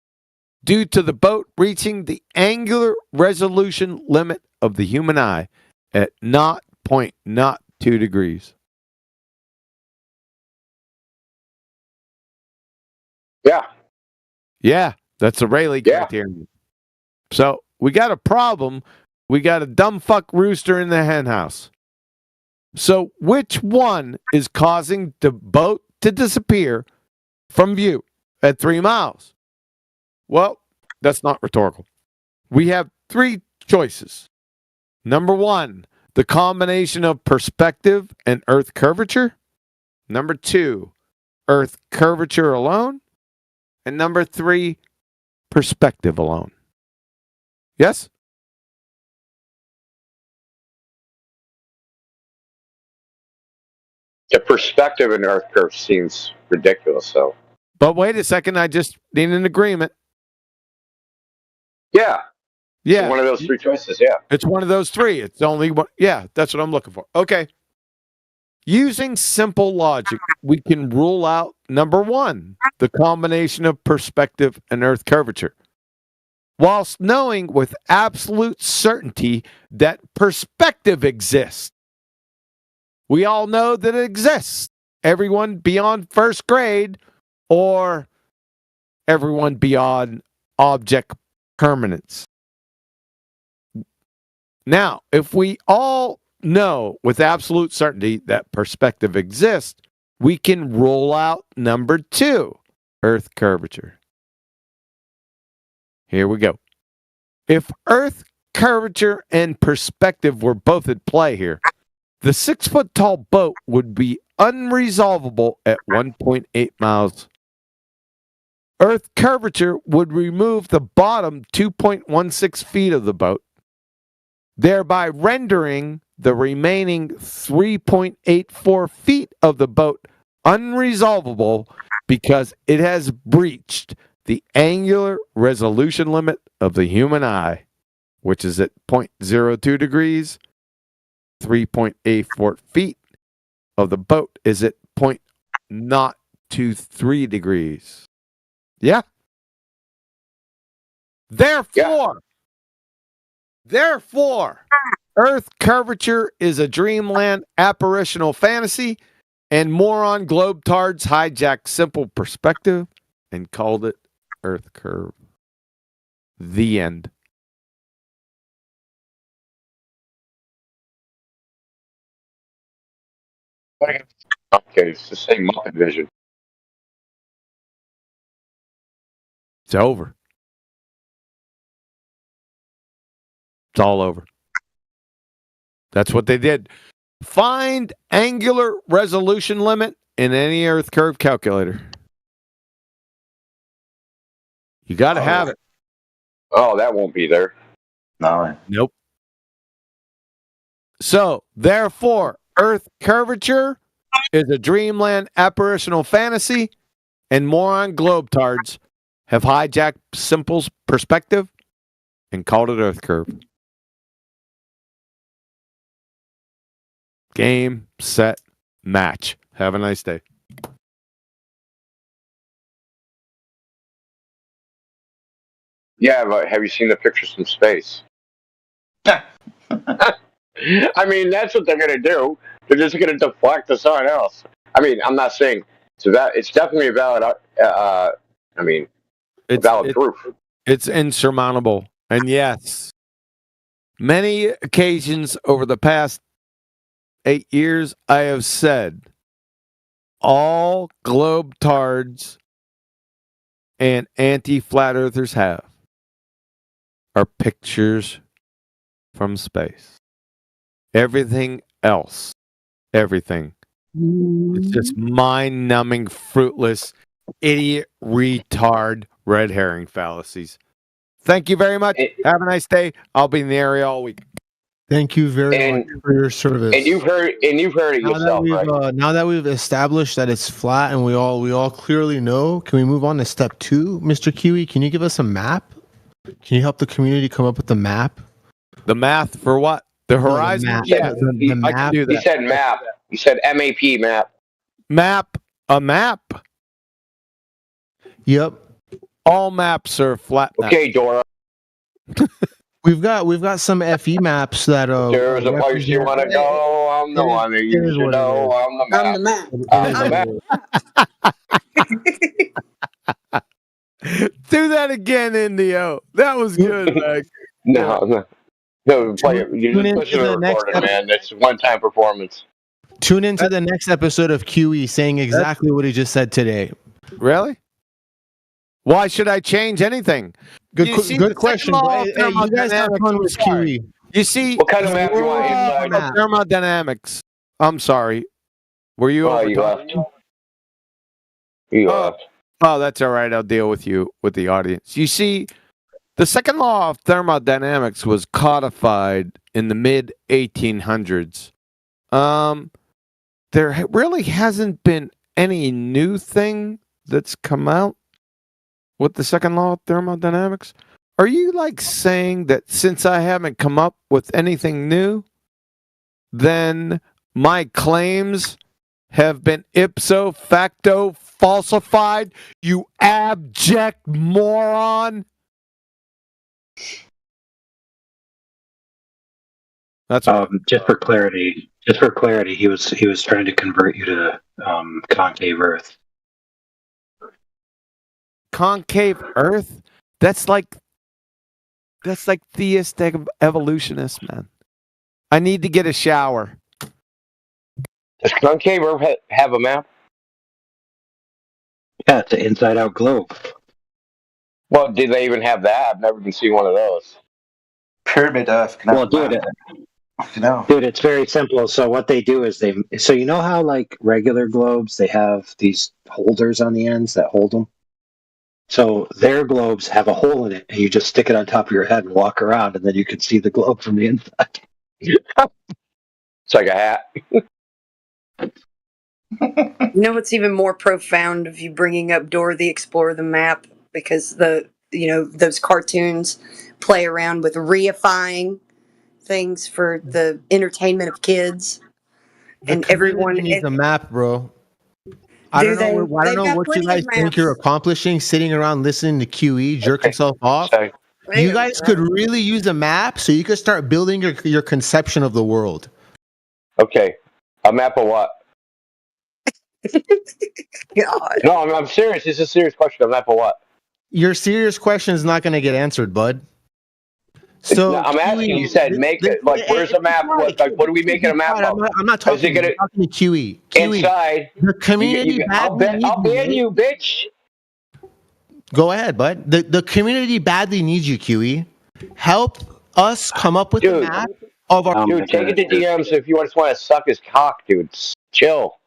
Due to the boat reaching the angular resolution limit of the human eye at 0.02 degrees. Yeah. Yeah, that's a Rayleigh criterion. So we got a problem. We got a dumb fuck rooster in the hen house. So which one is causing the boat to disappear from view at 3 miles? Well, that's not rhetorical. We have 3 choices. Number 1, the combination of perspective and Earth curvature. Number 2, Earth curvature alone. And number 3, perspective alone. Yes? The perspective in Earth curve seems ridiculous, so. But wait a second, I just need an agreement. Yeah. Yeah. It's one of those 3 choices, yeah. It's one of those 3. It's only one. Yeah, that's what I'm looking for. Okay. Using simple logic, we can rule out number 1, the combination of perspective and Earth curvature, whilst knowing with absolute certainty that perspective exists. We all know that it exists. Everyone beyond first grade or everyone beyond object permanence. Now, if we all know with absolute certainty that perspective exists, we can rule out number 2, Earth curvature. Here we go. If Earth curvature and perspective were both at play here, the 6-foot-tall boat would be unresolvable at 1.8 miles. Earth curvature would remove the bottom 2.16 feet of the boat, thereby rendering the remaining 3.84 feet of the boat unresolvable because it has breached the angular resolution limit of the human eye, which is at 0.02 degrees. 3.84 feet of the boat is at 0.023 degrees. Yeah. Therefore, Earth curvature is a dreamland apparitional fantasy, and moron globetards hijacked simple perspective and called it Earth curve. The end. Okay, it's the same Muppet vision. It's over. It's all over. That's what they did. Find angular resolution limit in any Earth curve calculator. You got to have it. Oh, that won't be there. No. Nope. So, therefore, Earth curvature is a dreamland apparitional fantasy, and moron globetards have hijacked Simple's perspective and called it Earth curve. Game, set, match. Have a nice day. Yeah, but have you seen the pictures from space? I mean, that's what they're going to do. They're just going to deflect to someone else. I mean, I'm not saying so that it's definitely a valid. Valid proof. It's insurmountable, and yes, many occasions over the past 8 years, I have said all globetards and anti-flat earthers have are pictures from space. Everything else, everything, it's just mind-numbing, fruitless, idiot, retard, red herring fallacies. Thank you very much. Have a nice day. I'll be in the area all week. Thank you very much for your service. And you've heard it yourself, right? Now that we've established that it's flat and we all clearly know, can we move on to step 2, Mr. Kiwi? Can you give us a map? Can you help the community come up with the map? The math for what? The horizon? map. Yeah, The I can do that. He said map. He said MAP map. Map. A map? Yep. All maps are flat. Okay, Dora. We've got some FE maps that There's a place you want to go. I'm the one that you should know. I'm the map. I'm the map. Do that again, Indio. That was good, Meg. No, play it. You just listen to the recording, man. It's a one-time performance. Tune into the next episode of QE saying exactly what he just said today. Really? Why should I change anything? Good question. Bro. Hey, you guys have fun with QE. You see, what kind of map you want inside? Thermodynamics. I'm sorry. Were you? Oh, you left. You left. Oh, that's all right. I'll deal with you with the audience. You see, the second law of thermodynamics was codified in the mid 1800s. There really hasn't been any new thing that's come out with the second law of thermodynamics. Are you like saying that since I haven't come up with anything new, then my claims have been ipso facto falsified, you abject moron? That's just for clarity. He was trying to convert you to concave Earth. Concave Earth? That's like theistic evolutionists, man. I need to get a shower. Does concave Earth have a map? Yeah, it's an inside-out globe. Well, did they even have that? I've never even seen one of those. Pyramid Earth. Well, dude, it's very simple. So what they do is so you know how like regular globes, they have these holders on the ends that hold them? So their globes have a hole in it, and you just stick it on top of your head and walk around, and then you can see the globe from the inside. It's like a hat. You know what's even more profound of you bringing up Dora the Explorer, the map, because those cartoons play around with reifying things for the entertainment of kids, and everyone needs a map, bro. I don't know what you guys think you're accomplishing sitting around listening to QE jerk yourself off. You guys could really use a map so you could start building your conception of the world. Okay. A map of what? God. No, I'm serious. This is a serious question. A map of what? Your serious question is not going to get answered, bud. So I'm asking. You said make it. Like, where's the map? What are we making a map of? I'm not talking. I'm talking to QE. Inside. The community. I'll ban you, bitch. Go ahead, bud. The community badly needs you, QE. Help us come up with a map of our. Dude, take it to DMs if you just want to suck his cock, dude. Chill.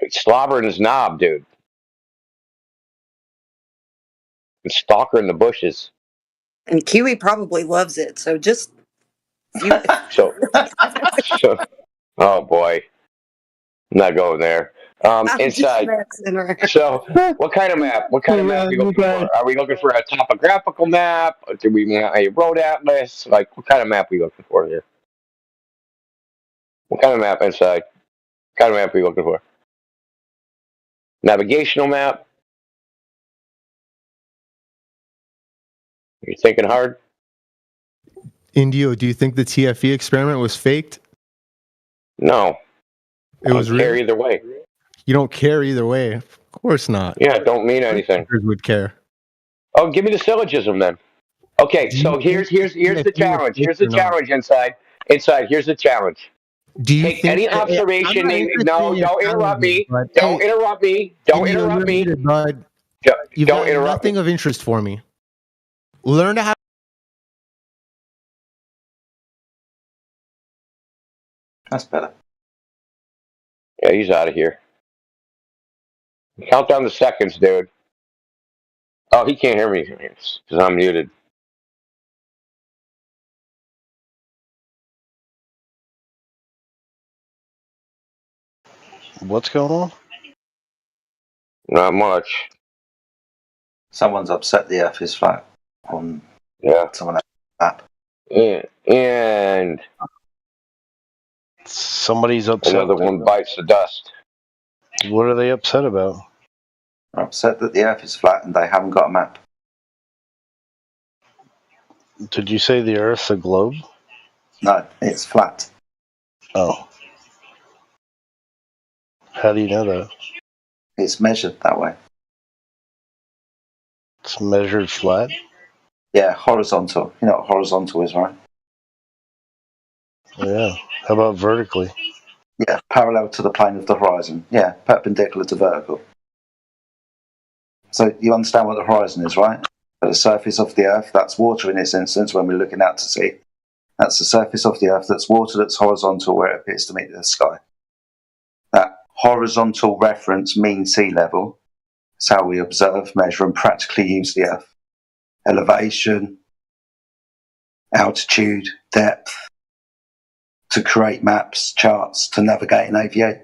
Slobbering his knob, dude. Stalker in the bushes. And Kiwi probably loves it, so just so oh boy. I'm not going there. Inside. So what kind of map? What kind of map are we looking for? Are we looking for a topographical map? Or do we want a road atlas? Like, what kind of map are we looking for here? What kind of map inside? What kind of map are we looking for? Navigational map? You're thinking hard? Indio, do you think the TFE experiment was faked? No. It was real. Care either way. You don't care either way. Of course not. Yeah, it don't mean anything. Would care. Oh, give me the syllogism then. Okay, so here's the challenge. Here's the challenge inside. Inside, here's the challenge. Do you take any observation? No, don't interrupt me. Don't interrupt me. Don't interrupt me. Bud. You've got nothing of interest for me. learn how. That's better. Yeah, he's out of here. Count down the seconds, dude. Oh, he can't hear me because I'm muted. What's going on? Not much. Someone's upset the Earth is flat on someone else's map. And somebody's upset. Another one bites the dust. What are they upset about? They're upset that the Earth is flat and they haven't got a map. Did you say the Earth's a globe? No, it's flat. Oh. How do you know that? It's measured that way. It's measured flat? Yeah, horizontal. You know what horizontal is, right? Yeah. How about vertically? Yeah, parallel to the plane of the horizon. Yeah, perpendicular to vertical. So you understand what the horizon is, right? At the surface of the Earth, that's water in this instance when we're looking out to sea. That's the surface of the Earth, that's water that's horizontal where it appears to meet the sky. That horizontal reference mean sea level is how we observe, measure and practically use the Earth. Elevation, altitude, depth, to create maps, charts, to navigate and aviate.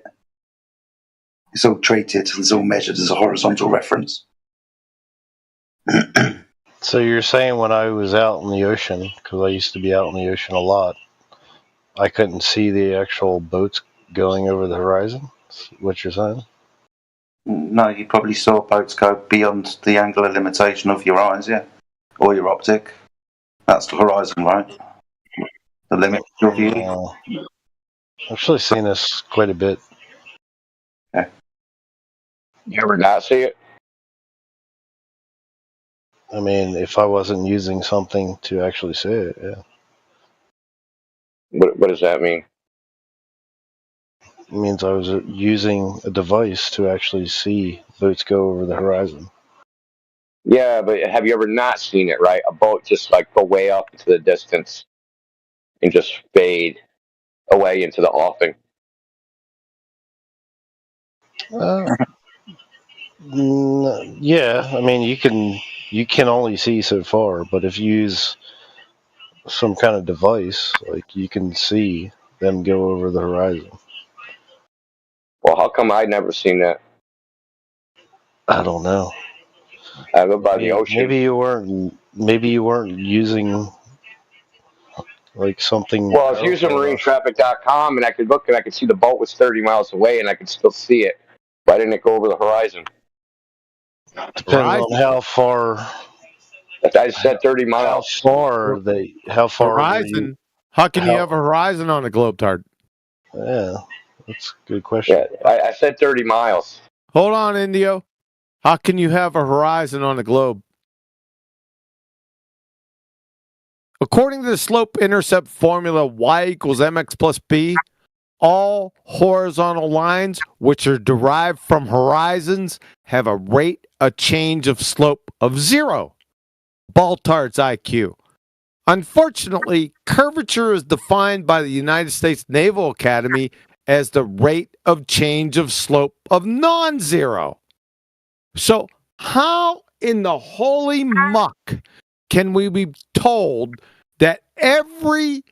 It's all treated, it's all measured as a horizontal reference. So you're saying when I was out in the ocean, because I used to be out in the ocean a lot, I couldn't see the actual boats going over the horizon? That's what you're saying? No, you probably saw boats go beyond the angular limitation of your eyes, yeah, or your optic. That's the horizon, right? The limit of your view. I've actually seen this quite a bit. Okay. You ever not see it? I mean, if I wasn't using something to actually see it, yeah. What does that mean? It means I was using a device to actually see boats go over the horizon. Yeah, but have you ever not seen it, right? A boat just like go way up into the distance and just fade away into the offing. Yeah, I mean, you can only see so far, but if you use some kind of device, like you can see them go over the horizon. Well, how come I'd never seen that? I don't know. I live by the ocean. Maybe you weren't using like something. Well, I was using marinetraffic.com and I could look and I could see the boat was 30 miles away and I could still see it. Why didn't it go over the horizon? Depends on how far. I said 30 miles. How far? Horizon? How can you have a horizon on a globetard? Yeah, that's a good question. Yeah, I said 30 miles. Hold on, Indio. How can you have a horizon on a globe? According to the slope-intercept formula, y equals mx plus b, all horizontal lines, which are derived from horizons, have a rate of change of slope of 0. Baltard's IQ. Unfortunately, curvature is defined by the United States Naval Academy as the rate of change of slope of non-zero. So how in the holy muck can we be told that every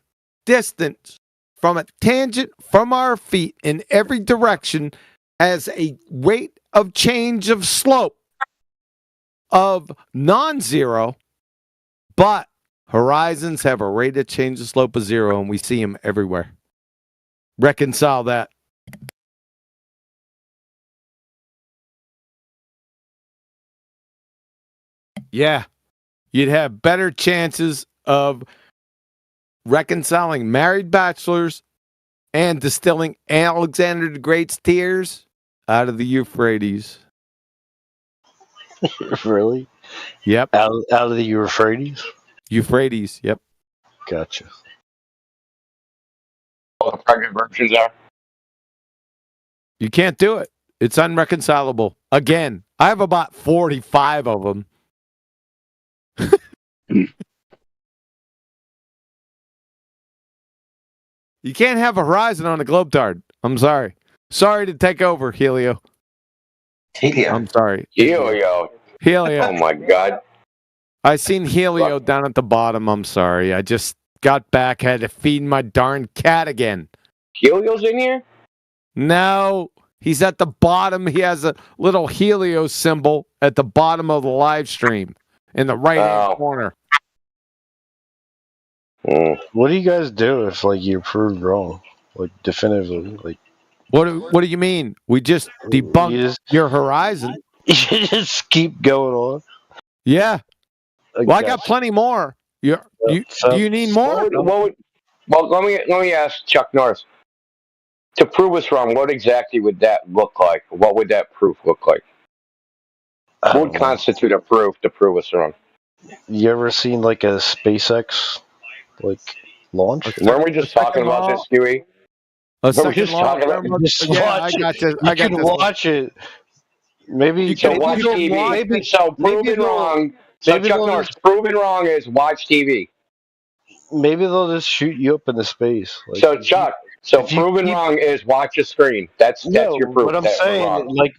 distance from a tangent from our feet in every direction has a rate of change of slope of non-zero, but horizons have a rate of change of slope of 0 and we see them everywhere? Reconcile that. Yeah, you'd have better chances of reconciling married bachelors and distilling Alexander the Great's tears out of the Euphrates. Really? Yep. Out of the Euphrates? Euphrates, yep. Gotcha. All the pregnant virgins are. You can't do it. It's unreconcilable. Again, I have about 45 of them. You can't have a horizon on a Globetard. I'm sorry. Sorry to take over, Helio. Helio. I'm sorry. Helio. Helio. Oh my God. I seen Helio down at the bottom. I'm sorry. I just got back, had to feed my darn cat again. Helio's in here? No. He's at the bottom. He has a little Helio symbol at the bottom of the live stream in the right-hand corner. What do you guys do if like you're proved wrong, like definitively? Like, what do you mean? We just debunked your horizon. You just keep going on. Yeah. Well, I got plenty more. Do you need more? Well, let me ask Chuck Norris. To prove us wrong, what exactly would that look like? What would that proof look like? What would constitute a proof to prove us wrong? You ever seen like a SpaceX like launch? Weren't we just talking about this, Huey? A Weren't we just talking about I got you. You can watch it. Maybe you can watch TV. Maybe proven wrong. So Chuck Norris, proven wrong is watch TV. Maybe they'll just shoot you up into space. Like, so Chuck, proven wrong is watch a screen. That's your proof.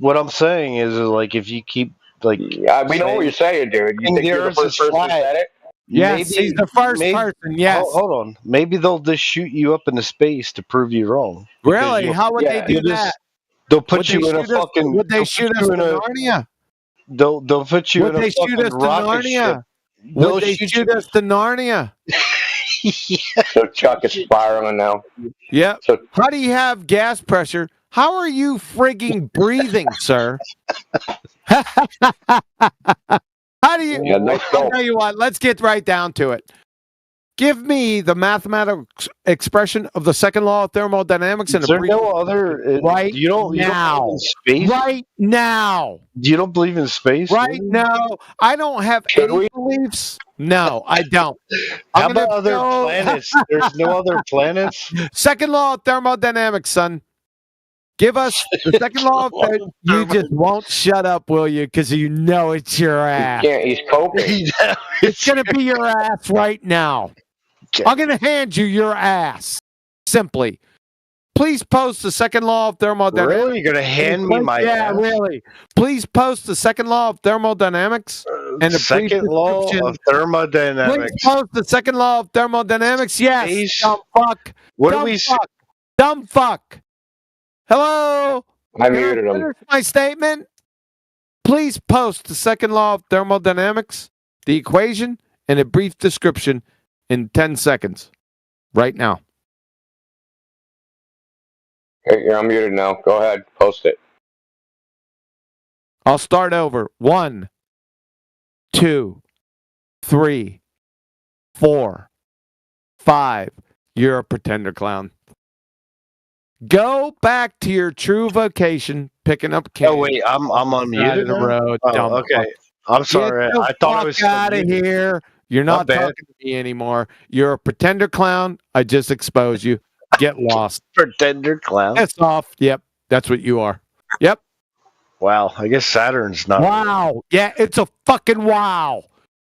What I'm saying is like if you keep like we know what you're saying, dude. You think you're the first person who said it? Yes, he's the first person. Yes. Hold on. Maybe they'll just shoot you up into space to prove you wrong. Really? How would they do that? They'll put you in a fucking. Would they shoot us to Narnia? They'll put you in a fucking rocket ship. Would they shoot us to Narnia? So Chuck is spiraling now. Yeah. So how do you have gas pressure? How are you frigging breathing, sir? How do you? I'll tell you what. Let's get right down to it. Give me the mathematical expression of the second law of thermodynamics and no other right you don't now. Believe in space? Right now. You don't believe in space? Right now. I don't have any beliefs. No, I don't. How about other planets? There's no other planets. Second law of thermodynamics, son. Give us the second law of thermodynamics. You just won't shut up, will you? Because you know it's your ass. Yeah, he's coping. It's going to be your ass right now. I'm going to hand you your ass. Simply. Please post the second law of thermodynamics. Really? You're going to hand me my ass? Yeah, really. Please post the second law of thermodynamics. And the second law of thermodynamics. Please post the second law of thermodynamics. Yes. Space. Dumb fuck. What dumb do we fuck. Dumb fuck. Hello? I muted him. Finish my statement. Please post the second law of thermodynamics, the equation, and a brief description in 10 seconds. Right now. Hey, you're unmuted now. Go ahead. Post it. I'll start over. 1, 2, 3, 4, 5. You're a pretender clown. Go back to your true vocation, picking up cans. Oh wait, I'm unmuted. The road. Oh, okay. I'm sorry. I thought I was out of here. You're not talking to me anymore. You're a pretender clown. I just exposed you. Get lost. Pretender clown. Piss off. Yep, that's what you are. Yep. Wow. I guess Saturn's not. Wow. Yeah, it's a fucking wow.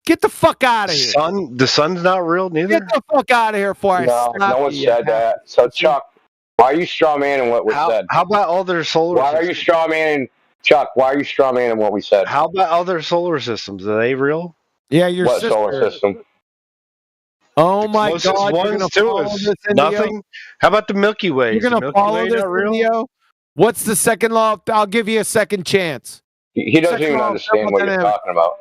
Get the fuck out of here. The sun's not real neither. Get the fuck out of here before I No one said that. So Chuck, why are you straw manning what was said? How about other solar systems? Why are you straw manning, Chuck? Why are you straw manning what we said? How about other solar systems? Are they real? Yeah, your what sister. solar system? Oh my God! You're gonna follow this Nothing. How about the Milky Way? You're gonna follow this video. What's the second law? I'll give you a second chance. He doesn't even understand what you're talking about.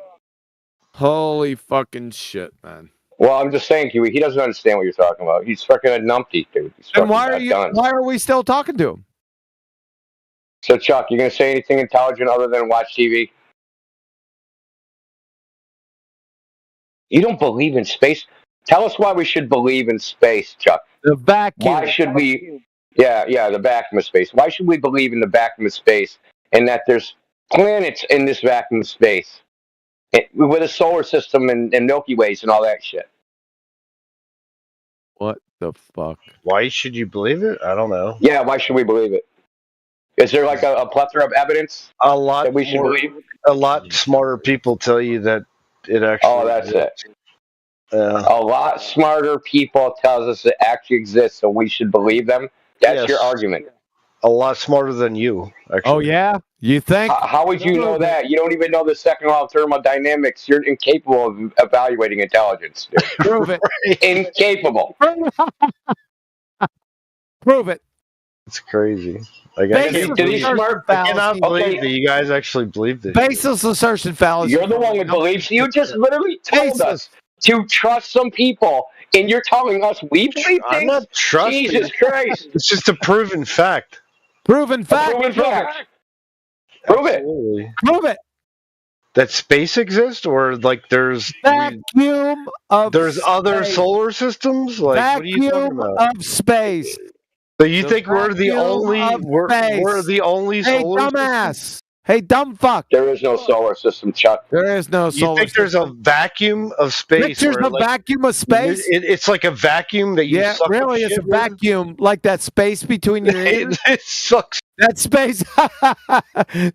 Holy fucking shit, man! Well, I'm just saying, Huey, he doesn't understand what you're talking about. He's freaking a numpty, dude. And why are we still talking to him? So, Chuck, you gonna say anything intelligent other than watch TV? You don't believe in space? Tell us why we should believe in space, Chuck. The vacuum. Why should we? Yeah, the vacuum of space. Why should we believe in the vacuum of space and that there's planets in this vacuum of space with a solar system and Milky Ways and all that shit? What the fuck? Why should you believe it? I don't know. Yeah, why should we believe it? Is there like a plethora of evidence that we should believe? A lot smarter people tell you that it actually. Oh, that's it. A lot smarter people tells us it actually exists, so we should believe them. That's your argument. A lot smarter than you, actually. Oh yeah, you think? How would you know that? You don't even know the second law of thermodynamics. You're incapable of evaluating intelligence. Dude. Prove it. Incapable. Prove it. It's crazy. Like, I cannot believe that you guys actually believe this. Baseless assertion fallacy. You're the one with beliefs. You just literally told us to trust some people, and you're telling us we believe I'm things? not trusting. Jesus Christ. It's just a proven fact. Proven fact. Proven fact. Prove it. Prove it. That space exists, or like there's vacuum of there's other space. solar systems. Like what are you talking Vacuum about? of space. So you think we're the vacuum only of we're the only Hey, solar dumbass. Hey, dumb fuck. There is no solar system, Chuck. There is no You solar think there's a vacuum of space? Pictures where, of like, vacuum of space? It's like a vacuum that you Yeah, suck really, up it's a shit with? vacuum, like that space between your ears. It sucks. That space,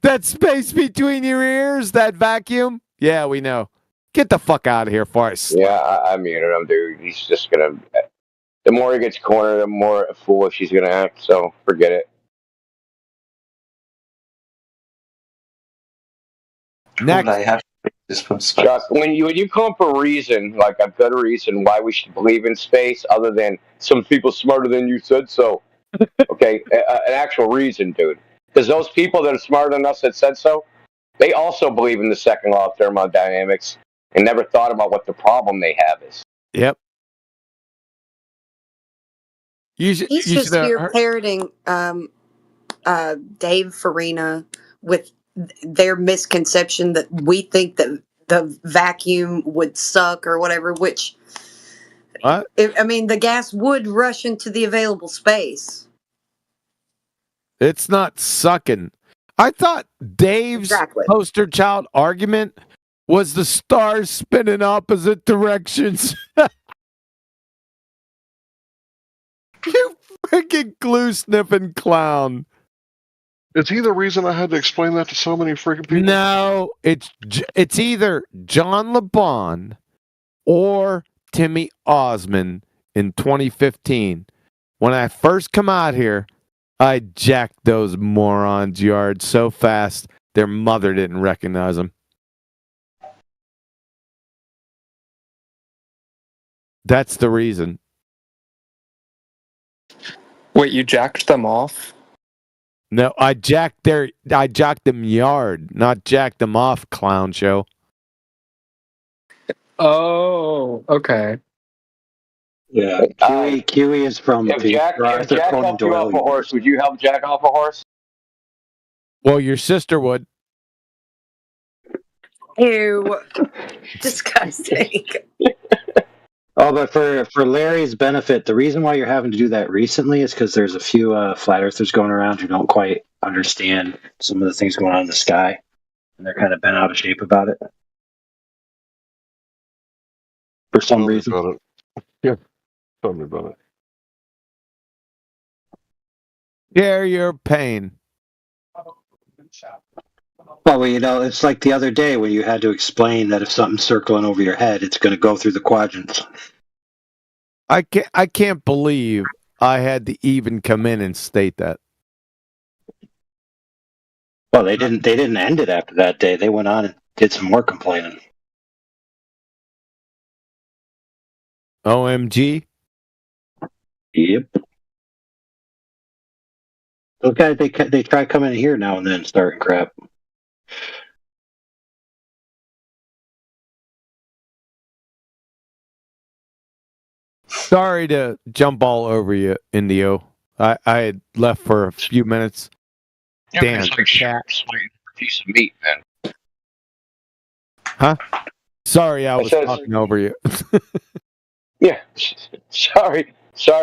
that space between your ears, that vacuum. Yeah, we know. Get the fuck out of here, Forrest. Yeah, I muted him, dude. He's just gonna. The more he gets cornered, the more foolish he's gonna act. So forget it. Next. Chuck, when you come up with a reason, like a good reason why we should believe in space, other than some people smarter than you said so. Okay, an actual reason, dude. Because those people that are smarter than us that said so, they also believe in the second law of thermodynamics and never thought about what the problem they have is. Yep. He's just here parroting Dave Farina with their misconception that we think that the vacuum would suck or whatever, which what? I mean, the gas would rush into the available space. It's not sucking. I thought Dave's poster child argument was the stars spin in opposite directions. You freaking glue sniffing clown. Is he the reason I had to explain that to so many freaking people? No, it's either John LeBon or Timmy Osmond in 2015. When I first come out here, I jacked those morons' yard so fast their mother didn't recognize them. That's the reason. Wait, you jacked them off? No, I jacked them yard, not jacked them off, clown show. Oh, okay. Yeah, QE is from If Jack helped you off a horse, would you help Jack off a horse? Well, your sister would. Ew. Disgusting. Oh, but for Larry's benefit, the reason why you're having to do that recently is because there's a few flat earthers going around who don't quite understand some of the things going on in the sky, and they're kind of bent out of shape about it. For some reason. Yeah, tell me about it. Share your pain. Well, you know, it's like the other day when you had to explain that if something's circling over your head, it's going to go through the quadrants. I can't believe I had to even come in and state that. Well, they didn't end it after that day. They went on and did some more complaining. OMG. Yep. Those guys, they try coming in here now and then starting crap. Sorry to jump all over you, Indio. I had left for a few minutes. Yeah, Damn, it's like cat. waiting for a piece of meat, man. Huh? Sorry, I was talking over you. Yeah, sorry,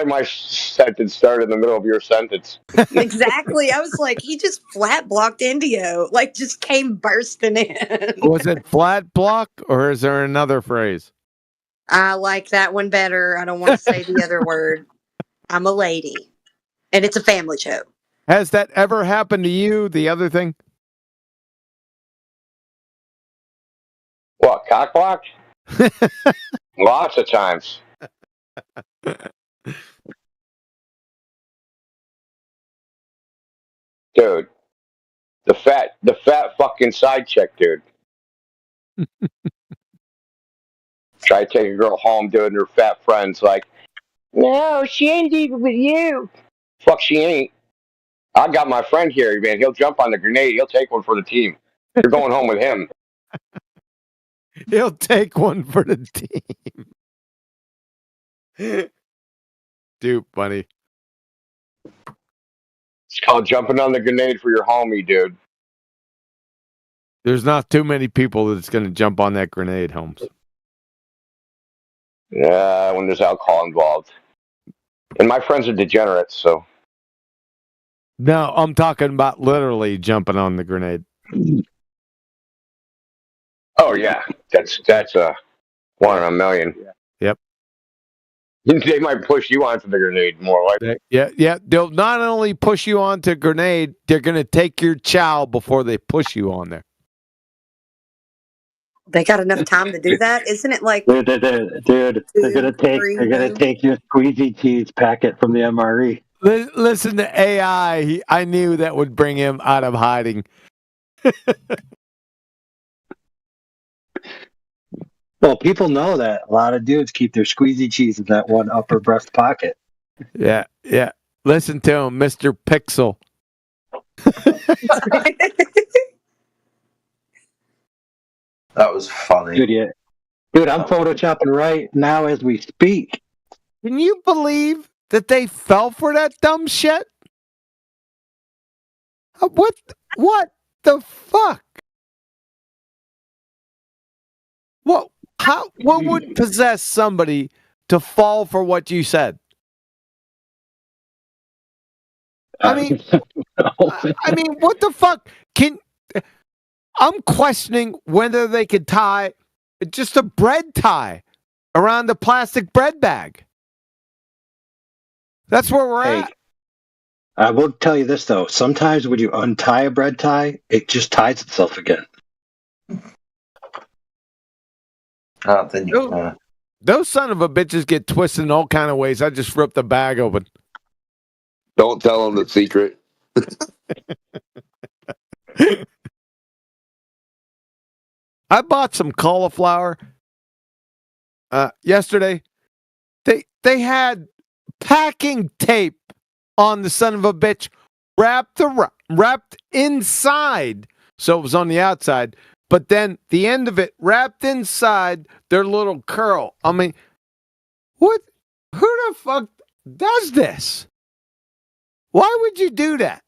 my sentence started in the middle of your sentence. Exactly. I was like, he just flat blocked Indio, like just came bursting in. Was it flat block or is there another phrase? I like that one better. I don't want to say the other word. I'm a lady, and it's a family show. Has that ever happened to you? The other thing? What, cock block? Lots of times. Dude, the fat fucking side chick, dude. Try to take a girl home, dude, and her fat friends like, no, she ain't even with you. Fuck, she ain't. I got my friend here, man. He'll jump on the grenade. He'll take one for the team. You're going home with him. He'll take one for the team. Dude, funny. It's called jumping on the grenade for your homie, dude. There's not too many people that's going to jump on that grenade, Holmes. Yeah, when there's alcohol involved. And my friends are degenerates, so. No, I'm talking about literally jumping on the grenade. Oh yeah, that's a 1 in a million. Yep. They might push you onto the grenade more like. Yeah. They'll not only push you onto a grenade, they're going to take your chow before they push you on there. They got enough time to do that, isn't it? Like, Dude, they're gonna take your squeezy cheese packet from the MRE. Listen to AI. I knew that would bring him out of hiding. Well, people know that a lot of dudes keep their squeezy cheese in that one upper breast pocket. Yeah. Listen to him, Mr. Pixel. That was funny. Dude, I'm photoshopping right now as we speak. Can you believe that they fell for that dumb shit? What the fuck? What would possess somebody to fall for what you said? I mean, what the fuck? I'm questioning whether they could tie just a bread tie around the plastic bread bag. That's where we're at. I will tell you this, though. Sometimes when you untie a bread tie, it just ties itself again. Those son of a bitches get twisted in all kind of ways. I just ripped the bag open. Don't tell them the secret. I bought some cauliflower yesterday. They had packing tape on the son of a bitch wrapped inside, so it was on the outside. But then the end of it wrapped inside their little curl. I mean, what? Who the fuck does this? Why would you do that?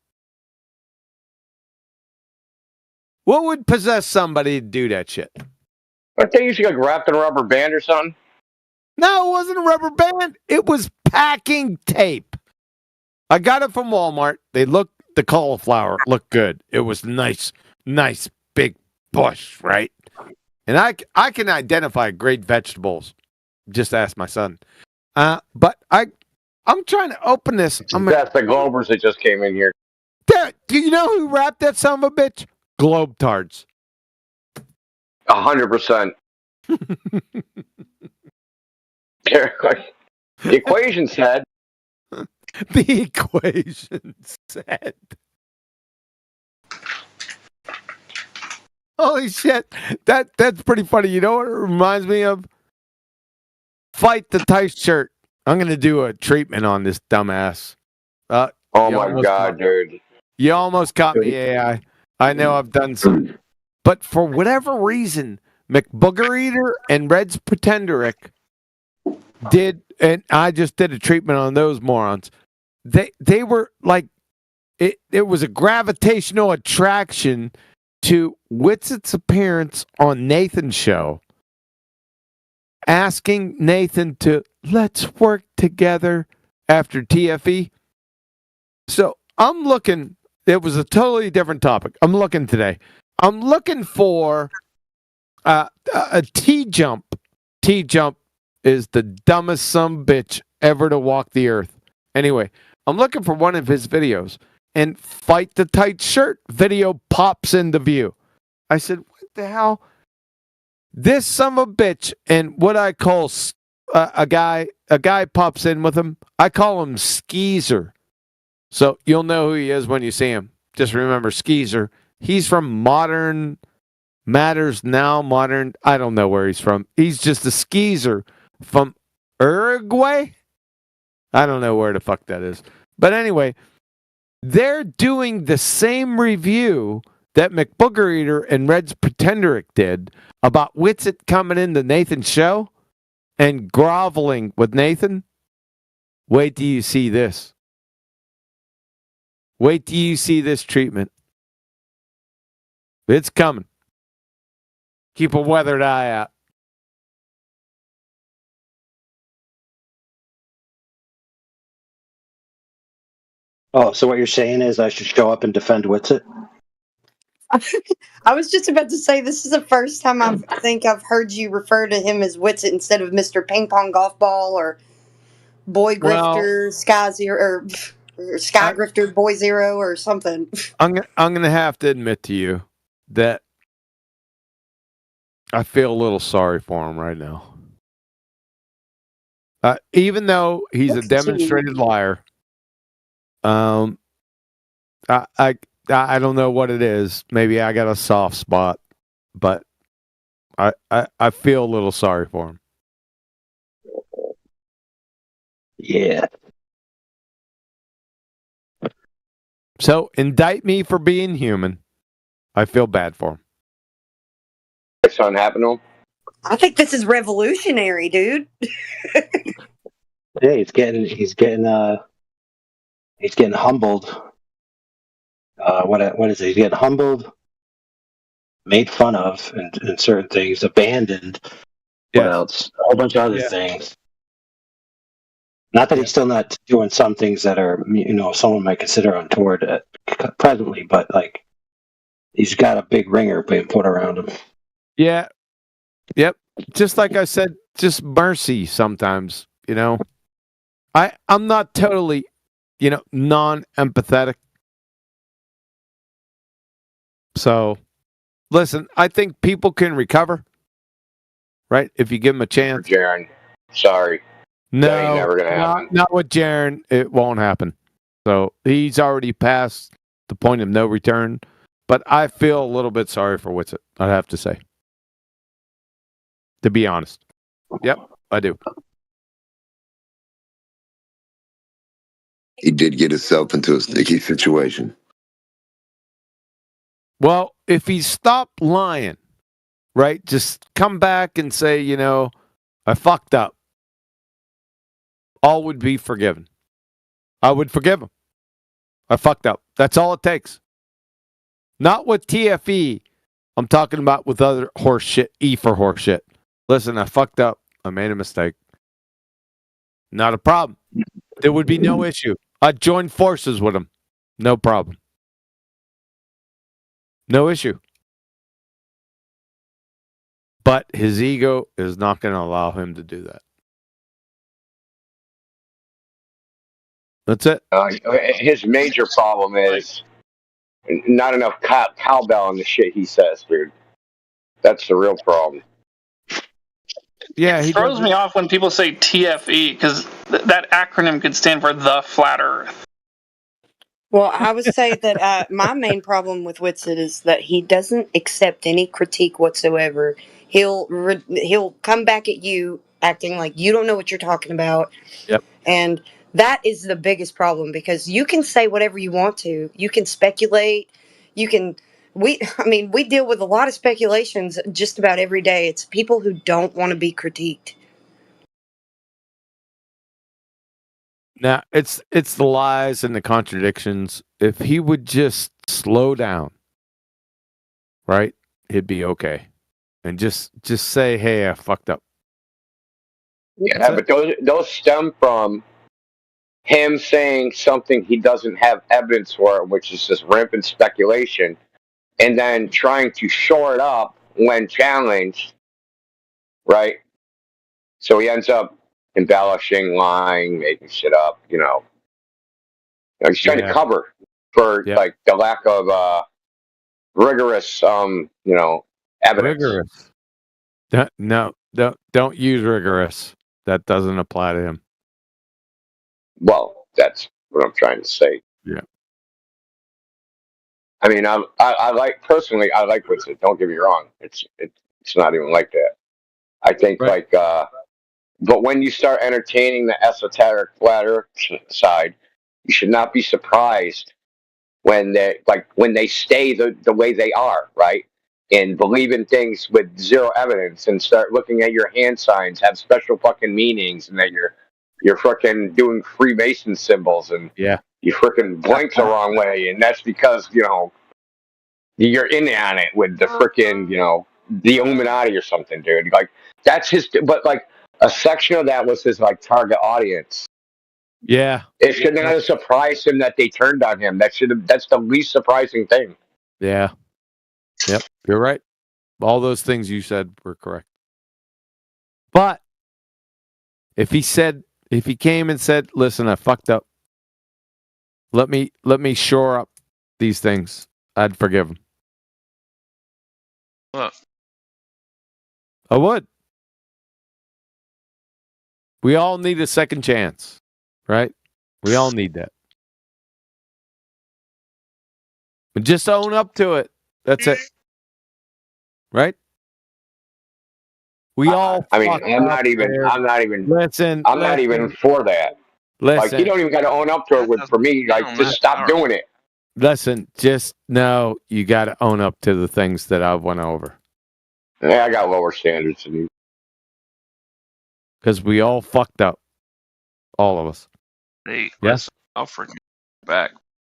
What would possess somebody to do that shit? Aren't they usually like wrapped in a rubber band or something? No, it wasn't a rubber band. It was packing tape. I got it from Walmart. The cauliflower looked good. It was nice big bush, right? And I can identify great vegetables. Just ask my son. But I'm trying to open this. That's the Globers that just came in here. Do you know who wrapped that son of a bitch? Globetards. 100%. The equation said. The equation said. Holy shit. That's pretty funny. You know what it reminds me of? Fight the Tice shirt. I'm going to do a treatment on this dumbass. Oh my God, dude. You almost caught me, AI. I know I've done some. But for whatever reason, McBooger Eater and Red's Pretenderic did, and I just did a treatment on those morons. They were like, it was a gravitational attraction to Witset's appearance on Nathan's show, asking Nathan to let's work together after TFE. So I'm looking, it was a totally different topic. I'm looking today. I'm looking for a T-Jump. T-Jump is the dumbest sumbitch ever to walk the earth. Anyway, I'm looking for one of his videos, and Fight the Tight Shirt video pops into view. I said, what the hell? This son of a bitch, and what I call a guy pops in with him. I call him Skeezer. So you'll know who he is when you see him. Just remember Skeezer. He's from Modern Matters Now. I don't know where he's from. He's just a Skeezer from Uruguay. I don't know where the fuck that is. But anyway, they're doing the same review that McBooger Eater and Reds Pretenderick did about Witsit coming into Nathan's show and groveling with Nathan. Wait till you see this. Wait till you see this treatment. It's coming. Keep a weathered eye out. Oh, so what you're saying is I should show up and defend Witsit? I was just about to say this is the first time I think I've heard you refer to him as Witsit instead of Mr. Ping Pong Golf Ball or Boy Grifter, Sky Zero, or Sky Grifter, Boy Zero, or something. I'm gonna have to admit to you that I feel a little sorry for him right now. Even though he's a demonstrated liar, I don't know what it is. Maybe I got a soft spot, but I feel a little sorry for him. Yeah. So indict me for being human. I feel bad for him. It's not happening. I think this is revolutionary, dude. Yeah, he's getting humbled. What is it? He's getting humbled, made fun of, and certain things, abandoned. What else? A whole bunch of other things. Not that he's still not doing some things that are, someone might consider untoward presently, but like he's got a big ringer being put around him. Yeah. Yep. Just like I said, just mercy sometimes, I'm not totally, non-empathetic. So, listen, I think people can recover, right? If you give them a chance. Jaron, sorry. No, that ain't never gonna happen. Not with Jaron. It won't happen. So he's already past the point of no return. But I feel a little bit sorry for Witsit, I have to say. To be honest. Yep, I do. He did get himself into a sticky situation. Well, if he stopped lying, right? Just come back and say, I fucked up. All would be forgiven. I would forgive him. I fucked up. That's all it takes. Not with TFE. I'm talking about with other horse shit. E for horse shit. Listen, I fucked up. I made a mistake. Not a problem. There would be no issue. I'd join forces with him. No problem. No issue. But his ego is not going to allow him to do that. That's it. His major problem is not enough cowbell in the shit he says, dude. That's the real problem. Yeah, it throws me off when people say TFE because that acronym could stand for the Flat Earth. Well, I would say that my main problem with Witsit is that he doesn't accept any critique whatsoever. He'll come back at you acting like you don't know what you're talking about. Yep. And that is the biggest problem because you can say whatever you want to. You can speculate. We deal with a lot of speculations just about every day. It's people who don't want to be critiqued. Now, it's the lies and the contradictions. If he would just slow down, right, he'd be okay. And just say, hey, I fucked up. Yeah, but those stem from him saying something he doesn't have evidence for, which is just rampant speculation, and then trying to shore it up when challenged, right? So he ends up embellishing, lying, making shit up, He's trying to cover for like the lack of rigorous, evidence. Rigorous. No, don't use rigorous. That doesn't apply to him. Well, that's what I'm trying to say. Yeah. I mean, I like personally. I like what's it. Don't get me wrong. It's not even like that. I think but when you start entertaining the esoteric flat Earth side, you should not be surprised when they stay the way they are, right? And believe in things with zero evidence, and start looking at your hand signs have special fucking meanings, and that you're fucking doing Freemason symbols, and you freaking blink the wrong way, and that's because you're in on it with the freaking the Illuminati or something, dude. Like that's his, but like a section of that was his like target audience. Yeah, it should not have surprised him that they turned on him. That's the least surprising thing. Yeah. Yep, you're right. All those things you said were correct. But if he came and said, "Listen, I fucked up. Let me shore up these things," I'd forgive him. Huh. I would. We all need a second chance, right? We all need that. But just own up to it. That's it. Right? We all. I mean, I'm not even. Listen. I'm not even for that. Like you don't even got to own up to it. For me, like just stop doing it. Listen, just know you got to own up to the things that I've went over. Yeah, I got lower standards than you. Because we all fucked up. All of us. Hey, yes? I'll forgive you back.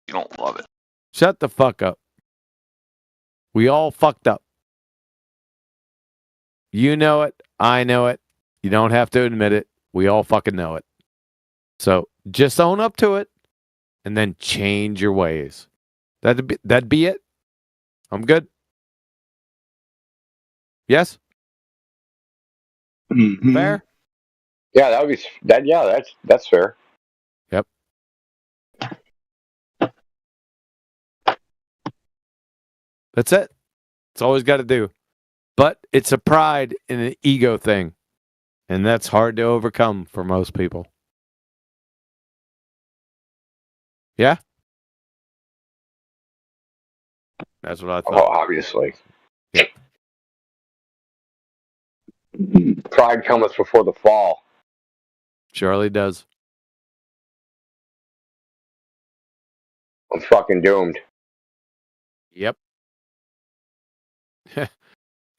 You don't love it. Shut the fuck up. We all fucked up. You know it. I know it. You don't have to admit it. We all fucking know it. So just own up to it and then change your ways. That'd be it. I'm good. Yes? Mm-hmm. Fair? Yeah, that would be that. Yeah, that's fair. Yep. That's it. It's all he's got to do. But it's a pride and an ego thing. And that's hard to overcome for most people. Yeah? That's what I thought. Oh, obviously. Yep. Pride cometh before the fall. Surely does. I'm fucking doomed. Yep.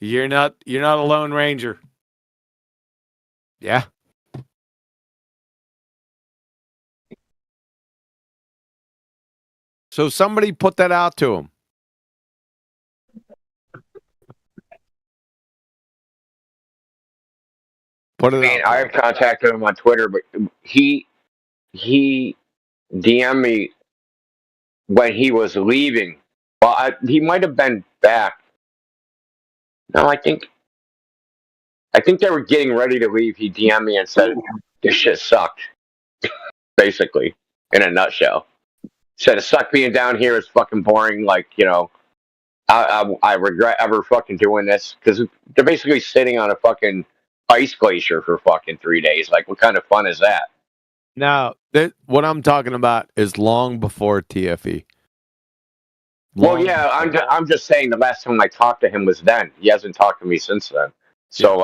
You're not a Lone Ranger. Yeah. So somebody put that out to him. Put it out. I have contacted him on Twitter, but he DM'd me when he was leaving. Well, he might have been back. No, I think they were getting ready to leave. He DM'd me and said, "This shit sucked." Basically, in a nutshell, said it sucked being down here. It's fucking boring. Like I regret ever fucking doing this because they're basically sitting on a fucking ice glacier for fucking 3 days. Like, what kind of fun is that? Now, what I'm talking about is long before TFE. Well, yeah, I'm just saying the last time I talked to him was then. He hasn't talked to me since then. So,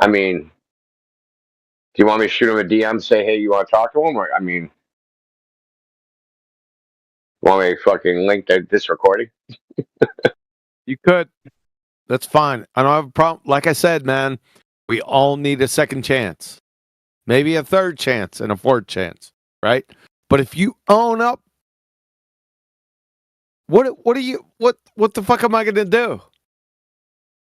I mean, do you want me to shoot him a DM, say, hey, you want to talk to him? Or, I mean, want me to fucking link this recording? You could. That's fine. I don't have a problem. Like I said, man, we all need a second chance. Maybe a third chance and a fourth chance, right? But if you own up, what the fuck am I going to do?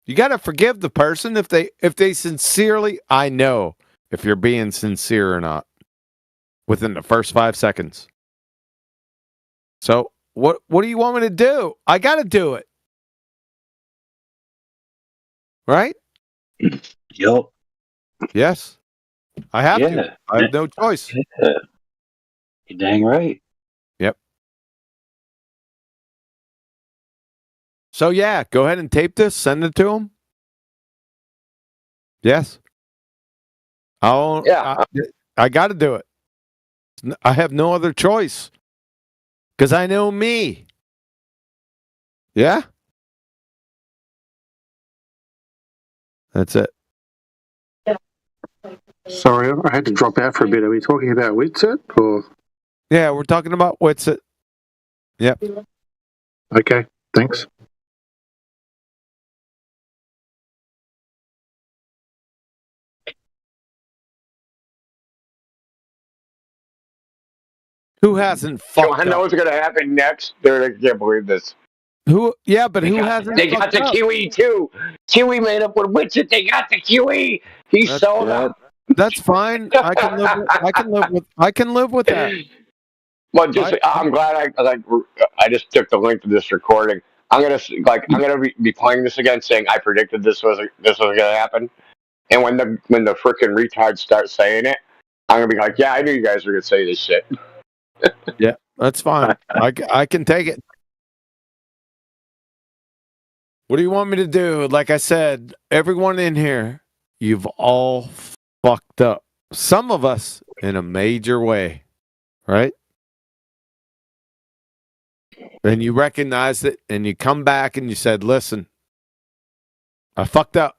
You got to forgive the person if they sincerely, I know if you're being sincere or not within the first 5 seconds. So what do you want me to do? I got to do it. Right? Yep. Yes. I have to. I have no choice. Yeah. You're dang right. Yep. So yeah, go ahead and tape this, send it to him. Yes. Yeah. I got to do it. I have no other choice because I know me. Yeah. That's it. Sorry, I had to drop out for a bit. Are we talking about Witsit or? Yeah, we're talking about Witsit. Yep. Okay, thanks. Who hasn't So fucked I know up? what's going to happen next. Dude, I can't believe this. Who? Yeah, but who got, hasn't? They got the up? QE too. QE made up with Witsit. They got the QE. He sold out. That's fine. I can live. I can live with that. Well, just I'm glad I just took the link to this recording. I'm gonna be playing this again, saying I predicted this was gonna happen. And when the freaking retards start saying it, I'm gonna be like, yeah, I knew you guys were gonna say this shit. Yeah, that's fine. I can take it. What do you want me to do? Like I said, everyone in here, you've all fucked up. Some of us in a major way, right? And you recognized it and you come back and you said, listen, I fucked up.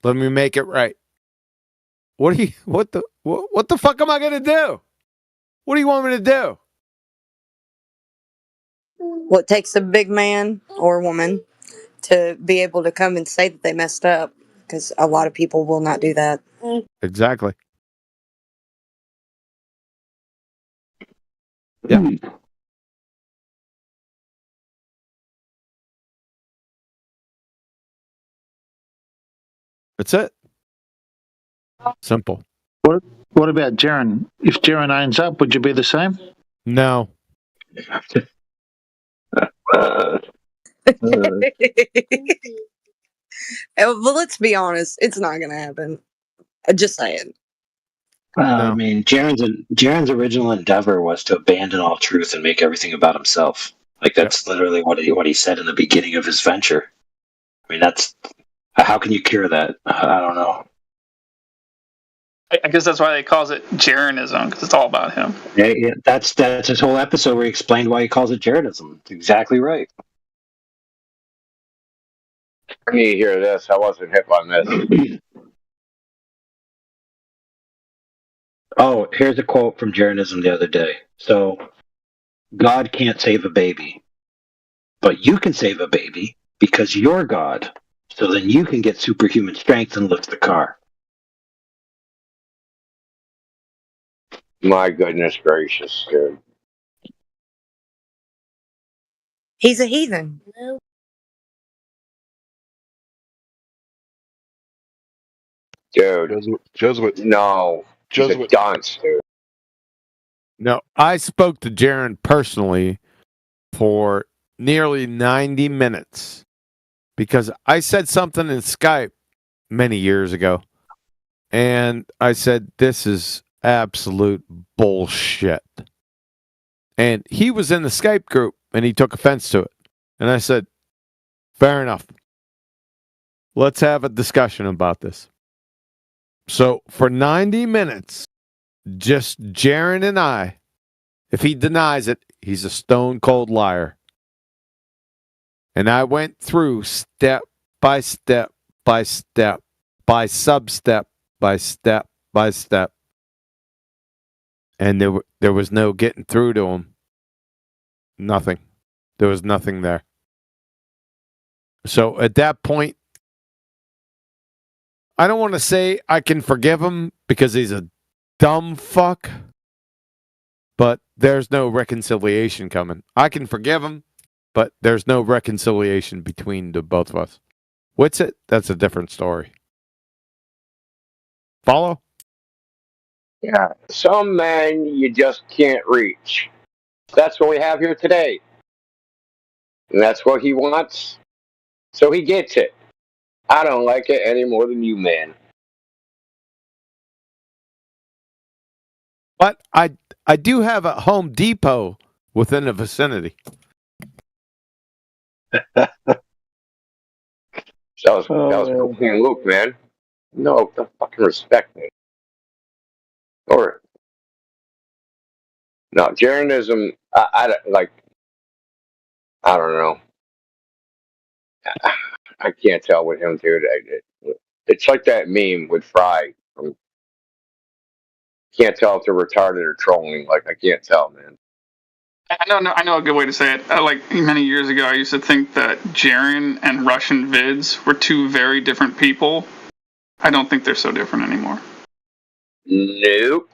Let me make it right. What the fuck am I gonna do? What do you want me to do? Well, it takes a big man or woman to be able to come and say that they messed up, because a lot of people will not do that. Exactly. Yeah. That's it. Simple. What about Jaren? If Jaren owns up, would you be the same? No. Well, let's be honest. It's not going to happen. Just saying. I mean, Jaren's original endeavor was to abandon all truth and make everything about himself. Like that's literally what he said in the beginning of his venture. I mean, that's how can you cure that? I don't know. I guess that's why he calls it Jarenism, because it's all about him. Yeah, that's his whole episode where he explained why he calls it Jarenism. It's exactly right. I need to hear this. I wasn't hip on this. Oh, here's a quote from Jarenism the other day. So, God can't save a baby, but you can save a baby because you're God. So then you can get superhuman strength and lift the car. My goodness gracious, dude. He's a heathen. Dude. Jesuit. No. Jesuit. He's a dunce, dude. No, I spoke to Jaren personally for nearly 90 minutes because I said something in Skype many years ago. And I said, this is absolute bullshit. And he was in the Skype group and he took offense to it. And I said, fair enough. Let's have a discussion about this. So for 90 minutes, just Jaren and I, if he denies it, he's a stone cold liar. And I went through step by step by step by sub-step by step by step. And there was no getting through to him. Nothing. There was nothing there. So at that point, I don't want to say I can forgive him because he's a dumb fuck, but there's no reconciliation coming. I can forgive him, but there's no reconciliation between the both of us. What's it? That's a different story. Follow? Yeah. Some men you just can't reach. That's what we have here today. And that's what he wants. So he gets it. I don't like it any more than you, man. But I do have a Home Depot within the vicinity. That was Luke, man. No, don't fucking respect me. Or no, Jeranism. I don't know. I can't tell with him, dude. It's like that meme with Fry. Can't tell if they're retarded or trolling. Like I can't tell, man. I know a good way to say it. Like many years ago, I used to think that Jaren and Russian vids were two very different people. I don't think they're so different anymore. Nope.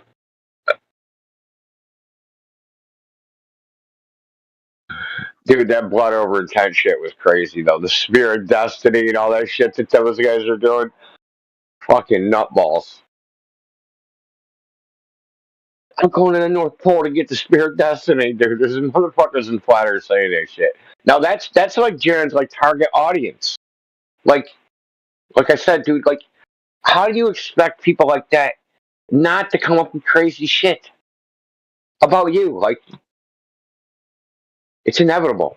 Dude, that blood over intent shit was crazy though. The Spear of Destiny and all that shit that those guys are doing. Fucking nutballs. I'm going to the North Pole to get the Spear of Destiny, dude. There's motherfuckers in Flat Earth saying that shit. Now that's like Jaren's like target audience. Like I said, dude, like how do you expect people like that not to come up with crazy shit about you? Like it's inevitable.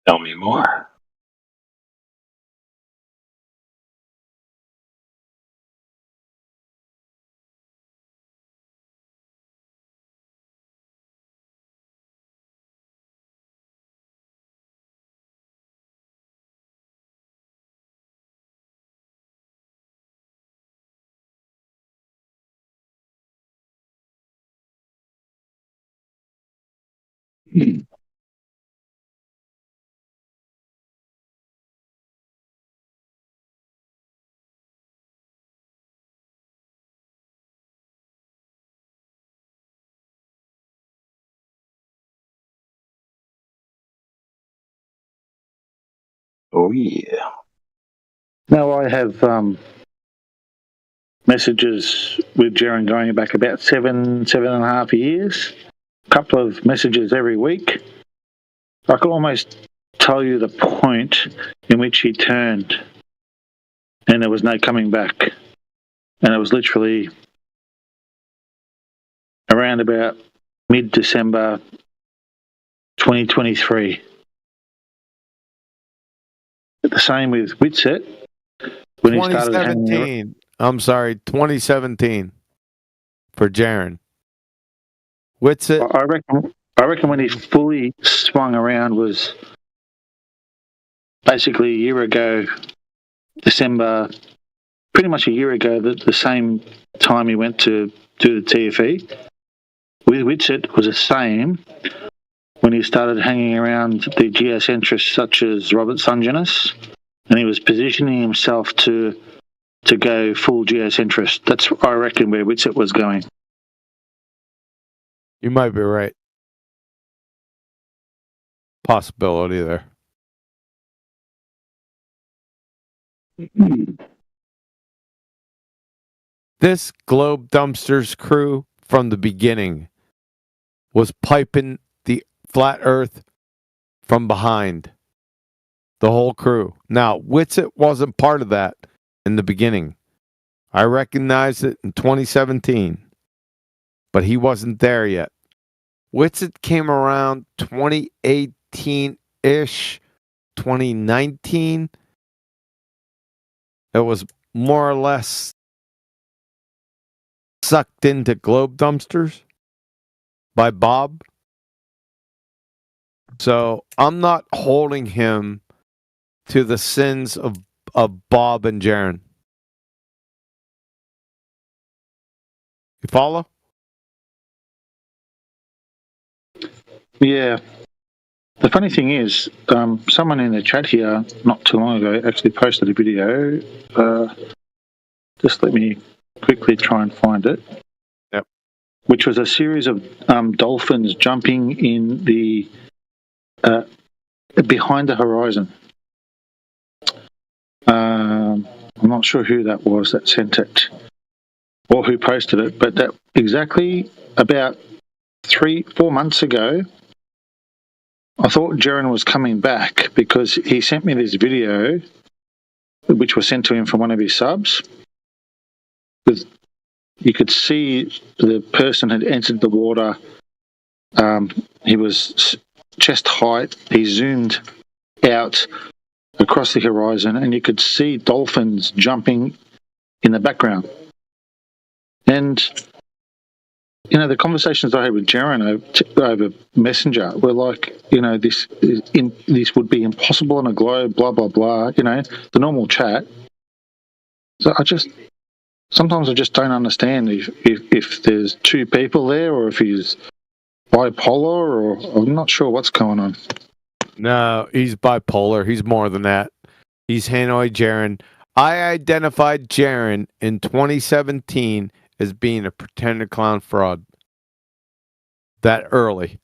Tell me more. Oh yeah. Now I have messages with Jaren going back about 7.5 years. A couple of messages every week. I can almost tell you the point in which he turned, and there was no coming back. And it was literally around about mid-December 2023. The same with Witset. When he started hanging 2017. I'm sorry, 2017 for Jaren. Witsit. I reckon when he fully swung around was basically a year ago, December, pretty much a year ago, the same time he went to do the TFE. With Witsit was the same when he started hanging around the geocentrists such as Robert Sungenis, and he was positioning himself to go full geocentrist. That's, I reckon, where Witsit was going. You might be right. Possibility there. This Globe Dumpsters crew from the beginning was piping the flat earth from behind. The whole crew. Now, Witsit wasn't part of that in the beginning. I recognized it in 2017, but he wasn't there yet. Witsit came around 2018-ish, 2019. It was more or less sucked into Globe Dumpsters by Bob. So I'm not holding him to the sins of Bob and Jaren. You follow? Yeah. The funny thing is, someone in the chat here not too long ago actually posted a video. Just let me quickly try and find it. Yep. Which was a series of dolphins jumping in the behind the horizon. I'm not sure who that was that sent it or who posted it, but that exactly about 3-4 months ago, I thought Jaren was coming back because he sent me this video, which was sent to him from one of his subs. You could see the person had entered the water. He was chest height. He zoomed out across the horizon, and you could see dolphins jumping in the background. And the conversations I had with Jaren over Messenger were like, this would be impossible on a globe, blah blah blah. The normal chat. So sometimes I just don't understand if there's two people there or if he's bipolar, or I'm not sure what's going on. No, he's bipolar. He's more than that. He's Hanoi Jaren. I identified Jaren in 2017 as being a pretender clown fraud. That early.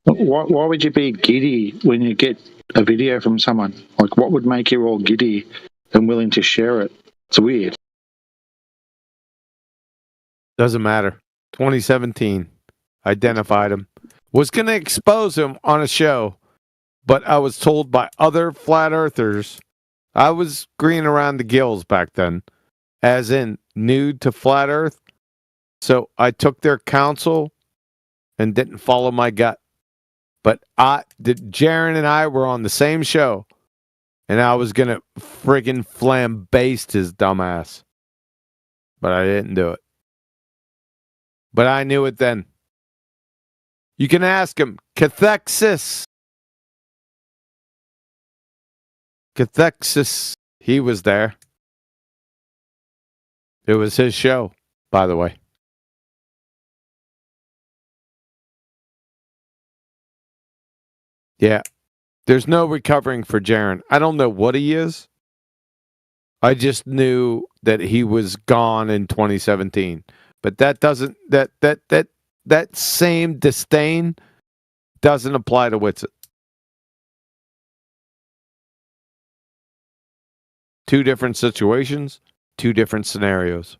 Why would you be giddy when you get a video from someone? Like, what would make you all giddy and willing to share it? It's weird. Doesn't matter. 2017. Identified him. Was going to expose him on a show, but I was told by other flat earthers, I was green around the gills back then, as in new to flat earth. So I took their counsel and didn't follow my gut. But Jaren and I were on the same show, and I was going to friggin' flambaste his dumbass. But I didn't do it. But I knew it then. You can ask him. Cathexis. He was there. It was his show, by the way. Yeah. There's no recovering for Jaren. I don't know what he is. I just knew that he was gone in 2017. But that doesn't that same disdain doesn't apply to Witsit. Two different situations, two different scenarios.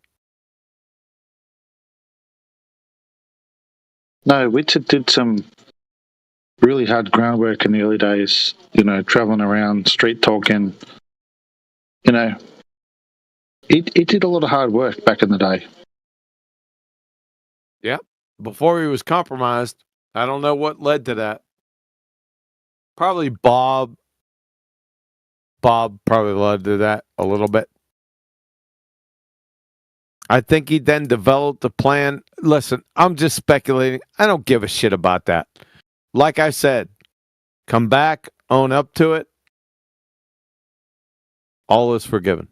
No, Witsit did some really hard groundwork in the early days, traveling around, street talking. He did a lot of hard work back in the day. Yeah. Before he was compromised, I don't know what led to that. Probably Bob. Bob probably led to that a little bit. I think he then developed a plan. Listen, I'm just speculating. I don't give a shit about that. Like I said, come back, own up to it. All is forgiven.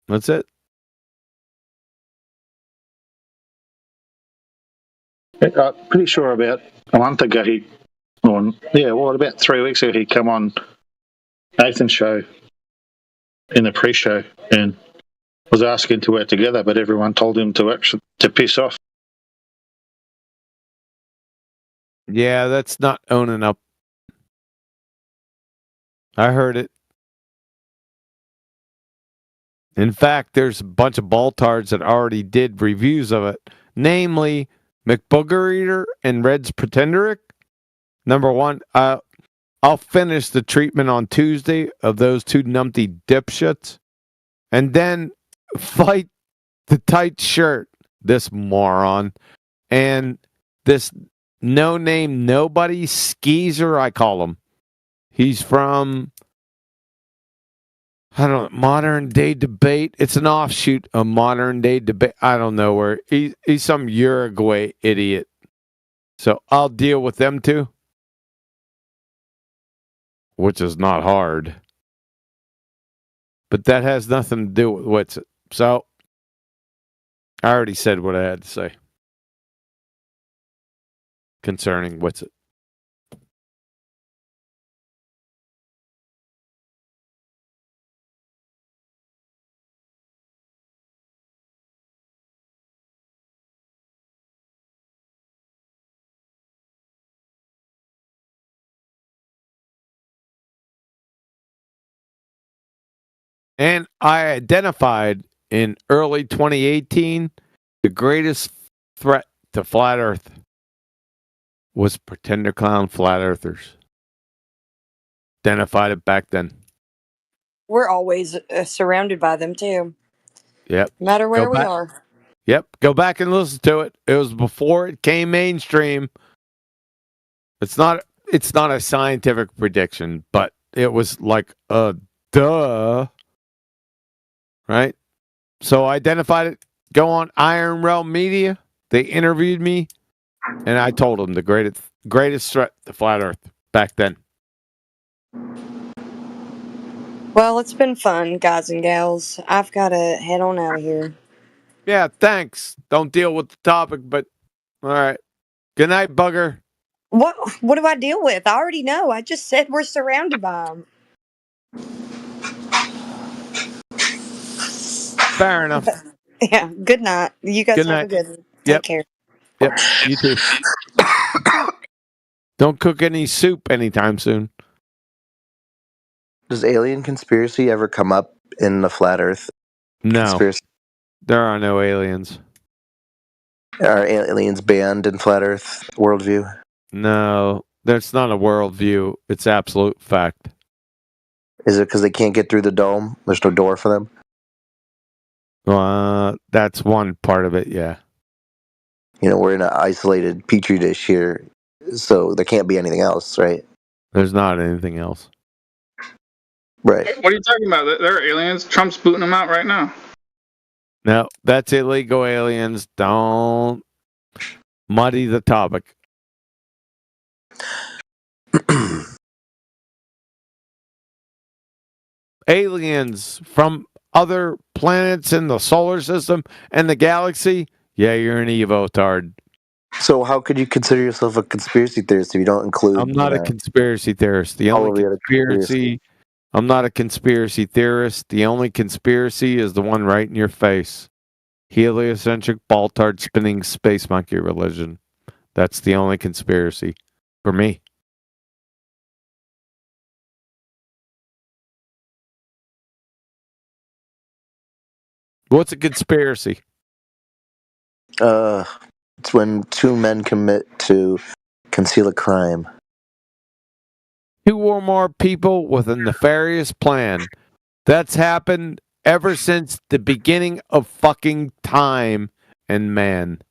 That's it. Pretty sure about a month ago about 3 weeks ago he come on Nathan's show in the pre-show and was asking to work together, but everyone told him to piss off. Yeah, that's not owning up. I heard it. In fact, there's a bunch of baltards that already did reviews of it, namely McBooger Eater and Red's Pretenderic. Number one, I'll finish the treatment on Tuesday of those two numpty dipshits, and then fight the tight shirt, this moron, and this no-name nobody skeezer, I call him. He's from I don't modern day debate. It's an offshoot of modern day debate. I don't know where he's some Uruguay idiot. So I'll deal with them too, which is not hard. But that has nothing to do with what's it. So I already said what I had to say concerning what's it. And I identified in early 2018 the greatest threat to flat Earth was pretender clown flat earthers. Identified it back then. We're always surrounded by them too, Yep. no matter where we are. Yep. Go back and listen to it. It was before it came mainstream. It's not a scientific prediction, but it was like a duh. Right? So I identified it. Go on Iron Realm Media. They interviewed me, and I told them the greatest threat to flat Earth back then. Well, it's been fun, guys and gals. I've got to head on out of here. Yeah, thanks. Don't deal with the topic, but all right. Good night, bugger. What do I deal with? I already know. I just said we're surrounded by them. Fair enough. Yeah, good night. You guys Good have night. a good one. Yep. Take care. Yep, you too. Don't cook any soup anytime soon. Does alien conspiracy ever come up in the flat Earth? No. Conspiracy? There are no aliens. Are aliens banned in flat Earth worldview? No, that's not a worldview. It's absolute fact. Is it because they can't get through the dome? There's no door for them? That's one part of it, yeah. You know, we're in an isolated petri dish here, so there can't be anything else, right? There's not anything else. Right. What are you talking about? There are aliens. Trump's booting them out right now. No, that's illegal aliens. Don't muddy the topic. Aliens from other planets in the solar system and the galaxy? Yeah, you're an evotard. So how could you consider yourself a conspiracy theorist if you don't include... I'm not a conspiracy theorist. The only conspiracy... I'm not a conspiracy theorist. The only conspiracy is the one right in your face. Heliocentric, ball-tard, spinning space monkey religion. That's the only conspiracy for me. What's a conspiracy? It's when two men commit to conceal a crime. Two or more people with a nefarious plan. That's happened ever since the beginning of fucking time and man.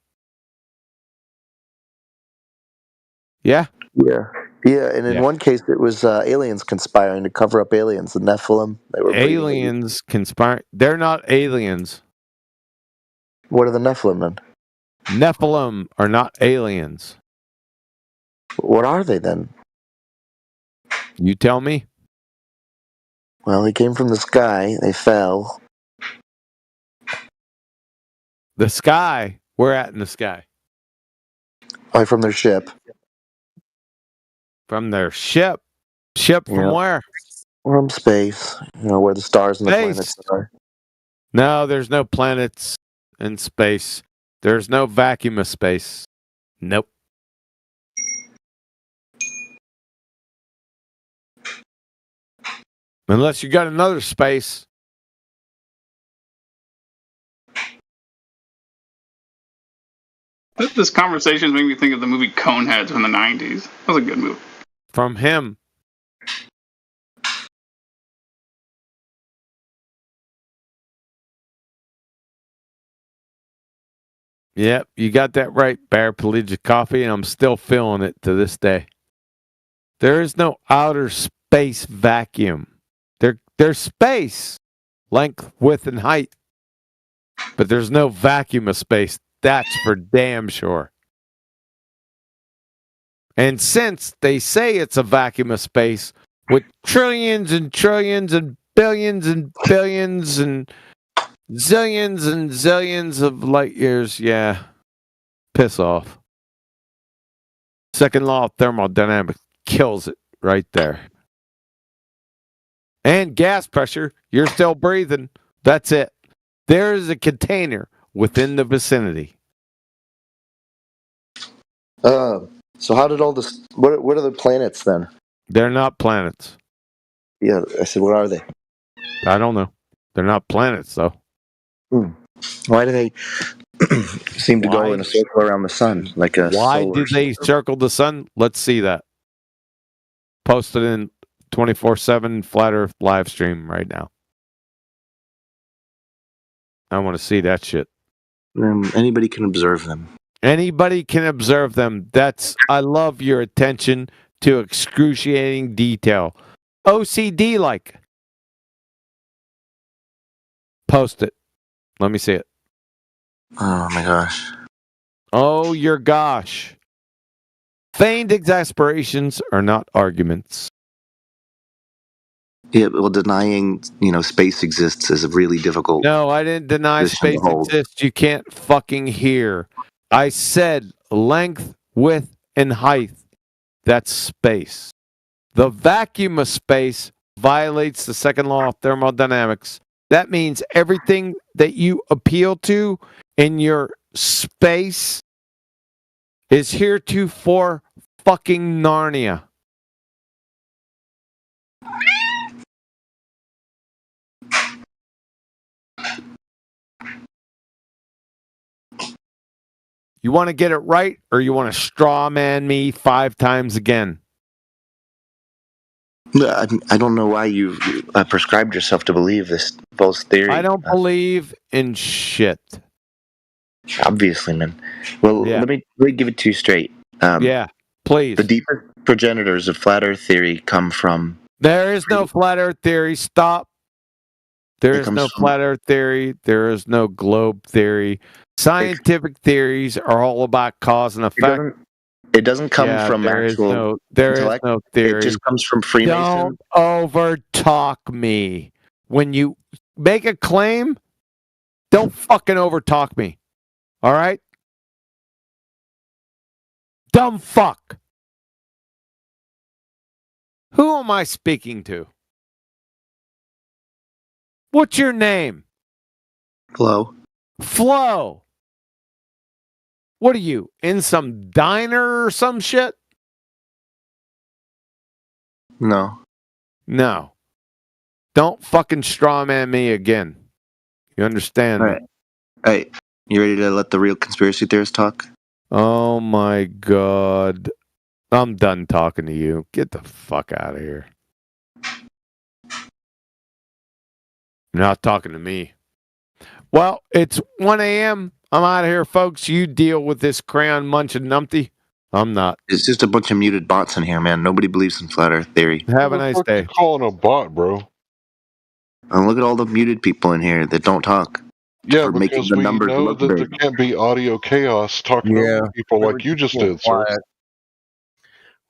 Yeah? Yeah. Yeah, and in one case it was aliens conspiring to cover up aliens, the Nephilim. They were aliens conspiring. They're not aliens. What are the Nephilim then? Nephilim are not aliens. What are they then? You tell me. Well, they came from the sky. They fell. The sky? Where at in the sky? Oh, from their ship. From their ship? Ship from where? From space. You know, where the stars and the planets are. No, there's no planets in space. There's no vacuum of space. Nope. Unless you got another space. This conversation made me think of the movie Coneheads from the 90s. That was a good movie. From him. Yep, you got that right, Paraplegic Coffee, and I'm still feeling it to this day. There is no outer space vacuum. There's space, length, width, and height. But there's no vacuum of space. That's for damn sure. And since they say it's a vacuum of space with trillions and trillions and billions and zillions of light years, yeah, piss off. Second law of thermodynamics kills it right there. And gas pressure, you're still breathing. That's it. There is a container within the vicinity. So how did all this? What are the planets then? They're not planets. Yeah, I said, what are they? I don't know. They're not planets, though. Why do they seem to go in a circle around the sun, like a? Why solar did they circle the sun? Let's see that. Posted in 24/7 Flat Earth live stream right now. I want to see that shit. Anybody can observe them. Anybody can observe them. I love your attention to excruciating detail. OCD like. Post it. Let me see it. Oh my gosh. Oh your gosh. Feigned exasperations are not arguments. Yeah, well, denying space exists is a really difficult. No, I didn't deny space exists. You can't fucking hear. I said length, width, and height. That's space. The vacuum of space violates the second law of thermodynamics. That means everything that you appeal to in your space is heretofore fucking Narnia. You want to get it right, or you want to straw man me 5 times again? I don't know why you've prescribed yourself to believe this false theory. I don't believe in shit. Obviously, man. Well, let me give it to you straight. Yeah, please. The deepest progenitors of flat Earth theory come from. There is no flat Earth theory. Stop. There is no flat Earth theory. There is no globe theory. Scientific theories are all about cause and effect. It doesn't come from actual intellect. Is no theory. It just comes from Freemasons. Don't overtalk me. When you make a claim, don't fucking overtalk me. All right? Dumb fuck. Who am I speaking to? What's your name? Flo. Flo. What are you, in some diner or some shit? No. No. Don't fucking straw man me again. You understand? All right. Hey, you ready to let the real conspiracy theorists talk? Oh my God. I'm done talking to you. Get the fuck out of here. You're not talking to me. Well, it's 1 a.m. I'm out of here, folks. You deal with this crayon munching numpty. I'm not. It's just a bunch of muted bots in here, man. Nobody believes in flat Earth theory. Have a nice day. What you calling a bot, bro? And look at all the muted people in here that don't talk. Yeah, because we know that there can't be audio chaos talking over people like you just did, sir.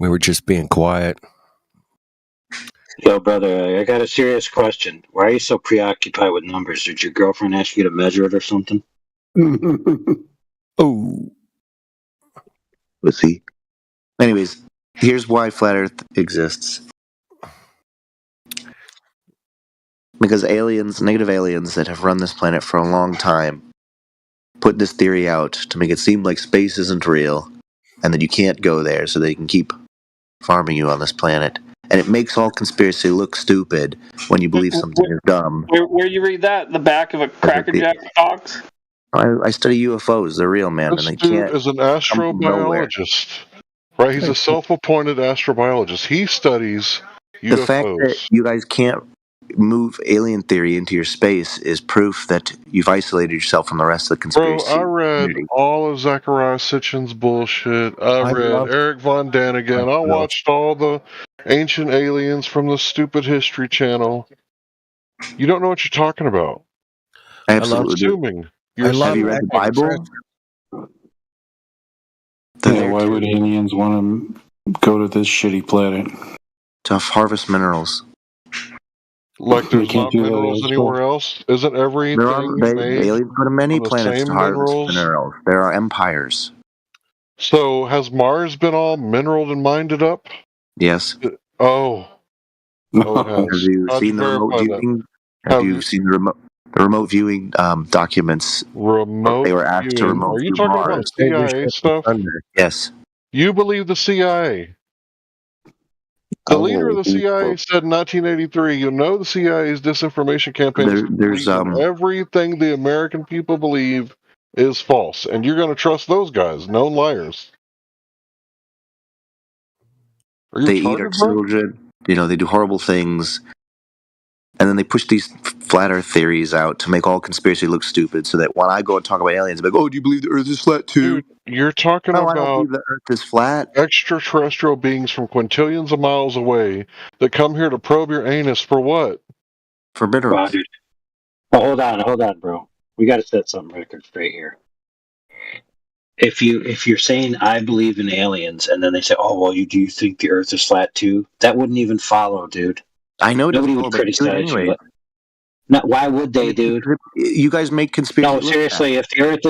We were just being quiet. Yo, brother, I got a serious question. Why are you so preoccupied with numbers? Did your girlfriend ask you to measure it or something? Oh. Let's see. Anyways, here's why flat Earth exists. Because negative aliens that have run this planet for a long time, put this theory out to make it seem like space isn't real, and that you can't go there so they can keep farming you on this planet. And it makes all conspiracy look stupid when you believe something is dumb. Where you read that? The back of a Cracker Jack box? I study UFOs. They're real, man. This and they dude can't is an astrobiologist. Right? He's a self-appointed astrobiologist. He studies UFOs. The fact that you guys can't move alien theory into your space is proof that you've isolated yourself from the rest of the conspiracy. Bro, I read all of Zachariah Sitchin's bullshit. I read Eric Von Daniken. I watched all the Ancient Aliens from the Stupid History Channel. You don't know what you're talking about. Absolutely. You're assuming. Have you read the Bible? Yeah, why would aliens want to go to this shitty planet? To harvest minerals. Like there's can't not do that minerals elsewhere. anywhere else? Isn't everything made Aliens go to many from the planets same to harvest minerals? minerals. There are empires. So has Mars been all mineraled and minded up? Yes. Oh. Oh, it has. Have you How'd seen the remote verify that? viewing? Have you seen the remote viewing documents? Remote They were asked to viewing. remote Are you view talking about Mars. CIA stuff? Yes. You believe the CIA? The leader of the CIA said in 1983, you know the CIA's disinformation campaign is complete and everything the American people believe is false. And you're going to trust those guys, known liars. Are you They eat our retarded, bro? children. You know, they do horrible things. And then they push these flat earth theories out to make all conspiracy look stupid so that when I go and talk about aliens, I'm like, oh, do you believe the earth is flat too? Dude, you're talking No, I don't about believe the earth is flat. extraterrestrial beings from quintillions of miles away that come here to probe your anus for what? For minerals. Dude. Oh, hold on, bro. We got to set something record straight here. If you're saying I believe in aliens, and then they say, "Oh, well, do you think the Earth is flat too?" That wouldn't even follow, dude. I know it Nobody doesn't would follow, but do it criticize you. anyway. Not why would they, dude? You guys make conspiracy. No, seriously. If the Earth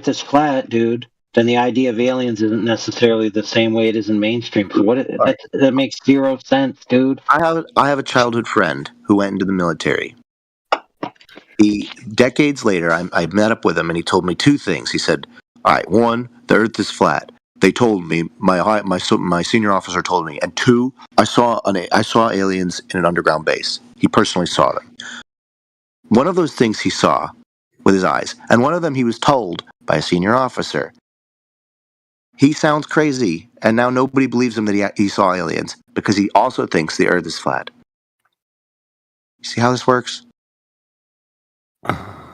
is flat, dude, then the idea of aliens isn't necessarily the same way it is in mainstream. So that makes zero sense, dude. I have a childhood friend who went into the military. Decades later, I met up with him, and he told me two things. He said, "All right, one, the Earth is flat. They told me my senior officer told me, and two, I saw aliens in an underground base. He personally saw them. One of those things he saw with his eyes, and one of them he was told by a senior officer. He sounds crazy, and now nobody believes him that he saw aliens because he also thinks the Earth is flat. You see how this works?"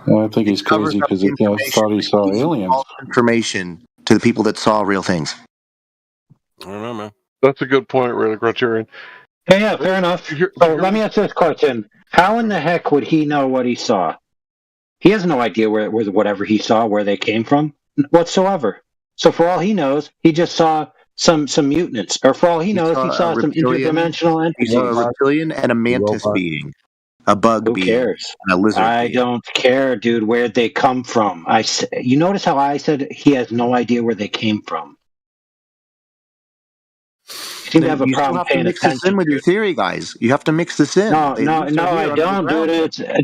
Well, I think he's crazy because he thought he saw aliens. Information to the people that saw real things. I don't know, man. That's a good point, Red Criterion. Yeah, fair enough. So let me ask this question: how in the heck would he know what he saw? He has no idea where whatever he saw, where they came from whatsoever. So for all he knows, he just saw some mutants, or for all he knows, he saw some interdimensional entities. He saw a reptilian and a mantis being, a bug Who being, cares? and a lizard. I don't care, dude. Where'd they come from? You notice how I said he has no idea where they came from. You seem to have a problem paying mix this in with your theory, guys. You have to mix this in. No, I don't, dude.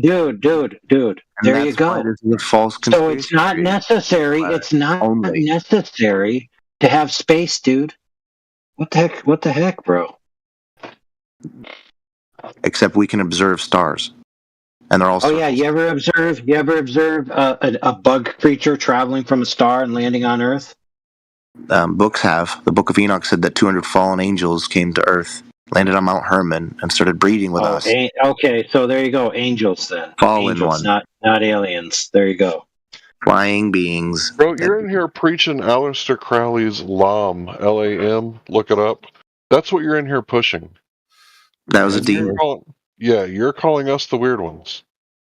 Dude. And there you go. This is a false so it's not necessary. It's not necessary to have space, dude. What the heck, bro? Except we can observe stars, and they're all. Oh yeah, you ever observe a bug creature traveling from a star and landing on Earth? Books have. The Book of Enoch said that 200 fallen angels came to Earth, landed on Mount Hermon, and started breeding with us. Okay, so there you go. Angels then. Fallen angels, one. Not aliens. There you go. Flying beings. Bro, you're in here preaching Aleister Crowley's LAM, L-A-M. Look it up. That's what you're in here pushing. That was a demon. You're calling us the weird ones.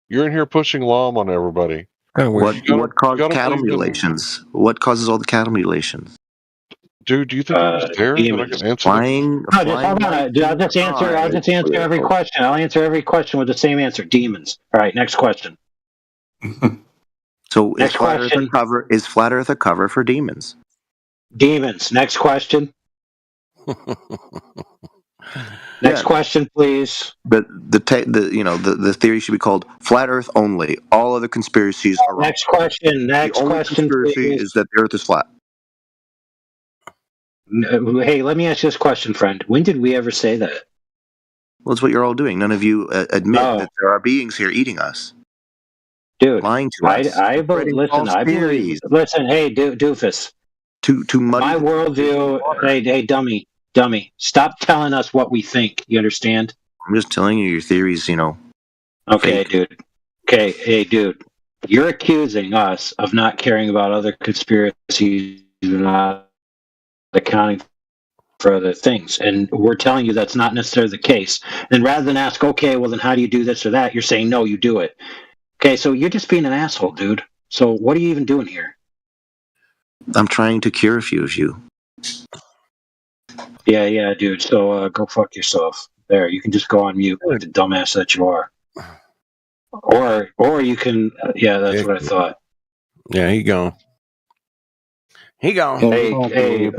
You're in here pushing LAM on everybody. What caused cattle mutilations? What causes all the cattle mutilations? Dude, do you think I was there? That I can answer flying? Hold on. I'll just answer every question. I'll answer every question with the same answer. Demons. All right, next question. So is flat Earth a cover for demons? Demons. Next question. Next question, please. But the theory should be called flat Earth only. All other conspiracies are wrong. Next question. The only conspiracy is that the Earth is flat. Hey, let me ask you this question, friend. When did we ever say that? Well, it's what you're all doing. None of you admit that there are beings here eating us. Dude, lying to us. I believe. Listen, hey, doofus. To muddy my worldview. Hey, dummy. Stop telling us what we think. You understand? I'm just telling you your theories. Okay, dude. Okay, hey, dude. You're accusing us of not caring about other conspiracies and not accounting for other things. And we're telling you that's not necessarily the case. And rather than ask, okay, well, then how do you do this or that? You're saying, no, you do it. Okay, so you're just being an asshole, dude. So what are you even doing here? I'm trying to cure a few of you. Yeah, dude. So go fuck yourself. There, you can just go on mute like the dumbass that you are. Or you can, that's what I thought. Yeah, he gone. He gone. Hey,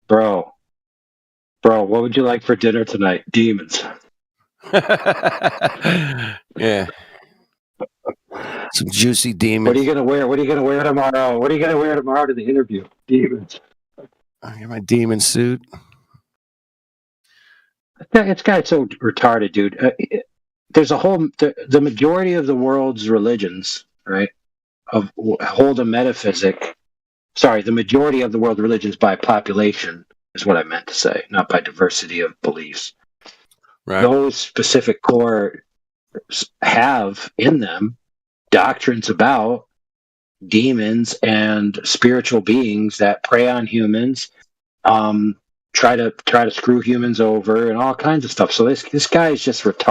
bro, what would you like for dinner tonight? Demons. Yeah. Some juicy demons. What are you gonna wear? What are you gonna wear tomorrow? What are you gonna wear tomorrow to the interview? Demons. I got my demon suit. It's got so retarded, dude. There's a whole the majority of the world's religions, right, hold a metaphysic. Sorry, the majority of the world religions by population is what I meant to say, not by diversity of beliefs. Right. Those specific core have in them doctrines about demons and spiritual beings that prey on humans, try to screw humans over and all kinds of stuff. So this guy is just straight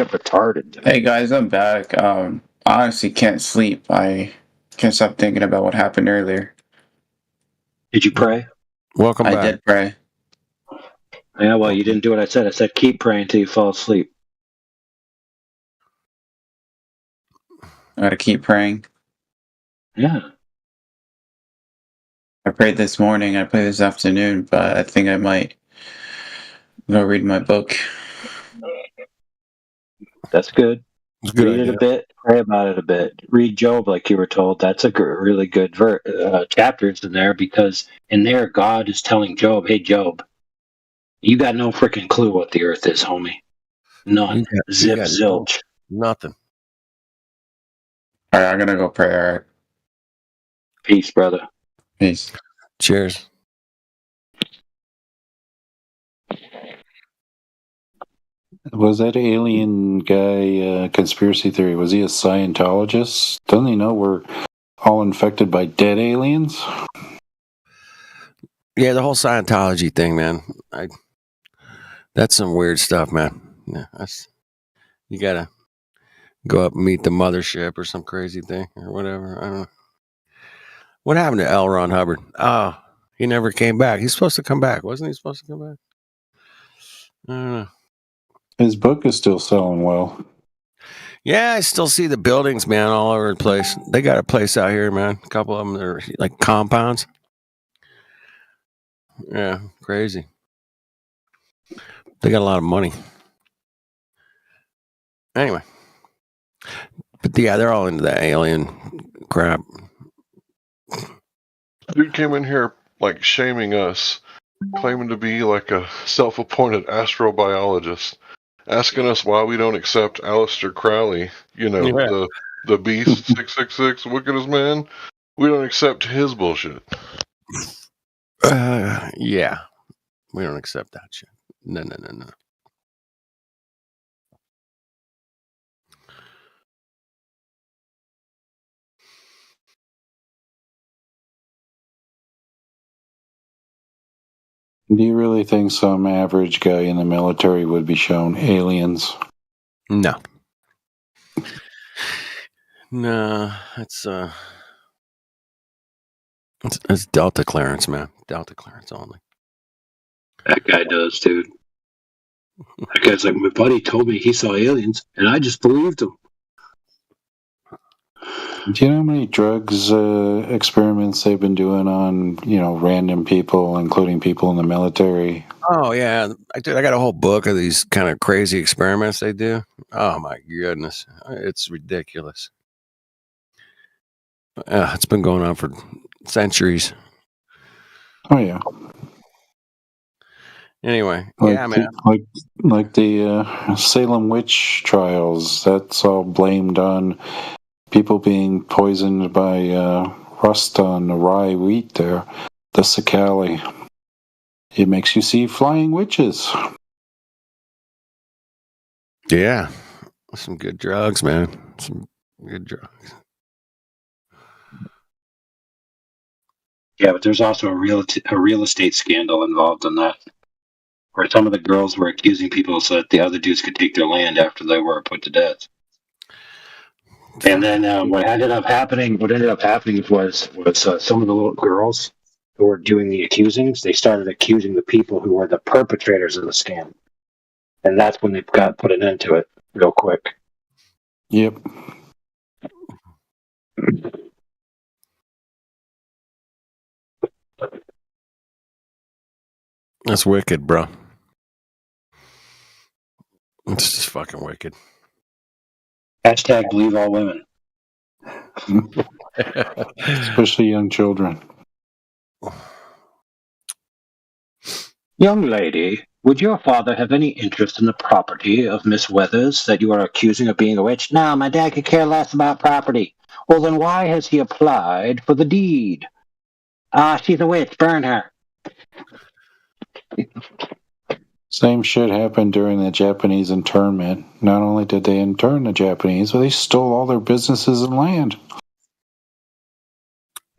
up retarded. Hey guys, I'm back. I honestly can't sleep. I can't stop thinking about what happened earlier. Did you pray? Welcome back. I did pray. Yeah, well, you didn't do what I said. I said keep praying until you fall asleep. I gotta keep praying. Yeah. I prayed this morning, I prayed this afternoon, but I think I might go read my book. That's good. Good read idea. it a bit, pray about it a bit. Read Job like you were told. That's a really good chapters in there, because in there God is telling Job, hey, Job, you got no freaking clue what the earth is, homie. None. You got Zilch. Nothing. All right, I'm gonna go pray. All right. Peace, brother. Peace. Cheers. Was that alien guy conspiracy theory? Was he a Scientologist? Doesn't he know we're all infected by dead aliens? Yeah, the whole Scientology thing, man. That's some weird stuff, man. Yeah, you gotta go up and meet the mothership or some crazy thing or whatever. I don't know. What happened to L. Ron Hubbard? Oh, he never came back. He's supposed to come back, wasn't he? Supposed to come back? I don't know. His book is still selling well. Yeah, I still see the buildings, man, all over the place. They got a place out here, man. A couple of them, they're like compounds. Yeah, crazy. They got a lot of money. Anyway. But yeah, they're all into that alien crap. Dude came in here like shaming us, claiming to be like a self-appointed astrobiologist, asking us why we don't accept Aleister Crowley, the Beast 666, wickedest man. We don't accept his bullshit. Yeah, we don't accept that shit. No. Do you really think some average guy in the military would be shown aliens? No. No, it's Delta clearance, man. Delta clearance only. That guy does, dude. That guy's like, my buddy told me he saw aliens, and I just believed him. Do you know how many drugs experiments they've been doing on, random people, including people in the military? Oh, yeah. I got a whole book of these kind of crazy experiments they do. Oh, my goodness. It's ridiculous. It's been going on for centuries. Oh, yeah. Anyway, man. Like the Salem witch trials, that's all blamed on people being poisoned by rust on the rye wheat there, the Sakali. It makes you see flying witches. Yeah. Some good drugs, man. Some good drugs. Yeah, but there's also a real estate scandal involved in that, where some of the girls were accusing people so that the other dudes could take their land after they were put to death. And then what ended up happening was some of the little girls who were doing the accusings, they started accusing the people who were the perpetrators of the scam, and that's when they got put an end to it real quick. Yep. That's wicked, bro. It's just fucking wicked. Hashtag believe all women. Especially young children. Young lady, would your father have any interest in the property of Miss Weathers that you are accusing of being a witch? No, my dad could care less about property. Well, then why has he applied for the deed? She's a witch. Burn her. Same shit happened during the Japanese internment. Not only did they intern the Japanese, but they stole all their businesses and land.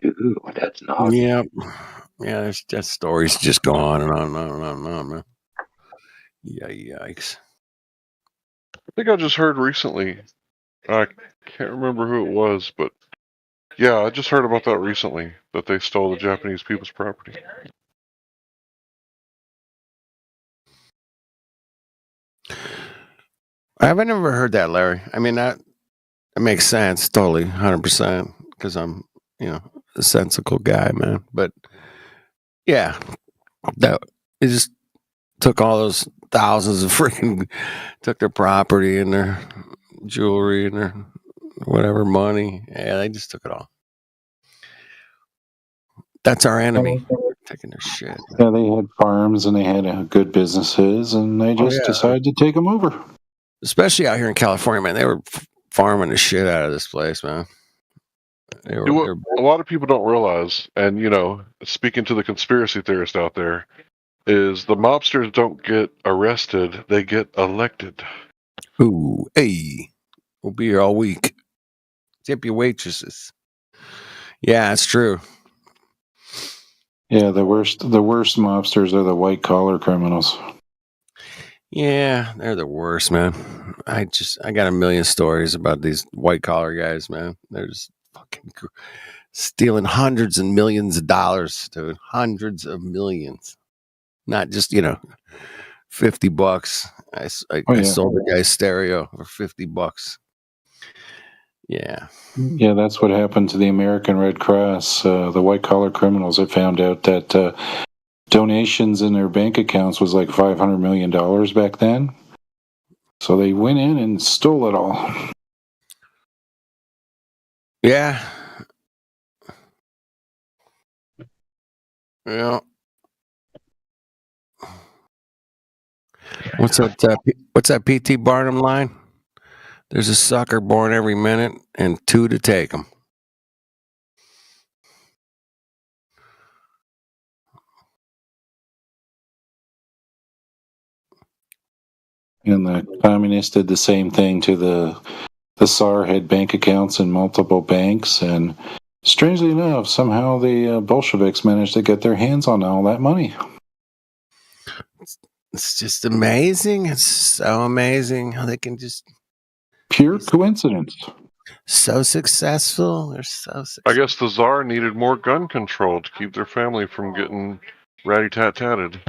Ooh, that's not. Yeah. Yeah, there's just stories just go on and on and on and on and on, man. Yeah, yikes. I think I just heard recently. I can't remember who it was, but yeah, I just heard about that recently, that they stole the Japanese people's property. I haven't ever heard that, Larry. I mean, that makes sense, totally, 100%, because I'm, a sensical guy, man. But yeah, that it just took all those thousands of freaking, took their property and their jewelry and their whatever money. Yeah, they just took it all. That's our enemy. Taking their shit. Yeah, they had farms and they had good businesses, and they just decided to take them over. Especially out here in California, man. They were farming the shit out of this place, man. What a lot of people don't realize, and speaking to the conspiracy theorist out there, is the mobsters don't get arrested; they get elected. Ooh, hey, we'll be here all week. Tip your waitresses. Yeah, it's true. Yeah, the worst mobsters are the white collar criminals. Yeah, they're the worst, man. I got a million stories about these white collar guys, man. They're just fucking stealing hundreds and millions of dollars, dude. Hundreds of millions. Not just, $50. I sold the guy's stereo for $50. Yeah. Yeah, that's what happened to the American Red Cross. The white collar criminals had found out that donations in their bank accounts was like $500 million back then. So they went in and stole it all. Yeah. Yeah. What's that PT Barnum line? There's a sucker born every minute and 2 to take them. And the communists did the same thing to the Tsar had bank accounts in multiple banks, and strangely enough, somehow the Bolsheviks managed to get their hands on all that money. It's just amazing. It's so amazing how they can just... Pure coincidence. So successful. They're so successful. I guess the Tsar needed more gun control to keep their family from getting ratty-tat-tatted.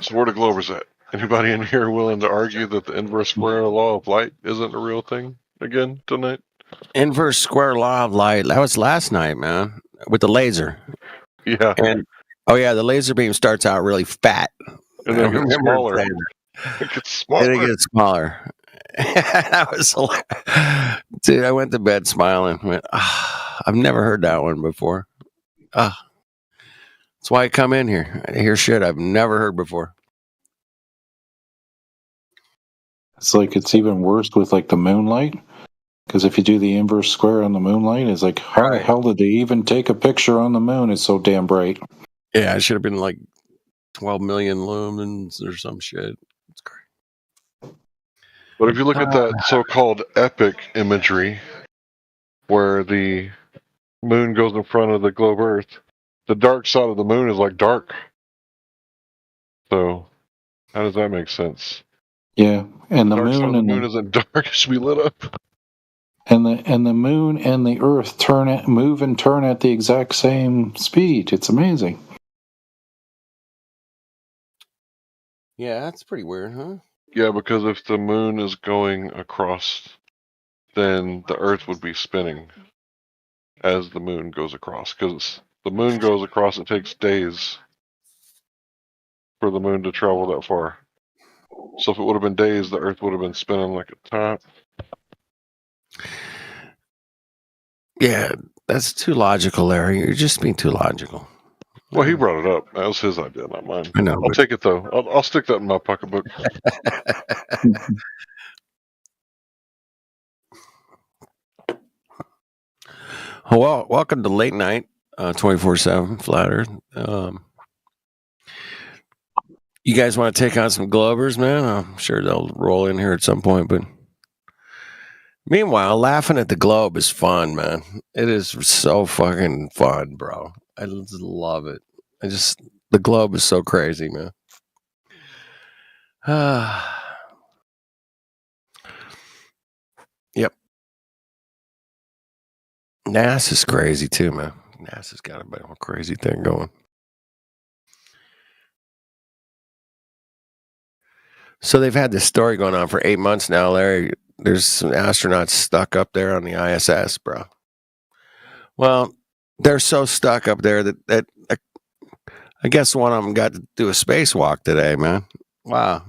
So where the Globers at? Anybody in here willing to argue that the inverse square law of light isn't a real thing again tonight? Inverse square law of light. That was last night, man, with the laser. Yeah. And the laser beam starts out really fat. And then it gets smaller. It gets smaller. And it gets smaller. That was hilarious. Dude, I went to bed smiling. Went, I've never heard that one before. That's why I come in here. I hear shit I've never heard before. It's like it's even worse with like the moonlight. Because if you do the inverse square on the moonlight, it's like, how the hell did they even take a picture on the moon? It's so damn bright. Yeah, it should have been like 12 million lumens or some shit. It's great. But if you look at that so-called epic imagery, where the moon goes in front of the globe Earth, the dark side of the moon is like dark. So, how does that make sense? Yeah, and the dark side of moon the and moon isn't dark; it should be lit up. and the moon and the Earth move and turn at the exact same speed. It's amazing. Yeah, that's pretty weird, huh? Yeah, because if the moon is going across, then the Earth would be spinning as the moon goes across. Because the moon goes across, it takes days for the moon to travel that far. So if it would have been days, the Earth would have been spinning like a top. Yeah, that's too logical, Larry. You're just being too logical. Well, he brought it up. That was his idea, not mine. I know. I'll take it though. I'll stick that in my pocketbook. Well, welcome to late night, 24/7 Flat Earth. You guys want to take on some Globers, man? I'm sure they'll roll in here at some point. But meanwhile, laughing at the globe is fun, man. It is so fucking fun, bro. I just love it. The globe is so crazy, man. Yep. NASA's crazy too, man. NASA's got a bit of a crazy thing going. So they've had this story going on for 8 months now, Larry. There's some astronauts stuck up there on the ISS, bro. Well, they're so stuck up there that I guess one of them got to do a spacewalk today, man. Wow.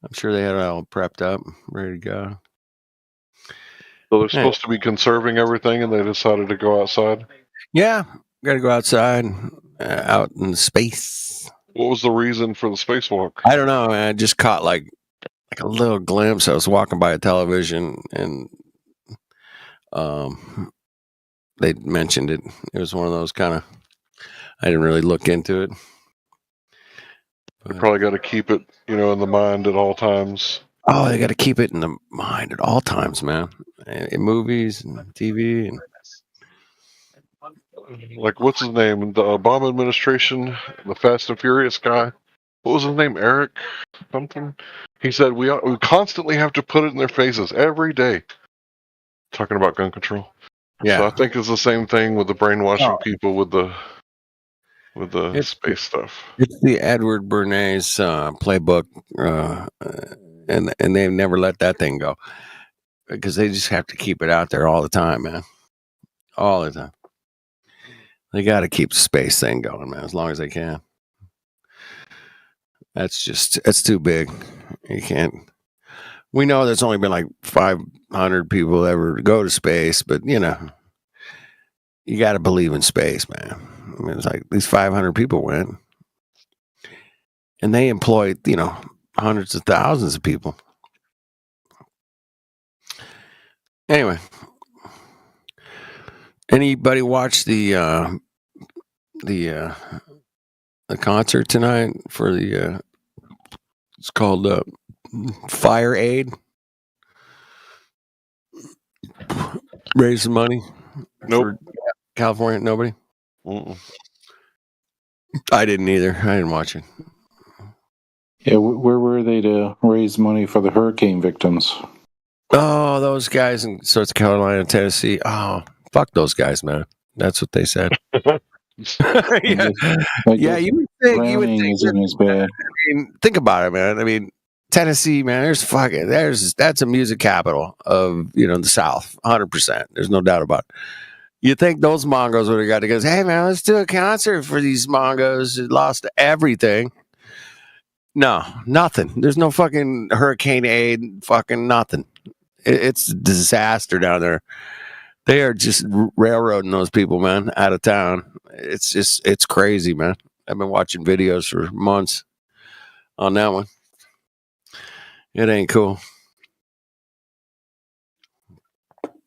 I'm sure they had it all prepped up, ready to go. So they're supposed to be conserving everything, and they decided to go outside? Yeah, got to go outside, out in space. What was the reason for the spacewalk? I don't know, man. I just caught like a little glimpse. I was walking by a television, and they mentioned it. It was one of those kind of. I didn't really look into it. You probably got to keep it, in the mind at all times. Oh, they got to keep it in the mind at all times, man. In movies and TV and. Like, what's his name? The Obama administration, the Fast and Furious guy. What was his name? Eric something? He said we constantly have to put it in their faces every day. Talking about gun control. Yeah. So I think it's the same thing with the brainwashing people with the space stuff. It's the Edward Bernays playbook, and they've never let that thing go because they just have to keep it out there all the time, man. All the time. They got to keep the space thing going, man, as long as they can. It's too big. You can't. We know there's only been like 500 people ever go to space, but you got to believe in space, man. I mean, it's like these 500 people went, and they employed, hundreds of thousands of people. Anyway, anybody watch the concert tonight for the it's called Fire Aid? Raise some money. Nope. For California. Nobody. Mm-mm. I didn't either. I didn't watch it. Yeah, where were they to raise money for the hurricane victims? Oh, those guys in South Carolina, Tennessee. Oh, fuck those guys, man. That's what they said. Yeah, you would think. Isn't as bad. I mean, think about it, man. I mean, Tennessee, man. That's a music capital of the South, 100%. There's no doubt about it. You think those Mongos would have got to go? Hey, man, let's do a concert for these Mongos who lost everything. No, nothing. There's no fucking hurricane aid. Fucking nothing. It's a disaster down there. They are just railroading those people, man, out of town. It's crazy, man. I've been watching videos for months on that one. It ain't cool.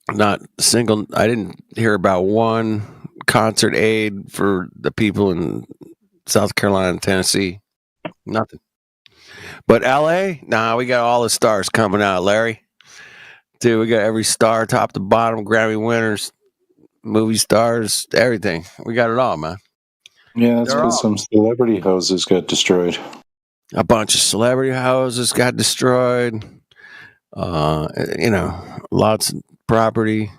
Not single. I didn't hear about one concert aid for the people in South Carolina and Tennessee. Nothing. But LA, nah, we got all the stars coming out, Larry. Dude, we got every star, top to bottom, Grammy winners, movie stars, everything. We got it all, man. Yeah, that's They're because all- some celebrity houses got destroyed. A bunch of celebrity houses got destroyed. Lots of property,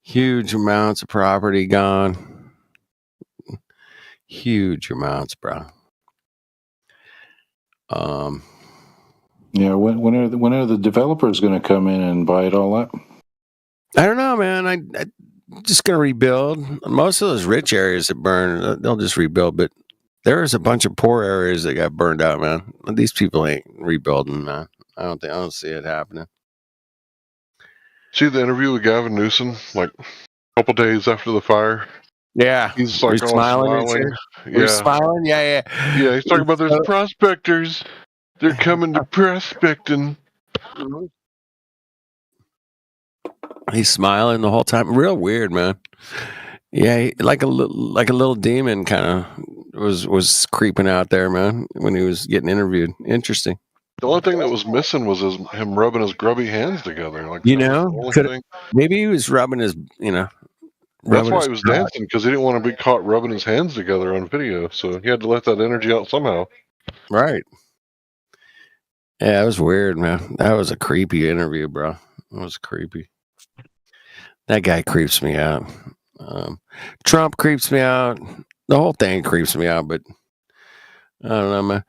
huge amounts of property gone. Huge amounts, bro. Yeah, when are the developers going to come in and buy it all up? I don't know, man. I just gonna rebuild. Most of those rich areas that burn, they'll just rebuild. But there's a bunch of poor areas that got burned out, man. These people ain't rebuilding, man. I don't see it happening. See the interview with Gavin Newsom, like a couple days after the fire? Yeah. He's like all smiling. We're smiling? Yeah. Yeah, he's talking about there's prospectors. They're coming to prospecting. He's smiling the whole time. Real weird, man. Yeah, like a little demon kind of was creeping out there, man, when he was getting interviewed. Interesting. The only thing that was missing was him rubbing his grubby hands together. Like Maybe he was rubbing his, That's why he was dancing, because he didn't want to be caught rubbing his hands together on video. So he had to let that energy out somehow. Right. Yeah, it was weird, man. That was a creepy interview, bro. It was creepy. That guy creeps me out. Trump creeps me out. The whole thing creeps me out, but I don't know, man.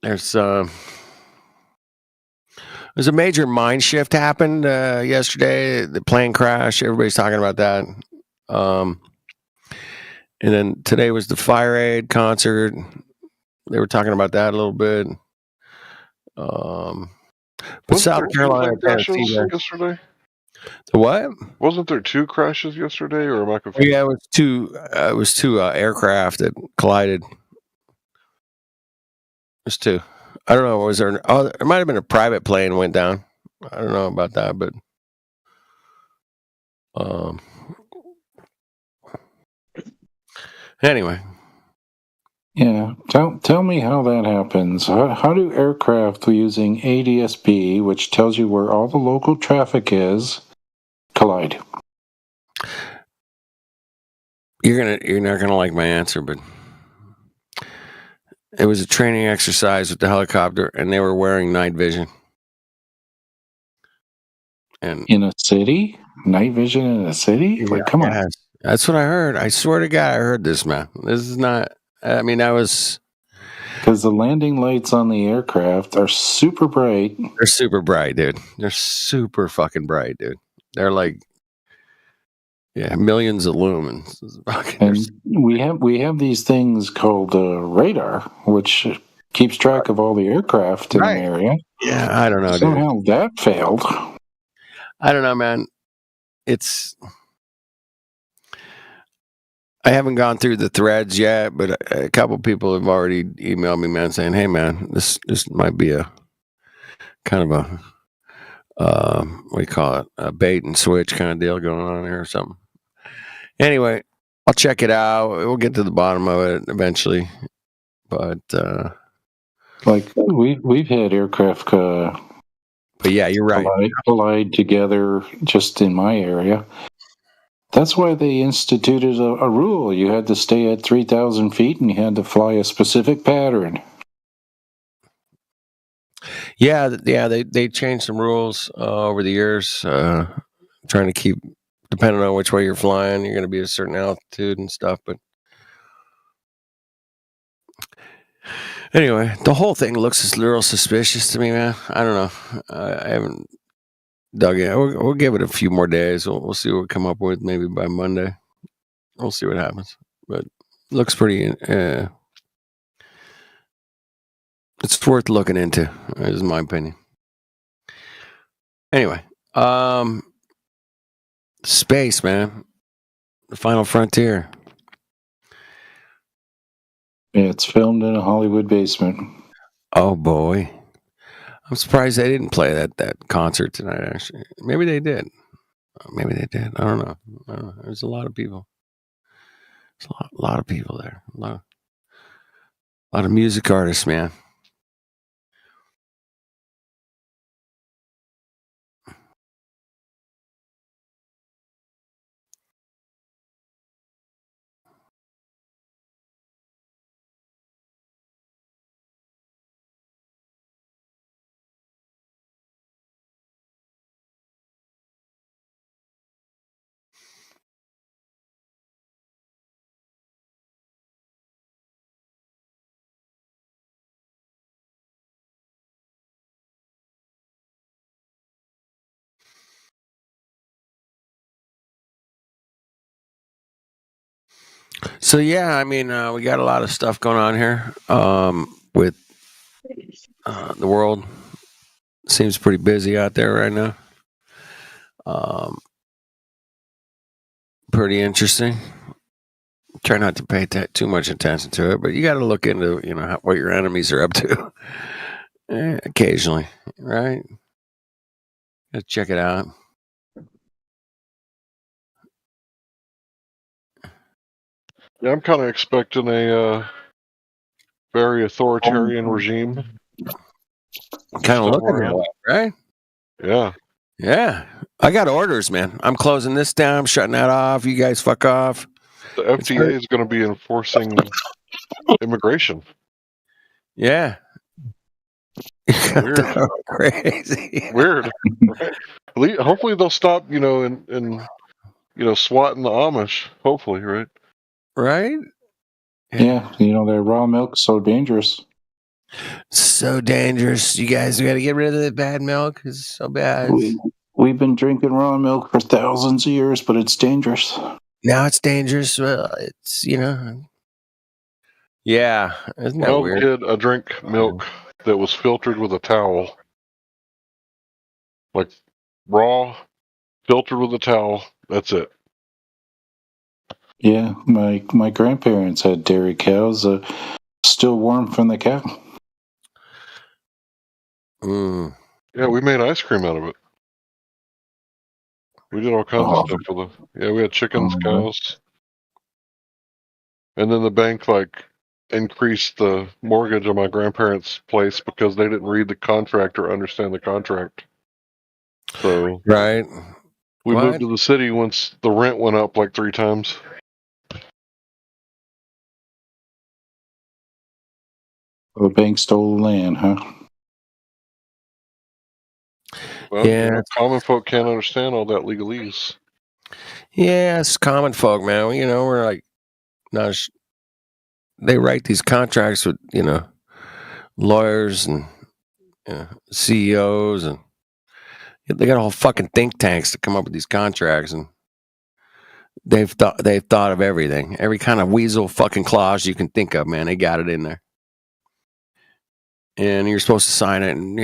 There's a major mind shift happened yesterday. The plane crash. Everybody's talking about that. And then today was the Fire Aid concert. They were talking about that a little bit. But South Carolina, Tennessee, yesterday. The what? Wasn't there 2 crashes yesterday, or am I confused? Yeah, it was two. It was 2 aircraft that collided. There's 2. I don't know. Was there? Oh, there might have been a private plane went down. I don't know about that, but anyway. Yeah, tell me how that happens. How do aircraft using ADS-B, which tells you where all the local traffic is, collide? You're not gonna like my answer, but it was a training exercise with the helicopter, and they were wearing night vision. And in a city, night vision in a city? Like, come on. That's what I heard. I swear to God, I heard this, man. This is not. I mean, I was. Because the landing lights on the aircraft are super bright. They're super bright, dude. They're super fucking bright, dude. They're like, millions of lumens. And we have these things called radar, which keeps track of all the aircraft in the area. Yeah, I don't know, Somehow that failed. I don't know, man. I haven't gone through the threads yet, but a couple people have already emailed me, man, saying, "Hey, man, this might be a kind of a what do you call it? A bait and switch kind of deal going on here or something." Anyway, I'll check it out. We'll get to the bottom of it eventually. But like we've had aircraft. But yeah, you're right. Collide together just in my area. That's why they instituted a rule. You had to stay at 3,000 feet and you had to fly a specific pattern. Yeah, they changed some rules over the years, trying to keep, depending on which way you're flying, you're going to be at a certain altitude and stuff. But anyway, the whole thing looks a little suspicious to me, man. I don't know. I haven't dug in. We'll give it a few more days. We'll see what we come up with. Maybe by Monday, we'll see what happens. But it looks pretty. It's worth looking into. Is my opinion. Anyway, space, man. The Final Frontier. It's filmed in a Hollywood basement. Oh boy. I'm surprised they didn't play that concert tonight, actually. Maybe they did. I don't know. There's a lot of people. There's a lot of people there. A lot of music artists, man. So yeah, I mean, we got a lot of stuff going on here with the world. Seems pretty busy out there right now. Pretty interesting. Try not to pay too much attention to it, but you got to look into what your enemies are up to occasionally, right? Let's check it out. Yeah, I'm kind of expecting a very authoritarian regime. Kind of looking that way, right? Yeah. Yeah. I got orders, man. I'm closing this down. I'm shutting that off. You guys fuck off. The FDA is going to be enforcing immigration. Yeah. Weird. Crazy. Weird. Right? Hopefully they'll stop, and swatting the Amish. Hopefully, right? Right? Yeah, their raw milk's so dangerous. So dangerous. You guys got to get rid of the bad milk. It's so bad. We've been drinking raw milk for thousands of years, but it's dangerous. Now it's dangerous. Well, it's, Yeah. Isn't that weird? Kid, I drink milk that was filtered with a towel. Like raw, filtered with a towel. That's it. Yeah, my grandparents had dairy cows, still warm from the cow. Yeah, we made ice cream out of it. We did all kinds of stuff with it. Yeah, we had chickens, cows. And then the bank increased the mortgage on my grandparents' place because they didn't read the contract or understand the contract. So right. We moved to the city once the rent went up 3 times. The bank stole the land, huh? Well, Yeah. Common folk can't understand all that legalese. Yeah, it's common folk, man. We're not. They write these contracts with lawyers and CEOs, and they got a whole fucking think tanks to come up with these contracts, and they've thought of everything, every kind of weasel fucking clause you can think of, man. They got it in there, and you're supposed to sign it, and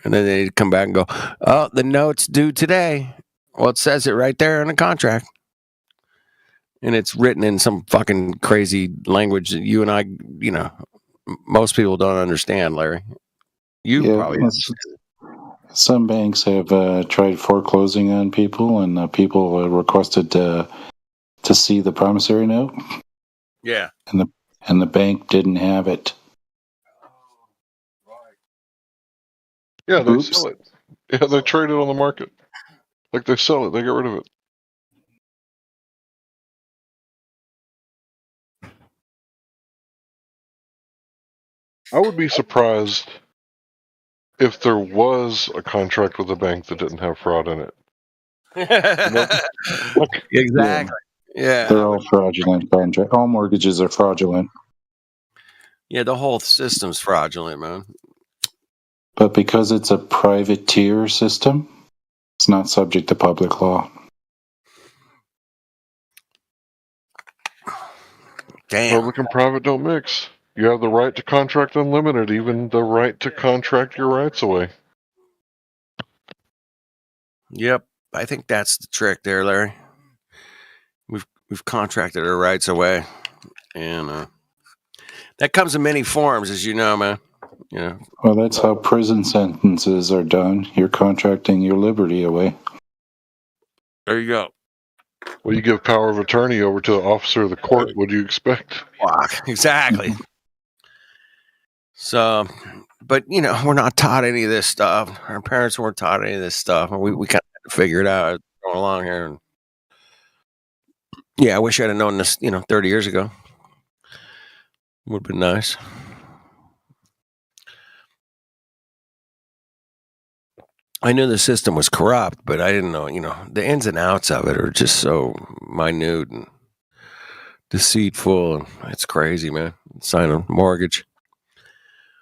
and then they come back and go, "Oh, the note's due today." Well, it says it right there in the contract. And it's written in some fucking crazy language that you and I, most people don't understand, Larry. Probably. Some banks have tried foreclosing on people, and people requested to see the promissory note. Yeah. And the bank didn't have it. Yeah, they sell it. Yeah, they trade it on the market. They sell it, they get rid of it. I would be surprised if there was a contract with a bank that didn't have fraud in it. Exactly. Yeah. They're all fraudulent contracts. All mortgages are fraudulent. Yeah, the whole system's fraudulent, man. But because it's a privateer system, it's not subject to public law. Damn. Public and private don't mix. You have the right to contract unlimited, even the right to contract your rights away. Yep, I think that's the trick there, Larry. We've contracted our rights away, and that comes in many forms, as you know, man. Well, that's how prison sentences are done. You're contracting your liberty away. There you go. Well, you give power of attorney over to the officer of the court. What do you expect? Exactly. So, but we're not taught any of this stuff. Our parents weren't taught any of this stuff, and we kind of had to figure it out going along here. And yeah, I wish I'd have known this, 30 years ago. Would have been nice. I knew the system was corrupt, but I didn't know, the ins and outs of it are just so minute and deceitful. And it's crazy, man. Sign a mortgage.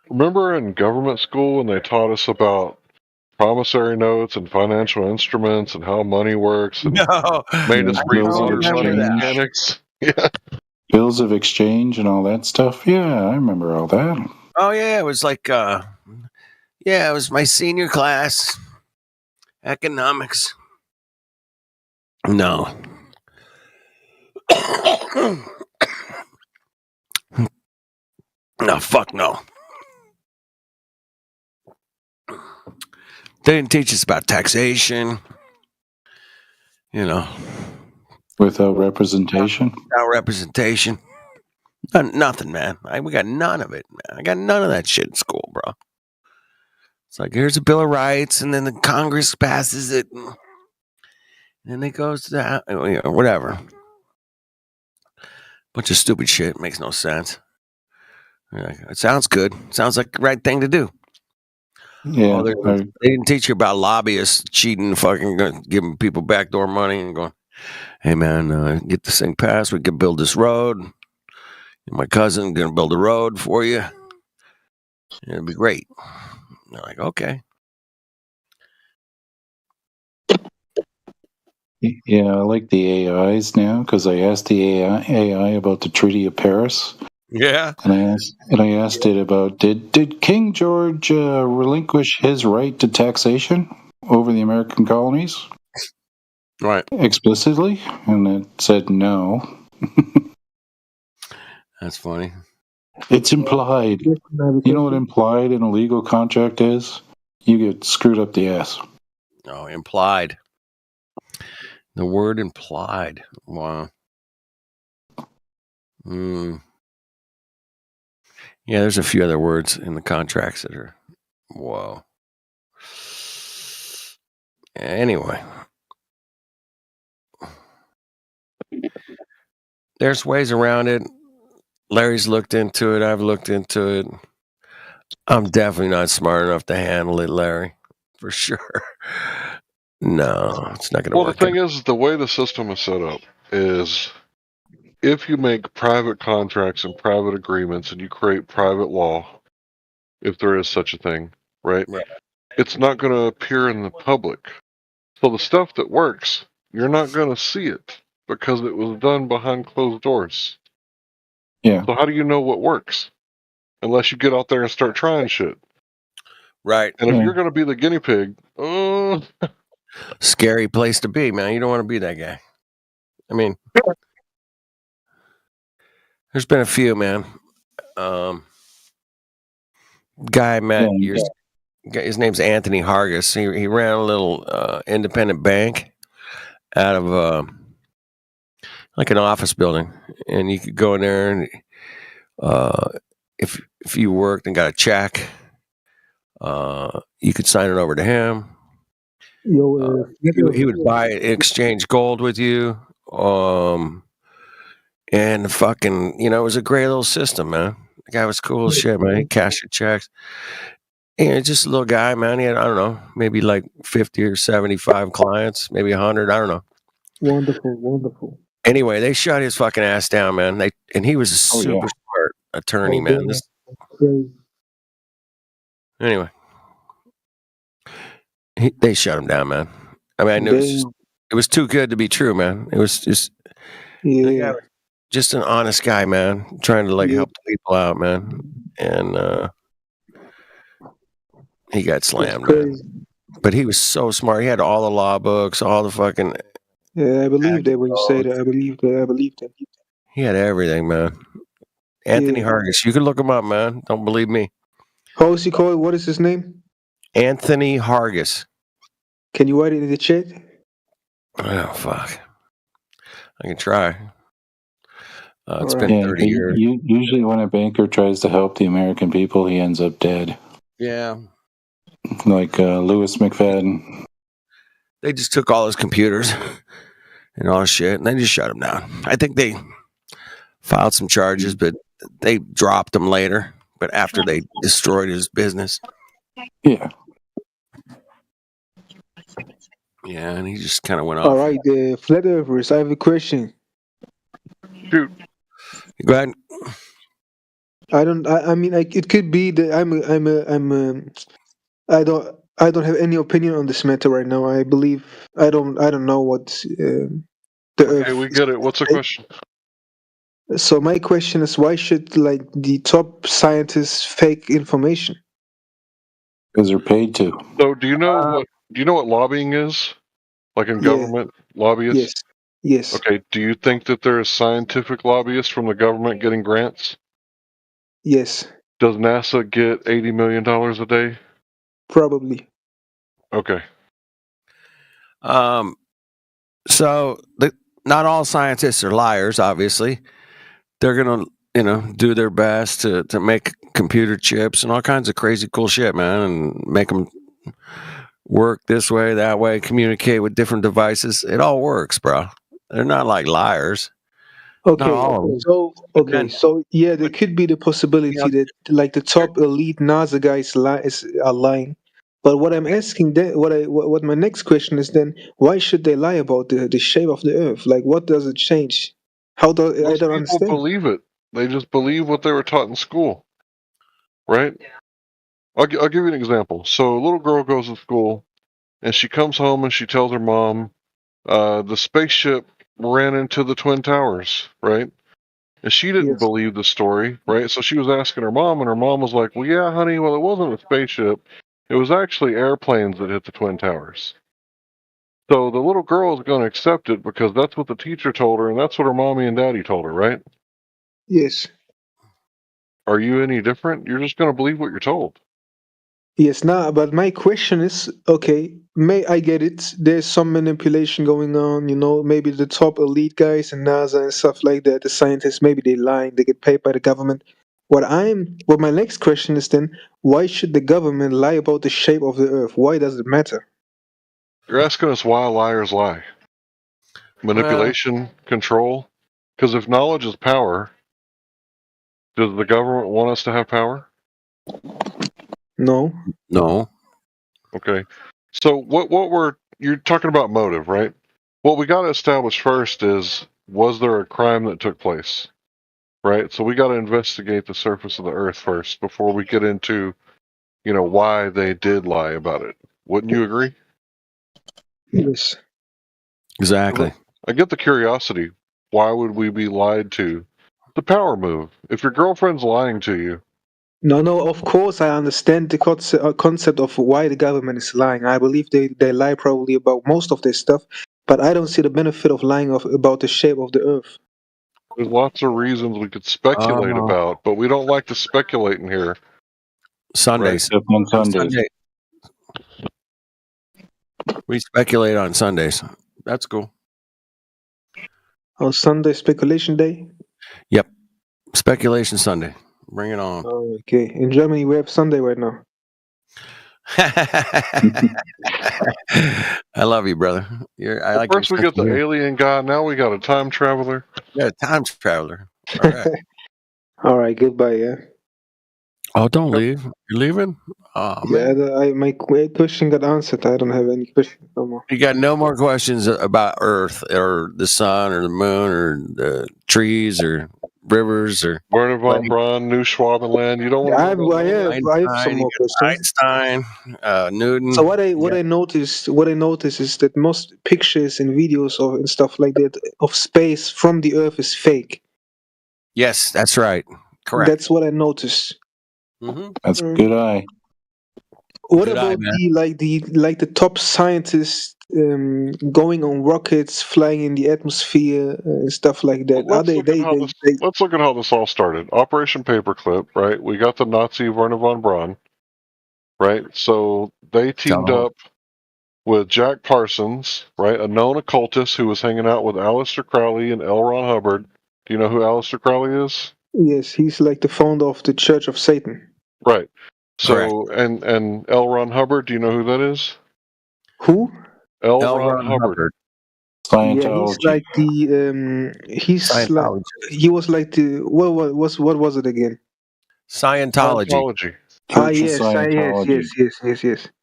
Remember in government school when they taught us about promissory notes and financial instruments and how money works and made us read modern money mechanics? Yeah. Bills of exchange and all that stuff. Yeah, I remember all that. Oh yeah, it was like it was my senior class. Economics. No. No, fuck no. They didn't teach us about taxation. Without representation? Without representation. Nothing, man. We got none of it, man. I got none of that shit in school, bro. It's like, here's a Bill of Rights, and then the Congress passes it, and then it goes to the, whatever. Bunch of stupid shit. Makes no sense. It sounds good. Sounds like the right thing to do. Yeah. They didn't teach you about lobbyists cheating, fucking giving people backdoor money and going, hey, man, get this thing passed. We can build this road. My cousin going to build a road for you. It'll be great. They're like, okay. Yeah, I like the AIs now because I asked the AI about the Treaty of Paris. Yeah. And I asked it about did King George relinquish his right to taxation over the American colonies? Right. Explicitly? And it said no. That's funny. It's implied. You know what implied in a legal contract is? You get screwed up the ass. Oh, implied. The word implied. Wow. Yeah, there's a few other words in the contracts that are, whoa. Anyway. There's ways around it. Larry's looked into it. I've looked into it. I'm definitely not smart enough to handle it, Larry. For sure. No, it's not going to work. Well, the thing is, the way the system is set up is if you make private contracts and private agreements and you create private law, if there is such a thing, right? It's not going to appear in the public. So the stuff that works, you're not going to see it because it was done behind closed doors. Yeah. So how do you know what works? Unless you get out there and start trying shit. Right. And if you're going to be the guinea pig, scary place to be, man. You don't want to be that guy. I mean, there's been a few, man. Guy I met years. His name's Anthony Hargis. He ran a little independent bank out of like an office building, and you could go in there and if you worked and got a check, you could sign it over to him. He would buy exchange gold with you, and fucking, it was a great little system, man. The guy was cool as shit, man. He cashed your checks. Just a little guy, man. He had, I don't know, maybe like 50 or 75 clients, maybe 100. I don't know. Wonderful. Anyway, they shut his fucking ass down, man. And he was a super smart attorney, man. Anyway, they shut him down, man. I mean, I knew it was too good to be true, man. It was just, just an honest guy, man, trying to help people out, man. And he got slammed, man. But he was so smart. He had all the law books, all the fucking. Yeah, I believe that when you say that. I believe that. He had everything, man. Anthony Hargis. You can look him up, man. Don't believe me. How is he called? What is his name? Anthony Hargis. Can you write it in the chat? Oh, fuck. I can try. It's been 30 years. Usually, when a banker tries to help the American people, he ends up dead. Yeah. Like Louis McFadden. They just took all his computers and all his shit, and they just shut him down. I think they filed some charges, but they dropped him later. But after they destroyed his business. Yeah. Yeah, and he just kind of went off. All right, the flat earthers. I have a question. Shoot. Go ahead. I mean, it could be that I don't have any opinion on this matter right now. I believe I don't know what the Okay, Earth. we get it. What's the question? So my question is, why should like the top scientists fake information? Because they're paid to. So, do you know what lobbying is? Like in government, lobbyists? Yes. Okay, do you think that there is scientific lobbyists from the government getting grants? Yes. Does NASA get $80 million a day? Probably. Okay. So not all scientists are liars, obviously. They're gonna, do their best to make computer chips and all kinds of crazy cool shit, man, and make them work this way, that way, communicate with different devices. It all works, bro. They're not like liars. Okay. Not all of them. So yeah, there could be the possibility that like the top elite NASA guys are lying. But what I'm asking, what my next question is then, why should they lie about the shape of the Earth? Like, what does it change? I don't People understand. believe it. They just believe what they were taught in school, right? I'll give you an example. So a little girl goes to school, and she comes home and she tells her mom, the spaceship ran into the Twin Towers, right? And she didn't believe the story, right? So she was asking her mom, and her mom was like, well, yeah, honey, well, it wasn't a spaceship. It was actually airplanes that hit the Twin Towers. So the little girl is going to accept it because that's what the teacher told her, and that's what her mommy and daddy told her, right? Yes. Are you any different? You're just going to believe what you're told. Yes, but my question is, okay, I get it. There's some manipulation going on, maybe the top elite guys in NASA and stuff like that, the scientists, maybe they're lying, they get paid by the government. What my next question is then, why should the government lie about the shape of the Earth? Why does it matter? You're asking us why liars lie. Manipulation, control. Because if knowledge is power, does the government want us to have power? No. Okay. So you're talking about motive, right? What we got to establish first is, was there a crime that took place? Right? So we got to investigate the surface of the earth first before we get into, why they did lie about it. Wouldn't you agree? Yes. Exactly. I get the curiosity. Why would we be lied to? The power move. If your girlfriend's lying to you. No, of course I understand the concept of why the government is lying. I believe they lie probably about most of their stuff, but I don't see the benefit of lying about the shape of the Earth. There's lots of reasons we could speculate about, but we don't like to speculate in here. Sundays. Right? On Sundays. We speculate on Sundays. That's cool. On Sunday, speculation day? Yep. Speculation Sunday. Bring it on. Oh, okay. In Germany, we have Sunday right now. I love you, brother. First we got the alien guy. Now we got a time traveler. Yeah, time traveler. All right. All right. Goodbye. Yeah. Oh, don't leave. You're leaving? Oh, man. Yeah. My question got answered. I don't have any questions no more. You got no more questions about Earth or the sun or the moon or the trees or rivers or Werner von Braun, New Schwabenland. You don't want to I have some more questions. Einstein, Newton. So what I noticed is that most pictures and videos and stuff like that of space from the Earth is fake. Yes, that's right. Correct. That's what I noticed. Mm-hmm. That's a good eye. What about the top scientists going on rockets, flying in the atmosphere, and stuff like that? Well, let's look at how this all started. Operation Paperclip, right? We got the Nazi Werner von Braun, right? So they teamed up with Jack Parsons, right? A known occultist who was hanging out with Aleister Crowley and L. Ron Hubbard, Do you know who Aleister Crowley is? Yes, he's like the founder of the Church of Satan. Right. So, and L. Ron Hubbard, do you know who that is? Who? L. Ron Hubbard. Yeah, he's like the he's like he was like the what was it again? Scientology. Yes.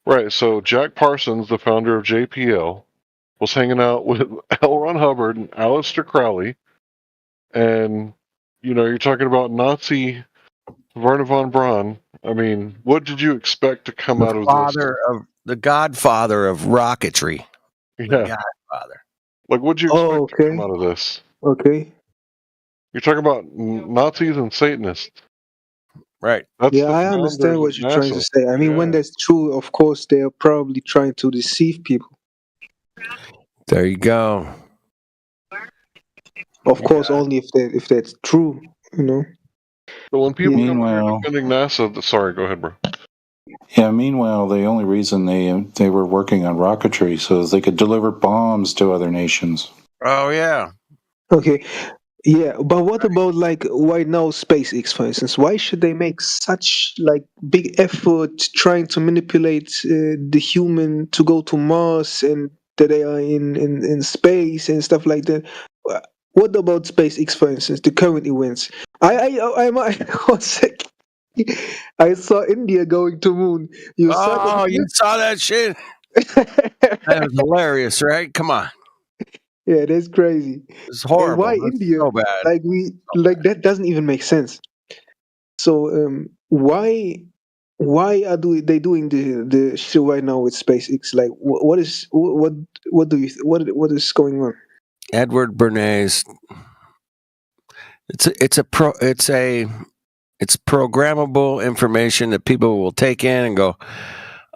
Right. So Jack Parsons, the founder of JPL, was hanging out with L. Ron Hubbard and Aleister Crowley, and you're talking about Nazi Wernher von Braun. I mean, what did you expect to come out of this? The godfather of rocketry. Yeah. The godfather. Like, what did you expect to come out of this? Okay. You're talking about Nazis and Satanists. Right. Yeah, I understand what you're trying to say. I mean, when that's true, of course, they're probably trying to deceive people. There you go. Of course, only if that's true, But when people come Meanwhile- here defending NASA, sorry, go ahead, bro. Yeah, meanwhile, the only reason they were working on rocketry so they could deliver bombs to other nations. Oh, yeah. Okay. Yeah, but what about like right now SpaceX, for instance? Why should they make such like big effort trying to manipulate the human to go to Mars and that they are in space and stuff like that? What about SpaceX, for instance? The current events. One second. I saw India going to moon. You saw you saw that shit? That was hilarious, right? Come on. Yeah, that's crazy. It's horrible. And why That's India? so bad. Like that doesn't even make sense. So why are they doing the shit right now with SpaceX? Like what is going on? Edward Bernays. It's programmable information that people will take in and go,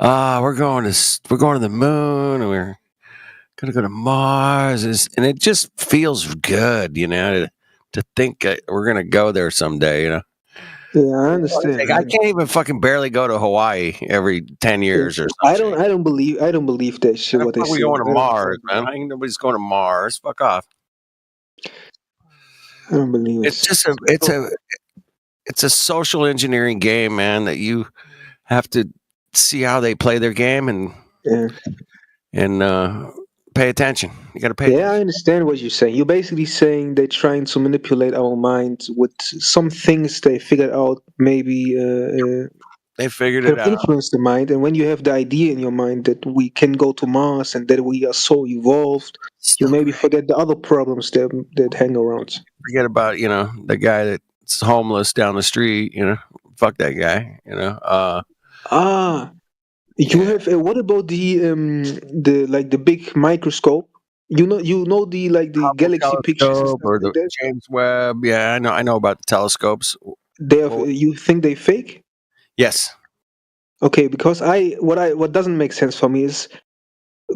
we're going to the moon, and we're gonna go to Mars, and it just feels good, to think we're gonna go there someday, Yeah, I understand. Like, I can't even fucking barely go to Hawaii every 10 years or something. I don't believe that shit. What they say. We going to Mars, man? Ain't nobody's going to Mars. Fuck off. I don't believe it. It's just it's a social engineering game, man, that you have to see how they play their game and pay attention. You got to pay attention. I understand what you're saying. You're basically saying they're trying to manipulate our minds with some things they figured out. Maybe they figured it out. Influence the mind, and when you have the idea in your mind that we can go to Mars and that we are so evolved, you maybe forget the other problems that hang around. Forget about the guy that's homeless down the street. Fuck that guy. You have what about the big microscope? You know the galaxy pictures and stuff or the like that? James Webb. Yeah, I know about the telescopes. You think they fake? Yes. Okay, because what doesn't make sense for me is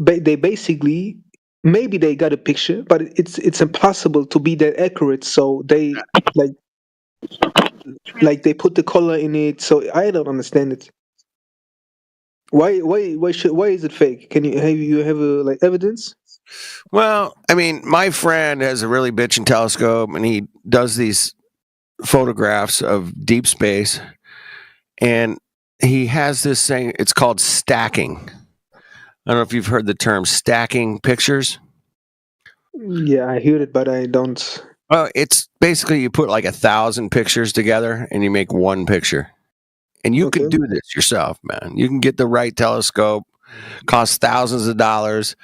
they basically maybe they got a picture, but it's impossible to be that accurate. So they like they put the color in it. So I don't understand it. Why is it fake? Can you have evidence? Well, I mean, my friend has a really bitchin' telescope, and he does these photographs of deep space, and he has this thing. It's called stacking. I don't know if you've heard the term stacking pictures. Yeah, I heard it, but I don't. Well, it's basically you put like 1,000 pictures together, and you make one picture. And you can do this yourself, man. You can get the right telescope, cost thousands of dollars.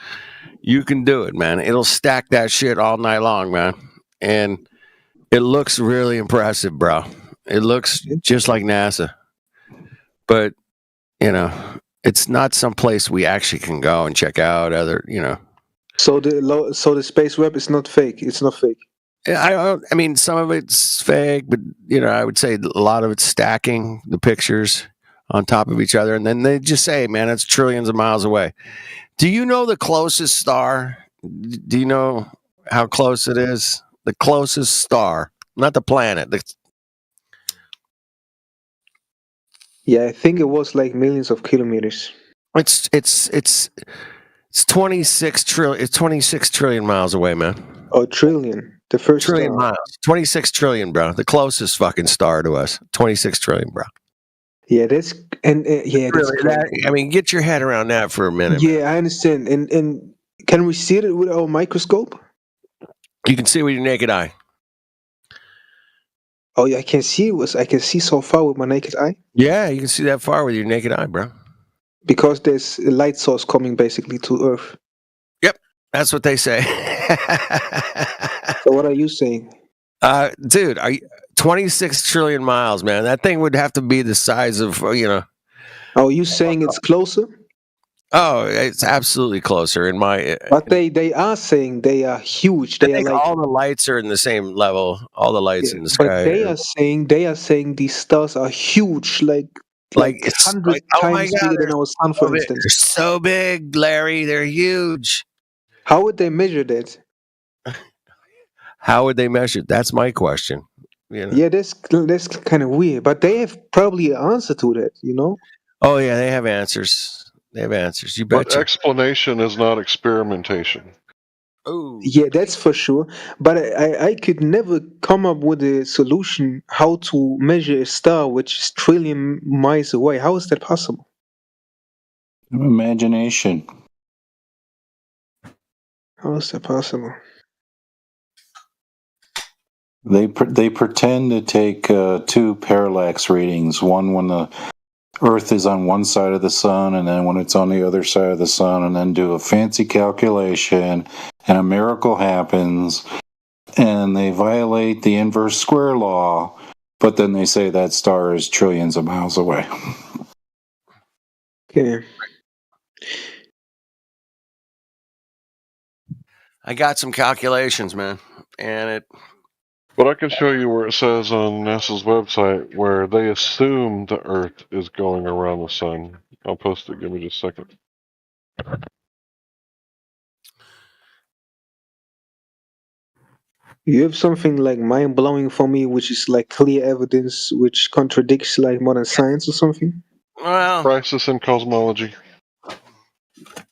You can do it, man. It'll stack that shit all night long, man. And it looks really impressive, bro. It looks just like NASA. But, it's not someplace we actually can go and check out other, So the space web is not fake. It's not fake. I mean, some of it's fake, but I would say a lot of it's stacking the pictures on top of each other, and then they just say, "Man, it's trillions of miles away." Do you know the closest star? Do you know how close it is? The closest star, not the planet. Yeah, I think it was like millions of kilometers. It's 26 trillion. It's 26 trillion miles away, man. Oh, trillion. The first trillion star. miles. 26 trillion, bro. The closest fucking star to us. 26 trillion, bro. Yeah, that's that's really, crazy. I mean, get your head around that for a minute. Yeah, Man. I understand. And can we see it with our microscope? You can see with your naked eye. Oh yeah, I can see it. I can see so far with my naked eye. Yeah, you can see that far with your naked eye, bro. Because there's a light source coming basically to Earth. Yep, that's what they say. So what are you saying? Dude, are you 26 trillion miles, man? That thing would have to be the size of, Oh, you saying it's closer? Oh, it's absolutely closer in my. But they are saying they are huge. I think all the lights are in the same level. All the lights in the sky. But they are saying these stars are huge, like it's 100 times bigger than our sun, for instance. They're so big, Larry. They're huge. How would they measure that? How would they measure? That's my question. Yeah, that's kind of weird. But they have probably an answer to that, you know? Oh yeah, they have answers. They have answers. You But betcha. explanation is not experimentation. Oh. Yeah, that's for sure. But I could never come up with a solution how to measure a star which is trillion miles away. How is that possible? Imagination. How is that possible? They pretend to take two parallax readings. One when the Earth is on one side of the sun, and then when it's on the other side of the sun, and then do a fancy calculation, and a miracle happens, and they violate the inverse square law, but then they say that star is trillions of miles away. Okay. I got some calculations, man, and it. But I can show you where it says on NASA's website where they assume the Earth is going around the sun. I'll post it. Give me just a second. You have something like mind blowing for me, which is like clear evidence which contradicts like modern science or something? Well, Crisis in cosmology.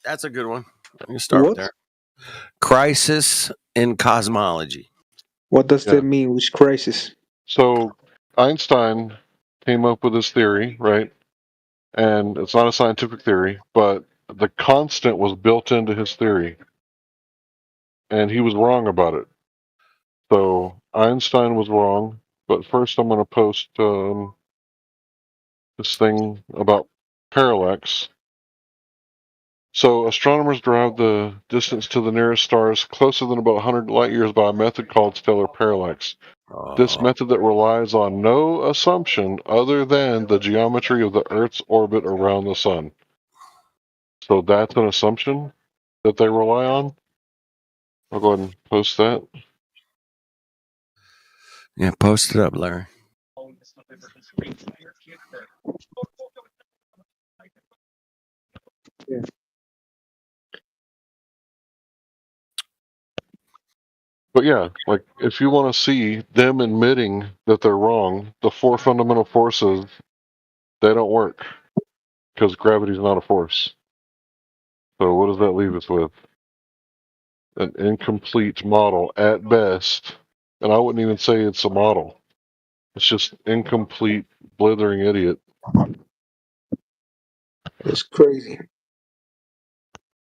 That's a good one. You start with there. Crisis in cosmology. What does that mean? Which crisis? So Einstein came up with this theory, right? And it's not a scientific theory, but the constant was built into his theory. And he was wrong about it. So Einstein was wrong. But first I'm going to post this thing about parallax. So astronomers derive the distance to the nearest stars closer than about 100 light years by a method called stellar parallax. This method that relies on no assumption other than the geometry of the Earth's orbit around the sun. So that's an assumption that they rely on. I'll go ahead and post that. Yeah, post it up, Larry. Yeah. But yeah, like if you want to see them admitting that they're wrong, the four fundamental forces, they don't work because gravity is not a force. So what does that leave us with? An incomplete model at best. And I wouldn't even say it's a model. It's just incomplete, blithering idiot. It's crazy.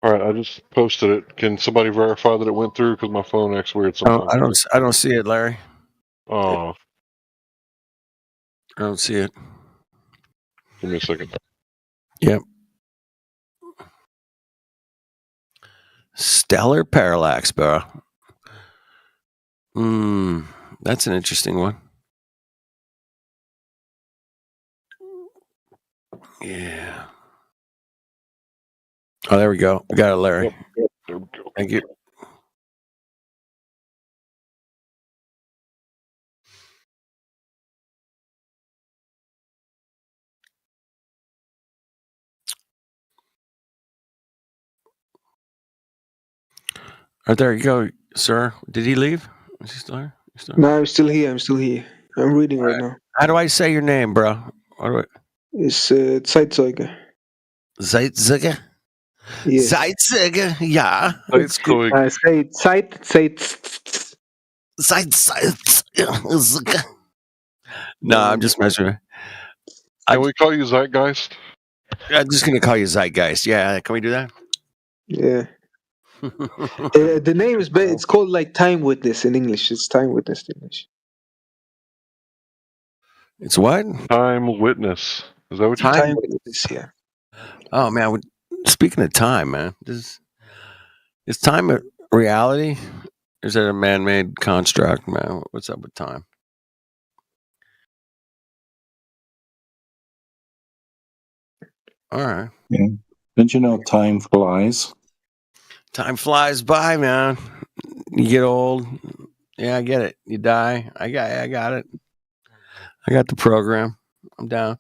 All right, I just posted it. Can somebody verify that it went through? Because my phone acts weird sometimes. I don't see it, Larry. Oh, I don't see it. give me a second. Yep. Stellar parallax, bro. That's an interesting one. Yeah. Oh, there we go. We got it, Larry. Yep, there we go. Thank you. Oh, there you go, sir. Did he leave? Is he still here? No, I'm still here. I'm reading right now. How do I say your name, bro? It's Zeitzeuge. Zeitzeuge? Yes. Zeitzeuge, yeah. It's cool. Say No, I'm just messing with you. Can we call you Zeitgeist? I'm just gonna call you Zeitgeist. Yeah, can we do that? Yeah. The name is it's called like Time Witness in English. It's Time Witness in English. It's what? Time Witness. Is that what you Time Witness? Yeah. Oh man, speaking of time, man, is time a reality? Or is that a man-made construct, man? What's up with time? All right. Yeah. Don't you know time flies? Time flies by, man. You get old. Yeah, I get it. You die. I got it. I got the program. I'm down.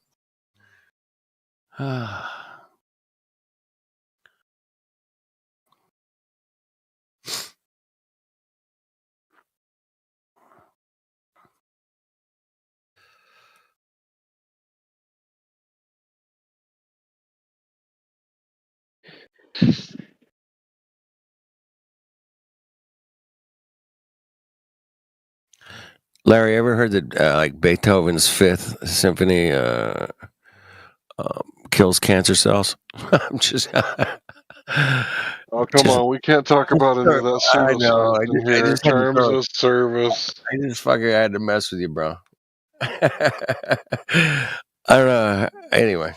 Larry, ever heard that like Beethoven's Fifth Symphony kills cancer cells? I'm just. Oh, come on. We can't talk about any of that I know. I just had to terms throw it. of service. I just fucking had to mess with you, bro. I don't know. Anyway,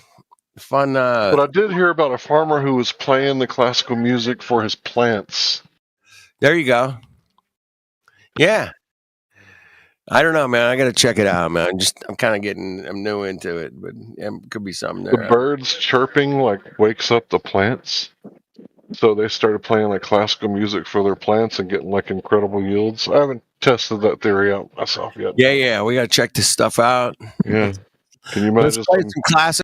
fun. But I did hear about a farmer who was playing the classical music for his plants. There you go. Yeah. I don't know, man. I got to check it out, man. I'm new into it, but yeah, it could be something there. The birds chirping like wakes up the plants. So they started playing like classical music for their plants and getting like incredible yields. I haven't tested that theory out myself yet. Yeah. We got to check this stuff out. Yeah. Can you Let's imagine play some classic